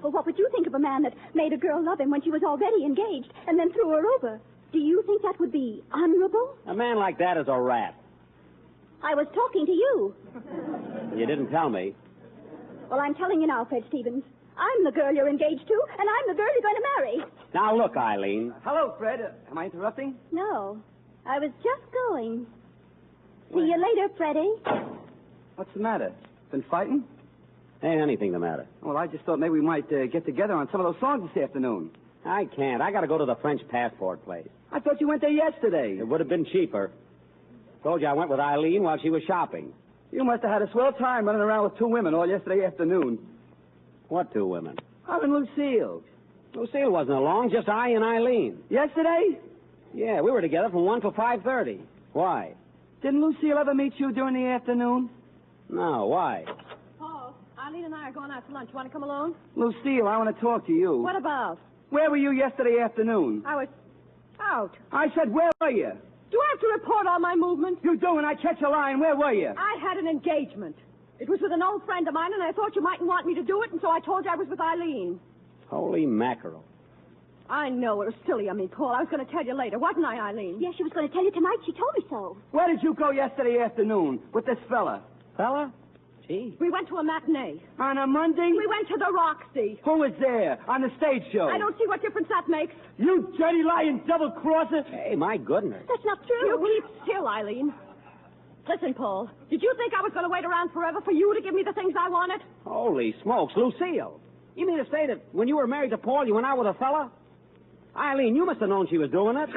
Well, what would you think of a man that made a girl love him when she was already engaged and then threw her over? Do you think that would be honorable? A man like that is a rat. I was talking to you. You didn't tell me. Well, I'm telling you now, Fred Stevens. I'm the girl you're engaged to, and I'm the girl you're going to marry. Now, look, Eileen. Hello, Fred. Am I interrupting? No, I was just going. See you later, Freddie. What's the matter? Been fighting? Ain't anything the matter. Well, I just thought maybe we might get together on some of those songs this afternoon. I can't. I got to go to the French passport place. I thought you went there yesterday. It would have been cheaper. Told you I went with Eileen while she was shopping. You must have had a swell time running around with two women all yesterday afternoon. What two women? Her and Lucille. Lucille wasn't along, just I and Eileen. Yesterday? Yeah, we were together from 1 till 5:30. Why? Didn't Lucille ever meet you during the afternoon? No, why? Paul, Eileen and I are going out to lunch. Want to come along? Lucille, I want to talk to you. What about? Where were you yesterday afternoon? I was out. I said, where were you? Do I have to report all my movements? You do, and I catch a line. Where were you? I had an engagement. It was with an old friend of mine, and I thought you mightn't want me to do it, and so I told you I was with Eileen. Holy mackerel. I know it was silly of me, Paul. I was going to tell you later, wasn't I, Eileen? Yes, she was going to tell you tonight. She told me so. Where did you go yesterday afternoon with this fella? Fella? Gee. We went to a matinee. On a Monday? We went to the Roxy. Who was there? On the stage show? I don't see what difference that makes. You dirty, lying, double-crosser. Hey, my goodness. That's not true. You keep still, Eileen. Listen, Paul, did you think I was going to wait around forever for you to give me the things I wanted? Holy smokes, Lucille. You mean to say that when you were married to Paul, you went out with a fella? Eileen, you must have known she was doing it.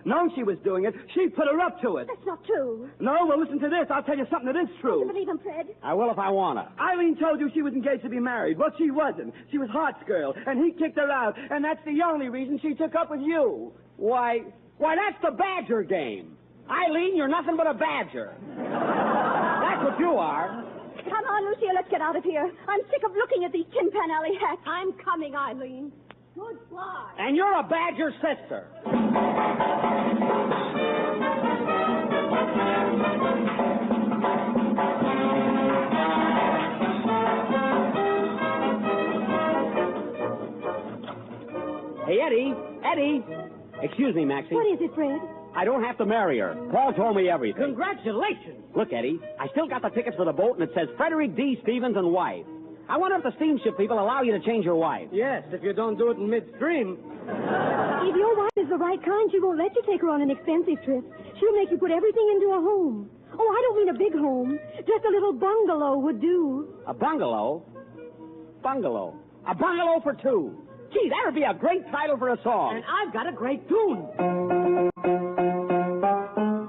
Known she was doing it? She put her up to it. That's not true. No, well, listen to this. I'll tell you something that is true. Don't believe him, Fred. I will if I want to. Eileen told you she was engaged to be married. Well, she wasn't. She was Hart's girl, and he kicked her out, and that's the only reason she took up with you. Why, that's the Badger game. Eileen, you're nothing but a badger. That's what you are. Come on, Lucia, let's get out of here. I'm sick of looking at these Tin Pan Alley hats. I'm coming, Eileen. Goodbye. And you're a Badger sister. Hey, Eddie. Excuse me, Maxie. What is it, Fred? I don't have to marry her. Paul told me everything. Congratulations. Look, Eddie, I still got the tickets for the boat, and it says Frederick D. Stevens and wife. I wonder if the steamship people allow you to change your wife. Yes, if you don't do it in midstream. If your wife is the right kind, she won't let you take her on an expensive trip. She'll make you put everything into a home. Oh, I don't mean a big home. Just a little bungalow would do. A bungalow? Bungalow. A bungalow for two. Gee, that would be a great title for a song. And I've got a great tune.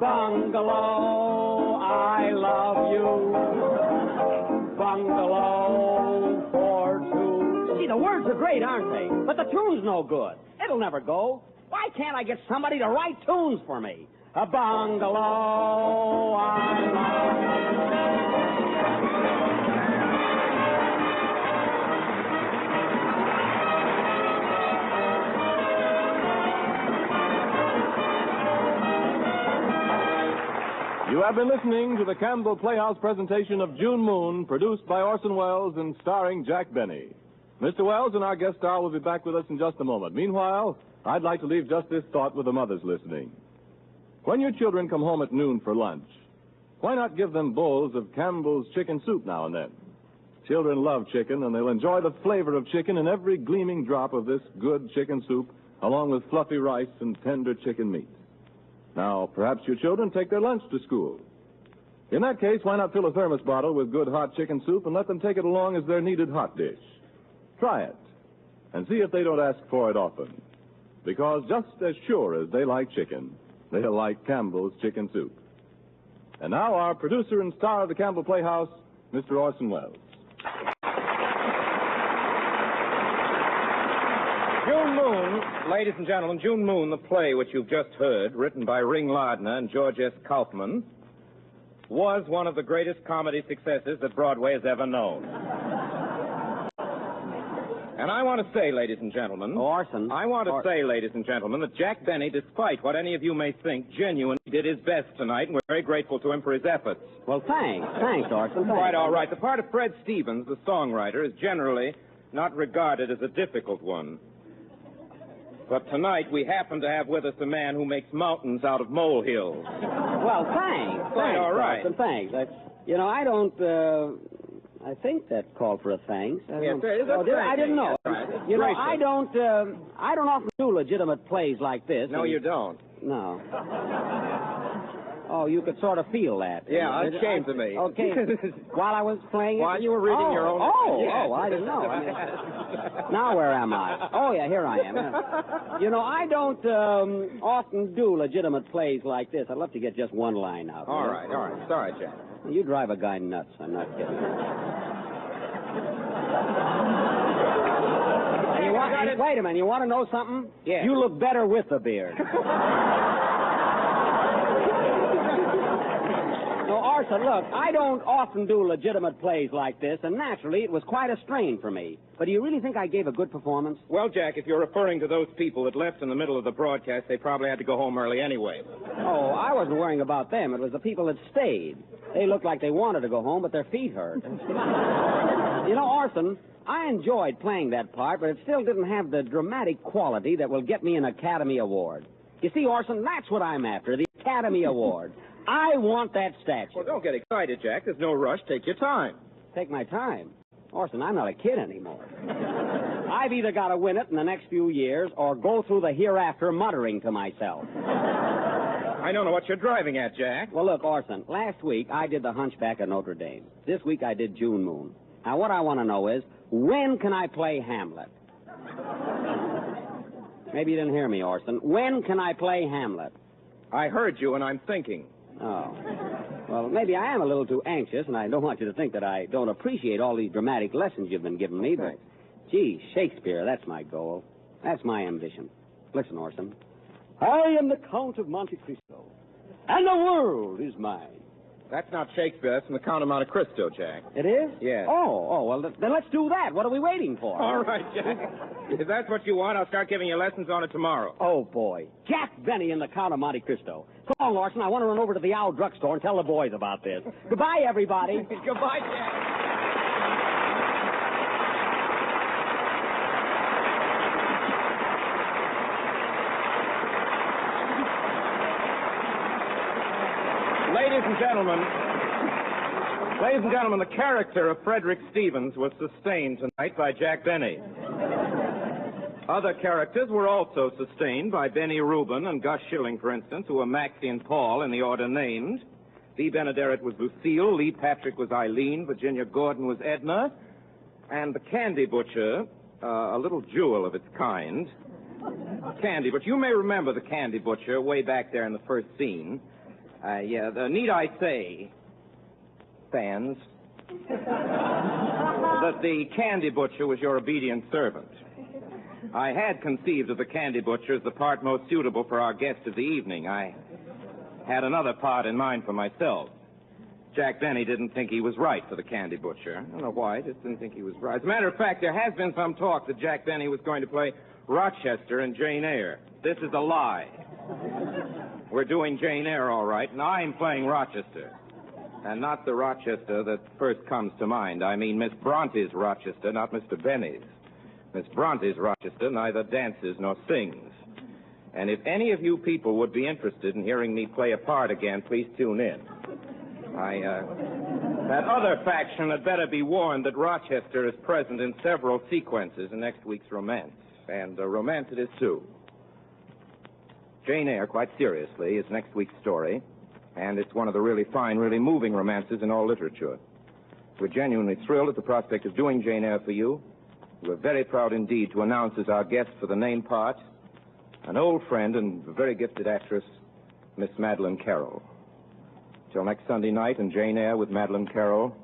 Bungalow, I love you. Bungalow for two. See, the words are great, aren't they? But the tune's no good. It'll never go. Why can't I get somebody to write tunes for me? A bungalow, I love You have been listening to the Campbell Playhouse presentation of June Moon, produced by Orson Welles and starring Jack Benny. Mr. Welles and our guest star will be back with us in just a moment. Meanwhile, I'd like to leave just this thought with the mothers listening. When your children come home at noon for lunch, why not give them bowls of Campbell's chicken soup now and then? Children love chicken, and they'll enjoy the flavor of chicken in every gleaming drop of this good chicken soup, along with fluffy rice and tender chicken meat. Now, perhaps your children take their lunch to school. In that case, why not fill a thermos bottle with good hot chicken soup and let them take it along as their needed hot dish? Try it, and see if they don't ask for it often. Because just as sure as they like chicken, they'll like Campbell's chicken soup. And now, our producer and star of the Campbell Playhouse, Mr. Orson Welles. June Moon, ladies and gentlemen, June Moon, the play which you've just heard, written by Ring Lardner and George S. Kaufman, was one of the greatest comedy successes that Broadway has ever known. And I want to say, ladies and gentlemen... Orson. I want to say, ladies and gentlemen, that Jack Benny, despite what any of you may think, genuinely did his best tonight, and we're very grateful to him for his efforts. Well, thanks. Thanks, Orson. Thanks. Quite all right. The part of Fred Stevens, the songwriter, is generally not regarded as a difficult one. But tonight, we happen to have with us a man who makes mountains out of molehills. Well, thanks. Quite all right. Orson, thanks. I I think that called for a thanks. Yes, sir. It is a I didn't know. Right. You know, Gracious. I don't often do legitimate plays like this. No, you don't. No. Oh, you could sort of feel that. Yeah, it came to me. Okay. While I was playing it? While you were reading your own... I didn't know. Now where am I? Oh, yeah, here I am. You know, I don't often do legitimate plays like this. I'd love to get just one line out. All right. Sorry, Jack. You drive a guy nuts. I'm not kidding. Wait a minute. You want to know something? Yeah. You look better with the beard. No, Orson, look, I don't often do legitimate plays like this, and naturally it was quite a strain for me. But do you really think I gave a good performance? Well, Jack, if you're referring to those people that left in the middle of the broadcast, they probably had to go home early anyway. Oh, I wasn't worrying about them. It was the people that stayed. They looked like they wanted to go home, but their feet hurt. You know, Orson, I enjoyed playing that part, but it still didn't have the dramatic quality that will get me an Academy Award. You see, Orson, that's what I'm after, the Academy Award. I want that statue. Well, don't get excited, Jack. There's no rush. Take your time. Take my time? Orson, I'm not a kid anymore. I've either got to win it in the next few years or go through the hereafter muttering to myself. I don't know what you're driving at, Jack. Well, look, Orson, last week I did the Hunchback of Notre Dame. This week I did June Moon. Now, what I want to know is, when can I play Hamlet? Maybe you didn't hear me, Orson. When can I play Hamlet? I heard you, and I'm thinking. Oh. Well, maybe I am a little too anxious, and I don't want you to think that I don't appreciate all these dramatic lessons you've been giving me, but, gee, Shakespeare, that's my goal. That's my ambition. Listen, Orson. I am the Count of Monte Cristo, and the world is mine. That's not Shakespeare. That's from the Count of Monte Cristo, Jack. It is? Yes. Oh, well, then let's do that. What are we waiting for? All right, Jack. If that's what you want, I'll start giving you lessons on it tomorrow. Oh, boy. Jack Benny in the Count of Monte Cristo. Come on, Larson. I want to run over to the Owl drugstore and tell the boys about this. Goodbye, everybody. Goodbye, Jack. Ladies and gentlemen, the character of Frederick Stevens was sustained tonight by Jack Benny. Other characters were also sustained by Benny Rubin and Gus Schilling, for instance, who were Maxie and Paul in the order named. Bea Benaderet was Lucille, Lee Patrick was Eileen, Virginia Gordon was Edna, and the Candy Butcher, a little jewel of its kind. Candy, but you may remember the Candy Butcher way back there in the first scene. Need I say, fans, that the Candy Butcher was your obedient servant. I had conceived of the Candy Butcher as the part most suitable for our guest of the evening. I had another part in mind for myself. Jack Benny didn't think he was right for the Candy Butcher. I don't know why, just didn't think he was right. As a matter of fact, there has been some talk that Jack Benny was going to play Rochester in Jane Eyre. This is a lie. We're doing Jane Eyre, all right, and I'm playing Rochester. And not the Rochester that first comes to mind. I mean Miss Bronte's Rochester, not Mr. Benny's. Miss Bronte's Rochester neither dances nor sings. And if any of you people would be interested in hearing me play a part again, please tune in. That other faction had better be warned that Rochester is present in several sequences in next week's romance. And romance it is, too. Jane Eyre, quite seriously, is next week's story, and it's one of the really fine, really moving romances in all literature. We're genuinely thrilled at the prospect of doing Jane Eyre for you. We're very proud indeed to announce as our guest for the name part an old friend and very gifted actress, Miss Madeleine Carroll. Till next Sunday night in Jane Eyre with Madeleine Carroll,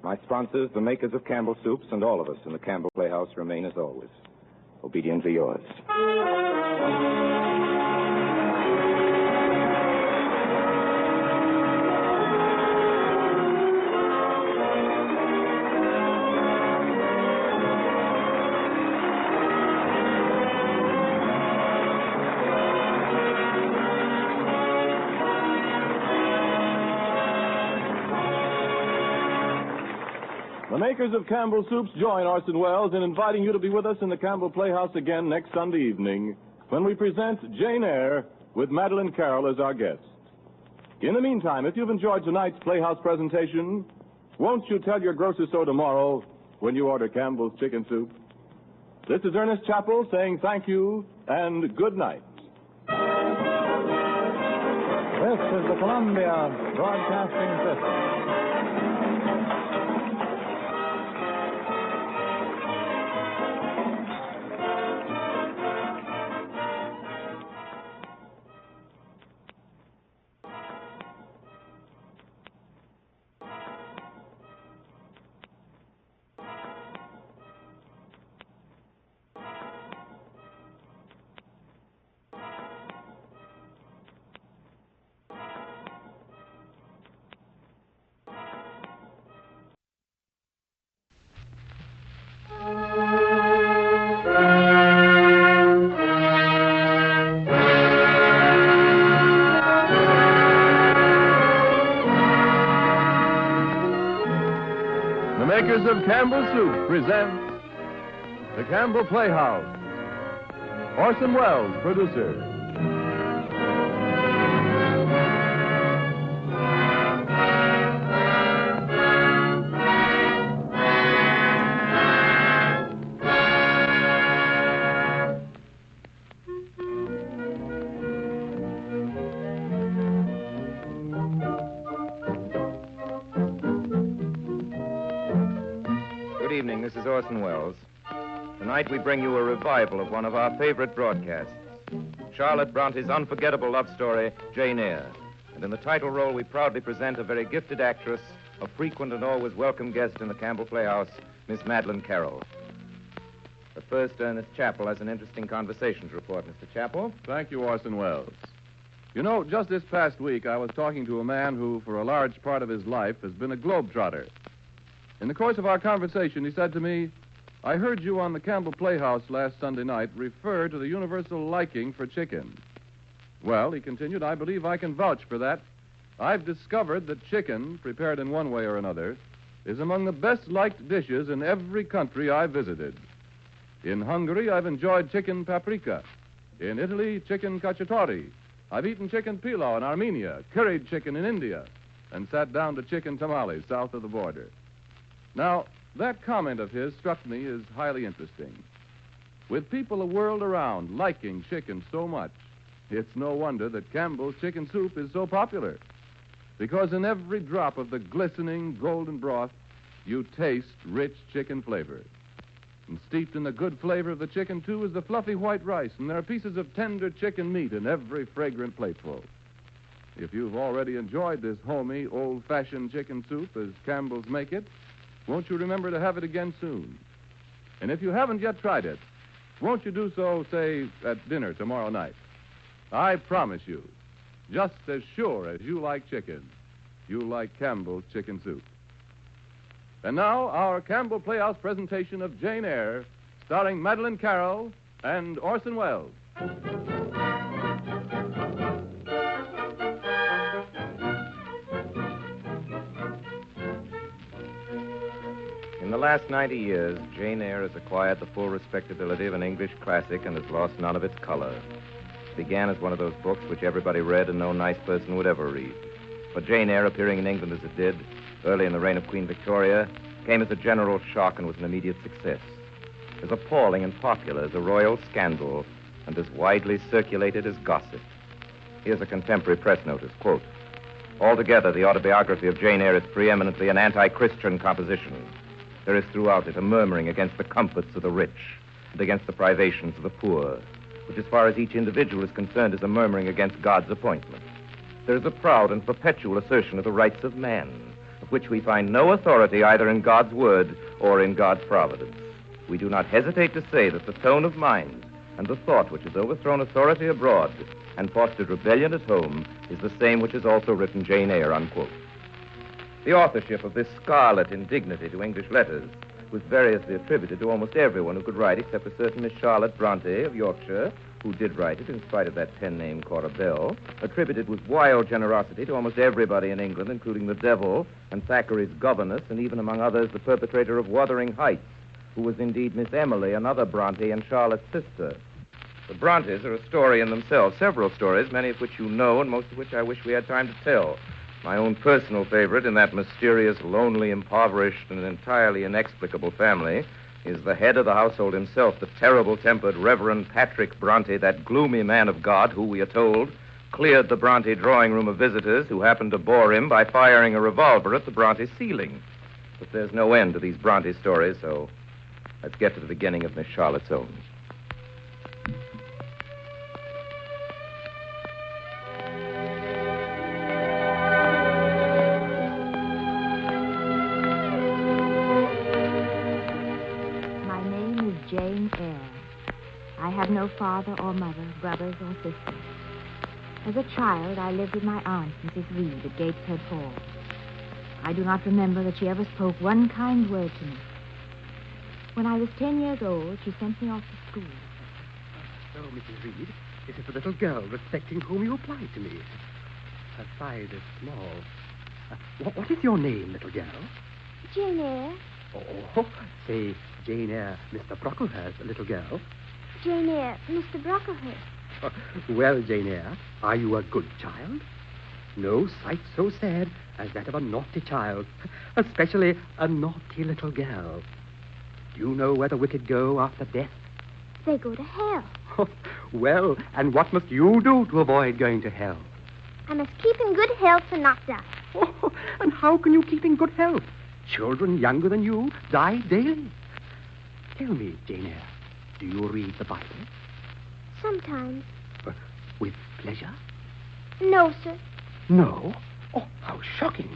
my sponsors, the makers of Campbell Soups, and all of us in the Campbell Playhouse remain, as always, obediently yours. The makers of Campbell Soups join Orson Welles in inviting you to be with us in the Campbell Playhouse again next Sunday evening when we present Jane Eyre with Madeleine Carroll as our guest. In the meantime, if you've enjoyed tonight's Playhouse presentation, Won't you tell your grocer so tomorrow when you order Campbell's chicken soup? This is Ernest Chappell saying thank you and good night. This is the Columbia Broadcasting System. The makers of Campbell Soup present the Campbell Playhouse. Orson Welles, producer. Good evening, this is Orson Welles. Tonight we bring you a revival of one of our favorite broadcasts, Charlotte Bronte's unforgettable love story, Jane Eyre. And in the title role, we proudly present a very gifted actress, a frequent and always welcome guest in the Campbell Playhouse, Miss Madeline Carroll. But first, Ernest Chappell has an interesting conversation to report. Mr. Chappell? Thank you, Orson Welles. You know, just this past week, I was talking to a man who, for a large part of his life, has been a globetrotter. In the course of our conversation, he said to me, I heard you on the Campbell Playhouse last Sunday night refer to the universal liking for chicken. Well, he continued, I believe I can vouch for that. I've discovered that chicken, prepared in one way or another, is among the best-liked dishes in every country I've visited. In Hungary, I've enjoyed chicken paprika. In Italy, chicken cacciatore. I've eaten chicken pilau in Armenia, curried chicken in India, and sat down to chicken tamales south of the border. Now, that comment of his struck me as highly interesting. With people the world around liking chicken so much, it's no wonder that Campbell's chicken soup is so popular. Because in every drop of the glistening golden broth, you taste rich chicken flavor. And steeped in the good flavor of the chicken, too, is the fluffy white rice, and there are pieces of tender chicken meat in every fragrant plateful. If you've already enjoyed this homey, old-fashioned chicken soup as Campbell's make it, won't you remember to have it again soon? And if you haven't yet tried it, won't you do so, say, at dinner tomorrow night? I promise you, just as sure as you like chicken, you like Campbell's chicken soup. And now, our Campbell Playhouse presentation of Jane Eyre, starring Madeline Carroll and Orson Welles. In the last 90 years, Jane Eyre has acquired the full respectability of an English classic and has lost none of its color. It began as one of those books which everybody read and no nice person would ever read. But Jane Eyre, appearing in England as it did, early in the reign of Queen Victoria, came as a general shock and was an immediate success. As appalling and popular as a royal scandal and as widely circulated as gossip. Here's a contemporary press notice, quote, altogether, the autobiography of Jane Eyre is preeminently an anti-Christian composition. There is throughout it a murmuring against the comforts of the rich and against the privations of the poor, which as far as each individual is concerned is a murmuring against God's appointment. There is a proud and perpetual assertion of the rights of man, of which we find no authority either in God's word or in God's providence. We do not hesitate to say that the tone of mind and the thought which has overthrown authority abroad and fostered rebellion at home is the same which has also written Jane Eyre, unquote. The authorship of this scarlet indignity to English letters was variously attributed to almost everyone who could write except a certain Miss Charlotte Bronte of Yorkshire, who did write it in spite of that pen name Cora Bell, attributed with wild generosity to almost everybody in England, including the devil and Thackeray's governess, and even among others the perpetrator of Wuthering Heights, who was indeed Miss Emily, another Bronte and Charlotte's sister. The Brontes are a story in themselves, several stories, many of which you know and most of which I wish we had time to tell. My own personal favorite in that mysterious, lonely, impoverished, and entirely inexplicable family is the head of the household himself, the terrible-tempered Reverend Patrick Bronte, that gloomy man of God who, we are told, cleared the Bronte drawing room of visitors who happened to bore him by firing a revolver at the Bronte ceiling. But there's no end to these Bronte stories, so let's get to the beginning of Miss Charlotte's own. I have no father or mother, brothers or sisters. As a child, I lived with my aunt, Mrs. Reed, at Gateshead Hall. I do not remember that she ever spoke one kind word to me. When I was 10 years old, she sent me off to school. So, Mrs. Reed, this is the little girl respecting whom you applied to me. Her size is small. What is your name, little girl? Jane Eyre. Oh, say Jane Eyre, Mr. Brocklehurst, little girl. Jane Eyre, Mr. Brocklehurst. Well, Jane Eyre, are you a good child? No sight so sad as that of a naughty child, especially a naughty little girl. Do you know where the wicked go after death? They go to hell. Well, and what must you do to avoid going to hell? I must keep in good health and not die. Oh, and how can you keep in good health? Children younger than you die daily. Tell me, Jane Eyre, do you read the Bible? Sometimes. With pleasure? No, sir. No? Oh, how shocking.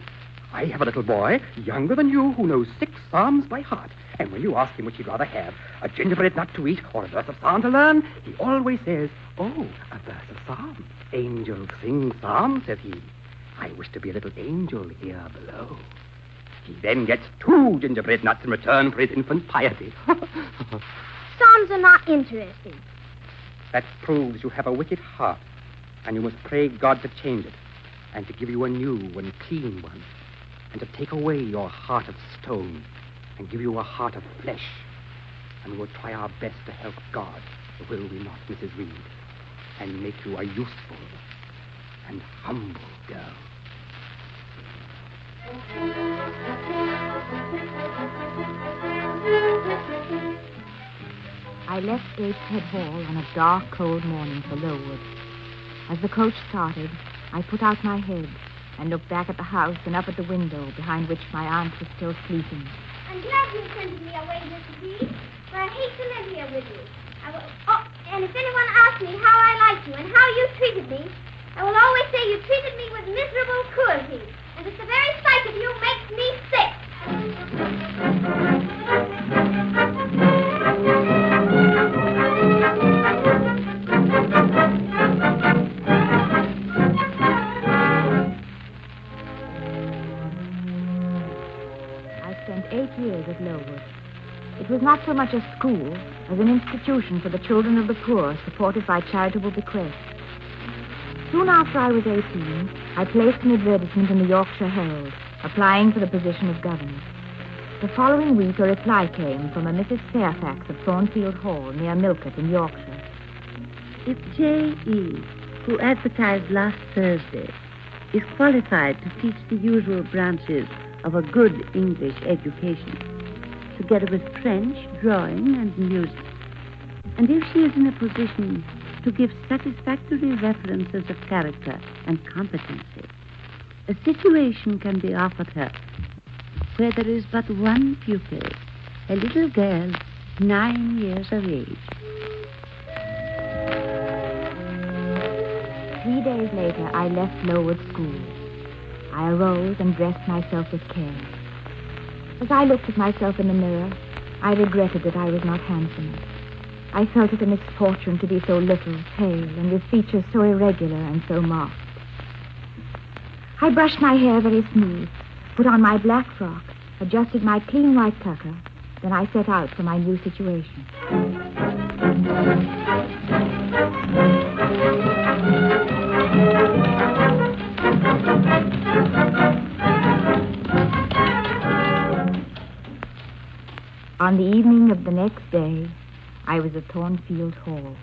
I have a little boy, younger than you, who knows 6 psalms by heart. And when you ask him which he'd rather have, a gingerbread nut to eat or a verse of psalm to learn, he always says, oh, a verse of psalm. Angels sing psalms, says he. I wish to be a little angel here below. He then gets 2 gingerbread nuts in return for his infant piety. Psalms are not interesting. That proves you have a wicked heart, and you must pray God to change it, and to give you a new and clean one, and to take away your heart of stone, and give you a heart of flesh. And we will try our best to help God, will we not, Mrs. Reed, and make you a useful and humble girl. I left Gateshead Hall on a dark, cold morning for Lowood. As the coach started, I put out my head and looked back at the house and up at the window behind which my aunt was still sleeping. I'm glad you sent me away, Mrs. Reed, but I hate to live here with you. Oh, and if anyone asks me how I liked you and how you treated me, I will always say you treated me with miserable cruelty. And just the very sight of you makes me sick. I spent 8 years at Lowood. It was not so much a school as an institution for the children of the poor, supported by charitable bequests. Soon after I was 18, I placed an advertisement in the Yorkshire Herald, applying for the position of governess. The following week, a reply came from a Mrs. Fairfax of Thornfield Hall, near Milcott in Yorkshire. If J.E., who advertised last Thursday, is qualified to teach the usual branches of a good English education, together with French, drawing, and music, and if she is in a position to give satisfactory references of character and competency, a situation can be offered her where there is but one pupil, a little girl 9 years of age. 3 days later, I left Lowood School. I arose and dressed myself with care. As I looked at myself in the mirror, I regretted that I was not handsomer. I felt it a misfortune to be so little, pale, and with features so irregular and so marked. I brushed my hair very smooth, put on my black frock, adjusted my clean white tucker, then I set out for my new situation. On the evening of the next day, I was at Thornfield Hall.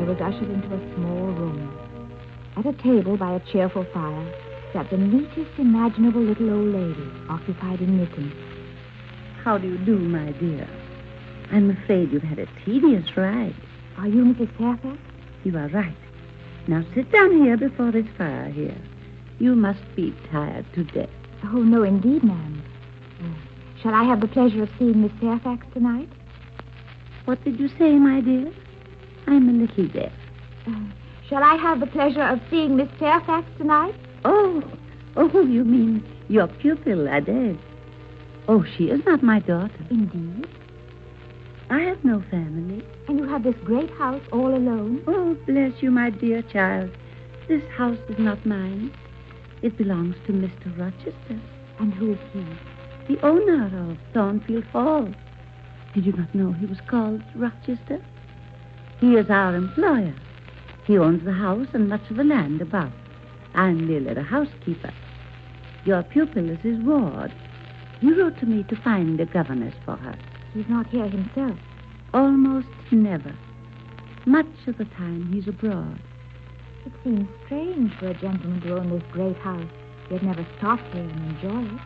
was ushered into a small room. At a table by a cheerful fire sat the neatest imaginable little old lady, occupied in knitting. How do you do, my dear? I'm afraid you've had a tedious ride. Are you Mrs. Fairfax? You are right. Now sit down here before this fire here. You must be tired to death. Oh, no, indeed, ma'am. Shall I have the pleasure of seeing Miss Fairfax tonight? What did you say, my dear? I'm a little deaf. Shall I have the pleasure of seeing Miss Fairfax tonight? Oh, you mean your pupil, Adele. Oh, she is not my daughter. Indeed? I have no family. And you have this great house all alone? Oh, bless you, my dear child. This house is not mine. It belongs to Mr. Rochester. And who is he? The owner of Thornfield Hall. Did you not know he was called Rochester? He is our employer. He owns the house and much of the land about. I'm merely the housekeeper. Your pupil is his ward. He wrote to me to find a governess for her. He's not here himself. Almost never. Much of the time he's abroad. It seems strange for a gentleman to own this great house, yet never stop here and enjoy it.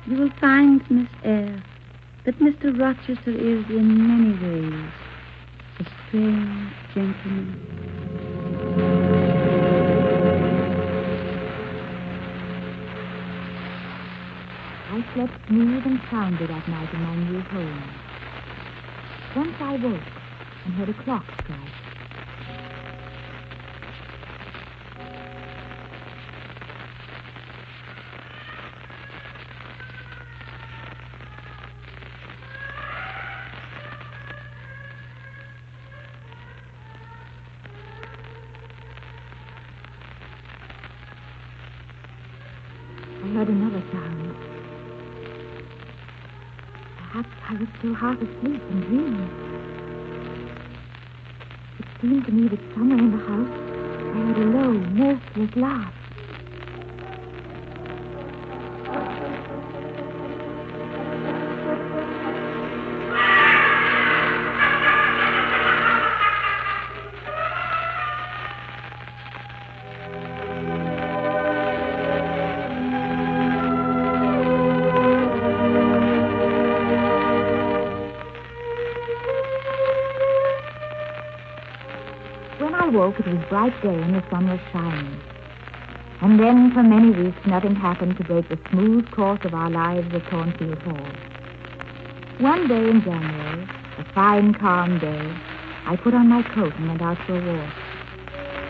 You will find, Miss Eyre, that Mr. Rochester is in many ways a strange gentleman. I slept smooth and soundly that night in my new home. Once I woke and heard a clock strike. I heard another sound. Perhaps I was still half asleep and dreaming. It seemed to me that somewhere in the house I heard a low, mirthless laugh. When I woke, it was bright day and the sun was shining. And then, for many weeks, nothing happened to break the smooth course of our lives at Thornfield Hall. One day in January, a fine, calm day, I put on my coat and went out for a walk.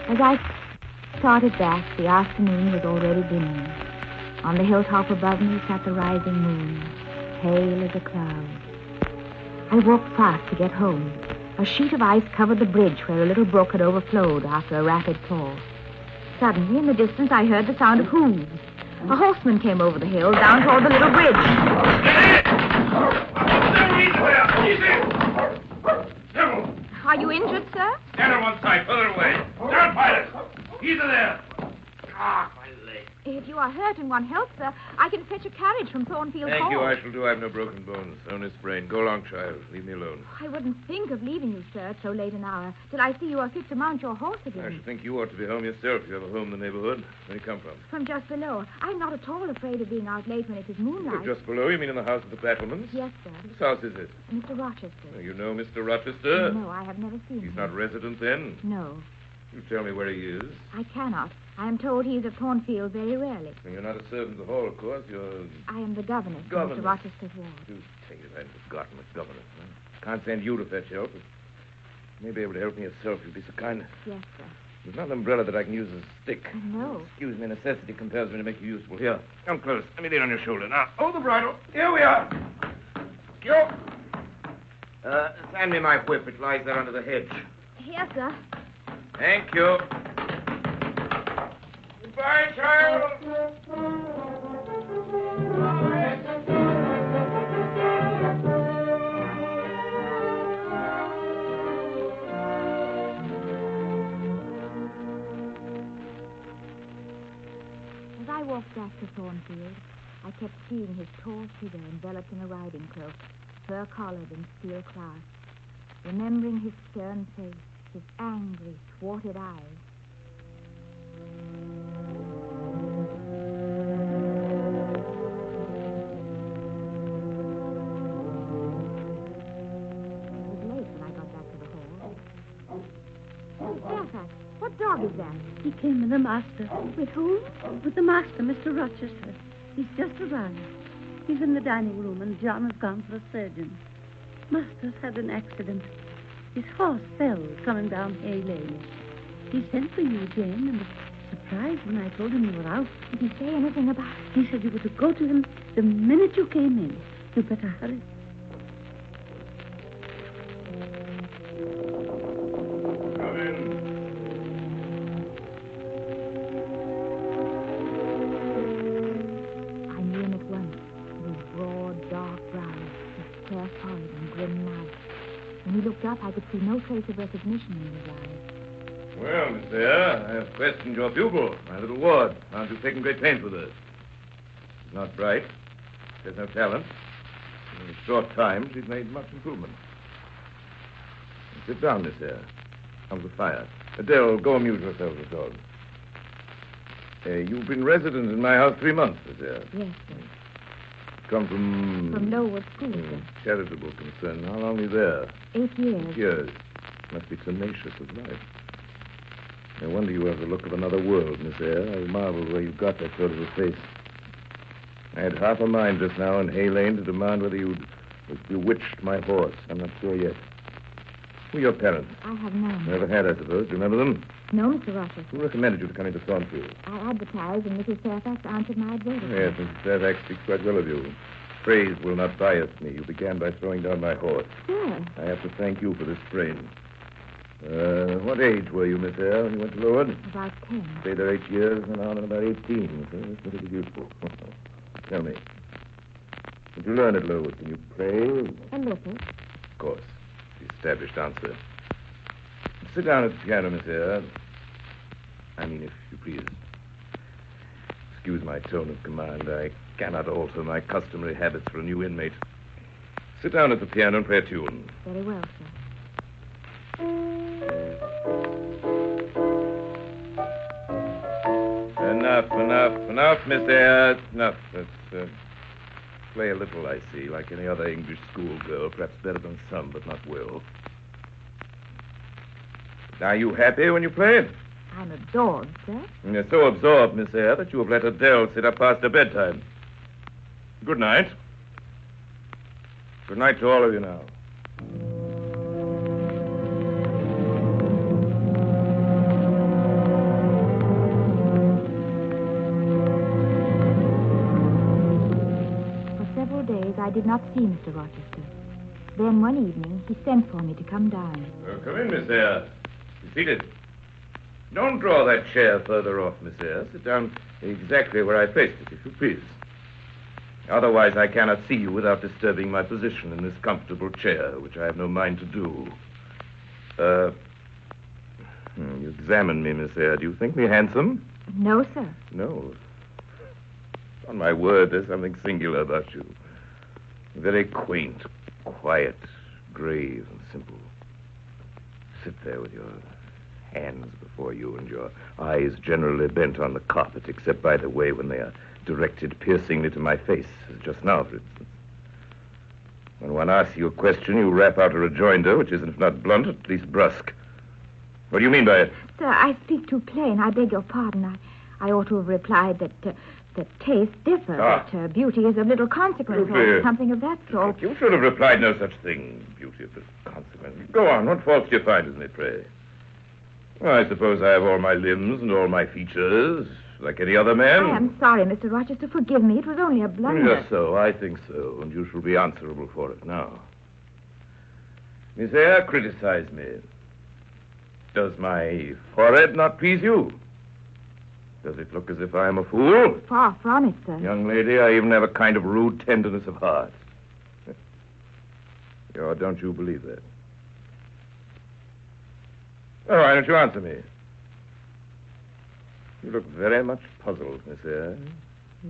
As I started back, the afternoon was already dimming. On the hilltop above me sat the rising moon, pale as a cloud. I walked fast to get home. A sheet of ice covered the bridge where a little brook had overflowed after a rapid thaw. Suddenly, in the distance, I heard the sound of hooves. A horseman came over the hill, down toward the little bridge. Are you injured, sir? Stand on one side, further away. Down, pilot. Easy there. Ah, my leg. If you are hurt and want help, sir, I can fetch a carriage from Thornfield Hall. Thank you, I shall do. I have no broken bones, only sprained. Go along, child. Leave me alone. I wouldn't think of leaving you, sir, at so late an hour, till I see you are fit to mount your horse I again. should think you ought to be home yourself. You have a home in the neighborhood. Where do you come from? From just below. I'm not at all afraid of being out late when it is moonlight. Oh, just below? You mean in the house of the Battlemans? Yes, sir. Whose house is it? Mr. Rochester. Oh, you know Mr. Rochester? No, I have never seen him. He's not resident then? No, You tell me where he is. I cannot. I am told he is at Thornfield very rarely. And you're not a servant of the hall, of course. You're... I am the governess of Governess. Mr. Rochester's ward. Do take it. I'd forgotten the governess. Huh? Can't send you to fetch help. But you may be able to help me yourself. You'd be so kind. Yes, sir. There's not an umbrella that I can use as a stick. No. Excuse me, necessity compels me to make you useful. Here, come close. Let me lean on your shoulder. Now, hold the bridle. Here we are. You. Hand me my whip. It lies there under the hedge. Here, sir. Thank you. Goodbye, child. As I walked back to Thornfield, I kept seeing his tall figure enveloped in a riding cloak, fur-collared and steel-clasped, remembering his stern face, his angry, thwarted eyes. It was late when I got back to the hall. Miss Fairfax, what dog is that? He came with the master. With whom? With the master, Mr. Rochester. He's just arrived. He's in the dining room, and John has gone for a surgeon. Master's had an accident. His horse fell coming down Hay Lane. He sent for you, Jane, and was surprised when I told him you were out. Did he say anything about it? He said you were to go to him the minute you came in. You better hurry. Come in. I knew him at once. His broad, dark brows, his square forehead and grim mouth. When he looked up, I could see no trace of recognition in his eyes. Well, Miss Eyre, I have questioned your pupil, my little ward. Found you've taken great pains with her. She's not bright. She has no talent. In a short time, she's made much improvement. Sit down, Miss Eyre. Comes the fire. Adele, go amuse yourself with the dog. You've been resident in my house 3 months, Miss Eyre. Yes, sir. Come from... From Lowood School, sir. Charitable concern. How long are you there? 8 years. 8 years. Must be tenacious of life. No wonder you have the look of another world, Miss Eyre. I marvel where you got that sort of a face. I had half a mind just now in Hay Lane to demand whether you'd bewitched my horse. I'm not sure yet. Who are your parents? I have none. Never had, I suppose. Do you remember them? No, Mr. Rochester. Who recommended you to come into Thornfield? I advertised, and Mrs. Fairfax answered my advertisement. Yes, Mrs. Fairfax speaks quite well of you. Praise will not bias me. You began by throwing down my horse. Sir. I have to thank you for this sprain. What age were you, Miss Eyre, when you went to Lowood? About 10. Stayed there 8 years, and on in about 18. So that's pretty useful. Tell me, did you learn at Lowood? Can you play? A little. Of course. The established answer. Sit down at the piano, Miss Eyre. I mean, if you please. Excuse my tone of command. I cannot alter my customary habits for a new inmate. Sit down at the piano and play a tune. Very well, sir. Enough, Miss Eyre. Enough. Let's play a little, I see, like any other English schoolgirl. Perhaps better than some, but not well. Are you happy when you play? I'm absorbed, sir. You're so absorbed, Miss Eyre, that you have let Adele sit up past her bedtime. Good night. Good night to all of you now. For several days, I did not see Mr. Rochester. Then one evening, he sent for me to come down. Come in, Miss Eyre. Be seated. Don't draw that chair further off, Miss Eyre. Sit down exactly where I placed it, if you please. Otherwise, I cannot see you without disturbing my position in this comfortable chair, which I have no mind to do. You examine me, Miss Eyre. Do you think me handsome? No, sir. No. On my word, there's something singular about you. Very quaint, quiet, grave, and simple. Sit there with your hands before you and your eyes generally bent on the carpet, except, by the way, when they are directed piercingly to my face, as just now, for instance. When one asks you a question, you rap out a rejoinder, which is, if not blunt, at least brusque. What do you mean by it? Sir, I speak too plain. I beg your pardon. I ought to have replied that tastes differ, that beauty is of little consequence, or something of that sort. You should have replied no such thing, beauty of little consequence. Go on. What faults do you find in me, pray? Well, I suppose I have all my limbs and all my features, like any other man. I am sorry, Mr. Rochester. Forgive me. It was only a blunder. Just so. I think so, and you shall be answerable for it now. Miss Eyre, criticize me. Does my forehead not please you? Does it look as if I am a fool? Far from it, sir. Young lady, I even have a kind of rude tenderness of heart. Or don't you believe that? Oh, why don't you answer me? You look very much puzzled, Miss Eyre.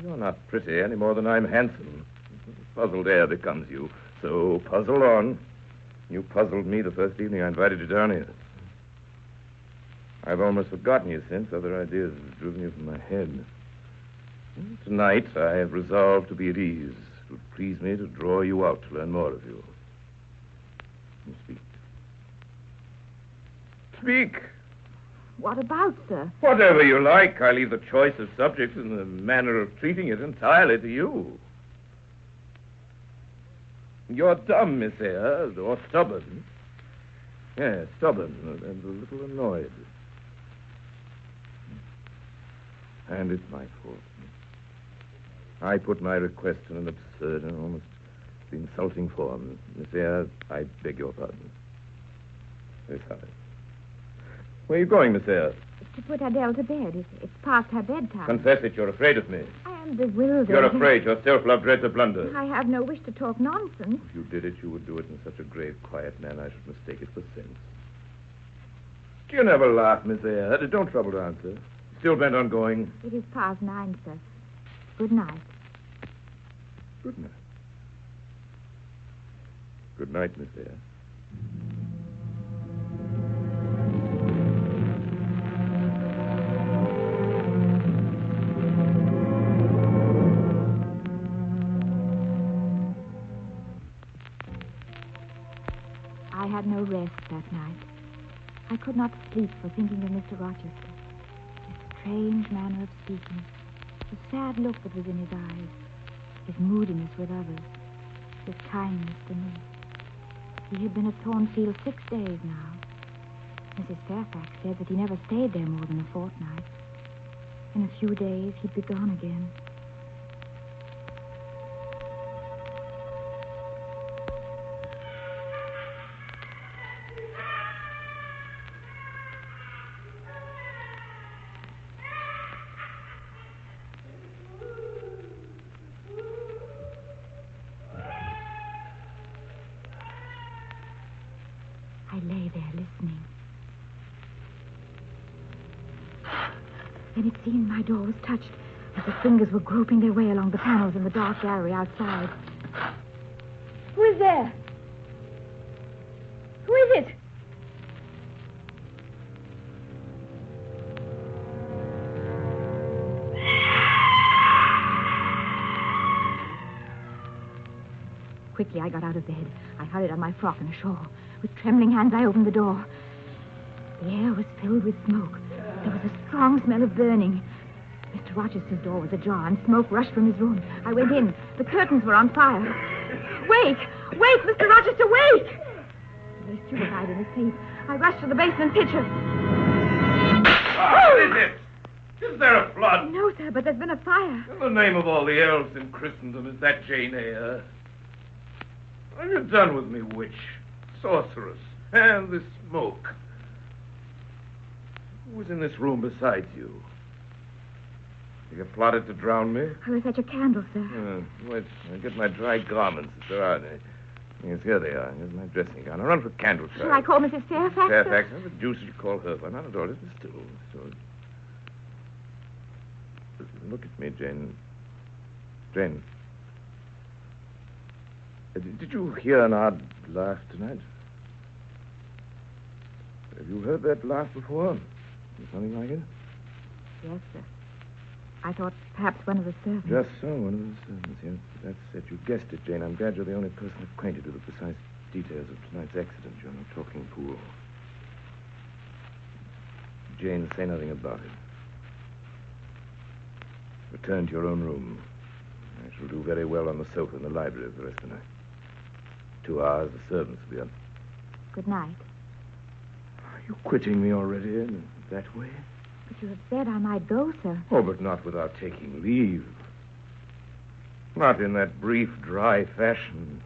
You're not pretty any more than I'm handsome. Puzzled air becomes you. So puzzle on. You puzzled me the first evening I invited you down here. I've almost forgotten you since. Other ideas have driven you from my head. Tonight, I have resolved to be at ease. It would please me to draw you out to learn more of you. You speak. Speak! What about, sir? Whatever you like. I leave the choice of subject and the manner of treating it entirely to you. You're dumb, Miss Eyre, or stubborn. Yes, stubborn and a little annoyed. And it's my fault. I put my request in an absurd and almost insulting form. Miss Eyre, I beg your pardon. Very sorry. Where are you going, Miss Eyre? To put Adele to bed. It's past her bedtime. Confess it. You're afraid of me. I am bewildered. You're afraid. Your self-love dreads a blunder. I have no wish to talk nonsense. If you did it, you would do it in such a grave, quiet manner, I should mistake it for sense. You never laugh, Miss Eyre. Don't trouble to answer. Still bent on going? It is past 9, sir. Good night. Good night. Good night, Miss Eyre. I had no rest that night. I could not sleep for thinking of Mr. Rochester. His strange manner of speaking, the sad look that was in his eyes, his moodiness with others, his kindness to me. He had been at Thornfield 6 days now. Mrs. Fairfax said that he never stayed there more than a fortnight. In a few days, he'd be gone again. I lay there listening. Then it seemed my door was touched as his fingers were groping their way along the panels in the dark gallery outside. Who is there? Who is it? Quickly, I got out of bed. I hurried on my frock and a shawl. With trembling hands, I opened the door. The air was filled with smoke. There was a strong smell of burning. Mr. Rochester's door was ajar, and smoke rushed from his room. I went in. The curtains were on fire. Wake! Wake, Mr. Rochester, wake! He lay stupefied in his sleep. I rushed to the basement pitcher. What is it? Is there a flood? No, sir, but there's been a fire. In the name of all the elves in Christendom, is that Jane Eyre? What have you done with me, witch, sorceress, and this smoke? Who was in this room besides you? You plotted to drown me? I was at your candle, sir. Wait, I'll get my dry garments, if there are any. Yes, here they are. Here's my dressing gown. I'll run for candle shine. Shall I call Mrs. Fairfax? Fairfax? How the deuce did you call her? Why not at all? Listen still. Look at me, Jane. Jane. Did you hear an odd laugh tonight? Have you heard that laugh before? Something like it? Yes, sir. I thought perhaps one of the servants. Just so, one of the servants, yes. That's it. You guessed it, Jane. I'm glad you're the only person acquainted with the precise details of tonight's accident. You're not talking pool. Jane, say nothing about it. Return to your own room. I shall do very well on the sofa in the library for the rest of the night. 2 hours, the servants will be up. Good night. Are you quitting me already in that way? But you have said I might go, sir. Oh, but not without taking leave. Not in that brief, dry fashion.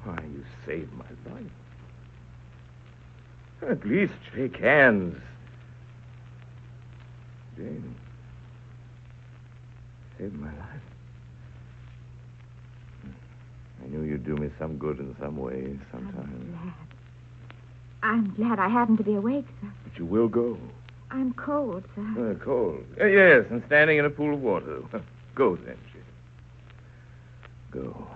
Why, you saved my life. At least shake hands. Jane, saved my life. I knew you'd do me some good in some way, sometime. I'm glad I happened to be awake, sir. But you will go. I'm cold, sir. Cold. Yes, and standing in a pool of water. Go then, Jane. Go.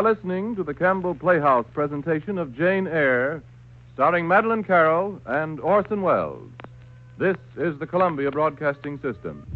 are listening to the Campbell Playhouse presentation of Jane Eyre, starring Madeline Carroll and Orson Welles. This is the Columbia Broadcasting System.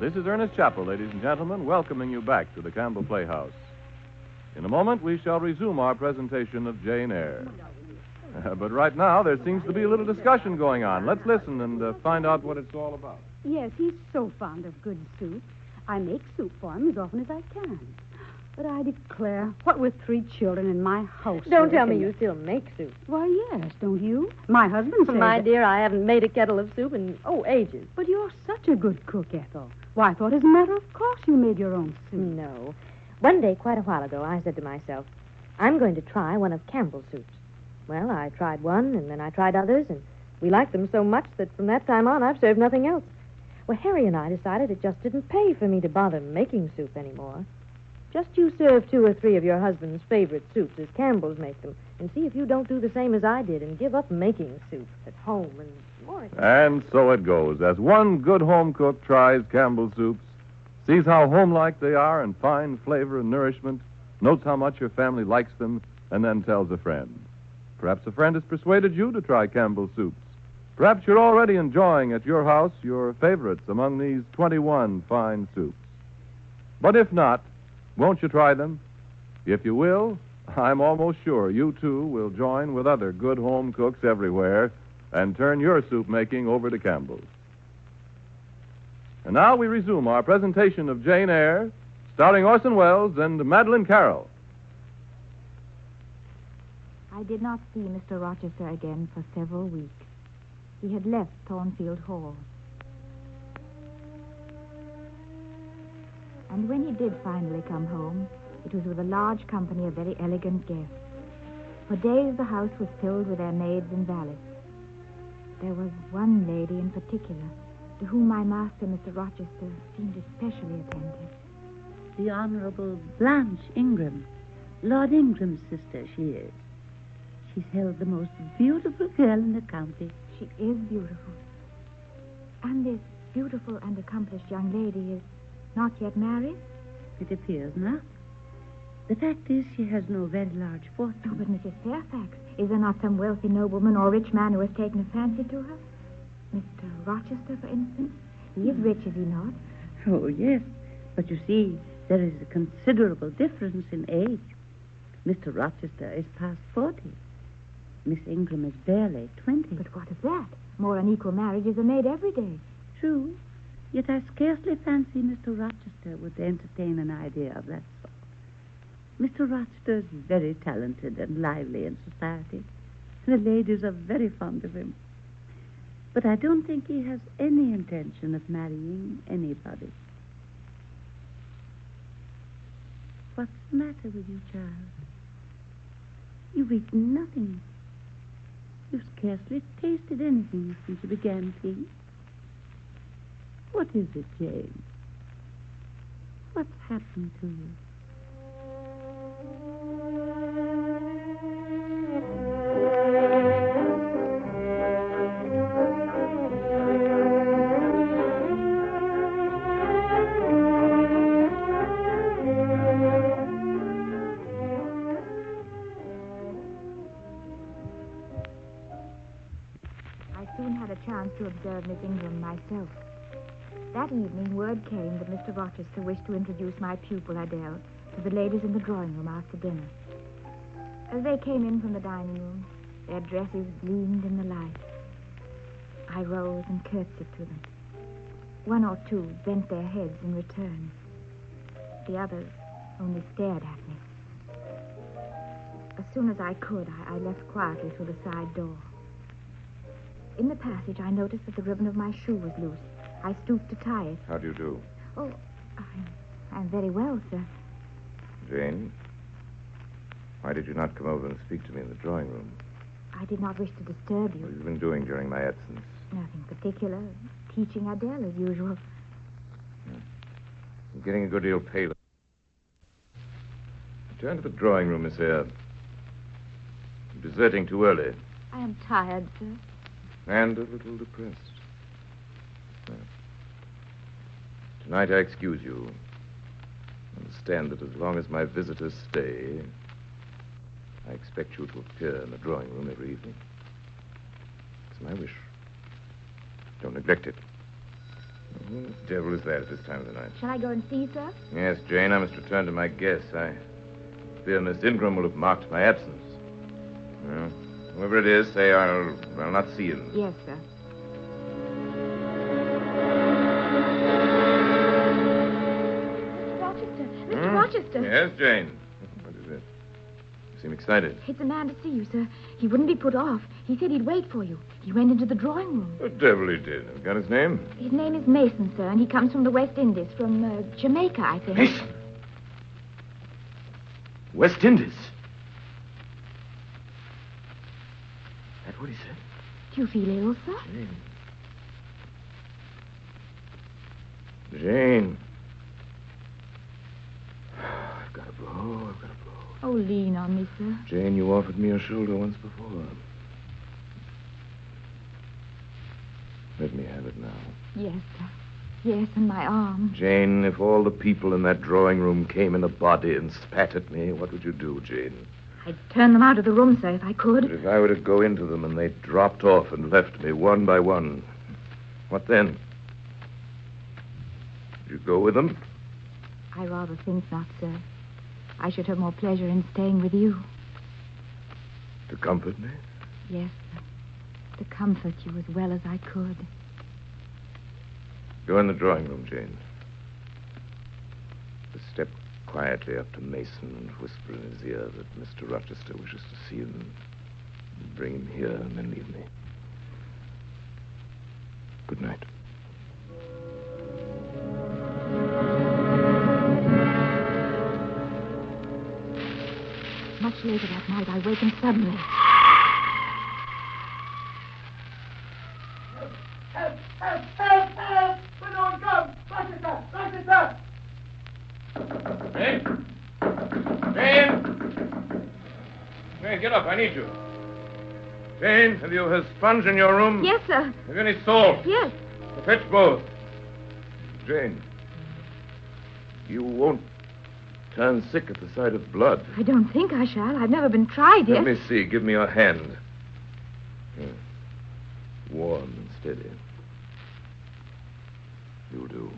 This is Ernest Chappell, ladies and gentlemen, welcoming you back to the Campbell Playhouse. In a moment, we shall resume our presentation of Jane Eyre. But right now, there seems to be a little discussion going on. Let's listen and find out what it's all about. Yes, he's so fond of good soup. I make soup for him as often as I can. But I declare, what with 3 children in my house... Don't tell me you still make soup. Why, yes, don't you? My husband says... My dear, I haven't made a kettle of soup in, ages. But you're such a good cook, Ethel. Why, I thought as a matter of course you made your own soup. No. One day, quite a while ago, I said to myself, I'm going to try one of Campbell's soups. Well, I tried one, and then I tried others, and we liked them so much that from that time on, I've served nothing else. Well, Harry and I decided it just didn't pay for me to bother making soup anymore. Just you serve 2 or 3 of your husband's favorite soups as Campbell's make them, and see if you don't do the same as I did and give up making soup at home and more. And so it goes. As one good home cook tries Campbell's soups, sees how homelike they are in fine flavor and nourishment, notes how much your family likes them, and then tells a friend. Perhaps a friend has persuaded you to try Campbell's soups. Perhaps you're already enjoying at your house your favorites among these 21 fine soups. But if not, won't you try them? If you will, I'm almost sure you, too, will join with other good home cooks everywhere and turn your soup making over to Campbell's. And now we resume our presentation of Jane Eyre, starring Orson Welles and Madeline Carroll. I did not see Mr. Rochester again for several weeks. He had left Thornfield Hall. And when he did finally come home, it was with a large company of very elegant guests. For days the house was filled with their maids and valets. There was one lady in particular to whom my master, Mr. Rochester, seemed especially attentive. The Honorable Blanche Ingram, Lord Ingram's sister, she is. She's held the most beautiful girl in the county. She is beautiful. And this beautiful and accomplished young lady is not yet married? It appears not. The fact is, she has no very large fortune. Oh, but Mrs. Fairfax, is there not some wealthy nobleman or rich man who has taken a fancy to her? Mr. Rochester, for instance? He is rich, is he not? Oh, yes. But you see, there is a considerable difference in age. Mr. Rochester is past 40. Miss Ingram is barely 20. But what of that? More unequal marriages are made every day. True. Yet I scarcely fancy Mr. Rochester would entertain an idea of that sort. Mr. Rochester is very talented and lively in society. The ladies are very fond of him. But I don't think he has any intention of marrying anybody. What's the matter with you, child? You've eaten nothing. You've scarcely tasted anything since you began tea. What is it, Jane? What's happened to you? I soon had a chance to observe Miss Ingram myself. That evening, word came that Mr. Rochester wished to introduce my pupil, Adele, to the ladies in the drawing room after dinner. As they came in from the dining room, their dresses gleamed in the light. I rose and curtsied to them. 1 or 2 bent their heads in return. The others only stared at me. As soon as I could, I left quietly through the side door. In the passage, I noticed that the ribbon of my shoe was loose. I stooped to tie it. How do you do? Oh, I'm very well, sir. Jane, why did you not come over and speak to me in the drawing room? I did not wish to disturb you. What have you been doing during my absence? Nothing particular. Teaching Adele as usual. I'm getting a good deal paler. Return to the drawing room, Miss Eyre. You're deserting too early. I am tired, sir. And a little depressed. Well, tonight I excuse you. Understand that as long as my visitors stay, I expect you to appear in the drawing room every evening. It's my wish. Don't neglect it. Who the devil is that at this time of the night? Shall I go and see, sir? Yes, Jane, I must return to my guests. I fear Miss Ingram will have marked my absence. Well, whoever it is, say I'll not see him. Yes, sir. Mr. Rochester. Yes, Jane. What is it? You seem excited. It's a man to see you, sir. He wouldn't be put off. He said he'd wait for you. He went into the drawing room. The devil he did. Have you got his name? His name is Mason, sir, and he comes from the West Indies, from Jamaica, I think. Mason? West Indies? That's what he said. Do you feel ill, sir? Jane. I've got a blow. Oh, lean on me, sir. Jane, you offered me your shoulder once before. Let me have it now. Yes, sir. Yes, and my arm. Jane, if all the people in that drawing room came in a body and spat at me, what would you do, Jane? I'd turn them out of the room, sir, if I could. But if I were to go into them and they dropped off and left me one by one, what then? Would you go with them? I rather think not, sir. I should have more pleasure in staying with you. To comfort me? Yes, sir. To comfort you as well as I could. Go in the drawing room, Jane. Just step quietly up to Mason and whisper in his ear that Mr. Rochester wishes to see him. Bring him here and then leave me. Good night. Much later that night, I wakened suddenly. Help! Help! Help! Help! When no one comes! Rochester! Rochester! Jane? Jane? Jane, get up. I need you. Jane, have you a sponge in your room? Yes, sir. Have you any salt? Yes. Fetch both. Jane, you won't turn sick at the sight of blood. I don't think I shall. I've never been tried yet. Let me see. Give me your hand. Here. Warm and steady. You'll do.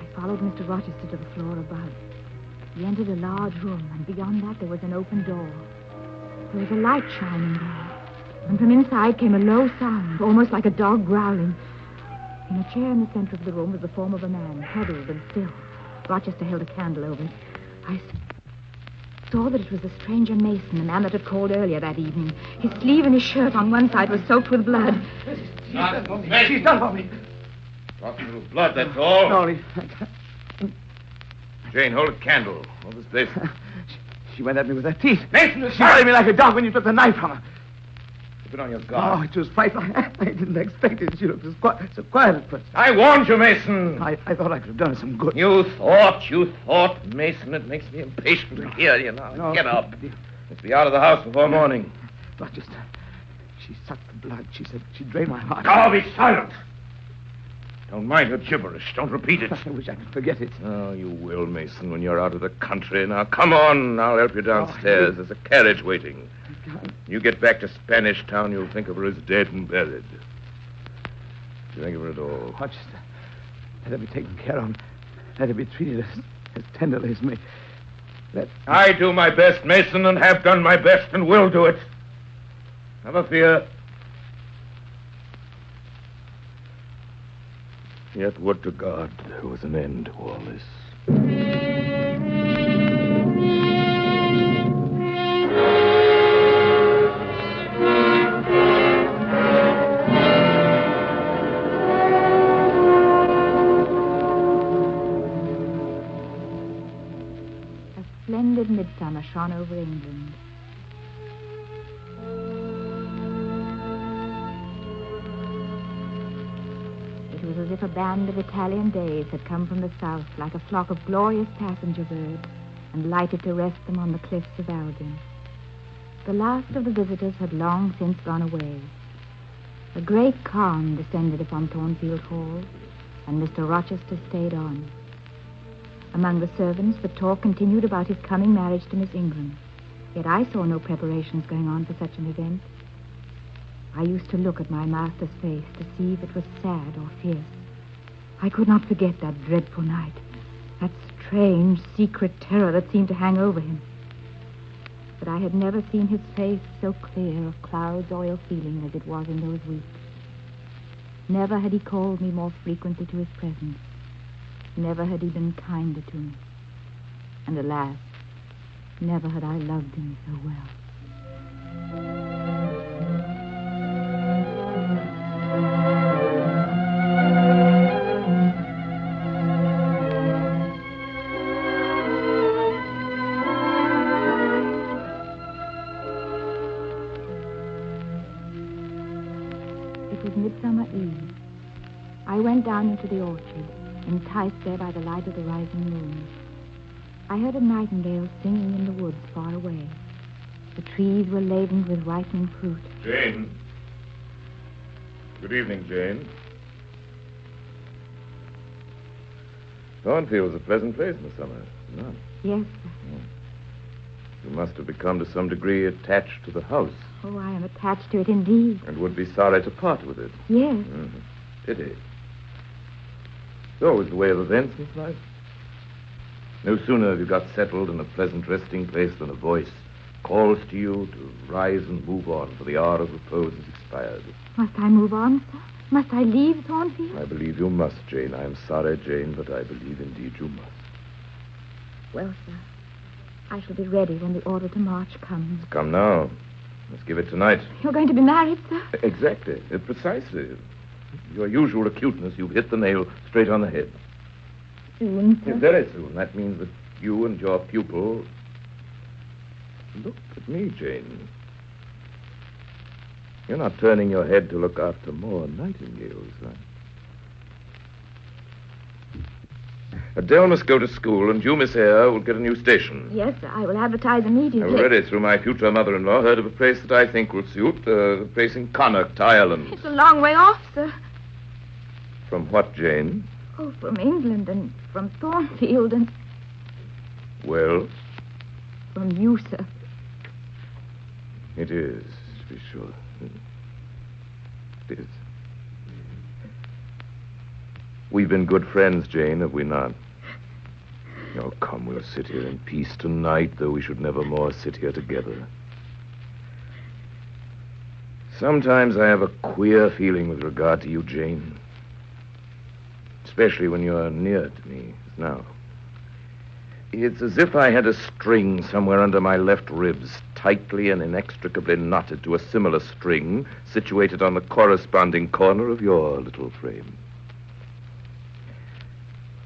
I followed Mr. Rochester to the floor above. He entered a large room, and beyond that there was an open door. There was a light shining there, and from inside came a low sound, almost like a dog growling. In a chair in the center of the room was the form of a man, huddled and still. Rochester held a candle over it. I saw that it was the stranger Mason, the man that had called earlier that evening. His sleeve and his shirt on one side was soaked with blood. She's done for me. Dropping with blood, that's all. Sorry. Jane, hold a candle. Hold this place. She went at me with her teeth. Mason, She bit me like a dog when you took the knife from her. Put on your guard. Oh, it was frightful. I didn't expect it. She looked so quiet at first. I warned you, Mason. I thought I could have done her some good. You thought, Mason. It makes me impatient to hear you now. No. Get up. Let's be out of the house before morning. Rochester, she sucked the blood. She said she'd drain my heart. Oh, be silent. Don't mind her gibberish. Don't repeat it. I wish I could forget it. Oh, you will, Mason, when you're out of the country. Now, come on. I'll help you downstairs. There's a carriage waiting. You get back to Spanish Town, you'll think of her as dead and buried. You think of her at all. Rochester, let her be taken care of. Let her be treated as tenderly as me. I do my best, Mason, and have done my best and will do it. Never fear. Yet would to God there was an end to all this. A splendid midsummer shone over England. was as if a band of Italian days had come from the south like a flock of glorious passenger birds and lighted to rest them on the cliffs of Albion. The last of the visitors had long since gone away. A great calm descended upon Thornfield Hall, and Mr. Rochester stayed on. Among the servants, the talk continued about his coming marriage to Miss Ingram. Yet I saw no preparations going on for such an event. I used to look at my master's face to see if it was sad or fierce. I could not forget that dreadful night, that strange, secret terror that seemed to hang over him. But I had never seen his face so clear of clouds or ill feeling as it was in those weeks. Never had he called me more frequently to his presence. Never had he been kinder to me. And alas, never had I loved him so well. It was Midsummer Eve. I went down into the orchard, enticed there by the light of the rising moon. I heard a nightingale singing in the woods far away. The trees were laden with ripening fruit. Jane. Good evening, Jane. Thornfield's a pleasant place in the summer, is it not? Yes, sir. You must have become to some degree attached to the house. Oh, I am attached to it indeed. And would be sorry to part with it. Yes. Mm-hmm. Pity. So is the way of events, Miss Life. No sooner have you got settled in a pleasant resting place than a voice calls to you to rise and move on, for the hour of repose is expired. Must I move on, sir? Must I leave Thornfield? I believe you must, Jane. I am sorry, Jane, but I believe indeed you must. Well, sir, I shall be ready when the order to march comes. Come now. Let's give it tonight. You're going to be married, sir? Exactly. Precisely. Your usual acuteness, you've hit the nail straight on the head. Soon, sir? Yes, very soon. That means that you and your pupil... Look at me, Jane. You're not turning your head to look after more nightingales, right? Adele must go to school, and you, Miss Eyre, will get a new station. Yes, sir. I will advertise immediately. I've already, through my future mother-in-law, heard of a place that I think will suit. A place in Connacht, Ireland. It's a long way off, sir. From what, Jane? Oh, from England and from Thornfield and... Well? From you, sir. It is, to be sure. It is. We've been good friends, Jane, have we not? Oh, come, we'll sit here in peace tonight, though we should never more sit here together. Sometimes I have a queer feeling with regard to you, Jane. Especially when you're near to me, as now. It's as if I had a string somewhere under my left ribs, tightly and inextricably knotted to a similar string situated on the corresponding corner of your little frame.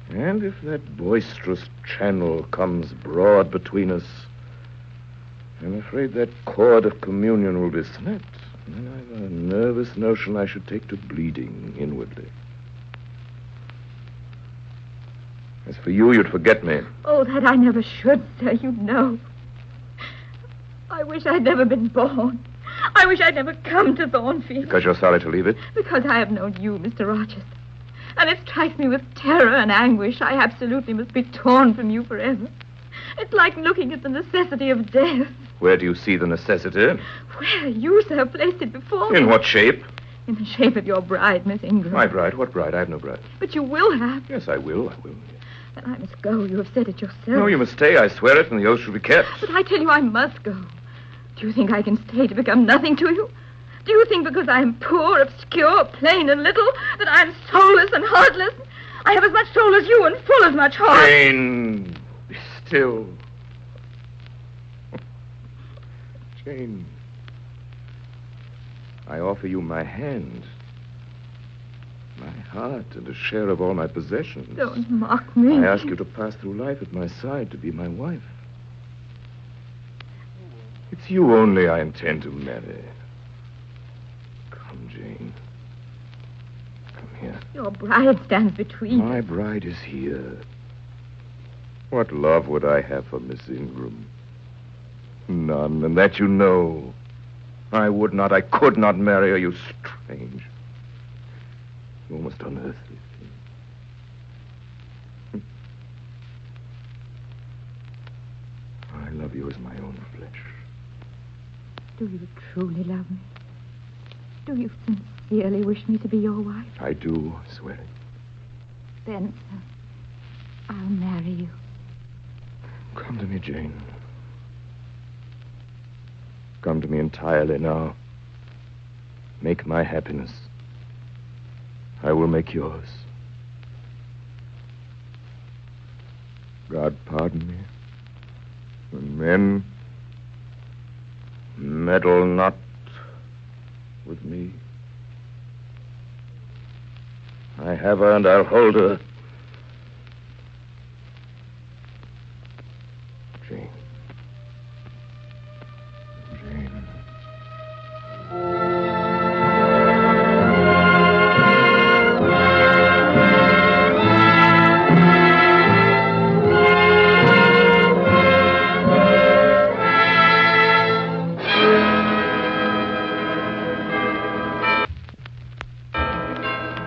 And if that boisterous channel comes broad between us, I'm afraid that cord of communion will be snapped. And I've a nervous notion I should take to bleeding inwardly. As for you, you'd forget me. Oh, that I never should, sir, you know. I wish I'd never been born. I wish I'd never come to Thornfield. Because you're sorry to leave it? Because I have known you, Mr. Rochester. And it strikes me with terror and anguish. I absolutely must be torn from you forever. It's like looking at the necessity of death. Where do you see the necessity? Where? You, sir, placed it before me. In what shape? In the shape of your bride, Miss Ingram. My bride? What bride? I have no bride. But you will have. Yes, I will. Then I must go. You have said it yourself. No, you must stay. I swear it, and the oath shall be kept. But I tell you, I must go. Do you think I can stay to become nothing to you? Do you think because I am poor, obscure, plain, and little, that I am soulless and heartless? I have as much soul as you and full as much heart. Jane, be still. Jane, I offer you my hand, my heart, and a share of all my possessions. Don't mock me. I ask you to pass through life at my side, to be my wife. It's you only I intend to marry. Come, Jane. Come here. Your bride stands between My bride is here. What love would I have for Miss Ingram? None, and that you know. I would not, I could not marry her, you strange, you almost unearthly thing. I love you as my own flesh. Do you truly love me? Do you sincerely wish me to be your wife? I do, I swear it. Then, sir, I'll marry you. Come to me, Jane. Come to me entirely now. Make my happiness. I will make yours. God pardon me. And men meddle not with me. I have her and I'll hold her. Jane. Jane.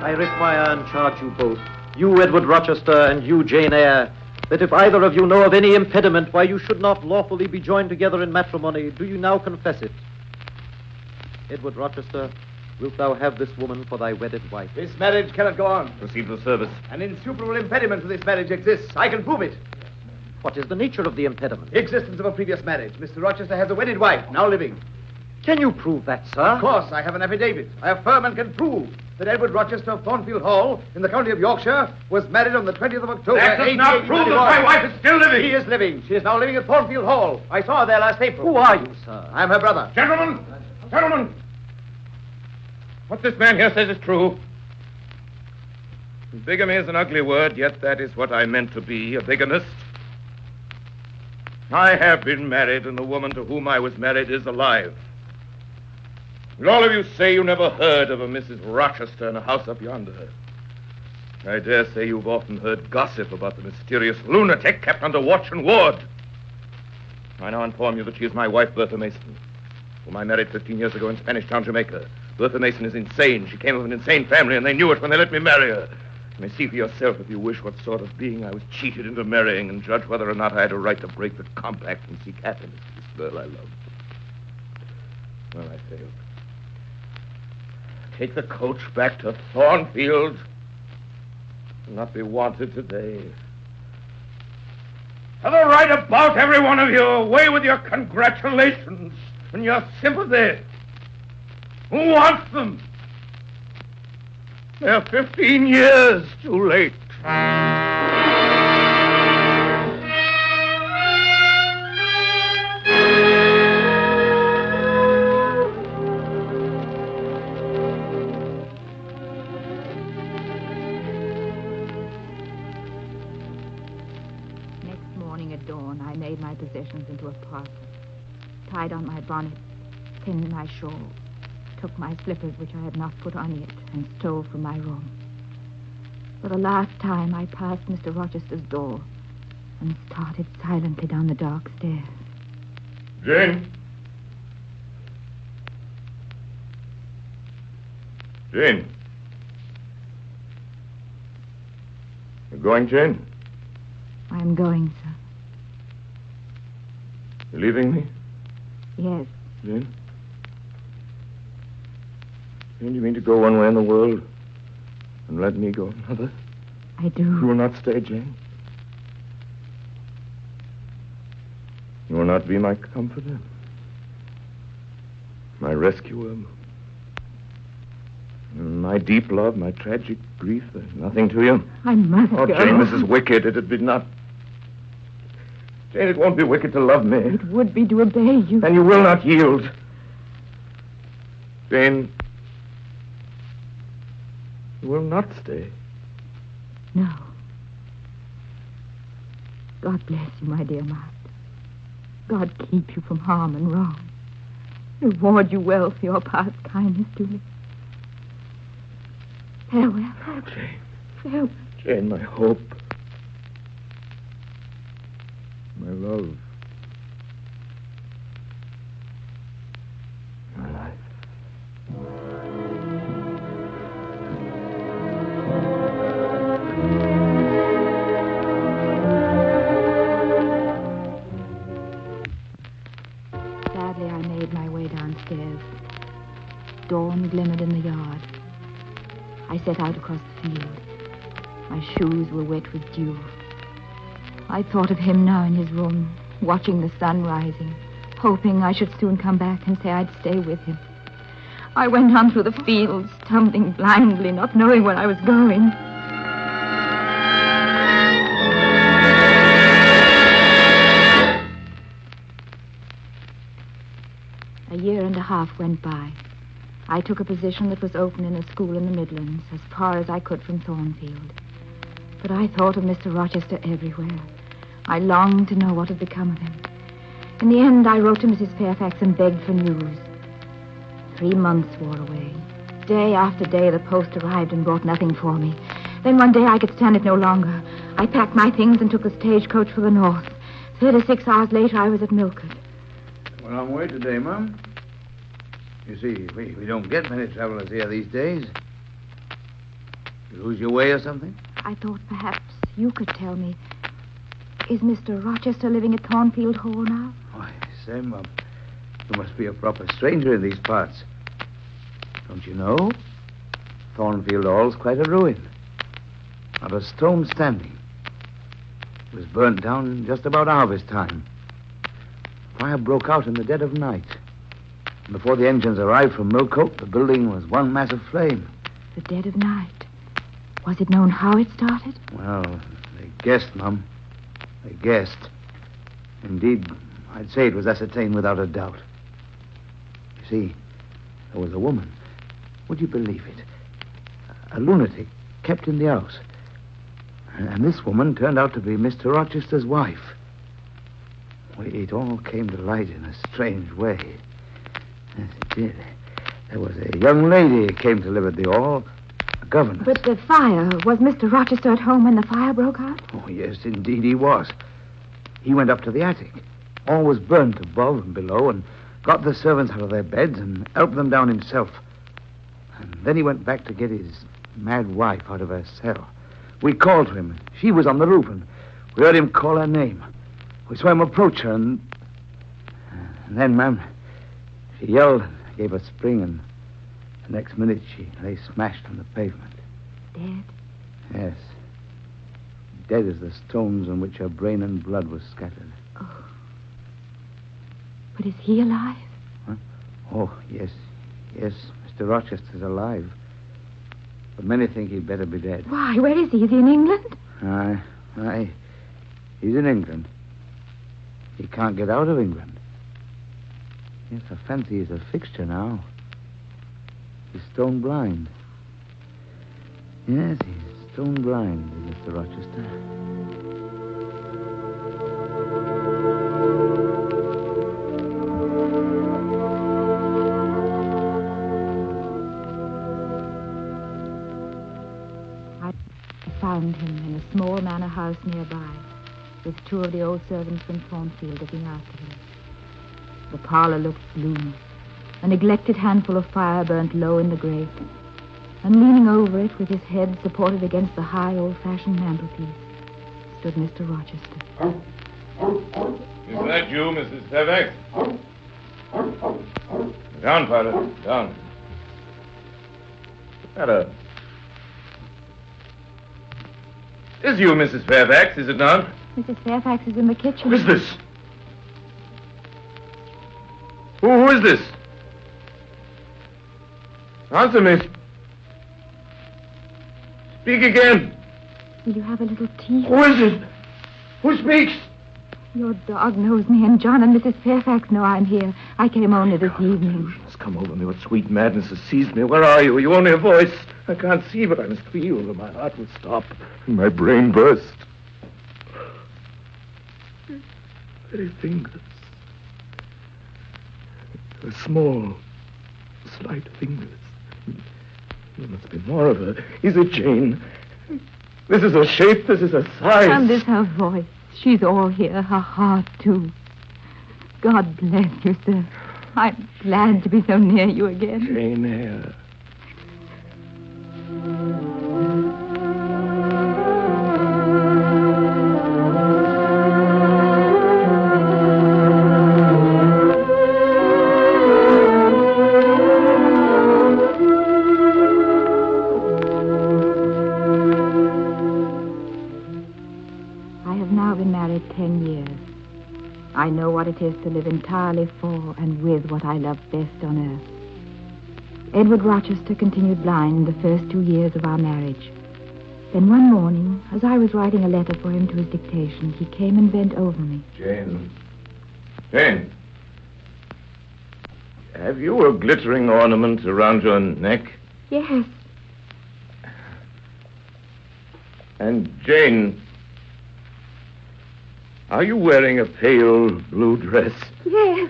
I require and charge you both, you Edward Rochester and you Jane Eyre, that if either of you know of any impediment why you should not lawfully be joined together in matrimony, do you now confess it? Edward Rochester, wilt thou have this woman for thy wedded wife? This marriage cannot go on. Proceed to service. An insuperable impediment to this marriage exists. I can prove it. What is the nature of the impediment? The existence of a previous marriage. Mr. Rochester has a wedded wife, now living. Can you prove that, sir? Of course, I have an affidavit. I affirm and can prove that Edward Rochester of Thornfield Hall, in the county of Yorkshire, was married on the 20th of October. That does not prove that my wife is still living. She is living. She is now living at Thornfield Hall. I saw her there last April. Who are you, sir? I am her brother. Gentlemen! Gentlemen! What this man here says is true. Bigamy is an ugly word, yet that is what I meant to be, a bigamist. I have been married, and the woman to whom I was married is alive. And all of you say you never heard of a Mrs. Rochester in a house up yonder. I dare say you've often heard gossip about the mysterious lunatic kept under watch and ward. I now inform you that she is my wife, Bertha Mason, whom I married 15 years ago in Spanish Town, Jamaica. Bertha Mason is insane. She came of an insane family, and they knew it when they let me marry her. You may see for yourself, if you wish, what sort of being I was cheated into marrying, and judge whether or not I had a right to break the compact and seek happiness for this girl I loved. Well, I failed. Take the coach back to Thornfield. I'll not be wanted today. Have a right about, every one of you. Away with your congratulations and your sympathy. Who wants them? They're 15 years too late. Possessions into a parcel, tied on my bonnet, pinned my shawl, took my slippers which I had not put on yet, and stole from my room. For the last time, I passed Mr. Rochester's door and started silently down the dark stairs. Jane? Jane? You're going, Jane? I am going, sir. You're leaving me? Yes. Jane? Jane, you mean to go one way in the world and let me go another? I do. You will not stay, Jane? You will not be my comforter? My rescuer? My deep love, my tragic grief, there's nothing to you? I must go. Jane, this is wicked. It'd be not... Jane, it won't be wicked to love me. It would be to obey you. And you will not yield. Jane, you will not stay. No. God bless you, my dear Martha. God keep you from harm and wrong. Reward you well for your past kindness to me. Farewell. Oh, Jane. Well, Jane, my hope. My love. My life. Sadly, I made my way downstairs. Dawn glimmered in the yard. I set out across the field. My shoes were wet with dew. I thought of him now in his room, watching the sun rising, hoping I should soon come back and say I'd stay with him. I went on through the fields, stumbling blindly, not knowing where I was going. A year and a half went by. I took a position that was open in a school in the Midlands, as far as I could from Thornfield. But I thought of Mr. Rochester everywhere. I longed to know what had become of him. In the end, I wrote to Mrs. Fairfax and begged for news. 3 months wore away. Day after day, the post arrived and brought nothing for me. Then one day, I could stand it no longer. I packed my things and took the stagecoach for the north. 36 hours later, I was at Milford. A long way today, Mum. You see, we don't get many travelers here these days. You lose your way or something? I thought perhaps you could tell me. Is Mr. Rochester living at Thornfield Hall now? Why, say, Mum, you must be a proper stranger in these parts. Don't you know? Thornfield Hall's quite a ruin. Not a stone standing. It was burnt down just about harvest time. Fire broke out in the dead of night. And before the engines arrived from Millcote, the building was one mass of flame. The dead of night. Was it known how it started? Well, they guessed, Mum. They guessed. Indeed, I'd say it was ascertained without a doubt. You see, there was a woman. Would you believe it? A lunatic kept in the house. And this woman turned out to be Mr. Rochester's wife. It all came to light in a strange way. Yes, it did. There was a young lady who came to live at the Hall, a governess. But the fire, was Mr. Rochester at home when the fire broke out? Oh, yes, indeed he was. He went up to the attic. All was burnt above and below, and got the servants out of their beds and helped them down himself. And then he went back to get his mad wife out of her cell. We called to him. She was on the roof, and we heard him call her name. We saw him approach her, and then, ma'am, she yelled and gave a spring, and the next minute she lay smashed on the pavement. Dead? Yes. Dead as the stones on which her brain and blood was scattered. Oh. But is he alive? Huh? Oh, yes. Yes, Mr. Rochester's alive. But many think he'd better be dead. Why, where is he? Is he in England? Aye. He's in England. He can't get out of England. Yes, I fancy he's a fixture now. He's stone blind. Yes, he's stone blind, Mr. Rochester. I found him in a small manor house nearby, with 2 of the old servants from Thornfield looking after him. The parlor looked gloomy. A neglected handful of fire burnt low in the grate. And leaning over it, with his head supported against the high, old-fashioned mantelpiece, stood Mr. Rochester. Is that you, Mrs. Fairfax? Down, pilot. Down. Hello. Is you, Mrs. Fairfax, is it not? Mrs. Fairfax is in the kitchen. Who is this? Who is this? Answer me. Speak again. Will you have a little tea? Who is it? Who speaks? Your dog knows me, and John and Mrs. Fairfax know I'm here. I came only this evening. It's come over me. What sweet madness has seized me. Where are you? You only a voice. I can't see, but I must feel, or my heart will stop and my brain burst. Very fingers. Small, slight fingers. There must be more of her. Is it Jane? This is her shape, this is her size. And this her voice. She's all here, her heart, too. God bless you, sir. I'm glad to be so near you again. Jane Eyre. I know what it is to live entirely for and with what I love best on earth. Edward Rochester continued blind the first 2 years of our marriage. Then one morning, as I was writing a letter for him to his dictation, he came and bent over me. Jane. Jane. Have you a glittering ornament around your neck? Yes. And Jane, are you wearing a pale blue dress? Yes.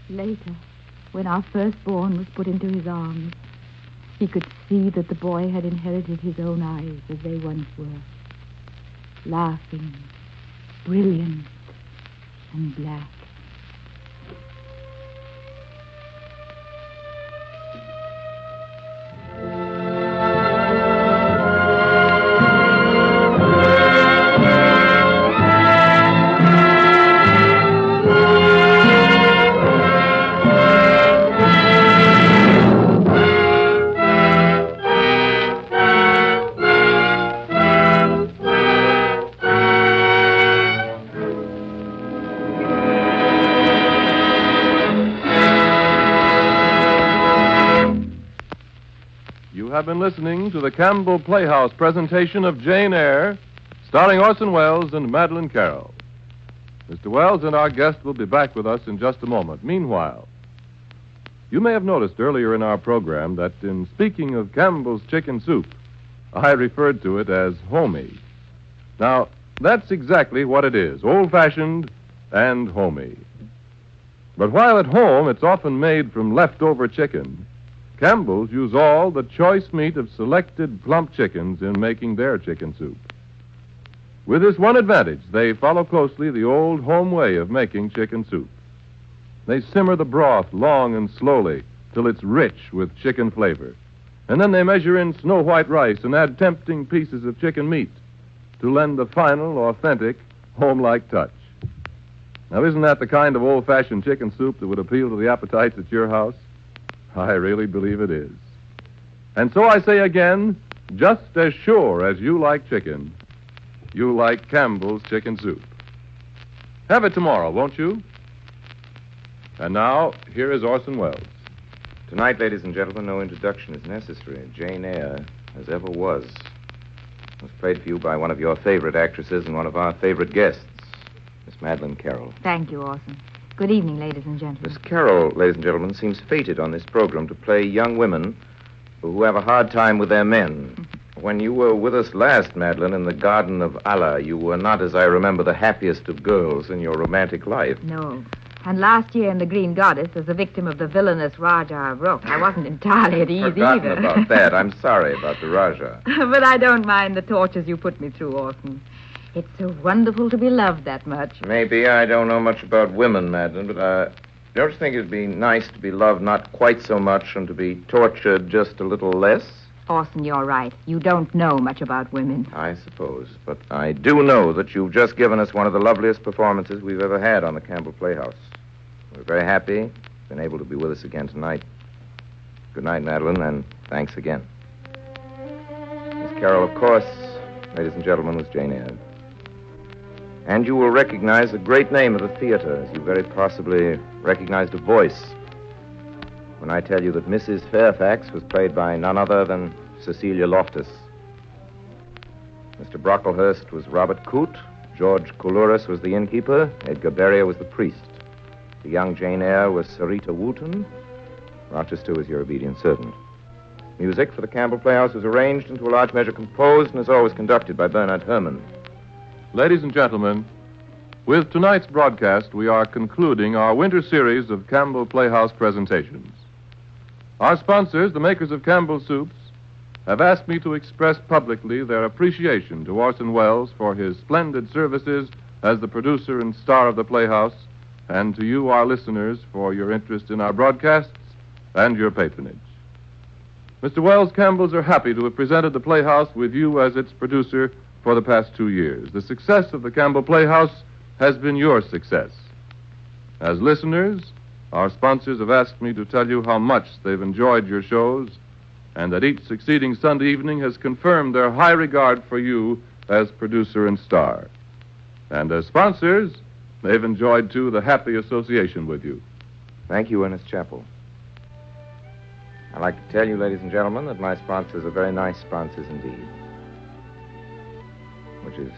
Later, when our firstborn was put into his arms, he could see that the boy had inherited his own eyes as they once were. Laughing, brilliant, and black. Have been listening to the Campbell Playhouse presentation of Jane Eyre, starring Orson Welles and Madeline Carroll. Mr. Welles and our guest will be back with us in just a moment. Meanwhile, you may have noticed earlier in our program that in speaking of Campbell's chicken soup, I referred to it as homey. Now, that's exactly what it is, old-fashioned and homey. But while at home it's often made from leftover chicken, Campbell's use all the choice meat of selected plump chickens in making their chicken soup. With this one advantage, they follow closely the old home way of making chicken soup. They simmer the broth long and slowly till it's rich with chicken flavor. And then they measure in snow-white rice and add tempting pieces of chicken meat to lend the final, authentic, home-like touch. Now, isn't that the kind of old-fashioned chicken soup that would appeal to the appetites at your house? I really believe it is. And so I say again, just as sure as you like chicken, you like Campbell's chicken soup. Have it tomorrow, won't you? And now, here is Orson Welles. Tonight, ladies and gentlemen, no introduction is necessary. Jane Eyre, as ever was played for you by one of your favorite actresses and one of our favorite guests, Miss Madeline Carroll. Thank you, Orson. Good evening, ladies and gentlemen. Miss Carroll, ladies and gentlemen, seems fated on this program to play young women who have a hard time with their men. When you were with us last, Madeline, in the Garden of Allah, you were not, as I remember, the happiest of girls in your romantic life. No. And last year in The Green Goddess, as a victim of the villainous Rajah of Rook, I wasn't entirely at ease Forgotten either. about that. I'm sorry about the Rajah. But I don't mind the tortures you put me through, Orson. It's so wonderful to be loved that much. Maybe I don't know much about women, Madeline, but don't you think it'd be nice to be loved not quite so much and to be tortured just a little less? Orson, you're right. You don't know much about women. I suppose. But I do know that you've just given us one of the loveliest performances we've ever had on the Campbell Playhouse. We're very happy you've been able to be with us again tonight. Good night, Madeline, and thanks again. Miss Carroll, of course, ladies and gentlemen, was Jane Eyre. And you will recognize a great name of the theater, as you very possibly recognized a voice when I tell you that Mrs. Fairfax was played by none other than Cecilia Loftus. Mr. Brocklehurst was Robert Coote. George Coulouris was the innkeeper. Edgar Berryer was the priest. The young Jane Eyre was Sarita Woolton. Rochester was your obedient servant. Music for the Campbell Playhouse was arranged and to a large measure composed and is always conducted by Bernard Herrmann. Ladies and gentlemen, with tonight's broadcast, we are concluding our winter series of Campbell Playhouse presentations. Our sponsors, the makers of Campbell Soups, have asked me to express publicly their appreciation to Orson Welles for his splendid services as the producer and star of the Playhouse, and to you, our listeners, for your interest in our broadcasts and your patronage. Mr. Wells Campbells are happy to have presented the Playhouse with you as its producer for the past 2 years. The success of the Campbell Playhouse has been your success. As listeners, our sponsors have asked me to tell you how much they've enjoyed your shows, and that each succeeding Sunday evening has confirmed their high regard for you as producer and star. And as sponsors, they've enjoyed, too, the happy association with you. Thank you, Ernest Chappell. I'd like to tell you, ladies and gentlemen, that my sponsors are very nice sponsors indeed, which is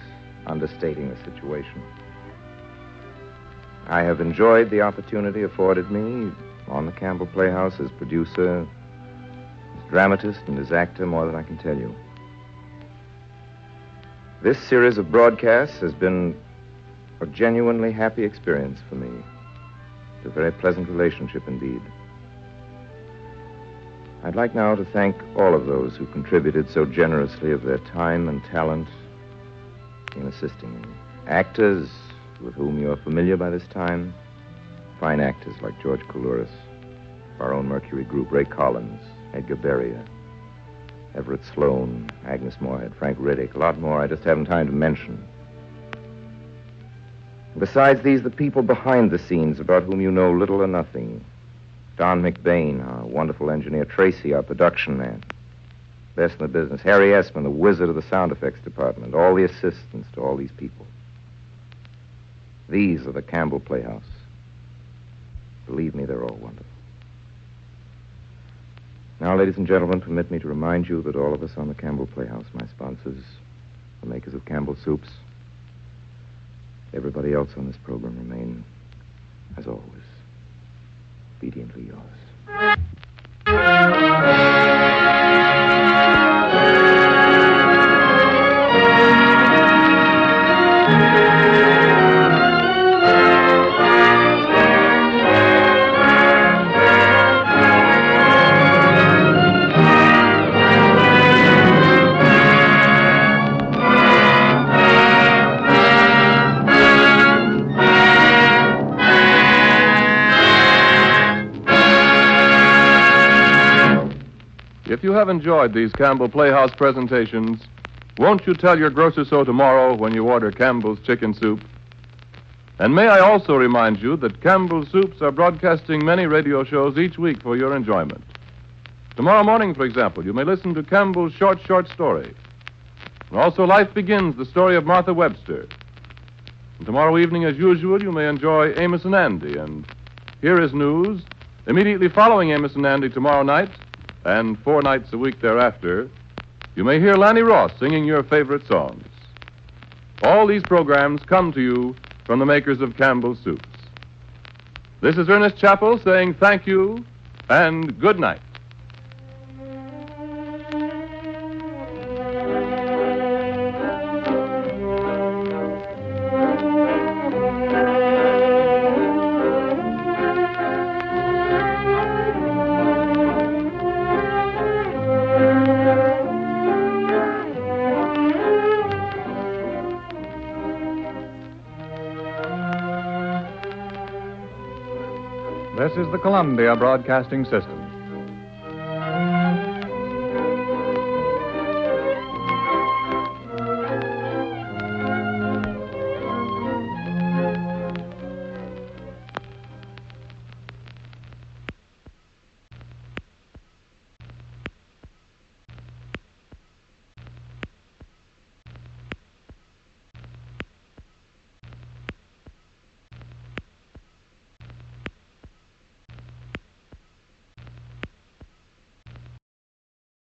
understating the situation. I have enjoyed the opportunity afforded me on the Campbell Playhouse as producer, as dramatist, and as actor more than I can tell you. This series of broadcasts has been a genuinely happy experience for me. It's a very pleasant relationship indeed. I'd like now to thank all of those who contributed so generously of their time and talent in assisting me. Actors with whom you are familiar by this time, fine actors like George Coulouris, our own Mercury group, Ray Collins, Edgar Beria, Everett Sloan, Agnes Moorehead, Frank Riddick, a lot more I just haven't time to mention. Besides these, the people behind the scenes about whom you know little or nothing. Don McBain, our wonderful engineer, Tracy, our production man, best in the business, Harry Esman, the wizard of the sound effects department, all the assistants to all these people. These are the Campbell Playhouse. Believe me, they're all wonderful. Now, ladies and gentlemen, permit me to remind you that all of us on the Campbell Playhouse, my sponsors, the makers of Campbell Soups, everybody else on this program remain, as always, obediently yours. If you have enjoyed these Campbell Playhouse presentations, won't you tell your grocer so tomorrow when you order Campbell's Chicken Soup? And may I also remind you that Campbell's Soups are broadcasting many radio shows each week for your enjoyment. Tomorrow morning, for example, you may listen to Campbell's Short Story. And also Life Begins, the story of Martha Webster. And tomorrow evening, as usual, you may enjoy Amos and Andy. And here is news. Immediately following Amos and Andy tomorrow night, and 4 nights a week thereafter, you may hear Lanny Ross singing your favorite songs. All these programs come to you from the makers of Campbell Soups. This is Ernest Chappell saying thank you and good night. This is the Columbia Broadcasting System.